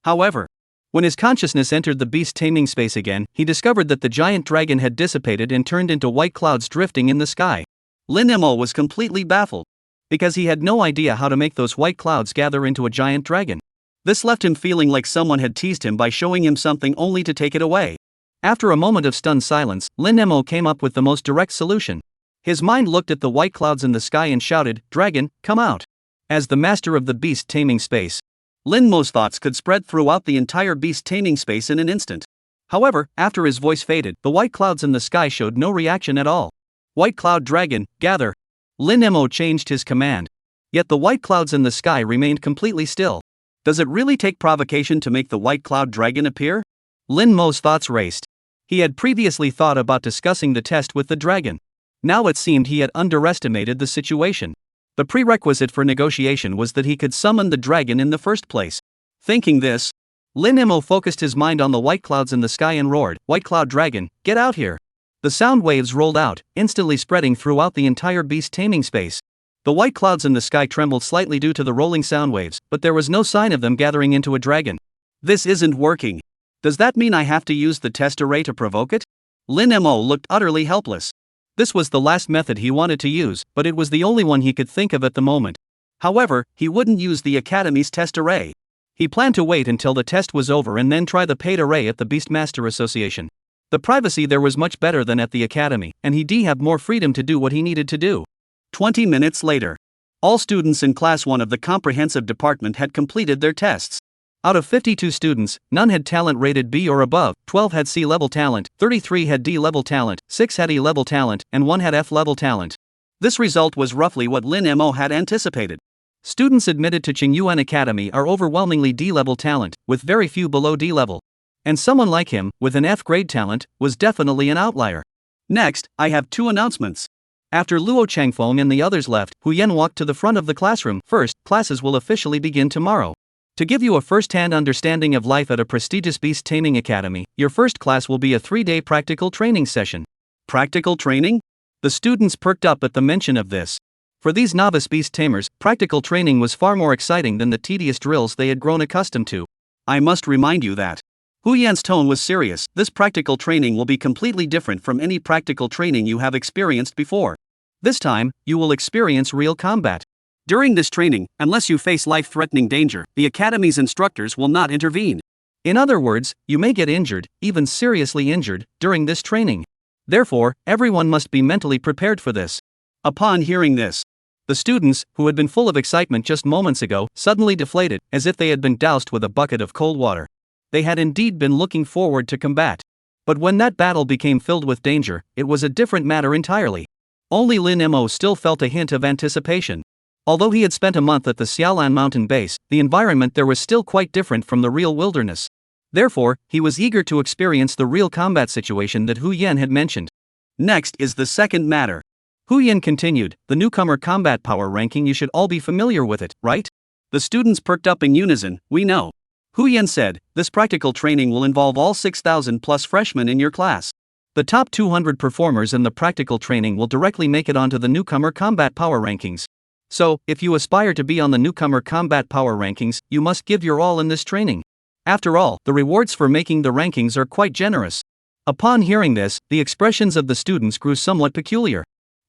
However, when his consciousness entered the beast taming space again, he discovered that the giant dragon had dissipated and turned into white clouds drifting in the sky. Lin Mo was completely baffled. because he had no idea how to make those white clouds gather into a giant dragon. This left him feeling like someone had teased him by showing him something only to take it away. After a moment of stunned silence, Lin Mo came up with the most direct solution. His mind looked at the white clouds in the sky and shouted, "Dragon, come out!" As the master of the beast taming space, Lin Mo's thoughts could spread throughout the entire beast taming space in an instant. However, after his voice faded, the white clouds in the sky showed no reaction at all. "White cloud dragon, gather!" Lin Mo changed his command. Yet the white clouds in the sky remained completely still. Does it really take provocation to make the white cloud dragon appear? Lin Mo's thoughts raced. He had previously thought about discussing the test with the dragon. Now it seemed he had underestimated the situation. The prerequisite for negotiation was that he could summon the dragon in the first place. Thinking this, Lin Mo focused his mind on the white clouds in the sky and roared, "White cloud dragon, get out here!" The sound waves rolled out, instantly spreading throughout the entire beast taming space. The white clouds in the sky trembled slightly due to the rolling sound waves, but there was no sign of them gathering into a dragon. This isn't working. Does that mean I have to use the test array to provoke it? Lin Mo looked utterly helpless. This was the last method he wanted to use, but it was the only one he could think of at the moment. However, he wouldn't use the Academy's test array. He planned to wait until the test was over and then try the paid array at the Beastmaster Association. The privacy there was much better than at the Academy, and he'd have more freedom to do what he needed to do. 20 minutes later, all students in Class 1 of the Comprehensive Department had completed their tests. Out of 52 students, none had talent rated B or above, 12 had C-level talent, 33 had D-level talent, 6 had E-level talent, and 1 had F-level talent. This result was roughly what Lin Mo had anticipated. Students admitted to Qingyuan Academy are overwhelmingly D-level talent, with very few below D-level. And someone like him, with an F-grade talent, was definitely an outlier. Next, I have 2 announcements. After Luo Changfeng and the others left, Hu Yan walked to the front of the classroom. First, classes will officially begin tomorrow. To give you a first-hand understanding of life at a prestigious beast taming academy, your first class will be a 3-day practical training session. Practical training? The students perked up at the mention of this. For these novice beast tamers, practical training was far more exciting than the tedious drills they had grown accustomed to. I must remind you that. Hu Yan's tone was serious. This practical training will be completely different from any practical training you have experienced before. This time, you will experience real combat. During this training, unless you face life-threatening danger, the Academy's instructors will not intervene. In other words, you may get injured, even seriously injured, during this training. Therefore, everyone must be mentally prepared for this. Upon hearing this, the students, who had been full of excitement just moments ago, suddenly deflated, as if they had been doused with a bucket of cold water. They had indeed been looking forward to combat. But when that battle became filled with danger, it was a different matter entirely. Only Lin Mo still felt a hint of anticipation. Although he had spent a month at the Xiaolan mountain base, the environment there was still quite different from the real wilderness. Therefore, he was eager to experience the real combat situation that Hu Yan had mentioned. Next is the second matter. Hu Yan continued, the newcomer combat power ranking, you should all be familiar with it, right? The students perked up in unison. We know. Hu Yan said, this practical training will involve all 6,000 plus freshmen in your class. The top 200 performers in the practical training will directly make it onto the newcomer combat power rankings. So, if you aspire to be on the newcomer combat power rankings, you must give your all in this training. After all, the rewards for making the rankings are quite generous. Upon hearing this, the expressions of the students grew somewhat peculiar.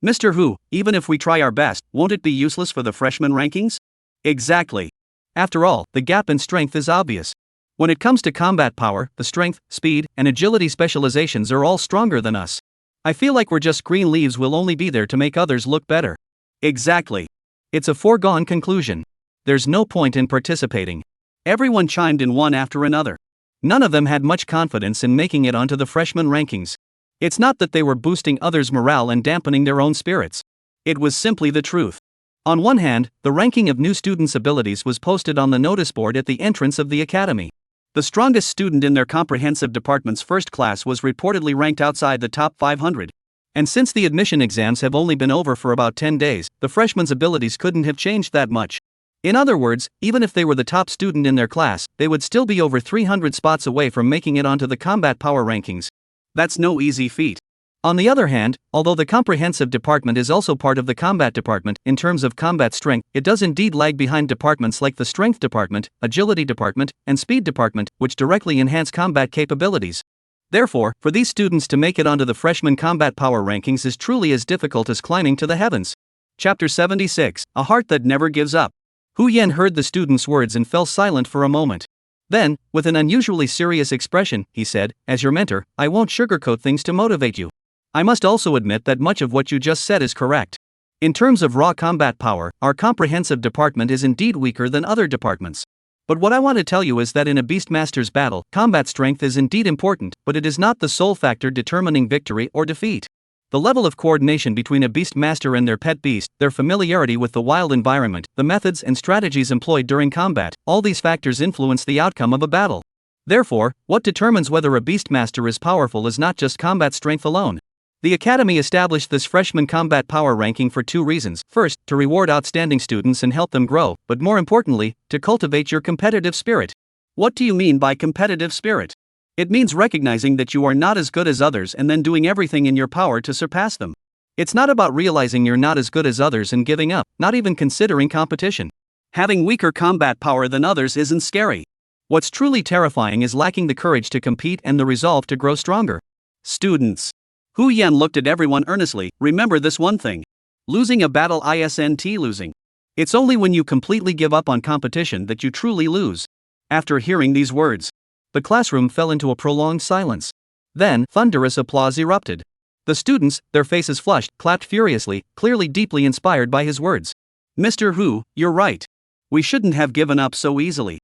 Mr. Hu, even if we try our best, won't it be useless for the freshman rankings? Exactly. After all, the gap in strength is obvious. When it comes to combat power, the strength, speed, and agility specializations are all stronger than us. I feel like we're just green leaves, will only be there to make others look better. Exactly. It's a foregone conclusion. There's no point in participating. Everyone chimed in one after another. None of them had much confidence in making it onto the freshman rankings. It's not that they were boosting others' morale and dampening their own spirits. It was simply the truth. On one hand, the ranking of new students' abilities was posted on the notice board at the entrance of the academy. The strongest student in their comprehensive department's first class was reportedly ranked outside the top 500. And since the admission exams have only been over for about 10 days, the freshmen's abilities couldn't have changed that much. In other words, even if they were the top student in their class, they would still be over 300 spots away from making it onto the combat power rankings. That's no easy feat. On the other hand, although the comprehensive department is also part of the combat department, in terms of combat strength, it does indeed lag behind departments like the strength department, agility department, and speed department, which directly enhance combat capabilities. Therefore, for these students to make it onto the freshman combat power rankings is truly as difficult as climbing to the heavens. Chapter 76, A Heart That Never Gives Up. Hu Yan heard the student's words and fell silent for a moment. Then, with an unusually serious expression, he said, "As your mentor, I won't sugarcoat things to motivate you. I must also admit that much of what you just said is correct. In terms of raw combat power, our comprehensive department is indeed weaker than other departments. But what I want to tell you is that in a Beastmaster's battle, combat strength is indeed important, but it is not the sole factor determining victory or defeat. The level of coordination between a Beastmaster and their pet beast, their familiarity with the wild environment, the methods and strategies employed during combat, all these factors influence the outcome of a battle. Therefore, what determines whether a Beastmaster is powerful is not just combat strength alone. The Academy established this freshman combat power ranking for two reasons. First, to reward outstanding students and help them grow, but more importantly, to cultivate your competitive spirit. What do you mean by competitive spirit? It means recognizing that you are not as good as others and then doing everything in your power to surpass them. It's not about realizing you're not as good as others and giving up, not even considering competition. Having weaker combat power than others isn't scary. What's truly terrifying is lacking the courage to compete and the resolve to grow stronger. Students. Hu Yan looked at everyone earnestly. Remember this one thing. Losing a battle isn't losing. It's only when you completely give up on competition that you truly lose. After hearing these words, the classroom fell into a prolonged silence. Then, thunderous applause erupted. The students, their faces flushed, clapped furiously, clearly deeply inspired by his words. Mr. Hu, you're right. We shouldn't have given up so easily.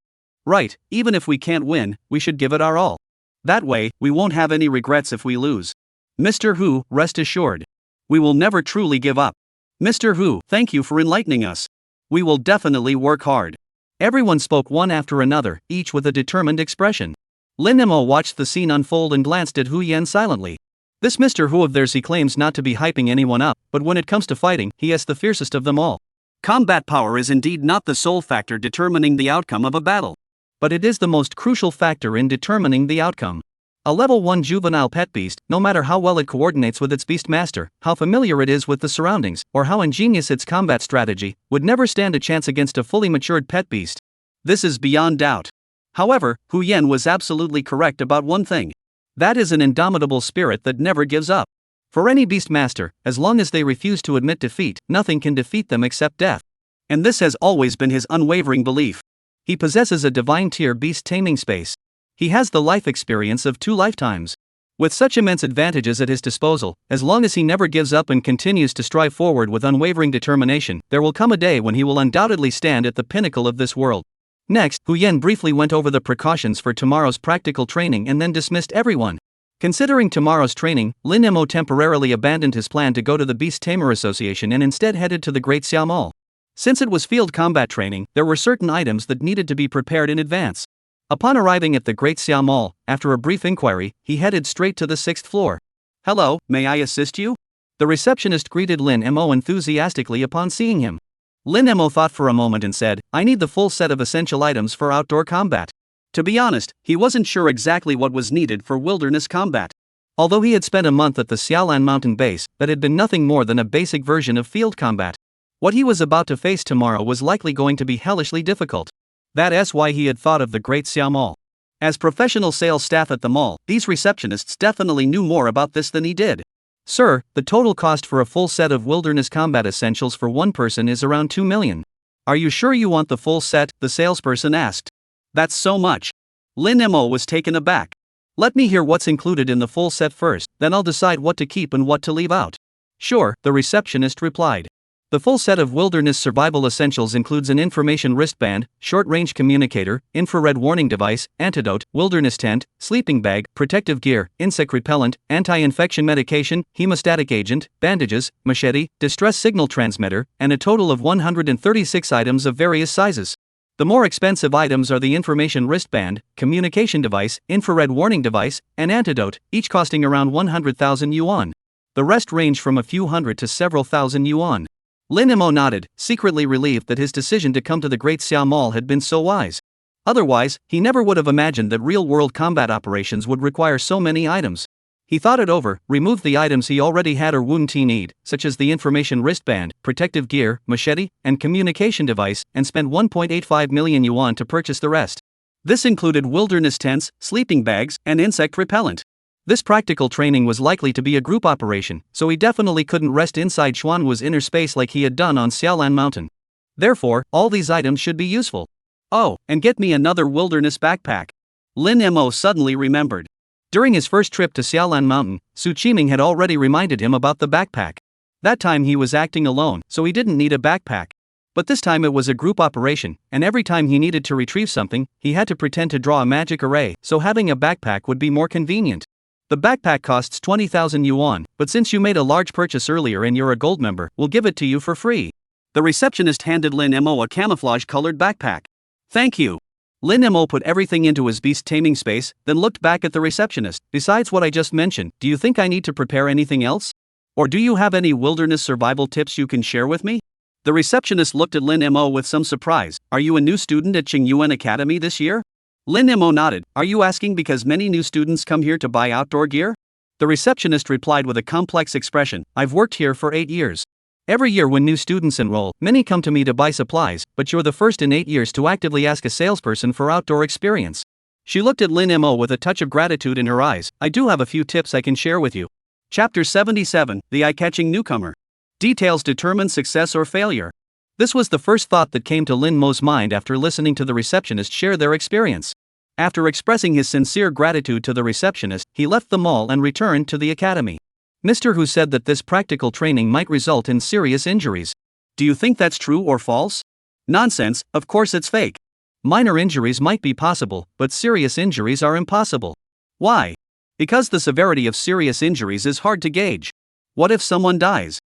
Right, even if we can't win, we should give it our all. That way, we won't have any regrets if we lose. Mr. Hu, rest assured. We will never truly give up. Mr. Hu, thank you for enlightening us. We will definitely work hard. Everyone spoke one after another, each with a determined expression. Lin Mo watched the scene unfold and glanced at Hu Yan silently. This Mr. Hu of theirs, he claims not to be hyping anyone up, but when it comes to fighting, he is the fiercest of them all. Combat power is indeed not the sole factor determining the outcome of a battle. But it is the most crucial factor in determining the outcome. A level 1 juvenile pet beast, no matter how well it coordinates with its beastmaster, how familiar it is with the surroundings, or how ingenious its combat strategy, would never stand a chance against a fully matured pet beast. This is beyond doubt. However, Hu Yan was absolutely correct about one thing. That is an indomitable spirit that never gives up. For any beastmaster, as long as they refuse to admit defeat, nothing can defeat them except death. And this has always been his unwavering belief. He possesses a divine tier beast taming space. He has the life experience of 2 lifetimes. With such immense advantages at his disposal, as long as he never gives up and continues to strive forward with unwavering determination, there will come a day when he will undoubtedly stand at the pinnacle of this world. Next, Hu Yan briefly went over the precautions for tomorrow's practical training and then dismissed everyone. Considering tomorrow's training, Lin Mo temporarily abandoned his plan to go to the Beast Tamer Association and instead headed to the Great Xiao Mall. Since it was field combat training, there were certain items that needed to be prepared in advance. Upon arriving at the Great Xiao Mall, after a brief inquiry, he headed straight to the 6th floor. "Hello, may I assist you?" The receptionist greeted Lin Mo enthusiastically upon seeing him. Lin Mo thought for a moment and said, "I need the full set of essential items for outdoor combat." To be honest, he wasn't sure exactly what was needed for wilderness combat. Although he had spent a month at the Xiaolan mountain base, that had been nothing more than a basic version of field combat. What he was about to face tomorrow was likely going to be hellishly difficult. That's why he had thought of the Great Xiao Mall. As professional sales staff at the mall, these receptionists definitely knew more about this than he did. "Sir, the total cost for a full set of wilderness combat essentials for one person is around 2 million. Are you sure you want the full set?" the salesperson asked. "That's so much." Lin Mo was taken aback. "Let me hear what's included in the full set first, then I'll decide what to keep and what to leave out." "Sure," the receptionist replied. The full set of wilderness survival essentials includes an information wristband, short-range communicator, infrared warning device, antidote, wilderness tent, sleeping bag, protective gear, insect repellent, anti-infection medication, hemostatic agent, bandages, machete, distress signal transmitter, and a total of 136 items of various sizes. The more expensive items are the information wristband, communication device, infrared warning device, and antidote, each costing around 100,000 yuan. The rest range from a few hundred to several thousand yuan. Lin Mo nodded, secretly relieved that his decision to come to the Great Xiao Mall had been so wise. Otherwise, he never would have imagined that real-world combat operations would require so many items. He thought it over, removed the items he already had or wouldn't need, such as the information wristband, protective gear, machete, and communication device, and spent 1.85 million yuan to purchase the rest. This included wilderness tents, sleeping bags, and insect repellent. This practical training was likely to be a group operation, so he definitely couldn't rest inside Xuanwu's inner space like he had done on Xiaolan Mountain. Therefore, all these items should be useful. Oh, and get me another wilderness backpack. Lin Mo suddenly remembered. During his first trip to Xiaolan Mountain, Su Qiming had already reminded him about the backpack. That time he was acting alone, so he didn't need a backpack. But this time it was a group operation, and every time he needed to retrieve something, he had to pretend to draw a magic array, so having a backpack would be more convenient. The backpack costs 20,000 yuan, but since you made a large purchase earlier and you're a gold member, we'll give it to you for free. The receptionist handed Lin Mo a camouflage-colored backpack. Thank you. Lin Mo put everything into his beast taming space, then looked back at the receptionist. Besides what I just mentioned, do you think I need to prepare anything else? Or do you have any wilderness survival tips you can share with me? The receptionist looked at Lin Mo with some surprise. Are you a new student at Qingyuan Academy this year? Lin Mo nodded. Are you asking because many new students come here to buy outdoor gear? The receptionist replied with a complex expression. I've worked here for 8 years. Every year when new students enroll, many come to me to buy supplies, but you're the first in 8 years to actively ask a salesperson for outdoor experience. She looked at Lin Mo with a touch of gratitude in her eyes. I do have a few tips I can share with you. Chapter 77, The Eye-Catching Newcomer. Details determine success or failure. This was the first thought that came to Lin Mo's mind after listening to the receptionist share their experience. After expressing his sincere gratitude to the receptionist, he left the mall and returned to the academy. Mr. Hu said that this practical training might result in serious injuries. Do you think that's true or false? Nonsense, of course it's fake. Minor injuries might be possible, but serious injuries are impossible. Why? Because the severity of serious injuries is hard to gauge. What if someone dies?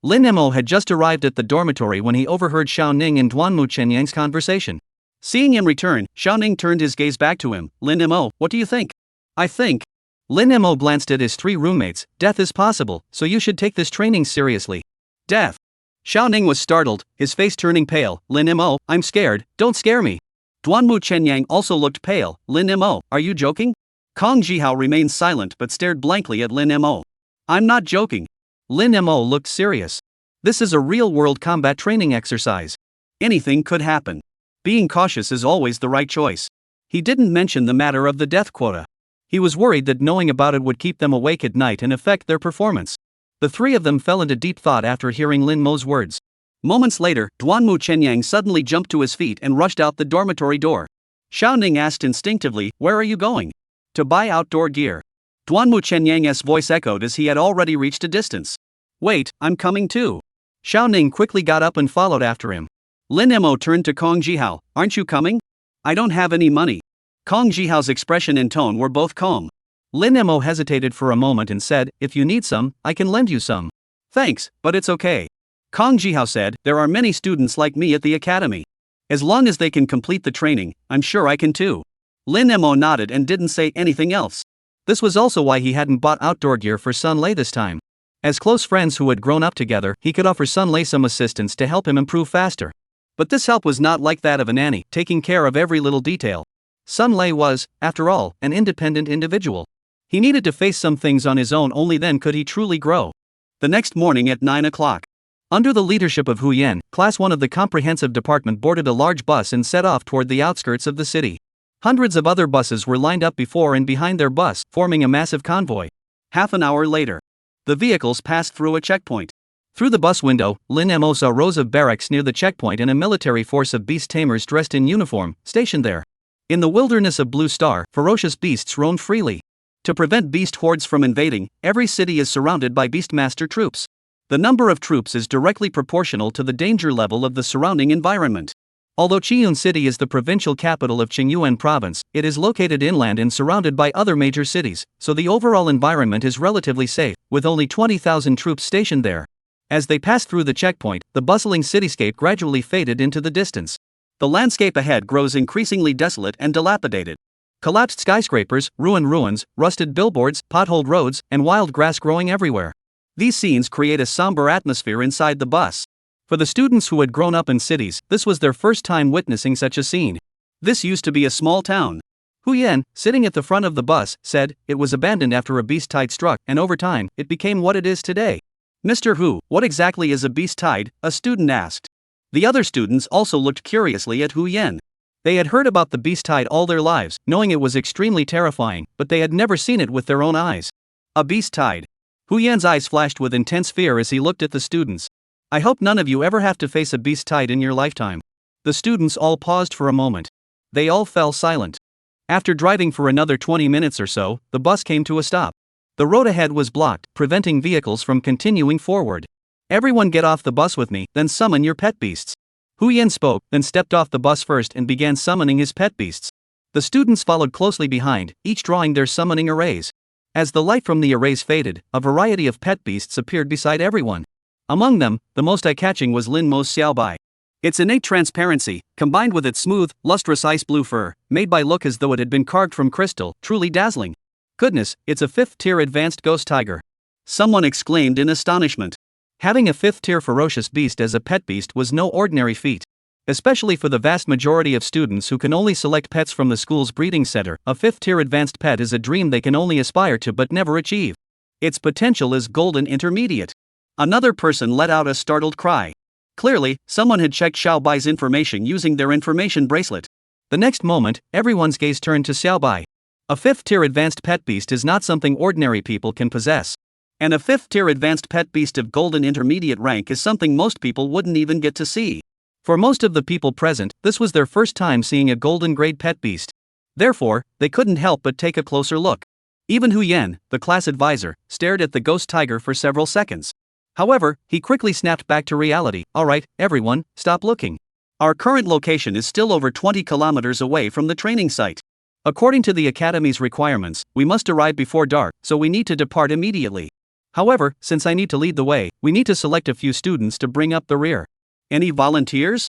Lin Mo had just arrived at the dormitory when he overheard Xiao Ning and Duanmu Chenyang's conversation. Seeing him return, Xiao Ning turned his gaze back to him. Lin Mo, what do you think? I think. Lin Mo glanced at his 3 roommates. Death is possible, so you should take this training seriously. Death. Xiao Ning was startled, his face turning pale. Lin Mo, I'm scared, don't scare me. Duanmu Chenyang also looked pale. Lin Mo, are you joking? Kong Jihao remained silent but stared blankly at Lin Mo. I'm not joking. Lin Mo looked serious. This is a real-world combat training exercise. Anything could happen. Being cautious is always the right choice. He didn't mention the matter of the death quota. He was worried that knowing about it would keep them awake at night and affect their performance. The 3 of them fell into deep thought after hearing Lin Mo's words. Moments later, Duanmu Chenyang suddenly jumped to his feet and rushed out the dormitory door. Xiao Ning asked instinctively, where are you going? To buy outdoor gear. Duanmu Chenyang's voice echoed as he had already reached a distance. Wait, I'm coming too. Xiao Ning quickly got up and followed after him. Lin Mo turned to Kong Jihao. Aren't you coming? I don't have any money. Kong Jihao's expression and tone were both calm. Lin Mo hesitated for a moment and said, if you need some, I can lend you some. Thanks, but it's okay. Kong Jihao said, there are many students like me at the academy. As long as they can complete the training, I'm sure I can too. Lin Mo nodded and didn't say anything else. This was also why he hadn't bought outdoor gear for Sun Lei this time. As close friends who had grown up together, he could offer Sun Lei some assistance to help him improve faster. But this help was not like that of a nanny, taking care of every little detail. Sun Lei was, after all, an independent individual. He needed to face some things on his own, only then could he truly grow. The next morning at 9 o'clock. Under the leadership of Hu Yan, Class 1 of the comprehensive department boarded a large bus and set off toward the outskirts of the city. Hundreds of other buses were lined up before and behind their bus, forming a massive convoy. Half an hour later, the vehicles passed through a checkpoint. Through the bus window, Lin Mo saw rows of barracks near the checkpoint and a military force of beast tamers dressed in uniform, stationed there. In the wilderness of Blue Star, ferocious beasts roamed freely. To prevent beast hordes from invading, every city is surrounded by beastmaster troops. The number of troops is directly proportional to the danger level of the surrounding environment. Although Qiyun City is the provincial capital of Qingyuan Province, it is located inland and surrounded by other major cities, so the overall environment is relatively safe, with only 20,000 troops stationed there. As they passed through the checkpoint, the bustling cityscape gradually faded into the distance. The landscape ahead grows increasingly desolate and dilapidated. Collapsed skyscrapers, ruined ruins, rusted billboards, potholed roads, and wild grass growing everywhere. These scenes create a somber atmosphere inside the bus. For the students who had grown up in cities, this was their first time witnessing such a scene. This used to be a small town. Hu Yan, sitting at the front of the bus, said, it was abandoned after a beast tide struck, and over time, it became what it is today. Mr. Hu, what exactly is a beast tide? A student asked. The other students also looked curiously at Hu Yan. They had heard about the beast tide all their lives, knowing it was extremely terrifying, but they had never seen it with their own eyes. A beast tide. Hu Yan's eyes flashed with intense fear as he looked at the students. I hope none of you ever have to face a beast tide in your lifetime. The students all paused for a moment. They all fell silent. After driving for another 20 minutes or so, the bus came to a stop. The road ahead was blocked, preventing vehicles from continuing forward. Everyone get off the bus with me, then summon your pet beasts. Hu Yan spoke, then stepped off the bus first and began summoning his pet beasts. The students followed closely behind, each drawing their summoning arrays. As the light from the arrays faded, a variety of pet beasts appeared beside everyone. Among them, the most eye-catching was Lin Mo's Xiaobai. Its innate transparency, combined with its smooth, lustrous ice blue fur, made by look as though it had been carved from crystal, truly dazzling. Goodness, it's a 5th-tier advanced ghost tiger. Someone exclaimed in astonishment. Having a 5th-tier ferocious beast as a pet beast was no ordinary feat. Especially for the vast majority of students who can only select pets from the school's breeding center, a 5th-tier advanced pet is a dream they can only aspire to but never achieve. Its potential is golden intermediate. Another person let out a startled cry. Clearly, someone had checked Xiaobai's information using their information bracelet. The next moment, everyone's gaze turned to Xiaobai. A 5th-tier advanced pet beast is not something ordinary people can possess. And a 5th-tier advanced pet beast of golden intermediate rank is something most people wouldn't even get to see. For most of the people present, this was their first time seeing a golden grade pet beast. Therefore, they couldn't help but take a closer look. Even Hu Yan, the class advisor, stared at the ghost tiger for several seconds. However, he quickly snapped back to reality. Alright, everyone, stop looking. Our current location is still over 20 kilometers away from the training site. According to the academy's requirements, we must arrive before dark, so we need to depart immediately. However, since I need to lead the way, we need to select a few students to bring up the rear. Any volunteers?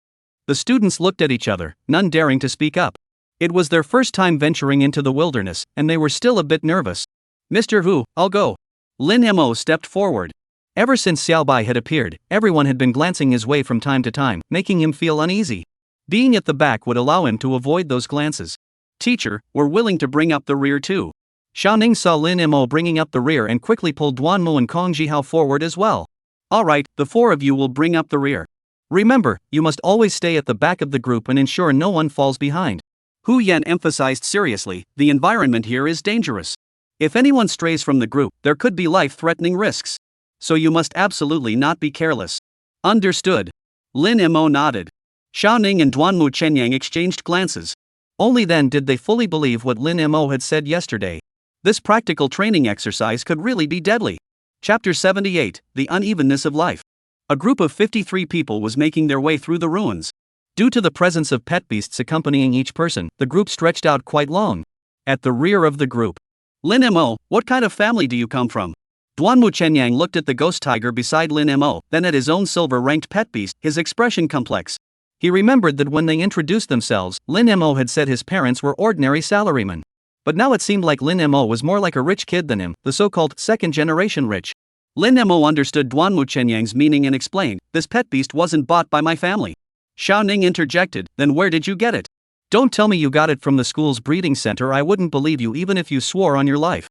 The students looked at each other, none daring to speak up. It was their first time venturing into the wilderness, and they were still a bit nervous. Mr. Hu, I'll go. Lin Mo stepped forward. Ever since Xiaobai had appeared, everyone had been glancing his way from time to time, making him feel uneasy. Being at the back would allow him to avoid those glances. Teacher, we're willing to bring up the rear too. Xiaoning saw Lin Mo bringing up the rear and quickly pulled Duanmu and Kong Jihao forward as well. Alright, the 4 of you will bring up the rear. Remember, you must always stay at the back of the group and ensure no one falls behind. Hu Yan emphasized seriously, the environment here is dangerous. If anyone strays from the group, there could be life-threatening risks. So you must absolutely not be careless. Understood. Lin Mo nodded. Xiaoning and Duanmu Chenyang exchanged glances. Only then did they fully believe what Lin Mo had said yesterday. This practical training exercise could really be deadly. Chapter 78, The Unevenness of Life. A group of 53 people was making their way through the ruins. Due to the presence of pet beasts accompanying each person, the group stretched out quite long. At the rear of the group. Lin Mo, what kind of family do you come from? Duanmu Chenyang looked at the ghost tiger beside Lin Mo, then at his own silver-ranked pet beast, his expression complex. He remembered that when they introduced themselves, Lin Mo had said his parents were ordinary salarymen. But now it seemed like Lin Mo was more like a rich kid than him, the so-called second-generation rich. Lin Mo understood Duanmu Chenyang's meaning and explained, this pet beast wasn't bought by my family. Xiaoning interjected, then where did you get it? Don't tell me you got it from the school's breeding center. I wouldn't believe you even if you swore on your life.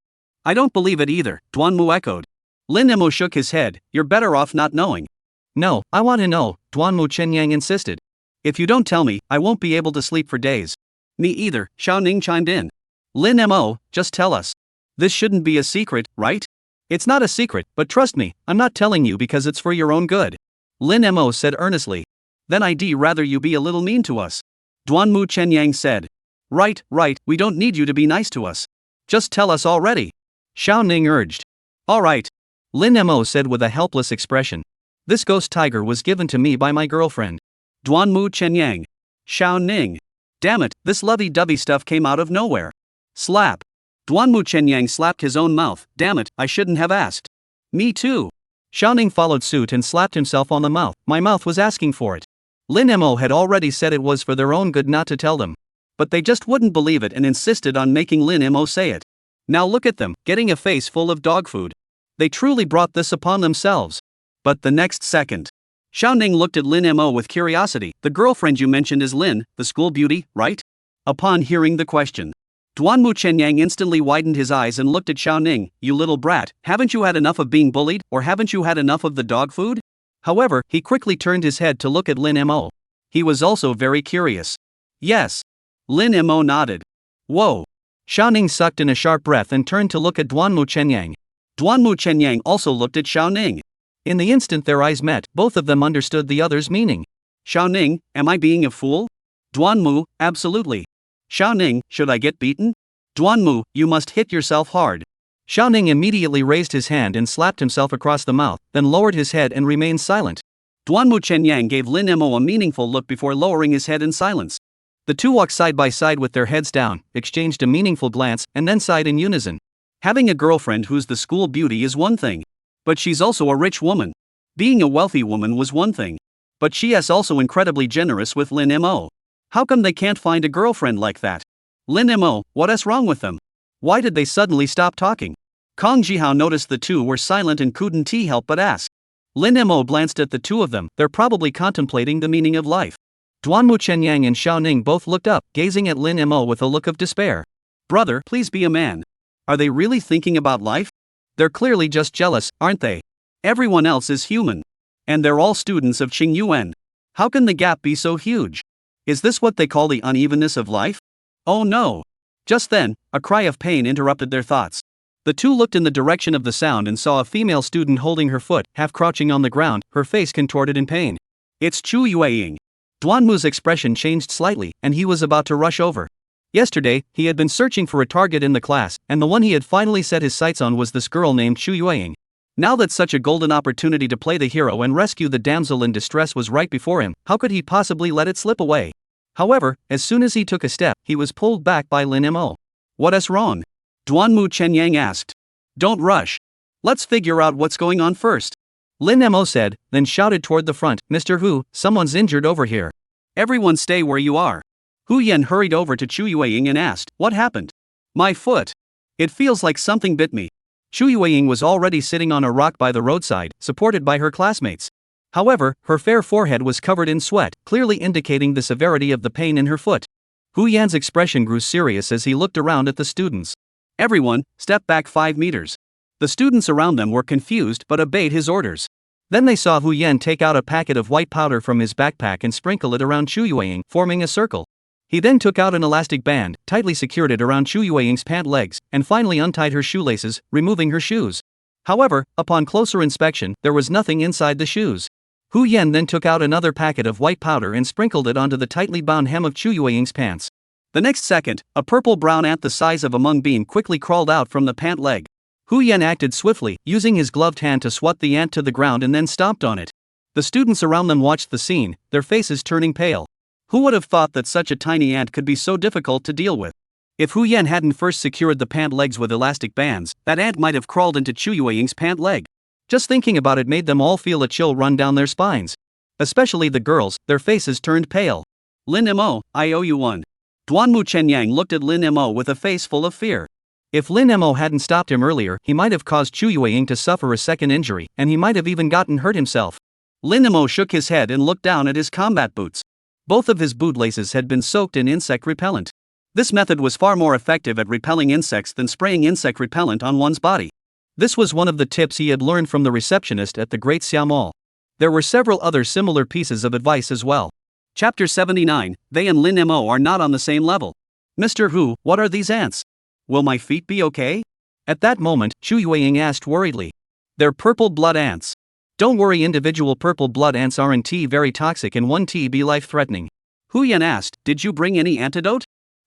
I don't believe it either, Duanmu echoed. Lin Mo shook his head, you're better off not knowing. No, I want to know, Duanmu Chenyang insisted. If you don't tell me, I won't be able to sleep for days. Me either, Xiaoning chimed in. Lin Mo, just tell us. This shouldn't be a secret, right? It's not a secret, but trust me, I'm not telling you because it's for your own good. Lin Mo said earnestly. Then I'd rather you be a little mean to us. Duanmu Chenyang said. Right, we don't need you to be nice to us. Just tell us already. Xiaoning urged. Alright. Lin Mo said with a helpless expression. This ghost tiger was given to me by my girlfriend. Duanmu Chenyang. Xiaoning. Damn it, this lovey-dovey stuff came out of nowhere. Slap. Duanmu Chenyang slapped his own mouth. Damn it, I shouldn't have asked. Me too. Xiaoning followed suit and slapped himself on the mouth. My mouth was asking for it. Lin Mo had already said it was for their own good not to tell them. But they just wouldn't believe it and insisted on making Lin Mo say it. Now look at them, getting a face full of dog food. They truly brought this upon themselves. But the next second, Xiaoning looked at Lin Mo with curiosity. The girlfriend you mentioned is Lin, the school beauty, right? Upon hearing the question, Duanmu Chenyang instantly widened his eyes and looked at Xiaoning. You little brat, haven't you had enough of being bullied, or haven't you had enough of the dog food? However, he quickly turned his head to look at Lin Mo. He was also very curious. Yes. Lin Mo nodded. Whoa. Xiaoning sucked in a sharp breath and turned to look at Duanmu Chenyang. Duanmu Chenyang also looked at Xiaoning. In the instant their eyes met, both of them understood the other's meaning. Xiaoning, am I being a fool? Duanmu, absolutely. Xiaoning, should I get beaten? Duanmu, you must hit yourself hard. Xiaoning immediately raised his hand and slapped himself across the mouth, then lowered his head and remained silent. Duanmu Chenyang gave Lin Mo a meaningful look before lowering his head in silence. The two walked side by side with their heads down, exchanged a meaningful glance, and then sighed in unison. Having a girlfriend who's the school beauty is one thing. But she's also a rich woman. Being a wealthy woman was one thing. But she is also incredibly generous with Lin Mo. How come they can't find a girlfriend like that? Lin Mo, what is wrong with them? Why did they suddenly stop talking? Kong Jihao noticed the two were silent and couldn't help but ask. Lin Mo glanced at the two of them, they're probably contemplating the meaning of life. Duanmu Chenyang and Xiaoning both looked up, gazing at Lin Mo with a look of despair. Brother, please be a man. Are they really thinking about life? They're clearly just jealous, aren't they? Everyone else is human. And they're all students of Qingyuan. How can the gap be so huge? Is this what they call the unevenness of life? Oh no! Just then, a cry of pain interrupted their thoughts. The two looked in the direction of the sound and saw a female student holding her foot, half crouching on the ground, her face contorted in pain. It's Chu Yueying. Duanmu's expression changed slightly, and he was about to rush over. Yesterday, he had been searching for a target in the class, and the one he had finally set his sights on was this girl named Chu Yueying. Now that such a golden opportunity to play the hero and rescue the damsel in distress was right before him, how could he possibly let it slip away? However, as soon as he took a step, he was pulled back by Lin Mo. What is wrong? Duanmu Chenyang asked. Don't rush. Let's figure out what's going on first. Lin Mo said, then shouted toward the front, Mr. Hu, someone's injured over here. Everyone stay where you are. Hu Yan hurried over to Chu Yueying and asked, what happened? My foot. It feels like something bit me. Chu Yueying was already sitting on a rock by the roadside, supported by her classmates. However, her fair forehead was covered in sweat, clearly indicating the severity of the pain in her foot. Hu Yan's expression grew serious as he looked around at the students. Everyone, step back 5 meters. The students around them were confused but obeyed his orders. Then they saw Hu Yan take out a packet of white powder from his backpack and sprinkle it around Chu Yueying, forming a circle. He then took out an elastic band, tightly secured it around Chu Yueying's pant legs, and finally untied her shoelaces, removing her shoes. However, upon closer inspection, there was nothing inside the shoes. Hu Yan then took out another packet of white powder and sprinkled it onto the tightly bound hem of Chu Yueying's pants. The next second, a purple-brown ant the size of a mung bean quickly crawled out from the pant leg. Hu Yan acted swiftly, using his gloved hand to swat the ant to the ground and then stomped on it. The students around them watched the scene, their faces turning pale. Who would have thought that such a tiny ant could be so difficult to deal with? If Hu Yan hadn't first secured the pant legs with elastic bands, that ant might have crawled into Chu Yueying's pant leg. Just thinking about it made them all feel a chill run down their spines. Especially the girls, their faces turned pale. Lin Mo, I owe you one. Duanmu Chenyang looked at Lin Mo with a face full of fear. If Lin Mo hadn't stopped him earlier, he might have caused Chu Yueying to suffer a second injury, and he might have even gotten hurt himself. Lin Mo shook his head and looked down at his combat boots. Both of his bootlaces had been soaked in insect repellent. This method was far more effective at repelling insects than spraying insect repellent on one's body. This was one of the tips he had learned from the receptionist at the Great Siam Mall. There were several other similar pieces of advice as well. Chapter 79, They and Lin Mo are not on the same level. Mr. Hu, what are these ants? Will my feet be okay? At that moment, Chu Yueying asked worriedly. They're purple blood ants. Don't worry, individual purple blood ants aren't very toxic and won't be life-threatening. Hu Yan asked, did you bring any antidote?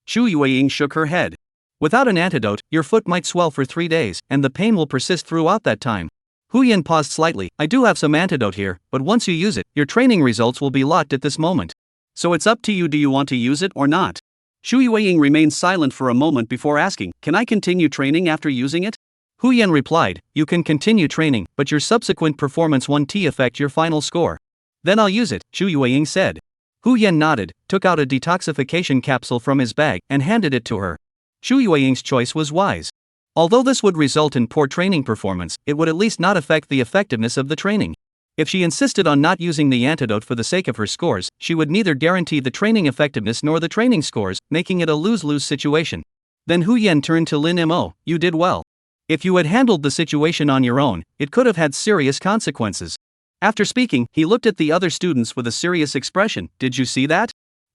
Chu Yueying shook her head. Without an antidote, your foot might swell for 3 days, and the pain will persist throughout that time. Hu Yan paused slightly. I do have some antidote here, but once you use it, your training results will be locked at this moment. So it's up to you, do you want to use it or not? Chu Yueying remained silent for a moment before asking, can I continue training after using it? Hu Yan replied, you can continue training, but your subsequent performance won't affect your final score. Then I'll use it, Chu Yueying said. Hu Yan nodded, took out a detoxification capsule from his bag, and handed it to her. Chu Yueying's choice was wise. Although this would result in poor training performance, it would at least not affect the effectiveness of the training. If she insisted on not using the antidote for the sake of her scores, she would neither guarantee the training effectiveness nor the training scores, making it a lose-lose situation. Then Hu Yan turned to Lin Mo, you did well. If you had handled the situation on your own, it could have had serious consequences. After speaking, he looked at the other students with a serious expression. Did you see that?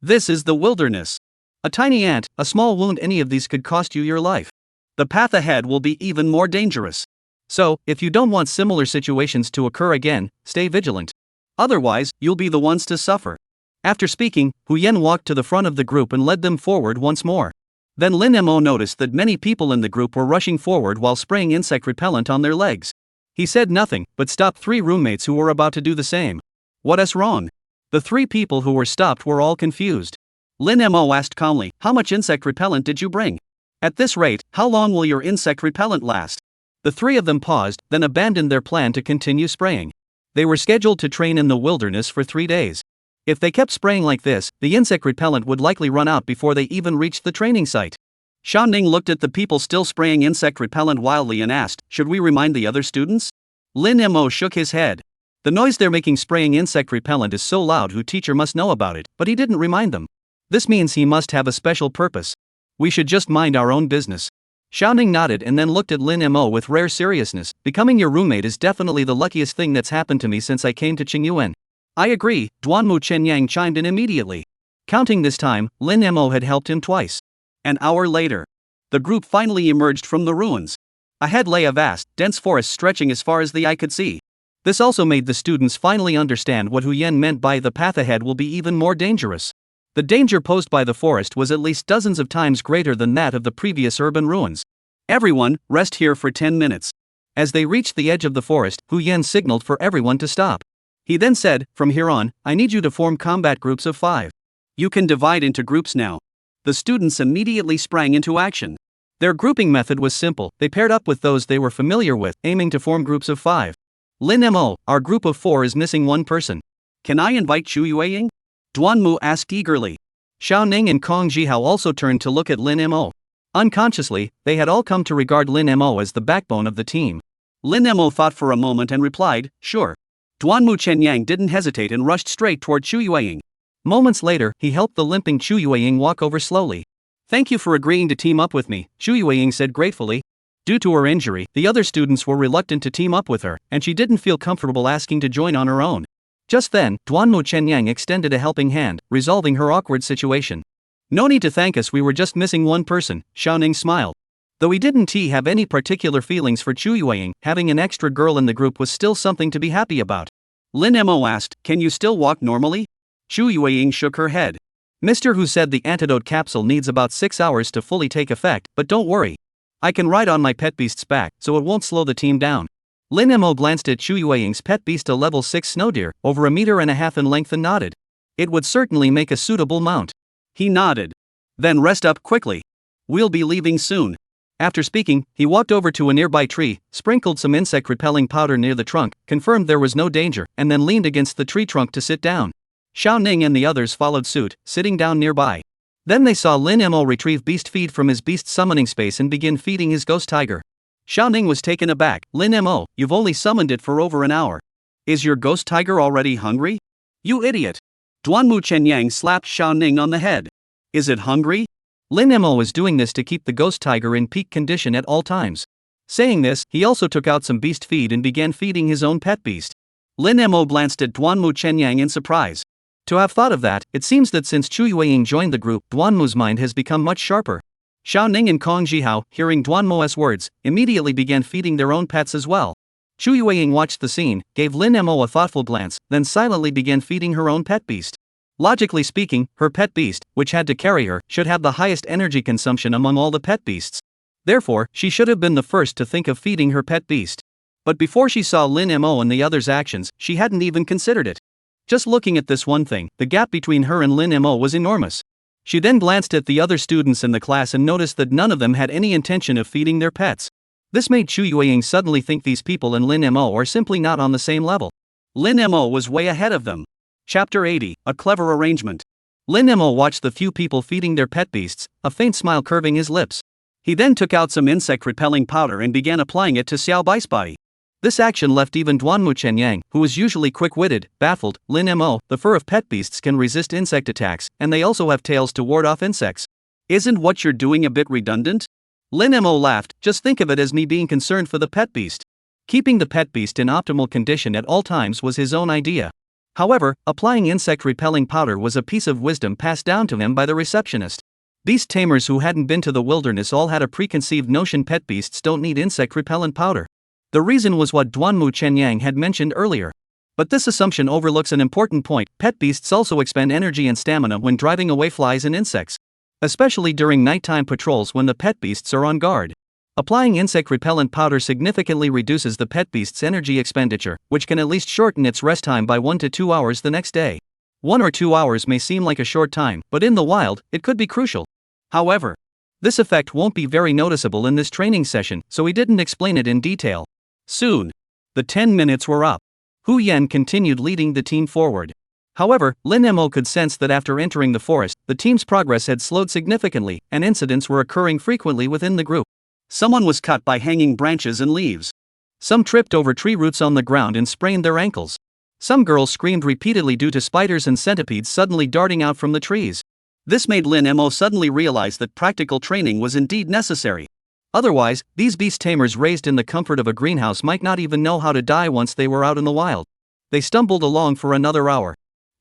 This is the wilderness. A tiny ant, a small wound, any of these could cost you your life. The path ahead will be even more dangerous. So, if you don't want similar situations to occur again, stay vigilant. Otherwise, you'll be the ones to suffer. After speaking, Huyen walked to the front of the group and led them forward once more. Then Lin Mo noticed that many people in the group were rushing forward while spraying insect repellent on their legs. He said nothing, but stopped 3 roommates who were about to do the same. What's wrong? The 3 people who were stopped were all confused. Lin Mo asked calmly, how much insect repellent did you bring? At this rate, how long will your insect repellent last? The 3 of them paused, then abandoned their plan to continue spraying. They were scheduled to train in the wilderness for 3 days. If they kept spraying like this, the insect repellent would likely run out before they even reached the training site. Sha Ning looked at the people still spraying insect repellent wildly and asked, should we remind the other students? Lin Mo shook his head. The noise they're making spraying insect repellent is so loud, who teacher must know about it, but he didn't remind them. This means he must have a special purpose. We should just mind our own business. Sha Ning nodded and then looked at Lin Mo with rare seriousness. Becoming your roommate is definitely the luckiest thing that's happened to me since I came to Qingyuan. I agree, Duanmu Chenyang chimed in immediately. Counting this time, Lin Mo had helped him twice. An hour later, the group finally emerged from the ruins. Ahead lay a vast, dense forest stretching as far as the eye could see. This also made the students finally understand what Huyen meant by the path ahead will be even more dangerous. The danger posed by the forest was at least dozens of times greater than that of the previous urban ruins. Everyone, rest here for 10 minutes. As they reached the edge of the forest, Huyen signaled for everyone to stop. He then said, from here on, I need you to form combat groups of 5. You can divide into groups now. The students immediately sprang into action. Their grouping method was simple. They paired up with those they were familiar with, aiming to form groups of 5. Lin Mo, our group of 4 is missing 1 person. Can I invite Chu Yueying? Duanmu asked eagerly. Xiao Ning and Kong Jihao also turned to look at Lin Mo. Unconsciously, they had all come to regard Lin Mo as the backbone of the team. Lin Mo thought for a moment and replied, sure. Duanmu Chenyang didn't hesitate and rushed straight toward Chu Yueying. Moments later, he helped the limping Chu Yueying walk over slowly. Thank you for agreeing to team up with me, Chu Yueying said gratefully. Due to her injury, the other students were reluctant to team up with her, and she didn't feel comfortable asking to join on her own. Just then, Duanmu Chenyang extended a helping hand, resolving her awkward situation. No need to thank us, we were just missing 1 person, Xiao Ning smiled. Though he didn't have any particular feelings for Chu Yueying, having an extra girl in the group was still something to be happy about. Lin Mo asked, can you still walk normally? Chu Yueying shook her head. Mr. Hu said the antidote capsule needs about 6 hours to fully take effect, but don't worry. I can ride on my pet beast's back, so it won't slow the team down. Lin Mo glanced at Chu Yueying's pet beast, a level 6 snow deer, over 1.5 meters in length, and nodded. It would certainly make a suitable mount. He nodded. Then rest up quickly. We'll be leaving soon. After speaking, he walked over to a nearby tree, sprinkled some insect-repelling powder near the trunk, confirmed there was no danger, and then leaned against the tree trunk to sit down. Xiao Ning and the others followed suit, sitting down nearby. Then they saw Lin Mo retrieve beast feed from his beast summoning space and begin feeding his ghost tiger. Xiao Ning was taken aback. Lin Mo, you've only summoned it for over an hour. Is your ghost tiger already hungry? You idiot. Duanmu Chenyang slapped Xiao Ning on the head. Is it hungry? Lin Mo was doing this to keep the ghost tiger in peak condition at all times. Saying this, he also took out some beast feed and began feeding his own pet beast. Lin Mo glanced at Duanmu Chenyang in surprise. To have thought of that, it seems that since Chu Yueying joined the group, Duanmu's mind has become much sharper. Xiao Ning and Kong Jihao, hearing Duanmu's words, immediately began feeding their own pets as well. Chu Yueying watched the scene, gave Lin Mo a thoughtful glance, then silently began feeding her own pet beast. Logically speaking, her pet beast, which had to carry her, should have the highest energy consumption among all the pet beasts. Therefore, she should have been the first to think of feeding her pet beast. But before she saw Lin Mo and the others' actions, she hadn't even considered it. Just looking at this one thing, the gap between her and Lin Mo was enormous. She then glanced at the other students in the class and noticed that none of them had any intention of feeding their pets. This made Chu Yueying suddenly think these people and Lin Mo are simply not on the same level. Lin Mo was way ahead of them. Chapter 80, A Clever Arrangement. Lin Mo watched the few people feeding their pet beasts, a faint smile curving his lips. He then took out some insect-repelling powder and began applying it to Xiao Bai's body. This action left even Duanmu Chenyang, who was usually quick-witted, baffled. Lin Mo, the fur of pet beasts can resist insect attacks, and they also have tails to ward off insects. Isn't what you're doing a bit redundant? Lin Mo laughed, just think of it as me being concerned for the pet beast. Keeping the pet beast in optimal condition at all times was his own idea. However, applying insect-repelling powder was a piece of wisdom passed down to him by the receptionist. Beast tamers who hadn't been to the wilderness all had a preconceived notion pet beasts don't need insect-repellent powder. The reason was what Duanmu Chenyang had mentioned earlier. But this assumption overlooks an important point: pet beasts also expend energy and stamina when driving away flies and insects, especially during nighttime patrols when the pet beasts are on guard. Applying insect-repellent powder significantly reduces the pet beast's energy expenditure, which can at least shorten its rest time by 1 to 2 hours the next day. 1 or 2 hours may seem like a short time, but in the wild, it could be crucial. However, this effect won't be very noticeable in this training session, so he didn't explain it in detail. Soon, the 10 minutes were up. Hu Yan continued leading the team forward. However, Lin Mo could sense that after entering the forest, the team's progress had slowed significantly, and incidents were occurring frequently within the group. Someone was cut by hanging branches and leaves. Some tripped over tree roots on the ground and sprained their ankles. Some girls screamed repeatedly due to spiders and centipedes suddenly darting out from the trees. This made Lin Mo suddenly realize that practical training was indeed necessary. Otherwise, these beast tamers raised in the comfort of a greenhouse might not even know how to die once they were out in the wild. They stumbled along for another hour.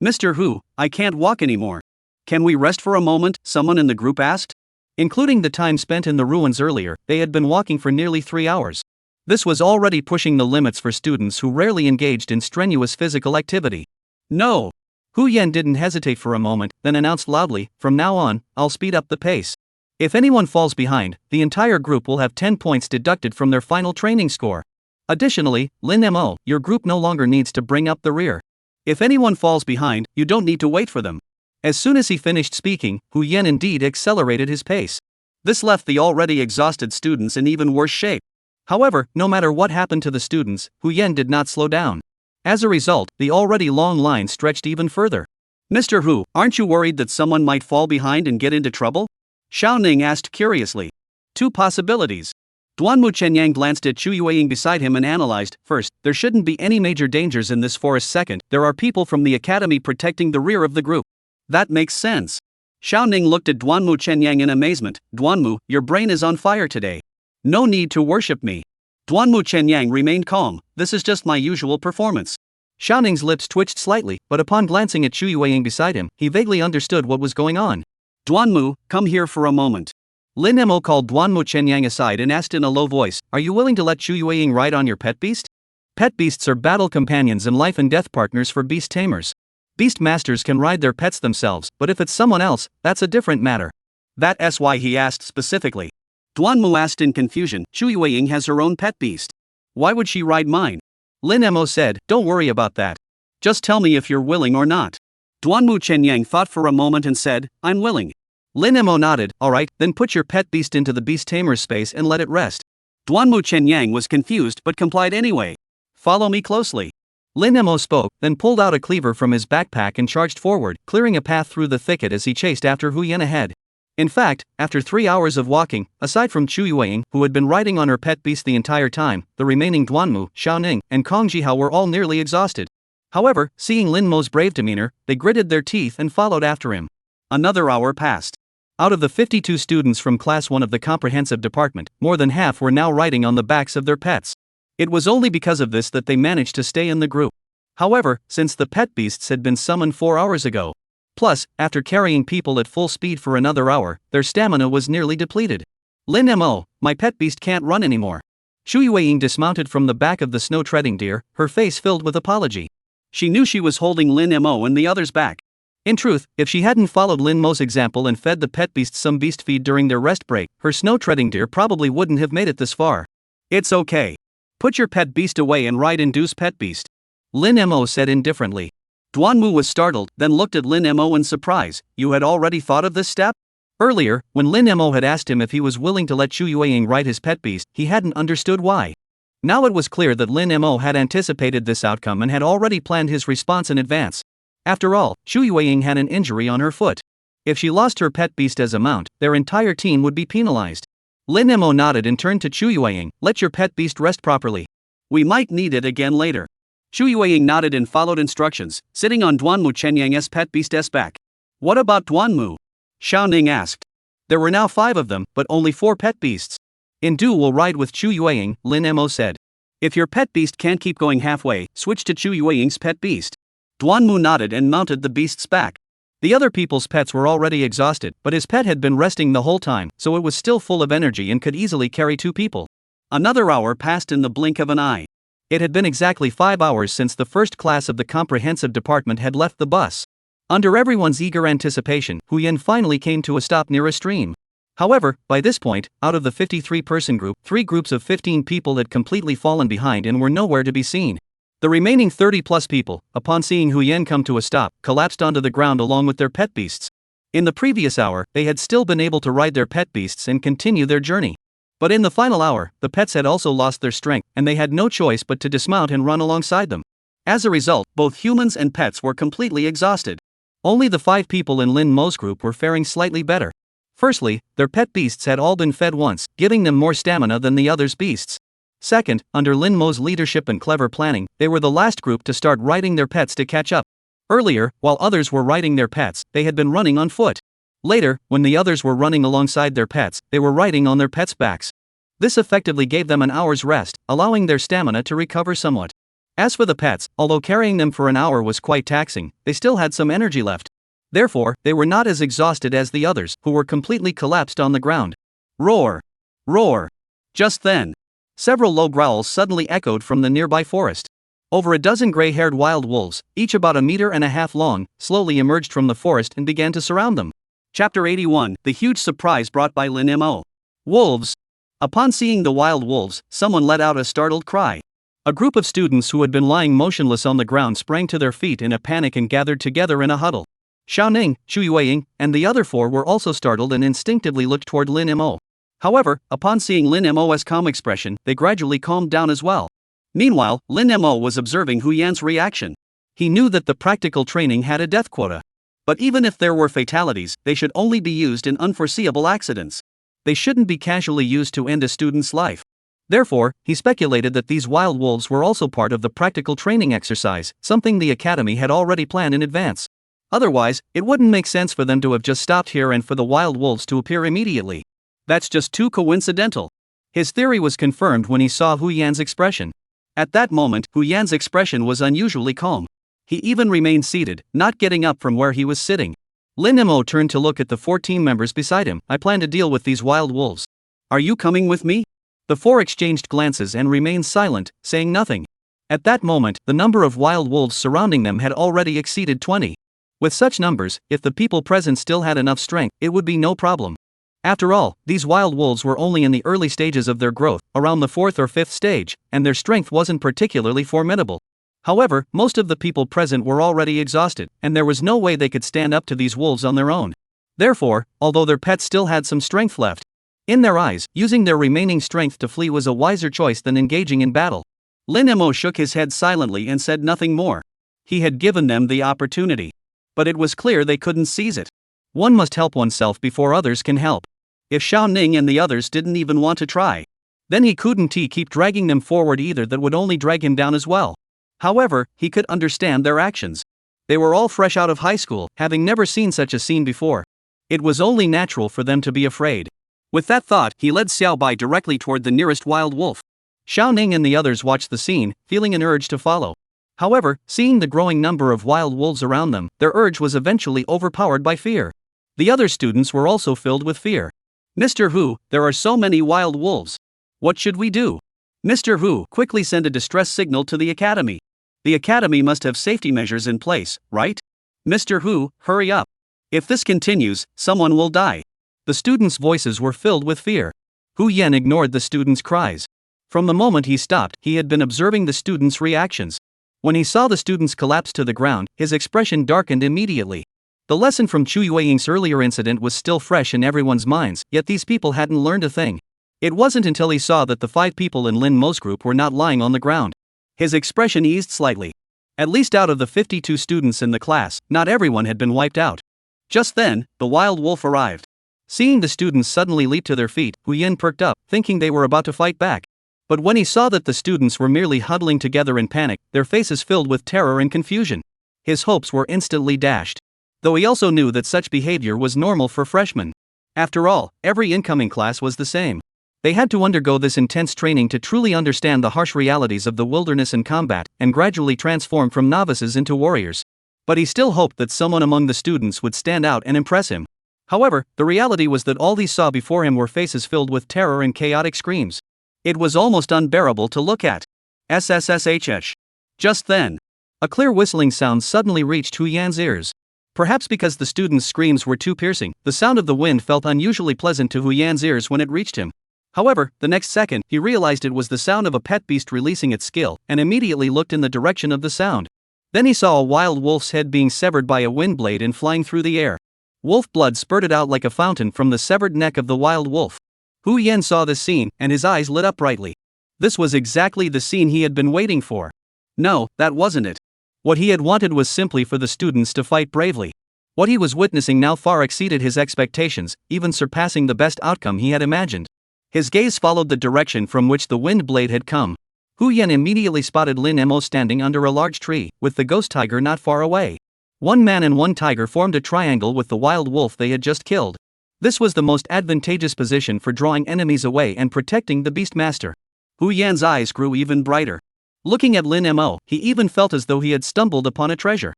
"Mr. Hu, I can't walk anymore. Can we rest for a moment?" someone in the group asked. Including the time spent in the ruins earlier, they had been walking for nearly 3 hours. This was already pushing the limits for students who rarely engaged in strenuous physical activity. "No." Hu Yan didn't hesitate for a moment, then announced loudly, "From now on, I'll speed up the pace. If anyone falls behind, the entire group will have 10 points deducted from their final training score. Additionally, Lin Mo, your group no longer needs to bring up the rear. If anyone falls behind, you don't need to wait for them." As soon as he finished speaking, Hu Yan indeed accelerated his pace. This left the already exhausted students in even worse shape. However, no matter what happened to the students, Hu Yan did not slow down. As a result, the already long line stretched even further. "Mr. Hu, aren't you worried that someone might fall behind and get into trouble?" Xiao Ning asked curiously. "Two possibilities." Duanmu Chenyang glanced at Chu Yueying beside him and analyzed. "First, there shouldn't be any major dangers in this forest. Second, there are people from the academy protecting the rear of the group." "That makes sense." Xiao Ning looked at Duanmu Chenyang in amazement. "Duanmu, your brain is on fire today. No need to worship me." Duanmu Chenyang remained calm. "This is just my usual performance." Xiao Ning's lips twitched slightly, but upon glancing at Chu Yueying beside him, he vaguely understood what was going on. "Duanmu, come here for a moment." Lin Mo called Duanmu Chenyang aside and asked in a low voice, "Are you willing to let Chu Yueying ride on your pet beast?" Pet beasts are battle companions and life and death partners for beast tamers. Beast masters can ride their pets themselves, but if it's someone else, that's a different matter. That's why he asked specifically. Duanmu asked in confusion. "Chu Yueying has her own pet beast. Why would she ride mine?" Lin Mo said, "Don't worry about that. Just tell me if you're willing or not." Duanmu Chenyang thought for a moment and said, "I'm willing." Lin Mo nodded. "Alright, then put your pet beast into the beast tamer's space and let it rest." Duanmu Chenyang was confused but complied anyway. "Follow me closely." Lin Mo spoke, then pulled out a cleaver from his backpack and charged forward, clearing a path through the thicket as he chased after Hu Yan ahead. In fact, after 3 hours of walking, aside from Chu Yueying, who had been riding on her pet beast the entire time, the remaining Duanmu, Xiao Ning, and Kong Jihao were all nearly exhausted. However, seeing Lin Mo's brave demeanor, they gritted their teeth and followed after him. Another hour passed. Out of the 52 students from Class 1 of the Comprehensive Department, more than half were now riding on the backs of their pets. It was only because of this that they managed to stay in the group. However, since the pet beasts had been summoned 4 hours ago, plus, after carrying people at full speed for another hour, their stamina was nearly depleted. "Lin Mo, my pet beast can't run anymore." Chu Yueying dismounted from the back of the snow-treading deer, her face filled with apology. She knew she was holding Lin Mo and the others back. In truth, if she hadn't followed Lin Mo's example and fed the pet beasts some beast feed during their rest break, her snow-treading deer probably wouldn't have made it this far. "It's okay. Put your pet beast away and ride Indu's pet beast," Lin Mo said indifferently. Duanmu was startled, then looked at Lin Mo in surprise. "You had already thought of this step?" Earlier, when Lin Mo had asked him if he was willing to let Chu Yueying ride his pet beast, he hadn't understood why. Now it was clear that Lin Mo had anticipated this outcome and had already planned his response in advance. After all, Chu Yueying had an injury on her foot. If she lost her pet beast as a mount, their entire team would be penalized. Lin Mo nodded and turned to Chu Yueying. "Let your pet beast rest properly. We might need it again later." Chu Yueying nodded and followed instructions, sitting on Duanmu Chenyang's pet beast's back. "What about Duanmu?" Xiao Ning asked. There were now 5 of them, but only 4 pet beasts. "Indu will ride with Chu Yueying," Lin Mo said. "If your pet beast can't keep going halfway, switch to Chu Yueying's pet beast." Duanmu nodded and mounted the beast's back. The other people's pets were already exhausted, but his pet had been resting the whole time, so it was still full of energy and could easily carry 2 people. Another hour passed in the blink of an eye. It had been exactly 5 hours since the first class of the comprehensive department had left the bus. Under everyone's eager anticipation, Huyen finally came to a stop near a stream. However, by this point, out of the 53-person group, 3 groups of 15 people had completely fallen behind and were nowhere to be seen. The remaining 30-plus people, upon seeing Huyen come to a stop, collapsed onto the ground along with their pet beasts. In the previous hour, they had still been able to ride their pet beasts and continue their journey. But in the final hour, the pets had also lost their strength, and they had no choice but to dismount and run alongside them. As a result, both humans and pets were completely exhausted. Only the 5 people in Lin Mo's group were faring slightly better. Firstly, their pet beasts had all been fed once, giving them more stamina than the others' beasts. Second, under Lin Mo's leadership and clever planning, they were the last group to start riding their pets to catch up. Earlier, while others were riding their pets, they had been running on foot. Later, when the others were running alongside their pets, they were riding on their pets' backs. This effectively gave them an hour's rest, allowing their stamina to recover somewhat. As for the pets, although carrying them for an hour was quite taxing, they still had some energy left. Therefore, they were not as exhausted as the others, who were completely collapsed on the ground. Roar! Roar! Just then, several low growls suddenly echoed from the nearby forest. Over a dozen gray-haired wild wolves, each about 1.5 meters long, slowly emerged from the forest and began to surround them. Chapter 81: The huge surprise brought by Lin Mo. Wolves! Upon seeing the wild wolves, someone let out a startled cry. A group of students who had been lying motionless on the ground sprang to their feet in a panic and gathered together in a huddle. Xiaoning, Xu Yueying, and the other 4 were also startled and instinctively looked toward Lin Mo. However, upon seeing Lin Mo's calm expression, they gradually calmed down as well. Meanwhile, Lin Mo was observing Huyan's reaction. He knew that the practical training had a death quota. But even if there were fatalities, they should only be used in unforeseeable accidents. They shouldn't be casually used to end a student's life. Therefore, he speculated that these wild wolves were also part of the practical training exercise, something the academy had already planned in advance. Otherwise, it wouldn't make sense for them to have just stopped here and for the wild wolves to appear immediately. That's just too coincidental. His theory was confirmed when he saw Huyan's expression. At that moment, Huyan's expression was unusually calm. He even remained seated, not getting up from where he was sitting. Lin Mo turned to look at the 4 team members beside him. I plan to deal with these wild wolves. Are you coming with me? The 4 exchanged glances and remained silent, saying nothing. At that moment, the number of wild wolves surrounding them had already exceeded 20. With such numbers, if the people present still had enough strength, it would be no problem. After all, these wild wolves were only in the early stages of their growth, around the 4th or 5th stage, and their strength wasn't particularly formidable. However, most of the people present were already exhausted, and there was no way they could stand up to these wolves on their own. Therefore, although their pets still had some strength left, in their eyes, using their remaining strength to flee was a wiser choice than engaging in battle. Lin Mo shook his head silently and said nothing more. He had given them the opportunity. But it was clear they couldn't seize it. One must help oneself before others can help. If Xiao Ning and the others didn't even want to try, then he couldn't keep dragging them forward either. That would only drag him down as well. However, he could understand their actions. They were all fresh out of high school, having never seen such a scene before. It was only natural for them to be afraid. With that thought, he led Xiao Bai directly toward the nearest wild wolf. Xiao Ning and the others watched the scene, feeling an urge to follow. However, seeing the growing number of wild wolves around them, their urge was eventually overpowered by fear. The other students were also filled with fear. Mr. Hu, there are so many wild wolves. What should we do? Mr. Hu, quickly send a distress signal to the academy. The academy must have safety measures in place, right? Mr. Hu, hurry up. If this continues, someone will die. The students' voices were filled with fear. Hu Yan ignored the students' cries. From the moment he stopped, he had been observing the students' reactions. When he saw the students collapse to the ground, his expression darkened immediately. The lesson from Xu Yueying's earlier incident was still fresh in everyone's minds, yet these people hadn't learned a thing. It wasn't until he saw that the 5 people in Lin Mo's group were not lying on the ground. His expression eased slightly. At least out of the 52 students in the class, not everyone had been wiped out. Just then, the wild wolf arrived. Seeing the students suddenly leap to their feet, Hu Yin perked up, thinking they were about to fight back. But when he saw that the students were merely huddling together in panic, their faces filled with terror and confusion, his hopes were instantly dashed. Though he also knew that such behavior was normal for freshmen. After all, every incoming class was the same. They had to undergo this intense training to truly understand the harsh realities of the wilderness and combat, and gradually transform from novices into warriors. But he still hoped that someone among the students would stand out and impress him. However, the reality was that all he saw before him were faces filled with terror and chaotic screams. It was almost unbearable to look at. SSSHH. Just then, a clear whistling sound suddenly reached Hu Yan's ears. Perhaps because the students' screams were too piercing, the sound of the wind felt unusually pleasant to Hu Yan's ears when it reached him. However, the next second, he realized it was the sound of a pet beast releasing its skill, and immediately looked in the direction of the sound. Then he saw a wild wolf's head being severed by a wind blade and flying through the air. Wolf blood spurted out like a fountain from the severed neck of the wild wolf. Hu Yan saw this scene, and his eyes lit up brightly. This was exactly the scene he had been waiting for. No, that wasn't it. What he had wanted was simply for the students to fight bravely. What he was witnessing now far exceeded his expectations, even surpassing the best outcome he had imagined. His gaze followed the direction from which the wind blade had come. Hu Yan immediately spotted Lin Mo standing under a large tree, with the ghost tiger not far away. One man and one tiger formed a triangle with the wild wolf they had just killed. This was the most advantageous position for drawing enemies away and protecting the beastmaster. Hu Yan's eyes grew even brighter. Looking at Lin Mo, he even felt as though he had stumbled upon a treasure.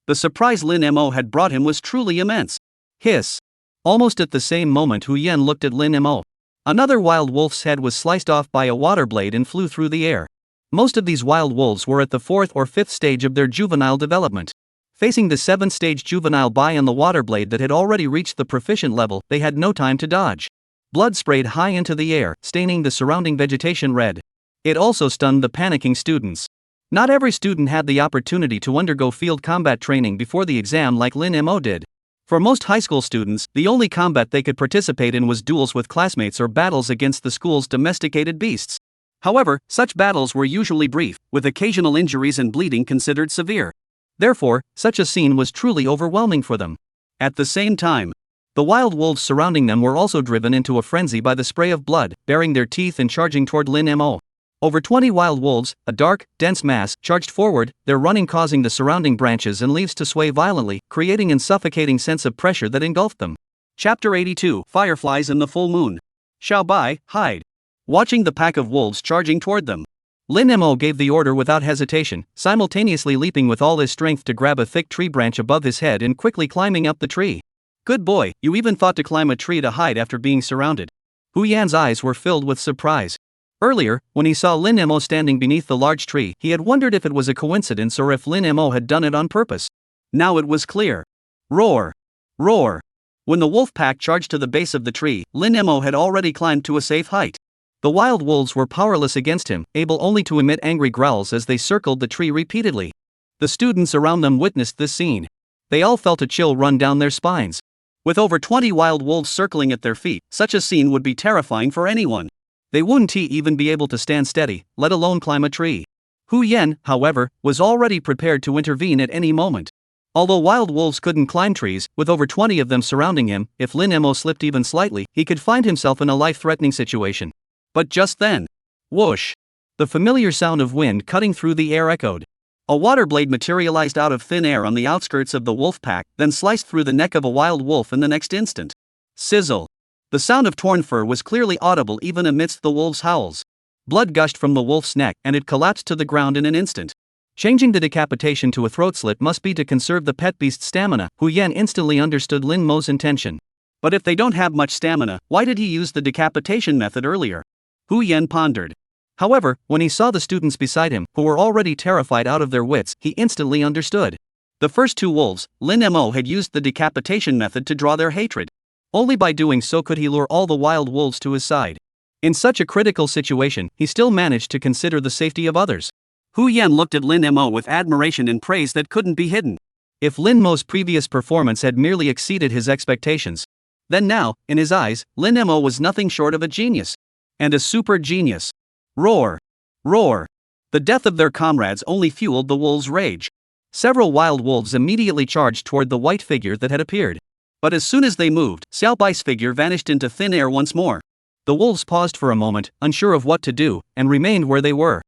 The surprise Lin Mo had brought him was truly immense. Hiss. Almost at the same moment Hu Yan looked at Lin Mo. Another wild wolf's head was sliced off by a water blade and flew through the air. Most of these wild wolves were at the 4th or 5th stage of their juvenile development. Facing the 7th stage juvenile by and the water blade that had already reached the proficient level, they had no time to dodge. Blood sprayed high into the air, staining the surrounding vegetation red. It also stunned the panicking students. Not every student had the opportunity to undergo field combat training before the exam like Lin Mo did. For most high school students, the only combat they could participate in was duels with classmates or battles against the school's domesticated beasts. However, such battles were usually brief, with occasional injuries and bleeding considered severe. Therefore, such a scene was truly overwhelming for them. At the same time, the wild wolves surrounding them were also driven into a frenzy by the spray of blood, baring their teeth and charging toward Lin Mo. Over 20 wild wolves, a dark, dense mass, charged forward, their running causing the surrounding branches and leaves to sway violently, creating an suffocating sense of pressure that engulfed them. Chapter 82: Fireflies in the Full Moon. Xiao Bai, hide. Watching the pack of wolves charging toward them, Lin Mo gave the order without hesitation, simultaneously leaping with all his strength to grab a thick tree branch above his head and quickly climbing up the tree. Good boy, you even thought to climb a tree to hide after being surrounded. Hu Yan's eyes were filled with surprise. Earlier, when he saw Lin Mo standing beneath the large tree, he had wondered if it was a coincidence or if Lin Mo had done it on purpose. Now it was clear. Roar! Roar! When the wolf pack charged to the base of the tree, Lin Mo had already climbed to a safe height. The wild wolves were powerless against him, able only to emit angry growls as they circled the tree repeatedly. The students around them witnessed this scene. They all felt a chill run down their spines. With over 20 wild wolves circling at their feet, such a scene would be terrifying for anyone. They wouldn't even be able to stand steady, let alone climb a tree. Hu Yan, however, was already prepared to intervene at any moment. Although wild wolves couldn't climb trees, with over 20 of them surrounding him, if Lin Mo slipped even slightly, he could find himself in a life-threatening situation. But just then, whoosh! The familiar sound of wind cutting through the air echoed. A water blade materialized out of thin air on the outskirts of the wolf pack, then sliced through the neck of a wild wolf in the next instant. Sizzle! The sound of torn fur was clearly audible even amidst the wolf's howls. Blood gushed from the wolf's neck, and it collapsed to the ground in an instant. Changing the decapitation to a throat slit must be to conserve the pet beast's stamina. Hu Yan instantly understood Lin Mo's intention. But if they don't have much stamina, why did he use the decapitation method earlier? Hu Yan pondered. However, when he saw the students beside him, who were already terrified out of their wits, he instantly understood. The first two wolves, Lin Mo had used the decapitation method to draw their hatred. Only by doing so could he lure all the wild wolves to his side. In such a critical situation, he still managed to consider the safety of others. Hu Yan looked at Lin Mo with admiration and praise that couldn't be hidden. If Lin Mo's previous performance had merely exceeded his expectations, then now, in his eyes, Lin Mo was nothing short of a genius. And a super genius. Roar! Roar! The death of their comrades only fueled the wolves' rage. Several wild wolves immediately charged toward the white figure that had appeared. But as soon as they moved, Xiao Bai's figure vanished into thin air once more. The wolves paused for a moment, unsure of what to do, and remained where they were.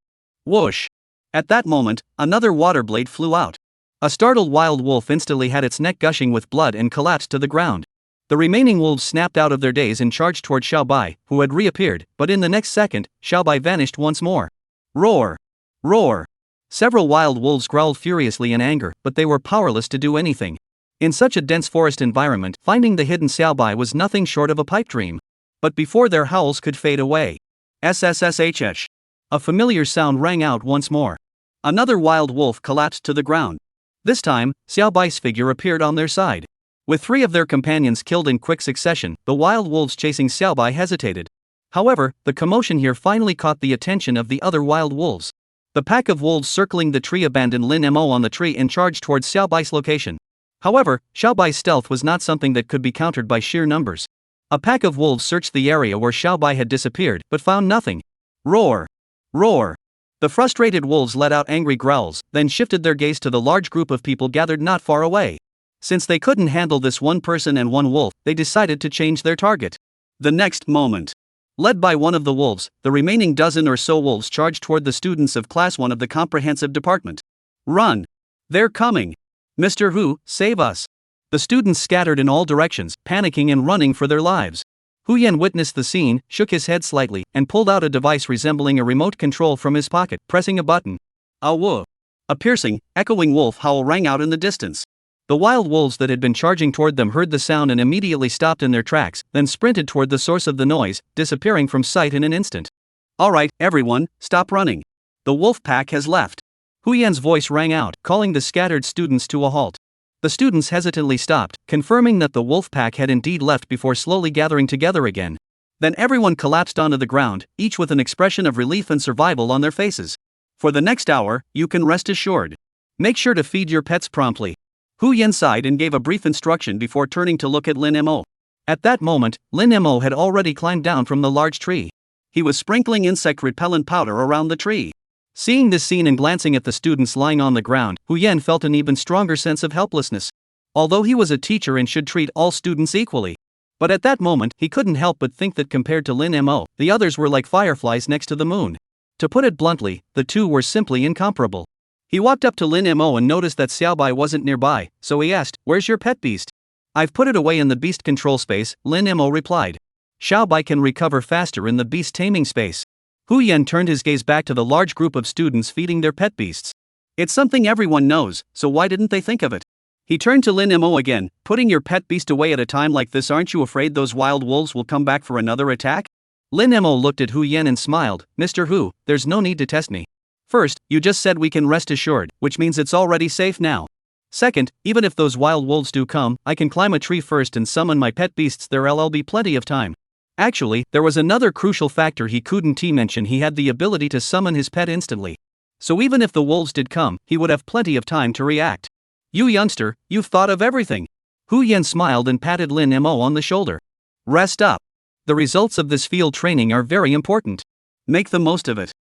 Whoosh! At that moment, another water blade flew out. A startled wild wolf instantly had its neck gushing with blood and collapsed to the ground. The remaining wolves snapped out of their daze and charged toward Xiao Bai, who had reappeared, but in the next second, Xiao Bai vanished once more. Roar! Roar! Several wild wolves growled furiously in anger, but they were powerless to do anything. In such a dense forest environment, finding the hidden Xiaobai was nothing short of a pipe dream. But before their howls could fade away, SSSHH. A familiar sound rang out once more. Another wild wolf collapsed to the ground. This time, Xiaobai's figure appeared on their side. With 3 of their companions killed in quick succession, the wild wolves chasing Xiaobai hesitated. However, the commotion here finally caught the attention of the other wild wolves. The pack of wolves circling the tree abandoned Lin Mo on the tree and charged towards Xiaobai's location. However, Xiaobai's stealth was not something that could be countered by sheer numbers. A pack of wolves searched the area where Xiaobai had disappeared, but found nothing. Roar! Roar! The frustrated wolves let out angry growls, then shifted their gaze to the large group of people gathered not far away. Since they couldn't handle this one person and one wolf, they decided to change their target. The next moment, led by one of the wolves, the remaining dozen or so wolves charged toward the students of Class 1 of the Comprehensive Department. Run! They're coming! Mr. Hu, save us! The students scattered in all directions, panicking and running for their lives. Hu Yan witnessed the scene, shook his head slightly, and pulled out a device resembling a remote control from his pocket, pressing a button. Ah woo! A piercing, echoing wolf howl rang out in the distance. The wild wolves that had been charging toward them heard the sound and immediately stopped in their tracks, then sprinted toward the source of the noise, disappearing from sight in an instant. Alright, everyone, stop running. The wolf pack has left. Hu Yan's voice rang out, calling the scattered students to a halt. The students hesitantly stopped, confirming that the wolf pack had indeed left before slowly gathering together again. Then everyone collapsed onto the ground, each with an expression of relief and survival on their faces. For the next hour, you can rest assured. Make sure to feed your pets promptly. Hu Yan sighed and gave a brief instruction before turning to look at Lin Mo. At that moment, Lin Mo had already climbed down from the large tree. He was sprinkling insect repellent powder around the tree. Seeing this scene and glancing at the students lying on the ground, Hu Yan felt an even stronger sense of helplessness. Although he was a teacher and should treat all students equally. But at that moment, he couldn't help but think that compared to Lin Mo, the others were like fireflies next to the moon. To put it bluntly, the two were simply incomparable. He walked up to Lin Mo and noticed that Xiaobai wasn't nearby, so he asked, "Where's your pet beast?" "I've put it away in the beast control space," Lin Mo replied. "Xiaobai can recover faster in the beast taming space." Hu Yan turned his gaze back to the large group of students feeding their pet beasts. It's something everyone knows, so why didn't they think of it? He turned to Lin Mo again, "Putting your pet beast away at a time like this, aren't you afraid those wild wolves will come back for another attack?" Lin Mo looked at Hu Yan and smiled, "Mr. Hu, there's no need to test me. First, you just said we can rest assured, which means it's already safe now. Second, even if those wild wolves do come, I can climb a tree first and summon my pet beasts. There'll be plenty of time." Actually, there was another crucial factor he couldn't mention. He had the ability to summon his pet instantly. So even if the wolves did come, he would have plenty of time to react. "You youngster, you've thought of everything." Hu Yan smiled and patted Lin Mo on the shoulder. "Rest up. The results of this field training are very important. Make the most of it."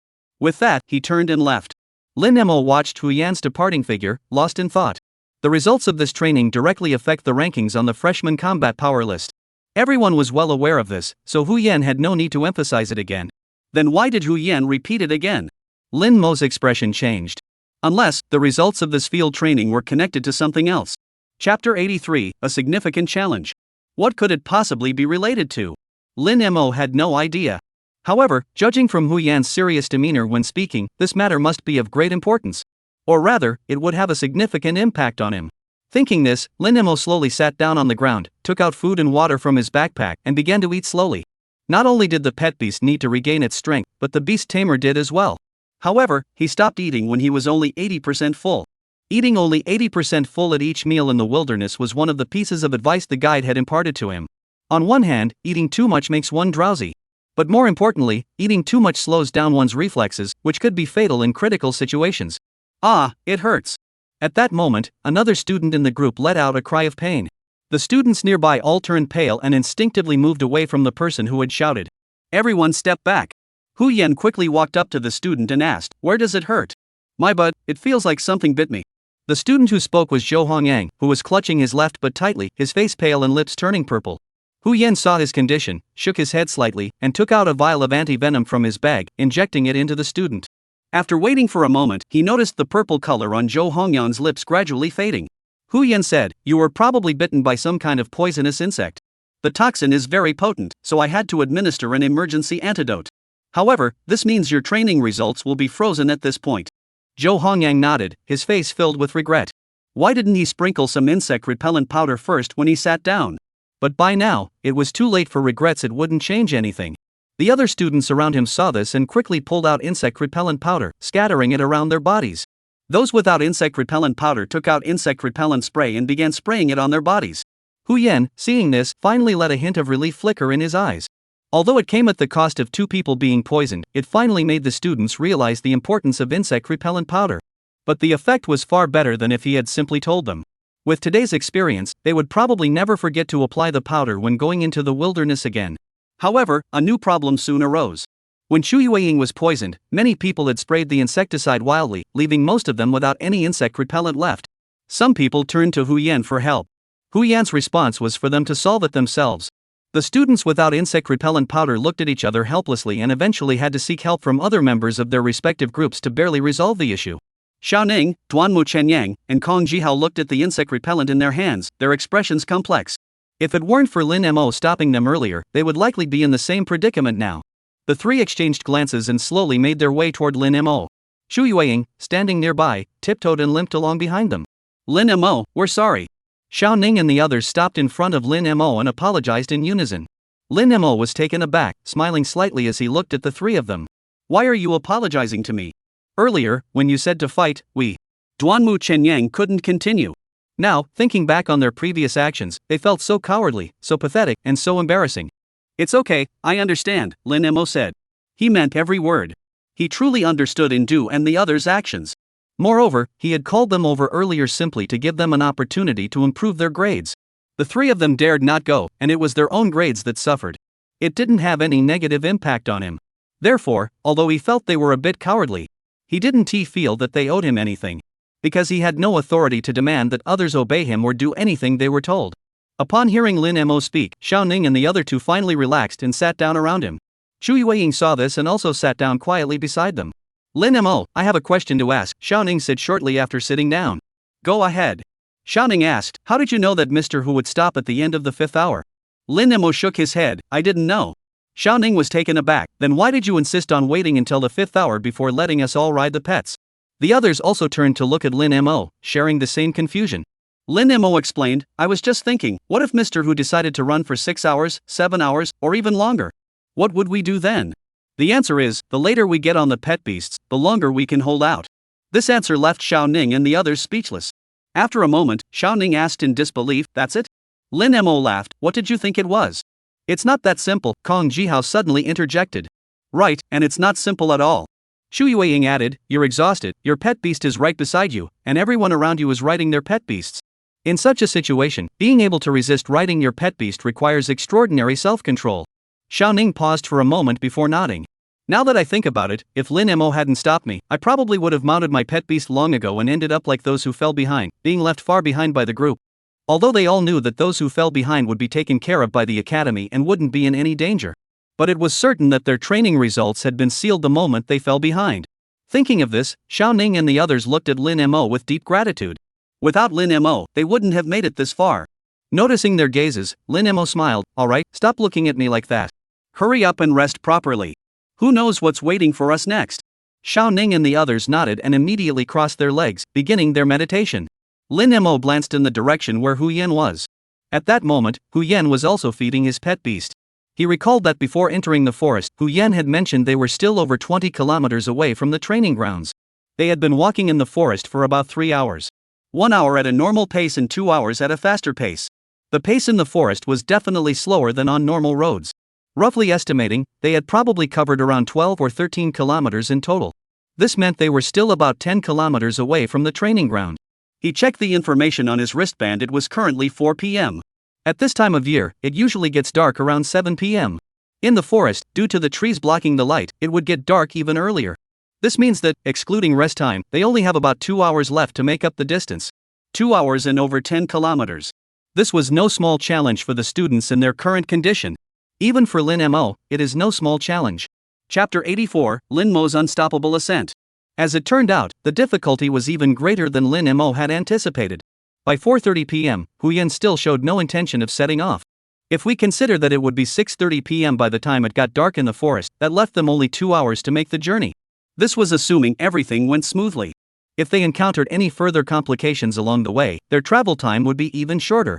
With that, he turned and left. Lin Mo watched Hu Yan's departing figure, lost in thought. The results of this training directly affect the rankings on the freshman combat power list. Everyone was well aware of this, so Hu Yan had no need to emphasize it again. Then why did Hu Yan repeat it again? Lin Mo's expression changed. Unless, the results of this field training were connected to something else. Chapter 83, A Significant Challenge. What could it possibly be related to? Lin Mo had no idea. However, judging from Hu Yan's serious demeanor when speaking, this matter must be of great importance. Or rather, it would have a significant impact on him. Thinking this, Lin Mo slowly sat down on the ground, took out food and water from his backpack, and began to eat slowly. Not only did the pet beast need to regain its strength, but the beast tamer did as well. However, he stopped eating when he was only 80% full. Eating only 80% full at each meal in the wilderness was one of the pieces of advice the guide had imparted to him. On one hand, eating too much makes one drowsy. But more importantly, eating too much slows down one's reflexes, which could be fatal in critical situations. "Ah, it hurts." At that moment, another student in the group let out a cry of pain. The students nearby all turned pale and instinctively moved away from the person who had shouted. Everyone stepped back. Hu Yan quickly walked up to the student and asked, "Where does it hurt?" "My butt, it feels like something bit me." The student who spoke was Zhou Hongyang, who was clutching his left butt tightly, his face pale and lips turning purple. Hu Yan saw his condition, shook his head slightly, and took out a vial of anti-venom from his bag, injecting it into the student. After waiting for a moment, he noticed the purple color on Zhou Hongyang's lips gradually fading. Hu Yan said, "You were probably bitten by some kind of poisonous insect. The toxin is very potent, so I had to administer an emergency antidote. However, this means your training results will be frozen at this point." Zhou Hongyang nodded, his face filled with regret. Why didn't he sprinkle some insect repellent powder first when he sat down? But by now, it was too late for regrets. It wouldn't change anything. The other students around him saw this and quickly pulled out insect repellent powder, scattering it around their bodies. Those without insect repellent powder took out insect repellent spray and began spraying it on their bodies. Hu Yan, seeing this, finally let a hint of relief flicker in his eyes. Although it came at the cost of 2 people being poisoned, it finally made the students realize the importance of insect repellent powder. But the effect was far better than if he had simply told them. With today's experience, they would probably never forget to apply the powder when going into the wilderness again. However, a new problem soon arose. When Shu Yueying was poisoned, many people had sprayed the insecticide wildly, leaving most of them without any insect repellent left. Some people turned to Hu Yan for help. Hu Yan's response was for them to solve it themselves. The students without insect repellent powder looked at each other helplessly and eventually had to seek help from other members of their respective groups to barely resolve the issue. Xiaoning, Duanmu Chenyang, and Kong Jihao looked at the insect repellent in their hands, their expressions complex. If it weren't for Lin Mo stopping them earlier, they would likely be in the same predicament now. The 3 exchanged glances and slowly made their way toward Lin Mo. Shu Yueying, standing nearby, tiptoed and limped along behind them. Lin Mo, we're sorry. Xiao Ning and the others stopped in front of Lin Mo and apologized in unison. Lin Mo was taken aback, smiling slightly as he looked at the 3 of them. Why are you apologizing to me? Earlier, when you said to fight, we. Duanmu Chenyang couldn't continue. Now, thinking back on their previous actions, they felt so cowardly, so pathetic, and so embarrassing. It's okay, I understand, Lin Mo said. He meant every word. He truly understood Indu and the others' actions. Moreover, he had called them over earlier simply to give them an opportunity to improve their grades. The 3 of them dared not go, and it was their own grades that suffered. It didn't have any negative impact on him. Therefore, although he felt they were a bit cowardly, he didn't feel that they owed him anything. Because he had no authority to demand that others obey him or do anything they were told. Upon hearing Lin Mo speak, Xiao Ning and the other 2 finally relaxed and sat down around him. Shu Yueying saw this and also sat down quietly beside them. Lin Mo, I have a question to ask, Xiao Ning said shortly after sitting down. Go ahead. Xiao Ning asked, how did you know that Mr. Hu would stop at the end of the 5th hour? Lin Mo shook his head, I didn't know. Xiao Ning was taken aback, then why did you insist on waiting until the 5th hour before letting us all ride the pets? The others also turned to look at Lin Mo, sharing the same confusion. Lin Mo explained, I was just thinking, what if Mr. Hu decided to run for 6 hours, 7 hours, or even longer? What would we do then? The answer is, the later we get on the pet beasts, the longer we can hold out. This answer left Xiao Ning and the others speechless. After a moment, Xiao Ning asked in disbelief, that's it? Lin Mo laughed, what did you think it was? It's not that simple, Kong Jihao suddenly interjected. Right, and it's not simple at all. Shu Yueying added, you're exhausted, your pet beast is right beside you, and everyone around you is riding their pet beasts. In such a situation, being able to resist riding your pet beast requires extraordinary self-control. Xiao Ning paused for a moment before nodding. Now that I think about it, if Lin Mo hadn't stopped me, I probably would have mounted my pet beast long ago and ended up like those who fell behind, being left far behind by the group. Although they all knew that those who fell behind would be taken care of by the academy and wouldn't be in any danger. But it was certain that their training results had been sealed the moment they fell behind. Thinking of this, Xiao Ning and the others looked at Lin Mo with deep gratitude. Without Lin Mo, they wouldn't have made it this far. Noticing their gazes, Lin Mo smiled, alright, stop looking at me like that. Hurry up and rest properly. Who knows what's waiting for us next? Xiao Ning and the others nodded and immediately crossed their legs, beginning their meditation. Lin Mo glanced in the direction where Hu Yan was. At that moment, Hu Yan was also feeding his pet beast. He recalled that before entering the forest, Hu Yan had mentioned they were still over 20 kilometers away from the training grounds. They had been walking in the forest for about 3 hours. 1 hour at a normal pace and 2 hours at a faster pace. The pace in the forest was definitely slower than on normal roads. Roughly estimating, they had probably covered around 12 or 13 kilometers in total. This meant they were still about 10 kilometers away from the training ground. He checked the information on his wristband. It was currently 4 p.m. At this time of year, it usually gets dark around 7 p.m. In the forest, due to the trees blocking the light, it would get dark even earlier. This means that, excluding rest time, they only have about 2 hours left to make up the distance. 2 hours and over 10 kilometers. This was no small challenge for the students in their current condition. Even for Lin Mo, it is no small challenge. Chapter 84, Lin Mo's Unstoppable Ascent. As it turned out, the difficulty was even greater than Lin Mo had anticipated. By 4:30 p.m., Hu Yan still showed no intention of setting off. If we consider that it would be 6:30 p.m. by the time it got dark in the forest, that left them only 2 hours to make the journey. This was assuming everything went smoothly. If they encountered any further complications along the way, their travel time would be even shorter.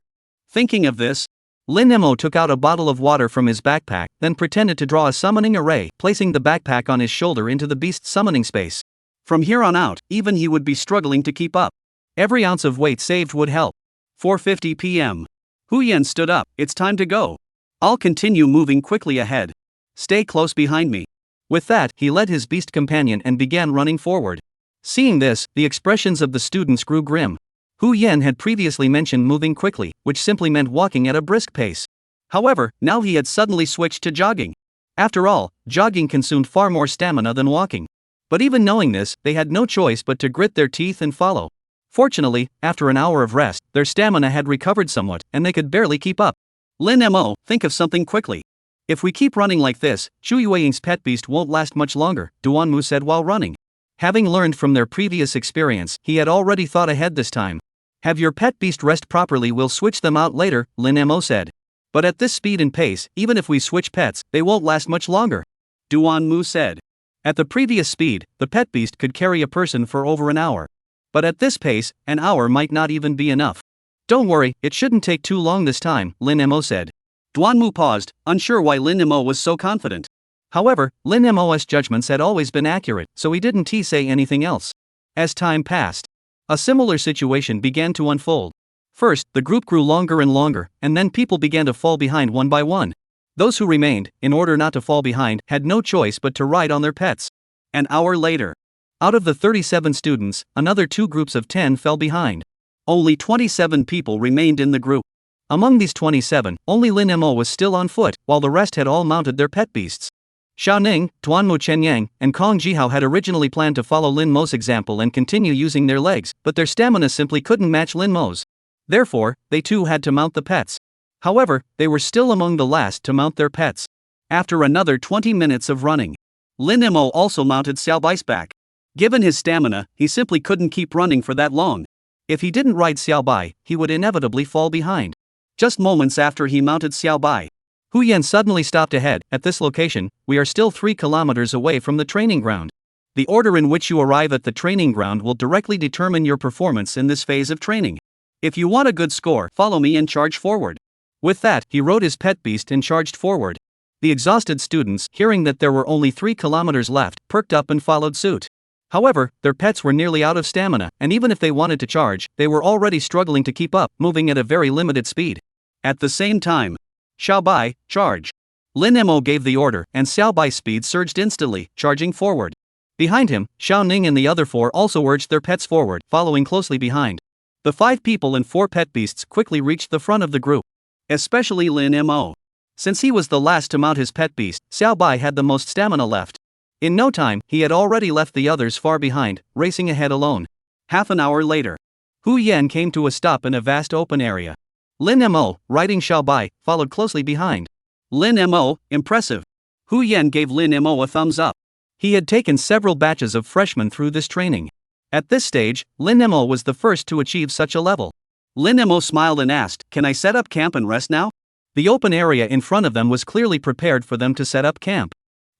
Thinking of this, Lin Mo took out a bottle of water from his backpack, then pretended to draw a summoning array, placing the backpack on his shoulder into the beast's summoning space. From here on out, even he would be struggling to keep up. Every ounce of weight saved would help. 4:50 p.m. Hu Yan stood up. It's time to go. I'll continue moving quickly ahead. Stay close behind me. With that, he led his beast companion and began running forward. Seeing this, the expressions of the students grew grim. Hu Yan had previously mentioned moving quickly, which simply meant walking at a brisk pace. However, now he had suddenly switched to jogging. After all, jogging consumed far more stamina than walking. But even knowing this, they had no choice but to grit their teeth and follow. Fortunately, after an hour of rest, their stamina had recovered somewhat, and they could barely keep up. Lin Mo, think of something quickly. If we keep running like this, Chu Yueying's pet beast won't last much longer, Duanmu said while running. Having learned from their previous experience, he had already thought ahead this time. Have your pet beast rest properly, we'll switch them out later, Lin Mo said. But at this speed and pace, even if we switch pets, they won't last much longer, Duanmu said. At the previous speed, the pet beast could carry a person for over an hour. But at this pace, an hour might not even be enough. Don't worry, it shouldn't take too long this time, Lin Mo said. Duanmu paused, unsure why Lin Mo was so confident. However, Lin Mo's judgments had always been accurate, so he didn't say anything else. As time passed, a similar situation began to unfold. First, the group grew longer and longer, and then people began to fall behind one by one. Those who remained, in order not to fall behind, had no choice but to ride on their pets. An hour later, out of the 37 students, another 2 groups of 10 fell behind. Only 27 people remained in the group. Among these 27, only Lin Mo was still on foot, while the rest had all mounted their pet beasts. Xiao Ning, Tuanmu Chenyang, and Kong Jihao had originally planned to follow Lin Mo's example and continue using their legs, but their stamina simply couldn't match Lin Mo's. Therefore, they too had to mount the pets. However, they were still among the last to mount their pets. After another 20 minutes of running, Lin Mo also mounted Xiaobai's back. Given his stamina, he simply couldn't keep running for that long. If he didn't ride Xiaobai, he would inevitably fall behind. Just moments after he mounted Xiaobai, Hu Yan suddenly stopped ahead. At this location, we are still 3 kilometers away from the training ground. The order in which you arrive at the training ground will directly determine your performance in this phase of training. If you want a good score, follow me and charge forward. With that, he rode his pet beast and charged forward. The exhausted students, hearing that there were only 3 kilometers left, perked up and followed suit. However, their pets were nearly out of stamina, and even if they wanted to charge, they were already struggling to keep up, moving at a very limited speed. At the same time, Xiaobai, charge. Lin Mo gave the order, and Xiaobai's speed surged instantly, charging forward. Behind him, Xiao Ning and the other 4 also urged their pets forward, following closely behind. The 5 people and 4 pet beasts quickly reached the front of the group. Especially Lin Mo. Since he was the last to mount his pet beast, Xiaobai had the most stamina left. In no time, he had already left the others far behind, racing ahead alone. Half an hour later, Hu Yan came to a stop in a vast open area. Lin Mo, riding Xiaobai, followed closely behind. Lin Mo, impressive. Hu Yan gave Lin Mo a thumbs up. He had taken several batches of freshmen through this training. At this stage, Lin Mo was the first to achieve such a level. Lin Mo smiled and asked, "Can I set up camp and rest now?" The open area in front of them was clearly prepared for them to set up camp.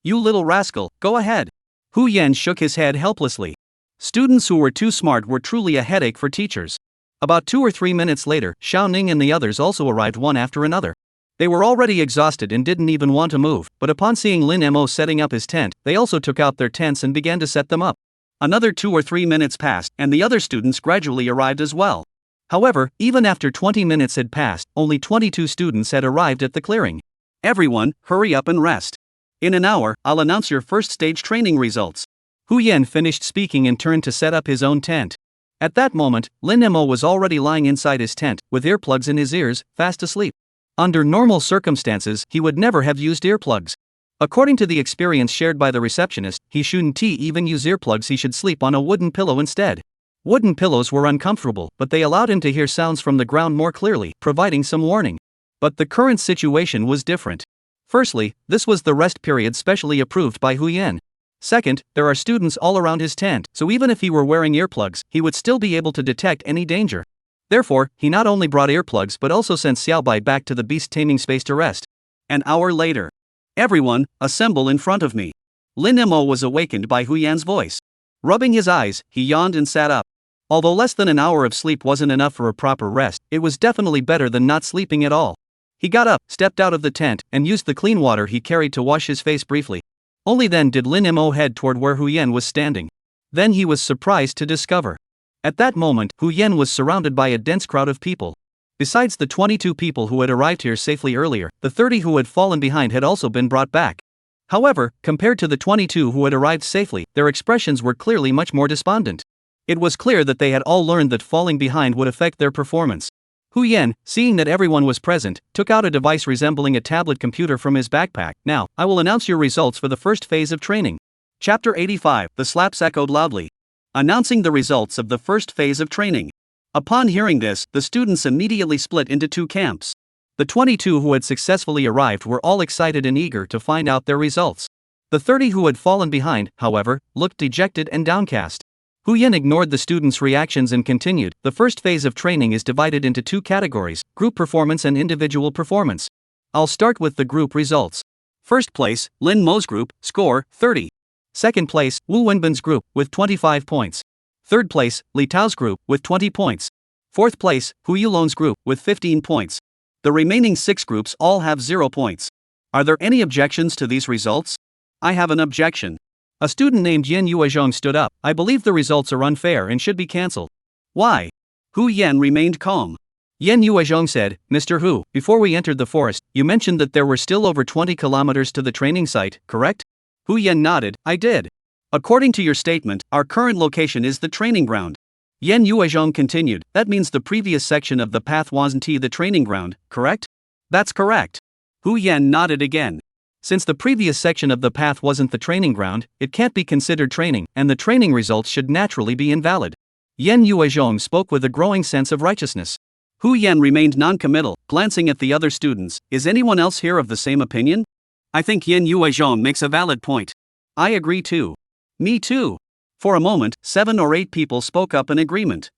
"You little rascal, go ahead." Hu Yan shook his head helplessly. Students who were too smart were truly a headache for teachers. About 2 or 3 minutes later, Xiao Ning and the others also arrived one after another. They were already exhausted and didn't even want to move, but upon seeing Lin Mo setting up his tent, they also took out their tents and began to set them up. Another 2 or 3 minutes passed, and the other students gradually arrived as well. However, even after 20 minutes had passed, only 22 students had arrived at the clearing. "Everyone, hurry up and rest. In an hour, I'll announce your first stage training results." Hu Yan finished speaking and turned to set up his own tent. At that moment, Lin Mo was already lying inside his tent, with earplugs in his ears, fast asleep. Under normal circumstances, he would never have used earplugs. According to the experience shared by the receptionist, he shouldn't even use earplugs, he should sleep on a wooden pillow instead. Wooden pillows were uncomfortable, but they allowed him to hear sounds from the ground more clearly, providing some warning. But the current situation was different. Firstly, this was the rest period specially approved by Hu Yan. Second, there are students all around his tent, so even if he were wearing earplugs, he would still be able to detect any danger. Therefore, he not only brought earplugs but also sent Xiaobai back to the beast taming space to rest. An hour later, "Everyone, assemble in front of me." Lin Mo was awakened by Hu Yan's voice. Rubbing his eyes, he yawned and sat up. Although less than an hour of sleep wasn't enough for a proper rest, it was definitely better than not sleeping at all. He got up, stepped out of the tent, and used the clean water he carried to wash his face briefly. Only then did Lin Mo head toward where Hu Yen was standing. Then he was surprised to discover. At that moment, Hu Yen was surrounded by a dense crowd of people. Besides the 22 people who had arrived here safely earlier, the 30 who had fallen behind had also been brought back. However, compared to the 22 who had arrived safely, their expressions were clearly much more despondent. It was clear that they had all learned that falling behind would affect their performance. Hu Yen, seeing that everyone was present, took out a device resembling a tablet computer from his backpack. Now, I will announce your results for the first phase of training. Chapter 85, The Slaps echoed loudly. Announcing the results of the first phase of training. Upon hearing this, the students immediately split into two camps. The 22 who had successfully arrived were all excited and eager to find out their results. The 30 who had fallen behind, however, looked dejected and downcast. Hu Yen ignored the students' reactions and continued. The first phase of training is divided into two categories, group performance and individual performance. I'll start with the group results. First place, Lin Mo's group, score, 30. Second place, Wu Wenbin's group, with 25 points. Third place, Li Tao's group, with 20 points. Fourth place, Hu Yulon's group, with 15 points. The remaining 6 groups all have 0 points. Are there any objections to these results? I have an objection. A student named Yen Yuezhong stood up. I believe the results are unfair and should be cancelled. Why? Hu Yen remained calm. Yen Yuezhong said, Mr. Hu, before we entered the forest, you mentioned that there were still over 20 kilometers to the training site, correct? Hu Yen nodded. I did. According to your statement, our current location is the training ground. Yen Yuezhong continued, that means the previous section of the path wasn't the training ground, correct? That's correct. Hu Yen nodded again. Since the previous section of the path wasn't the training ground, it can't be considered training, and the training results should naturally be invalid. Yen Yuezhong spoke with a growing sense of righteousness. Hu Yen remained non-committal, glancing at the other students. Is anyone else here of the same opinion? I think Yen Yuezhong makes a valid point. I agree too. Me too. For a moment, 7 or 8 people spoke up in agreement.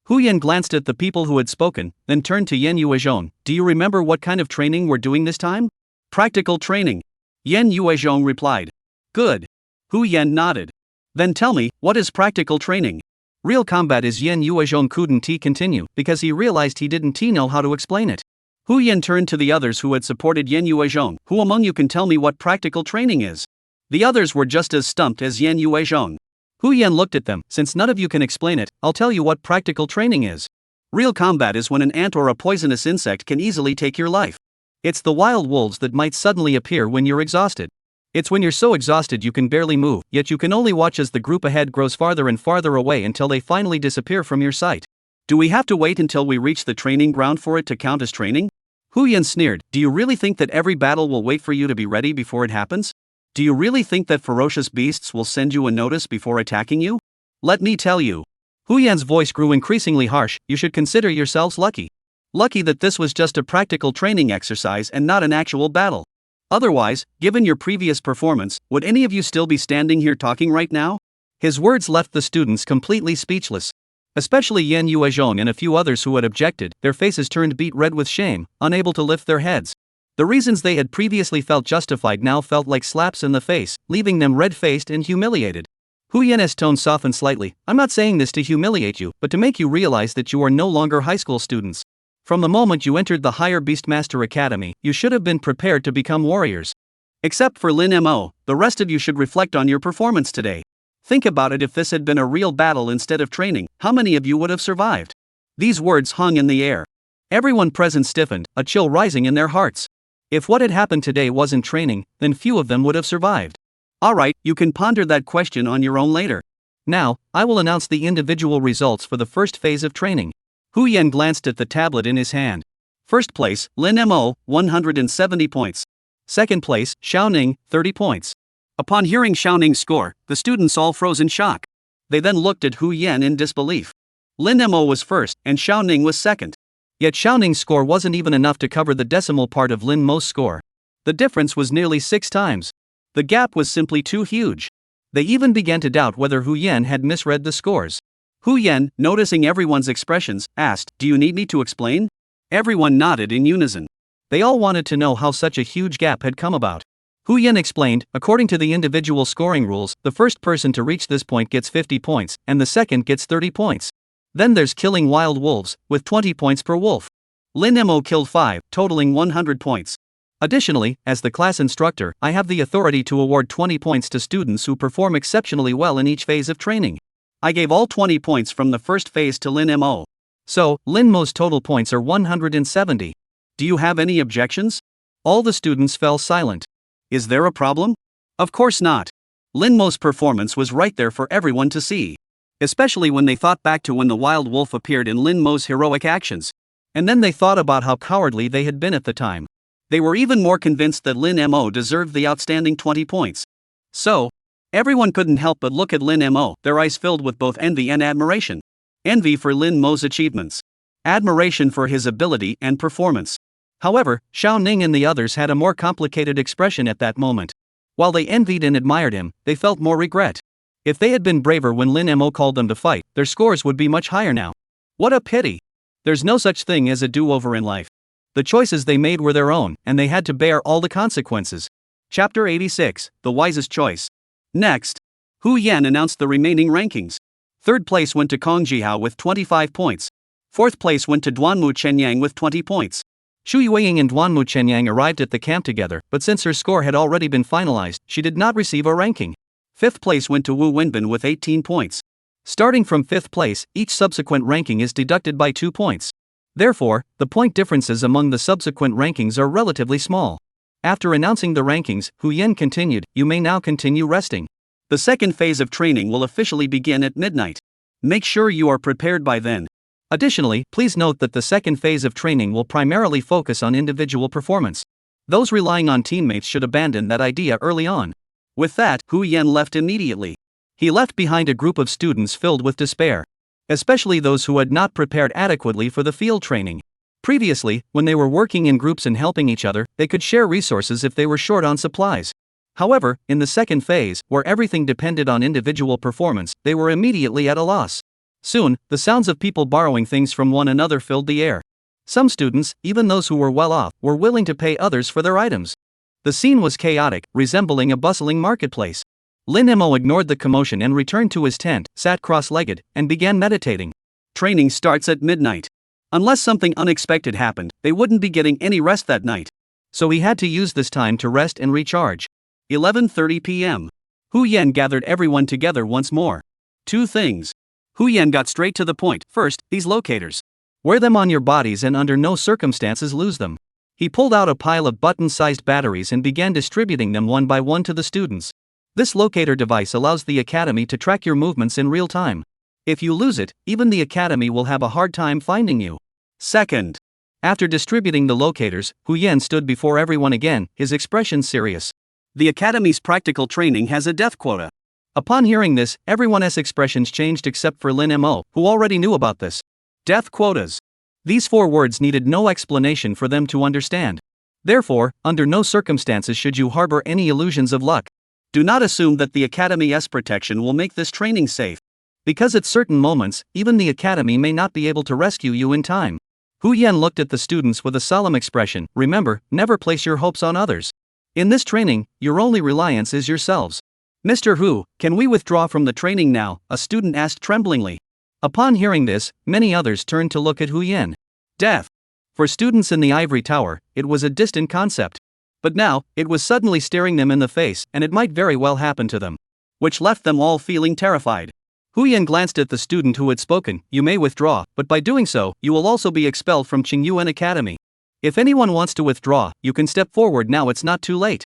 Hu Yen glanced at the people who had spoken, then turned to Yen Yuezhong. Do you remember what kind of training we're doing this time? Practical training. Yen Yuezhong replied. Good. Hu Yen nodded. Then tell me, what is practical training? Real combat is Yen Yuezhong couldn't continue, because he realized he didn't know how to explain it. Hu Yen turned to the others who had supported Yen Yuezhong. Who among you can tell me what practical training is? The others were just as stumped as Yen Yuezhong. Hu Yen looked at them. Since none of you can explain it, I'll tell you what practical training is. Real combat is when an ant or a poisonous insect can easily take your life. It's the wild wolves that might suddenly appear when you're exhausted. It's when you're so exhausted you can barely move, yet you can only watch as the group ahead grows farther and farther away until they finally disappear from your sight. Do we have to wait until we reach the training ground for it to count as training? Hu Yen sneered. Do you really think that every battle will wait for you to be ready before it happens? Do you really think that ferocious beasts will send you a notice before attacking you? Let me tell you. Hu Yen's voice grew increasingly harsh. You should consider yourselves lucky. Lucky that this was just a practical training exercise and not an actual battle. Otherwise, given your previous performance, would any of you still be standing here talking right now? His words left the students completely speechless. Especially Yen Yuezhong and a few others who had objected, their faces turned beet red with shame, unable to lift their heads. The reasons they had previously felt justified now felt like slaps in the face, leaving them red-faced and humiliated. Hu Yen's tone softened slightly. I'm not saying this to humiliate you, but to make you realize that you are no longer high school students. From the moment you entered the higher Beastmaster Academy, you should have been prepared to become warriors. Except for Lin Mo, the rest of you should reflect on your performance today. Think about it, if this had been a real battle instead of training, how many of you would have survived? These words hung in the air. Everyone present stiffened, a chill rising in their hearts. If what had happened today wasn't training, then few of them would have survived. Alright, you can ponder that question on your own later. Now, I will announce the individual results for the first phase of training. Hu Yen glanced at the tablet in his hand. First place, Lin Mo, 170 points. Second place, Xiaoning, 30 points. Upon hearing Xiaoning's score, the students all froze in shock. They then looked at Hu Yen in disbelief. Lin Mo was first, and Xiaoning was second. Yet Xiaoning's score wasn't even enough to cover the decimal part of Lin Mo's score. The difference was nearly 6 times. The gap was simply too huge. They even began to doubt whether Hu Yen had misread the scores. Hu Yen, noticing everyone's expressions, asked, Do you need me to explain? Everyone nodded in unison. They all wanted to know how such a huge gap had come about. Hu Yan explained, according to the individual scoring rules, the first person to reach this point gets 50 points, and the second gets 30 points. Then there's killing wild wolves, with 20 points per wolf. Lin Mo killed 5, totaling 100 points. Additionally, as the class instructor, I have the authority to award 20 points to students who perform exceptionally well in each phase of training. I gave all 20 points from the first phase to Lin Mo. So, Lin Mo's total points are 170. Do you have any objections? All the students fell silent. Is there a problem? Of course not. Lin Mo's performance was right there for everyone to see. Especially when they thought back to when the wild wolf appeared in Lin Mo's heroic actions. And then they thought about how cowardly they had been at the time. They were even more convinced that Lin Mo deserved the outstanding 20 points. So, everyone couldn't help but look at Lin Mo, their eyes filled with both envy and admiration. Envy for Lin Mo's achievements. Admiration for his ability and performance. However, Xiao Ning and the others had a more complicated expression at that moment. While they envied and admired him, they felt more regret. If they had been braver when Lin Mo called them to fight, their scores would be much higher now. What a pity! There's no such thing as a do-over in life. The choices they made were their own, and they had to bear all the consequences. Chapter 86, The Wisest Choice. Next, Hu Yan announced the remaining rankings. Third place went to Kong Jihao with 25 points. Fourth place went to Duanmu Chenyang with 20 points. Shu Yueying and Duanmu Chenyang arrived at the camp together, but since her score had already been finalized, she did not receive a ranking. Fifth place went to Wu Wenbin with 18 points. Starting from fifth place, each subsequent ranking is deducted by 2 points. Therefore, the point differences among the subsequent rankings are relatively small. After announcing the rankings, Hu Yan continued, "You may now continue resting. The second phase of training will officially begin at midnight. Make sure you are prepared by then. Additionally, please note that the second phase of training will primarily focus on individual performance. Those relying on teammates should abandon that idea early on." With that, Hu Yan left immediately. He left behind a group of students filled with despair. Especially those who had not prepared adequately for the field training. Previously, when they were working in groups and helping each other, they could share resources if they were short on supplies. However, in the second phase, where everything depended on individual performance, they were immediately at a loss. Soon, the sounds of people borrowing things from one another filled the air. Some students, even those who were well off, were willing to pay others for their items. The scene was chaotic, resembling a bustling marketplace. Lin Mo ignored the commotion and returned to his tent, sat cross-legged, and began meditating. Training starts at midnight. Unless something unexpected happened, they wouldn't be getting any rest that night. So he had to use this time to rest and recharge. 11:30 p.m. Hu Yan gathered everyone together once more. 2 things. Hu Yan got straight to the point. First, these locators. Wear them on your bodies and under no circumstances lose them. He pulled out a pile of button-sized batteries and began distributing them one by one to the students. This locator device allows the academy to track your movements in real time. If you lose it, even the academy will have a hard time finding you. Second. After distributing the locators, Hu Yan stood before everyone again, his expression serious. The academy's practical training has a death quota. Upon hearing this, everyone's expressions changed except for Lin Mo, who already knew about this. Death quotas. These 4 words needed no explanation for them to understand. Therefore, under no circumstances should you harbor any illusions of luck. Do not assume that the Academy's protection will make this training safe. Because at certain moments, even the Academy may not be able to rescue you in time. Hu Yan looked at the students with a solemn expression. Remember, never place your hopes on others. In this training, your only reliance is yourselves. Mr. Hu, can we withdraw from the training now? A student asked tremblingly. Upon hearing this, many others turned to look at Hu Yan. Death. For students in the ivory tower, it was a distant concept. But now, it was suddenly staring them in the face, and it might very well happen to them. Which left them all feeling terrified. Hu Yan glanced at the student who had spoken. You may withdraw, but by doing so, you will also be expelled from Qingyuan Academy. If anyone wants to withdraw, you can step forward now, it's not too late.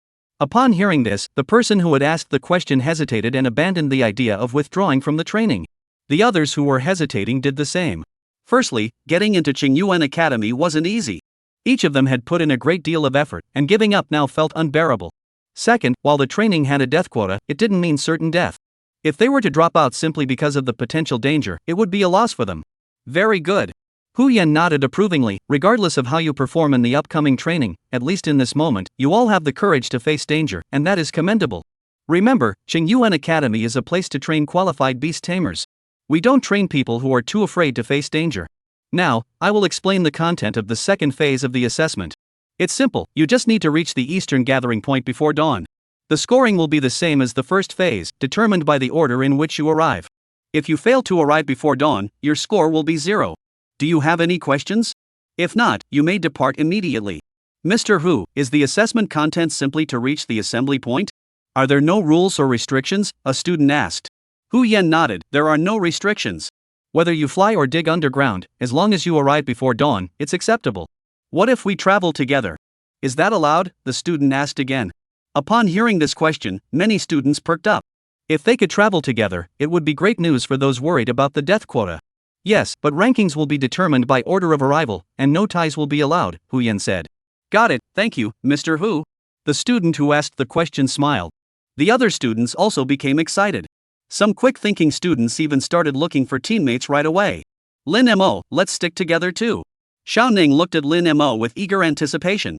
Upon hearing this, the person who had asked the question hesitated and abandoned the idea of withdrawing from the training. The others who were hesitating did the same. Firstly, getting into Qingyuan Academy wasn't easy. Each of them had put in a great deal of effort, and giving up now felt unbearable. Second, while the training had a death quota, it didn't mean certain death. If they were to drop out simply because of the potential danger, it would be a loss for them. Very good. Hu Yan nodded approvingly. Regardless of how you perform in the upcoming training, at least in this moment, you all have the courage to face danger, and that is commendable. Remember, Qingyuan Academy is a place to train qualified beast tamers. We don't train people who are too afraid to face danger. Now, I will explain the content of the second phase of the assessment. It's simple, you just need to reach the eastern gathering point before dawn. The scoring will be the same as the first phase, determined by the order in which you arrive. If you fail to arrive before dawn, your score will be 0. Do you have any questions? If not, you may depart immediately. Mr. Hu, is the assessment content simply to reach the assembly point? Are there no rules or restrictions? A student asked. Hu Yan nodded, there are no restrictions. Whether you fly or dig underground, as long as you arrive before dawn, it's acceptable. What if we travel together? Is that allowed? The student asked again. Upon hearing this question, many students perked up. If they could travel together, it would be great news for those worried about the death quota. Yes, but rankings will be determined by order of arrival, and no ties will be allowed, Hu Yan said. Got it, thank you, Mr. Hu. The student who asked the question smiled. The other students also became excited. Some quick-thinking students even started looking for teammates right away. Lin Mo, let's stick together too. Xiao Ning looked at Lin Mo with eager anticipation.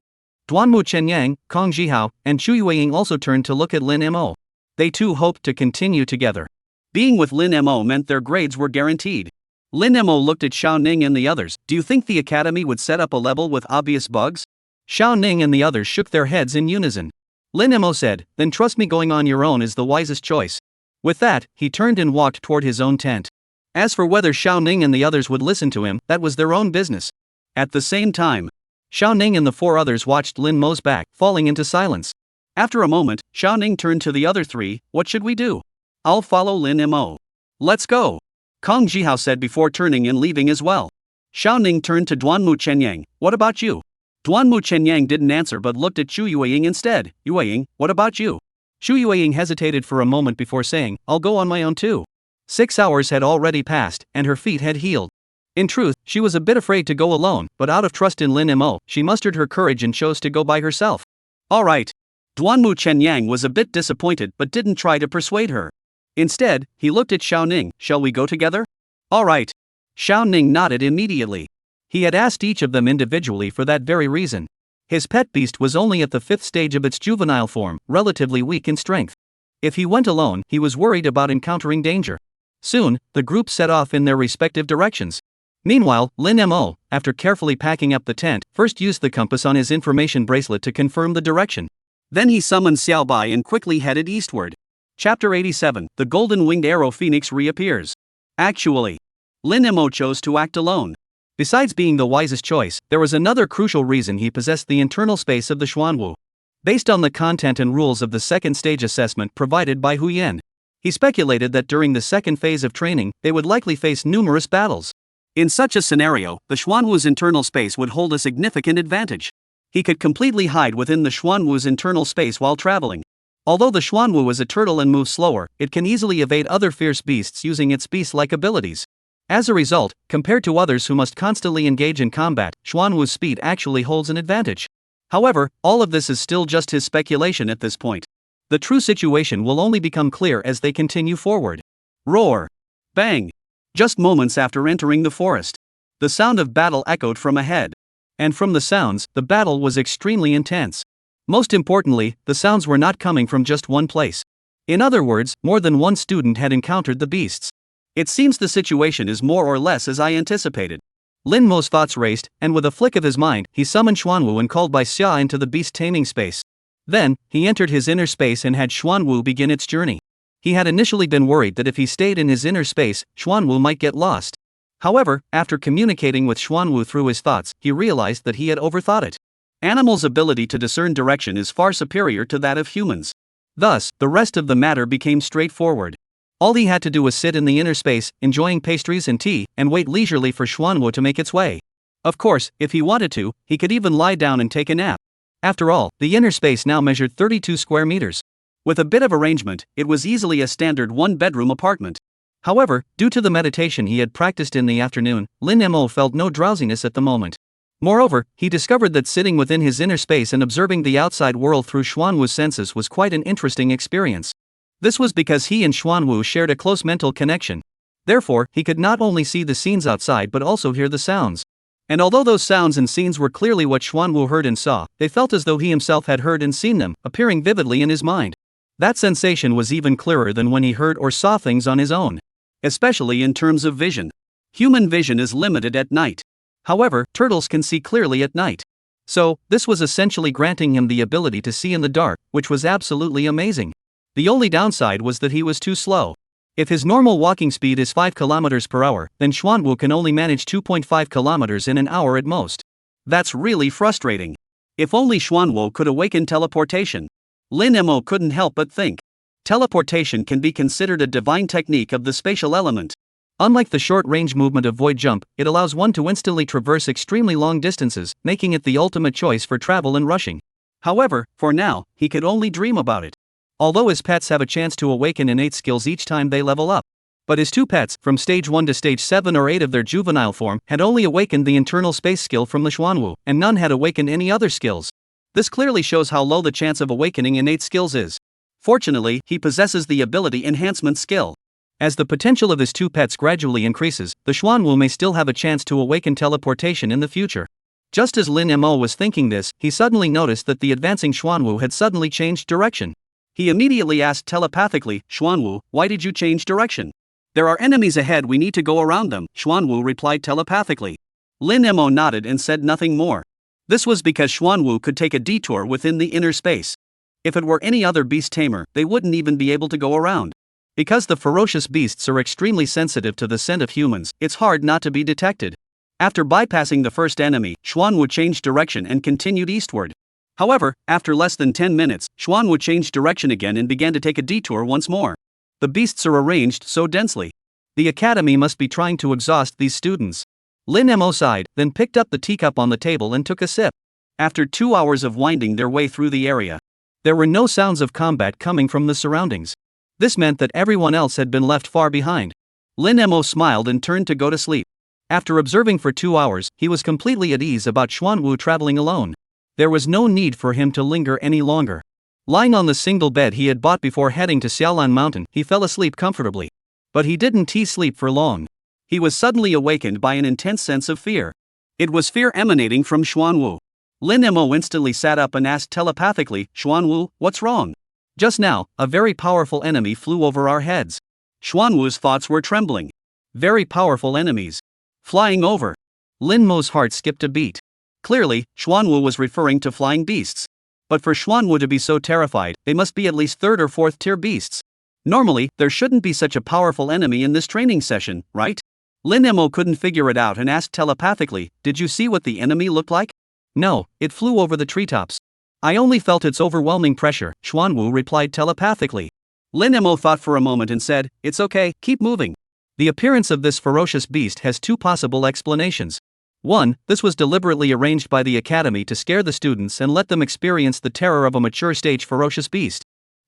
Duanmu Chenyang, Kong Jihao, and Chu Yueying also turned to look at Lin Mo. They too hoped to continue together. Being with Lin Mo meant their grades were guaranteed. Lin Mo looked at Xiao Ning and the others. Do you think the academy would set up a level with obvious bugs? Xiao Ning and the others shook their heads in unison. Lin Mo said, then trust me, going on your own is the wisest choice. With that, he turned and walked toward his own tent. As for whether Xiao Ning and the others would listen to him, that was their own business. At the same time, Xiao Ning and the 4 others watched Lin Mo's back, falling into silence. After a moment, Xiao Ning turned to the other 3, what should we do? I'll follow Lin Mo. Let's go. Kong Jihao said before turning and leaving as well. Xiao Ning turned to Duanmu Chenyang, what about you? Duanmu Chenyang didn't answer but looked at Chu Yueying instead. Yueying, what about you? Chu Yueying hesitated for a moment before saying, I'll go on my own too. 6 hours had already passed, and her feet had healed. In truth, she was a bit afraid to go alone, but out of trust in Lin Mo, she mustered her courage and chose to go by herself. Alright. Duanmu Chenyang was a bit disappointed but didn't try to persuade her. Instead, he looked at Xiao Ning, shall we go together? Alright. Xiao Ning nodded immediately. He had asked each of them individually for that very reason. His pet beast was only at the 5th stage of its juvenile form, relatively weak in strength. If he went alone, he was worried about encountering danger. Soon, the group set off in their respective directions. Meanwhile, Lin Mo, after carefully packing up the tent, first used the compass on his information bracelet to confirm the direction. Then he summoned Xiao Bai and quickly headed eastward. Chapter 87, The Golden Winged Arrow Phoenix reappears. Actually, Lin Mo chose to act alone. Besides being the wisest choice, there was another crucial reason: he possessed the internal space of the Xuanwu. Based on the content and rules of the second stage assessment provided by Hu Yan, he speculated that during the second phase of training, they would likely face numerous battles. In such a scenario, the Xuanwu's internal space would hold a significant advantage. He could completely hide within the Xuanwu's internal space while traveling. Although the Xuanwu is a turtle and moves slower, it can easily evade other fierce beasts using its beast-like abilities. As a result, compared to others who must constantly engage in combat, Xuanwu's speed actually holds an advantage. However, all of this is still just his speculation at this point. The true situation will only become clear as they continue forward. Roar! Bang! Just moments after entering the forest, the sound of battle echoed from ahead. And from the sounds, the battle was extremely intense. Most importantly, the sounds were not coming from just one place. In other words, more than one student had encountered the beasts. It seems the situation is more or less as I anticipated. Lin Mo's thoughts raced, and with a flick of his mind, he summoned Xuanwu and called by Xia into the beast taming space. Then, he entered his inner space and had Xuanwu begin its journey. He had initially been worried that if he stayed in his inner space, Xuanwu might get lost. However, after communicating with Xuanwu through his thoughts, he realized that he had overthought it. Animals' ability to discern direction is far superior to that of humans. Thus, the rest of the matter became straightforward. All he had to do was sit in the inner space, enjoying pastries and tea, and wait leisurely for Xuanwu to make its way. Of course, if he wanted to, he could even lie down and take a nap. After all, the inner space now measured 32 square meters. With a bit of arrangement, it was easily a standard one-bedroom apartment. However, due to the meditation he had practiced in the afternoon, Lin Mo felt no drowsiness at the moment. Moreover, he discovered that sitting within his inner space and observing the outside world through Xuanwu's senses was quite an interesting experience. This was because he and Xuanwu shared a close mental connection. Therefore, he could not only see the scenes outside but also hear the sounds. And although those sounds and scenes were clearly what Xuanwu heard and saw, they felt as though he himself had heard and seen them, appearing vividly in his mind. That sensation was even clearer than when he heard or saw things on his own. Especially in terms of vision. Human vision is limited at night. However, turtles can see clearly at night. So, this was essentially granting him the ability to see in the dark, which was absolutely amazing. The only downside was that he was too slow. If his normal walking speed is 5 km per hour, then Xuanwu can only manage 2.5 km in an hour at most. That's really frustrating. If only Xuanwu could awaken teleportation. Lin Mo couldn't help but think. Teleportation can be considered a divine technique of the spatial element. Unlike the short-range movement of void jump, it allows one to instantly traverse extremely long distances, making it the ultimate choice for travel and rushing. However, for now, he could only dream about it. Although his pets have a chance to awaken innate skills each time they level up. But his two pets, from stage 1 to stage 7 or 8 of their juvenile form, had only awakened the internal space skill from the Xuanwu, and none had awakened any other skills. This clearly shows how low the chance of awakening innate skills is. Fortunately, he possesses the ability enhancement skill. As the potential of his two pets gradually increases, the Xuanwu may still have a chance to awaken teleportation in the future. Just as Lin Mo was thinking this, he suddenly noticed that the advancing Xuanwu had suddenly changed direction. He immediately asked telepathically, Xuanwu, why did you change direction? There are enemies ahead, we need to go around them, Xuanwu replied telepathically. Lin Mo nodded and said nothing more. This was because Xuanwu could take a detour within the inner space. If it were any other beast tamer, they wouldn't even be able to go around. Because the ferocious beasts are extremely sensitive to the scent of humans, it's hard not to be detected. After bypassing the first enemy, Xuanwu changed direction and continued eastward. However, after less than 10 minutes, Xuanwu changed direction again and began to take a detour once more. The beasts are arranged so densely. The academy must be trying to exhaust these students. Lin Mo sighed, then picked up the teacup on the table and took a sip. After 2 hours of winding their way through the area, there were no sounds of combat coming from the surroundings. This meant that everyone else had been left far behind. Lin Mo smiled and turned to go to sleep. After observing for 2 hours, he was completely at ease about Xuanwu traveling alone. There was no need for him to linger any longer. Lying on the single bed he had bought before heading to Xiaolan Mountain, he fell asleep comfortably. But he didn't sleep for long. He was suddenly awakened by an intense sense of fear. It was fear emanating from Xuanwu. Lin Mo instantly sat up and asked telepathically, Xuanwu, what's wrong? Just now, a very powerful enemy flew over our heads. Xuanwu's thoughts were trembling. Very powerful enemies. Flying over. Lin Mo's heart skipped a beat. Clearly, Xuanwu was referring to flying beasts. But for Xuanwu to be so terrified, they must be at least 3rd or 4th tier beasts. Normally, there shouldn't be such a powerful enemy in this training session, right? Lin Mo couldn't figure it out and asked telepathically, did you see what the enemy looked like? No, it flew over the treetops. I only felt its overwhelming pressure, Xuanwu replied telepathically. Lin Mo thought for a moment and said, it's okay, keep moving. The appearance of this ferocious beast has 2 possible explanations. 1. This was deliberately arranged by the academy to scare the students and let them experience the terror of a mature stage ferocious beast.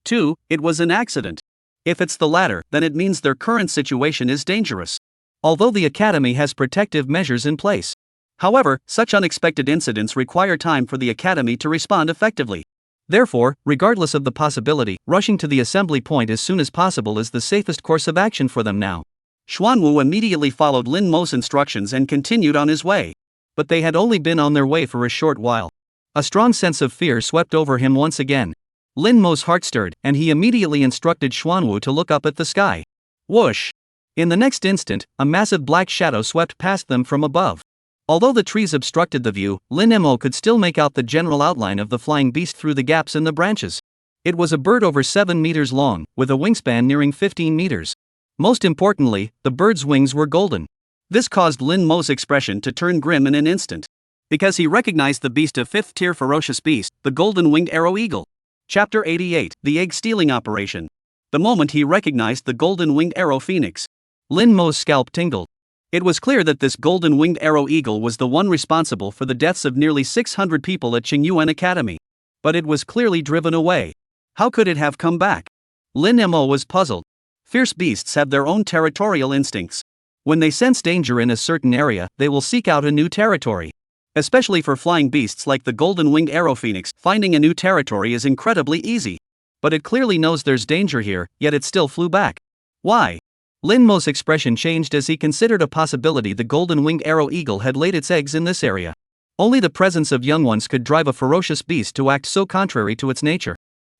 2. It was an accident. If it's the latter, then it means their current situation is dangerous. Although the academy has protective measures in place. However, such unexpected incidents require time for the academy to respond effectively. Therefore, regardless of the possibility, rushing to the assembly point as soon as possible is the safest course of action for them now. Xuanwu immediately followed Lin Mo's instructions and continued on his way. But they had only been on their way for a short while. A strong sense of fear swept over him once again. Lin Mo's heart stirred, and he immediately instructed Xuanwu to look up at the sky. Whoosh! In the next instant, a massive black shadow swept past them from above. Although the trees obstructed the view, Lin Mo could still make out the general outline of the flying beast through the gaps in the branches. It was a bird over 7 meters long, with a wingspan nearing 15 meters. Most importantly, the bird's wings were golden. This caused Lin Mo's expression to turn grim in an instant. Because he recognized the beast of 5th tier ferocious beast, the golden-winged arrow eagle. Chapter 88, The Egg-Stealing Operation. The moment he recognized the golden-winged arrow phoenix, Lin Mo's scalp tingled. It was clear that this golden-winged arrow eagle was the one responsible for the deaths of nearly 600 people at Qingyuan Academy. But it was clearly driven away. How could it have come back? Lin Mo was puzzled. Fierce beasts have their own territorial instincts. When they sense danger in a certain area, they will seek out a new territory. Especially for flying beasts like the golden-winged arrow phoenix, finding a new territory is incredibly easy. But it clearly knows there's danger here, yet it still flew back. Why? Lin Mo's expression changed as he considered a possibility the golden-winged arrow eagle had laid its eggs in this area. Only the presence of young ones could drive a ferocious beast to act so contrary to its nature.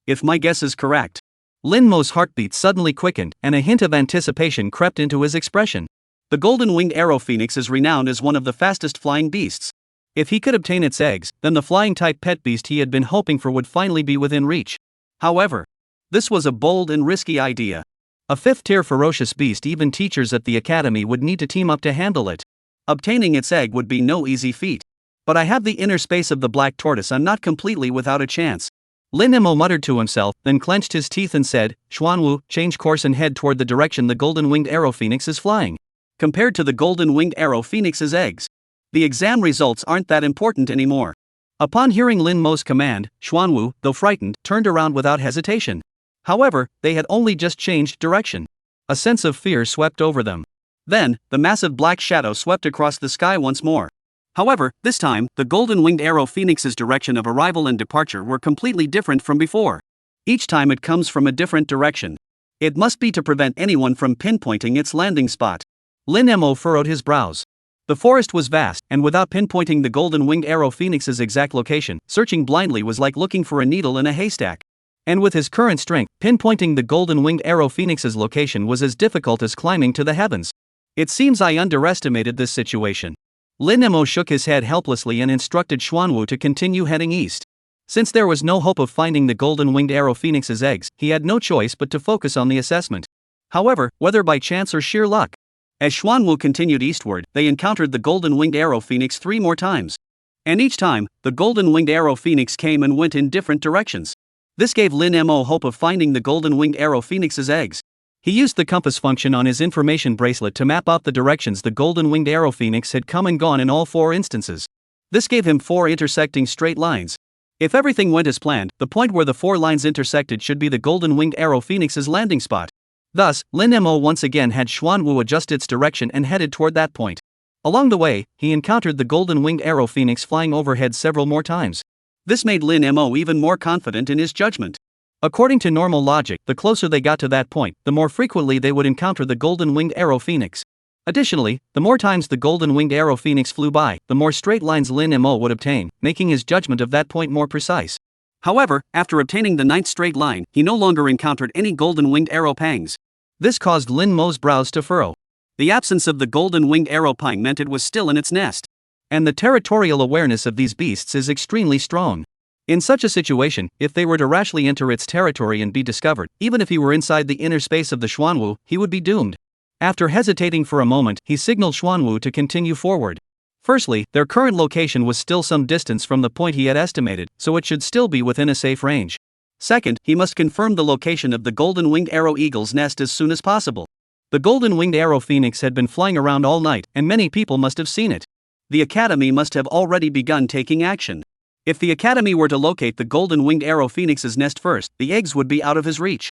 If my guess is correct. Lin Mo's heartbeat suddenly quickened, and a hint of anticipation crept into his expression. The golden-winged arrow phoenix is renowned as one of the fastest flying beasts. If he could obtain its eggs, then the flying-type pet beast he had been hoping for would finally be within reach. However, this was a bold and risky idea. A fifth-tier ferocious beast, even teachers at the academy would need to team up to handle it. Obtaining its egg would be no easy feat. But I have the inner space of the black tortoise, I'm not completely without a chance. Lin Mo muttered to himself, then clenched his teeth and said, Xuanwu, change course and head toward the direction the golden-winged arrow phoenix is flying. Compared to the golden-winged arrow phoenix's eggs, the exam results aren't that important anymore. Upon hearing Lin Mo's command, Xuanwu, though frightened, turned around without hesitation. However, they had only just changed direction. A sense of fear swept over them. Then, the massive black shadow swept across the sky once more. However, this time, the golden-winged arrow phoenix's direction of arrival and departure were completely different from before. Each time it comes from a different direction. It must be to prevent anyone from pinpointing its landing spot. Lin Mo furrowed his brows. The forest was vast, and without pinpointing the golden-winged arrow phoenix's exact location, searching blindly was like looking for a needle in a haystack. And with his current strength, pinpointing the golden-winged arrow phoenix's location was as difficult as climbing to the heavens. It seems I underestimated this situation. Lin Mo shook his head helplessly and instructed Xuanwu to continue heading east. Since there was no hope of finding the golden-winged arrow phoenix's eggs, he had no choice but to focus on the assessment. However, whether by chance or sheer luck, as Xuanwu continued eastward, they encountered the golden-winged arrow phoenix 3 more times. And each time, the golden-winged arrow phoenix came and went in different directions. This gave Lin Mo hope of finding the golden-winged arrow phoenix's eggs. He used the compass function on his information bracelet to map out the directions the golden-winged arrow phoenix had come and gone in all 4 instances. This gave him 4 intersecting straight lines. If everything went as planned, the point where the 4 lines intersected should be the golden-winged arrow phoenix's landing spot. Thus, Lin Mo once again had Xuanwu adjust its direction and headed toward that point. Along the way, he encountered the golden-winged arrow phoenix flying overhead several more times. This made Lin Mo even more confident in his judgment. According to normal logic, the closer they got to that point, the more frequently they would encounter the golden-winged arrow phoenix. Additionally, the more times the golden-winged arrow phoenix flew by, the more straight lines Lin Mo would obtain, making his judgment of that point more precise. However, after obtaining the 9th straight line, he no longer encountered any golden-winged arrow pangs. This caused Lin Mo's brows to furrow. The absence of the golden-winged arrow pang meant it was still in its nest. And the territorial awareness of these beasts is extremely strong. In such a situation, if they were to rashly enter its territory and be discovered, even if he were inside the inner space of the Xuanwu, he would be doomed. After hesitating for a moment, he signaled Xuanwu to continue forward. Firstly, their current location was still some distance from the point he had estimated, so it should still be within a safe range. Second, he must confirm the location of the golden-winged arrow eagle's nest as soon as possible. The golden-winged arrow phoenix had been flying around all night, and many people must have seen it. The academy must have already begun taking action. If the academy were to locate the golden-winged arrow phoenix's nest first, the eggs would be out of his reach.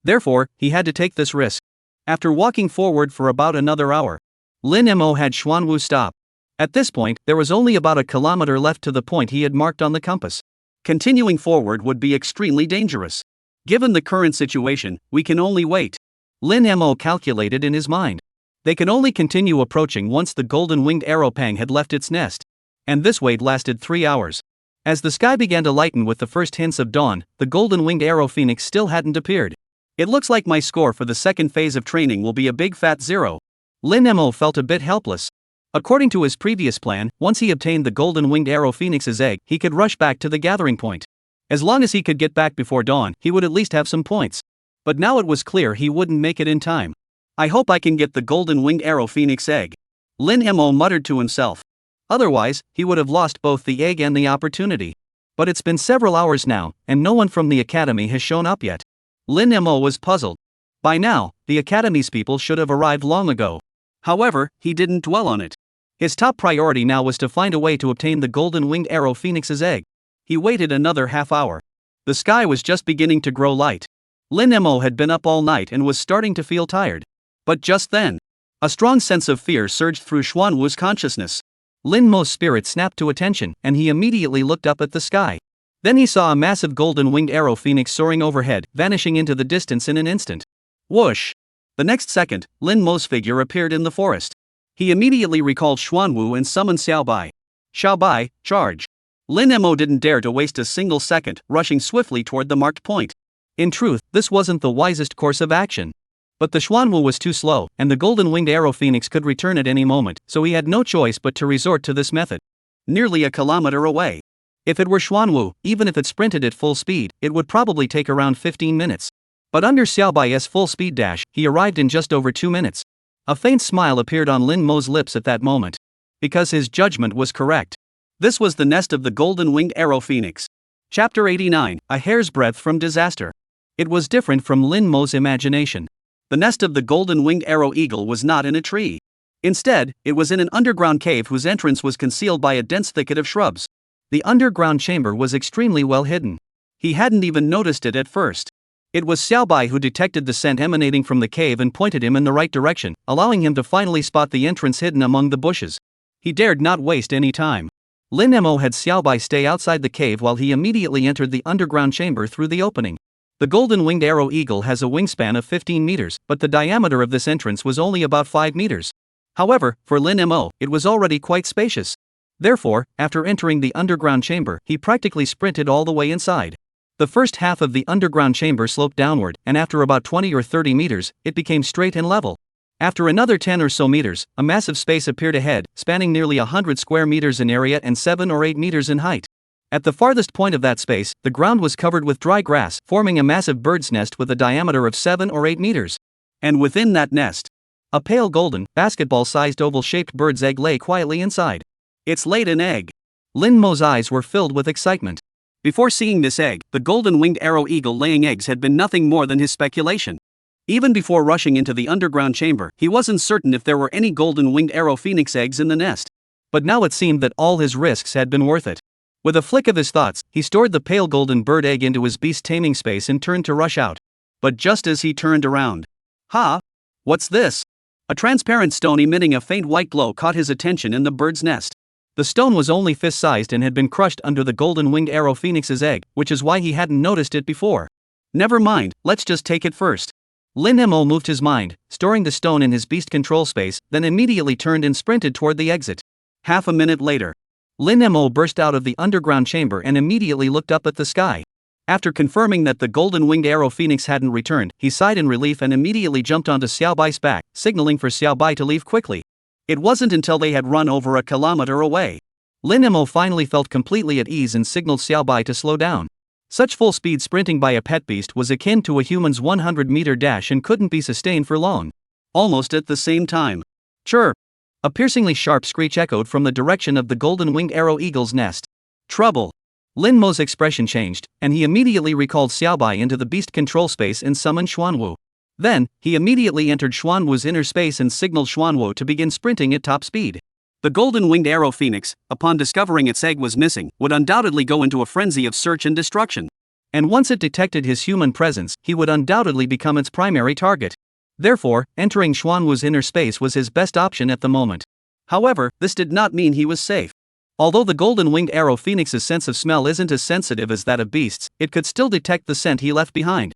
Therefore, he had to take this risk. After walking forward for about another hour, Lin Mo had Xuanwu stop. At this point, there was only about a kilometer left to the point he had marked on the compass. Continuing forward would be extremely dangerous. Given the current situation, we can only wait. Lin Mo calculated in his mind. They can only continue approaching once the golden-winged arrow pang had left its nest. And this wait lasted 3 hours. As the sky began to lighten with the first hints of dawn, the golden-winged arrow phoenix still hadn't appeared. It looks like my score for the second phase of training will be a big fat 0. Lin Mo felt a bit helpless. According to his previous plan, once he obtained the golden-winged arrow phoenix's egg, he could rush back to the gathering point. As long as he could get back before dawn, he would at least have some points. But now it was clear he wouldn't make it in time. I hope I can get the golden-winged arrow phoenix egg. Lin Mo muttered to himself. Otherwise, he would have lost both the egg and the opportunity. But it's been several hours now, and no one from the academy has shown up yet. Lin Mo was puzzled. By now, the academy's people should have arrived long ago. However, he didn't dwell on it. His top priority now was to find a way to obtain the golden-winged arrow phoenix's egg. He waited another half hour. The sky was just beginning to grow light. Lin Mo had been up all night and was starting to feel tired. But just then, a strong sense of fear surged through Xuanwu's consciousness. Lin Mo's spirit snapped to attention, and he immediately looked up at the sky. Then he saw a massive golden-winged arrow phoenix soaring overhead, vanishing into the distance in an instant. Whoosh! The next second, Lin Mo's figure appeared in the forest. He immediately recalled Xuanwu and summoned Xiaobai. Xiaobai, charge! Lin Mo didn't dare to waste a single second, rushing swiftly toward the marked point. In truth, this wasn't the wisest course of action. But the Xuanwu was too slow, and the golden-winged arrow phoenix could return at any moment, so he had no choice but to resort to this method. nearly a kilometer away. If it were Xuanwu, even if it sprinted at full speed, it would probably take around 15 minutes. But under Xiaobai's full speed dash, he arrived in just over 2 minutes. A faint smile appeared on Lin Mo's lips at that moment. Because his judgment was correct. This was the nest of the golden-winged arrow phoenix. Chapter 89, A Hair's Breadth from Disaster. It was different from Lin Mo's imagination. The nest of the golden-winged arrow eagle was not in a tree. Instead, it was in an underground cave whose entrance was concealed by a dense thicket of shrubs. The underground chamber was extremely well hidden. He hadn't even noticed it at first. It was Xiaobai who detected the scent emanating from the cave and pointed him in the right direction, allowing him to finally spot the entrance hidden among the bushes. He dared not waste any time. Lin Mo had Xiaobai stay outside the cave while he immediately entered the underground chamber through the opening. The golden-winged arrow eagle has a wingspan of 15 meters, but the diameter of this entrance was only about 5 meters. However, for Lin Mo, it was already quite spacious. Therefore, after entering the underground chamber, he practically sprinted all the way inside. The first half of the underground chamber sloped downward, and after about 20 or 30 meters, it became straight and level. After another 10 or so meters, a massive space appeared ahead, spanning nearly 100 square meters in area and 7 or 8 meters in height. At the farthest point of that space, the ground was covered with dry grass, forming a massive bird's nest with a diameter of 7 or 8 meters. And within that nest, a pale golden, basketball-sized oval-shaped bird's egg lay quietly inside. It's laid an egg. Lin Mo's eyes were filled with excitement. Before seeing this egg, the golden-winged arrow eagle laying eggs had been nothing more than his speculation. Even before rushing into the underground chamber, he wasn't certain if there were any golden-winged arrow phoenix eggs in the nest. But now it seemed that all his risks had been worth it. With a flick of his thoughts, he stored the pale golden bird egg into his beast taming space and turned to rush out. But just as he turned around, what's this? A transparent stone emitting a faint white glow caught his attention in the bird's nest. The stone was only fist-sized and had been crushed under the golden-winged arrow phoenix's egg, which is why he hadn't noticed it before. Never mind, let's just take it first. Lin Mo moved his mind, storing the stone in his beast control space, then immediately turned and sprinted toward the exit. Half a minute later, Lin Mo burst out of the underground chamber and immediately looked up at the sky. After confirming that the golden-winged arrow phoenix hadn't returned, he sighed in relief and immediately jumped onto Xiaobai's back, signaling for Xiaobai to leave quickly. It wasn't until they had run over a kilometer away. Lin Mo finally felt completely at ease and signaled Xiaobai to slow down. Such full-speed sprinting by a pet beast was akin to a human's 100-meter dash and couldn't be sustained for long. Almost at the same time. Chirp! A piercingly sharp screech echoed from the direction of the golden-winged arrow eagle's nest. Trouble! Lin Mo's expression changed, and he immediately recalled Xiaobai into the beast control space and summoned Xuanwu. Then, he immediately entered Xuanwu's inner space and signaled Xuanwu to begin sprinting at top speed. The golden-winged arrow phoenix, upon discovering its egg was missing, would undoubtedly go into a frenzy of search and destruction. And once it detected his human presence, he would undoubtedly become its primary target. Therefore, entering Xuanwu's inner space was his best option at the moment. However, this did not mean he was safe. Although the golden-winged arrow phoenix's sense of smell isn't as sensitive as that of beasts, it could still detect the scent he left behind.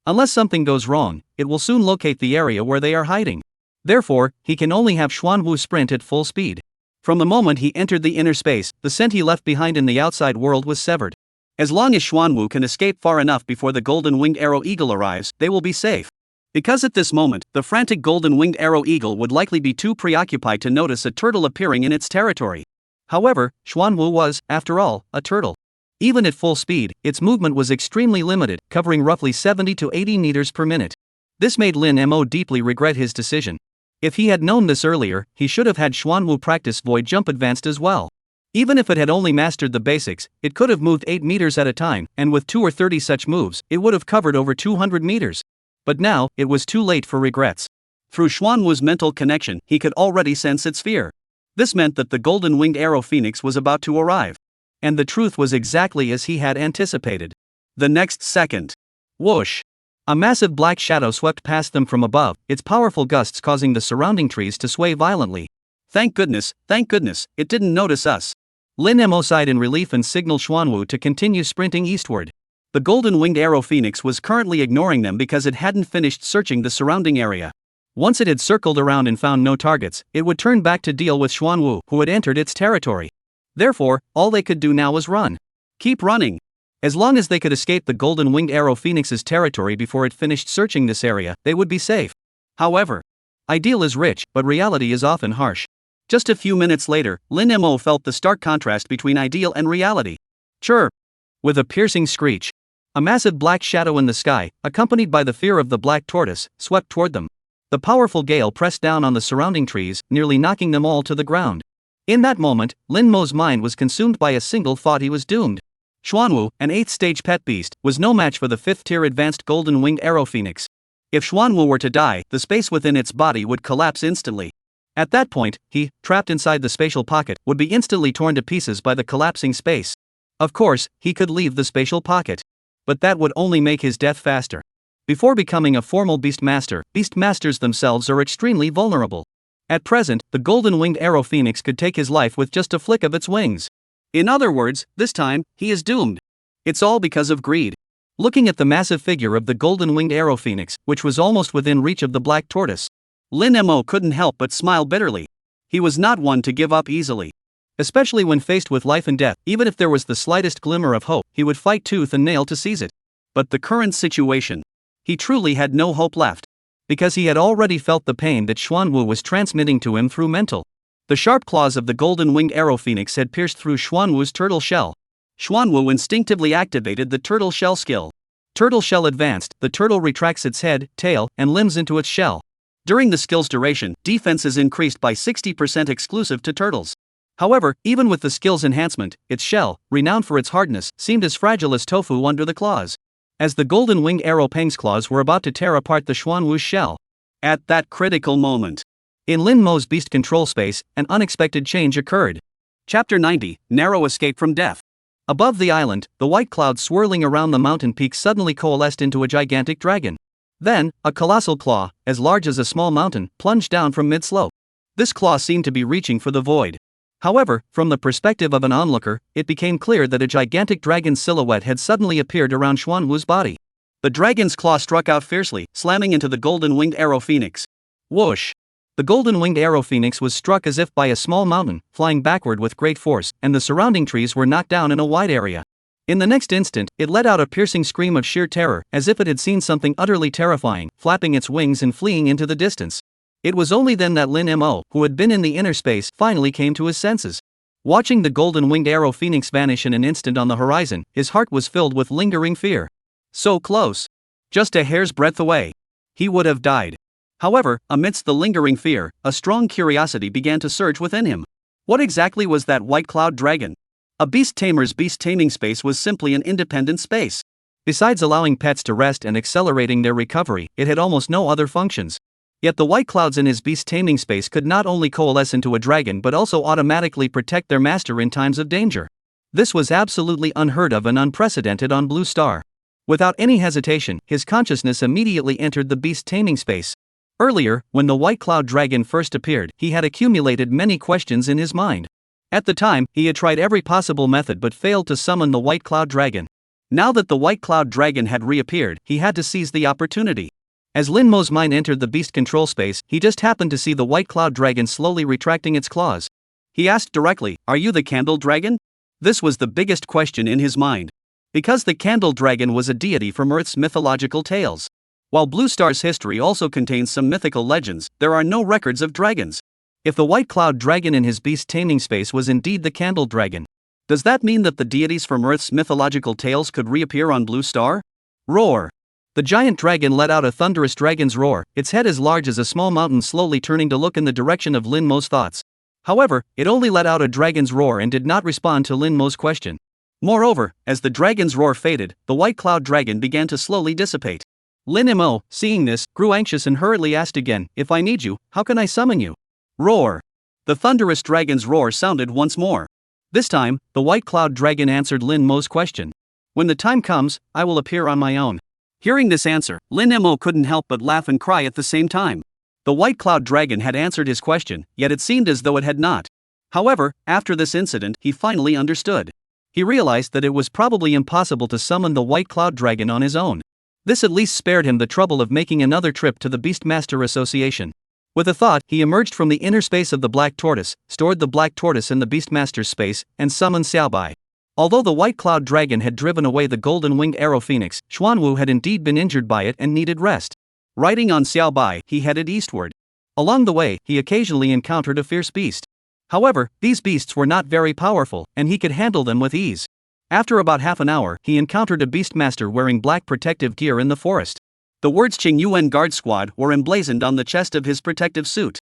Unless something goes wrong, it will soon locate the area where they are hiding. Therefore, he can only have Xuanwu sprint at full speed. From the moment he entered the inner space, the scent he left behind in the outside world was severed. As long as Xuanwu can escape far enough before the golden-winged arrow eagle arrives, they will be safe. Because at this moment, the frantic golden-winged arrow eagle would likely be too preoccupied to notice a turtle appearing in its territory. However, Xuanwu was, after all, a turtle. Even at full speed, its movement was extremely limited, covering roughly 70 to 80 meters per minute. This made Lin Mo deeply regret his decision. If he had known this earlier, he should have had Xuanwu practice void jump advanced as well. Even if it had only mastered the basics, it could have moved 8 meters at a time, and with 2 or 30 such moves, it would have covered over 200 meters. But now, it was too late for regrets. Through Xuanwu's mental connection, he could already sense its fear. This meant that the golden-winged arrow phoenix was about to arrive. And the truth was exactly as he had anticipated. The next second. Whoosh! A massive black shadow swept past them from above, its powerful gusts causing the surrounding trees to sway violently. Thank goodness, it didn't notice us. Lin Mo sighed in relief and signaled Xuanwu to continue sprinting eastward. The golden-winged arrow phoenix was currently ignoring them because it hadn't finished searching the surrounding area. Once it had circled around and found no targets, it would turn back to deal with Xuanwu, who had entered its territory. Therefore, all they could do now was run. Keep running. As long as they could escape the golden-winged arrow phoenix's territory before it finished searching this area, they would be safe. However, ideal is rich, but reality is often harsh. Just a few minutes later, Lin Mo felt the stark contrast between ideal and reality. Chirp! With a piercing screech, a massive black shadow in the sky, accompanied by the fear of the black tortoise, swept toward them. The powerful gale pressed down on the surrounding trees, nearly knocking them all to the ground. In that moment, Lin Mo's mind was consumed by a single thought: he was doomed. Xuanwu, an 8th stage pet beast, was no match for the 5th tier advanced golden winged arrow phoenix. If Xuanwu were to die, the space within its body would collapse instantly. At that point, he, trapped inside the spatial pocket, would be instantly torn to pieces by the collapsing space. Of course, he could leave the spatial pocket, but that would only make his death faster. Before becoming a formal beastmasters themselves are extremely vulnerable. At present, the golden winged arrow phoenix could take his life with just a flick of its wings. In other words, this time, he is doomed. It's all because of greed. Looking at the massive figure of the golden winged arrow phoenix, which was almost within reach of the black tortoise, Lin Mo couldn't help but smile bitterly. He was not one to give up easily. Especially when faced with life and death, even if there was the slightest glimmer of hope, he would fight tooth and nail to seize it. But the current situation, he truly had no hope left. Because he had already felt the pain that Xuanwu was transmitting to him through mental. The sharp claws of the golden winged arrow phoenix had pierced through Xuanwu's turtle shell. Xuanwu instinctively activated the turtle shell skill. Turtle shell advanced, the turtle retracts its head, tail, and limbs into its shell. During the skill's duration, defense is increased by 60% exclusive to turtles. However, even with the skill's enhancement, its shell, renowned for its hardness, seemed as fragile as tofu under the claws. As the golden winged arrow pang's claws were about to tear apart the Xuanwu's shell. At that critical moment, in Lin Mo's beast control space, an unexpected change occurred. Chapter 90, Narrow Escape from Death. Above the island, the white clouds swirling around the mountain peak suddenly coalesced into a gigantic dragon. Then, a colossal claw, as large as a small mountain, plunged down from mid-slope. This claw seemed to be reaching for the void. However, from the perspective of an onlooker, it became clear that a gigantic dragon's silhouette had suddenly appeared around Xuanwu's body. The dragon's claw struck out fiercely, slamming into the golden winged arrow phoenix. Whoosh! The golden winged arrow phoenix was struck as if by a small mountain, flying backward with great force, and the surrounding trees were knocked down in a wide area. In the next instant, it let out a piercing scream of sheer terror, as if it had seen something utterly terrifying, flapping its wings and fleeing into the distance. It was only then that Lin Mo, who had been in the inner space, finally came to his senses. Watching the golden winged arrow phoenix vanish in an instant on the horizon, his heart was filled with lingering fear. So close. Just a hair's breadth away. He would have died. However, amidst the lingering fear, a strong curiosity began to surge within him. What exactly was that white cloud dragon? A beast tamer's beast taming space was simply an independent space. Besides allowing pets to rest and accelerating their recovery, it had almost no other functions. Yet the white clouds in his beast taming space could not only coalesce into a dragon but also automatically protect their master in times of danger. This was absolutely unheard of and unprecedented on Blue Star. Without any hesitation, his consciousness immediately entered the beast taming space. Earlier, when the white cloud dragon first appeared, he had accumulated many questions in his mind. At the time, he had tried every possible method but failed to summon the white cloud dragon. Now that the white cloud dragon had reappeared, he had to seize the opportunity. As Lin Mo's mind entered the beast control space, he just happened to see the white cloud dragon slowly retracting its claws. He asked directly, "Are you the candle dragon?" This was the biggest question in his mind. Because the candle dragon was a deity from Earth's mythological tales. While Blue Star's history also contains some mythical legends, there are no records of dragons. If the white cloud dragon in his beast taming space was indeed the candle dragon, does that mean that the deities from Earth's mythological tales could reappear on Blue Star? Roar! The giant dragon let out a thunderous dragon's roar, its head as large as a small mountain slowly turning to look in the direction of Lin Mo's thoughts. However, it only let out a dragon's roar and did not respond to Lin Mo's question. Moreover, as the dragon's roar faded, the white cloud dragon began to slowly dissipate. Lin Mo, seeing this, grew anxious and hurriedly asked again, "If I need you, how can I summon you?" Roar! The thunderous dragon's roar sounded once more. This time, the white cloud dragon answered Lin Mo's question. "When the time comes, I will appear on my own." Hearing this answer, Lin Mo couldn't help but laugh and cry at the same time. The white cloud dragon had answered his question, yet it seemed as though it had not. However, after this incident, he finally understood. He realized that it was probably impossible to summon the white cloud dragon on his own. This at least spared him the trouble of making another trip to the Beastmaster Association. With a thought, he emerged from the inner space of the black tortoise, stored the black tortoise in the Beastmaster's space, and summoned Xiaobai. Although the white cloud dragon had driven away the golden winged arrow phoenix, Xuanwu had indeed been injured by it and needed rest. Riding on Xiaobai, he headed eastward. Along the way, he occasionally encountered a fierce beast. However, these beasts were not very powerful, and he could handle them with ease. After about half an hour, he encountered a beastmaster wearing black protective gear in the forest. The words Qing Yuan Guard Squad were emblazoned on the chest of his protective suit.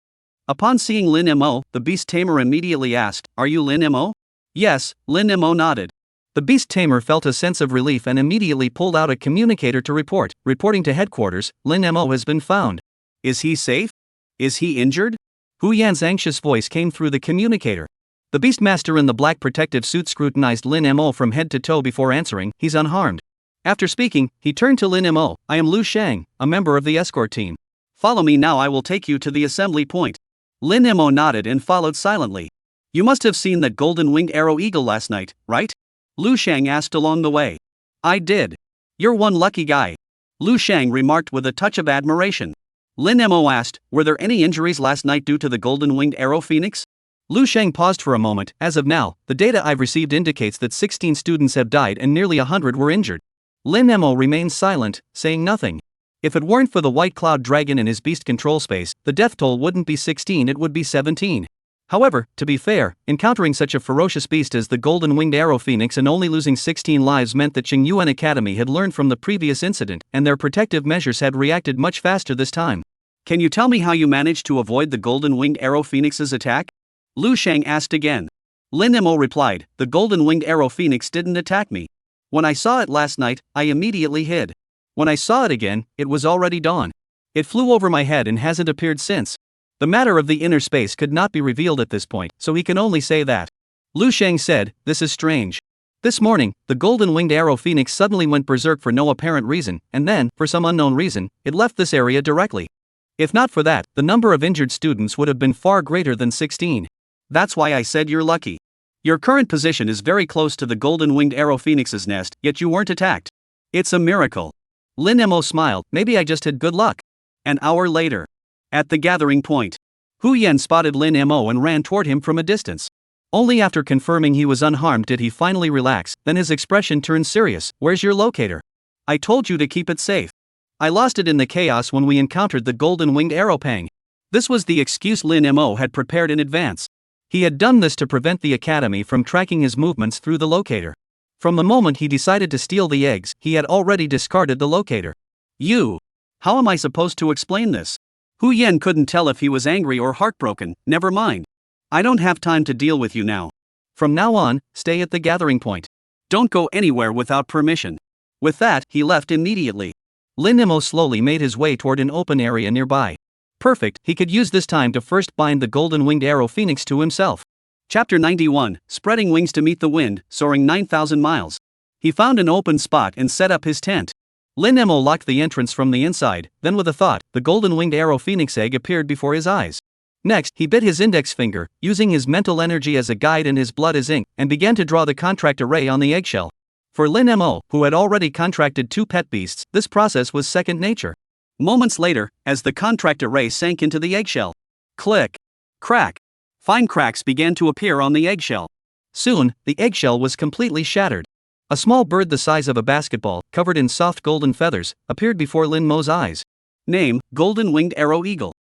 Upon seeing Lin Mo, the beast tamer immediately asked, "Are you Lin Mo?" "Yes," Lin Mo nodded. The beast tamer felt a sense of relief and immediately pulled out a communicator to report. Reporting to headquarters, Lin Mo has been found. "Is he safe? Is he injured?" Hu Yan's anxious voice came through the communicator. The beastmaster in the black protective suit scrutinized Lin Mo from head to toe before answering, "He's unharmed." After speaking, he turned to Lin Mo, "I am Lu Shang, a member of the escort team. Follow me now, I will take you to the assembly point." Lin Mo nodded and followed silently. "You must have seen that golden-winged arrow eagle last night, right?" Lu Shang asked along the way. "I did. You're one lucky guy," Lu Shang remarked with a touch of admiration. Lin Mo asked, "Were there any injuries last night due to the golden-winged arrow phoenix?" Lu Shang paused for a moment. "As of now, the data I've received indicates that 16 students have died and nearly 100 were injured." Lin Mo remained silent, saying nothing. If it weren't for the white cloud dragon in his beast control space, the death toll wouldn't be 16, it would be 17. However, to be fair, encountering such a ferocious beast as the golden-winged arrow phoenix and only losing 16 lives meant that Qing Yuan Academy had learned from the previous incident, and their protective measures had reacted much faster this time. "Can you tell me how you managed to avoid the golden-winged arrow phoenix's attack?" Lu Shang asked again. Lin Mo replied, "The golden-winged arrow phoenix didn't attack me. When I saw it last night, I immediately hid. When I saw it again, it was already dawn. It flew over my head and hasn't appeared since." The matter of the inner space could not be revealed at this point, so he can only say that. Lu Shang said, "This is strange. This morning, the golden-winged arrow phoenix suddenly went berserk for no apparent reason, and then, for some unknown reason, it left this area directly. If not for that, the number of injured students would have been far greater than 16. That's why I said you're lucky. Your current position is very close to the golden-winged arrow phoenix's nest, yet you weren't attacked. It's a miracle." Lin Mo smiled, "Maybe I just had good luck." An hour later. At the gathering point, Hu Yan spotted Lin Mo and ran toward him from a distance. Only after confirming he was unharmed did he finally relax, then his expression turned serious. "Where's your locator?" "I told you to keep it safe. I lost it in the chaos when we encountered the golden-winged arrow pang." This was the excuse Lin Mo had prepared in advance. He had done this to prevent the academy from tracking his movements through the locator. From the moment he decided to steal the eggs, he had already discarded the locator. "You! How am I supposed to explain this?" Hu Yan couldn't tell if he was angry or heartbroken. "Never mind. I don't have time to deal with you now. From now on, stay at the gathering point. Don't go anywhere without permission." With that, he left immediately. Lin Mo slowly made his way toward an open area nearby. Perfect, he could use this time to first bind the golden-winged arrow phoenix to himself. Chapter 91, Spreading Wings to Meet the Wind, Soaring 9,000 Miles. He found an open spot and set up his tent. Lin Mo locked the entrance from the inside, then with a thought, the golden-winged arrow phoenix egg appeared before his eyes. Next, he bit his index finger, using his mental energy as a guide and his blood as ink, and began to draw the contract array on the eggshell. For Lin Mo, who had already contracted 2 pet beasts, this process was second nature. Moments later, as the contract array sank into the eggshell, click, crack, fine cracks began to appear on the eggshell. Soon, the eggshell was completely shattered. A small bird the size of a basketball, covered in soft golden feathers, appeared before Lin Mo's eyes. Name, Golden-Winged Arrow Eagle.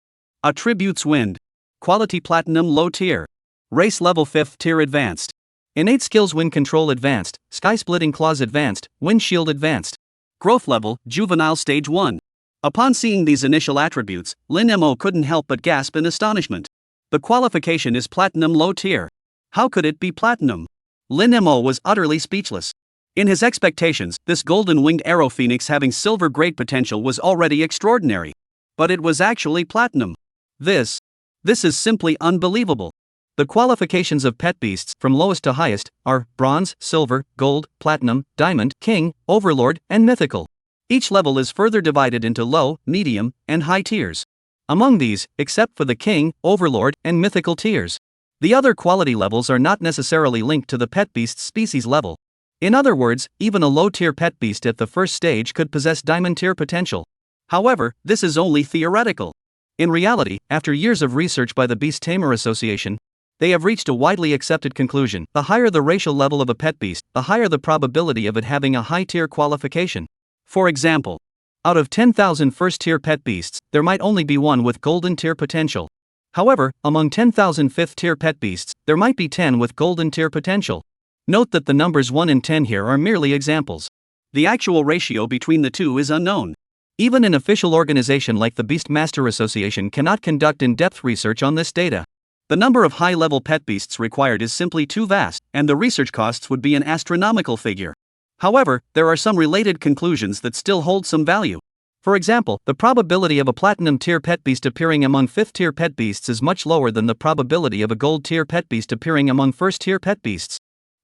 Attributes Wind. Quality Platinum Low Tier. Race Level 5th Tier Advanced. Innate Skills Wind Control Advanced, Sky Splitting Claws Advanced, Wind Shield Advanced. Growth Level, Juvenile Stage 1. Upon seeing these initial attributes, Lin Mo couldn't help but gasp in astonishment. The qualification is Platinum Low Tier. How could it be Platinum? Lin Mo was utterly speechless. In his expectations, this golden-winged arrow phoenix having silver grade potential was already extraordinary. But it was actually Platinum. This is simply unbelievable. The qualifications of pet beasts, from lowest to highest, are Bronze, Silver, Gold, Platinum, Diamond, King, Overlord, and Mythical. Each level is further divided into low, medium, and high tiers. Among these, except for the King, Overlord, and Mythical tiers, the other quality levels are not necessarily linked to the pet beast's species level. In other words, even a low-tier pet beast at the first stage could possess diamond-tier potential. However, this is only theoretical. In reality, after years of research by the Beast Tamer Association, they have reached a widely accepted conclusion: the higher the racial level of a pet beast, the higher the probability of it having a high-tier qualification. For example, out of 10,000 first-tier pet beasts, there might only be one with golden-tier potential. However, among 10,000 fifth-tier pet beasts, there might be 10 with golden tier potential. Note that the numbers 1 and 10 here are merely examples. The actual ratio between the two is unknown. Even an official organization like the Beastmaster Association cannot conduct in-depth research on this data. The number of high-level pet beasts required is simply too vast, and the research costs would be an astronomical figure. However, there are some related conclusions that still hold some value. For example, the probability of a platinum-tier pet beast appearing among fifth-tier pet beasts is much lower than the probability of a gold-tier pet beast appearing among first-tier pet beasts.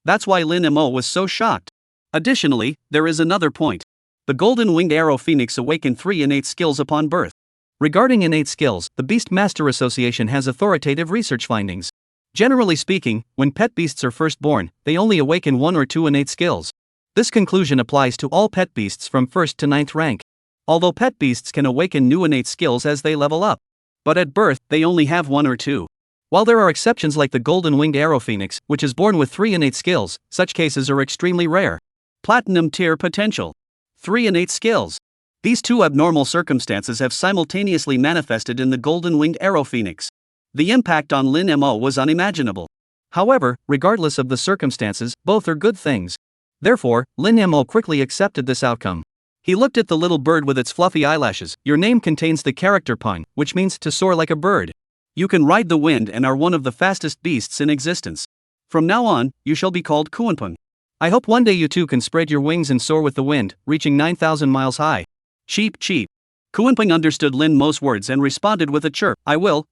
That's why Lin Mo was so shocked. Additionally, there is another point. The golden winged arrow phoenix awakened 3 innate skills upon birth. Regarding innate skills, the Beastmaster Association has authoritative research findings. Generally speaking, when pet beasts are first born, they only awaken 1 or 2 innate skills. This conclusion applies to all pet beasts from 1st to 9th rank. Although pet beasts can awaken new innate skills as they level up. But at birth, they only have 1 or 2. While there are exceptions like the golden winged arrow phoenix, which is born with 3 innate skills, such cases are extremely rare. Platinum tier potential. 3 innate skills. These two abnormal circumstances have simultaneously manifested in the golden winged arrow phoenix. The impact on Lin Mo was unimaginable. However, regardless of the circumstances, both are good things. Therefore, Lin Mo quickly accepted this outcome. He looked at the little bird with its fluffy eyelashes. Your name contains the character pun, which means to soar like a bird. You can ride the wind and are one of the fastest beasts in existence. From now on, you shall be called Kuanpun. I hope one day you too can spread your wings and soar with the wind, reaching 9,000 miles high. Cheep cheep. Kuanping understood Lin Mo's words and responded with a chirp. I will.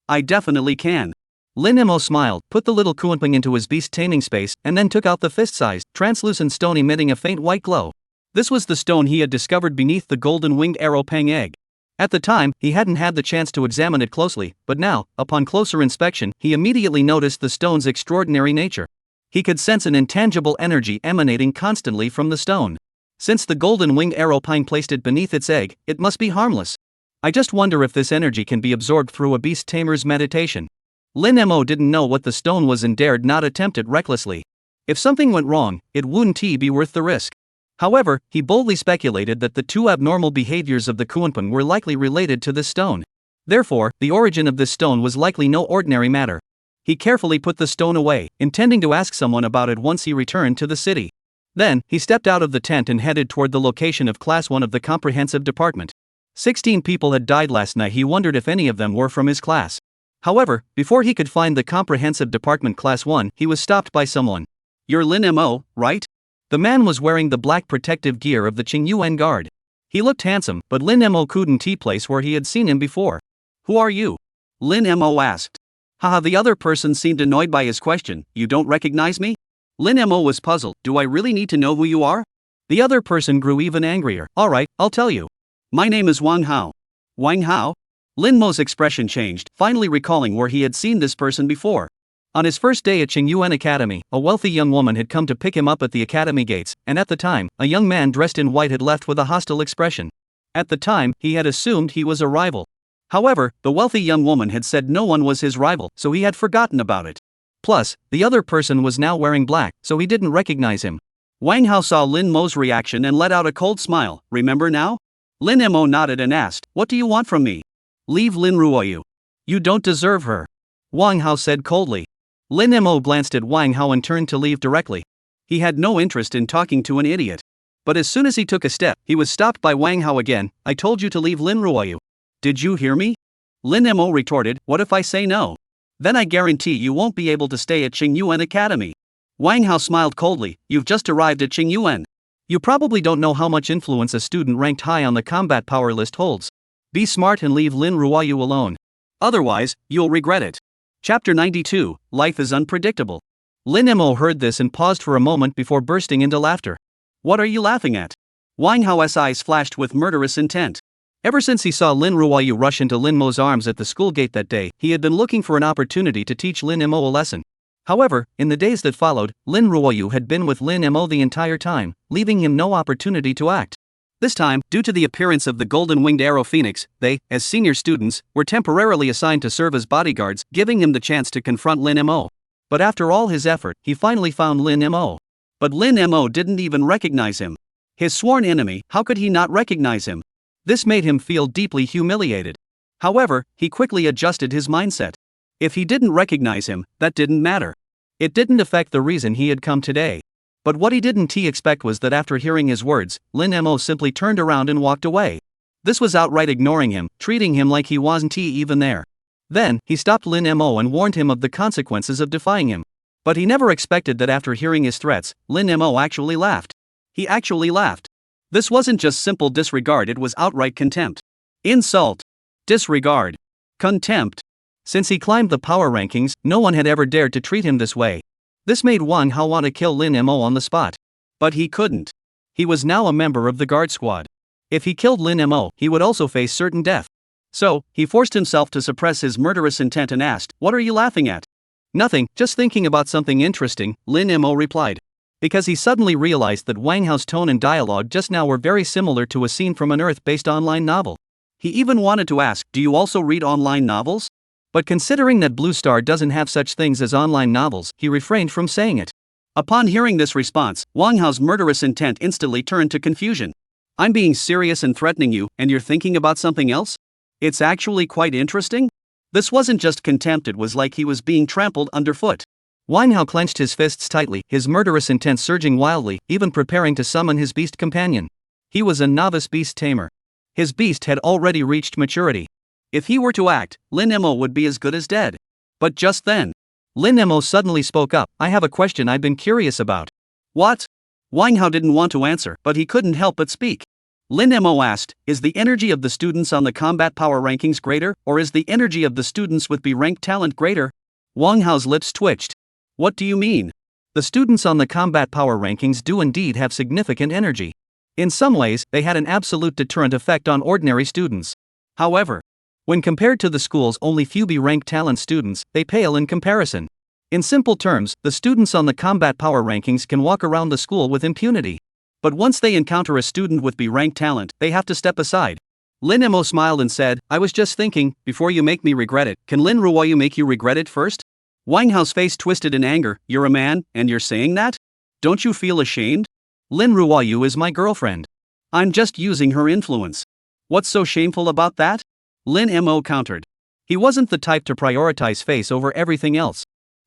I definitely can. Lin Mo smiled, put the little Kuanping into his beast taming space, and then took out the fist-sized, translucent stone emitting a faint white glow. This was the stone he had discovered beneath the golden winged arrow pang egg. At the time, he hadn't had the chance to examine it closely, but now, upon closer inspection, he immediately noticed the stone's extraordinary nature. He could sense an intangible energy emanating constantly from the stone. Since the golden winged arrow pine placed it beneath its egg, it must be harmless. I just wonder if this energy can be absorbed through a beast tamer's meditation. Lin Mo didn't know what the stone was and dared not attempt it recklessly. If something went wrong, it wouldn't be worth the risk. However, he boldly speculated that the two abnormal behaviors of the Kuanping were likely related to this stone. Therefore, the origin of this stone was likely no ordinary matter. He carefully put the stone away, intending to ask someone about it once he returned to the city. Then, he stepped out of the tent and headed toward the location of Class 1 of the Comprehensive Department. 16 people had died last night. He wondered if any of them were from his class. However, before he could find the Comprehensive Department Class 1, he was stopped by someone. You're Lin Mo, right? The man was wearing the black protective gear of the Qingyuan Guard. He looked handsome, but Lin Mo couldn't place where he had seen him before. Who are you? Lin Mo asked. Haha, the other person seemed annoyed by his question. You don't recognize me? Lin Mo was puzzled. Do I really need to know who you are? The other person grew even angrier. Alright, I'll tell you. My name is Wang Hao. Wang Hao? Lin Mo's expression changed, finally recalling where he had seen this person before. On his first day at Qingyuan Academy, a wealthy young woman had come to pick him up at the academy gates, and at the time, a young man dressed in white had left with a hostile expression. At the time, he had assumed he was a rival. However, the wealthy young woman had said no one was his rival, so he had forgotten about it. Plus, the other person was now wearing black, so he didn't recognize him. Wang Hao saw Lin Mo's reaction and let out a cold smile. Remember now? Lin Mo nodded and asked, what do you want from me? Leave Lin Ruoyu. You don't deserve her. Wang Hao said coldly. Lin Mo glanced at Wang Hao and turned to leave directly. He had no interest in talking to an idiot. But as soon as he took a step, he was stopped by Wang Hao again. I told you to leave Lin Ruoyu. Did you hear me? Lin Mo retorted, what if I say no? Then I guarantee you won't be able to stay at Qingyuan Academy. Wang Hao smiled coldly, you've just arrived at Qingyuan. You probably don't know how much influence a student ranked high on the combat power list holds. Be smart and leave Lin Ruoyu alone. Otherwise, you'll regret it. Chapter 92, Life is Unpredictable. Lin Mo heard this and paused for a moment before bursting into laughter. What are you laughing at? Wang Hao's eyes flashed with murderous intent. Ever since he saw Lin Ruoyu rush into Lin Mo's arms at the school gate that day, he had been looking for an opportunity to teach Lin Mo a lesson. However, in the days that followed, Lin Ruoyu had been with Lin Mo the entire time, leaving him no opportunity to act. This time, due to the appearance of the golden winged arrow phoenix, they, as senior students, were temporarily assigned to serve as bodyguards, giving him the chance to confront Lin Mo. But after all his effort, he finally found Lin Mo. But Lin Mo didn't even recognize him. His sworn enemy, how could he not recognize him? This made him feel deeply humiliated. However, he quickly adjusted his mindset. If he didn't recognize him, that didn't matter. It didn't affect the reason he had come today. But what he didn't expect was that after hearing his words, Lin Mo simply turned around and walked away. This was outright ignoring him, treating him like he wasn't even there. Then, he stopped Lin Mo and warned him of the consequences of defying him. But he never expected that after hearing his threats, Lin Mo actually laughed. He actually laughed. This wasn't just simple disregard, it was outright contempt. Insult. Disregard. Contempt. Since he climbed the power rankings, no one had ever dared to treat him this way. This made Wang Hao want to kill Lin Mo on the spot. But he couldn't. He was now a member of the guard squad. If he killed Lin Mo, he would also face certain death. So, he forced himself to suppress his murderous intent and asked, "What are you laughing at?" "Nothing, just thinking about something interesting," Lin Mo replied. Because he suddenly realized that Wang Hao's tone and dialogue just now were very similar to a scene from an Earth-based online novel. He even wanted to ask, "Do you also read online novels?" But considering that Blue Star doesn't have such things as online novels, he refrained from saying it. Upon hearing this response, Wang Hao's murderous intent instantly turned to confusion. "I'm being serious and threatening you, and you're thinking about something else? It's actually quite interesting?" This wasn't just contempt, it was like he was being trampled underfoot. Wang Hao clenched his fists tightly, his murderous intent surging wildly, even preparing to summon his beast companion. He was a novice beast tamer. His beast had already reached maturity. If he were to act, Lin Mo would be as good as dead. But just then, Lin Mo suddenly spoke up, "I have a question I've been curious about." "What?" Wang Hao didn't want to answer, but he couldn't help but speak. Lin Mo asked, "Is the energy of the students on the combat power rankings greater, or is the energy of the students with B-ranked talent greater?" Wang Hao's lips twitched. "What do you mean?" "The students on the combat power rankings do indeed have significant energy. In some ways, they had an absolute deterrent effect on ordinary students. However, when compared to the school's only few B-ranked talent students, they pale in comparison. In simple terms, the students on the combat power rankings can walk around the school with impunity. But once they encounter a student with B-ranked talent, they have to step aside." Lin Mo smiled and said, "I was just thinking, before you make me regret it, can Lin Ruoyu make you regret it first?" Wang Hao's face twisted in anger. "You're a man, and you're saying that? Don't you feel ashamed? Lin Ruoyu is my girlfriend. I'm just using her influence. What's so shameful about that?" Lin Mo countered. He wasn't the type to prioritize face over everything else.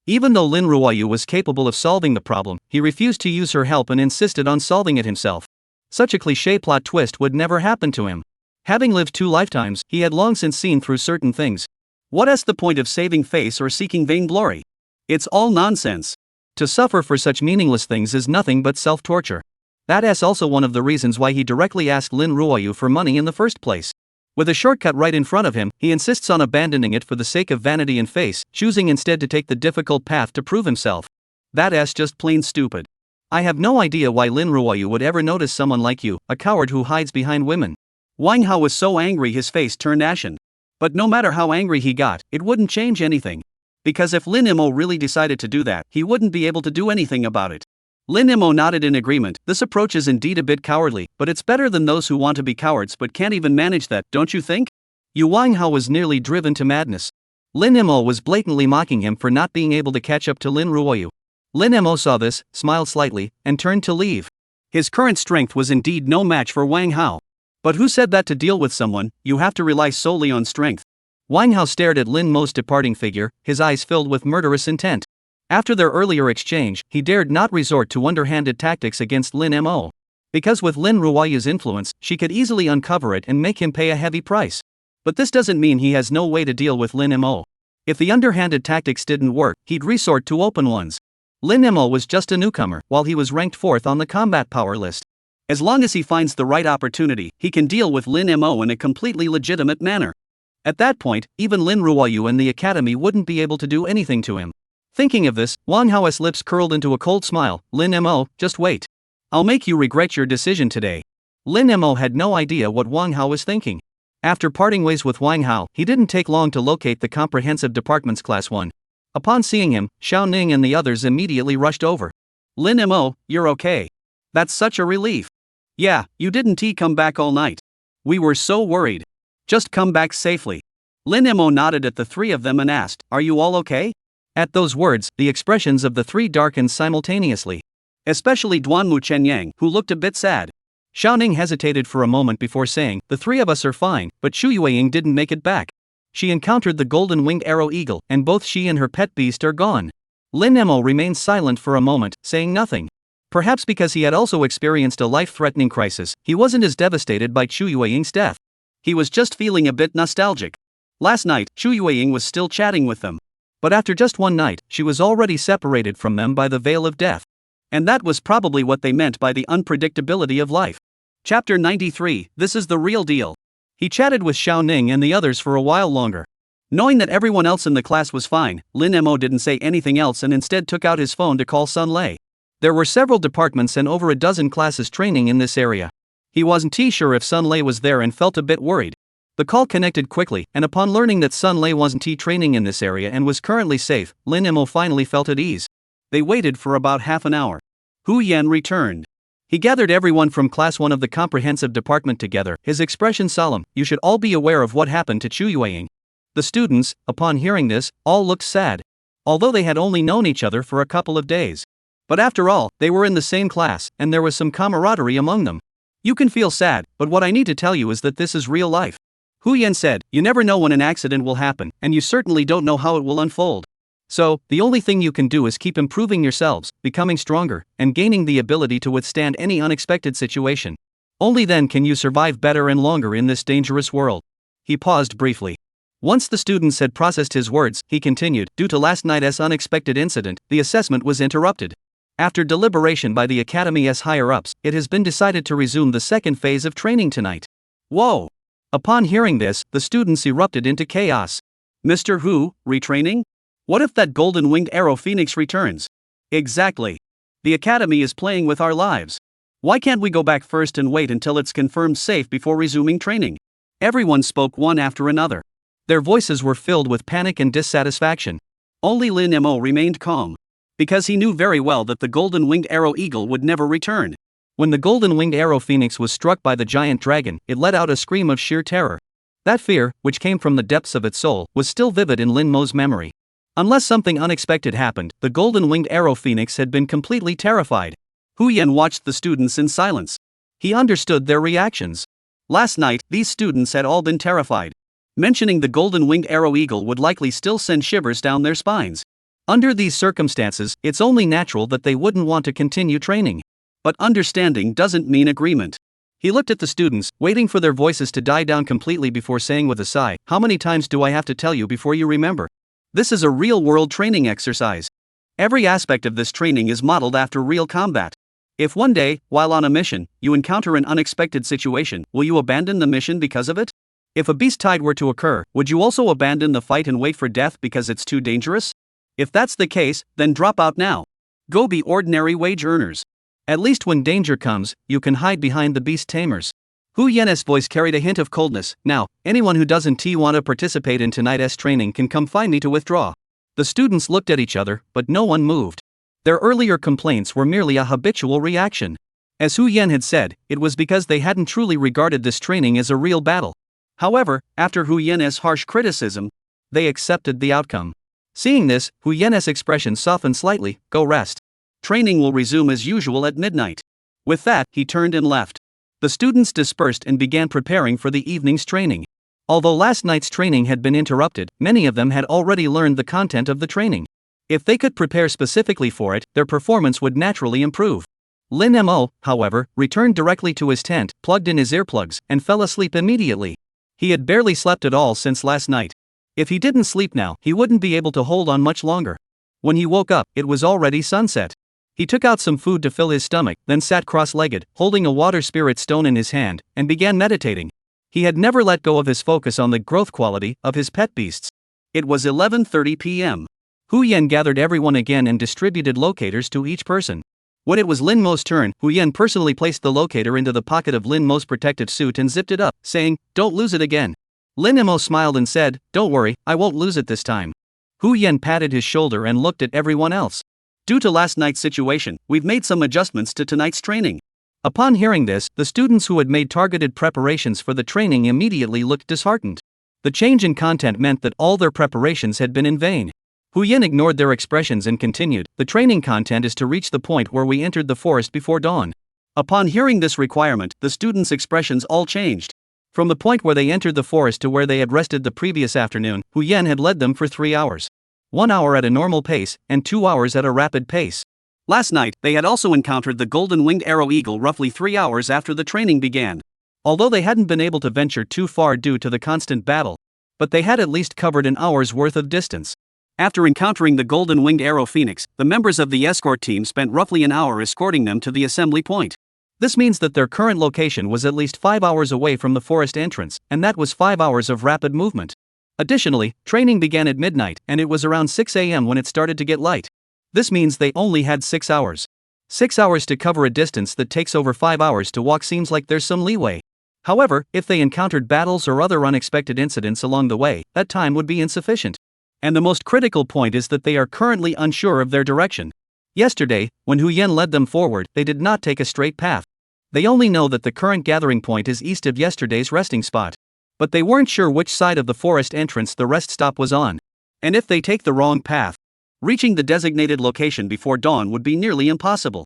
Even though Lin Ruoyu was capable of solving the problem, he refused to use her help and insisted on solving it himself. Such a cliché plot twist would never happen to him. Having lived 2 lifetimes, he had long since seen through certain things. What is the point of saving face or seeking vainglory? It's all nonsense. To suffer for such meaningless things is nothing but self-torture. That is also one of the reasons why he directly asked Lin Ruoyu for money in the first place. With a shortcut right in front of him, he insists on abandoning it for the sake of vanity and face, choosing instead to take the difficult path to prove himself. That is just plain stupid. I have no idea why Lin Ruoyu would ever notice someone like you, a coward who hides behind women. Wang Hao was so angry his face turned ashen. But no matter how angry he got, it wouldn't change anything. Because if Lin Mo really decided to do that, he wouldn't be able to do anything about it. Lin Mo nodded in agreement. "This approach is indeed a bit cowardly, but it's better than those who want to be cowards but can't even manage that, don't you think?" Wang Hao was nearly driven to madness. Lin Mo was blatantly mocking him for not being able to catch up to Lin Ruoyu. Lin Mo saw this, smiled slightly, and turned to leave. His current strength was indeed no match for Wang Hao. But who said that to deal with someone, you have to rely solely on strength? Wang Hao stared at Lin Mo's departing figure, his eyes filled with murderous intent. After their earlier exchange, he dared not resort to underhanded tactics against Lin Mo. Because with Lin Ruoyu's influence, she could easily uncover it and make him pay a heavy price. But this doesn't mean he has no way to deal with Lin Mo. If the underhanded tactics didn't work, he'd resort to open ones. Lin Mo was just a newcomer, while he was ranked 4th on the combat power list. As long as he finds the right opportunity, he can deal with Lin Mo in a completely legitimate manner. At that point, even Lin Ruoyu and the academy wouldn't be able to do anything to him. Thinking of this, Wang Hao's lips curled into a cold smile. "Lin Mo, just wait. I'll make you regret your decision today." Lin Mo had no idea what Wang Hao was thinking. After parting ways with Wang Hao, he didn't take long to locate the comprehensive department's class 1. Upon seeing him, Xiao Ning and the others immediately rushed over. "Lin Mo, you're okay. That's such a relief. Yeah, you didn't come back all night. We were so worried. Just come back safely." Lin Mo nodded at the 3 of them and asked, "Are you all okay?" At those words, the expressions of the 3 darkened simultaneously. Especially Duanmu Chenyang, who looked a bit sad. Xiao Ning hesitated for a moment before saying, "The 3 of us are fine, but Shu Yueying didn't make it back." She encountered the golden-winged arrow eagle, and both she and her pet beast are gone. Lin Mo remained silent for a moment, saying nothing. Perhaps because he had also experienced a life-threatening crisis, he wasn't as devastated by Chu Yueying's death. He was just feeling a bit nostalgic. Last night, Chu Yueying was still chatting with them. But after just one night, she was already separated from them by the veil of death. And that was probably what they meant by the unpredictability of life. Chapter 93, This is the Real Deal. He chatted with Xiao Ning and the others for a while longer. Knowing that everyone else in the class was fine, Lin Mo didn't say anything else and instead took out his phone to call Sun Lei. There were several departments and over a dozen classes training in this area. He wasn't too sure if Sun Lei was there and felt a bit worried. The call connected quickly, and upon learning that Sun Lei wasn't training in this area and was currently safe, Lin Mo finally felt at ease. They waited for about half an hour. Hu Yan returned. He gathered everyone from Class 1 of the comprehensive department together, his expression solemn. You should all be aware of what happened to Chu Yueying. The students, upon hearing this, all looked sad. Although they had only known each other for a couple of days. But after all, they were in the same class, and there was some camaraderie among them. You can feel sad, but what I need to tell you is that this is real life. Hu Yan said, you never know when an accident will happen, and you certainly don't know how it will unfold. So, the only thing you can do is keep improving yourselves, becoming stronger, and gaining the ability to withstand any unexpected situation. Only then can you survive better and longer in this dangerous world. He paused briefly. Once the students had processed his words, he continued, due to last night's unexpected incident, the assessment was interrupted. After deliberation by the Academy's higher-ups, it has been decided to resume the second phase of training tonight. Whoa! Upon hearing this, the students erupted into chaos. Mr. Hu, retraining? What if that golden-winged arrow phoenix returns? Exactly. The Academy is playing with our lives. Why can't we go back first and wait until it's confirmed safe before resuming training? Everyone spoke one after another. Their voices were filled with panic and dissatisfaction. Only Lin Mo remained calm. Because he knew very well that the golden-winged arrow eagle would never return. When the golden-winged arrow phoenix was struck by the giant dragon, it let out a scream of sheer terror. That fear, which came from the depths of its soul, was still vivid in Lin Mo's memory. Unless something unexpected happened, the golden-winged arrow phoenix had been completely terrified. Hu Yan watched the students in silence. He understood their reactions. Last night, these students had all been terrified. Mentioning the golden-winged arrow eagle would likely still send shivers down their spines. Under these circumstances, it's only natural that they wouldn't want to continue training. But understanding doesn't mean agreement. He looked at the students, waiting for their voices to die down completely before saying with a sigh, how many times do I have to tell you before you remember? This is a real-world training exercise. Every aspect of this training is modeled after real combat. If one day, while on a mission, you encounter an unexpected situation, will you abandon the mission because of it? If a beast tide were to occur, would you also abandon the fight and wait for death because it's too dangerous? If that's the case, then drop out now. Go be ordinary wage earners. At least when danger comes, you can hide behind the beast tamers. Hu Yan's voice carried a hint of coldness. Now, anyone who doesn't want to participate in tonight's training can come find me to withdraw. The students looked at each other, but no one moved. Their earlier complaints were merely a habitual reaction. As Hu Yan had said, it was because they hadn't truly regarded this training as a real battle. However, after Hu Yan's harsh criticism, they accepted the outcome. Seeing this, Hu Yan's expression softened slightly. Go rest. Training will resume as usual at midnight. With that, he turned and left. The students dispersed and began preparing for the evening's training. Although last night's training had been interrupted, many of them had already learned the content of the training. If they could prepare specifically for it, their performance would naturally improve. Lin Mo, however, returned directly to his tent, plugged in his earplugs, and fell asleep immediately. He had barely slept at all since last night. If he didn't sleep now, he wouldn't be able to hold on much longer. When he woke up, it was already sunset. He took out some food to fill his stomach, then sat cross-legged, holding a water spirit stone in his hand, and began meditating. He had never let go of his focus on the growth quality of his pet beasts. It was 11:30 p.m. Hu Yan gathered everyone again and distributed locators to each person. When it was Lin Mo's turn, Hu Yan personally placed the locator into the pocket of Lin Mo's protective suit and zipped it up, saying, "Don't lose it again." Lin Mo smiled and said, "Don't worry, I won't lose it this time." Hu Yan patted his shoulder and looked at everyone else. Due to last night's situation, we've made some adjustments to tonight's training. Upon hearing this, the students who had made targeted preparations for the training immediately looked disheartened. The change in content meant that all their preparations had been in vain. Hu Yan ignored their expressions and continued, "The training content is to reach the point where we entered the forest before dawn." Upon hearing this requirement, the students' expressions all changed. From the point where they entered the forest to where they had rested the previous afternoon, Hu Yen had led them for 3 hours. 1 hour at a normal pace, and 2 hours at a rapid pace. Last night, they had also encountered the golden-winged arrow eagle roughly 3 hours after the training began. Although they hadn't been able to venture too far due to the constant battle, but they had at least covered an hour's worth of distance. After encountering the golden-winged arrow phoenix, the members of the escort team spent roughly an hour escorting them to the assembly point. This means that their current location was at least 5 hours away from the forest entrance, and that was 5 hours of rapid movement. Additionally, training began at midnight, and it was around 6 a.m. when it started to get light. This means they only had 6 hours. 6 hours to cover a distance that takes over 5 hours to walk seems like there's some leeway. However, if they encountered battles or other unexpected incidents along the way, that time would be insufficient. And the most critical point is that they are currently unsure of their direction. Yesterday, when Hu Yen led them forward, they did not take a straight path. They only know that the current gathering point is east of yesterday's resting spot. But they weren't sure which side of the forest entrance the rest stop was on. And if they take the wrong path, reaching the designated location before dawn would be nearly impossible.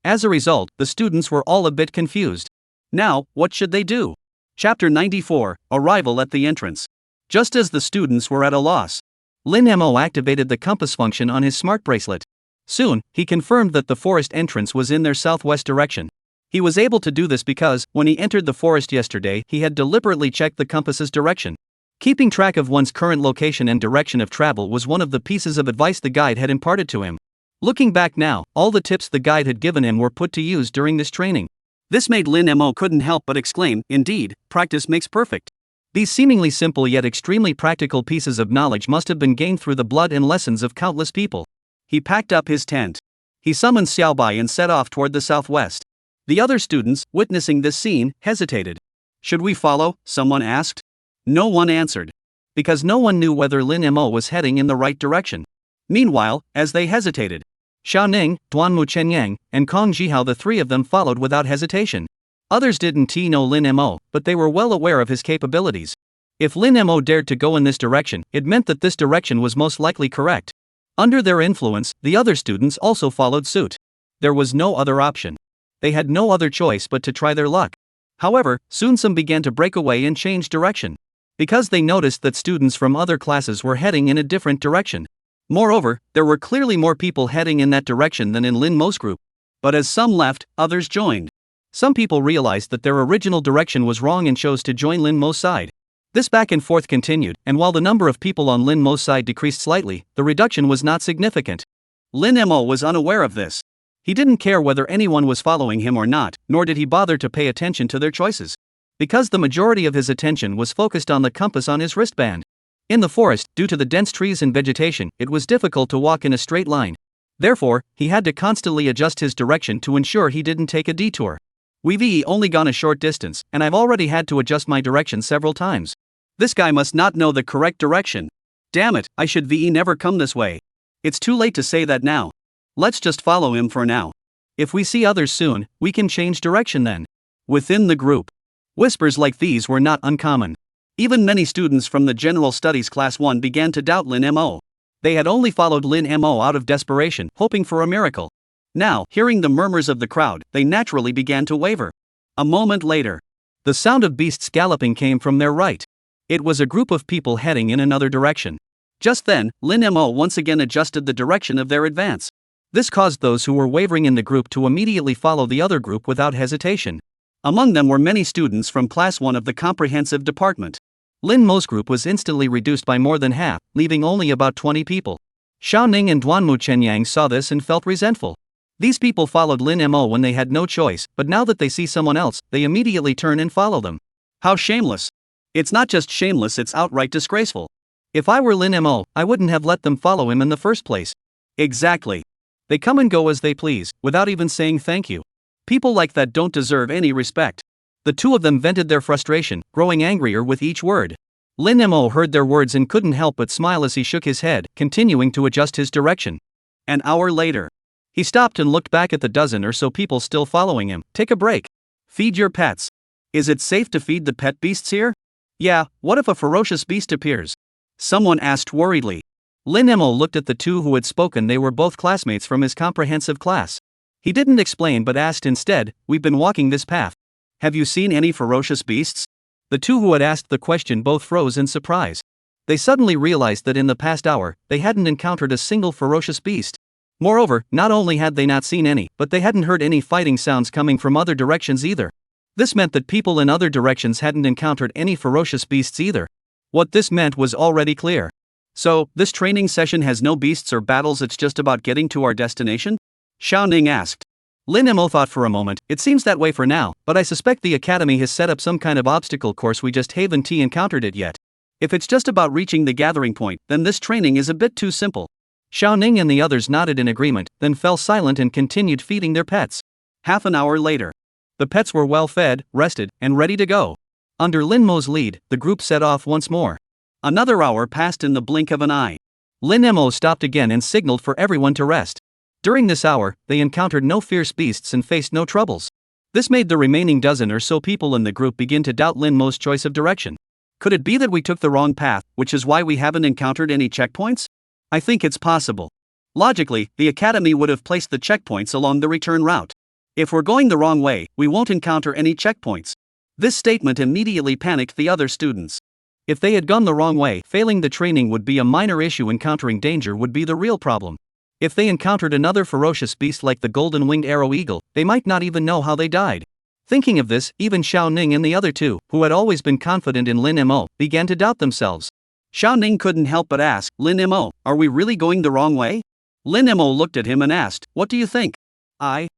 As a result, the students were all a bit confused. Now, what should they do? Chapter 94, Arrival at the Entrance. Just as the students were at a loss, Lin Mo activated the compass function on his smart bracelet. Soon, he confirmed that the forest entrance was in their southwest direction. He was able to do this because, when he entered the forest yesterday, he had deliberately checked the compass's direction. Keeping track of one's current location and direction of travel was one of the pieces of advice the guide had imparted to him. Looking back now, all the tips the guide had given him were put to use during this training. This made Lin Mo couldn't help but exclaim, "Indeed, practice makes perfect." These seemingly simple yet extremely practical pieces of knowledge must have been gained through the blood and lessons of countless people. He packed up his tent. He summoned Xiaobai and set off toward the southwest. The other students, witnessing this scene, hesitated. "Should we follow?" someone asked. No one answered. Because no one knew whether Lin Mo was heading in the right direction. Meanwhile, as they hesitated, Xiao Ning, Duanmu Chenyang, and Kong Jihao, the three of them followed without hesitation. Others didn't know Lin Mo, but they were well aware of his capabilities. If Lin Mo dared to go in this direction, it meant that this direction was most likely correct. Under their influence, the other students also followed suit. There was no other option. They had no other choice but to try their luck. However, soon some began to break away and change direction. Because they noticed that students from other classes were heading in a different direction. Moreover, there were clearly more people heading in that direction than in Lin Mo's group. But as some left, others joined. Some people realized that their original direction was wrong and chose to join Lin Mo's side. This back and forth continued, and while the number of people on Lin Mo's side decreased slightly, the reduction was not significant. Lin Mo was unaware of this. He didn't care whether anyone was following him or not, nor did he bother to pay attention to their choices. Because the majority of his attention was focused on the compass on his wristband. In the forest, due to the dense trees and vegetation, it was difficult to walk in a straight line. Therefore, he had to constantly adjust his direction to ensure he didn't take a detour. We've only gone a short distance, and I've already had to adjust my direction several times. This guy must not know the correct direction. Damn it, I should never come this way. It's too late to say that now. Let's just follow him for now. If we see others soon, we can change direction then. Within the group, whispers like these were not uncommon. Even many students from the General Studies Class 1 began to doubt Lin Mo. They had only followed Lin Mo out of desperation, hoping for a miracle. Now, hearing the murmurs of the crowd, they naturally began to waver. A moment later, the sound of beasts galloping came from their right. It was a group of people heading in another direction. Just then, Lin Mo once again adjusted the direction of their advance. This caused those who were wavering in the group to immediately follow the other group without hesitation. Among them were many students from Class 1 of the Comprehensive Department. Lin Mo's group was instantly reduced by more than half, leaving only about 20 people. Xiao Ning and Duanmu Chenyang saw this and felt resentful. These people followed Lin Mo when they had no choice, but now that they see someone else, they immediately turn and follow them. How shameless! It's not just shameless, it's outright disgraceful. If I were Lin Mo, I wouldn't have let them follow him in the first place. Exactly. They come and go as they please, without even saying thank you. People like that don't deserve any respect. The two of them vented their frustration, growing angrier with each word. Lin Mo heard their words and couldn't help but smile as he shook his head, continuing to adjust his direction. An hour later, he stopped and looked back at the dozen or so people still following him. Take a break. Feed your pets. Is it safe to feed the pet beasts here? Yeah, what if a ferocious beast appears? Someone asked worriedly. Lin Mo looked at the two who had spoken. They were both classmates from his comprehensive class. He didn't explain but asked instead, "We've been walking this path. Have you seen any ferocious beasts?" The two who had asked the question both froze in surprise. They suddenly realized that in the past hour, they hadn't encountered a single ferocious beast. Moreover, not only had they not seen any, but they hadn't heard any fighting sounds coming from other directions either. This meant that people in other directions hadn't encountered any ferocious beasts either. What this meant was already clear. So, this training session has no beasts or battles, it's just about getting to our destination? Xiao Ning asked. Lin Mo thought for a moment, it seems that way for now, but I suspect the academy has set up some kind of obstacle course, we just haven't encountered it yet. If it's just about reaching the gathering point, then this training is a bit too simple. Xiao Ning and the others nodded in agreement, then fell silent and continued feeding their pets. Half an hour later. The pets were well fed, rested, and ready to go. Under Lin Mo's lead, the group set off once more. Another hour passed in the blink of an eye. Lin Mo stopped again and signaled for everyone to rest. During this hour, they encountered no fierce beasts and faced no troubles. This made the remaining dozen or so people in the group begin to doubt Lin Mo's choice of direction. Could it be that we took the wrong path, which is why we haven't encountered any checkpoints? I think it's possible. Logically, the academy would have placed the checkpoints along the return route. If we're going the wrong way, we won't encounter any checkpoints. This statement immediately panicked the other students. If they had gone the wrong way, failing the training would be a minor issue, encountering danger would be the real problem. If they encountered another ferocious beast like the golden-winged arrow eagle, they might not even know how they died. Thinking of this, even Xiao Ning and the other two, who had always been confident in Lin Mo, began to doubt themselves. Xiao Ning couldn't help but ask, Lin Mo, are we really going the wrong way? Lin Mo looked at him and asked, what do you think? I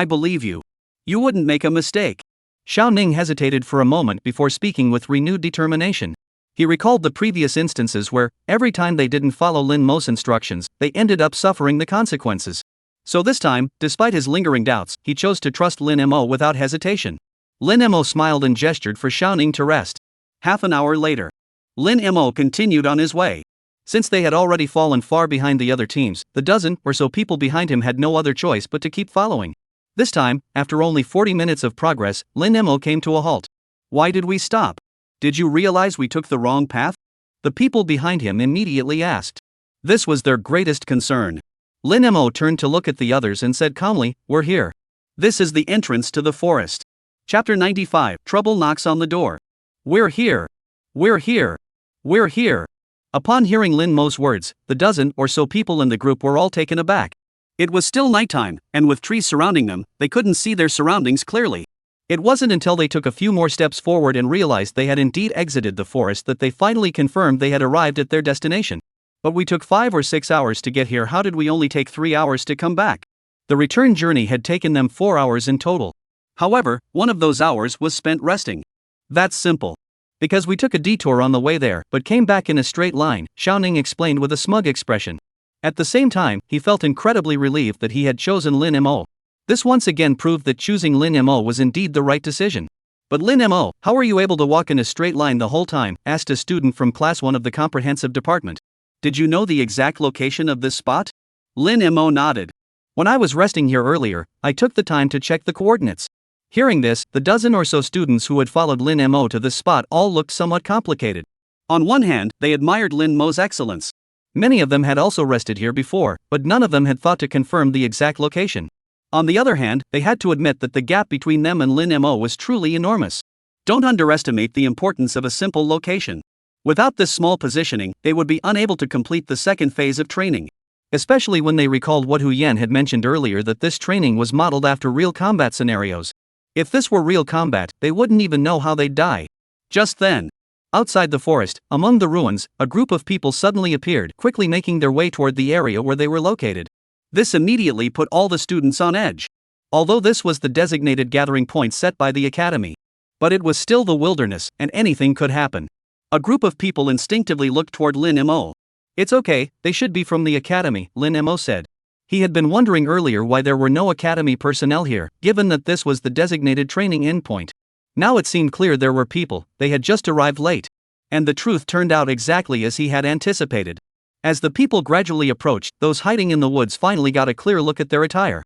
believe you. You wouldn't make a mistake. Xiao Ning hesitated for a moment before speaking with renewed determination. He recalled the previous instances where, every time they didn't follow Lin Mo's instructions, they ended up suffering the consequences. So this time, despite his lingering doubts, he chose to trust Lin Mo without hesitation. Lin Mo smiled and gestured for Xiao Ning to rest. Half an hour later. Lin Mo continued on his way. Since they had already fallen far behind the other teams, the dozen or so people behind him had no other choice but to keep following. This time, after only 40 minutes of progress, Lin Mo came to a halt. Why did we stop? Did you realize we took the wrong path? The people behind him immediately asked. This was their greatest concern. Lin Mo turned to look at the others and said calmly, we're here. This is the entrance to the forest. Chapter 95, Trouble Knocks on the Door. We're here. We're here. We're here. Upon hearing Lin Mo's words, the dozen or so people in the group were all taken aback. It was still nighttime, and with trees surrounding them, they couldn't see their surroundings clearly. It wasn't until they took a few more steps forward and realized they had indeed exited the forest that they finally confirmed they had arrived at their destination. But we took 5 or 6 hours to get here, how did we only take 3 hours to come back? The return journey had taken them 4 hours in total. However, one of those hours was spent resting. That's simple. Because we took a detour on the way there, but came back in a straight line, Xiao Ning explained with a smug expression. At the same time, he felt incredibly relieved that he had chosen Lin Mo. This once again proved that choosing Lin Mo was indeed the right decision. But Lin Mo, how are you able to walk in a straight line the whole time? Asked a student from Class 1 of the Comprehensive Department. Did you know the exact location of this spot? Lin Mo nodded. When I was resting here earlier, I took the time to check the coordinates. Hearing this, the dozen or so students who had followed Lin Mo to this spot all looked somewhat complicated. On one hand, they admired Lin Mo's excellence. Many of them had also rested here before, but none of them had thought to confirm the exact location. On the other hand, they had to admit that the gap between them and Lin Mo was truly enormous. Don't underestimate the importance of a simple location. Without this small positioning, they would be unable to complete the second phase of training. Especially when they recalled what Hu Yan had mentioned earlier, that this training was modeled after real combat scenarios. If this were real combat, they wouldn't even know how they'd die. Just then, outside the forest, among the ruins, a group of people suddenly appeared, quickly making their way toward the area where they were located. This immediately put all the students on edge. Although this was the designated gathering point set by the academy. But it was still the wilderness, and anything could happen. A group of people instinctively looked toward Lin Mo. It's okay, they should be from the academy, Lin Mo said. He had been wondering earlier why there were no academy personnel here, given that this was the designated training endpoint. Now it seemed clear there were people, they had just arrived late. And the truth turned out exactly as he had anticipated. As the people gradually approached, those hiding in the woods finally got a clear look at their attire.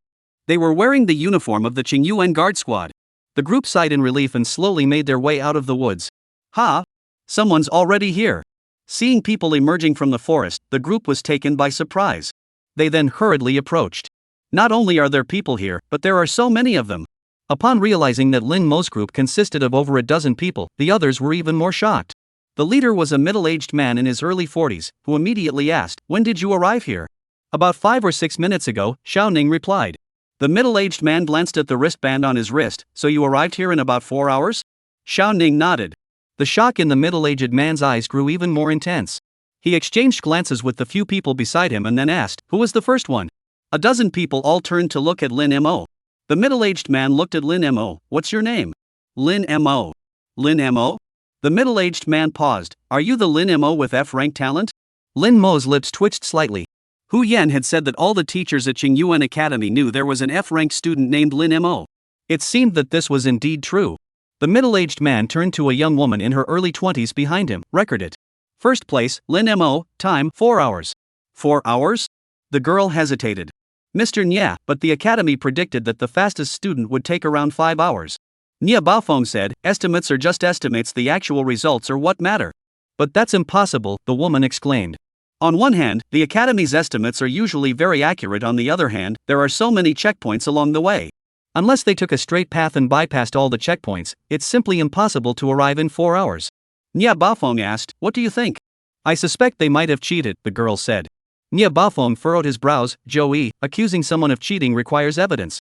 They were wearing the uniform of the Qingyuan Guard Squad. The group sighed in relief and slowly made their way out of the woods. Ha! Someone's already here. Seeing people emerging from the forest, the group was taken by surprise. They then hurriedly approached. Not only are there people here, but there are so many of them. Upon realizing that Lin Mo's group consisted of over a dozen people, the others were even more shocked. The leader was a middle-aged man in his early 40s, who immediately asked, "When did you arrive here?" "About 5 or 6 minutes ago," Xiao Ning replied. The middle-aged man glanced at the wristband on his wrist. "So you arrived here in about 4 hours?" Xiao Ning nodded. The shock in the middle-aged man's eyes grew even more intense. He exchanged glances with the few people beside him and then asked, "Who was the first one?" A dozen people all turned to look at Lin Mo. The middle-aged man looked at Lin Mo. "What's your name?" "Lin Mo." "Lin Mo?" The middle-aged man paused. "Are you the Lin Mo with F-rank talent?" Lin Mo's lips twitched slightly. Hu Yan had said that all the teachers at Qingyuan Academy knew there was an F-rank student named Lin Mo. It seemed that this was indeed true. The middle-aged man turned to a young woman in her early 20s behind him, recorded. "First place, Lin Mo, time 4 hours. 4 hours? The girl hesitated. "Mr. Nya, but the academy predicted that the fastest student would take around 5 hours. Nya Baofeng said, "Estimates are just estimates, the actual results are what matter." "But that's impossible," the woman exclaimed. "On one hand, the academy's estimates are usually very accurate. On the other hand, there are so many checkpoints along the way. Unless they took a straight path and bypassed all the checkpoints, it's simply impossible to arrive in 4 hours." Nya Baofeng asked, "What do you think?" "I suspect they might have cheated," the girl said. Nya Baofeng furrowed his brows. "Zhou, accusing someone of cheating requires evidence."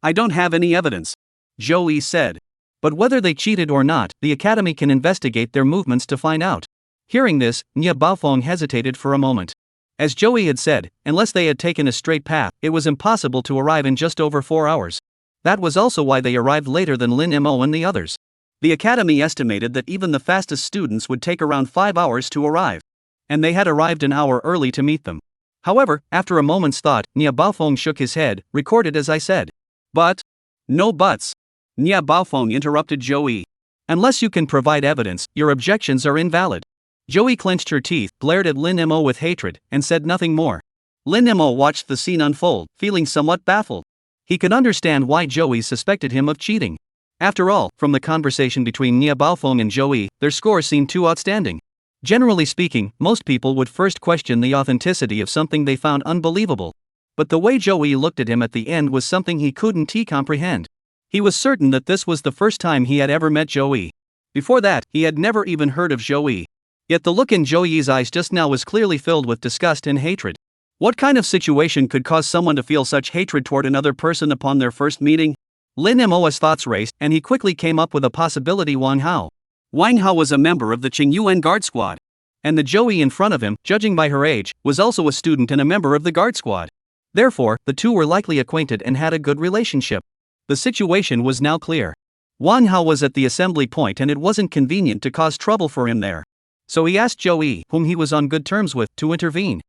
"I don't have any evidence," Zhou said. "But whether they cheated or not, the academy can investigate their movements to find out." Hearing this, Nya Baofeng hesitated for a moment. As Zhou had said, unless they had taken a straight path, it was impossible to arrive in just over 4 hours. That was also why they arrived later than Lin Mo and the others. The academy estimated that even the fastest students would take around 5 hours to arrive. And they had arrived an hour early to meet them. However, after a moment's thought, Nya Baofeng shook his head. "Recorded as I said." "But..." "No buts," Nya Baofeng interrupted Zhou. "Unless you can provide evidence, your objections are invalid." Zhou clenched her teeth, glared at Lin Mo with hatred, and said nothing more. Lin Mo watched the scene unfold, feeling somewhat baffled. He could understand why Zhou suspected him of cheating. After all, from the conversation between Nya Baofeng and Zhou, their score seemed too outstanding. Generally speaking, most people would first question the authenticity of something they found unbelievable. But the way Zhou looked at him at the end was something he couldn't comprehend. He was certain that this was the first time he had ever met Zhou. Before that, he had never even heard of Zhou. Yet the look in Zhou's eyes just now was clearly filled with disgust and hatred. What kind of situation could cause someone to feel such hatred toward another person upon their first meeting? Lin Mo's thoughts raced, and he quickly came up with a possibility. Wang Hao. Wang Hao was a member of the Qingyuan Guard Squad. And the Zhou in front of him, judging by her age, was also a student and a member of the Guard Squad. Therefore, the two were likely acquainted and had a good relationship. The situation was now clear. Wang Hao was at the assembly point and it wasn't convenient to cause trouble for him there. So he asked Zhou, whom he was on good terms with, to intervene.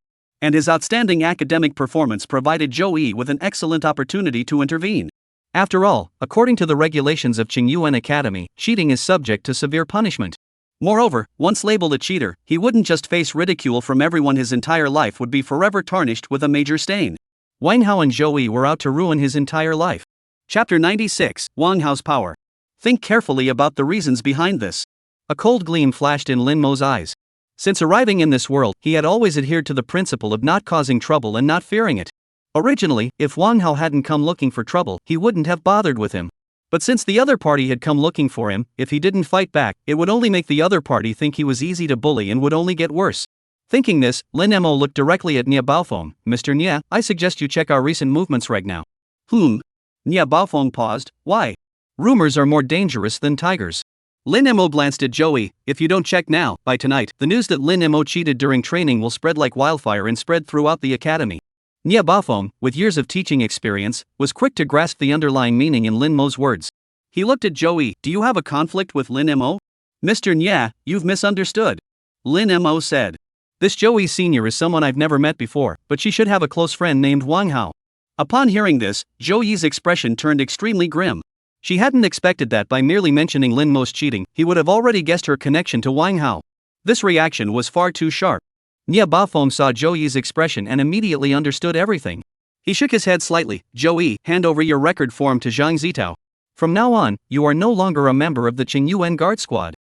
And his outstanding academic performance provided Zhou with an excellent opportunity to intervene. After all, according to the regulations of Qingyuan Academy, cheating is subject to severe punishment. Moreover, once labeled a cheater, he wouldn't just face ridicule from everyone, his entire life would be forever tarnished with a major stain. Wang Hao and Zhou were out to ruin his entire life. Chapter 96, Wang Hao's Power. Think carefully about the reasons behind this. A cold gleam flashed in Lin Mo's eyes. Since arriving in this world, he had always adhered to the principle of not causing trouble and not fearing it. Originally, if Wang Hao hadn't come looking for trouble, he wouldn't have bothered with him. But since the other party had come looking for him, if he didn't fight back, it would only make the other party think he was easy to bully and would only get worse. Thinking this, Lin Mo looked directly at Nya Baofeng. "Mr. Nya, I suggest you check our recent movements right now." Nya Baofeng paused. "Why?" "Rumors are more dangerous than tigers." Lin Mo glanced at Zhou. "If you don't check now, by tonight, the news that Lin Mo cheated during training will spread like wildfire and spread throughout the academy." Nya Baofeng, with years of teaching experience, was quick to grasp the underlying meaning in Lin Mo's words. He looked at Zhou. "Do you have a conflict with Lin Mo?" "Mr. Nya, you've misunderstood," Lin Mo said. "This Zhou Senior is someone I've never met before, but she should have a close friend named Wang Hao." Upon hearing this, Zhou's expression turned extremely grim. She hadn't expected that by merely mentioning Lin Mo's cheating, he would have already guessed her connection to Wang Hao. This reaction was far too sharp. Nya Baofeng saw Zhou's expression and immediately understood everything. He shook his head slightly. "Zhou, hand over your record form to Zhang Zitao. From now on, you are no longer a member of the Qingyuan Guard Squad."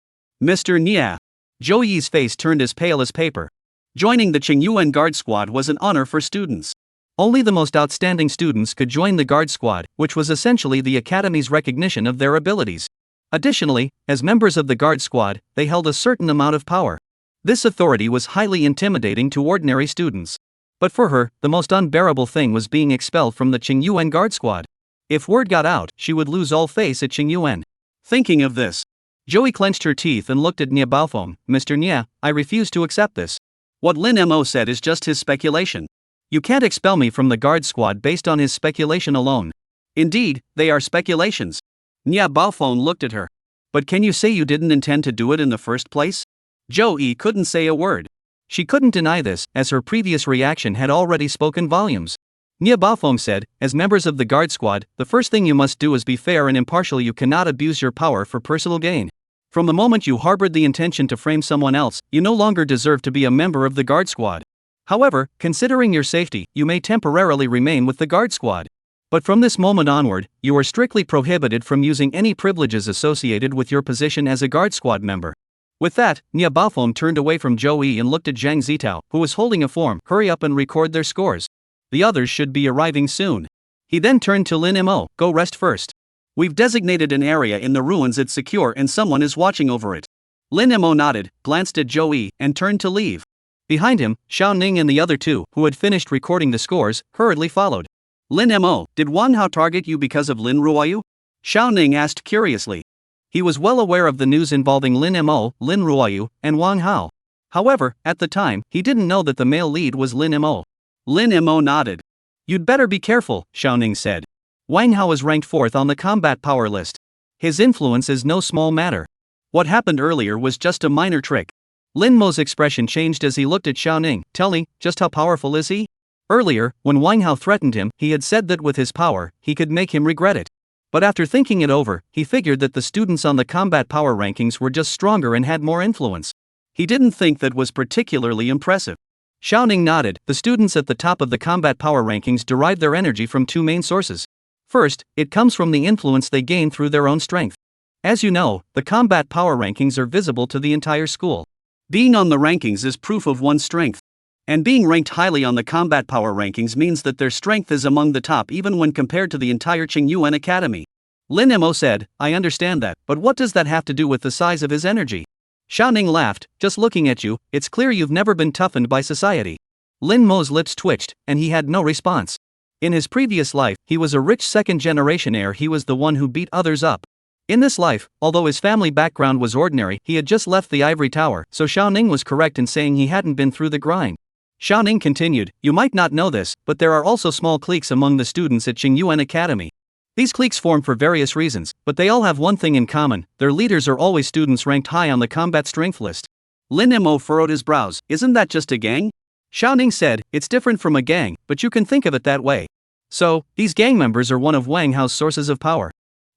"Mr. Nya." Zhou's face turned as pale as paper. Joining the Qingyuan Guard Squad was an honor for students. Only the most outstanding students could join the guard squad, which was essentially the academy's recognition of their abilities. Additionally, as members of the guard squad, they held a certain amount of power. This authority was highly intimidating to ordinary students. But for her, the most unbearable thing was being expelled from the Qingyuan guard squad. If word got out, she would lose all face at Qingyuan. Thinking of this, Joey clenched her teeth and looked at Nia Baofeng. Mr. Nia, I refuse to accept this. What Lin Mo said is just his speculation. You can't expel me from the guard squad based on his speculation alone. Indeed, they are speculations. Nia Baofeng looked at her. But can you say you didn't intend to do it in the first place? Joey couldn't say a word. She couldn't deny this, as her previous reaction had already spoken volumes. Nia Baofeng said, as members of the guard squad, the first thing you must do is be fair and impartial. You cannot abuse your power for personal gain. From the moment you harbored the intention to frame someone else, you no longer deserve to be a member of the guard squad. However, considering your safety, you may temporarily remain with the guard squad. But from this moment onward, you are strictly prohibited from using any privileges associated with your position as a guard squad member. With that, Nia Baofeng turned away from Joey and looked at Zhang Zitao, who was holding a form. Hurry up and record their scores. The others should be arriving soon. He then turned to Lin Mo. Go rest first. We've designated an area in the ruins. It's secure and someone is watching over it. Lin Mo nodded, glanced at Joey, and turned to leave. Behind him, Xiao Ning and the other two, who had finished recording the scores, hurriedly followed. Lin Mo, did Wang Hao target you because of Lin Ruoyu? Xiao Ning asked curiously. He was well aware of the news involving Lin Mo, Lin Ruoyu, and Wang Hao. However, at the time, he didn't know that the male lead was Lin Mo. Lin Mo nodded. You'd better be careful, Xiao Ning said. Wang Hao is ranked 4th on the combat power list. His influence is no small matter. What happened earlier was just a minor trick. Lin Mo's expression changed as he looked at Xiao Ning. Tell me, just how powerful is he? Earlier, when Wang Hao threatened him, he had said that with his power, he could make him regret it. But after thinking it over, he figured that the students on the combat power rankings were just stronger and had more influence. He didn't think that was particularly impressive. Xiao Ning nodded. The students at the top of the combat power rankings derive their energy from two main sources. First, it comes from the influence they gain through their own strength. As you know, the combat power rankings are visible to the entire school. Being on the rankings is proof of one's strength. And being ranked highly on the combat power rankings means that their strength is among the top even when compared to the entire Qingyuan Academy. Lin Mo said, I understand that, but what does that have to do with the size of his energy? Xiao Ning laughed, just looking at you, it's clear you've never been toughened by society. Lin Mo's lips twitched, and he had no response. In his previous life, he was a rich second-generation heir. He was the one who beat others up. In this life, although his family background was ordinary, he had just left the ivory tower, so Xiao Ning was correct in saying he hadn't been through the grind. Xiao Ning continued, you might not know this, but there are also small cliques among the students at Qingyuan Academy. These cliques form for various reasons, but they all have one thing in common, their leaders are always students ranked high on the combat strength list. Lin Mo furrowed his brows. Isn't that just a gang? Xiao Ning said, it's different from a gang, but you can think of it that way. So, these gang members are one of Wang Hao's sources of power.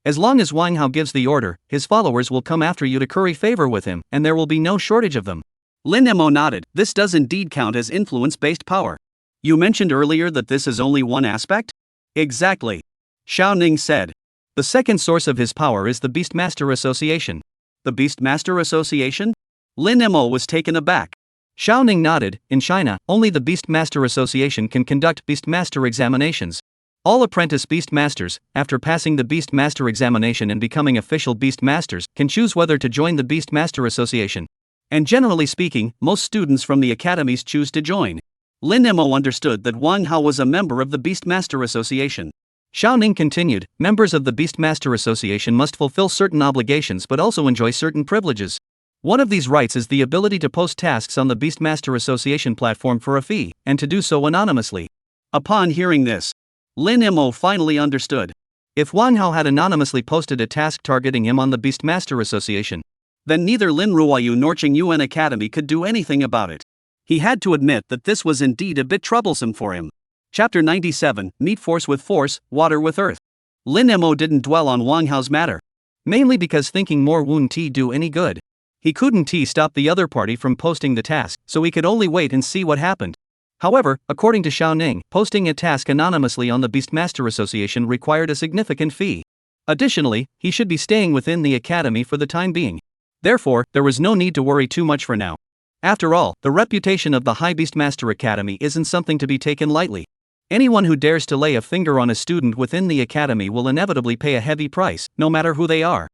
As long as Wang Hao gives the order, his followers will come after you to curry favor with him, and there will be no shortage of them. Lin Mo nodded. This does indeed count as influence-based power. You mentioned earlier that this is only one aspect? Exactly. Xiao Ning said. The second source of his power is the Beastmaster Association. The Beastmaster Association? Lin Mo was taken aback. Xiao Ning nodded. In China, only the Beastmaster Association can conduct Beastmaster examinations. All apprentice Beastmasters, after passing the Beastmaster examination and becoming official Beastmasters, can choose whether to join the Beastmaster Association. And generally speaking, most students from the academies choose to join. Lin Mo understood that Wang Hao was a member of the Beastmaster Association. Xiao Ning continued, members of the Beastmaster Association must fulfill certain obligations but also enjoy certain privileges. One of these rights is the ability to post tasks on the Beastmaster Association platform for a fee, and to do so anonymously. Upon hearing this, Lin Mo finally understood. If Wang Hao had anonymously posted a task targeting him on the Beastmaster Association, then neither Lin Ruoyu nor Qingyuan Academy could do anything about it. He had to admit that this was indeed a bit troublesome for him. Chapter 97, Meet Force with Force, Water with Earth. Lin Mo didn't dwell on Wang Hao's matter. Mainly because thinking more wouldn't do any good. He couldn't stop the other party from posting the task, so he could only wait and see what happened. However, according to Xiao Ning, posting a task anonymously on the Beastmaster Association required a significant fee. Additionally, he should be staying within the academy for the time being. Therefore, there was no need to worry too much for now. After all, the reputation of the High Beastmaster Academy isn't something to be taken lightly. Anyone who dares to lay a finger on a student within the academy will inevitably pay a heavy price, no matter who they are.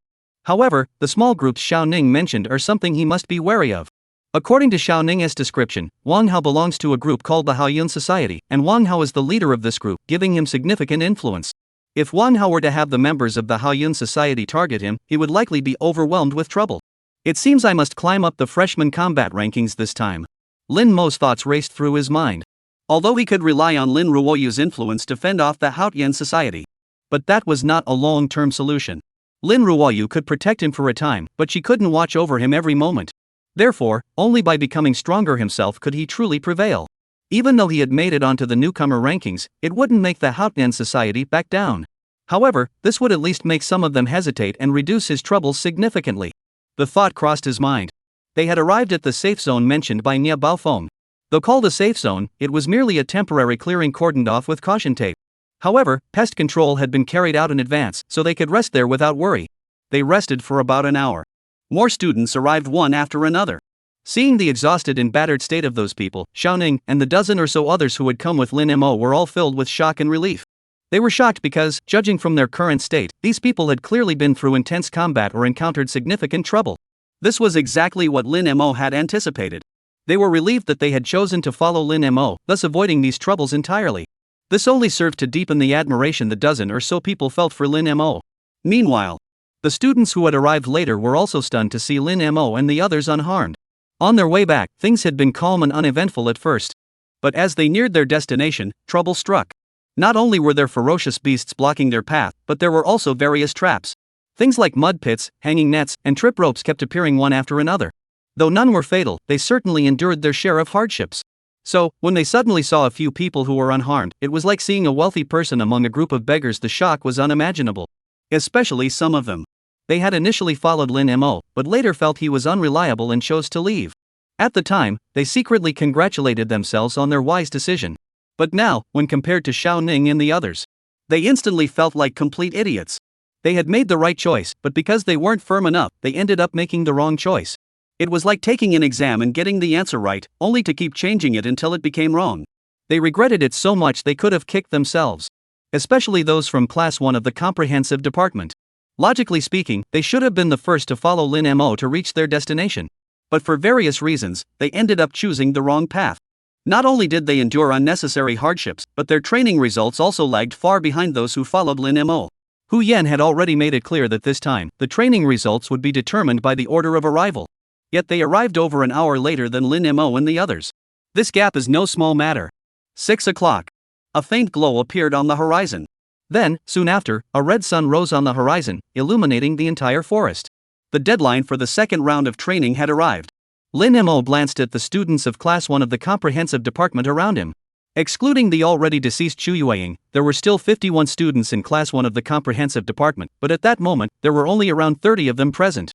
However, the small groups Xiao Ning mentioned are something he must be wary of. According to Xiao Ning's description, Wang Hao belongs to a group called the Haoyun Society, and Wang Hao is the leader of this group, giving him significant influence. If Wang Hao were to have the members of the Haoyun Society target him, he would likely be overwhelmed with trouble. It seems I must climb up the freshman combat rankings this time. Lin Mo's thoughts raced through his mind. Although he could rely on Lin Ruoyu's influence to fend off the Haoyun Society. But that was not a long-term solution. Lin Ruoyu could protect him for a time, but she couldn't watch over him every moment. Therefore, only by becoming stronger himself could he truly prevail. Even though he had made it onto the newcomer rankings, it wouldn't make the Haoyun Society back down. However, this would at least make some of them hesitate and reduce his troubles significantly. The thought crossed his mind. They had arrived at the safe zone mentioned by Nia Baofeng. Though called a safe zone, it was merely a temporary clearing cordoned off with caution tape. However, pest control had been carried out in advance, so they could rest there without worry. They rested for about an hour. More students arrived one after another. Seeing the exhausted and battered state of those people, Xiao Ning and the dozen or so others who had come with Lin Mo were all filled with shock and relief. They were shocked because, judging from their current state, these people had clearly been through intense combat or encountered significant trouble. This was exactly what Lin Mo had anticipated. They were relieved that they had chosen to follow Lin Mo, thus avoiding these troubles entirely. This only served to deepen the admiration the dozen or so people felt for Lin Mo. Meanwhile, the students who had arrived later were also stunned to see Lin Mo and the others unharmed. On their way back, things had been calm and uneventful at first. But as they neared their destination, trouble struck. Not only were there ferocious beasts blocking their path, but there were also various traps. Things like mud pits, hanging nets, and trip ropes kept appearing one after another. Though none were fatal, they certainly endured their share of hardships. So, when they suddenly saw a few people who were unharmed, it was like seeing a wealthy person among a group of beggars. The shock was unimaginable. Especially some of them. They had initially followed Lin Mo, but later felt he was unreliable and chose to leave. At the time, they secretly congratulated themselves on their wise decision. But now, when compared to Xiao Ning and the others, they instantly felt like complete idiots. They had made the right choice, but because they weren't firm enough, they ended up making the wrong choice. It was like taking an exam and getting the answer right, only to keep changing it until it became wrong. They regretted it so much they could have kicked themselves. Especially those from Class 1 of the Comprehensive Department. Logically speaking, they should have been the first to follow Lin Mo to reach their destination. But for various reasons, they ended up choosing the wrong path. Not only did they endure unnecessary hardships, but their training results also lagged far behind those who followed Lin Mo. Hu Yan had already made it clear that this time, the training results would be determined by the order of arrival. Yet they arrived over an hour later than Lin Mo and the others. This gap is no small matter. 6 o'clock. A faint glow appeared on the horizon. Then, soon after, a red sun rose on the horizon, illuminating the entire forest. The deadline for the second round of training had arrived. Lin Mo glanced at the students of Class 1 of the Comprehensive Department around him. Excluding the already deceased Chu Yueying, there were still 51 students in Class 1 of the Comprehensive Department, but at that moment, there were only around 30 of them present.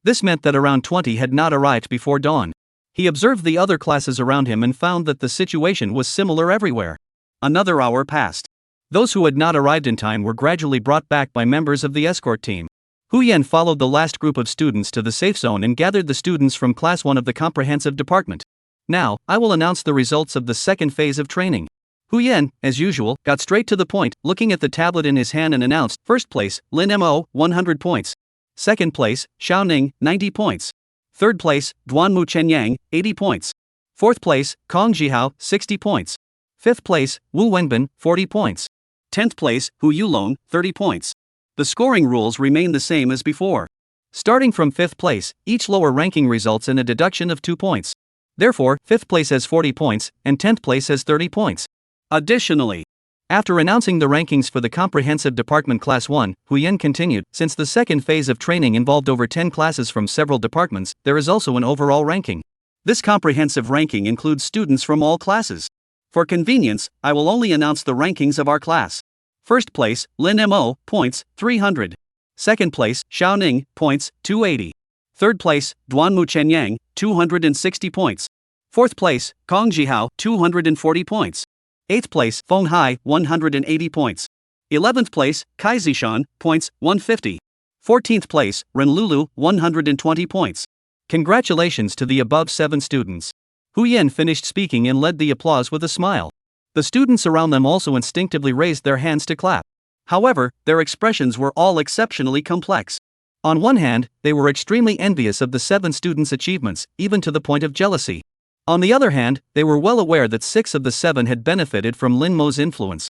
This meant that around 20 had not arrived before dawn. He observed the other classes around him and found that the situation was similar everywhere. Another hour passed. Those who had not arrived in time were gradually brought back by members of the escort team. Hu Yan followed the last group of students to the safe zone and gathered the students from Class 1 of the Comprehensive Department. Now, I will announce the results of the second phase of training. Hu Yan, as usual, got straight to the point, looking at the tablet in his hand and announced, First place, Lin Mo, 100 points. Second place, Xiao Ning, 90 points. Third place, Duanmu Chenyang, 80 points. Fourth place, Kong Jihao, 60 points. Fifth place, Wu Wenbin, 40 points. 10th place, Hu Yulong, 30 points. The scoring rules remain the same as before. Starting from 5th place, each lower ranking results in a deduction of 2 points. Therefore, 5th place has 40 points, and 10th place has 30 points. Additionally, after announcing the rankings for the Comprehensive Department Class 1, Hu Yan continued, since the second phase of training involved over 10 classes from several departments, there is also an overall ranking. This comprehensive ranking includes students from all classes. For convenience, I will only announce the rankings of our class. First place, Lin Mo, points, 300. Second place, Xiao Ning, points, 280. Third place, Duanmu Chenyang, 260 points. Fourth place, Kong Jihao, 240 points. 8th place, Feng Hai, 180 points. 11th place, Kai Zishan, points, 150. 14th place, Ren Lulu, 120 points. Congratulations to the above 7 students. Hu Yan finished speaking and led the applause with a smile. The students around them also instinctively raised their hands to clap. However, their expressions were all exceptionally complex. On one hand, they were extremely envious of the 7 students' achievements, even to the point of jealousy. On the other hand, they were well aware that 6 of the 7 had benefited from Lin Mo's influence.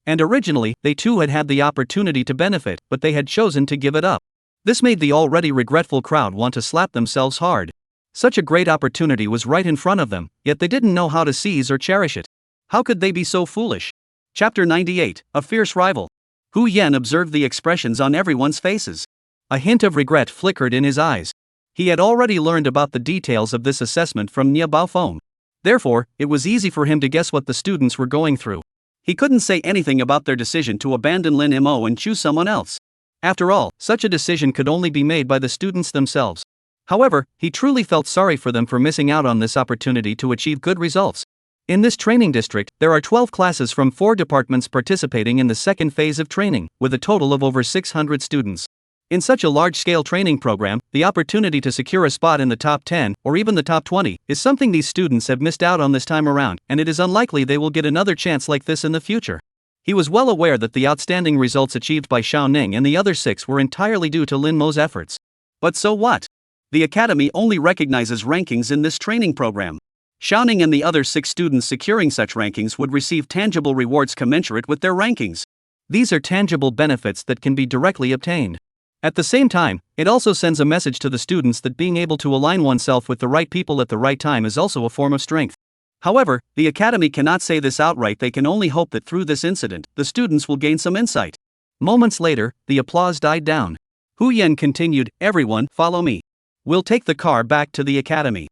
And originally, they too had had the opportunity to benefit, but they had chosen to give it up. This made the already regretful crowd want to slap themselves hard. Such a great opportunity was right in front of them, yet they didn't know how to seize or cherish it. How could they be so foolish? Chapter 98, A Fierce Rival. Hu Yan observed the expressions on everyone's faces. A hint of regret flickered in his eyes. He had already learned about the details of this assessment from Nie Baofeng. Therefore, it was easy for him to guess what the students were going through. He couldn't say anything about their decision to abandon Lin Mo and choose someone else. After all, such a decision could only be made by the students themselves. However, he truly felt sorry for them for missing out on this opportunity to achieve good results. In this training district, there are 12 classes from 4 departments participating in the second phase of training, with a total of over 600 students. In such a large-scale training program, the opportunity to secure a spot in the top 10, or even the top 20, is something these students have missed out on this time around, and it is unlikely they will get another chance like this in the future. He was well aware that the outstanding results achieved by Xiao Ning and the other 6 were entirely due to Lin Mo's efforts. But so what? The academy only recognizes rankings in this training program. Xiao Ning and the other 6 students securing such rankings would receive tangible rewards commensurate with their rankings. These are tangible benefits that can be directly obtained. At the same time, it also sends a message to the students that being able to align oneself with the right people at the right time is also a form of strength. However, the academy cannot say this outright. They can only hope that through this incident, the students will gain some insight. Moments later, the applause died down. Hu Yan continued, "Everyone, follow me. We'll take the car back to the academy."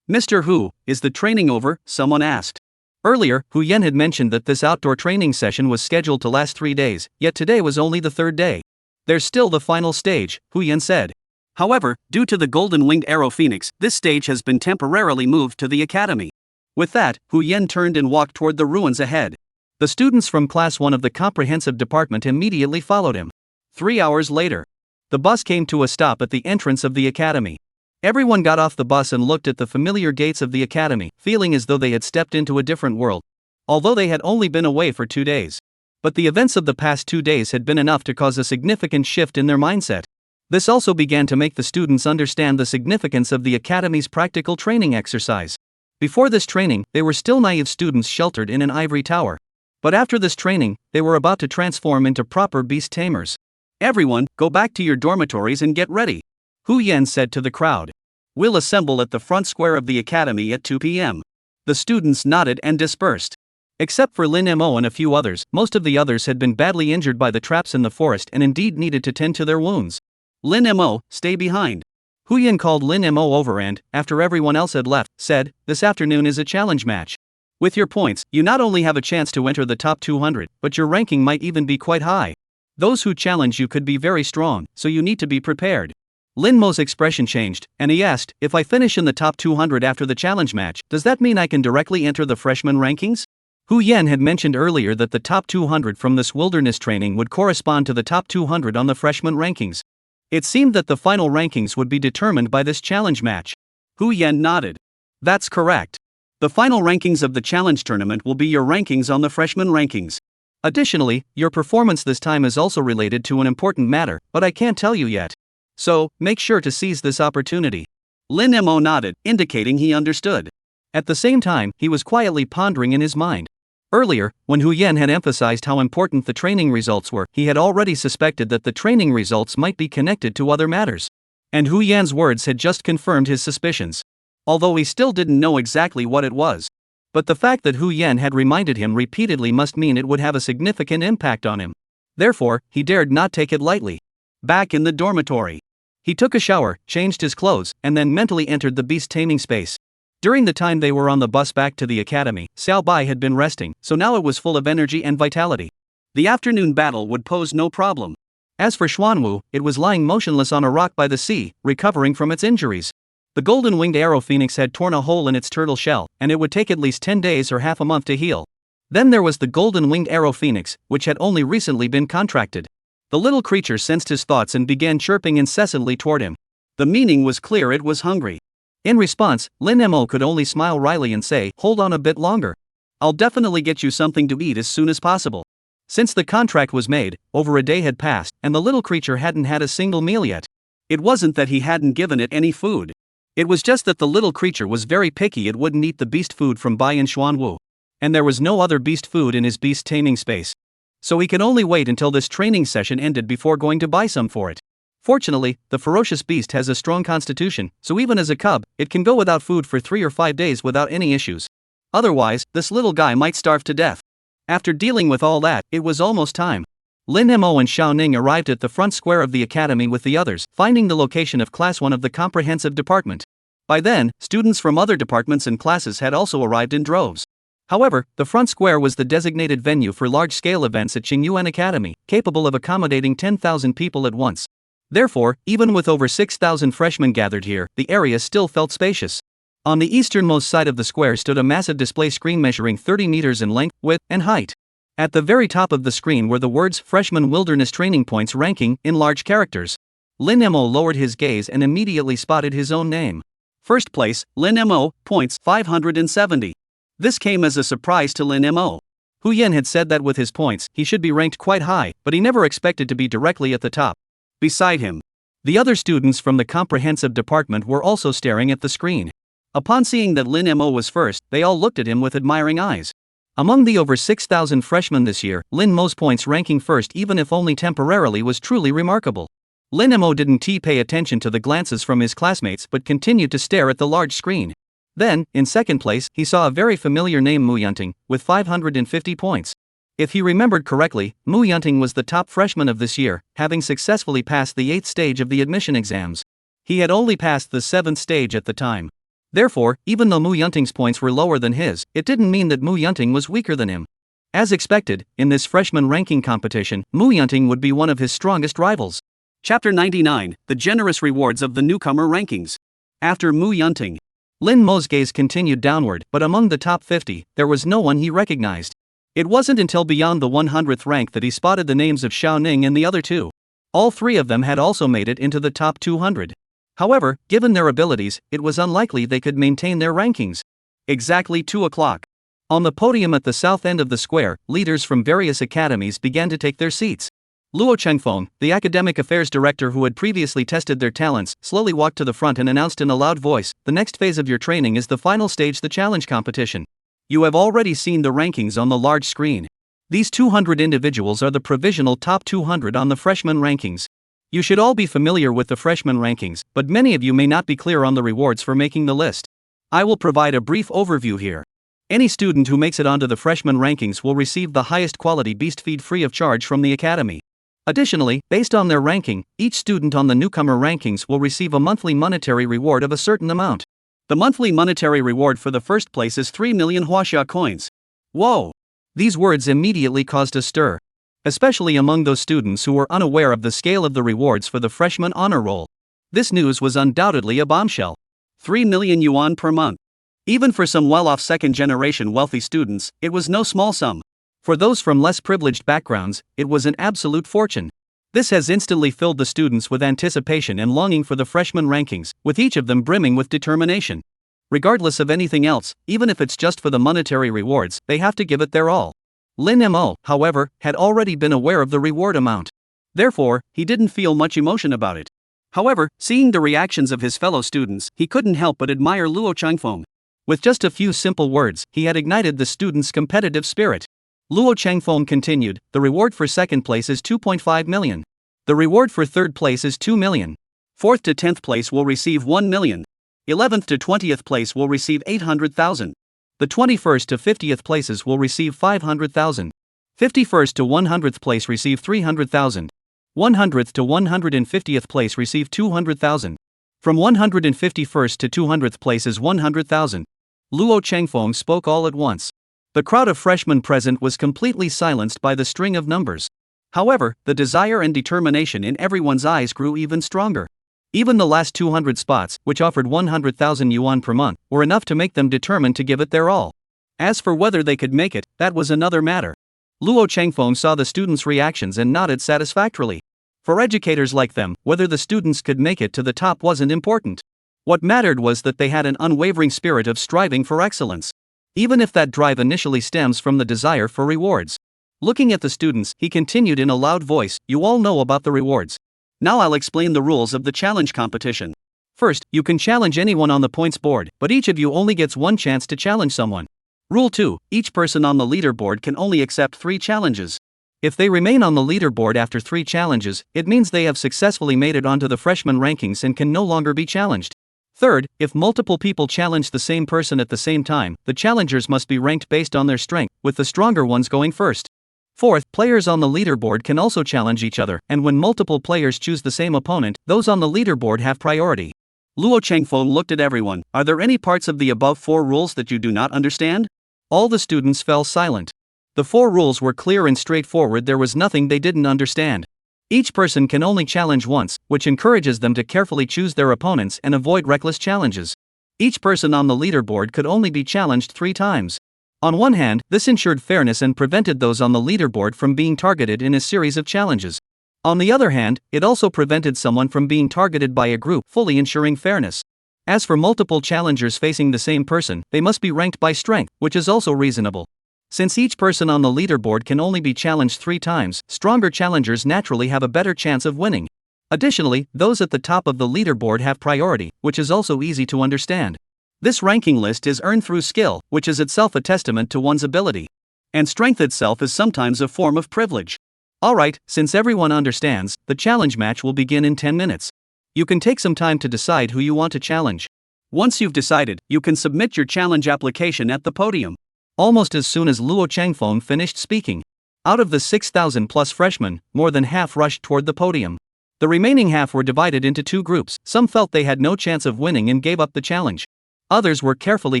"Mr. Hu, is the training over?" someone asked. Earlier, Hu Yan had mentioned that this outdoor training session was scheduled to last 3 days, yet today was only the 3rd day. "There's still the final stage," Hu Yan said. However, due to the golden-winged arrow phoenix, this stage has been temporarily moved to the academy. With that, Hu Yan turned and walked toward the ruins ahead. The students from Class 1 of the Comprehensive Department immediately followed him. 3 hours later, the bus came to a stop at the entrance of the academy. Everyone got off the bus and looked at the familiar gates of the academy, feeling as though they had stepped into a different world. Although they had only been away for 2 days. But the events of the past 2 days had been enough to cause a significant shift in their mindset. This also began to make the students understand the significance of the academy's practical training exercise. Before this training, they were still naive students sheltered in an ivory tower. But after this training, they were about to transform into proper beast tamers. "Everyone, go back to your dormitories and get ready," Hu Yan said to the crowd. "We'll assemble at the front square of the academy at 2 p.m. The students nodded and dispersed. Except for Lin Mo and a few others, most of the others had been badly injured by the traps in the forest and indeed needed to tend to their wounds. "Lin Mo, stay behind." Hu Yan called Lin Mo over and, after everyone else had left, said, "This afternoon is a challenge match. With your points, you not only have a chance to enter the top 200, but your ranking might even be quite high. Those who challenge you could be very strong, so you need to be prepared." Lin Mo's expression changed, and he asked, "If I finish in the top 200 after the challenge match, does that mean I can directly enter the freshman rankings?" Hu Yan had mentioned earlier that the top 200 from this wilderness training would correspond to the top 200 on the freshman rankings. It seemed that the final rankings would be determined by this challenge match. Hu Yan nodded. "That's correct. The final rankings of the challenge tournament will be your rankings on the freshman rankings. Additionally, your performance this time is also related to an important matter, but I can't tell you yet. So, make sure to seize this opportunity." Lin Mo nodded, indicating he understood. At the same time, he was quietly pondering in his mind. Earlier, when Hu Yan had emphasized how important the training results were, he had already suspected that the training results might be connected to other matters. And Hu Yan's words had just confirmed his suspicions. Although he still didn't know exactly what it was. But the fact that Hu Yan had reminded him repeatedly must mean it would have a significant impact on him. Therefore, he dared not take it lightly. Back in the dormitory, he took a shower, changed his clothes, and then mentally entered the beast taming space. During the time they were on the bus back to the academy, Xiao Bai had been resting, so now it was full of energy and vitality. The afternoon battle would pose no problem. As for Xuanwu, it was lying motionless on a rock by the sea, recovering from its injuries. The golden-winged arrow phoenix had torn a hole in its turtle shell, and it would take at least 10 days or half a month to heal. Then there was the golden-winged arrow phoenix, which had only recently been contracted. The little creature sensed his thoughts and began chirping incessantly toward him. The meaning was clear: it was hungry. In response, Lin Mo could only smile wryly and say, "Hold on a bit longer. I'll definitely get you something to eat as soon as possible. Since the contract was made, over a day had passed, and the little creature hadn't had a single meal yet. It wasn't that he hadn't given it any food. It was just that the little creature was very picky. It wouldn't eat the beast food from Baiyan Xuanwu. And there was no other beast food in his beast taming space. So he could only wait until this training session ended before going to buy some for it. Fortunately, the ferocious beast has a strong constitution, so even as a cub, it can go without food for 3 or 5 days without any issues. Otherwise, this little guy might starve to death. After dealing with all that, it was almost time. Lin Mo and Xiao Ning arrived at the front square of the academy with the others, finding the location of Class 1 of the comprehensive department. By then, students from other departments and classes had also arrived in droves. However, the front square was the designated venue for large-scale events at Qingyuan Academy, capable of accommodating 10,000 people at once. Therefore, even with over 6,000 freshmen gathered here, the area still felt spacious. On the easternmost side of the square stood a massive display screen measuring 30 meters in length, width, and height. At the very top of the screen were the words Freshman Wilderness Training Points ranking in large characters. Lin Mo lowered his gaze and immediately spotted his own name. First place, Lin Mo, points 570. This came as a surprise to Lin Mo. Hu Yen had said that with his points, he should be ranked quite high, but he never expected to be directly at the top. Beside him, the other students from the comprehensive department were also staring at the screen. Upon seeing that Lin Mo was first, they all looked at him with admiring eyes. Among the over 6,000 freshmen this year, Lin Mo's points ranking first, even if only temporarily, was truly remarkable. Lin Mo didn't pay attention to the glances from his classmates but continued to stare at the large screen. Then, in second place, he saw a very familiar name, Mu Yunting, with 550 points. If he remembered correctly, Mu Yunting was the top freshman of this year, having successfully passed the 8th stage of the admission exams. He had only passed the 7th stage at the time. Therefore, even though Mu Yunting's points were lower than his, it didn't mean that Mu Yunting was weaker than him. As expected, in this freshman ranking competition, Mu Yunting would be one of his strongest rivals. Chapter 99, The Generous Rewards of the Newcomer Rankings. After Mu Yunting, Lin Mo's gaze continued downward, but among the top 50, there was no one he recognized. It wasn't until beyond the 100th rank that he spotted the names of Xiao Ning and the other two. All three of them had also made it into the top 200. However, given their abilities, it was unlikely they could maintain their rankings. Exactly 2 o'clock. On the podium at the south end of the square, leaders from various academies began to take their seats. Luo Chengfeng, the academic affairs director who had previously tested their talents, slowly walked to the front and announced in a loud voice, "The next phase of your training is the final stage, the challenge competition. You have already seen the rankings on the large screen. These 200 individuals are the provisional top 200 on the freshman rankings. You should all be familiar with the freshman rankings, but many of you may not be clear on the rewards for making the list. I will provide a brief overview here. Any student who makes it onto the freshman rankings will receive the highest quality beast feed free of charge from the academy. Additionally, based on their ranking, each student on the newcomer rankings will receive a monthly monetary reward of a certain amount. The monthly monetary reward for the first place is 3 million huaxia coins." Whoa! These words immediately caused a stir, especially among those students who were unaware of the scale of the rewards for the freshman honor roll. This news was undoubtedly a bombshell. 3 million yuan per month. Even for some well-off second-generation wealthy students, it was no small sum. For those from less privileged backgrounds, it was an absolute fortune. This has instantly filled the students with anticipation and longing for the freshman rankings, with each of them brimming with determination. Regardless of anything else, even if it's just for the monetary rewards, they have to give it their all. Lin Mo, however, had already been aware of the reward amount. Therefore, he didn't feel much emotion about it. However, seeing the reactions of his fellow students, he couldn't help but admire Luo Chengfeng. With just a few simple words, he had ignited the students' competitive spirit. Luo Chengfeng continued, "The reward for second place is 2.5 million. The reward for third place is 2 million. 4th to 10th place will receive 1 million. 11th to 20th place will receive 800,000. The 21st to 50th places will receive 500,000. 51st to 100th place receive 300,000. 100th to 150th place receive 200,000. From 151st to 200th place is 100,000. Luo Chengfeng spoke all at once. The crowd of freshmen present was completely silenced by the string of numbers. However, the desire and determination in everyone's eyes grew even stronger. Even the last 200 spots, which offered 100,000 yuan per month, were enough to make them determined to give it their all. As for whether they could make it, that was another matter. Luo Chengfeng saw the students' reactions and nodded satisfactorily. For educators like them, whether the students could make it to the top wasn't important. What mattered was that they had an unwavering spirit of striving for excellence. even if that drive initially stems from the desire for rewards. Looking at the students, he continued in a loud voice, "You all know about the rewards. Now I'll explain the rules of the challenge competition. First, you can challenge anyone on the points board, but each of you only gets one chance to challenge someone. Rule 2, each person on the leaderboard can only accept 3 challenges. If they remain on the leaderboard after 3 challenges, it means they have successfully made it onto the freshman rankings and can no longer be challenged. Third, if multiple people challenge the same person at the same time, the challengers must be ranked based on their strength, with the stronger ones going first. Fourth, players on the leaderboard can also challenge each other, and when multiple players choose the same opponent, those on the leaderboard have priority." Luo Chengfeng looked at everyone. "Are there any parts of the above 4 rules that you do not understand?" All the students fell silent. The 4 rules were clear and straightforward. There was nothing they didn't understand. Each person can only challenge once, which encourages them to carefully choose their opponents and avoid reckless challenges. Each person on the leaderboard could only be challenged 3 times. On one hand, this ensured fairness and prevented those on the leaderboard from being targeted in a series of challenges. On the other hand, it also prevented someone from being targeted by a group, fully ensuring fairness. As for multiple challengers facing the same person, they must be ranked by strength, which is also reasonable. Since each person on the leaderboard can only be challenged 3 times, stronger challengers naturally have a better chance of winning. Additionally, those at the top of the leaderboard have priority, which is also easy to understand. This ranking list is earned through skill, which is itself a testament to one's ability. And strength itself is sometimes a form of privilege. Alright, since everyone understands, the challenge match will begin in 10 minutes. You can take some time to decide who you want to challenge. Once you've decided, you can submit your challenge application at the podium. Almost as soon as Luo Chengfeng finished speaking, out of the 6,000 plus freshmen, more than half rushed toward the podium. The remaining half were divided into 2 groups. Some felt they had no chance of winning and gave up the challenge. Others were carefully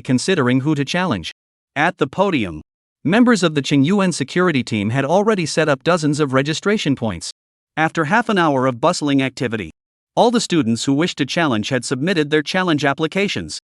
considering who to challenge. At the podium, members of the Qingyuan security team had already set up dozens of registration points. After half an hour of bustling activity, all the students who wished to challenge had submitted their challenge applications.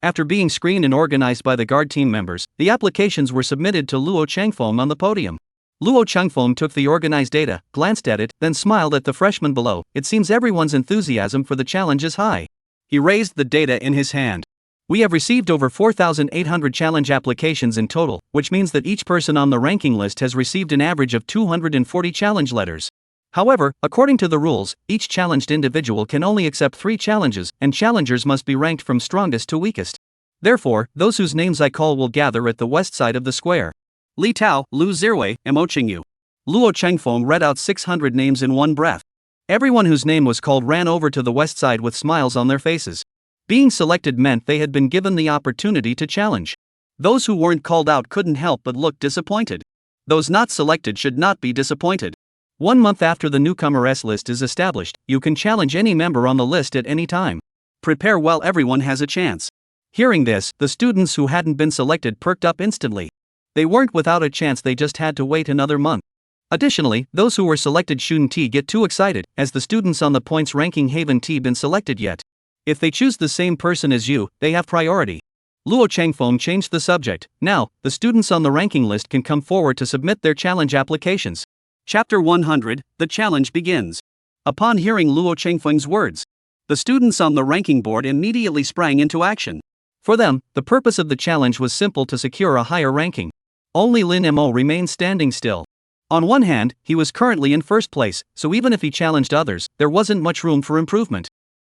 After being screened and organized by the guard team members, the applications were submitted to Luo Chengfeng on the podium. Luo Chengfeng took the organized data, glanced at it, then smiled at the freshmen below. It seems everyone's enthusiasm for the challenge is high. He raised the data in his hand. We have received over 4,800 challenge applications in total, which means that each person on the ranking list has received an average of 240 challenge letters. However, according to the rules, each challenged individual can only accept 3 challenges, and challengers must be ranked from strongest to weakest. Therefore, those whose names I call will gather at the west side of the square. Li Tao, Lu Zirwei, Mo Qingyu. Luo Chengfeng read out 600 names in one breath. Everyone whose name was called ran over to the west side with smiles on their faces. Being selected meant they had been given the opportunity to challenge. Those who weren't called out couldn't help but look disappointed. Those not selected should not be disappointed. 1 month after the newcomers list is established, you can challenge any member on the list at any time. Prepare well, everyone has a chance. Hearing this, the students who hadn't been selected perked up instantly. They weren't without a chance, they just had to wait another month. Additionally, those who were selected shouldn't get too excited, as the students on the points ranking haven't been selected yet. If they choose the same person as you, they have priority. Luo Chengfeng changed the subject. Now, the students on the ranking list can come forward to submit their challenge applications. Chapter 100, the challenge begins. Upon hearing Luo Chengfeng's words, the students on the ranking board immediately sprang into action. For them, the purpose of the challenge was simple: to secure a higher ranking. Only Lin Mo remained standing still. On one hand, he was currently in first place, so even if he challenged others, there wasn't much room for improvement.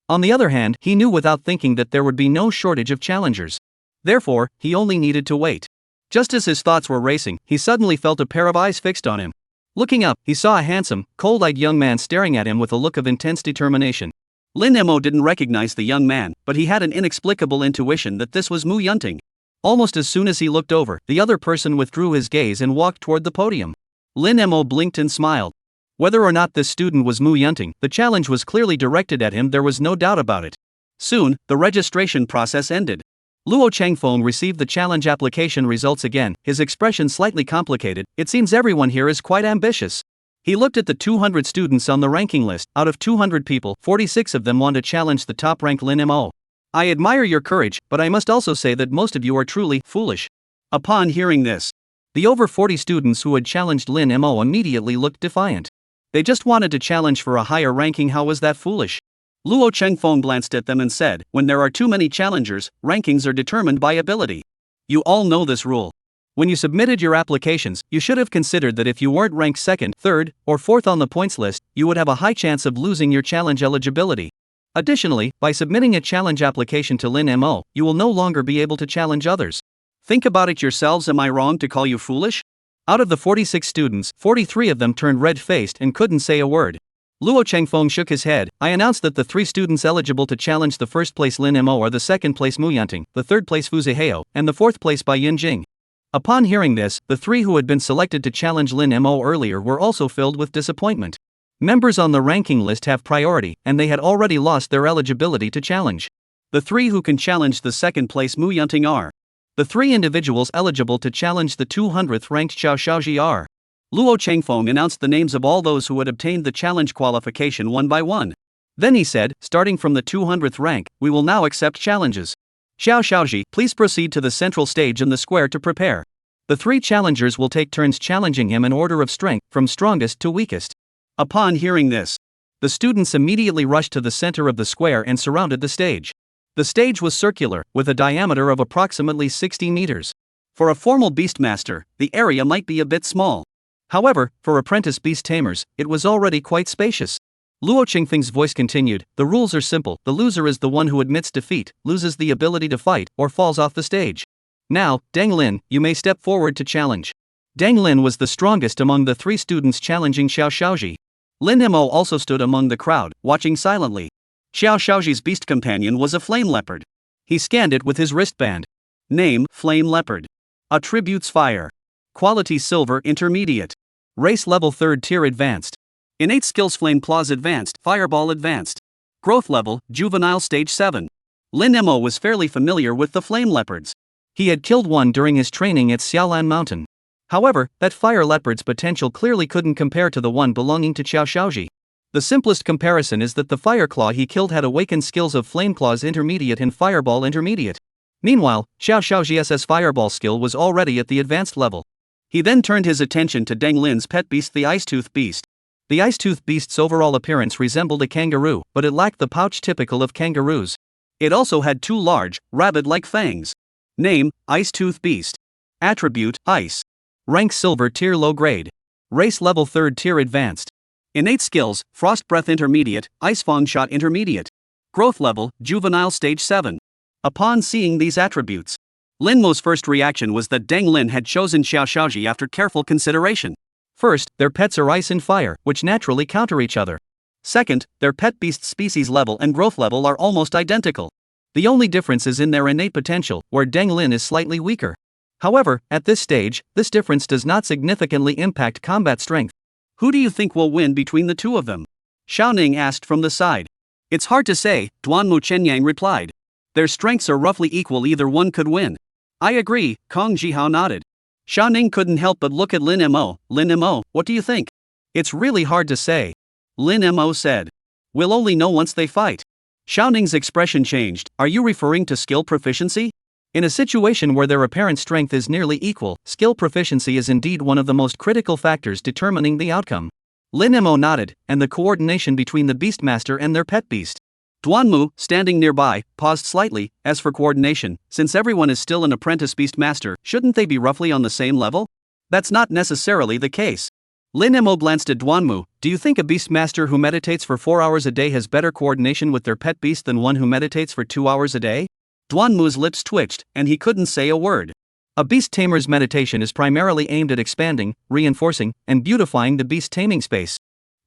On the other hand, he knew without thinking that there would be no shortage of challengers. Therefore, he only needed to wait. Just as his thoughts were racing, he suddenly felt a pair of eyes fixed on him. Looking up, he saw a handsome, cold-eyed young man staring at him with a look of intense determination. Lin Mo didn't recognize the young man, but he had an inexplicable intuition that this was Mu Yunting. Almost as soon as he looked over, the other person withdrew his gaze and walked toward the podium. Lin Mo blinked and smiled. Whether or not this student was Mu Yunting, the challenge was clearly directed at him, there was no doubt about it. Soon, the registration process ended. Luo Chengfeng received the challenge application results again, his expression slightly complicated. It seems everyone here is quite ambitious. He looked at the 200 students on the ranking list. Out of 200 people, 46 of them want to challenge the top rank Lin Mo. I admire your courage, but I must also say that most of you are truly foolish. Upon hearing this, the over 40 students who had challenged Lin Mo immediately looked defiant. They just wanted to challenge for a higher ranking. How was that foolish? Luo Chengfeng glanced at them and said, when there are too many challengers, rankings are determined by ability. You all know this rule. When you submitted your applications, you should have considered that if you weren't ranked 2nd, 3rd, or 4th on the points list, you would have a high chance of losing your challenge eligibility. Additionally, by submitting a challenge application to Lin Mo, you will no longer be able to challenge others. Think about it yourselves. Am I wrong to call you foolish? Out of the 46 students, 43 of them turned red-faced and couldn't say a word. Luo Chengfeng shook his head. I announced that the 3 students eligible to challenge the 1st place Lin Mo are the 2nd place Mu Yanting, the 3rd place Fu Ziheo, and the 4th place Bai Yinjing. Upon hearing this, the 3 who had been selected to challenge Lin Mo earlier were also filled with disappointment. Members on the ranking list have priority, and they had already lost their eligibility to challenge. The 3 who can challenge the 2nd place Mu Yanting are the 3 individuals eligible to challenge the 200th ranked Xiao Xiaoji are. Luo Chengfeng announced the names of all those who had obtained the challenge qualification one by one. Then he said, starting from the 200th rank, we will now accept challenges. Xiao Xiaoji, please proceed to the central stage in the square to prepare. The 3 challengers will take turns challenging him in order of strength, from strongest to weakest. Upon hearing this, the students immediately rushed to the center of the square and surrounded the stage. The stage was circular, with a diameter of approximately 60 meters. For a formal beastmaster, the area might be a bit small. However, for apprentice beast tamers, it was already quite spacious. Luo Qingfeng's voice continued, the rules are simple, the loser is the one who admits defeat, loses the ability to fight, or falls off the stage. Now, Deng Lin, you may step forward to challenge. Deng Lin was the strongest among the 3 students challenging Xiao Xiaoji. Lin Mo also stood among the crowd, watching silently. Xiao Xiaoji's beast companion was a flame leopard. He scanned it with his wristband. Name, Flame Leopard. Attributes Fire. Quality Silver Intermediate. Race Level 3rd Tier Advanced. Innate Skills Flame Claws Advanced, Fireball Advanced. Growth Level, Juvenile Stage 7. Lin Mo was fairly familiar with the flame leopards. He had killed one during his training at Xiaolan Mountain. However, that fire leopard's potential clearly couldn't compare to the one belonging to Xiao Xiaoji. The simplest comparison is that the fire claw he killed had awakened skills of Flame Claws Intermediate and Fireball Intermediate. Meanwhile, Xiao Xiaoji's Fireball skill was already at the advanced level. He then turned his attention to Deng Lin's pet beast, the Ice-Tooth Beast. The Ice-Tooth Beast's overall appearance resembled a kangaroo, but it lacked the pouch typical of kangaroos. It also had 2 large, rabbit-like fangs. Name, Ice-Tooth Beast. Attribute, Ice. Rank Silver Tier Low Grade. Race Level 3rd Tier Advanced. Innate Skills, Frost Breath Intermediate, Ice Fang Shot Intermediate. Growth Level, Juvenile Stage 7. Upon seeing these attributes, Lin Mo's first reaction was that Deng Lin had chosen Xiao Xiaoji after careful consideration. First, their pets are ice and fire, which naturally counter each other. Second, their pet beast species level and growth level are almost identical. The only difference is in their innate potential, where Deng Lin is slightly weaker. However, at this stage, this difference does not significantly impact combat strength. Who do you think will win between the 2 of them? Xiao Ning asked from the side. It's hard to say, Duanmu Chenyang replied. Their strengths are roughly equal, either one could win. I agree, Kong Jihao nodded. Xiao Ning couldn't help but look at Lin Mo. Lin Mo, what do you think? It's really hard to say. Lin Mo said. We'll only know once they fight. Xiao Ning's expression changed. Are you referring to skill proficiency? In a situation where their apparent strength is nearly equal, skill proficiency is indeed one of the most critical factors determining the outcome. Lin Mo nodded, and the coordination between the Beastmaster and their pet beast. Duanmu, standing nearby, paused slightly. As for coordination, since everyone is still an apprentice Beastmaster, shouldn't they be roughly on the same level? That's not necessarily the case. Lin Mo glanced at Duanmu. Do you think a Beastmaster who meditates for 4 hours a day has better coordination with their pet beast than one who meditates for 2 hours a day? Duanmu's lips twitched, and he couldn't say a word. A beast tamer's meditation is primarily aimed at expanding, reinforcing, and beautifying the beast taming space.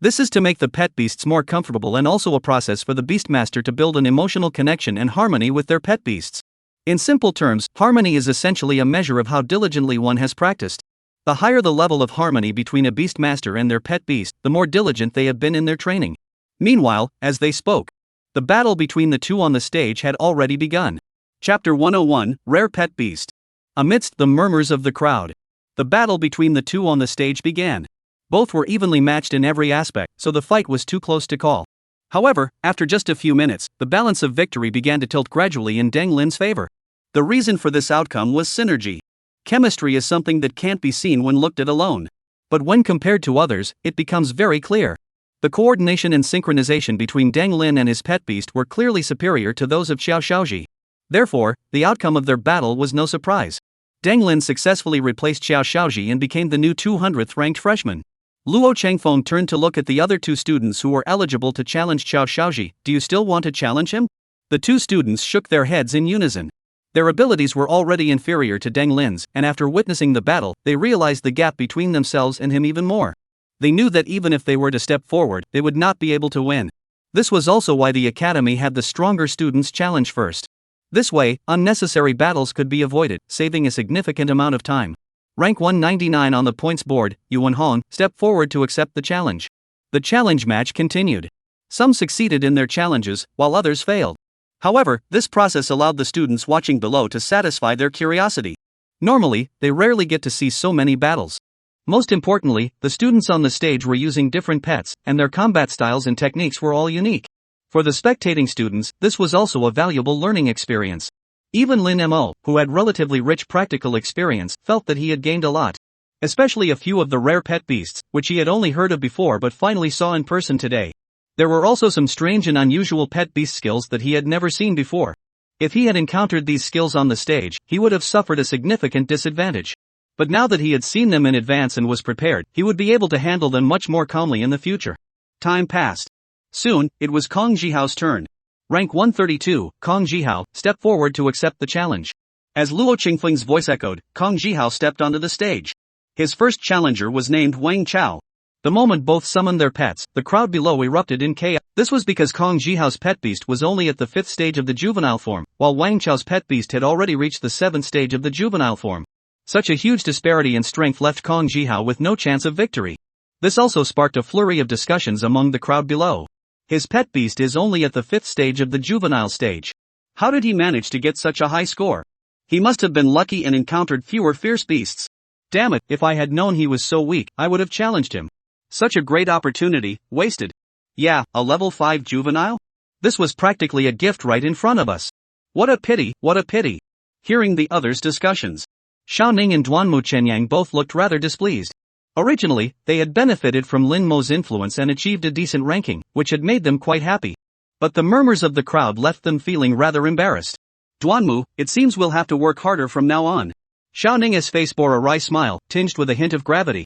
This is to make the pet beasts more comfortable and also a process for the Beastmaster to build an emotional connection and harmony with their pet beasts. In simple terms, harmony is essentially a measure of how diligently one has practiced. The higher the level of harmony between a Beastmaster and their pet beast, the more diligent they have been in their training. Meanwhile, as they spoke, the battle between the 2 on the stage had already begun. Chapter 101, Rare Pet Beast. Amidst the murmurs of the crowd, the battle between the 2 on the stage began. Both were evenly matched in every aspect, so the fight was too close to call. However, after just a few minutes, the balance of victory began to tilt gradually in Deng Lin's favor. The reason for this outcome was synergy. Chemistry is something that can't be seen when looked at alone. But when compared to others, it becomes very clear. The coordination and synchronization between Deng Lin and his pet beast were clearly superior to those of Xiao Xiaoji. Therefore, the outcome of their battle was no surprise. Deng Lin successfully replaced Xiao Xiaoji and became the new 200th ranked freshman. Luo Chengfeng turned to look at the other two students who were eligible to challenge Xiao Xiaoji. Do you still want to challenge him? The two students shook their heads in unison. Their abilities were already inferior to Deng Lin's, and after witnessing the battle, they realized the gap between themselves and him even more. They knew that even if they were to step forward, they would not be able to win. This was also why the academy had the stronger students challenge first. This way, unnecessary battles could be avoided, saving a significant amount of time. Rank 199 on the points board, Yuan Hong stepped forward to accept the challenge. The challenge match continued. Some succeeded in their challenges, while others failed. However, this process allowed the students watching below to satisfy their curiosity. Normally, they rarely get to see so many battles. Most importantly, the students on the stage were using different pets, and their combat styles and techniques were all unique. For the spectating students, this was also a valuable learning experience. Even Lin Mo, who had relatively rich practical experience, felt that he had gained a lot. Especially a few of the rare pet beasts, which he had only heard of before but finally saw in person today. There were also some strange and unusual pet beast skills that he had never seen before. If he had encountered these skills on the stage, he would have suffered a significant disadvantage. But now that he had seen them in advance and was prepared, he would be able to handle them much more calmly in the future. Time passed. Soon, it was Kong Jihao's turn. Rank 132, Kong Jihao stepped forward to accept the challenge. As Luo Qingfeng's voice echoed, Kong Jihao stepped onto the stage. His first challenger was named Wang Chao. The moment both summoned their pets, the crowd below erupted in chaos. This was because Kong Jihao's pet beast was only at the 5th stage of the juvenile form, while Wang Chao's pet beast had already reached the 7th stage of the juvenile form. Such a huge disparity in strength left Kong Jihao with no chance of victory. This also sparked a flurry of discussions among the crowd below. His pet beast is only at the 5th stage of the juvenile stage. How did he manage to get such a high score? He must have been lucky and encountered fewer fierce beasts. Damn it, if I had known he was so weak, I would have challenged him. Such a great opportunity, wasted. Yeah, a level 5 juvenile? This was practically a gift right in front of us. What a pity, what a pity. Hearing the others' discussions, Xiao Ning and Duanmu Chenyang both looked rather displeased. Originally, they had benefited from Lin Mo's influence and achieved a decent ranking, which had made them quite happy. But the murmurs of the crowd left them feeling rather embarrassed. Duanmu, it seems we'll have to work harder from now on. Xiao Ning's face bore a wry smile, tinged with a hint of gravity.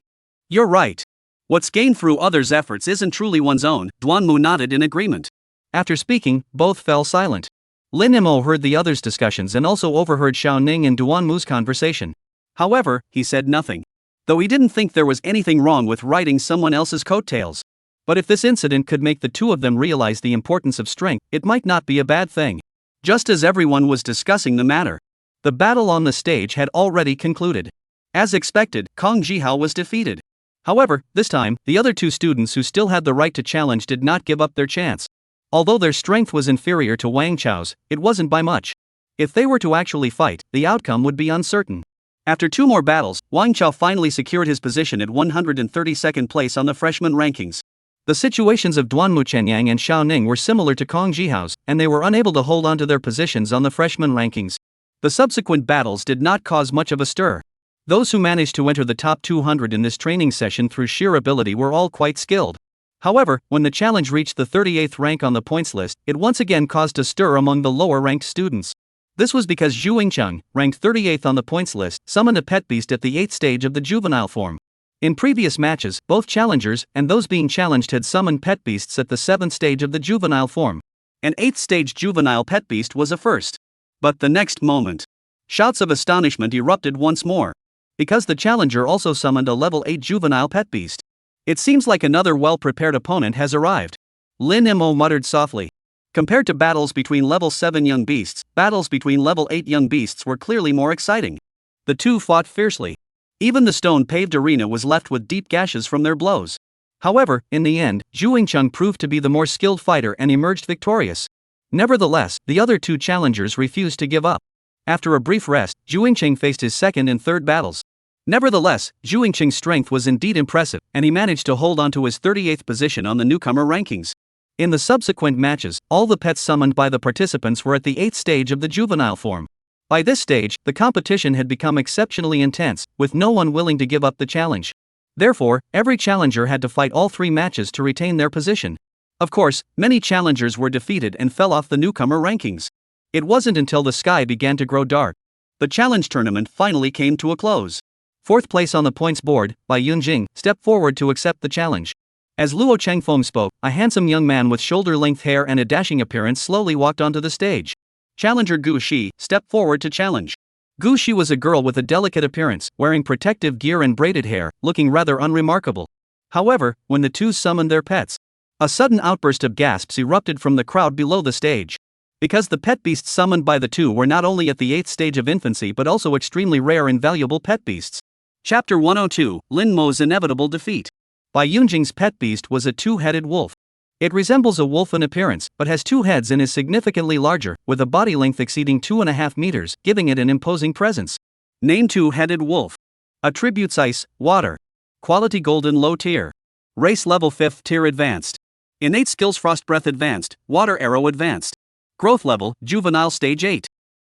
You're right. What's gained through others' efforts isn't truly one's own. Duanmu nodded in agreement. After speaking, both fell silent. Lin Mo heard the others' discussions and also overheard Xiao Ning and Duanmu's conversation. However, he said nothing. Though he didn't think there was anything wrong with riding someone else's coattails. But if this incident could make the two of them realize the importance of strength, it might not be a bad thing. Just as everyone was discussing the matter, the battle on the stage had already concluded. As expected, Kong Jihao was defeated. However, this time, the other two students who still had the right to challenge did not give up their chance. Although their strength was inferior to Wang Chao's, it wasn't by much. If they were to actually fight, the outcome would be uncertain. After 2 more battles, Wang Chao finally secured his position at 132nd place on the freshman rankings. The situations of Duanmu Chenyang and Xiao Ning were similar to Kong Jihao's, and they were unable to hold on to their positions on the freshman rankings. The subsequent battles did not cause much of a stir. Those who managed to enter the top 200 in this training session through sheer ability were all quite skilled. However, when the challenge reached the 38th rank on the points list, it once again caused a stir among the lower-ranked students. This was because Zhu Yingcheng, ranked 38th on the points list, summoned a pet beast at the 8th stage of the juvenile form. In previous matches, both challengers and those being challenged had summoned pet beasts at the 7th stage of the juvenile form. An 8th stage juvenile pet beast was a first. But the next moment, shouts of astonishment erupted once more. Because the challenger also summoned a level 8 juvenile pet beast. It seems like another well-prepared opponent has arrived. Lin Mo muttered softly. Compared to battles between level 7 young beasts, battles between level 8 young beasts were clearly more exciting. The two fought fiercely. Even the stone-paved arena was left with deep gashes from their blows. However, in the end, Zhu Yingcheng proved to be the more skilled fighter and emerged victorious. Nevertheless, the other two challengers refused to give up. After a brief rest, Zhu Yingcheng faced his second and third battles. Nevertheless, Zhu Yingcheng's strength was indeed impressive, and he managed to hold on to his 38th position on the newcomer rankings. In the subsequent matches, all the pets summoned by the participants were at the 8th stage of the juvenile form. By this stage, the competition had become exceptionally intense, with no one willing to give up the challenge. Therefore, every challenger had to fight all 3 matches to retain their position. Of course, many challengers were defeated and fell off the newcomer rankings. It wasn't until the sky began to grow dark. The challenge tournament finally came to a close. Fourth place on the points board, by Yunjing, stepped forward to accept the challenge. As Luo Chengfeng spoke, a handsome young man with shoulder-length hair and a dashing appearance slowly walked onto the stage. Challenger Gu Shi stepped forward to challenge. Gu Shi was a girl with a delicate appearance, wearing protective gear and braided hair, looking rather unremarkable. However, when the two summoned their pets, a sudden outburst of gasps erupted from the crowd below the stage. Because the pet beasts summoned by the two were not only at the 8th stage of infancy but also extremely rare and valuable pet beasts. Chapter 102, Lin Mo's Inevitable Defeat. Bai Yunjing's pet beast was a two-headed wolf. It resembles a wolf in appearance, but has two heads and is significantly larger, with a body length exceeding 2.5 meters, giving it an imposing presence. Name: Two-Headed Wolf. Attributes: Ice, Water. Quality: Golden Low Tier. Race level 5th Tier Advanced. Innate skills: Frost Breath Advanced, Water Arrow Advanced. Growth level: Juvenile Stage 8.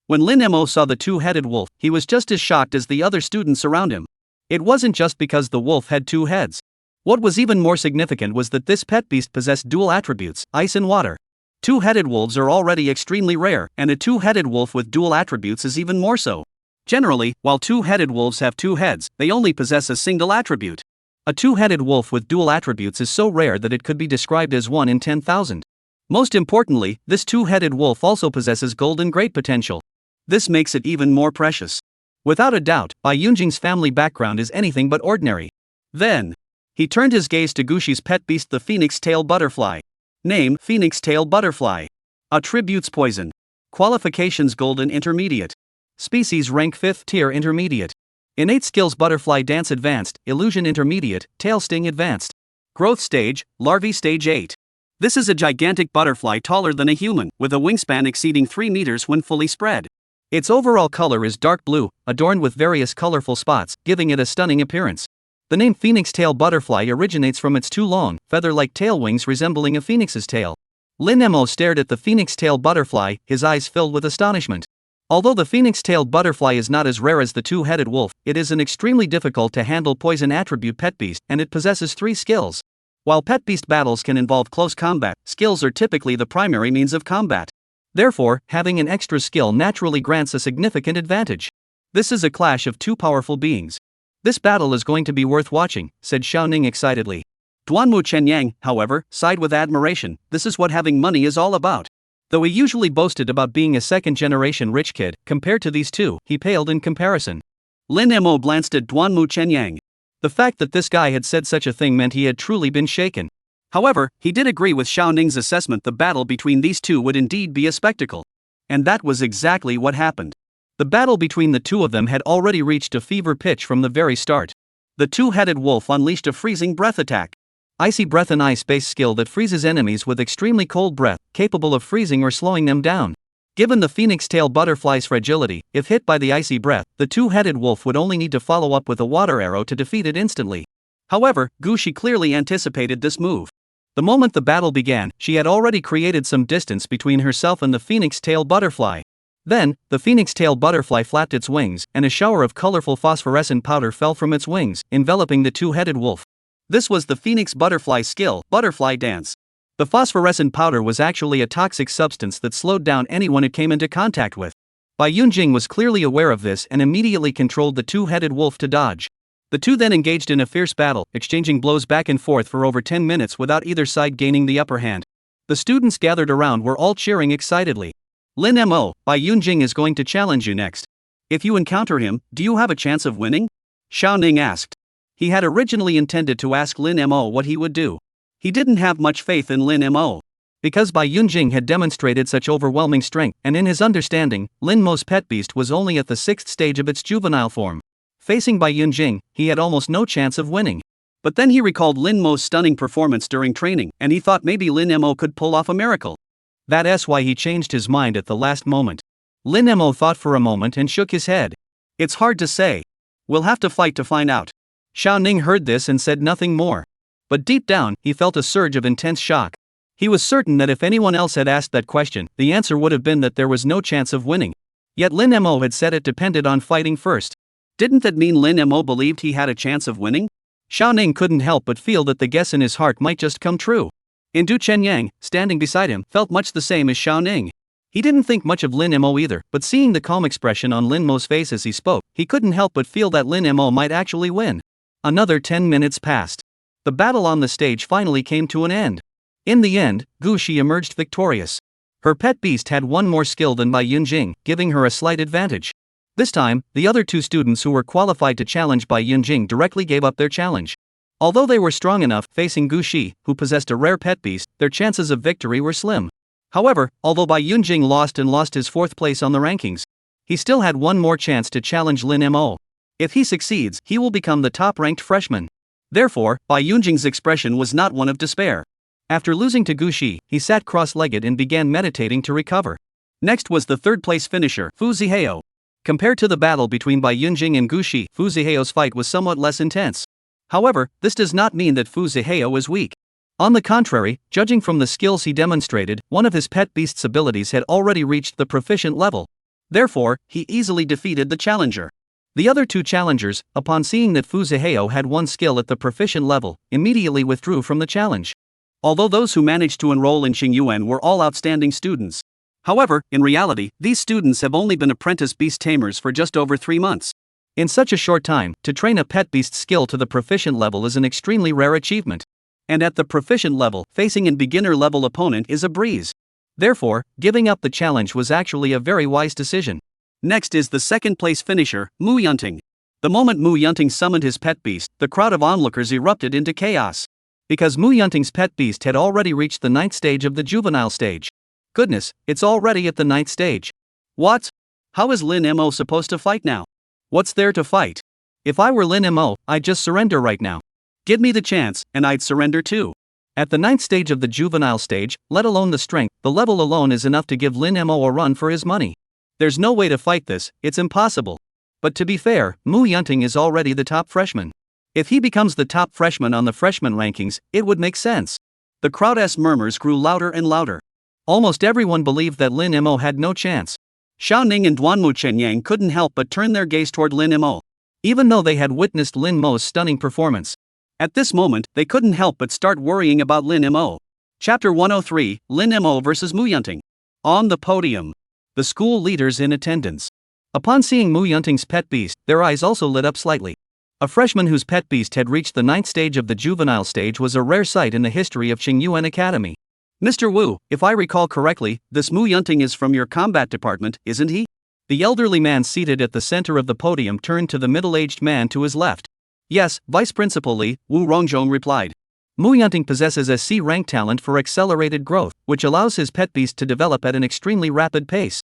When Lin Mo saw the two-headed wolf, he was just as shocked as the other students around him. It wasn't just because the wolf had two heads. What was even more significant was that this pet beast possessed dual attributes, ice and water. Two-headed wolves are already extremely rare, and a two-headed wolf with dual attributes is even more so. Generally, while two-headed wolves have two heads, they only possess a single attribute. A two-headed wolf with dual attributes is so rare that it could be described as 1 in 10,000. Most importantly, this two-headed wolf also possesses golden great potential. This makes it even more precious. Without a doubt, Bai Yunjing's family background is anything but ordinary. Then, he turned his gaze to Gu Shi's pet beast, the phoenix-tail butterfly. Name: Phoenix-tail butterfly. Attributes: Poison. Qualifications: Golden Intermediate. Species: Rank 5th Tier Intermediate. Innate skills: Butterfly Dance Advanced, Illusion Intermediate, Tail Sting Advanced. Growth stage: Larvae Stage 8. This is a gigantic butterfly taller than a human, with a wingspan exceeding 3 meters when fully spread. Its overall color is dark blue, adorned with various colorful spots, giving it a stunning appearance. The name phoenix-tail butterfly originates from its two long, feather-like tail wings resembling a phoenix's tail. Lin Mo stared at the phoenix-tailed butterfly, his eyes filled with astonishment. Although the phoenix-tailed butterfly is not as rare as the two-headed wolf, it is an extremely difficult to handle poison attribute pet beast, and it possesses 3 skills. While pet beast battles can involve close combat, skills are typically the primary means of combat. Therefore, having an extra skill naturally grants a significant advantage. This is a clash of two powerful beings. This battle is going to be worth watching, said Xiaoning excitedly. Duanmu Chenyang, however, sighed with admiration. This is what having money is all about. Though he usually boasted about being a second-generation rich kid, compared to these two, he paled in comparison. Lin Mo glanced at Duanmu Chenyang. The fact that this guy had said such a thing meant he had truly been shaken. However, he did agree with Xiaoning's assessment. The battle between these two would indeed be a spectacle. And that was exactly what happened. The battle between the two of them had already reached a fever pitch from the very start. The two-headed wolf unleashed a freezing breath attack. Icy breath, an ice-based skill that freezes enemies with extremely cold breath, capable of freezing or slowing them down. Given the phoenix-tail butterfly's fragility, if hit by the icy breath, the two-headed wolf would only need to follow up with a water arrow to defeat it instantly. However, Gu Shi clearly anticipated this move. The moment the battle began, she had already created some distance between herself and the phoenix-tail butterfly. Then, the phoenix-tail butterfly flapped its wings, and a shower of colorful phosphorescent powder fell from its wings, enveloping the two-headed wolf. This was the phoenix butterfly skill, Butterfly Dance. The phosphorescent powder was actually a toxic substance that slowed down anyone it came into contact with. Bai Yunjing was clearly aware of this and immediately controlled the two-headed wolf to dodge. The two then engaged in a fierce battle, exchanging blows back and forth for over 10 minutes without either side gaining the upper hand. The students gathered around were all cheering excitedly. Lin Mo, Bai Yunjing is going to challenge you next. If you encounter him, do you have a chance of winning? Xiaoning asked. He had originally intended to ask Lin Mo what he would do. He didn't have much faith in Lin Mo. Because Bai Yunjing had demonstrated such overwhelming strength, and in his understanding, Lin Mo's pet beast was only at the 6th stage of its juvenile form. Facing Bai Yunjing, he had almost no chance of winning. But then he recalled Lin Mo's stunning performance during training, and he thought maybe Lin Mo could pull off a miracle. That's why he changed his mind at the last moment. Lin Mo thought for a moment and shook his head. It's hard to say. We'll have to fight to find out. Xiaoning heard this and said nothing more. But deep down, he felt a surge of intense shock. He was certain that if anyone else had asked that question, the answer would have been that there was no chance of winning. Yet Lin Mo had said it depended on fighting first. Didn't that mean Lin Mo believed he had a chance of winning? Xiaoning couldn't help but feel that the guess in his heart might just come true. Du Chenyang, standing beside him, felt much the same as Xiaoning. He didn't think much of Lin Mo either, but seeing the calm expression on Lin Mo's face as he spoke, he couldn't help but feel that Lin Mo might actually win. Another 10 minutes passed. The battle on the stage finally came to an end. In the end, Gu Shi emerged victorious. Her pet beast had one more skill than Bai Yunjing, giving her a slight advantage. This time, the other two students who were qualified to challenge Bai Yunjing directly gave up their challenge. Although they were strong enough, facing Gu Shi, who possessed a rare pet beast, their chances of victory were slim. However, although Bai Yunjing lost his 4th place on the rankings, he still had one more chance to challenge Lin Mo. If he succeeds, he will become the top-ranked freshman. Therefore, Bai Yunjing's expression was not one of despair. After losing to Gu Shi, he sat cross-legged and began meditating to recover. Next was the 3rd-place finisher, Fu Zihao. Compared to the battle between Bai Yunjing and Gu Shi, Fu Zihao's fight was somewhat less intense. However, this does not mean that Fu Zihao is weak. On the contrary, judging from the skills he demonstrated, one of his pet beast's abilities had already reached the proficient level. Therefore, he easily defeated the challenger. The other two challengers, upon seeing that Fu Zihao had one skill at the proficient level, immediately withdrew from the challenge. Although those who managed to enroll in Qingyuan were all outstanding students. However, in reality, these students have only been apprentice beast tamers for just over 3 months. In such a short time, to train a pet beast skill to the proficient level is an extremely rare achievement. And at the proficient level, facing a beginner-level opponent is a breeze. Therefore, giving up the challenge was actually a very wise decision. Next is the 2nd-place finisher, Mu Yunting. The moment Mu Yunting summoned his pet beast, the crowd of onlookers erupted into chaos. Because Mu Yunting's pet beast had already reached the 9th stage of the juvenile stage. Goodness, it's already at the 9th stage. What? How is Lin Mo supposed to fight now? What's there to fight? If I were Lin Mo, I'd just surrender right now. Give me the chance, and I'd surrender too. At the 9th stage of the juvenile stage, let alone the strength, the level alone is enough to give Lin Mo a run for his money. There's no way to fight this, it's impossible. But to be fair, Mu Yunting is already the top freshman. If he becomes the top freshman on the freshman rankings, it would make sense. The crowd's murmurs grew louder and louder. Almost everyone believed that Lin Mo had no chance. Xiao Ning and Duanmu Chenyang couldn't help but turn their gaze toward Lin Mo. Even though they had witnessed Lin Mo's stunning performance. At this moment, they couldn't help but start worrying about Lin Mo. Chapter 103, Lin Mo vs Mu Yunting. On the podium. The school leaders in attendance. Upon seeing Mu Yunting's pet beast, their eyes also lit up slightly. A freshman whose pet beast had reached the 9th stage of the juvenile stage was a rare sight in the history of Qingyuan Academy. Mr. Wu, if I recall correctly, this Mu Yunting is from your combat department, isn't he? The elderly man seated at the center of the podium turned to the middle-aged man to his left. Yes, Vice Principal Li, Wu Rongjong replied. Mu Yunting possesses a C-rank talent for accelerated growth, which allows his pet beast to develop at an extremely rapid pace.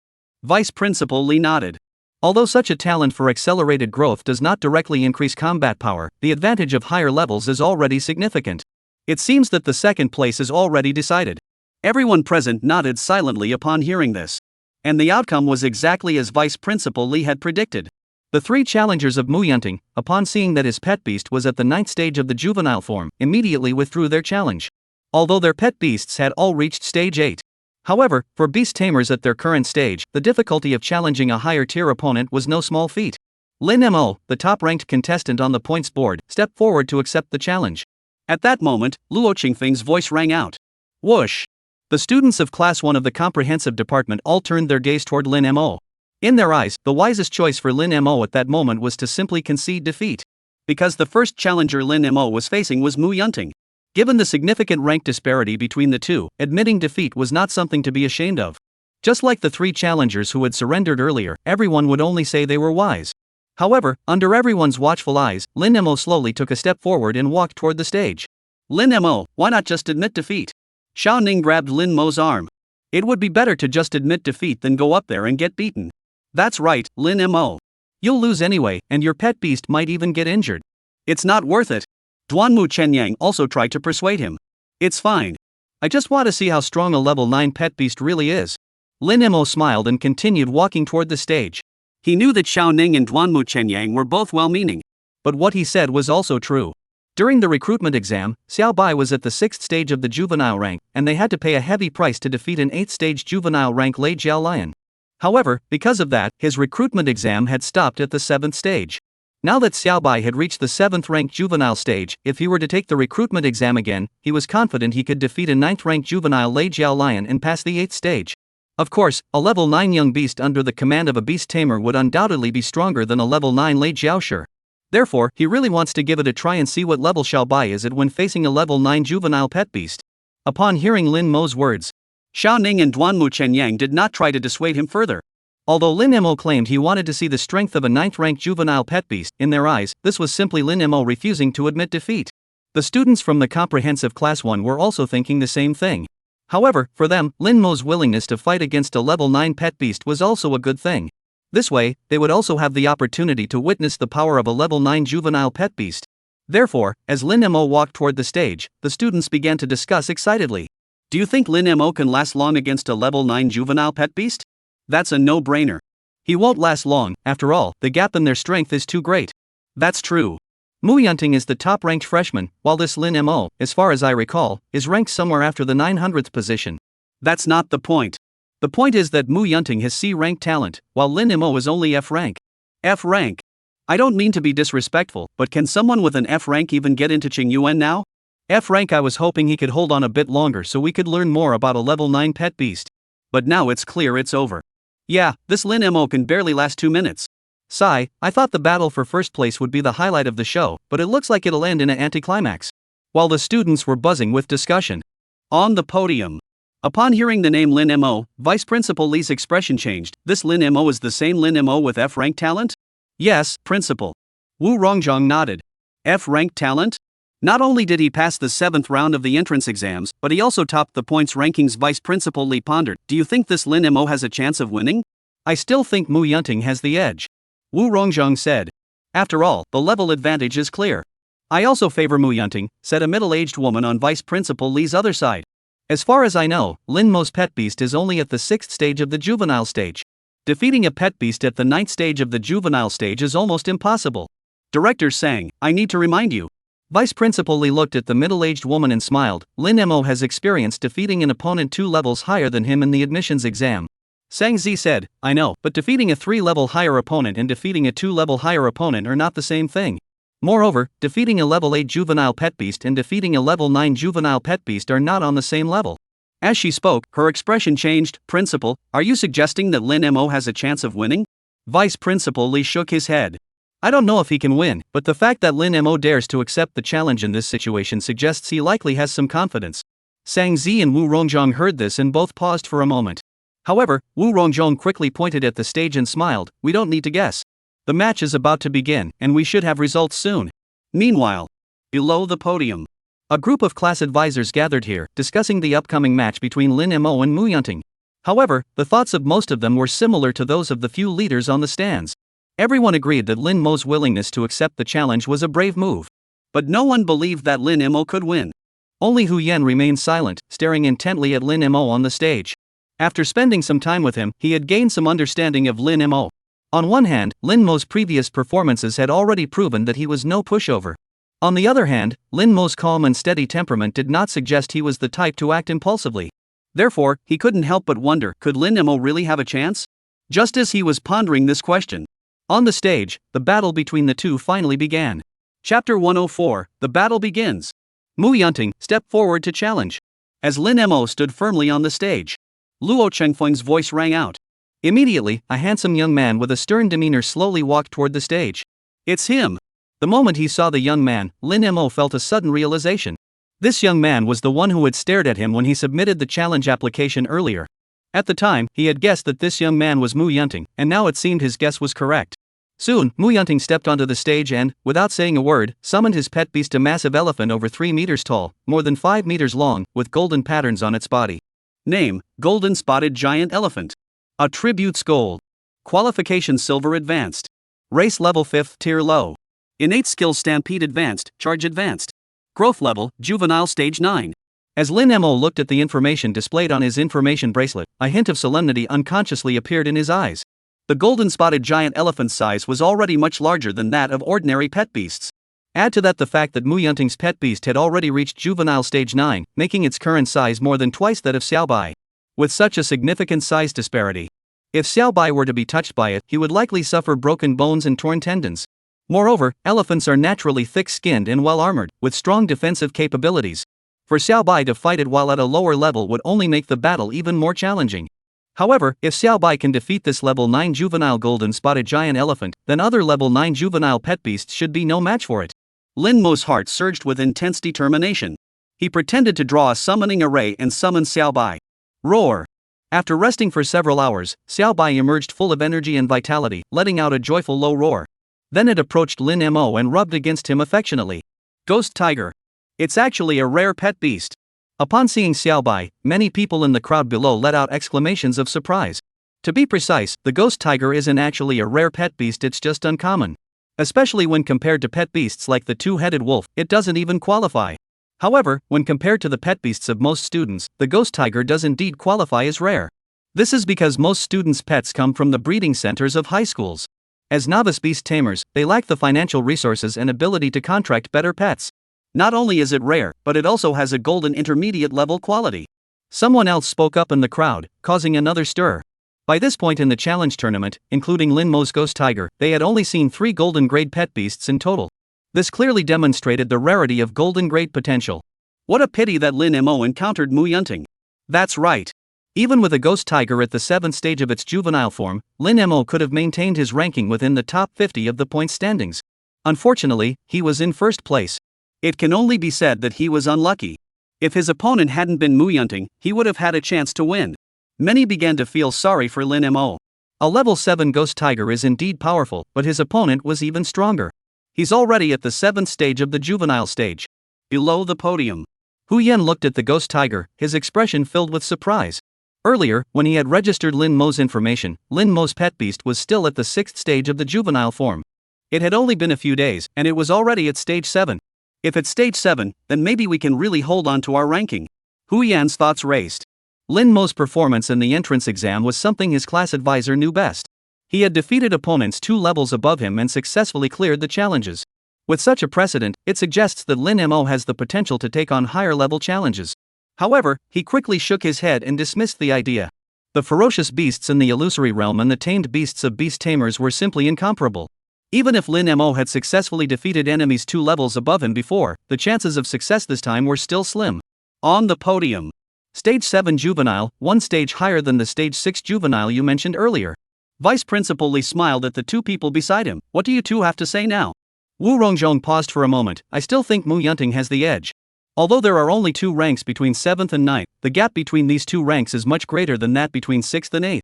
Vice Principal Li nodded. Although such a talent for accelerated growth does not directly increase combat power, the advantage of higher levels is already significant. It seems that the 2nd place is already decided. Everyone present nodded silently upon hearing this. And the outcome was exactly as Vice Principal Li had predicted. The 3 challengers of Mu Yunting, upon seeing that his pet beast was at the 9th stage of the juvenile form, immediately withdrew their challenge. Although their pet beasts had all reached stage 8. However, for beast tamers at their current stage, the difficulty of challenging a higher-tier opponent was no small feat. Lin Mo, the top-ranked contestant on the points board, stepped forward to accept the challenge. At that moment, Luo Qingfeng's voice rang out. Whoosh! The students of Class 1 of the Comprehensive Department all turned their gaze toward Lin Mo. In their eyes, the wisest choice for Lin Mo at that moment was to simply concede defeat. Because the first challenger Lin Mo was facing was Mu Yunting. Given the significant rank disparity between the two, admitting defeat was not something to be ashamed of. Just like the 3 challengers who had surrendered earlier, everyone would only say they were wise. However, under everyone's watchful eyes, Lin Mo slowly took a step forward and walked toward the stage. Lin Mo, why not just admit defeat? Xiao Ning grabbed Lin Mo's arm. It would be better to just admit defeat than go up there and get beaten. That's right, Lin Mo. You'll lose anyway, and your pet beast might even get injured. It's not worth it. Duanmu Chenyang also tried to persuade him. It's fine. I just want to see how strong a level 9 pet beast really is. Lin Mo smiled and continued walking toward the stage. He knew that Xiao Ning and Duanmu Chenyang were both well-meaning. But what he said was also true. During the recruitment exam, Xiao Bai was at the 6th stage of the juvenile rank, and they had to pay a heavy price to defeat an 8th stage juvenile rank Lei Jiao Lion. However, because of that, his recruitment exam had stopped at the 7th stage. Now that Xiao Bai had reached the 7th ranked juvenile stage, if he were to take the recruitment exam again, he was confident he could defeat a 9th ranked juvenile Lei Jiao Lion and pass the 8th stage. Of course, a level 9 young beast under the command of a beast tamer would undoubtedly be stronger than a level 9 Lei Jiaoshi. Therefore, he really wants to give it a try and see what level Xiaobai is at when facing a level 9 juvenile pet beast. Upon hearing Lin Mo's words, Xiao Ning and Duanmu Chenyang did not try to dissuade him further. Although Lin Mo claimed he wanted to see the strength of a 9th-ranked juvenile pet beast, in their eyes, this was simply Lin Mo refusing to admit defeat. The students from the comprehensive class 1 were also thinking the same thing. However, for them, Lin Mo's willingness to fight against a level 9 pet beast was also a good thing. This way, they would also have the opportunity to witness the power of a level 9 juvenile pet beast. Therefore, as Lin Mo walked toward the stage, the students began to discuss excitedly. Do you think Lin Mo can last long against a level 9 juvenile pet beast? That's a no-brainer. He won't last long, after all, the gap in their strength is too great. That's true. Mu Yunting is the top-ranked freshman, while this Lin Mo, as far as I recall, is ranked somewhere after the 900th position. That's not the point. The point is that Mu Yunting has C-rank talent, while Lin Mo is only F-rank. F-rank? I don't mean to be disrespectful, but can someone with an F-rank even get into Qingyuan now? F-rank. I was hoping he could hold on a bit longer so we could learn more about a level 9 pet beast. But now it's clear it's over. Yeah, this Lin Mo can barely last 2 minutes. Sigh, I thought the battle for first place would be the highlight of the show, but it looks like it'll end in an anticlimax. While the students were buzzing with discussion. On the podium. Upon hearing the name Lin Mo, Vice Principal Li's expression changed. This Lin Mo is the same Lin Mo with F-rank talent? Yes, Principal. Wu Rongzhang nodded. F-rank talent? Not only did he pass the 7th round of the entrance exams, but he also topped the points rankings. Vice Principal Li pondered. Do you think this Lin Mo has a chance of winning? I still think Mu Yunting has the edge. Wu Rongzhang said. After all, the level advantage is clear. I also favor Mu Yunting, said a middle-aged woman on Vice Principal Li's other side. As far as I know, Lin Mo's pet beast is only at the 6th stage of the juvenile stage. Defeating a pet beast at the 9th stage of the juvenile stage is almost impossible. Director sang, I need to remind you. Vice Principal Li looked at the middle-aged woman and smiled. Lin Mo has experienced defeating an opponent 2 levels higher than him in the admissions exam. Sang Zi said, I know, but defeating a 3-level higher opponent and defeating a 2-level higher opponent are not the same thing. Moreover, defeating a level 8 juvenile pet beast and defeating a level 9 juvenile pet beast are not on the same level. As she spoke, her expression changed. Principal, are you suggesting that Lin Mo has a chance of winning? Vice Principal Li shook his head. I don't know if he can win, but the fact that Lin Mo dares to accept the challenge in this situation suggests he likely has some confidence. Sang Zi and Wu Rongzhang heard this and both paused for a moment. However, Wu Rongzhang quickly pointed at the stage and smiled. We don't need to guess. The match is about to begin, and we should have results soon. Meanwhile, below the podium, a group of class advisors gathered here, discussing the upcoming match between Lin Mo and Mu Yunting. However, the thoughts of most of them were similar to those of the few leaders on the stands. Everyone agreed that Lin Mo's willingness to accept the challenge was a brave move. But no one believed that Lin Mo could win. Only Hu Yan remained silent, staring intently at Lin Mo on the stage. After spending some time with him, he had gained some understanding of Lin Mo. On one hand, Lin Mo's previous performances had already proven that he was no pushover. On the other hand, Lin Mo's calm and steady temperament did not suggest he was the type to act impulsively. Therefore, he couldn't help but wonder, could Lin Mo really have a chance? Just as he was pondering this question, on the stage, the battle between the two finally began. Chapter 104, The Battle Begins. Mu Yunting stepped forward to challenge. As Lin Mo stood firmly on the stage, Luo Chengfeng's voice rang out. Immediately, a handsome young man with a stern demeanor slowly walked toward the stage. It's him. The moment he saw the young man, Lin Mo felt a sudden realization. This young man was the one who had stared at him when he submitted the challenge application earlier. At the time, he had guessed that this young man was Mu Yunting, and now it seemed his guess was correct. Soon, Mu Yunting stepped onto the stage and, without saying a word, summoned his pet beast, a massive elephant over 3 meters tall, more than 5 meters long, with golden patterns on its body. Name, Golden Spotted Giant Elephant. Attributes Gold. Qualification Silver Advanced. Race level 5th tier low. Innate Skills Stampede Advanced, Charge Advanced. Growth level, Juvenile Stage 9. As Lin Mo looked at the information displayed on his information bracelet, a hint of solemnity unconsciously appeared in his eyes. The golden spotted giant elephant's size was already much larger than that of ordinary pet beasts. Add to that the fact that Mu Yunting's pet beast had already reached juvenile stage 9, making its current size more than twice that of Xiaobai. With such a significant size disparity, if Xiaobai were to be touched by it, he would likely suffer broken bones and torn tendons. Moreover, elephants are naturally thick-skinned and well-armored, with strong defensive capabilities. For Xiaobai to fight it while at a lower level would only make the battle even more challenging. However, if Xiao Bai can defeat this level 9 juvenile golden spotted giant elephant, then other level 9 juvenile pet beasts should be no match for it. Lin Mo's heart surged with intense determination. He pretended to draw a summoning array and summon Xiao Bai. Roar! After resting for several hours, Xiao Bai emerged full of energy and vitality, letting out a joyful low roar. Then it approached Lin Mo and rubbed against him affectionately. Ghost Tiger. It's actually a rare pet beast. Upon seeing Xiao Bai, many people in the crowd below let out exclamations of surprise. To be precise, the ghost tiger isn't actually a rare pet beast, it's just uncommon. Especially when compared to pet beasts like the two-headed wolf, it doesn't even qualify. However, when compared to the pet beasts of most students, the ghost tiger does indeed qualify as rare. This is because most students' pets come from the breeding centers of high schools. As novice beast tamers, they lack the financial resources and ability to contract better pets. Not only is it rare, but it also has a golden intermediate level quality. Someone else spoke up in the crowd, causing another stir. By this point in the challenge tournament, including Lin Mo's ghost tiger, they had only seen 3 golden grade pet beasts in total. This clearly demonstrated the rarity of golden grade potential. What a pity that Lin Mo encountered Mu Yunting. That's right. Even with a ghost tiger at the 7th stage of its juvenile form, Lin Mo could have maintained his ranking within the top 50 of the point standings. Unfortunately, he was in first place. It can only be said that he was unlucky. If his opponent hadn't been Mu Yunting, he would have had a chance to win. Many began to feel sorry for Lin Mo. A level 7 ghost tiger is indeed powerful, but his opponent was even stronger. He's already at the 7th stage of the juvenile stage. Below the podium, Hu Yan looked at the ghost tiger, his expression filled with surprise. Earlier, when he had registered Lin Mo's information, Lin Mo's pet beast was still at the 6th stage of the juvenile form. It had only been a few days, and it was already at stage 7. If it's stage 7, then maybe we can really hold on to our ranking. Hu Yan's thoughts raced. Lin Mo's performance in the entrance exam was something his class advisor knew best. He had defeated opponents 2 levels above him and successfully cleared the challenges. With such a precedent, it suggests that Lin Mo has the potential to take on higher level challenges. However, he quickly shook his head and dismissed the idea. The ferocious beasts in the illusory realm and the tamed beasts of beast tamers were simply incomparable. Even if Lin Mo had successfully defeated enemies 2 levels above him before, the chances of success this time were still slim. On the podium, Stage 7 juvenile, 1 stage higher than the Stage 6 juvenile you mentioned earlier. Vice Principal Li smiled at the 2 people beside him. What do you 2 have to say now? Wu Rongjong paused for a moment. I still think Mu Yunting has the edge. Although there are only 2 ranks between 7th and 9th, the gap between these 2 ranks is much greater than that between 6th and 8th.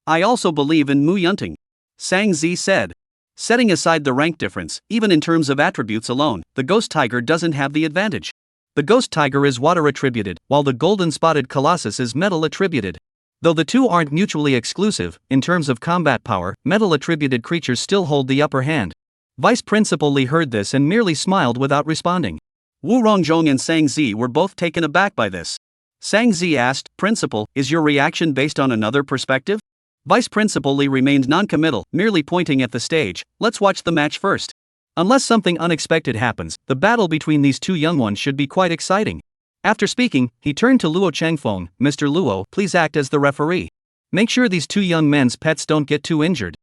I also believe in Mu Yunting, Sang Zi said. Setting aside the rank difference, even in terms of attributes alone, the ghost tiger doesn't have the advantage. The ghost tiger is water attributed, while the golden spotted colossus is metal attributed. Though the 2 aren't mutually exclusive, in terms of combat power, metal attributed creatures still hold the upper hand. Vice Principal Li heard this and merely smiled without responding. Wu Rongjong and Sang Zi were both taken aback by this. Sang Zi asked, Principal, is your reaction based on another perspective? Vice Principal Li remained non-committal, merely pointing at the stage. Let's watch the match first. Unless something unexpected happens, the battle between these 2 young ones should be quite exciting. After speaking, he turned to Luo Changfeng. Mr. Luo, please act as the referee. Make sure these 2 young men's pets don't get too injured.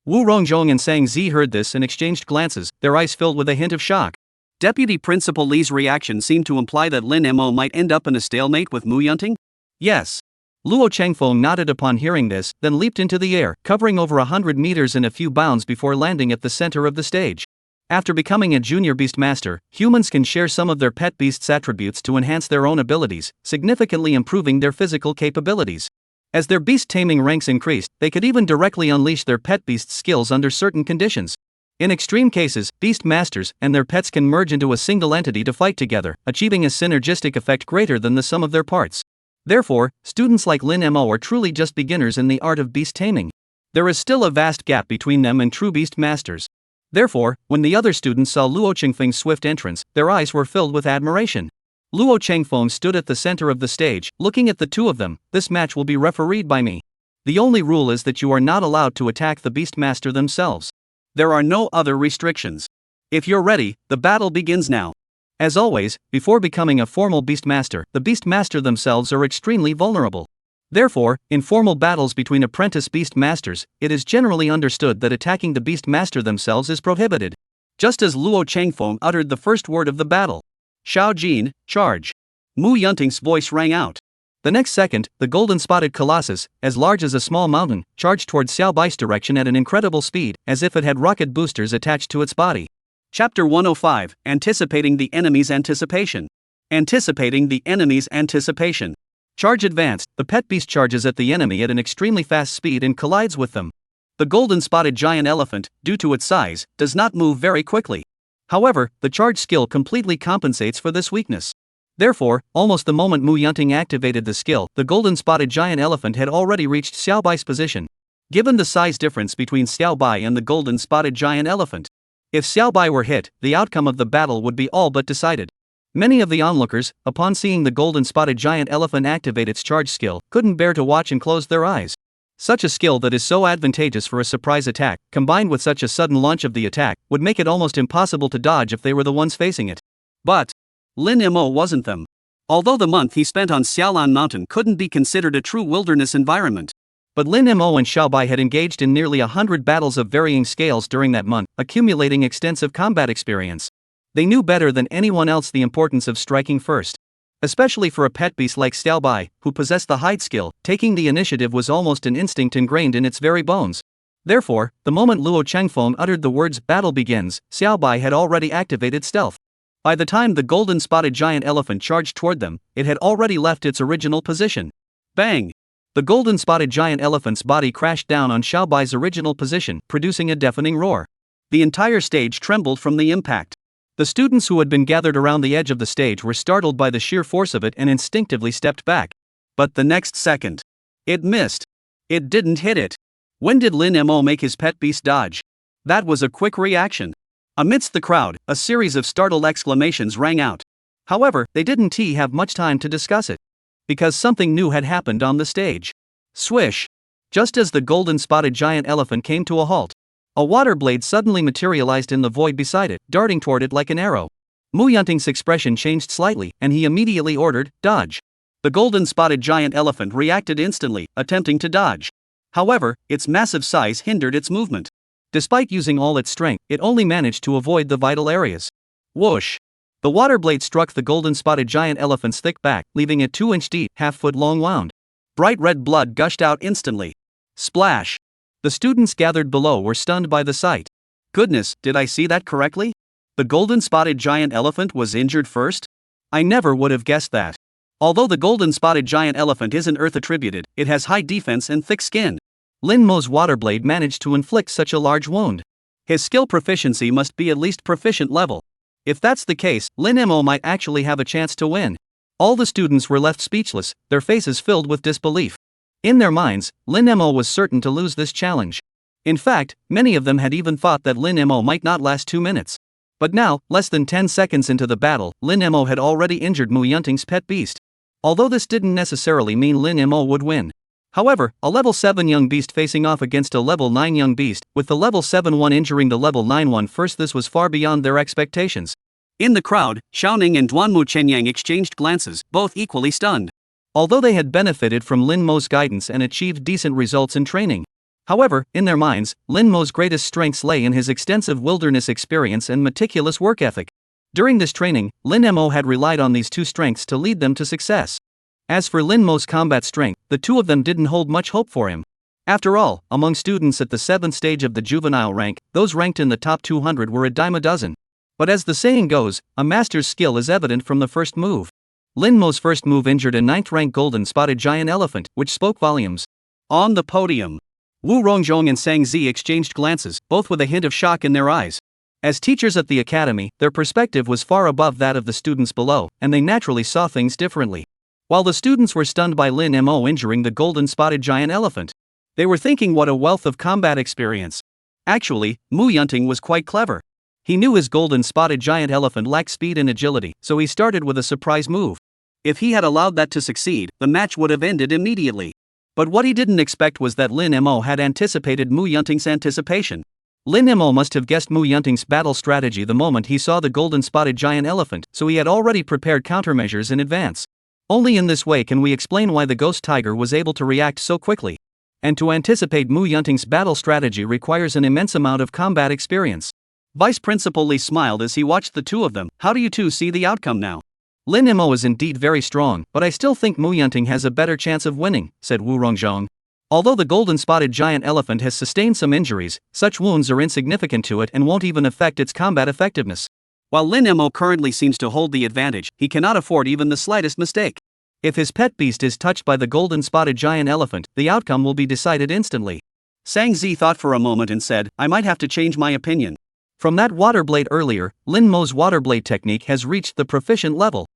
Wu Rongjong and Sang Zi heard this and exchanged glances, their eyes filled with a hint of shock. Deputy Principal Li's reaction seemed to imply that Lin Mo might end up in a stalemate with Mu Yunting? Yes. Luo Changfeng nodded upon hearing this, then leaped into the air, covering over 100 meters in a few bounds before landing at the center of the stage. After becoming a junior beast master, humans can share some of their pet beast's attributes to enhance their own abilities, significantly improving their physical capabilities. As their beast taming ranks increased, they could even directly unleash their pet beast's skills under certain conditions. In extreme cases, beast masters and their pets can merge into a single entity to fight together, achieving a synergistic effect greater than the sum of their parts. Therefore, students like Lin Mo are truly just beginners in the art of beast taming. There is still a vast gap between them and true beast masters. Therefore, when the other students saw Luo Changfeng's swift entrance, their eyes were filled with admiration. Luo Changfeng stood at the center of the stage, looking at the 2 of them. This match will be refereed by me. The only rule is that you are not allowed to attack the beast master themselves. There are no other restrictions. If you're ready, the battle begins now. As always, before becoming a formal beast master, the beast master themselves are extremely vulnerable. Therefore, in formal battles between apprentice beast masters, it is generally understood that attacking the beast master themselves is prohibited. Just as Luo Changfeng uttered the first word of the battle, Shao Jin, charge! Mu Yunting's voice rang out. The next second, the golden-spotted colossus, as large as a small mountain, charged towards Xiao Bai's direction at an incredible speed, as if it had rocket boosters attached to its body. Chapter 105, Anticipating the Enemy's Anticipation. Anticipating the enemy's anticipation. Charge advanced, the pet beast charges at the enemy at an extremely fast speed and collides with them. The golden-spotted giant elephant, due to its size, does not move very quickly. However, the charge skill completely compensates for this weakness. Therefore, almost the moment Mu Yunting activated the skill, the golden-spotted giant elephant had already reached Xiao Bai's position. Given the size difference between Xiao Bai and the golden-spotted giant elephant, if Xiao Bai were hit, the outcome of the battle would be all but decided. Many of the onlookers, upon seeing the golden-spotted giant elephant activate its charge skill, couldn't bear to watch and close their eyes. Such a skill that is so advantageous for a surprise attack, combined with such a sudden launch of the attack, would make it almost impossible to dodge if they were the ones facing it. But Lin Mo wasn't them. Although the month he spent on Xiaolan Mountain couldn't be considered a true wilderness environment, but Lin Mo and Xiao Bai had engaged in nearly 100 battles of varying scales during that month, accumulating extensive combat experience. They knew better than anyone else the importance of striking first. Especially for a pet beast like Xiao Bai, who possessed the hide skill, taking the initiative was almost an instinct ingrained in its very bones. Therefore, the moment Luo Changfeng uttered the words "battle begins," Xiao Bai had already activated stealth. By the time the golden-spotted giant elephant charged toward them, it had already left its original position. Bang! The golden-spotted giant elephant's body crashed down on Xiao Bai's original position, producing a deafening roar. The entire stage trembled from the impact. The students who had been gathered around the edge of the stage were startled by the sheer force of it and instinctively stepped back. But the next second, it missed. It didn't hit it. When did Lin Mo make his pet beast dodge? That was a quick reaction. Amidst the crowd, a series of startled exclamations rang out. However, they didn't have much time to discuss it. Because something new had happened on the stage. Swish! Just as the golden-spotted giant elephant came to a halt, a water blade suddenly materialized in the void beside it, darting toward it like an arrow. Mu Yunting's expression changed slightly, and he immediately ordered, "Dodge." The golden-spotted giant elephant reacted instantly, attempting to dodge. However, its massive size hindered its movement. Despite using all its strength, it only managed to avoid the vital areas. Whoosh! The water blade struck the golden-spotted giant elephant's thick back, leaving it 2-inch deep, half-foot-long wound. Bright red blood gushed out instantly. Splash! The students gathered below were stunned by the sight. Goodness, did I see that correctly? The golden-spotted giant elephant was injured first? I never would have guessed that. Although the golden-spotted giant elephant isn't earth-attributed, it has high defense and thick skin. Lin Mo's water blade managed to inflict such a large wound. His skill proficiency must be at least proficient level. If that's the case, Lin Mo might actually have a chance to win. All the students were left speechless, their faces filled with disbelief. In their minds, Lin Mo was certain to lose this challenge. In fact, many of them had even thought that Lin Mo might not last 2 minutes. But now, less than 10 seconds into the battle, Lin Mo had already injured Mu Yunting's pet beast. Although this didn't necessarily mean Lin Mo would win. However, a level 7 young beast facing off against a level 9 young beast, with the level 7 one injuring the level 9 one first, this was far beyond their expectations. In the crowd, Xiaoning and Duanmu Chenyang exchanged glances, both equally stunned. Although they had benefited from Lin Mo's guidance and achieved decent results in training. However, in their minds, Lin Mo's greatest strengths lay in his extensive wilderness experience and meticulous work ethic. During this training, Lin Mo had relied on these two strengths to lead them to success. As for Lin Mo's combat strength, the two of them didn't hold much hope for him. After all, among students at the 7th stage of the juvenile rank, those ranked in the top 200 were a dime a dozen. But as the saying goes, a master's skill is evident from the first move. Lin Mo's first move injured a 9th-rank golden-spotted giant elephant, which spoke volumes. On the podium, Wu Rongjong and Sang Zi exchanged glances, both with a hint of shock in their eyes. As teachers at the academy, their perspective was far above that of the students below, and they naturally saw things differently. While the students were stunned by Lin Mo injuring the golden-spotted giant elephant, they were thinking what a wealth of combat experience. Actually, Mu Yunting was quite clever. He knew his golden-spotted giant elephant lacked speed and agility, so he started with a surprise move. If he had allowed that to succeed, the match would have ended immediately. But what he didn't expect was that Lin Mo had anticipated Mu Yunting's anticipation. Lin Mo must have guessed Mu Yunting's battle strategy the moment he saw the golden-spotted giant elephant, so he had already prepared countermeasures in advance. Only in this way can we explain why the ghost tiger was able to react so quickly. And to anticipate Mu Yunting's battle strategy requires an immense amount of combat experience. Vice Principal Li smiled as he watched the two of them. How do you two see the outcome now? Lin Mo is indeed very strong, but I still think Mu Yunting has a better chance of winning, said Wu Rongzhong. Although the golden-spotted giant elephant has sustained some injuries, such wounds are insignificant to it and won't even affect its combat effectiveness. While Lin Mo currently seems to hold the advantage, he cannot afford even the slightest mistake. If his pet beast is touched by the golden-spotted giant elephant, the outcome will be decided instantly. Sang Zi thought for a moment and said, I might have to change my opinion. From that water blade earlier, Lin Mo's water blade technique has reached the proficient level.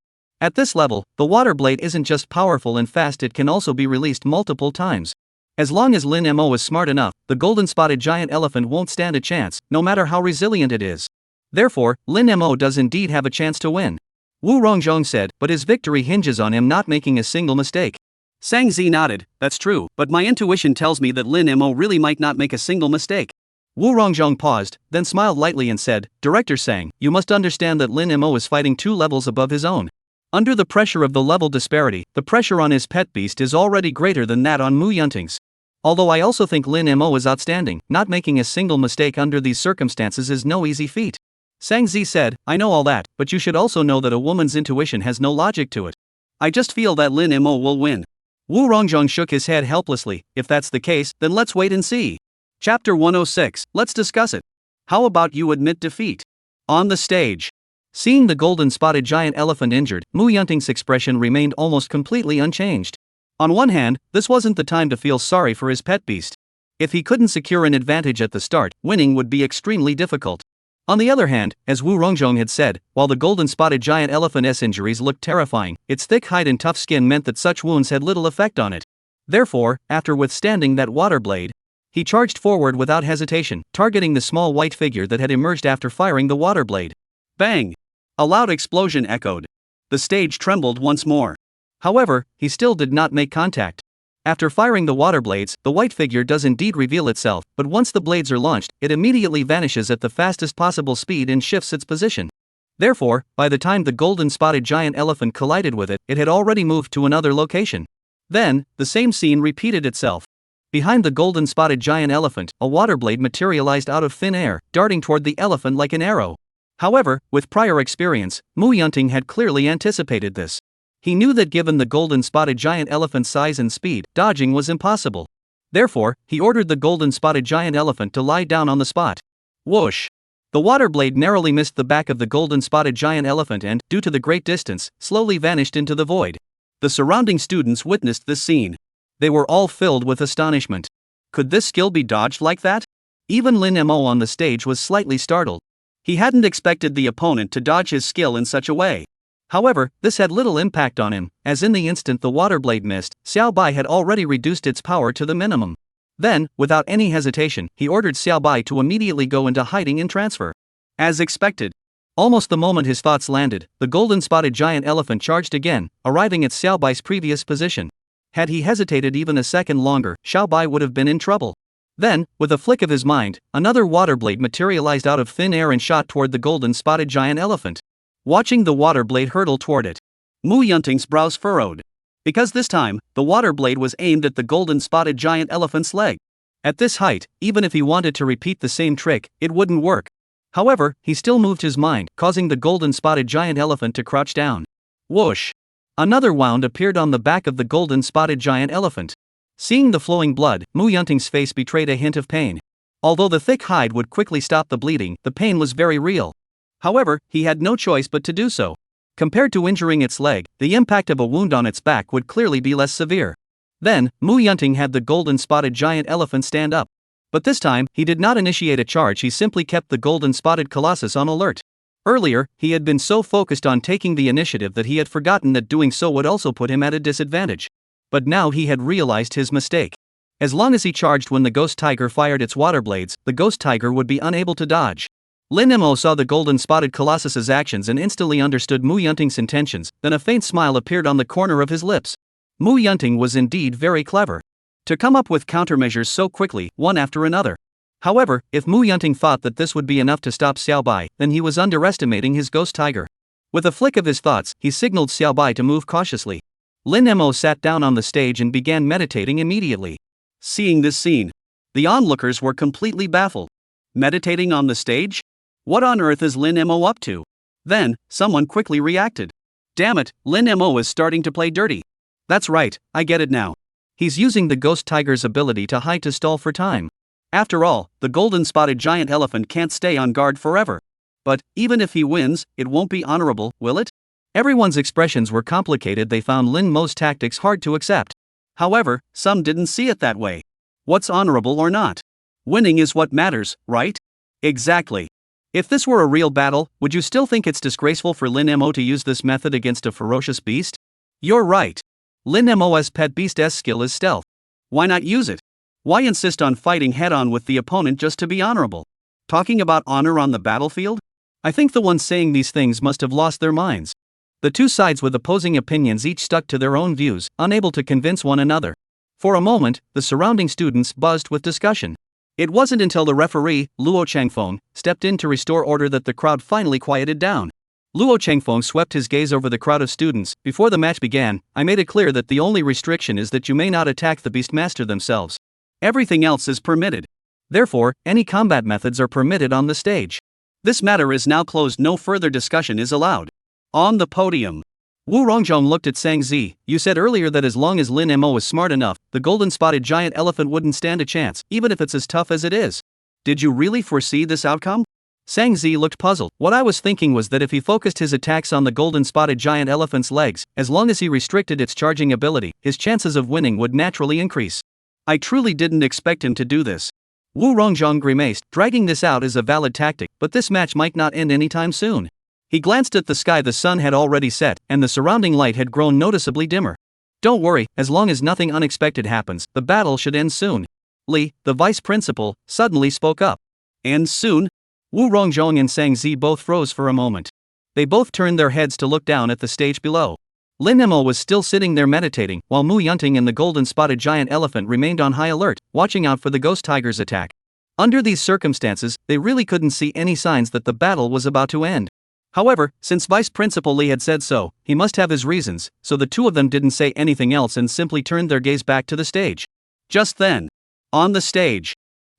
At this level, the water blade isn't just powerful and fast, it can also be released multiple times. As long as Lin Mo is smart enough, the golden-spotted giant elephant won't stand a chance, no matter how resilient it is. Therefore, Lin Mo does indeed have a chance to win. Wu Rongzhong said, but his victory hinges on him not making a single mistake. Sang Zi nodded, that's true, but my intuition tells me that Lin Mo really might not make a single mistake. Wu Rongzhong paused, then smiled lightly and said, Director Sang, you must understand that Lin Mo is fighting 2 levels above his own. Under the pressure of the level disparity, the pressure on his pet beast is already greater than that on Mu Yunting's. Although I also think Lin Mo is outstanding, not making a single mistake under these circumstances is no easy feat. Sang Zi said, I know all that, but you should also know that a woman's intuition has no logic to it. I just feel that Lin Mo will win. Wu Rongzhong shook his head helplessly. If that's the case, then let's wait and see. Chapter 106, let's discuss it. How about you admit defeat? On the stage. Seeing the golden-spotted giant elephant injured, Mu Yunting's expression remained almost completely unchanged. On one hand, this wasn't the time to feel sorry for his pet beast. If he couldn't secure an advantage at the start, winning would be extremely difficult. On the other hand, as Wu Rongzhong had said, while the golden-spotted giant elephant's injuries looked terrifying, its thick hide and tough skin meant that such wounds had little effect on it. Therefore, after withstanding that water blade, he charged forward without hesitation, targeting the small white figure that had emerged after firing the water blade. Bang! A loud explosion echoed. The stage trembled once more. However, he still did not make contact. After firing the water blades, the white figure does indeed reveal itself, but once the blades are launched, it immediately vanishes at the fastest possible speed and shifts its position. Therefore, by the time the golden-spotted giant elephant collided with it, it had already moved to another location. Then, the same scene repeated itself. Behind the golden-spotted giant elephant, a water blade materialized out of thin air, darting toward the elephant like an arrow. However, with prior experience, Mu Yunting had clearly anticipated this. He knew that given the golden-spotted giant elephant's size and speed, dodging was impossible. Therefore, he ordered the golden-spotted giant elephant to lie down on the spot. Whoosh! The water blade narrowly missed the back of the golden-spotted giant elephant and, due to the great distance, slowly vanished into the void. The surrounding students witnessed this scene. They were all filled with astonishment. Could this skill be dodged like that? Even Lin Mo on the stage was slightly startled. He hadn't expected the opponent to dodge his skill in such a way. However, this had little impact on him, as in the instant the water blade missed, Xiao Bai had already reduced its power to the minimum. Then, without any hesitation, he ordered Xiao Bai to immediately go into hiding and transfer. As expected. Almost the moment his thoughts landed, the golden-spotted giant elephant charged again, arriving at Xiao Bai's previous position. Had he hesitated even a second longer, Xiao Bai would have been in trouble. Then, with a flick of his mind, another water blade materialized out of thin air and shot toward the golden-spotted giant elephant. Watching the water blade hurtle toward it, Mu Yunting's brows furrowed. Because this time, the water blade was aimed at the golden-spotted giant elephant's leg. At this height, even if he wanted to repeat the same trick, it wouldn't work. However, he still moved his mind, causing the golden-spotted giant elephant to crouch down. Whoosh! Another wound appeared on the back of the golden-spotted giant elephant. Seeing the flowing blood, Mu Yunting's face betrayed a hint of pain. Although the thick hide would quickly stop the bleeding, the pain was very real. However, he had no choice but to do so. Compared to injuring its leg, the impact of a wound on its back would clearly be less severe. Then, Mu Yunting had the golden-spotted giant elephant stand up. But this time, he did not initiate a charge, he simply kept the golden-spotted colossus on alert. Earlier, he had been so focused on taking the initiative that he had forgotten that doing so would also put him at a disadvantage. But now he had realized his mistake. As long as he charged when the ghost tiger fired its water blades, the ghost tiger would be unable to dodge. Lin Mo saw the golden-spotted colossus's actions and instantly understood Mu Yunting's intentions, then a faint smile appeared on the corner of his lips. Mu Yunting was indeed very clever. To come up with countermeasures so quickly, one after another. However, if Mu Yunting thought that this would be enough to stop Xiao Bai, then he was underestimating his ghost tiger. With a flick of his thoughts, he signaled Xiao Bai to move cautiously. Lin Mo sat down on the stage and began meditating immediately. Seeing this scene, the onlookers were completely baffled. Meditating on the stage? What on earth is Lin Mo up to? Then, someone quickly reacted. Damn it, Lin Mo is starting to play dirty. That's right, I get it now. He's using the ghost tiger's ability to hide to stall for time. After all, the golden spotted giant elephant can't stay on guard forever. But, even if he wins, it won't be honorable, will it? Everyone's expressions were complicated. They found Lin Mo's tactics hard to accept. However, some didn't see it that way. What's honorable or not? Winning is what matters, right? Exactly. If this were a real battle, would you still think it's disgraceful for Lin Mo to use this method against a ferocious beast? You're right. Lin Mo's pet beast's skill is stealth. Why not use it? Why insist on fighting head-on with the opponent just to be honorable? Talking about honor on the battlefield? I think the ones saying these things must have lost their minds. The two sides with opposing opinions each stuck to their own views, unable to convince one another. For a moment, the surrounding students buzzed with discussion. It wasn't until the referee, Luo Changfeng, stepped in to restore order that the crowd finally quieted down. Luo Changfeng swept his gaze over the crowd of students. Before the match began, I made it clear that the only restriction is that you may not attack the Beastmaster themselves. Everything else is permitted. Therefore, any combat methods are permitted on the stage. This matter is now closed. No further discussion is allowed. On the podium, Wu Rongzhong looked at Sang Zi. You said earlier that as long as Lin Mo is smart enough, the golden spotted giant elephant wouldn't stand a chance, even if it's as tough as it is. Did you really foresee this outcome? Sang Zi looked puzzled. What I was thinking was that if he focused his attacks on the golden spotted giant elephant's legs, as long as he restricted its charging ability, his chances of winning would naturally increase. I truly didn't expect him to do this. Wu Rongzhong grimaced. Dragging this out is a valid tactic, but this match might not end anytime soon. He glanced at the sky. The sun had already set, and the surrounding light had grown noticeably dimmer. Don't worry, as long as nothing unexpected happens, the battle should end soon. Li, the vice principal, suddenly spoke up. End soon? Wu Rongzhong and Sang Zi both froze for a moment. They both turned their heads to look down at the stage below. Lin Mo was still sitting there meditating, while Mu Yunting and the golden spotted giant elephant remained on high alert, watching out for the ghost tiger's attack. Under these circumstances, they really couldn't see any signs that the battle was about to end. However, since Vice Principal Li had said so, he must have his reasons, so the two of them didn't say anything else and simply turned their gaze back to the stage. Just then, on the stage,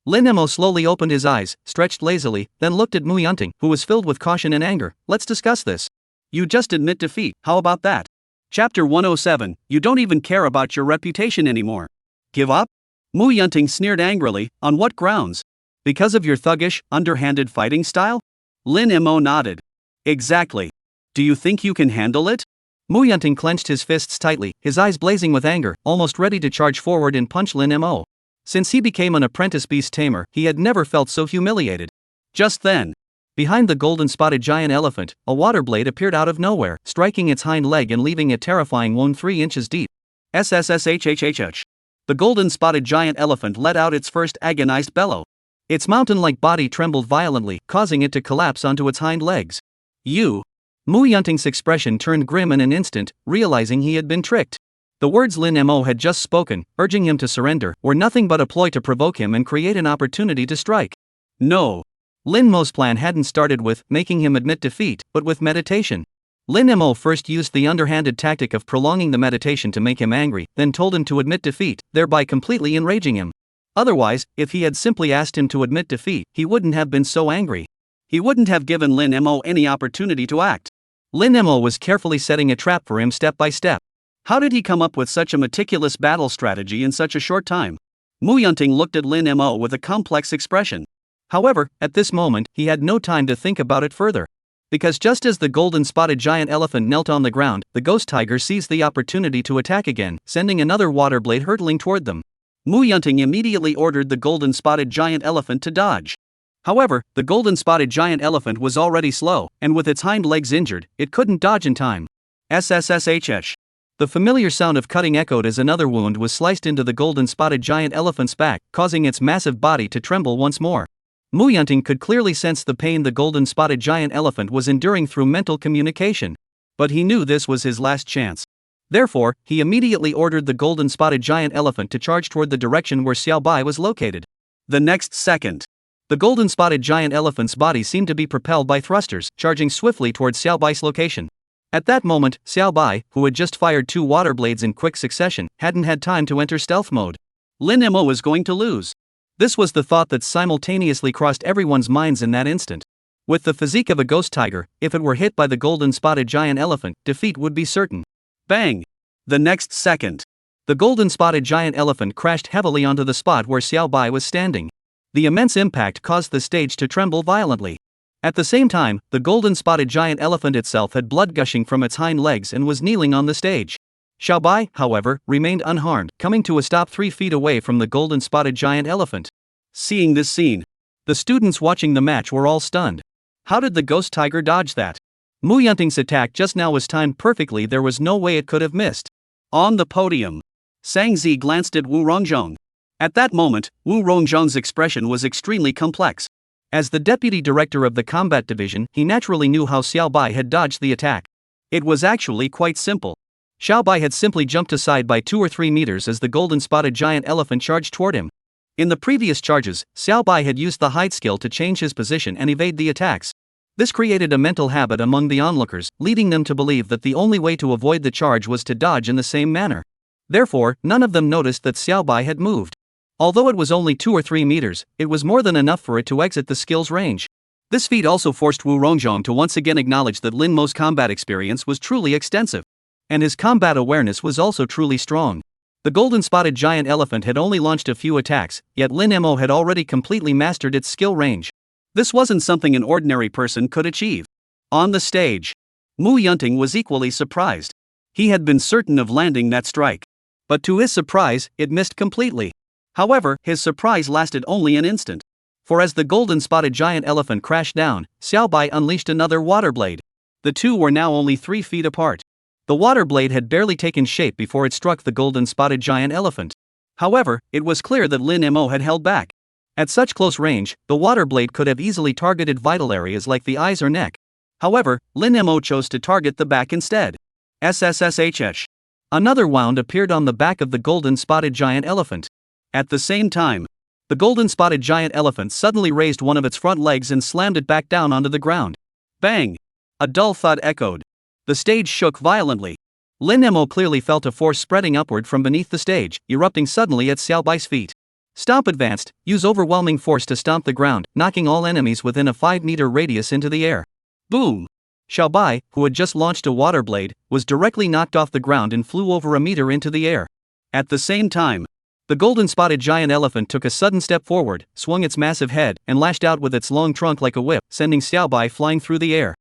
Lin Mo slowly opened his eyes, stretched lazily, then looked at Mu Yunting, who was filled with caution and anger. Let's discuss this. You just admit defeat, how about that? Chapter 107, you don't even care about your reputation anymore. Give up? Mu Yunting sneered angrily. On what grounds? Because of your thuggish, underhanded fighting style? Lin Mo nodded. Exactly. Do you think you can handle it? Mu Yunting clenched his fists tightly, his eyes blazing with anger, almost ready to charge forward and punch Lin Mo. Since he became an apprentice beast tamer, he had never felt so humiliated. Just then, behind the golden spotted giant elephant, a water blade appeared out of nowhere, striking its hind leg and leaving a terrifying wound 3 inches deep. SSSHHHH. The golden spotted giant elephant let out its first agonized bellow. Its mountain-like body trembled violently, causing it to collapse onto its hind legs. You. Mu Yunting's expression turned grim in an instant, realizing he had been tricked. The words Lin Mo had just spoken, urging him to surrender, were nothing but a ploy to provoke him and create an opportunity to strike. No. Lin Mo's plan hadn't started with making him admit defeat, but with meditation. Lin Mo first used the underhanded tactic of prolonging the meditation to make him angry, then told him to admit defeat, thereby completely enraging him. Otherwise, if he had simply asked him to admit defeat, he wouldn't have been so angry. He wouldn't have given Lin Mo any opportunity to act. Lin Mo was carefully setting a trap for him step by step. How did he come up with such a meticulous battle strategy in such a short time? Mu Yunting looked at Lin Mo with a complex expression. However, at this moment, he had no time to think about it further. Because just as the golden spotted giant elephant knelt on the ground, the ghost tiger seized the opportunity to attack again, sending another water blade hurtling toward them. Mu Yunting immediately ordered the golden spotted giant elephant to dodge. However, the golden spotted giant elephant was already slow, and with its hind legs injured, it couldn't dodge in time. SSSHH. The familiar sound of cutting echoed as another wound was sliced into the golden spotted giant elephant's back, causing its massive body to tremble once more. Mu Yunting could clearly sense the pain the golden spotted giant elephant was enduring through mental communication. But he knew this was his last chance. Therefore, he immediately ordered the golden spotted giant elephant to charge toward the direction where Xiao Bai was located. The next second, the golden spotted giant elephant's body seemed to be propelled by thrusters, charging swiftly towards Xiao Bai's location. At that moment, Xiao Bai, who had just fired 2 water blades in quick succession, hadn't had time to enter stealth mode. Lin Mo was going to lose. This was the thought that simultaneously crossed everyone's minds in that instant. With the physique of a ghost tiger, if it were hit by the golden-spotted giant elephant, defeat would be certain. Bang! The next second, the golden-spotted giant elephant crashed heavily onto the spot where Xiao Bai was standing. The immense impact caused the stage to tremble violently. At the same time, the golden-spotted giant elephant itself had blood gushing from its hind legs and was kneeling on the stage. Xiao Bai, however, remained unharmed, coming to a stop 3 feet away from the golden-spotted giant elephant. Seeing this scene, the students watching the match were all stunned. How did the ghost tiger dodge that? Mu Yunting's attack just now was timed perfectly, there was no way it could have missed. On the podium, Sang Zi glanced at Wu Rongzhong. At that moment, Wu Rongzhong's expression was extremely complex. As the deputy director of the combat division, he naturally knew how Xiao Bai had dodged the attack. It was actually quite simple. Xiao Bai had simply jumped aside by 2 or 3 meters as the golden-spotted giant elephant charged toward him. In the previous charges, Xiao Bai had used the hide skill to change his position and evade the attacks. This created a mental habit among the onlookers, leading them to believe that the only way to avoid the charge was to dodge in the same manner. Therefore, none of them noticed that Xiao Bai had moved. Although it was only 2 or 3 meters, it was more than enough for it to exit the skill's range. This feat also forced Wu Rongzhong to once again acknowledge that Lin Mo's combat experience was truly extensive. And his combat awareness was also truly strong. The golden-spotted giant elephant had only launched a few attacks, yet Lin Mo had already completely mastered its skill range. This wasn't something an ordinary person could achieve. On the stage, Mu Yunting was equally surprised. He had been certain of landing that strike. But to his surprise, it missed completely. However, his surprise lasted only an instant. For as the golden-spotted giant elephant crashed down, Xiao Bai unleashed another water blade. The two were now only 3 feet apart. The water blade had barely taken shape before it struck the golden-spotted giant elephant. However, it was clear that Lin Mo had held back. At such close range, the water blade could have easily targeted vital areas like the eyes or neck. However, Lin Mo chose to target the back instead. SSSHH. Another wound appeared on the back of the golden-spotted giant elephant. At the same time, the golden-spotted giant elephant suddenly raised one of its front legs and slammed it back down onto the ground. Bang! A dull thud echoed. The stage shook violently. Lin Mo clearly felt a force spreading upward from beneath the stage, erupting suddenly at Xiao Bai's feet. Stomp advanced, use overwhelming force to stomp the ground, knocking all enemies within a 5-meter radius into the air. Boom! Xiao Bai, who had just launched a water blade, was directly knocked off the ground and flew over a meter into the air. At the same time, the golden-spotted giant elephant took a sudden step forward, swung its massive head, and lashed out with its long trunk like a whip, sending Xiao Bai flying through the air.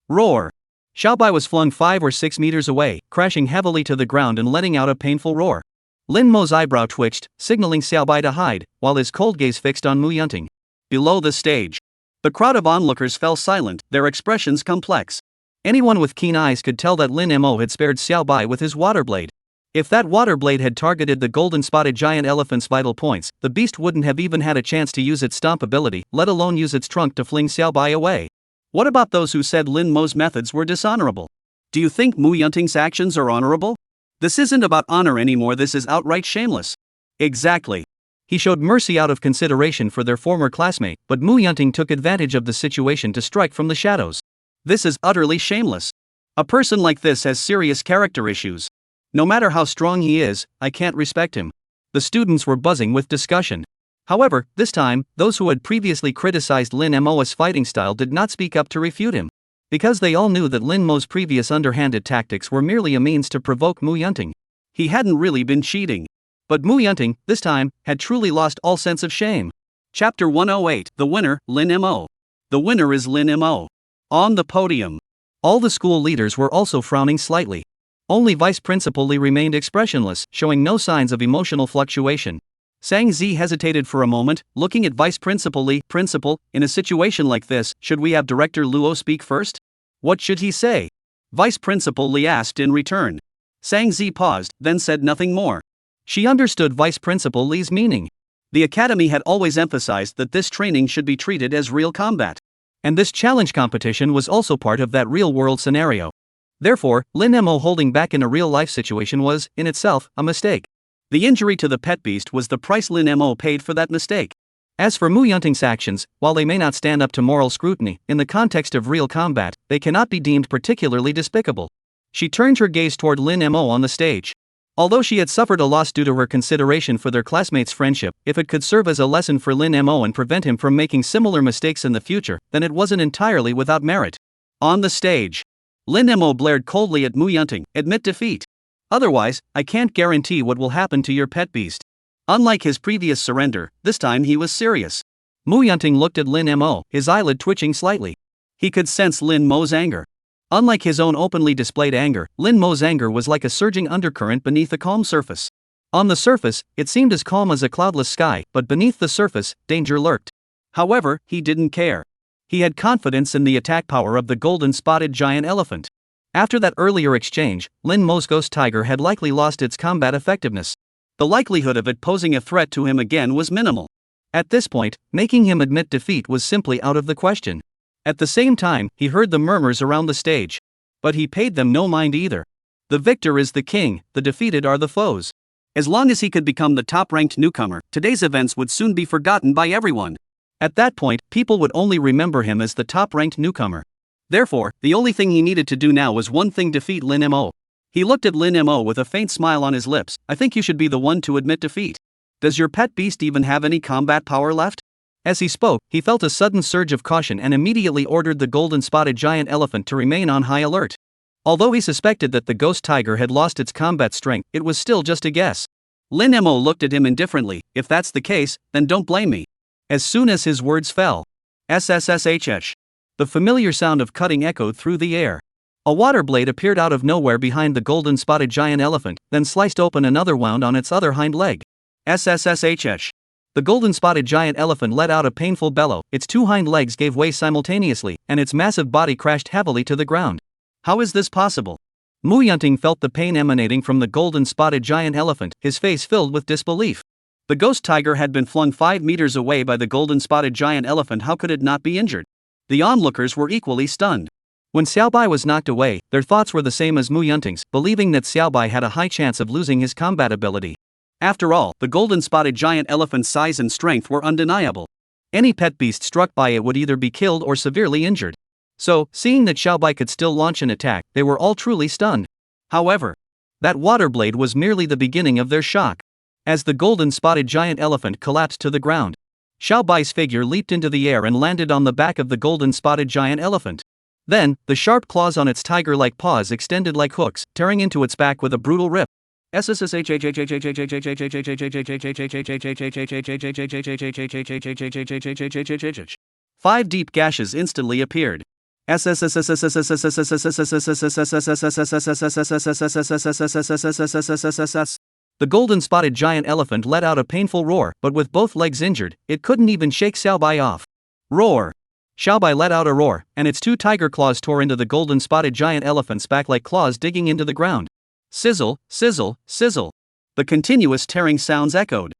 Roar! Xiao Bai was flung 5 or 6 meters away, crashing heavily to the ground and letting out a painful roar. Lin Mo's eyebrow twitched, signaling Xiao Bai to hide, while his cold gaze fixed on Mu Yunting. Below the stage, the crowd of onlookers fell silent, their expressions complex. Anyone with keen eyes could tell that Lin Mo had spared Xiao Bai with his water blade. If that water blade had targeted the golden-spotted giant elephant's vital points, the beast wouldn't have even had a chance to use its stomp ability, let alone use its trunk to fling Xiao Bai away. What about those who said Lin Mo's methods were dishonorable? Do you think Mu Yunting's actions are honorable? This isn't about honor anymore, this is outright shameless. Exactly. He showed mercy out of consideration for their former classmate, but Mu Yunting took advantage of the situation to strike from the shadows. This is utterly shameless. A person like this has serious character issues. No matter how strong he is, I can't respect him. The students were buzzing with discussion. However, this time, those who had previously criticized Lin Mo's fighting style did not speak up to refute him. Because they all knew that Lin Mo's previous underhanded tactics were merely a means to provoke Mu Yunting. He hadn't really been cheating. But Mu Yunting, this time, had truly lost all sense of shame. Chapter 108, The Winner, Lin Mo. The winner is Lin Mo. On the podium, all the school leaders were also frowning slightly. Only Vice Principal Li remained expressionless, showing no signs of emotional fluctuation. Sang Zi hesitated for a moment, looking at Vice Principal Li. Principal, in a situation like this, should we have Director Luo speak first? What should he say? Vice Principal Li asked in return. Sang Zi paused, then said nothing more. She understood Vice Principal Li's meaning. The academy had always emphasized that this training should be treated as real combat. And this challenge competition was also part of that real-world scenario. Therefore, Lin Mo holding back in a real-life situation was, in itself, a mistake. The injury to the pet beast was the price Lin Mo paid for that mistake. As for Mu Yunting's actions, while they may not stand up to moral scrutiny, in the context of real combat, they cannot be deemed particularly despicable. She turned her gaze toward Lin Mo on the stage. Although she had suffered a loss due to her consideration for their classmates' friendship, if it could serve as a lesson for Lin Mo and prevent him from making similar mistakes in the future, then it wasn't entirely without merit. On the stage, Lin Mo blared coldly at Mu Yunting, admit defeat. Otherwise, I can't guarantee what will happen to your pet beast. Unlike his previous surrender, this time he was serious. Mu Yunting looked at Lin Mo, his eyelid twitching slightly. He could sense Lin Mo's anger. Unlike his own openly displayed anger, Lin Mo's anger was like a surging undercurrent beneath a calm surface. On the surface, it seemed as calm as a cloudless sky, but beneath the surface, danger lurked. However, he didn't care. He had confidence in the attack power of the golden-spotted giant elephant. After that earlier exchange, Lin Mo's ghost tiger had likely lost its combat effectiveness. The likelihood of it posing a threat to him again was minimal. At this point, making him admit defeat was simply out of the question. At the same time, he heard the murmurs around the stage. But he paid them no mind either. The victor is the king, the defeated are the foes. As long as he could become the top-ranked newcomer, today's events would soon be forgotten by everyone. At that point, people would only remember him as the top-ranked newcomer. Therefore, the only thing he needed to do now was one thing: defeat Lin Mo. He looked at Lin Mo with a faint smile on his lips. I think you should be the one to admit defeat. Does your pet beast even have any combat power left? As he spoke, he felt a sudden surge of caution and immediately ordered the golden-spotted giant elephant to remain on high alert. Although he suspected that the ghost tiger had lost its combat strength, it was still just a guess. Lin Mo looked at him indifferently. If that's the case, then don't blame me. As soon as his words fell, SSSHH. The familiar sound of cutting echoed through the air. A water blade appeared out of nowhere behind the golden-spotted giant elephant, then sliced open another wound on its other hind leg. SSSHH. The golden-spotted giant elephant let out a painful bellow, its two hind legs gave way simultaneously, and its massive body crashed heavily to the ground. How is this possible? Mu Yunting felt the pain emanating from the golden-spotted giant elephant, his face filled with disbelief. The ghost tiger had been flung 5 meters away by the golden-spotted giant elephant. How could it not be injured? The onlookers were equally stunned. When Xiaobai was knocked away, their thoughts were the same as Mu Yunting's, believing that Xiaobai had a high chance of losing his combat ability. After all, the golden-spotted giant elephant's size and strength were undeniable. Any pet beast struck by it would either be killed or severely injured. So, seeing that Xiaobai could still launch an attack, they were all truly stunned. However, that water blade was merely the beginning of their shock. As the golden-spotted giant elephant collapsed to the ground, Xiaobai's figure leaped into the air and landed on the back of the golden-spotted giant elephant. Then, the sharp claws on its tiger-like paws extended like hooks, tearing into its back with a brutal rip. 5 deep gashes instantly appeared. The golden-spotted giant elephant let out a painful roar, but with both legs injured, it couldn't even shake Xiaobai off. Roar! Xiaobai let out a roar, and its 2 tiger claws tore into the golden-spotted giant elephant's back like claws digging into the ground. Sizzle, sizzle, sizzle. The continuous tearing sounds echoed.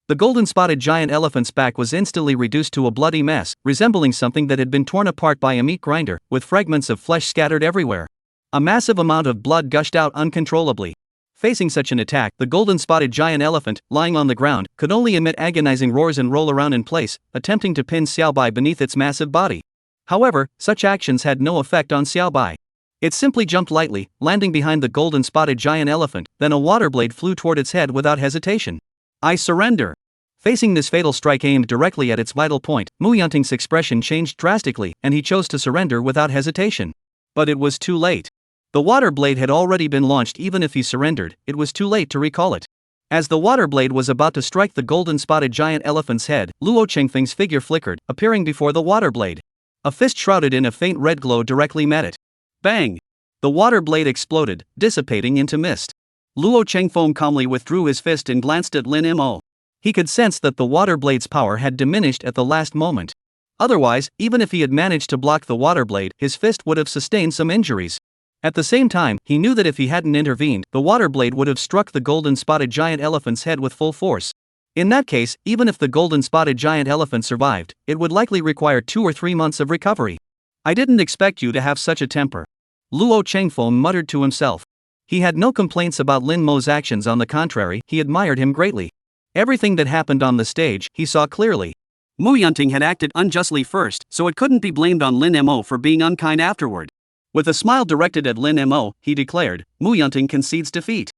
The golden-spotted giant elephant's back was instantly reduced to a bloody mess, resembling something that had been torn apart by a meat grinder, with fragments of flesh scattered everywhere. A massive amount of blood gushed out uncontrollably. Facing such an attack, the golden-spotted giant elephant, lying on the ground, could only emit agonizing roars and roll around in place, attempting to pin Xiaobai beneath its massive body. However, such actions had no effect on Xiaobai. It simply jumped lightly, landing behind the golden-spotted giant elephant, then a water blade flew toward its head without hesitation. I surrender. Facing this fatal strike aimed directly at its vital point, Mu Yunting's expression changed drastically, and he chose to surrender without hesitation. But it was too late. The water blade had already been launched. Even if he surrendered, it was too late to recall it. As the water blade was about to strike the golden-spotted giant elephant's head, Luo Chengfeng's figure flickered, appearing before the water blade. A fist shrouded in a faint red glow directly met it. Bang! The water blade exploded, dissipating into mist. Luo Chengfeng calmly withdrew his fist and glanced at Lin Mo. He could sense that the water blade's power had diminished at the last moment. Otherwise, even if he had managed to block the water blade, his fist would have sustained some injuries. At the same time, he knew that if he hadn't intervened, the water blade would have struck the golden-spotted giant elephant's head with full force. In that case, even if the golden-spotted giant elephant survived, it would likely require 2 or 3 months of recovery. I didn't expect you to have such a temper. Luo Chengfeng muttered to himself. He had no complaints about Lin Mo's actions. On the contrary, he admired him greatly. Everything that happened on the stage, he saw clearly. Mu Yunting had acted unjustly first, so it couldn't be blamed on Lin Mo for being unkind afterward. With a smile directed at Lin Mo, he declared, Mu Yunting concedes defeat.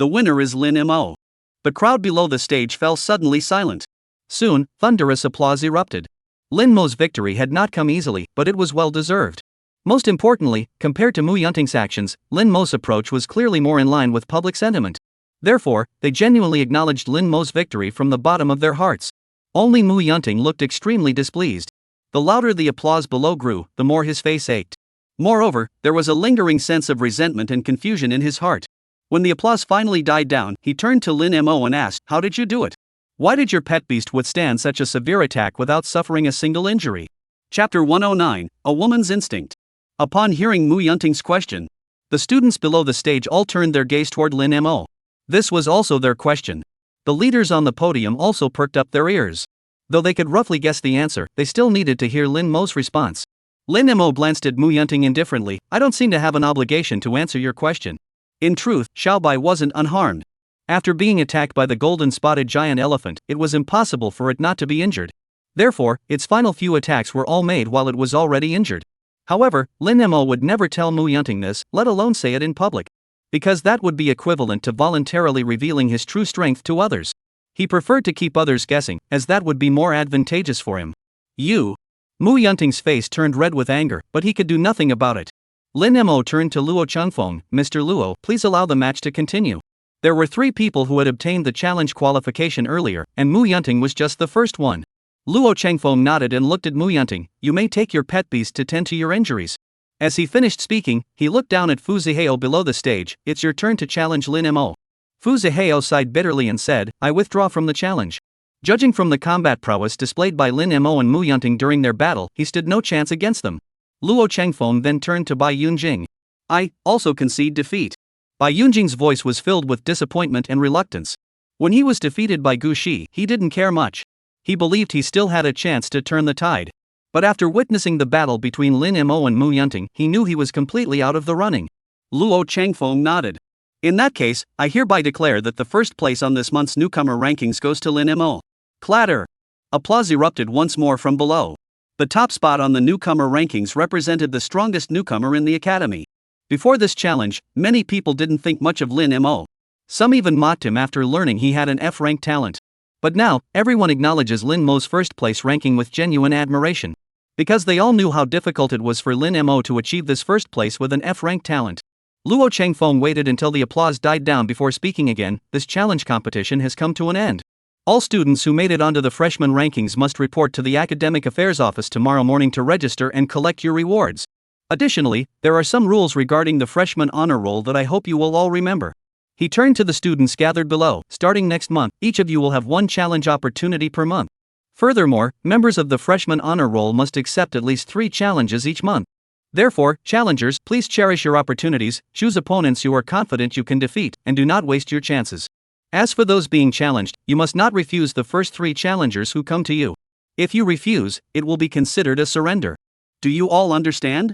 The winner is Lin Mo. The crowd below the stage fell suddenly silent. Soon, thunderous applause erupted. Lin Mo's victory had not come easily, but it was well deserved. Most importantly, compared to Mu Yunting's actions, Lin Mo's approach was clearly more in line with public sentiment. Therefore, they genuinely acknowledged Lin Mo's victory from the bottom of their hearts. Only Mu Yunting looked extremely displeased. The louder the applause below grew, the more his face ached. Moreover, there was a lingering sense of resentment and confusion in his heart. When the applause finally died down, he turned to Lin Mo and asked, "How did you do it? Why did your pet beast withstand such a severe attack without suffering a single injury?" Chapter 109, A Woman's Instinct. Upon hearing Mu Yunting's question, the students below the stage all turned their gaze toward Lin Mo. This was also their question. The leaders on the podium also perked up their ears. Though they could roughly guess the answer, they still needed to hear Lin Mo's response. Lin Mo glanced at Mu Yunting indifferently. "I don't seem to have an obligation to answer your question." In truth, Xiaobai wasn't unharmed. After being attacked by the golden-spotted giant elephant, it was impossible for it not to be injured. Therefore, its final few attacks were all made while it was already injured. However, Lin Mo would never tell Mu Yunting this, let alone say it in public. Because that would be equivalent to voluntarily revealing his true strength to others. He preferred to keep others guessing, as that would be more advantageous for him. "You?" Mu Yunting's face turned red with anger, but he could do nothing about it. Lin Mo turned to Luo Chengfeng. "Mr. Luo, please allow the match to continue." There were 3 people who had obtained the challenge qualification earlier, and Mu Yunting was just the first one. Luo Chengfeng nodded and looked at Mu Yunting. "You may take your pet beast to tend to your injuries." As he finished speaking, he looked down at Fu Zihao below the stage. "It's your turn to challenge Lin Mo." Fu Zihao sighed bitterly and said, "I withdraw from the challenge." Judging from the combat prowess displayed by Lin Mo and Mu Yunting during their battle, he stood no chance against them. Luo Chengfeng then turned to Bai Yunjing. "I also concede defeat." Bai Yunjing's voice was filled with disappointment and reluctance. When he was defeated by Gu Shi, he didn't care much. He believed he still had a chance to turn the tide. But after witnessing the battle between Lin Mo and Mu Yunting, he knew he was completely out of the running. Luo Chengfeng nodded. "In that case, I hereby declare that the first place on this month's newcomer rankings goes to Lin Mo." Clatter! Applause erupted once more from below. The top spot on the newcomer rankings represented the strongest newcomer in the academy. Before this challenge, many people didn't think much of Lin Mo. Some even mocked him after learning he had an F-rank talent. But now, everyone acknowledges Lin Mo's first place ranking with genuine admiration. Because they all knew how difficult it was for Lin Mo to achieve this first place with an F-rank talent. Luo Chengfeng waited until the applause died down before speaking again. "This challenge competition has come to an end. All students who made it onto the freshman rankings must report to the Academic Affairs Office tomorrow morning to register and collect your rewards. Additionally, there are some rules regarding the freshman honor roll that I hope you will all remember." He turned to the students gathered below. "Starting next month, each of you will have 1 challenge opportunity per month. Furthermore, members of the freshman honor roll must accept at least 3 challenges each month. Therefore, challengers, please cherish your opportunities, choose opponents you are confident you can defeat, and do not waste your chances. As for those being challenged, you must not refuse the first 3 challengers who come to you. If you refuse, it will be considered a surrender. Do you all understand?"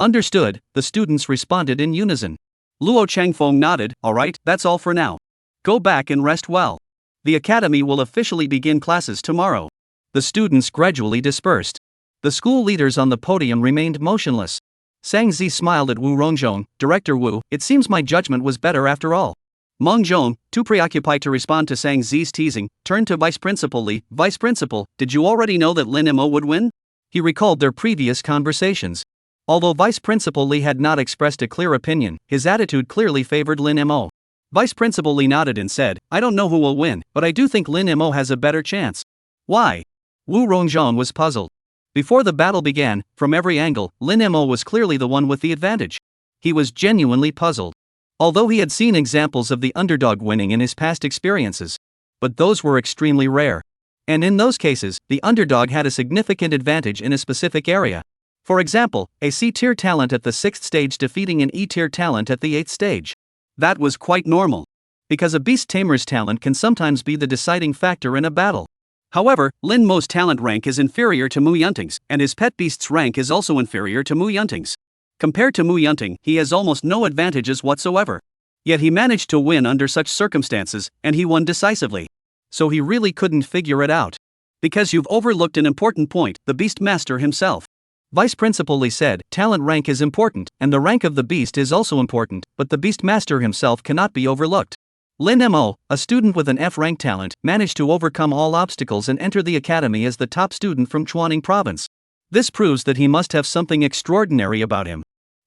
"Understood," the students responded in unison. Luo Chengfeng nodded. "Alright, that's all for now. Go back and rest well. The academy will officially begin classes tomorrow." The students gradually dispersed. The school leaders on the podium remained motionless. Sang Zi smiled at Wu Rongzhong. "Director Wu, it seems my judgment was better after all." Meng Zhong, too preoccupied to respond to Sang Zi's teasing, turned to Vice Principal Li. "Vice Principal, did you already know that Lin Mo would win?" He recalled their previous conversations. Although Vice Principal Li had not expressed a clear opinion, his attitude clearly favored Lin Mo. Vice Principal Li nodded and said, "I don't know who will win, but I do think Lin Mo has a better chance." "Why?" Wu Rongzhong was puzzled. Before the battle began, from every angle, Lin Mo was clearly the one with the advantage. He was genuinely puzzled. Although he had seen examples of the underdog winning in his past experiences. But those were extremely rare. And in those cases, the underdog had a significant advantage in a specific area. For example, a C-tier talent at the 6th stage defeating an E-tier talent at the 8th stage. That was quite normal. Because a beast tamer's talent can sometimes be the deciding factor in a battle. However, Lin Mo's talent rank is inferior to Mu Yunting's, and his pet beast's rank is also inferior to Mu Yunting's. Compared to Mu Yunting, he has almost no advantages whatsoever. Yet he managed to win under such circumstances, and he won decisively. So he really couldn't figure it out. Because you've overlooked an important point, the Beast Master himself. Vice Principal Li said, "Talent rank is important, and the rank of the beast is also important, but the Beast Master himself cannot be overlooked." Lin Mo, a student with an F-rank talent, managed to overcome all obstacles and enter the academy as the top student from Chuaning province. This proves that he must have something extraordinary about him.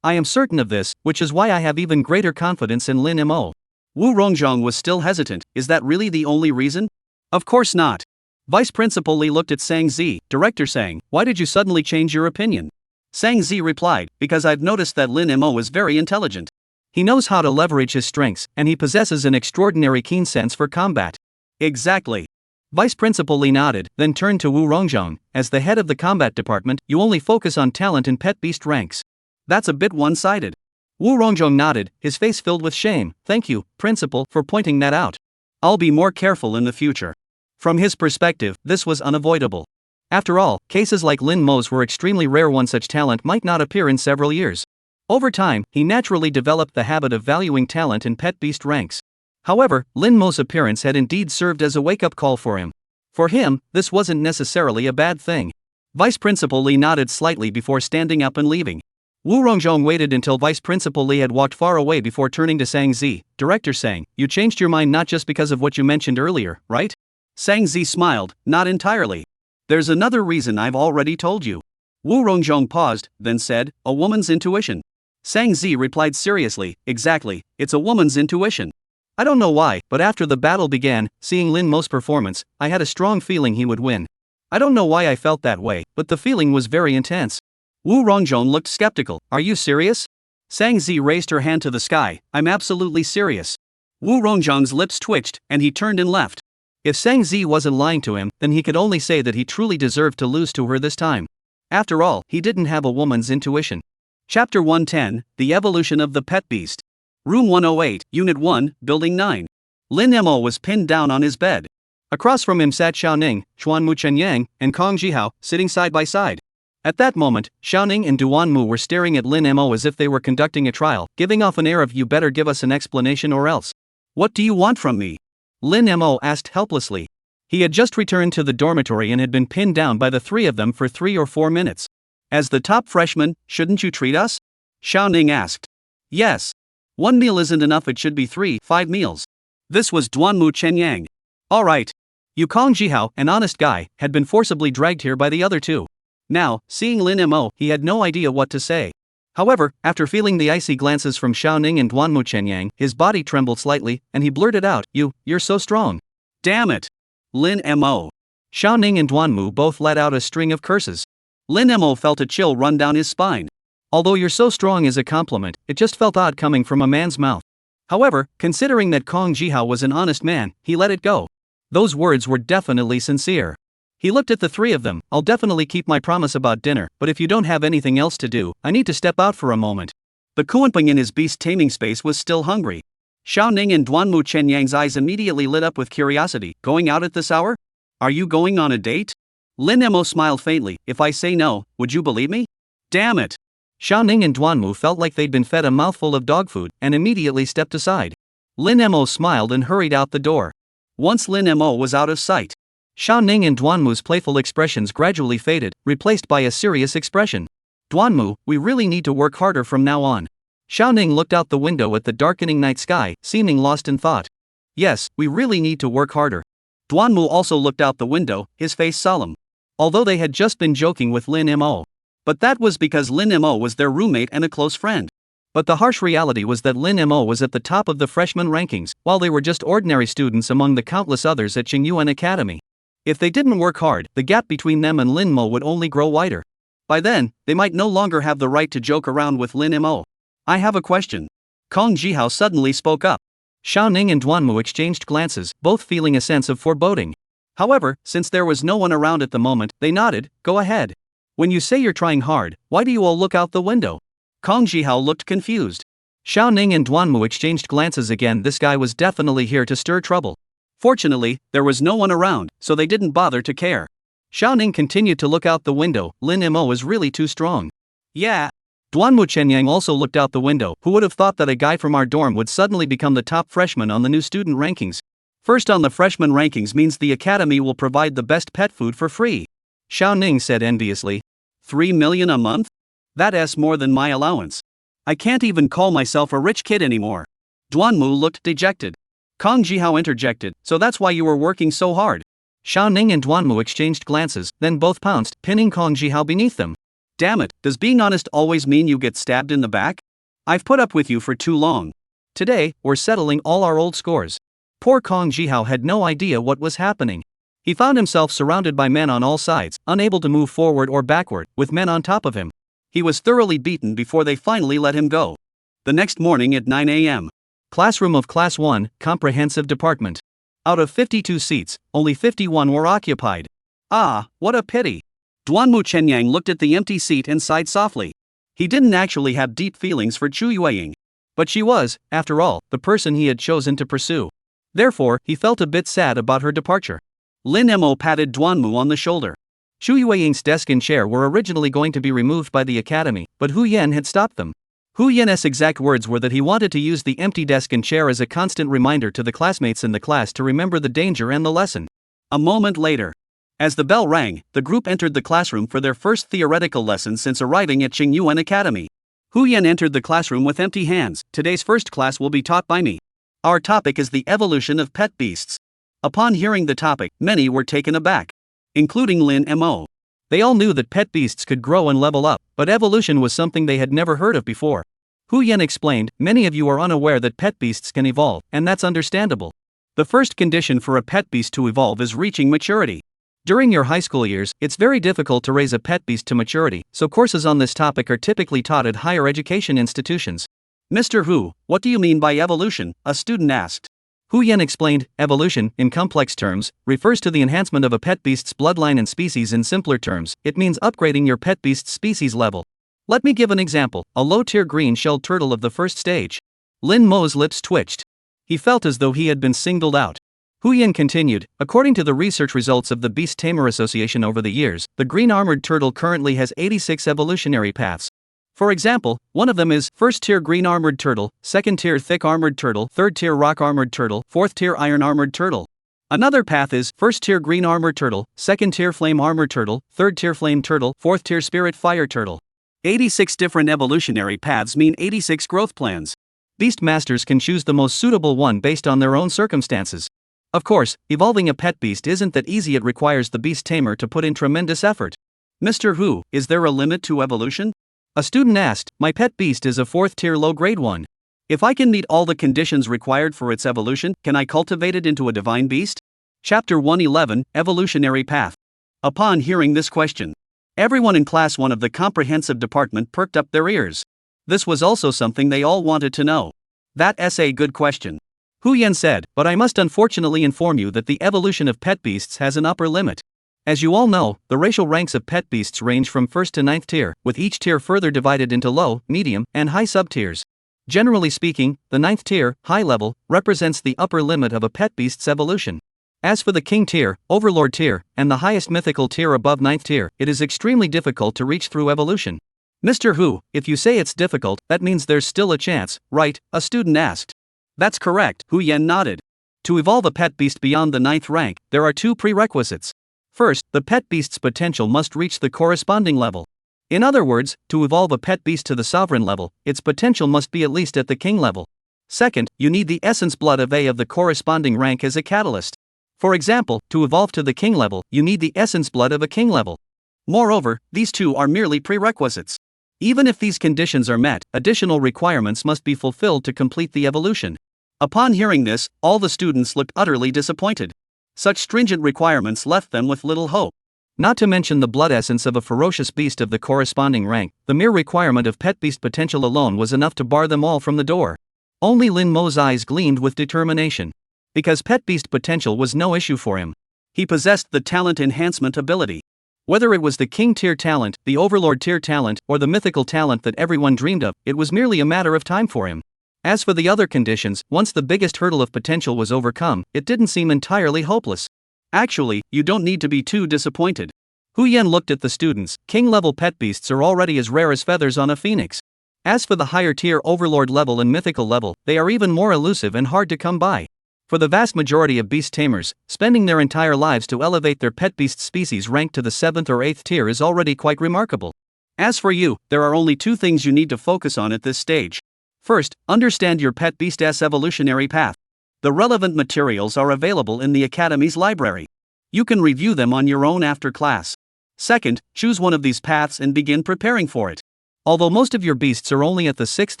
I am certain of this, which is why I have even greater confidence in Lin Mo. Wu Rongzhong was still hesitant. Is that really the only reason? Of course not. Vice Principal Li looked at Sang Zi, Director Sang, why did you suddenly change your opinion? Sang Zi replied, because I've noticed that Lin Mo is very intelligent. He knows how to leverage his strengths, and he possesses an extraordinary keen sense for combat. Exactly. Vice Principal Li nodded, then turned to Wu Rongzhong. As the head of the combat department, you only focus on talent in pet beast ranks. That's a bit one-sided. Wu Rongzhong nodded, his face filled with shame. Thank you, Principal, for pointing that out. I'll be more careful in the future. From his perspective, this was unavoidable. After all, cases like Lin Mo's were extremely rare. One such talent might not appear in several years. Over time, he naturally developed the habit of valuing talent in pet beast ranks. However, Lin Mo's appearance had indeed served as a wake-up call for him. For him, this wasn't necessarily a bad thing. Vice Principal Li nodded slightly before standing up and leaving. Wu Rongzhong waited until Vice Principal Li had walked far away before turning to Sang Zi. Director Sang, you changed your mind not just because of what you mentioned earlier, right? Sang Zi smiled, not entirely. There's another reason I've already told you. Wu Rongzhong paused, then said, a woman's intuition. Sang Zi replied seriously, exactly, it's a woman's intuition. I don't know why, but after the battle began, seeing Lin Mo's performance, I had a strong feeling he would win. I don't know why I felt that way, but the feeling was very intense. Wu Rongzhong looked skeptical. Are you serious? Sang Zi raised her hand to the sky. I'm absolutely serious. Wu Rongzhong's lips twitched, and he turned and left. If Sang Zi wasn't lying to him, then he could only say that he truly deserved to lose to her this time. After all, he didn't have a woman's intuition. Chapter 110, The Evolution of the Pet Beast. Room 108, Unit 1, Building 9. Lin Mo was pinned down on his bed. Across from him sat Xiaoning, Chuanmu Chenyang, and Kong Jihao, sitting side by side. At that moment, Xiaoning and Duanmu were staring at Lin Mo as if they were conducting a trial, giving off an air of you better give us an explanation or else. What do you want from me? Lin Mo asked helplessly. He had just returned to the dormitory and had been pinned down by the three of them for 3 or 4 minutes. As the top freshman, shouldn't you treat us? Xiaoning asked. Yes. 1 meal isn't enough, it should be 3-5 meals. This was Duanmu Chenyang. Alright. Yu Kong Jihao, an honest guy, had been forcibly dragged here by the other two. Now, seeing Lin Mo, he had no idea what to say. However, after feeling the icy glances from Xiaoning and Duanmu Chenyang, his body trembled slightly, and he blurted out, You're so strong. Damn it. Lin Mo. Xiaoning and Duanmu both let out a string of curses. Lin Mo felt a chill run down his spine. Although you're so strong is a compliment, it just felt odd coming from a man's mouth. However, considering that Kong Jihao was an honest man, he let it go. Those words were definitely sincere. He looked at the three of them. I'll definitely keep my promise about dinner, but if you don't have anything else to do, I need to step out for a moment. The Kuanping in his beast taming space was still hungry. Xiaoning and Duanmu Chenyang's eyes immediately lit up with curiosity. Going out at this hour? Are you going on a date? Lin Mo smiled faintly. If I say no, would you believe me? Damn it. Xiaoning and Duanmu felt like they'd been fed a mouthful of dog food, and immediately stepped aside. Lin Mo smiled and hurried out the door. Once Lin Mo was out of sight, Xiaoning and Duanmu's playful expressions gradually faded, replaced by a serious expression. Duanmu, we really need to work harder from now on. Xiaoning looked out the window at the darkening night sky, seeming lost in thought. Yes, we really need to work harder. Duanmu also looked out the window, his face solemn. Although they had just been joking with Lin Mo. But that was because Lin Mo was their roommate and a close friend. But the harsh reality was that Lin Mo was at the top of the freshman rankings, while they were just ordinary students among the countless others at Qingyuan Academy. If they didn't work hard, the gap between them and Lin Mo would only grow wider. By then, they might no longer have the right to joke around with Lin Mo. I have a question. Kong Jihao suddenly spoke up. Xiaoning and Duanmu exchanged glances, both feeling a sense of foreboding. However, since there was no one around at the moment, they nodded. Go ahead. When you say you're trying hard, why do you all look out the window? Kong Jihao looked confused. Xiaoning and Duanmu exchanged glances again. This guy was definitely here to stir trouble. Fortunately, there was no one around, so they didn't bother to care. Xiaoning continued to look out the window. Lin Mo is really too strong. Yeah. Duanmu Chenyang also looked out the window. Who would have thought that a guy from our dorm would suddenly become the top freshman on the new student rankings? First on the freshman rankings means the academy will provide the best pet food for free. Xiaoning said enviously. 3 million a month? That's more than my allowance. I can't even call myself a rich kid anymore. Duanmu looked dejected. Kong Jihao interjected, so that's why you were working so hard. Xiao Ning and Duanmu exchanged glances, then both pounced, pinning Kong Jihao beneath them. Damn it, does being honest always mean you get stabbed in the back? I've put up with you for too long. Today, we're settling all our old scores. Poor Kong Jihao had no idea what was happening. He found himself surrounded by men on all sides, unable to move forward or backward, with men on top of him. He was thoroughly beaten before they finally let him go. The next morning at 9 a.m. Classroom of Class 1, Comprehensive Department. Out of 52 seats, only 51 were occupied. Ah, what a pity. Duanmu Chenyang looked at the empty seat and sighed softly. He didn't actually have deep feelings for Chu Yueying. But she was, after all, the person he had chosen to pursue. Therefore, he felt a bit sad about her departure. Lin Mo patted Duanmu on the shoulder. Chu Yueying's desk and chair were originally going to be removed by the academy, but Hu Yan had stopped them. Hu Yan's exact words were that he wanted to use the empty desk and chair as a constant reminder to the classmates in the class to remember the danger and the lesson. A moment later, as the bell rang, the group entered the classroom for their first theoretical lesson since arriving at Qingyuan Academy. Hu Yan entered the classroom with empty hands. Today's first class will be taught by me. Our topic is the evolution of pet beasts. Upon hearing the topic, many were taken aback, including Lin Mo. They all knew that pet beasts could grow and level up, but evolution was something they had never heard of before. Hu Yan explained, many of you are unaware that pet beasts can evolve, and that's understandable. The first condition for a pet beast to evolve is reaching maturity. During your high school years, it's very difficult to raise a pet beast to maturity, so courses on this topic are typically taught at higher education institutions. Mr. Hu, what do you mean by evolution? A student asked. Hu Yan explained, evolution, in complex terms, refers to the enhancement of a pet beast's bloodline and species. In simpler terms, it means upgrading your pet beast's species level. Let me give an example, a low-tier green-shelled turtle of the first stage. Lin Mo's lips twitched. He felt as though he had been singled out. Hu Yan continued, according to the research results of the Beast Tamer Association over the years, the green-armored turtle currently has 86 evolutionary paths. For example, one of them is first-tier green-armored turtle, second-tier thick-armored turtle, third-tier rock-armored turtle, fourth-tier iron-armored turtle. Another path is first-tier green-armored turtle, second-tier flame-armored turtle, third-tier flame turtle, fourth-tier spirit-fire turtle. 86 different evolutionary paths mean 86 growth plans. Beast masters can choose the most suitable one based on their own circumstances. Of course, evolving a pet beast isn't that easy. It requires the beast tamer to put in tremendous effort. Mr. Hu, is there a limit to evolution? A student asked, my pet beast is a 4th-tier low-grade one. If I can meet all the conditions required for its evolution, can I cultivate it into a divine beast? Chapter 111, Evolutionary Path. Upon hearing this question, everyone in Class 1 of the Comprehensive Department perked up their ears. This was also something they all wanted to know. That's a good question. Hu Yan said, but I must unfortunately inform you that the evolution of pet beasts has an upper limit. As you all know, the racial ranks of pet beasts range from 1st to 9th tier, with each tier further divided into low, medium, and high subtiers. Generally speaking, the 9th tier, high level, represents the upper limit of a pet beast's evolution. As for the king tier, overlord tier, and the highest mythical tier above 9th tier, it is extremely difficult to reach through evolution. Mr. Hu, if you say it's difficult, that means there's still a chance, right? A student asked. That's correct, Hu Yan nodded. To evolve a pet beast beyond the 9th rank, there are 2 prerequisites. First, the pet beast's potential must reach the corresponding level. In other words, to evolve a pet beast to the sovereign level, its potential must be at least at the king level. Second, you need the essence blood of the corresponding rank as a catalyst. For example, to evolve to the king level, you need the essence blood of a king level. Moreover, these 2 are merely prerequisites. Even if these conditions are met, additional requirements must be fulfilled to complete the evolution. Upon hearing this, all the students looked utterly disappointed. Such stringent requirements left them with little hope. Not to mention the blood essence of a ferocious beast of the corresponding rank, the mere requirement of pet beast potential alone was enough to bar them all from the door. Only Lin Mo's eyes gleamed with determination. Because pet beast potential was no issue for him. He possessed the talent enhancement ability. Whether it was the king tier talent, the overlord tier talent, or the mythical talent that everyone dreamed of, it was merely a matter of time for him. As for the other conditions, once the biggest hurdle of potential was overcome, it didn't seem entirely hopeless. Actually, you don't need to be too disappointed. Hu Yan looked at the students. King-level pet beasts are already as rare as feathers on a phoenix. As for the higher tier overlord level and mythical level, they are even more elusive and hard to come by. For the vast majority of beast tamers, spending their entire lives to elevate their pet beast species rank to the 7th or 8th tier is already quite remarkable. As for you, there are only 2 things you need to focus on at this stage. First, understand your pet beast's evolutionary path. The relevant materials are available in the Academy's library. You can review them on your own after class. Second, choose one of these paths and begin preparing for it. Although most of your beasts are only at the 6th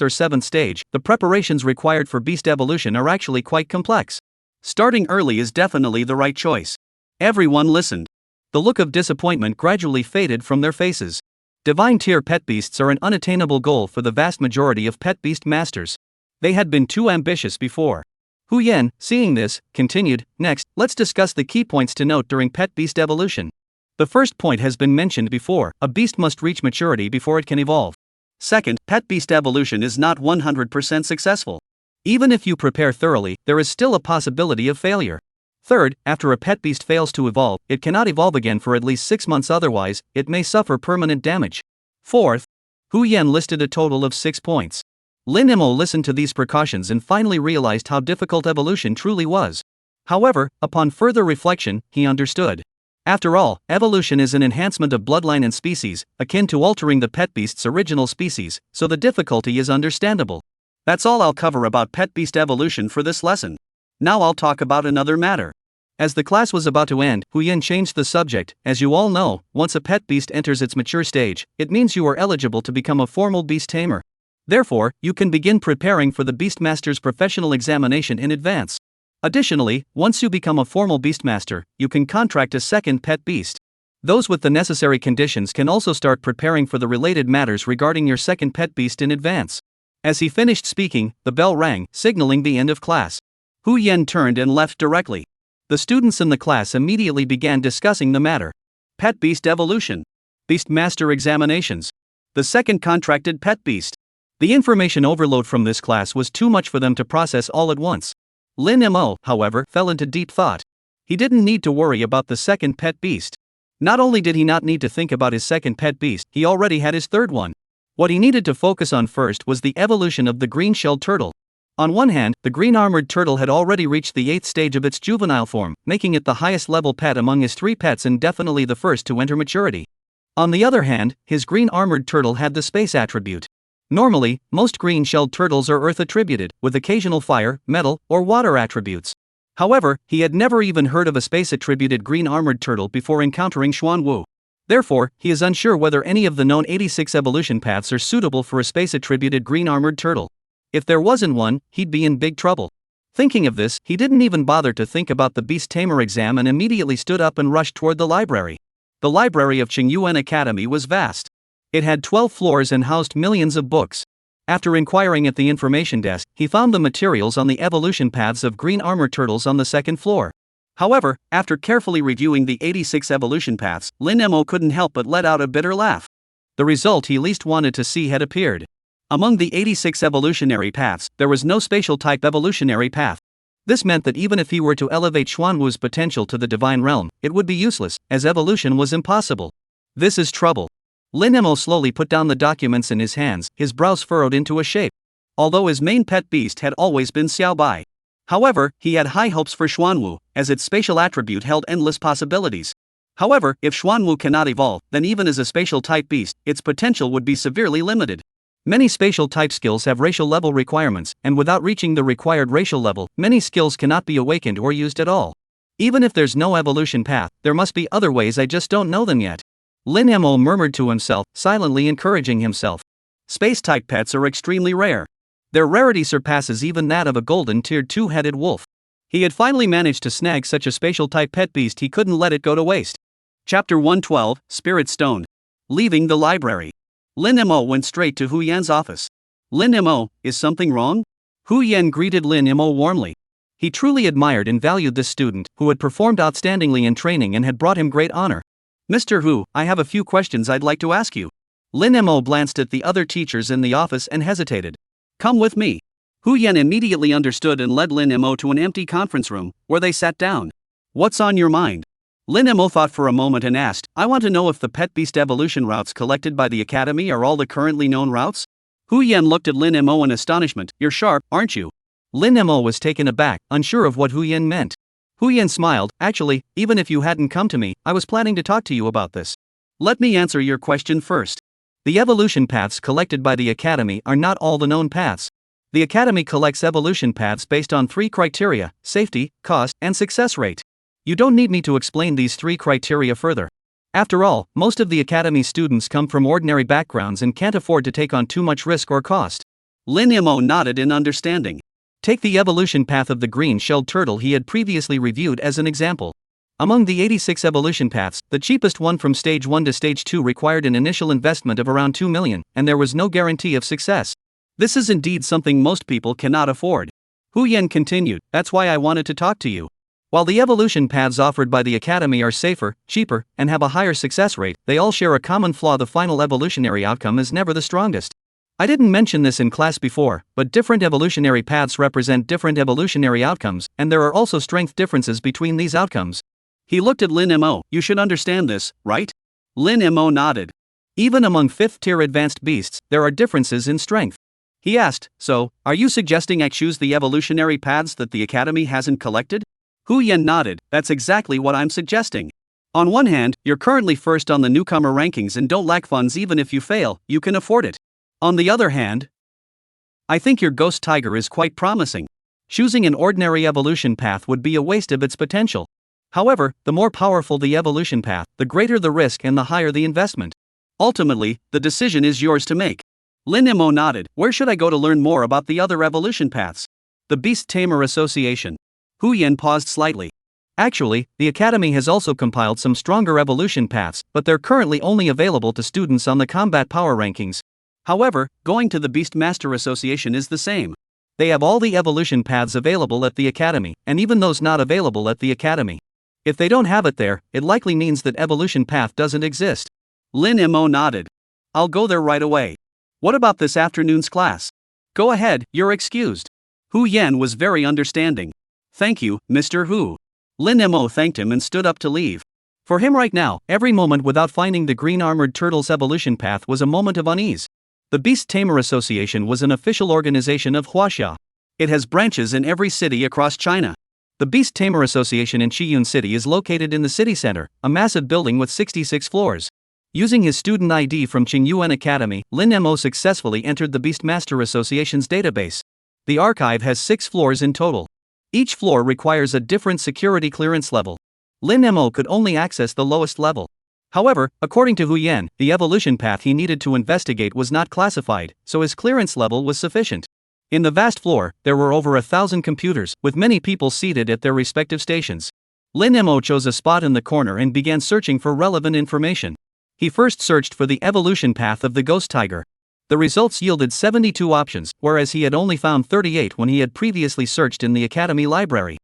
or 7th stage, the preparations required for beast evolution are actually quite complex. Starting early is definitely the right choice. Everyone listened. The look of disappointment gradually faded from their faces. Divine tier pet beasts are an unattainable goal for the vast majority of pet beast masters. They had been too ambitious before. Hu Yan, seeing this, continued, "Next, let's discuss the key points to note during pet beast evolution. The first point has been mentioned before: a beast must reach maturity before it can evolve. Second, pet beast evolution is not 100% successful. Even if you prepare thoroughly, there is still a possibility of failure. Third, after a pet beast fails to evolve, it cannot evolve again for at least 6 months, otherwise, it may suffer permanent damage. Fourth, Hu Yan listed a total of 6 points. Lin Mo listened to these precautions and finally realized how difficult evolution truly was. However, upon further reflection, he understood. After all, evolution is an enhancement of bloodline and species, akin to altering the pet beast's original species, so the difficulty is understandable. That's all I'll cover about pet beast evolution for this lesson. Now I'll talk about another matter. As the class was about to end, Hu Yan changed the subject. As you all know, once a pet beast enters its mature stage, it means you are eligible to become a formal beast tamer. Therefore, you can begin preparing for the Beastmaster's professional examination in advance. Additionally, once you become a formal Beastmaster, you can contract a second pet beast. Those with the necessary conditions can also start preparing for the related matters regarding your second pet beast in advance. As he finished speaking, the bell rang, signaling the end of class. Hu Yan turned and left directly. The students in the class immediately began discussing the matter. Pet beast evolution. Beastmaster examinations. The second contracted pet beast. The information overload from this class was too much for them to process all at once. Lin Mo, however, fell into deep thought. He didn't need to worry about the second pet beast. Not only did he not need to think about his second pet beast, he already had his third one. What he needed to focus on first was the evolution of the green-shelled turtle. On one hand, the green-armored turtle had already reached the 8th stage of its juvenile form, making it the highest level pet among his 3 pets and definitely the first to enter maturity. On the other hand, his green-armored turtle had the space attribute. Normally, most green-shelled turtles are earth attributed, with occasional fire, metal, or water attributes. However, he had never even heard of a space-attributed green-armored turtle before encountering Xuanwu. Therefore, he is unsure whether any of the known 86 evolution paths are suitable for a space-attributed green-armored turtle. If there wasn't one, he'd be in big trouble. Thinking of this, he didn't even bother to think about the Beast Tamer exam and immediately stood up and rushed toward the library. The library of Qingyuan Academy was vast. It had 12 floors and housed millions of books. After inquiring at the information desk, he found the materials on the evolution paths of green armor turtles on the 2nd floor. However, after carefully reviewing the 86 evolution paths, Lin Mo couldn't help but let out a bitter laugh. The result he least wanted to see had appeared. Among the 86 evolutionary paths, there was no spatial type evolutionary path. This meant that even if he were to elevate Xuanwu's potential to the divine realm, it would be useless, as evolution was impossible. This is trouble. Lin Mo slowly put down the documents in his hands, his brows furrowed into a shape. Although his main pet beast had always been Xiaobai. However, he had high hopes for Xuanwu, as its spatial attribute held endless possibilities. However, if Xuanwu cannot evolve, then even as a spatial type beast, its potential would be severely limited. Many spatial type skills have racial level requirements, and without reaching the required racial level, many skills cannot be awakened or used at all. Even if there's no evolution path, there must be other ways, I just don't know them yet. Lin Mo murmured to himself, silently encouraging himself. Space-type pets are extremely rare. Their rarity surpasses even that of a golden tiered 2-headed wolf. He had finally managed to snag such a spatial-type pet beast, he couldn't let it go to waste. Chapter 112, Spirit Stone. Leaving the library. Lin Mo went straight to Hu Yan's office. Lin Mo, is something wrong? Hu Yan greeted Lin Mo warmly. He truly admired and valued this student, who had performed outstandingly in training and had brought him great honor. Mr. Hu, I have a few questions I'd like to ask you. Lin Mo glanced at the other teachers in the office and hesitated. Come with me. Hu Yan immediately understood and led Lin Mo to an empty conference room, where they sat down. What's on your mind? Lin Mo thought for a moment and asked, I want to know if the pet beast evolution routes collected by the Academy are all the currently known routes? Hu Yan looked at Lin Mo in astonishment. You're sharp, aren't you? Lin Mo was taken aback, unsure of what Hu Yan meant. Hu Yan smiled. Actually, even if you hadn't come to me, I was planning to talk to you about this. Let me answer your question first. The evolution paths collected by the Academy are not all the known paths. The Academy collects evolution paths based on 3 criteria: safety, cost, and success rate. You don't need me to explain these 3 criteria further. After all, most of the Academy students come from ordinary backgrounds and can't afford to take on too much risk or cost. Lin Mo nodded in understanding. Take the evolution path of the green-shelled turtle he had previously reviewed as an example. Among the 86 evolution paths, the cheapest one from stage 1 to stage 2 required an initial investment of around 2 million, and there was no guarantee of success. This is indeed something most people cannot afford. Hu Yan continued, that's why I wanted to talk to you. While the evolution paths offered by the Academy are safer, cheaper, and have a higher success rate, they all share a common flaw: the final evolutionary outcome is never the strongest. I didn't mention this in class before, but different evolutionary paths represent different evolutionary outcomes, and there are also strength differences between these outcomes. He looked at Lin Mo. You should understand this, right? Lin Mo nodded. Even among 5th-tier advanced beasts, there are differences in strength. He asked, so, are you suggesting I choose the evolutionary paths that the Academy hasn't collected? Hu Yan nodded, that's exactly what I'm suggesting. On one hand, you're currently first on the newcomer rankings and don't lack funds. Even if you fail, you can afford it. On the other hand, I think your ghost tiger is quite promising. Choosing an ordinary evolution path would be a waste of its potential. However, the more powerful the evolution path, the greater the risk and the higher the investment. Ultimately, the decision is yours to make. Lin Mo nodded. Where should I go to learn more about the other evolution paths? The Beast Tamer Association. Hu Yan paused slightly. Actually, the Academy has also compiled some stronger evolution paths, but they're currently only available to students on the combat power rankings. However, going to the Beast Master Association is the same. They have all the evolution paths available at the Academy, and even those not available at the Academy. If they don't have it there, it likely means that evolution path doesn't exist. Lin Mo nodded. I'll go there right away. What about this afternoon's class? Go ahead, you're excused. Hu Yan was very understanding. Thank you, Mr. Hu. Lin Mo thanked him and stood up to leave. For him right now, every moment without finding the green-armored turtle's evolution path was a moment of unease. The Beast Tamer Association was an official organization of Huaxia. It has branches in every city across China. The Beast Tamer Association in Qiyun City is located in the city center, a massive building with 66 floors. Using his student ID from Qingyuan Academy, Lin Mo successfully entered the Beastmaster Association's database. The archive has 6 floors in total. Each floor requires a different security clearance level. Lin Mo could only access the lowest level. However, according to Hu Yan, the evolution path he needed to investigate was not classified, so his clearance level was sufficient. In the vast floor, there were over 1,000 computers, with many people seated at their respective stations. Lin Mo chose a spot in the corner and began searching for relevant information. He first searched for the evolution path of the ghost tiger. The results yielded 72 options, whereas he had only found 38 when he had previously searched in the Academy library.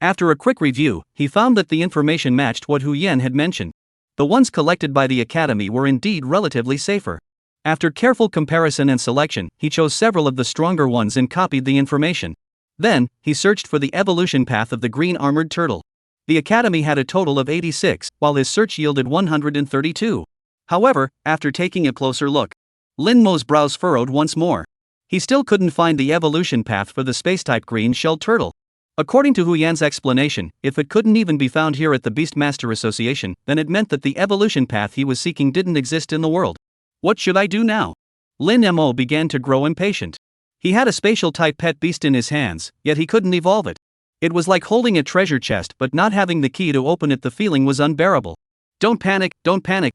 After a quick review, he found that the information matched what Hu Yan had mentioned. The ones collected by the Academy were indeed relatively safer. After careful comparison and selection, he chose several of the stronger ones and copied the information. Then, he searched for the evolution path of the green-armored turtle. The Academy had a total of 86, while his search yielded 132. However, after taking a closer look, Lin Mo's brows furrowed once more. He still couldn't find the evolution path for the space-type green-shelled turtle. According to Hu Yan's explanation, if it couldn't even be found here at the Beastmaster Association, then it meant that the evolution path he was seeking didn't exist in the world. What should I do now? Lin Mo began to grow impatient. He had a spatial-type pet beast in his hands, yet he couldn't evolve it. It was like holding a treasure chest but not having the key to open it. The feeling was unbearable. Don't panic,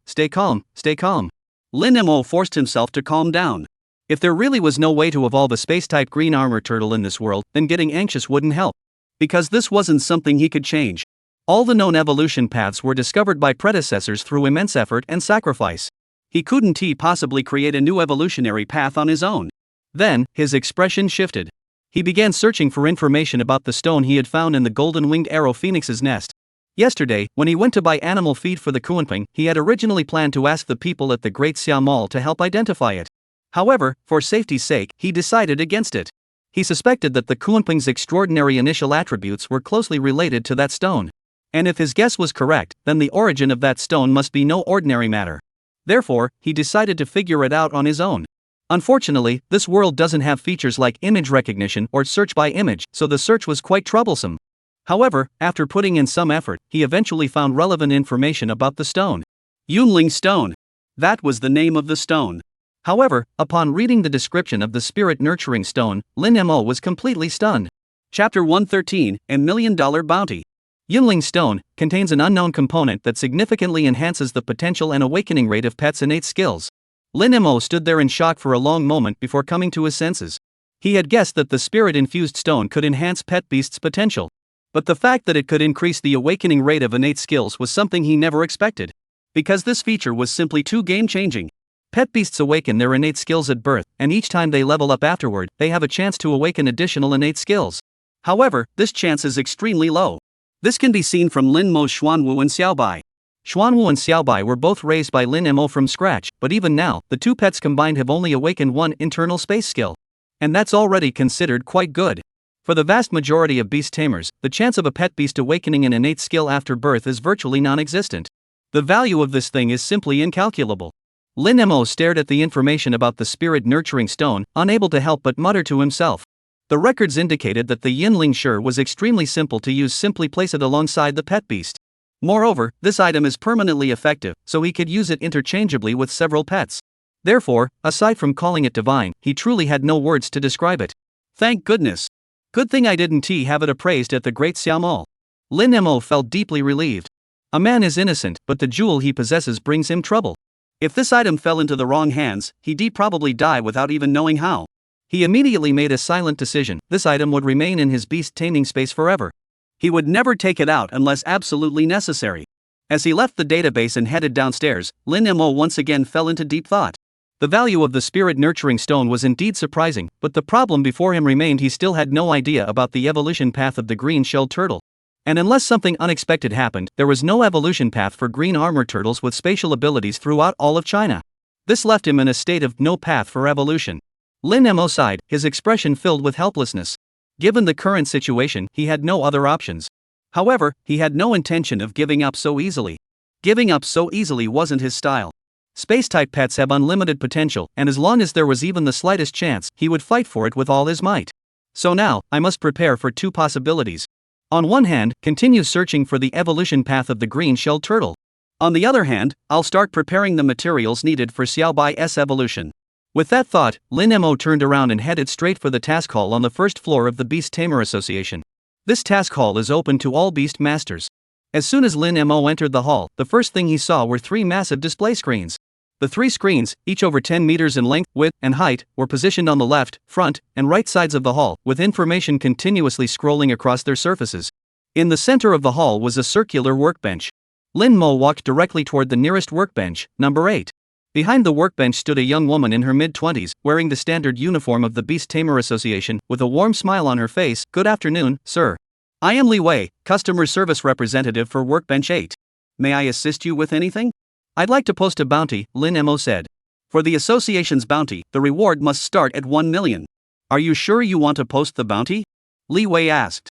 stay calm, stay calm. Lin Mo forced himself to calm down. If there really was no way to evolve a space-type green armor turtle in this world, then getting anxious wouldn't help. Because this wasn't something he could change. All the known evolution paths were discovered by predecessors through immense effort and sacrifice. He couldn't possibly create a new evolutionary path on his own. Then, his expression shifted. He began searching for information about the stone he had found in the golden-winged arrow phoenix's nest. Yesterday, when he went to buy animal feed for the Kunping, he had originally planned to ask the people at the Great Xia Mall to help identify it. However, for safety's sake, he decided against it. He suspected that the Kunping's extraordinary initial attributes were closely related to that stone. And if his guess was correct, then the origin of that stone must be no ordinary matter. Therefore, he decided to figure it out on his own. Unfortunately, this world doesn't have features like image recognition or search by image, so the search was quite troublesome. However, after putting in some effort, he eventually found relevant information about the stone. Yunling Stone. That was the name of the stone. However, upon reading the description of the spirit nurturing stone, Lin Mo was completely stunned. Chapter 113, A $1 Million Bounty. Yunling Stone contains an unknown component that significantly enhances the potential and awakening rate of pets' innate skills. Lin Mo stood there in shock for a long moment before coming to his senses. He had guessed that the spirit-infused stone could enhance pet beasts' potential. But the fact that it could increase the awakening rate of innate skills was something he never expected. Because this feature was simply too game-changing. Pet beasts awaken their innate skills at birth, and each time they level up afterward, they have a chance to awaken additional innate skills. However, this chance is extremely low. This can be seen from Lin Mo's Xuanwu and Xiaobai. Xuanwu and Xiaobai were both raised by Lin Mo from scratch, but even now, the two pets combined have only awakened one internal space skill. And that's already considered quite good. For the vast majority of beast tamers, the chance of a pet beast awakening an innate skill after birth is virtually non-existent. The value of this thing is simply incalculable. Lin Mo stared at the information about the spirit nurturing stone, unable to help but mutter to himself. The records indicated that the Yinling Shi was extremely simple to use, simply place it alongside the pet beast. Moreover, this item is permanently effective, so he could use it interchangeably with several pets. Therefore, aside from calling it divine, he truly had no words to describe it. Thank goodness. Good thing I didn't have it appraised at the Great Xiaomol. Lin Mo felt deeply relieved. A man is innocent, but the jewel he possesses brings him trouble. If this item fell into the wrong hands, he'd probably die without even knowing how. He immediately made a silent decision: this item would remain in his beast taming space forever. He would never take it out unless absolutely necessary. As he left the database and headed downstairs, Lin Mo once again fell into deep thought. The value of the spirit nurturing stone was indeed surprising, but the problem before him remained: he still had no idea about the evolution path of the green-shelled turtle. And unless something unexpected happened, there was no evolution path for green armor turtles with spatial abilities throughout all of China. This left him in a state of no path for evolution. Lin Mo sighed, his expression filled with helplessness. Given the current situation, he had no other options. However, he had no intention of giving up so easily. Giving up so easily wasn't his style. Space-type pets have unlimited potential, and as long as there was even the slightest chance, he would fight for it with all his might. So now, I must prepare for two possibilities. On one hand, continue searching for the evolution path of the green-shelled turtle. On the other hand, I'll start preparing the materials needed for Xiaobai's evolution. With that thought, Lin Mo turned around and headed straight for the task hall on the first floor of the Beast Tamer Association. This task hall is open to all beast masters. As soon as Lin Mo entered the hall, the first thing he saw were three massive display screens. The three screens, each over 10 meters in length, width, and height, were positioned on the left, front, and right sides of the hall, with information continuously scrolling across their surfaces. In the center of the hall was a circular workbench. Lin Mo walked directly toward the nearest workbench, number 8. Behind the workbench stood a young woman in her mid-20s, wearing the standard uniform of the Beast Tamer Association, with a warm smile on her face. Good afternoon, sir. I am Li Wei, customer service representative for Workbench 8. May I assist you with anything? I'd like to post a bounty, Lin Mo said. For the association's bounty, the reward must start at 1 million. Are you sure you want to post the bounty? Li Wei asked.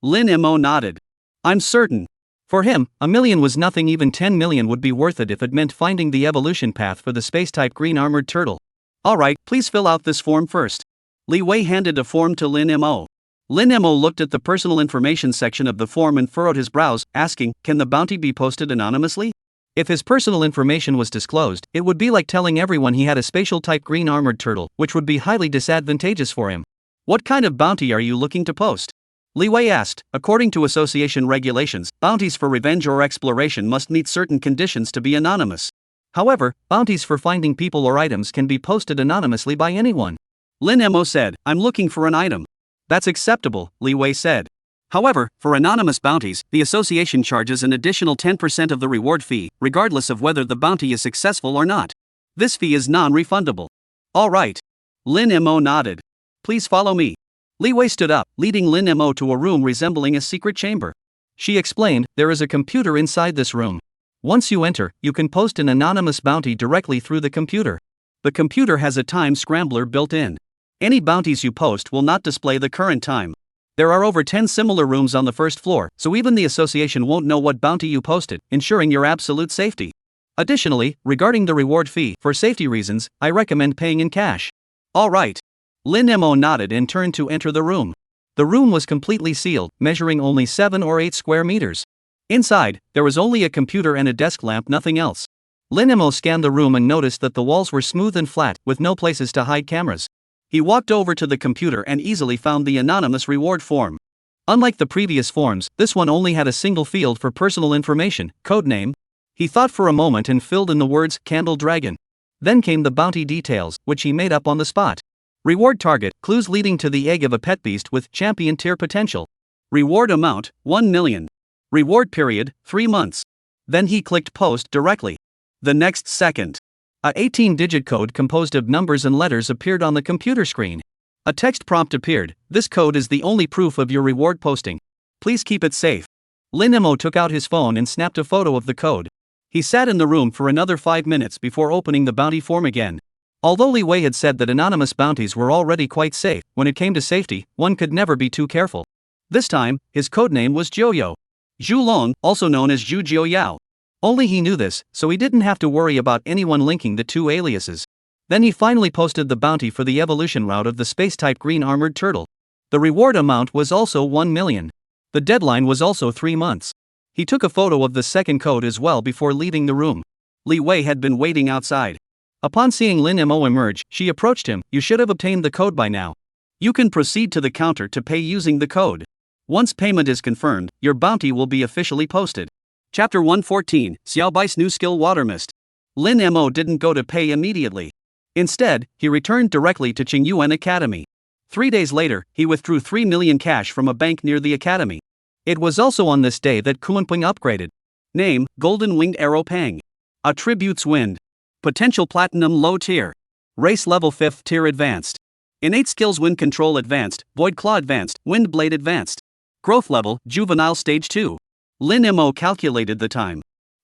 Lin Mo nodded. I'm certain. For him, 1 million was nothing. Even 10 million would be worth it if it meant finding the evolution path for the space-type green armored turtle. Alright, please fill out this form first. Li Wei handed a form to Lin Mo. Lin Mo looked at the personal information section of the form and furrowed his brows, asking, can the bounty be posted anonymously? If his personal information was disclosed, it would be like telling everyone he had a spatial-type green armored turtle, which would be highly disadvantageous for him. What kind of bounty are you looking to post? Li Wei asked. According to association regulations, bounties for revenge or exploration must meet certain conditions to be anonymous. However, bounties for finding people or items can be posted anonymously by anyone. Lin Mo said, I'm looking for an item. That's acceptable, Li Wei said. However, for anonymous bounties, the association charges an additional 10% of the reward fee, regardless of whether the bounty is successful or not. This fee is non-refundable. All right. Lin Mo nodded. Please follow me. Li Wei stood up, leading Lin Mo to a room resembling a secret chamber. She explained, there is a computer inside this room. Once you enter, you can post an anonymous bounty directly through the computer. The computer has a time scrambler built in. Any bounties you post will not display the current time. There are over 10 similar rooms on the first floor, so even the association won't know what bounty you posted, ensuring your absolute safety. Additionally, regarding the reward fee, for safety reasons, I recommend paying in cash. All right. Lin Mo nodded and turned to enter the room. The room was completely sealed, measuring only 7 or 8 square meters. Inside, there was only a computer and a desk lamp, nothing else. Lin Mo scanned the room and noticed that the walls were smooth and flat, with no places to hide cameras. He walked over to the computer and easily found the anonymous reward form. Unlike the previous forms, this one only had a single field for personal information, codename. He thought for a moment and filled in the words, Candle Dragon. Then came the bounty details, which he made up on the spot. Reward target, clues leading to the egg of a pet beast with champion tier potential. Reward amount, 1 million. Reward period, 3 months. Then he clicked post directly. The next second, a 18-digit code composed of numbers and letters appeared on the computer screen. A text prompt appeared, this code is the only proof of your reward posting. Please keep it safe. Lin Mo took out his phone and snapped a photo of the code. He sat in the room for another 5 minutes before opening the bounty form again. Although Li Wei had said that anonymous bounties were already quite safe, when it came to safety, one could never be too careful. This time, his codename was Jiuyo. Zhu Long, also known as Zhu Jiu Yao. Only he knew this, so he didn't have to worry about anyone linking the two aliases. Then he finally posted the bounty for the evolution route of the space-type green armored turtle. The reward amount was also 1 million. The deadline was also 3 months. He took a photo of the second code as well before leaving the room. Li Wei had been waiting outside. Upon seeing Lin Mo emerge, she approached him. You should have obtained the code by now. You can proceed to the counter to pay using the code. Once payment is confirmed, your bounty will be officially posted. Chapter 114, Xiaobai's new skill Water Mist. Lin Mo didn't go to pay immediately. Instead, he returned directly to Qingyuan Academy. 3 days later, he withdrew 3 million cash from a bank near the academy. It was also on this day that Kuanping upgraded. Name, Golden Winged Arrow Pang. Attributes Wind. Potential Platinum Low Tier. Race Level 5th Tier Advanced. Innate Skills Wind Control Advanced, Void Claw Advanced, Wind Blade Advanced. Growth Level, Juvenile Stage 2. Lin Mo calculated the time.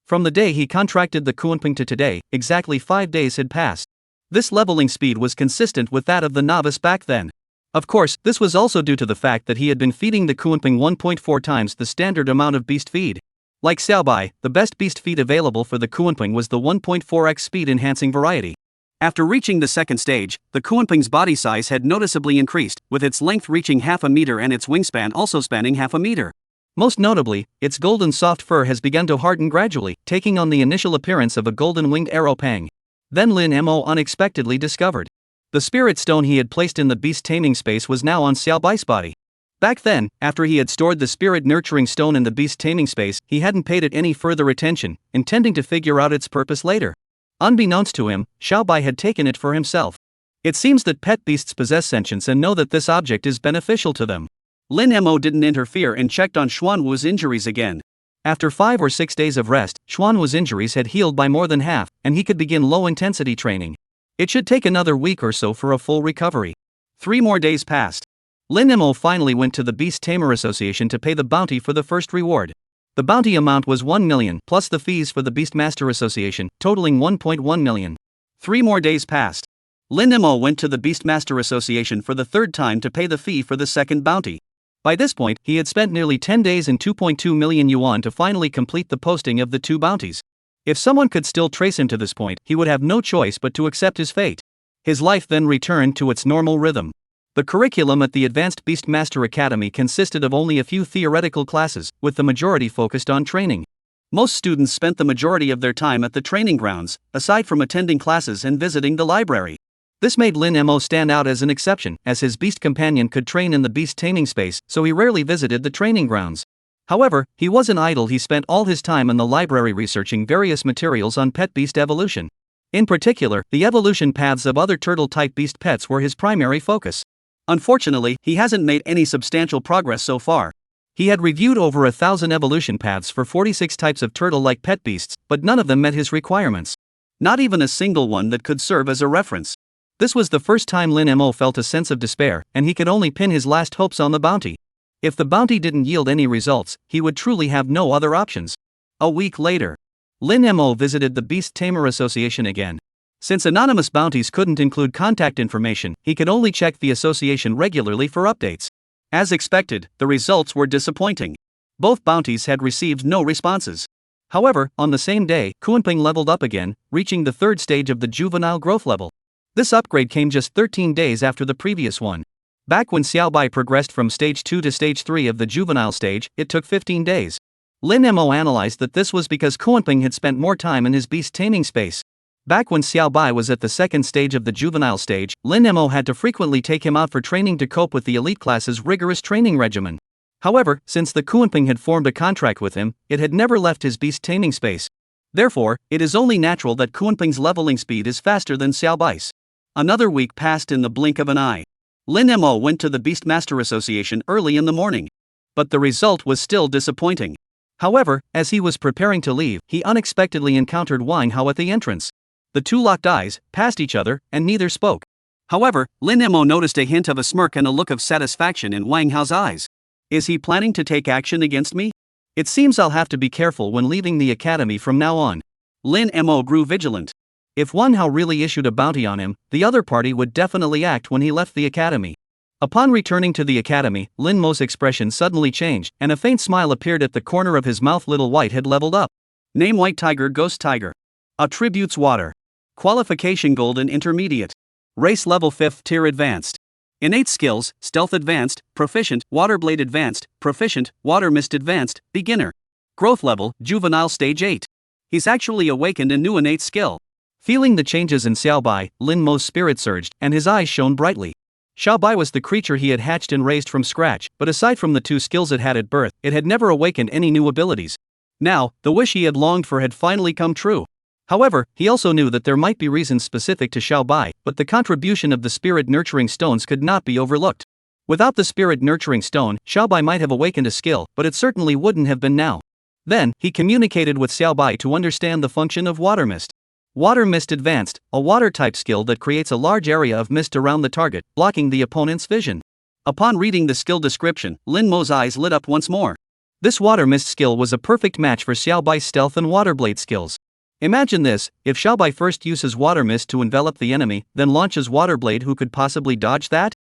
From the day he contracted the Kuanping to today, exactly 5 days had passed. This leveling speed was consistent with that of the novice back then. Of course, this was also due to the fact that he had been feeding the Kuanping 1.4 times the standard amount of beast feed. Like Xiaobai, the best beast feed available for the Kuanping was the 1.4x speed enhancing variety. After reaching the second stage, the Kuanping's body size had noticeably increased, with its length reaching half a meter and its wingspan also spanning half a meter. Most notably, its golden soft fur has begun to harden gradually, taking on the initial appearance of a golden winged arrow pang. Then Lin Mo unexpectedly discovered. The spirit stone he had placed in the beast taming space was now on Xiaobai's body. Back then, after he had stored the spirit nurturing stone in the beast taming space, he hadn't paid it any further attention, intending to figure out its purpose later. Unbeknownst to him, Xiaobai had taken it for himself. It seems that pet beasts possess sentience and know that this object is beneficial to them. Lin Mo didn't interfere and checked on Xuanwu's injuries again. After 5 or 6 days of rest, Xuanwu's injuries had healed by more than half, and he could begin low-intensity training. It should take another week or so for a full recovery. 3 more days passed. Lin Mo finally went to the Beast Tamer Association to pay the bounty for the first reward. The bounty amount was 1 million plus the fees for the Beastmaster Association, totaling 1.1 million. 3 more days passed. Lin Mo went to the Beastmaster Association for the third time to pay the fee for the second bounty. By this point, he had spent nearly 10 days and 2.2 million yuan to finally complete the posting of the 2 bounties. If someone could still trace him to this point, he would have no choice but to accept his fate. His life then returned to its normal rhythm. The curriculum at the Advanced Beastmaster Academy consisted of only a few theoretical classes, with the majority focused on training. Most students spent the majority of their time at the training grounds, aside from attending classes and visiting the library. This made Lin Mo stand out as an exception, as his beast companion could train in the beast taming space, so he rarely visited the training grounds. However, he wasn't idle. He spent all his time in the library researching various materials on pet beast evolution. In particular, the evolution paths of other turtle-type beast pets were his primary focus. Unfortunately, he hasn't made any substantial progress so far. He had reviewed over 1,000 evolution paths for 46 types of turtle-like pet beasts, but none of them met his requirements. Not even a single one that could serve as a reference. This was the first time Lin Mo felt a sense of despair, and he could only pin his last hopes on the bounty. If the bounty didn't yield any results, he would truly have no other options. A week later, Lin Mo visited the Beast Tamer Association again. Since anonymous bounties couldn't include contact information, he could only check the association regularly for updates. As expected, the results were disappointing. Both bounties had received no responses. However, on the same day, Kuanping leveled up again, reaching the 3rd stage of the juvenile growth level. This upgrade came just 13 days after the previous one. Back when Xiaobai progressed from stage 2 to stage 3 of the juvenile stage, it took 15 days. Lin Mo analyzed that this was because Confronting had spent more time in his beast taming space. Back when Xiao Bai was at the second stage of the juvenile stage, Lin Mo had to frequently take him out for training to cope with the elite class's rigorous training regimen. However, since the Confronting had formed a contract with him, it had never left his beast taming space. Therefore, it is only natural that Confronting's leveling speed is faster than Xiao Bai's. Another week passed in the blink of an eye. Lin Mo went to the Beastmaster Association early in the morning. But the result was still disappointing. However, as he was preparing to leave, he unexpectedly encountered Wang Hao at the entrance. The two locked eyes, passed each other, and neither spoke. However, Lin Mo noticed a hint of a smirk and a look of satisfaction in Wang Hao's eyes. Is he planning to take action against me? It seems I'll have to be careful when leaving the academy from now on. Lin Mo grew vigilant. If Wang Hao really issued a bounty on him, the other party would definitely act when he left the academy. Upon returning to the academy, Lin Mo's expression suddenly changed, and a faint smile appeared at the corner of his mouth. Little White had leveled up. Name White Tiger Ghost Tiger. Attributes Water. Qualification Golden Intermediate. Race Level 5th Tier Advanced. Innate Skills, Stealth Advanced, Proficient, Water Blade Advanced, Proficient, Water Mist Advanced, Beginner. Growth Level, Juvenile Stage 8. He's actually awakened a new innate skill. Feeling the changes in Xiao Bai, Lin Mo's spirit surged, and his eyes shone brightly. Xiao Bai was the creature he had hatched and raised from scratch, but aside from the two skills it had at birth, it had never awakened any new abilities. Now, the wish he had longed for had finally come true. However, he also knew that there might be reasons specific to Xiao Bai, but the contribution of the spirit nurturing stones could not be overlooked. Without the spirit nurturing stone, Xiao Bai might have awakened a skill, but it certainly wouldn't have been now. Then, he communicated with Xiao Bai to understand the function of Water Mist. Water Mist Advanced, a water-type skill that creates a large area of mist around the target, blocking the opponent's vision. Upon reading the skill description, Lin Mo's eyes lit up once more. This Water Mist skill was a perfect match for Xiao Bai's stealth and water blade skills. Imagine this: if Xiao Bai first uses Water Mist to envelop the enemy, then launches Water Blade, who could possibly dodge that?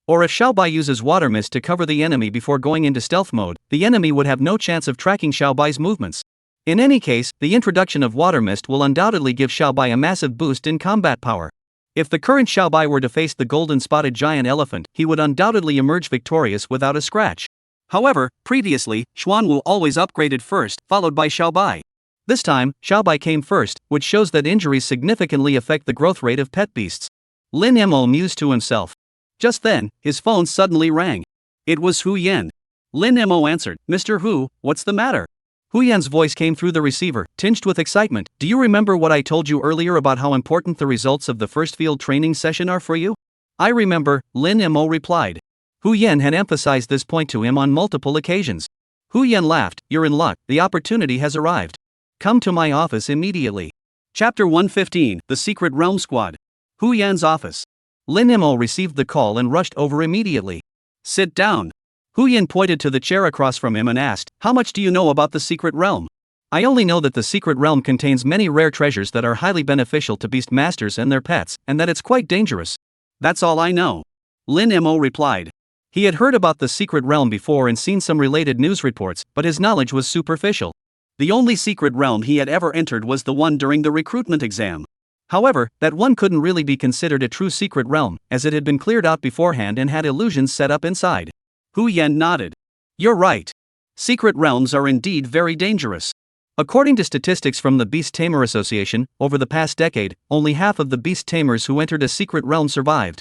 Or if Xiao Bai uses Water Mist to cover the enemy before going into stealth mode, the enemy would have no chance of tracking Xiao Bai's movements. In any case, the introduction of Water Mist will undoubtedly give Xiao Bai a massive boost in combat power. If the current Xiao Bai were to face the golden spotted giant elephant, he would undoubtedly emerge victorious without a scratch. However, previously, Xuanwu always upgraded first, followed by Xiao Bai. This time, Xiao Bai came first, which shows that injuries significantly affect the growth rate of pet beasts. Lin Mo mused to himself. Just then, his phone suddenly rang. It was Hu Yan. Lin Mo answered. Mr. Hu, what's the matter? Hu Yan's voice came through the receiver, tinged with excitement. Do you remember what I told you earlier about how important the results of the first field training session are for you? I remember, Lin Mo replied. Hu Yan had emphasized this point to him on multiple occasions. Hu Yan laughed. You're in luck, the opportunity has arrived. Come to my office immediately. Chapter 115, The Secret Realm Squad. Hu Yan's office. Lin Mo received the call and rushed over immediately. Sit down. Hu Yan pointed to the chair across from him and asked, how much do you know about the Secret Realm? I only know that the Secret Realm contains many rare treasures that are highly beneficial to beast masters and their pets, and that it's quite dangerous. That's all I know. Lin Mo replied. He had heard about the Secret Realm before and seen some related news reports, but his knowledge was superficial. The only secret realm he had ever entered was the one during the recruitment exam. However, that one couldn't really be considered a true secret realm, as it had been cleared out beforehand and had illusions set up inside. Hu Yan nodded. You're right. Secret realms are indeed very dangerous. According to statistics from the Beast Tamer Association, over the past decade, only half of the beast tamers who entered a secret realm survived.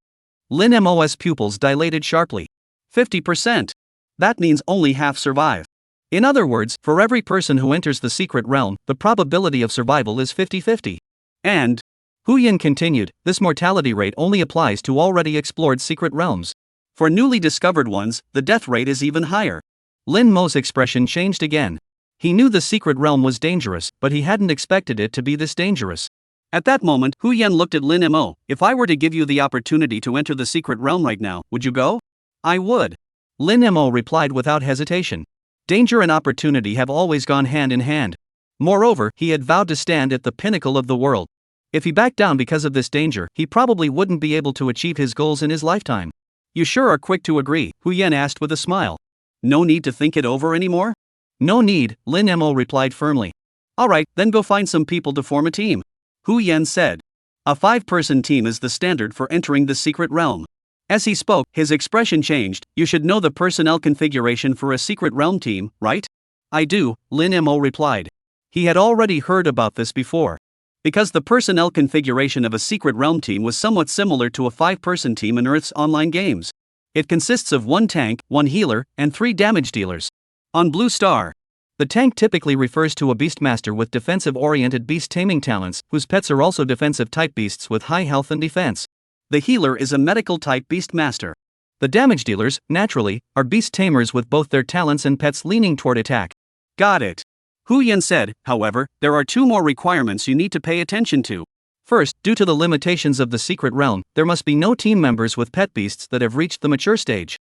Lin Mo's pupils dilated sharply. 50%. That means only half survive. In other words, for every person who enters the secret realm, the probability of survival is 50-50. And, Hu Yan continued, this mortality rate only applies to already explored secret realms. For newly discovered ones, the death rate is even higher. Lin Mo's expression changed again. He knew the secret realm was dangerous, but he hadn't expected it to be this dangerous. At that moment, Hu Yan looked at Lin Mo. If I were to give you the opportunity to enter the secret realm right now, would you go? I would. Lin Mo replied without hesitation. Danger and opportunity have always gone hand in hand. Moreover, he had vowed to stand at the pinnacle of the world. If he backed down because of this danger, he probably wouldn't be able to achieve his goals in his lifetime. You sure are quick to agree, Hu Yan asked with a smile. No need to think it over anymore? No need, Lin Mo replied firmly. Alright, then go find some people to form a team. Hu Yan said. A 5-person team is the standard for entering the secret realm. As he spoke, his expression changed. You should know the personnel configuration for a secret realm team, right? I do, Lin Mo replied. He had already heard about this before. Because the personnel configuration of a Secret Realm team was somewhat similar to a 5-person team in Earth's online games. It consists of 1 tank, 1 healer, and 3 damage dealers. On Blue Star, the tank typically refers to a beastmaster with defensive-oriented beast taming talents, whose pets are also defensive-type beasts with high health and defense. The healer is a medical-type beastmaster. The damage dealers, naturally, are beast tamers with both their talents and pets leaning toward attack. Got it. Hu Yan said, however, there are 2 more requirements you need to pay attention to. First, due to the limitations of the Secret Realm, there must be no team members with pet beasts that have reached the mature stage.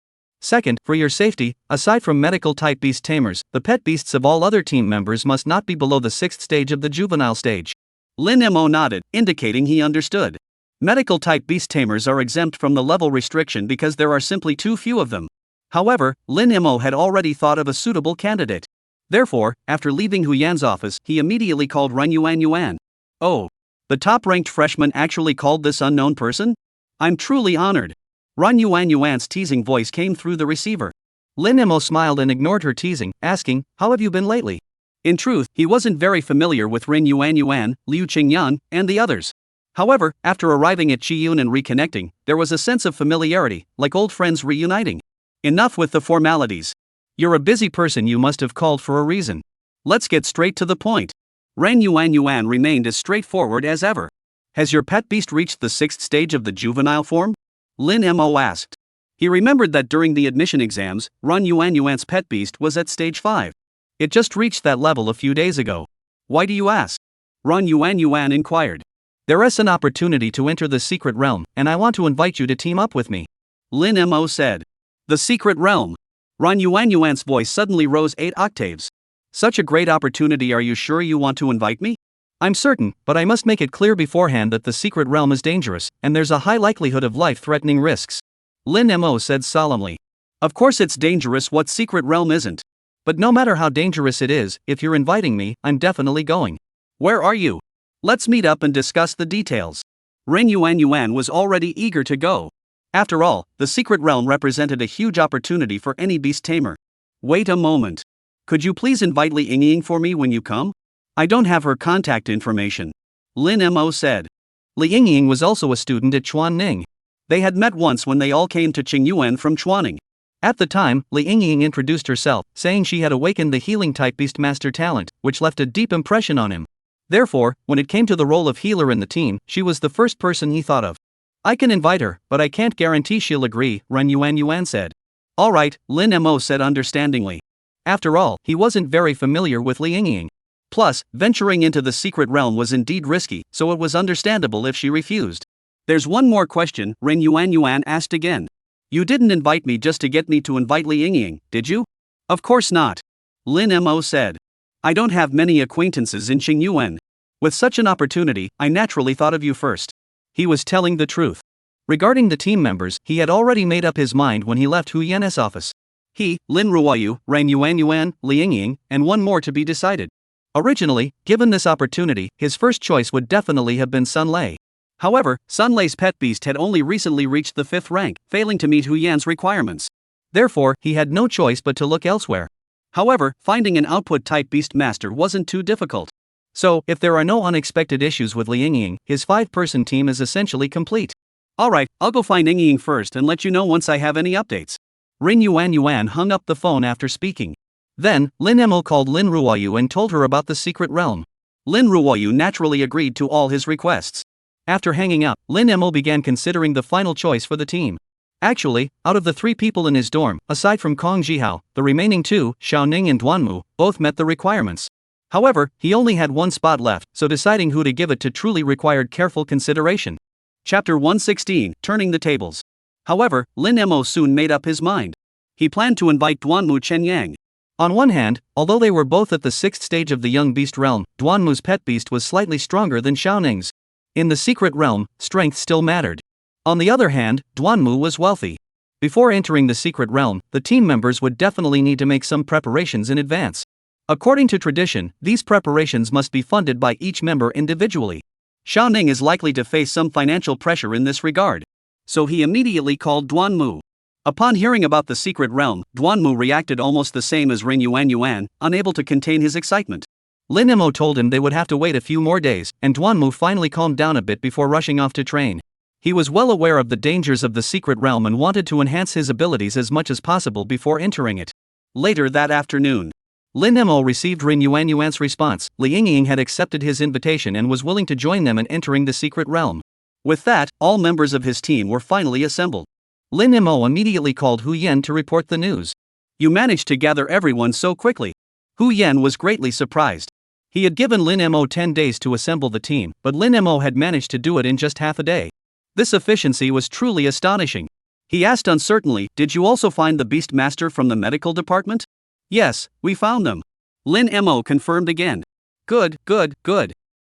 Second, for your safety, aside from medical-type beast tamers, the pet beasts of all other team members must not be below the 6th stage of the juvenile stage. Lin Mo nodded, indicating he understood. Medical-type beast tamers are exempt from the level restriction because there are simply too few of them. However, Lin Mo had already thought of a suitable candidate. Therefore, after leaving Hu Yan's office, he immediately called Ren Yuan. Oh, the top-ranked freshman actually called this unknown person? I'm truly honored. Ren Yuan's teasing voice came through the receiver. Lin Mo smiled and ignored her teasing, asking, "How have you been lately?" In truth, he wasn't very familiar with Ren Yuan, Liu Qingyan, and the others. However, after arriving at Qiyun and reconnecting, there was a sense of familiarity, like old friends reuniting. Enough with the formalities. You're a busy person, you must have called for a reason. Let's get straight to the point. Ren Yuan remained as straightforward as ever. Has your pet beast reached the 6th stage of the juvenile form? Lin Mo asked. He remembered that during the admission exams, Ren Yuan's pet beast was at stage 5. It just reached that level a few days ago. Why do you ask? Ren Yuan inquired. There is an opportunity to enter the Secret Realm, and I want to invite you to team up with me. Lin Mo said. The Secret Realm. Ren Yuan's voice suddenly rose 8 octaves. Such a great opportunity, are you sure you want to invite me? I'm certain, but I must make it clear beforehand that the Secret Realm is dangerous, and there's a high likelihood of life-threatening risks. Lin Mo said solemnly. Of course it's dangerous, what Secret Realm isn't? But no matter how dangerous it is, if you're inviting me, I'm definitely going. Where are you? Let's meet up and discuss the details. Ren Yuan was already eager to go. After all, the Secret Realm represented a huge opportunity for any beast tamer. Wait a moment. Could you please invite Li Yingying for me when you come? I don't have her contact information. Lin Mo said. Li Yingying was also a student at Chuanning. They had met once when they all came to Qingyuan from Chuaning. At the time, Li Yingying introduced herself, saying she had awakened the healing-type beastmaster talent, which left a deep impression on him. Therefore, when it came to the role of healer in the team, she was the first person he thought of. I can invite her, but I can't guarantee she'll agree, Ren Yuan said. Alright, Lin Mo said understandingly. After all, he wasn't very familiar with Li Yingying. Plus, venturing into the Secret Realm was indeed risky, so it was understandable if she refused. There's one more question, Ren Yuan asked again. You didn't invite me just to get me to invite Li Yingying, did you? Of course not. Lin Mo said. I don't have many acquaintances in Qingyuan. With such an opportunity, I naturally thought of you first. He was telling the truth. Regarding the team members, he had already made up his mind when he left Hu Yan's office. He, Lin Ruoyu, Ren Yuan, Li Yingying, and one more to be decided. Originally, given this opportunity, his first choice would definitely have been Sun Lei. However, Sun Lei's pet beast had only recently reached the 5th rank, failing to meet Hu Yan's requirements. Therefore, he had no choice but to look elsewhere. However, finding an output-type beastmaster wasn't too difficult. So, if there are no unexpected issues with Li Yingying, his 5-person team is essentially complete. Alright, I'll go find Yingying first and let you know once I have any updates. Ren Yuan hung up the phone after speaking. Then, Lin Mo called Lin Ruoyu and told her about the Secret Realm. Lin Ruoyu naturally agreed to all his requests. After hanging up, Lin Mo began considering the final choice for the team. Actually, out of the 3 people in his dorm, aside from Kong Jihao, the remaining 2, Xiaoning and Duanmu, both met the requirements. However, he only had 1 spot left, so deciding who to give it to truly required careful consideration. Chapter 116, Turning the Tables. However, Lin Mo soon made up his mind. He planned to invite Duanmu Chenyang. On one hand, although they were both at the 6th stage of the young beast realm, Duanmu's pet beast was slightly stronger than Xiaoning's. In the Secret Realm, strength still mattered. On the other hand, Duanmu was wealthy. Before entering the Secret Realm, the team members would definitely need to make some preparations in advance. According to tradition, these preparations must be funded by each member individually. Xiaoning is likely to face some financial pressure in this regard. So he immediately called Duanmu. Upon hearing about the secret realm, Duanmu reacted almost the same as Ring Yuan, unable to contain his excitement. Lin Mo told him they would have to wait a few more days, and Duanmu finally calmed down a bit before rushing off to train. He was well aware of the dangers of the secret realm and wanted to enhance his abilities as much as possible before entering it. Later that afternoon, Lin Mo received Rin Yuan's response. Li Yingying had accepted his invitation and was willing to join them in entering the secret realm. With that, all members of his team were finally assembled. Lin Mo immediately called Hu Yan to report the news. You managed to gather everyone so quickly. Hu Yan was greatly surprised. He had given Lin Mo 10 days to assemble the team, but Lin Mo had managed to do it in just half a day. This efficiency was truly astonishing. He asked uncertainly, "Did you also find the Beast Master from the medical department?" "Yes, we found them." Lin Mo confirmed again. "Good.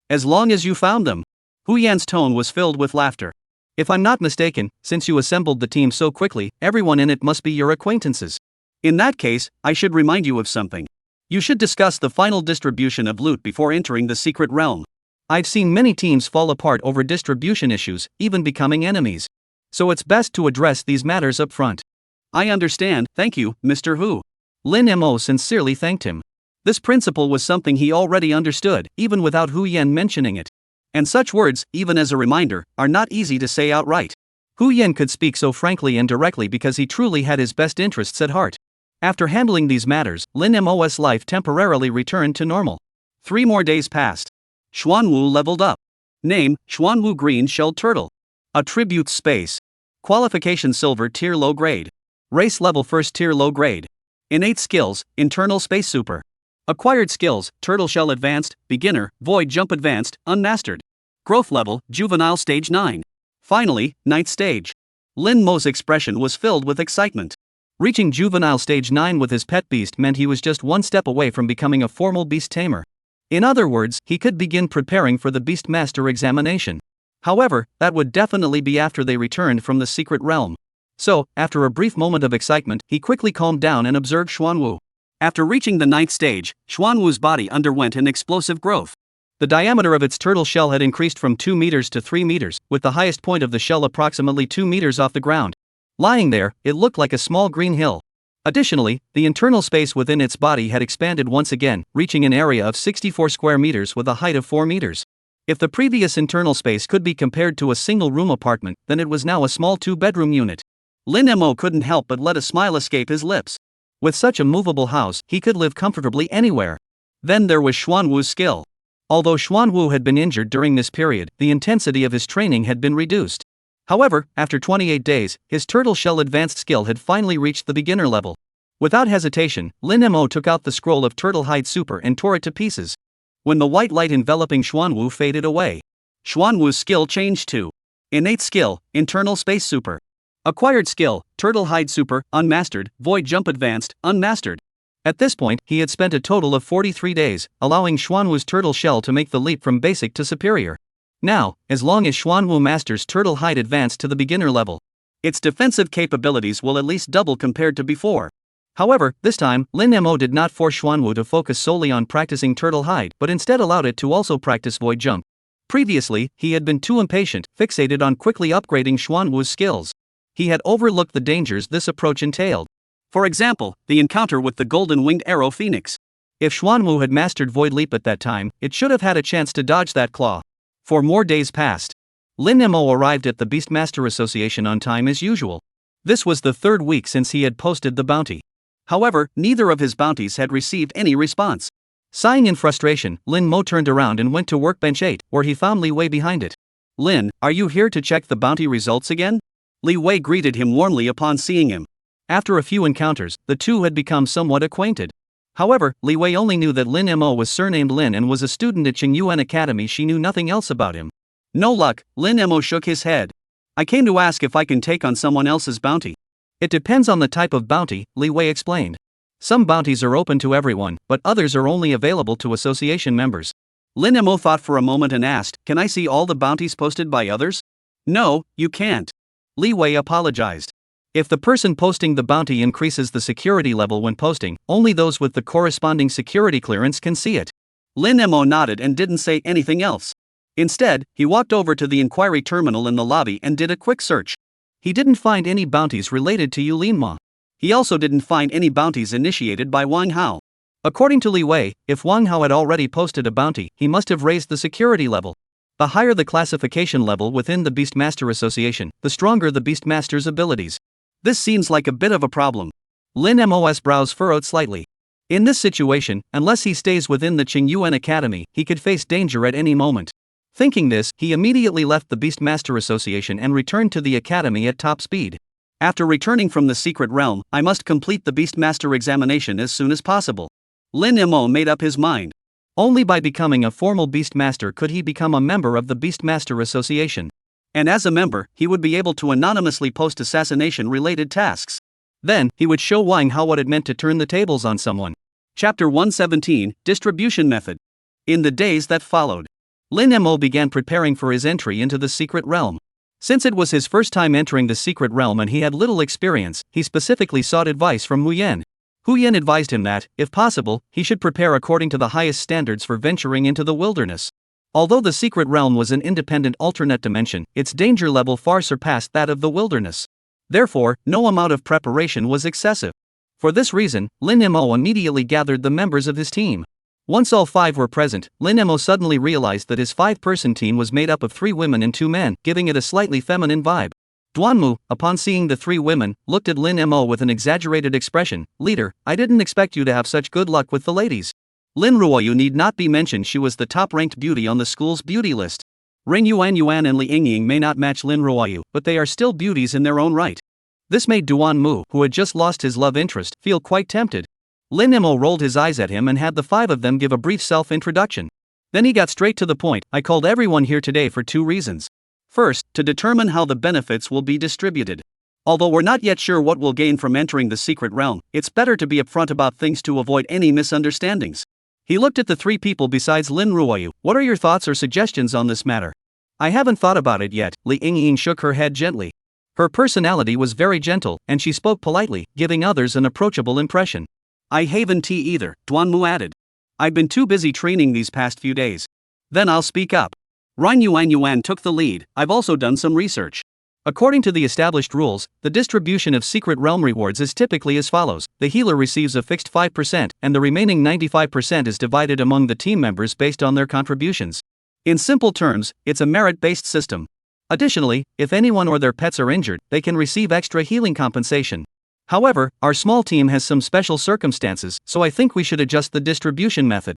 As long as you found them." Hu Yan's tone was filled with laughter. "If I'm not mistaken, since you assembled the team so quickly, everyone in it must be your acquaintances. In that case, I should remind you of something. You should discuss the final distribution of loot before entering the secret realm. I've seen many teams fall apart over distribution issues, even becoming enemies. So it's best to address these matters up front." "I understand, thank you, Mr. Hu." Lin Mo sincerely thanked him. This principle was something he already understood, even without Hu Yan mentioning it. And such words, even as a reminder, are not easy to say outright. Hu Yan could speak so frankly and directly because he truly had his best interests at heart. After handling these matters, Lin Mo's life temporarily returned to normal. 3 more days passed. Xuanwu leveled up. Name, Xuanwu Green-Shelled Turtle. Attributes Space. Qualification Silver Tier Low Grade. Race Level First Tier Low Grade. Innate Skills, Internal Space Super. Acquired Skills, Turtle Shell Advanced, Beginner, Void Jump Advanced, Unmastered. Growth Level, Juvenile Stage 9. Finally, 9th Stage. Lin Mo's expression was filled with excitement. Reaching Juvenile Stage 9 with his pet beast meant he was just one step away from becoming a formal beast tamer. In other words, he could begin preparing for the Beast Master examination. However, that would definitely be after they returned from the secret realm. So, after a brief moment of excitement, he quickly calmed down and observed Xuanwu. After reaching the 9th stage, Xuanwu's body underwent an explosive growth. The diameter of its turtle shell had increased from 2 meters to 3 meters, with the highest point of the shell approximately 2 meters off the ground. Lying there, it looked like a small green hill. Additionally, the internal space within its body had expanded once again, reaching an area of 64 square meters with a height of 4 meters. If the previous internal space could be compared to a single-room apartment, then it was now a small 2-bedroom unit. Lin Mo couldn't help but let a smile escape his lips. With such a movable house, he could live comfortably anywhere. Then there was Xuanwu's skill. Although Xuanwu had been injured during this period, the intensity of his training had been reduced. However, after 28 days, his turtle shell advanced skill had finally reached the beginner level. Without hesitation, Lin Mo took out the scroll of Turtle Hide Super and tore it to pieces. When the white light enveloping Xuanwu faded away, Xuanwu's skill changed to Innate Skill, Internal Space Super. Acquired Skill, Turtle Hide Super, Unmastered, Void Jump Advanced, Unmastered. At this point, he had spent a total of 43 days, allowing Xuanwu's turtle shell to make the leap from basic to superior. Now, as long as Xuanwu masters Turtle Hide Advanced to the beginner level, its defensive capabilities will at least double compared to before. However, this time, Lin Mo did not force Xuanwu to focus solely on practicing Turtle Hide but instead allowed it to also practice Void Jump. Previously, he had been too impatient, fixated on quickly upgrading Xuanwu's skills. He had overlooked the dangers this approach entailed. For example, the encounter with the golden-winged arrow phoenix. If Xuanwu had mastered Void Leap at that time, it should have had a chance to dodge that claw. 4 more days passed. Lin Mo arrived at the Beastmaster Association on time as usual. This was the 3rd week since he had posted the bounty. However, neither of his bounties had received any response. Sighing in frustration, Lin Mo turned around and went to Workbench 8, where he found Li Wei behind it. "Lin, are you here to check the bounty results again?" Li Wei greeted him warmly upon seeing him. After a few encounters, the two had become somewhat acquainted. However, Li Wei only knew that Lin Mo was surnamed Lin and was a student at Qingyuan Academy. She knew nothing else about him. "No luck," Lin Mo shook his head. "I came to ask if I can take on someone else's bounty." It depends on the type of bounty, Li Wei explained. Some bounties are open to everyone, but others are only available to association members. Lin Mo thought for a moment and asked, "Can I see all the bounties posted by others?" "No, you can't." Li Wei apologized. If the person posting the bounty increases the security level when posting, only those with the corresponding security clearance can see it. Lin Mo nodded and didn't say anything else. Instead, he walked over to the inquiry terminal in the lobby and did a quick search. He didn't find any bounties related to Yulinma. He also didn't find any bounties initiated by Wang Hao. According to Li Wei, if Wang Hao had already posted a bounty, he must have raised the security level. The higher the classification level within the Beastmaster Association, the stronger the Beastmaster's abilities. This seems like a bit of a problem. Lin Mo's brows furrowed slightly. In this situation, unless he stays within the Qingyuan Academy, he could face danger at any moment. Thinking this, he immediately left the Beastmaster Association and returned to the academy at top speed. After returning from the secret realm, I must complete the Beastmaster examination as soon as possible. Lin Mo made up his mind. Only by becoming a formal Beastmaster could he become a member of the Beastmaster Association. And as a member, he would be able to anonymously post assassination-related tasks. Then, he would show Wang Hao what it meant to turn the tables on someone. Chapter 117, Distribution Method. In the days that followed, Lin Mo began preparing for his entry into the secret realm. Since it was his first time entering the secret realm and he had little experience, he specifically sought advice from Hu Yan. Hu Yan advised him that, if possible, he should prepare according to the highest standards for venturing into the wilderness. Although the secret realm was an independent alternate dimension, its danger level far surpassed that of the wilderness. Therefore, no amount of preparation was excessive. For this reason, Lin Mo immediately gathered the members of his team. Once all 5 were present, Lin Mo suddenly realized that his 5-person team was made up of 3 women and 2 men, giving it a slightly feminine vibe. Duanmu, upon seeing the 3 women, looked at Lin Mo with an exaggerated expression. "Leader, I didn't expect you to have such good luck with the ladies." Lin Ruoyu need not be mentioned, she was the top-ranked beauty on the school's beauty list. Ring Yuan and Li Yingying may not match Lin Ruoyu, but they are still beauties in their own right. This made Duanmu, who had just lost his love interest, feel quite tempted. Lin Mo rolled his eyes at him and had the 5 of them give a brief self-introduction. Then he got straight to the point. "I called everyone here today for 2 reasons. First, to determine how the benefits will be distributed. Although we're not yet sure what we'll gain from entering the secret realm, it's better to be upfront about things to avoid any misunderstandings." He looked at the 3 people besides Lin Ruoyu. "What are your thoughts or suggestions on this matter?" "I haven't thought about it yet." Li Yingying shook her head gently. Her personality was very gentle, and she spoke politely, giving others an approachable impression. "I haven't tea either," Duanmu added. "I've been too busy training these past few days." "Then I'll speak up." Ring Yuan took the lead. "I've also done some research. According to the established rules, the distribution of secret realm rewards is typically as follows. The healer receives a fixed 5%, and the remaining 95% is divided among the team members based on their contributions. In simple terms, it's a merit-based system. Additionally, if anyone or their pets are injured, they can receive extra healing compensation. However, our small team has some special circumstances, so I think we should adjust the distribution method.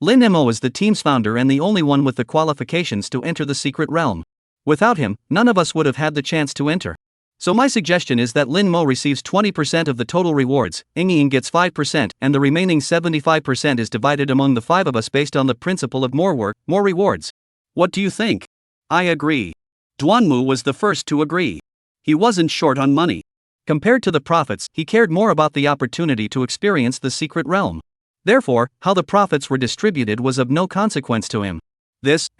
Lin Mo is the team's founder and the only one with the qualifications to enter the secret realm. Without him, none of us would have had the chance to enter. So my suggestion is that Lin Mo receives 20% of the total rewards, Yingying gets 5%, and the remaining 75% is divided among the 5 of us based on the principle of more work, more rewards. What do you think?" "I agree." Duanmu was the first to agree. He wasn't short on money. Compared to the profits, he cared more about the opportunity to experience the secret realm. Therefore, how the profits were distributed was of no consequence to him.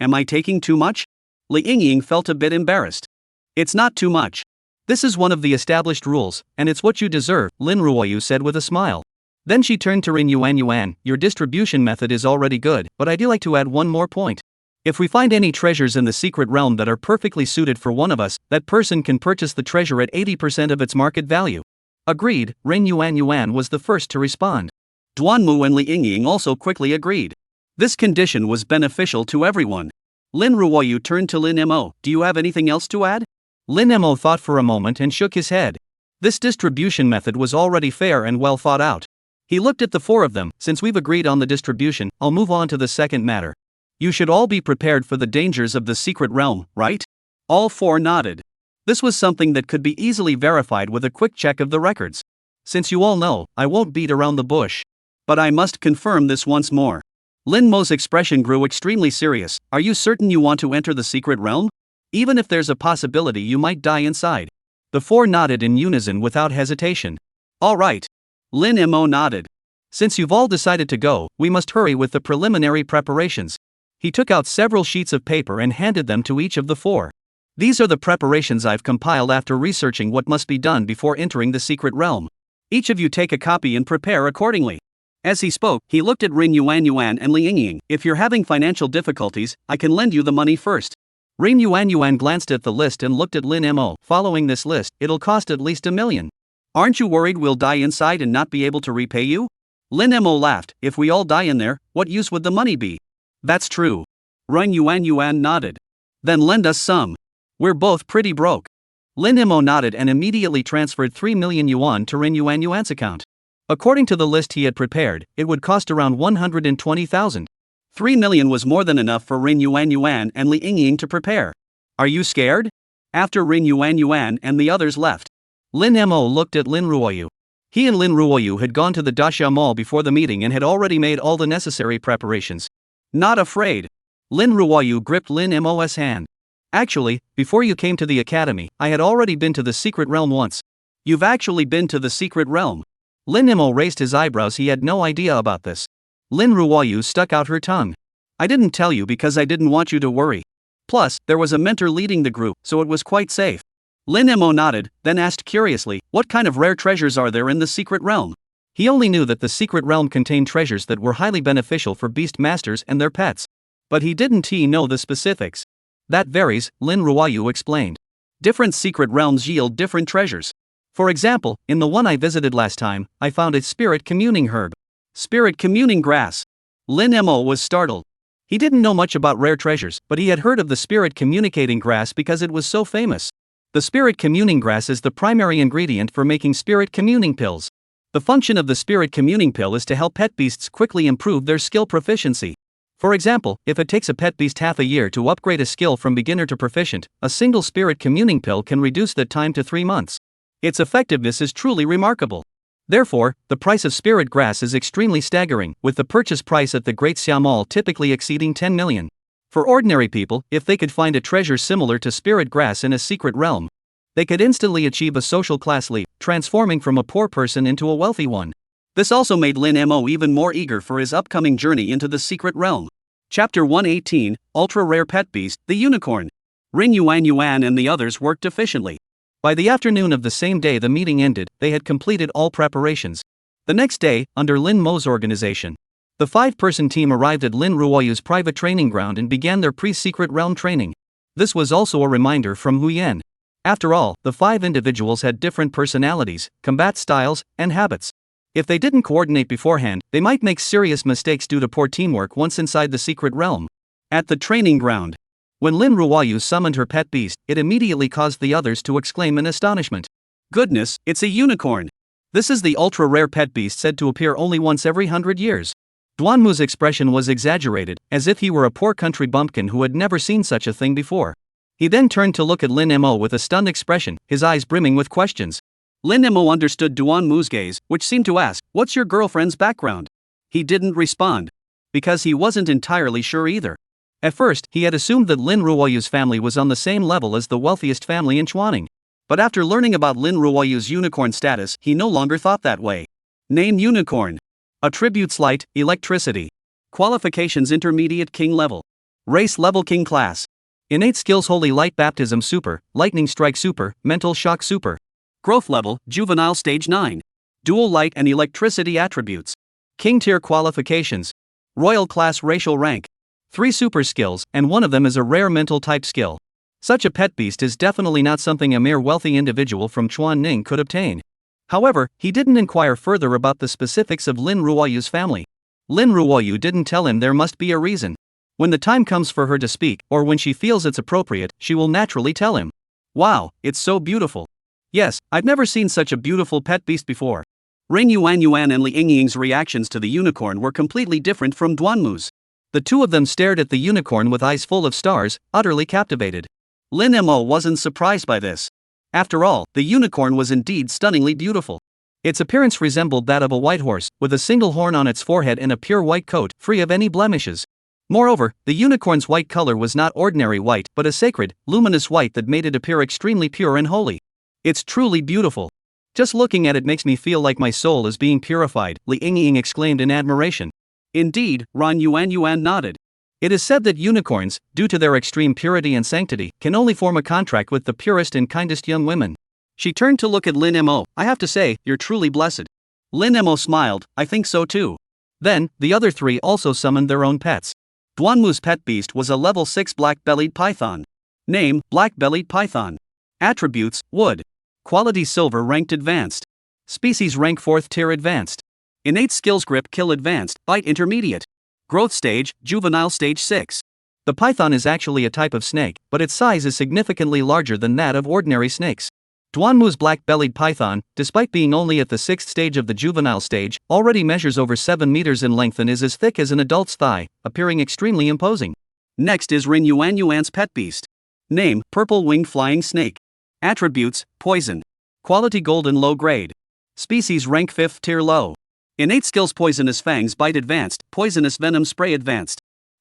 Am I taking too much?" Li Yingying felt a bit embarrassed. "It's not too much. This is one of the established rules, and it's what you deserve," Lin Ruoyu said with a smile. Then she turned to Ring Yuan. "Your distribution method is already good, but I'd like to add one more point. If we find any treasures in the secret realm that are perfectly suited for one of us, that person can purchase the treasure at 80% of its market value." "Agreed," Ring Yuan was the first to respond. Duanmu and Li Yingying also quickly agreed. This condition was beneficial to everyone. Lin Ruoyu turned to Lin Mo. "Do you have anything else to add?" Lin Mo thought for a moment and shook his head. This distribution method was already fair and well thought out. He looked at the 4 of them. "Since we've agreed on the distribution, I'll move on to the second matter. You should all be prepared for the dangers of the secret realm, right?" All 4 nodded. This was something that could be easily verified with a quick check of the records. "Since you all know, I won't beat around the bush. But I must confirm this once more." Lin Mo's expression grew extremely serious. "Are you certain you want to enter the secret realm? Even if there's a possibility you might die inside." The 4 nodded in unison without hesitation. "All right." Lin Mo nodded. "Since you've all decided to go, we must hurry with the preliminary preparations." He took out several sheets of paper and handed them to each of the 4. "These are the preparations I've compiled after researching what must be done before entering the secret realm. Each of you take a copy and prepare accordingly." As he spoke, he looked at Ring Yuan and Li Yingying. "If you're having financial difficulties, I can lend you the money first. Ring Yuan glanced at the list and looked at Lin Mo. Following this list, it'll cost at least $1 million. Aren't you worried we'll die inside and not be able to repay you? Lin Mo laughed. If we all die in there, what use would the money be? That's true. Ring Yuan nodded. Then lend us some. We're both pretty broke. Lin Mo nodded and immediately transferred 3 million yuan to Ring Yuan's account. According to the list he had prepared, it would cost around 120,000. 3 million was more than enough for Ring Yuan and Li Yingying to prepare. Are you scared? After Ring Yuan and the others left, Lin Mo looked at Lin Ruoyu. He and Lin Ruoyu had gone to the Dasha Mall before the meeting and had already made all the necessary preparations. Not afraid. Lin Ruoyu gripped Lin Mo's hand. Actually, before you came to the academy, I had already been to the secret realm once. You've actually been to the secret realm? Lin Mo raised his eyebrows. He had no idea about this. Lin Ruoyu stuck out her tongue. I didn't tell you because I didn't want you to worry. Plus, there was a mentor leading the group, so it was quite safe. Lin Mo nodded, then asked curiously, what kind of rare treasures are there in the secret realm? He only knew that the secret realm contained treasures that were highly beneficial for beast masters and their pets. But he didn't know the specifics. That varies, Lin Ruoyu explained. Different secret realms yield different treasures. For example, in the one I visited last time, I found a spirit communing herb. Spirit communing grass. Lin Mo was startled. He didn't know much about rare treasures, but he had heard of the spirit communicating grass because it was so famous. The spirit communing grass is the primary ingredient for making spirit communing pills. The function of the spirit communing pill is to help pet beasts quickly improve their skill proficiency. For example, if it takes a pet beast half a year to upgrade a skill from beginner to proficient, a single spirit communing pill can reduce that time to 3 months. Its effectiveness is truly remarkable. Therefore, the price of spirit grass is extremely staggering, with the purchase price at the Great Xia Mall typically exceeding 10 million. For ordinary people, if they could find a treasure similar to spirit grass in a secret realm, they could instantly achieve a social class leap, transforming from a poor person into a wealthy one. This also made Lin Mo even more eager for his upcoming journey into the secret realm. Chapter 118, Ultra Rare Pet Beast, the Unicorn. Ring Yuan and the others worked efficiently. By the afternoon of the same day the meeting ended, they had completed all preparations. The next day, under Lin Mo's organization, the 5-person team arrived at Lin Ruoyu's private training ground and began their pre-secret realm training. This was also a reminder from Huyen. After all, the 5 individuals had different personalities, combat styles, and habits. If they didn't coordinate beforehand, they might make serious mistakes due to poor teamwork once inside the secret realm. At the training ground, when Lin Ruoyu summoned her pet beast, it immediately caused the others to exclaim in astonishment. Goodness, it's a unicorn! This is the ultra-rare pet beast said to appear only once every 100 years. Duanmu's expression was exaggerated, as if he were a poor country bumpkin who had never seen such a thing before. He then turned to look at Lin Mo with a stunned expression, his eyes brimming with questions. Lin Mo understood Duanmu's gaze, which seemed to ask, what's your girlfriend's background? He didn't respond. Because he wasn't entirely sure either. At first, he had assumed that Lin Ruoyu's family was on the same level as the wealthiest family in Chuaning. But after learning about Lin Ruoyu's unicorn status, he no longer thought that way. Name unicorn. Attributes light, electricity. Qualifications intermediate king level. Race level king class. Innate skills holy light baptism super, lightning strike super, mental shock super. Growth level, juvenile stage 9. Dual light and electricity attributes. King tier qualifications. Royal class racial rank. 3 super skills, and one of them is a rare mental type skill. Such a pet beast is definitely not something a mere wealthy individual from Chuanning could obtain. However, he didn't inquire further about the specifics of Lin Ruoyu's family. Lin Ruoyu didn't tell him there must be a reason. When the time comes for her to speak, or when she feels it's appropriate, she will naturally tell him. Wow, it's so beautiful. Yes, I've never seen such a beautiful pet beast before. Ring Yuan and Li Yingying's reactions to the unicorn were completely different from Duanmu's. The two of them stared at the unicorn with eyes full of stars, utterly captivated. Lin Mo wasn't surprised by this. After all, the unicorn was indeed stunningly beautiful. Its appearance resembled that of a white horse, with a single horn on its forehead and a pure white coat, free of any blemishes. Moreover, the unicorn's white color was not ordinary white, but a sacred, luminous white that made it appear extremely pure and holy. It's truly beautiful. Just looking at it makes me feel like my soul is being purified, Li Yingying exclaimed in admiration. Indeed, Ran Yuan nodded. It is said that unicorns, due to their extreme purity and sanctity, can only form a contract with the purest and kindest young women. She turned to look at Lin Mo. I have to say, you're truly blessed. Lin Mo smiled, I think so too. Then, the other 3 also summoned their own pets. Duanmu's pet beast was a level 6 black-bellied python. Name, black-bellied python. Attributes, wood. Quality silver ranked advanced. Species rank 4th tier advanced. Innate skills grip kill advanced, bite intermediate. Growth stage, juvenile stage 6. The python is actually a type of snake, but its size is significantly larger than that of ordinary snakes. Duanmu's black-bellied python, despite being only at the 6th stage of the juvenile stage, already measures over 7 meters in length and is as thick as an adult's thigh, appearing extremely imposing. Next is Rin Yuan Yuan's pet beast. Name, purple-winged flying snake. Attributes, poison. Quality golden low grade. Species rank 5th tier low. Innate skills poisonous fangs bite advanced, poisonous venom spray advanced.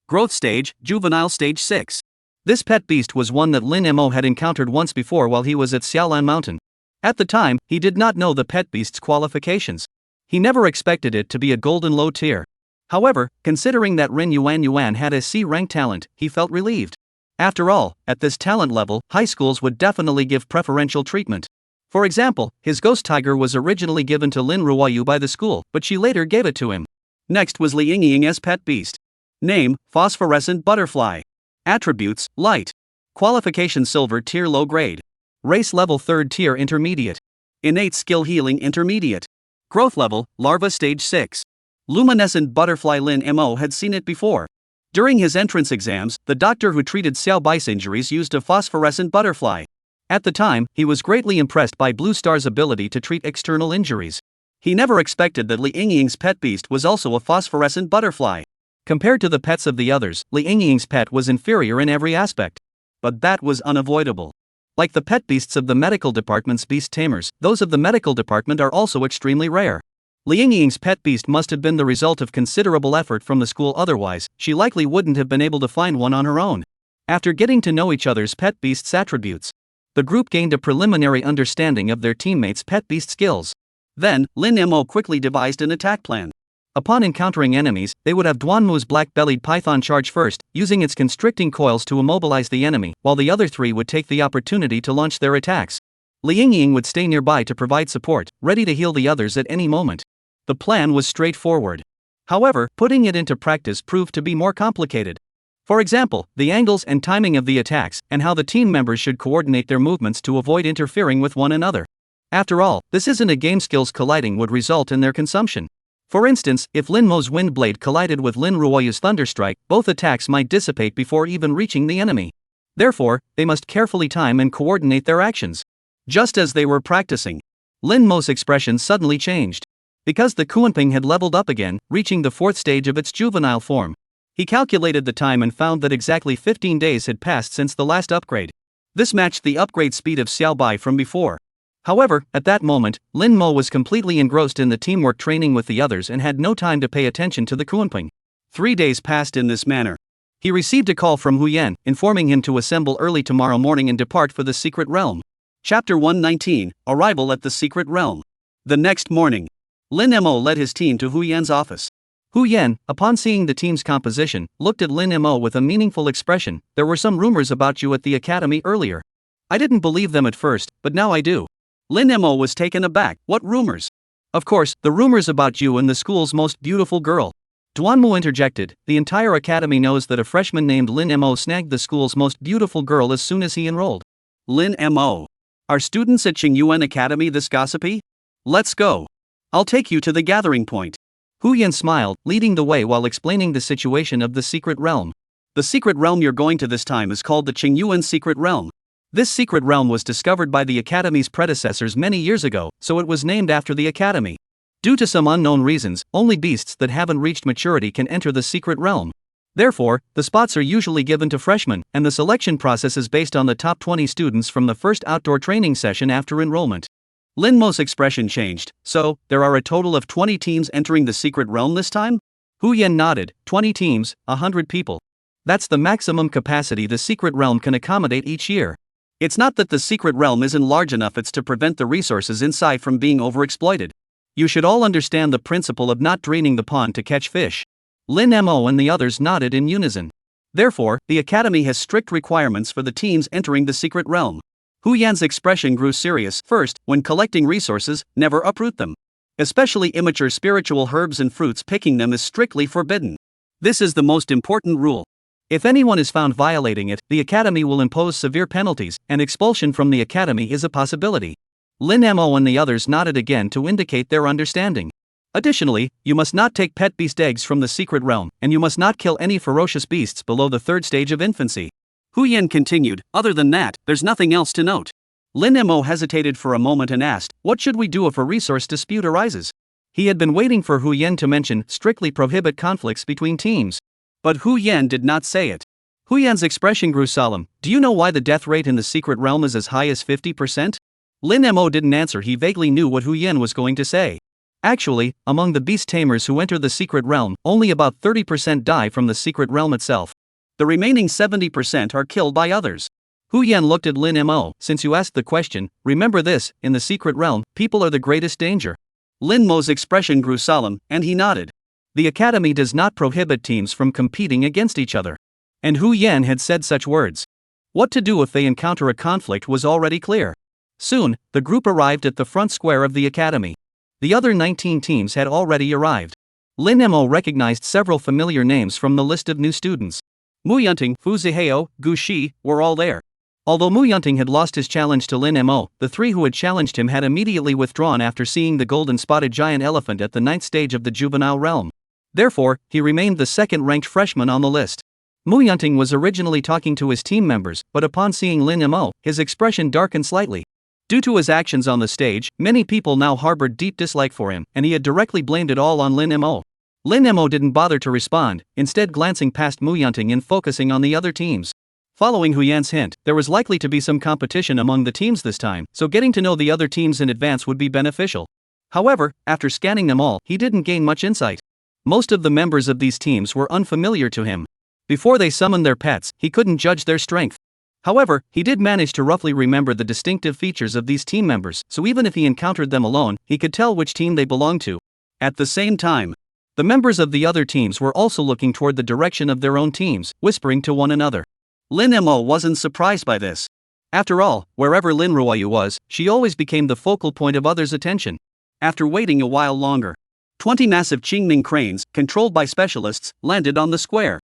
Growth stage, juvenile stage 6. This pet beast was one that Lin Mo had encountered once before while he was at Xiaolan Mountain. At the time, he did not know the pet beast's qualifications. He never expected it to be a golden low tier. However, considering that Rin Yuan Yuan had a C-rank talent, he felt relieved. After all, at this talent level, high schools would definitely give preferential treatment. For example, his ghost tiger was originally given to Lin Ruoyu by the school, but she later gave it to him. Next was Li Yingying's pet beast. Name, phosphorescent butterfly. Attributes, light. Qualification silver tier low grade. Race level 3rd tier intermediate. Innate skill healing intermediate. Growth level, larva stage 6. Luminescent butterfly. Lin Mo had seen it before. During his entrance exams, the doctor who treated Xiao Bai's injuries used a phosphorescent butterfly. At the time, he was greatly impressed by Blue Star's ability to treat external injuries. He never expected that Li Yingying's pet beast was also a phosphorescent butterfly. Compared to the pets of the others, Li Yingying's pet was inferior in every aspect. But that was unavoidable. Like the pet beasts of the medical department's beast tamers, those of the medical department are also extremely rare. Li Yingying's pet beast must have been the result of considerable effort from the school, otherwise, she likely wouldn't have been able to find one on her own. After getting to know each other's pet beast's attributes, the group gained a preliminary understanding of their teammates' pet beast skills. Then, Lin Mo quickly devised an attack plan. Upon encountering enemies, they would have Duanmu's black-bellied python charge first, using its constricting coils to immobilize the enemy, while the other three would take the opportunity to launch their attacks. Li Yingying would stay nearby to provide support, ready to heal the others at any moment. The plan was straightforward. However, putting it into practice proved to be more complicated. For example, the angles and timing of the attacks, and how the team members should coordinate their movements to avoid interfering with one another. After all, this isn't a game. Skills colliding would result in their consumption. For instance, if Lin Mo's wind blade collided with Lin Ruoyu's thunderstrike, both attacks might dissipate before even reaching the enemy. Therefore, they must carefully time and coordinate their actions. Just as they were practicing, Lin Mo's expression suddenly changed. Because the Kuanping had leveled up again, reaching the 4th stage of its juvenile form. He calculated the time and found that exactly 15 days had passed since the last upgrade. This matched the upgrade speed of Xiao Bai from before. However, at that moment, Lin Mo was completely engrossed in the teamwork training with the others and had no time to pay attention to the Kuanping. 3 days passed in this manner. He received a call from Hu Yan, informing him to assemble early tomorrow morning and depart for the secret realm. Chapter 119, Arrival at the Secret Realm. The next morning, Lin Mo led his team to Hu Yan's office. Hu Yan, upon seeing the team's composition, looked at Lin Mo with a meaningful expression. There were some rumors about you at the academy earlier. I didn't believe them at first, but now I do. Lin Mo was taken aback. What rumors? Of course, the rumors about you and the school's most beautiful girl. Duanmu interjected. The entire academy knows that a freshman named Lin Mo snagged the school's most beautiful girl as soon as he enrolled. Lin Mo. Are students at Qingyuan Academy this gossipy? Let's go. I'll take you to the gathering point. Hu Yan smiled, leading the way while explaining the situation of the secret realm. The secret realm you're going to this time is called the Qingyuan Secret Realm. This secret realm was discovered by the Academy's predecessors many years ago, so it was named after the Academy. Due to some unknown reasons, only beasts that haven't reached maturity can enter the secret realm. Therefore, the spots are usually given to freshmen, and the selection process is based on the top 20 students from the first outdoor training session after enrollment. Lin Mo's expression changed. So, there are a total of 20 teams entering the secret realm this time? Hu Yan nodded. 20 teams, 100 people. That's the maximum capacity the secret realm can accommodate each year. It's not that the secret realm isn't large enough, it's to prevent the resources inside from being overexploited. You should all understand the principle of not draining the pond to catch fish. Lin Mo and the others nodded in unison. Therefore, the academy has strict requirements for the teams entering the secret realm. Hu Yan's expression grew serious. First, when collecting resources, never uproot them. Especially immature spiritual herbs and fruits, picking them is strictly forbidden. This is the most important rule. If anyone is found violating it, the academy will impose severe penalties, and expulsion from the academy is a possibility. Lin Mo and the others nodded again to indicate their understanding. Additionally, you must not take pet beast eggs from the secret realm, and you must not kill any ferocious beasts below the 3rd stage of infancy. Hu Yan continued, other than that, there's nothing else to note. Lin Mo hesitated for a moment and asked, what should we do if a resource dispute arises? He had been waiting for Hu Yan to mention strictly prohibit conflicts between teams. But Hu Yan did not say it. Hu Yan's expression grew solemn. Do you know why the death rate in the secret realm is as high as 50%? Lin Mo didn't answer. He vaguely knew what Hu Yan was going to say. Actually, among the beast tamers who enter the secret realm, only about 30% die from the secret realm itself. The remaining 70% are killed by others. Hu Yan looked at Lin Mo. Since you asked the question, remember this, in the secret realm, people are the greatest danger. Lin Mo's expression grew solemn, and he nodded. The academy does not prohibit teams from competing against each other. And Hu Yan had said such words. What to do if they encounter a conflict was already clear. Soon, the group arrived at the front square of the academy. The other 19 teams had already arrived. Lin Mo recognized several familiar names from the list of new students. Mu Yunting, Fu Zihao, Gu Shi were all there. Although Mu Yunting had lost his challenge to Lin Mo, the 3 who had challenged him had immediately withdrawn after seeing the golden spotted giant elephant at the 9th stage of the juvenile realm. Therefore, he remained the 2nd-ranked freshman on the list. Mu Yunting was originally talking to his team members, but upon seeing Lin Mo, his expression darkened slightly. Due to his actions on the stage, many people now harbored deep dislike for him, and he had directly blamed it all on Lin Mo. Lin Mo didn't bother to respond, instead glancing past Mu Yunting and focusing on the other teams. Following Hu Yan's hint, there was likely to be some competition among the teams this time, so getting to know the other teams in advance would be beneficial. However, after scanning them all, he didn't gain much insight. Most of the members of these teams were unfamiliar to him. Before they summoned their pets, he couldn't judge their strength. However, he did manage to roughly remember the distinctive features of these team members, so even if he encountered them alone, he could tell which team they belonged to. At the same time, the members of the other teams were also looking toward the direction of their own teams, whispering to one another. Lin Mo wasn't surprised by this. After all, wherever Lin Ruoyu was, she always became the focal point of others' attention. After waiting a while longer, 20 massive Qingming cranes, controlled by specialists, landed on the square.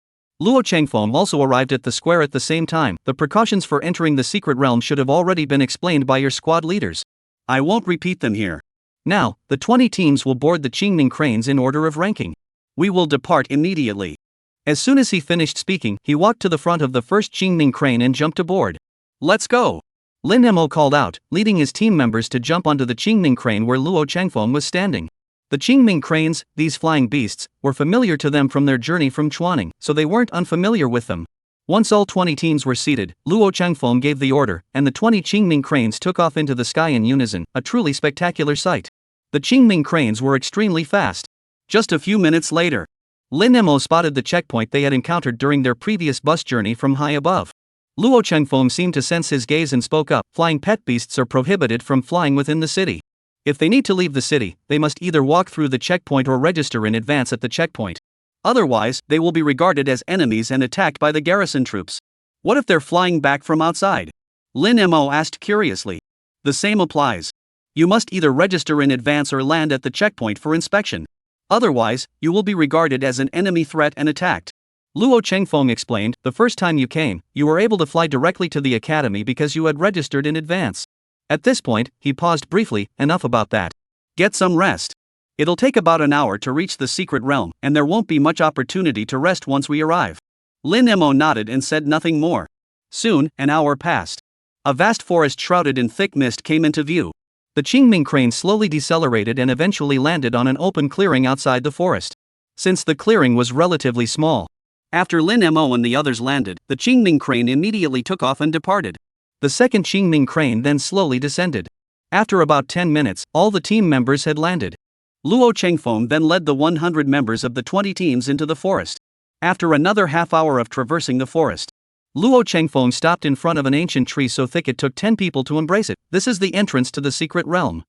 Luo Chengfeng also arrived at the square at the same time. The precautions for entering the secret realm should have already been explained by your squad leaders. I won't repeat them here. Now, the 20 teams will board the Qingming cranes in order of ranking. We will depart immediately. As soon as he finished speaking, he walked to the front of the first Qingming crane and jumped aboard. Let's go! Lin Mo called out, leading his team members to jump onto the Qingming crane where Luo Chengfeng was standing. The Qingming cranes, these flying beasts, were familiar to them from their journey from Chuaning, so they weren't unfamiliar with them. Once all 20 teams were seated, Luo Chengfeng gave the order, and the 20 Qingming cranes took off into the sky in unison, a truly spectacular sight. The Qingming cranes were extremely fast. Just a few minutes later, Lin Mo spotted the checkpoint they had encountered during their previous bus journey from high above. Luo Chengfeng seemed to sense his gaze and spoke up. Flying pet beasts are prohibited from flying within the city. If they need to leave the city, they must either walk through the checkpoint or register in advance at the checkpoint. Otherwise, they will be regarded as enemies and attacked by the garrison troops. What if they're flying back from outside? Lin Mo asked curiously. The same applies. You must either register in advance or land at the checkpoint for inspection. Otherwise, you will be regarded as an enemy threat and attacked. Luo Chengfeng explained, the first time you came, you were able to fly directly to the academy because you had registered in advance. At this point, he paused briefly. Enough about that. Get some rest. It'll take about an hour to reach the secret realm, and there won't be much opportunity to rest once we arrive. Lin Mo nodded and said nothing more. Soon, an hour passed. A vast forest shrouded in thick mist came into view. The Qingming crane slowly decelerated and eventually landed on an open clearing outside the forest. Since the clearing was relatively small, after Lin Mo and the others landed, the Qingming crane immediately took off and departed. The second Qingming crane then slowly descended. After about 10 minutes, all the team members had landed. Luo Chengfeng then led the 100 members of the 20 teams into the forest. After another half hour of traversing the forest, Luo Chengfeng stopped in front of an ancient tree so thick it took 10 people to embrace it. This is the entrance to the secret realm.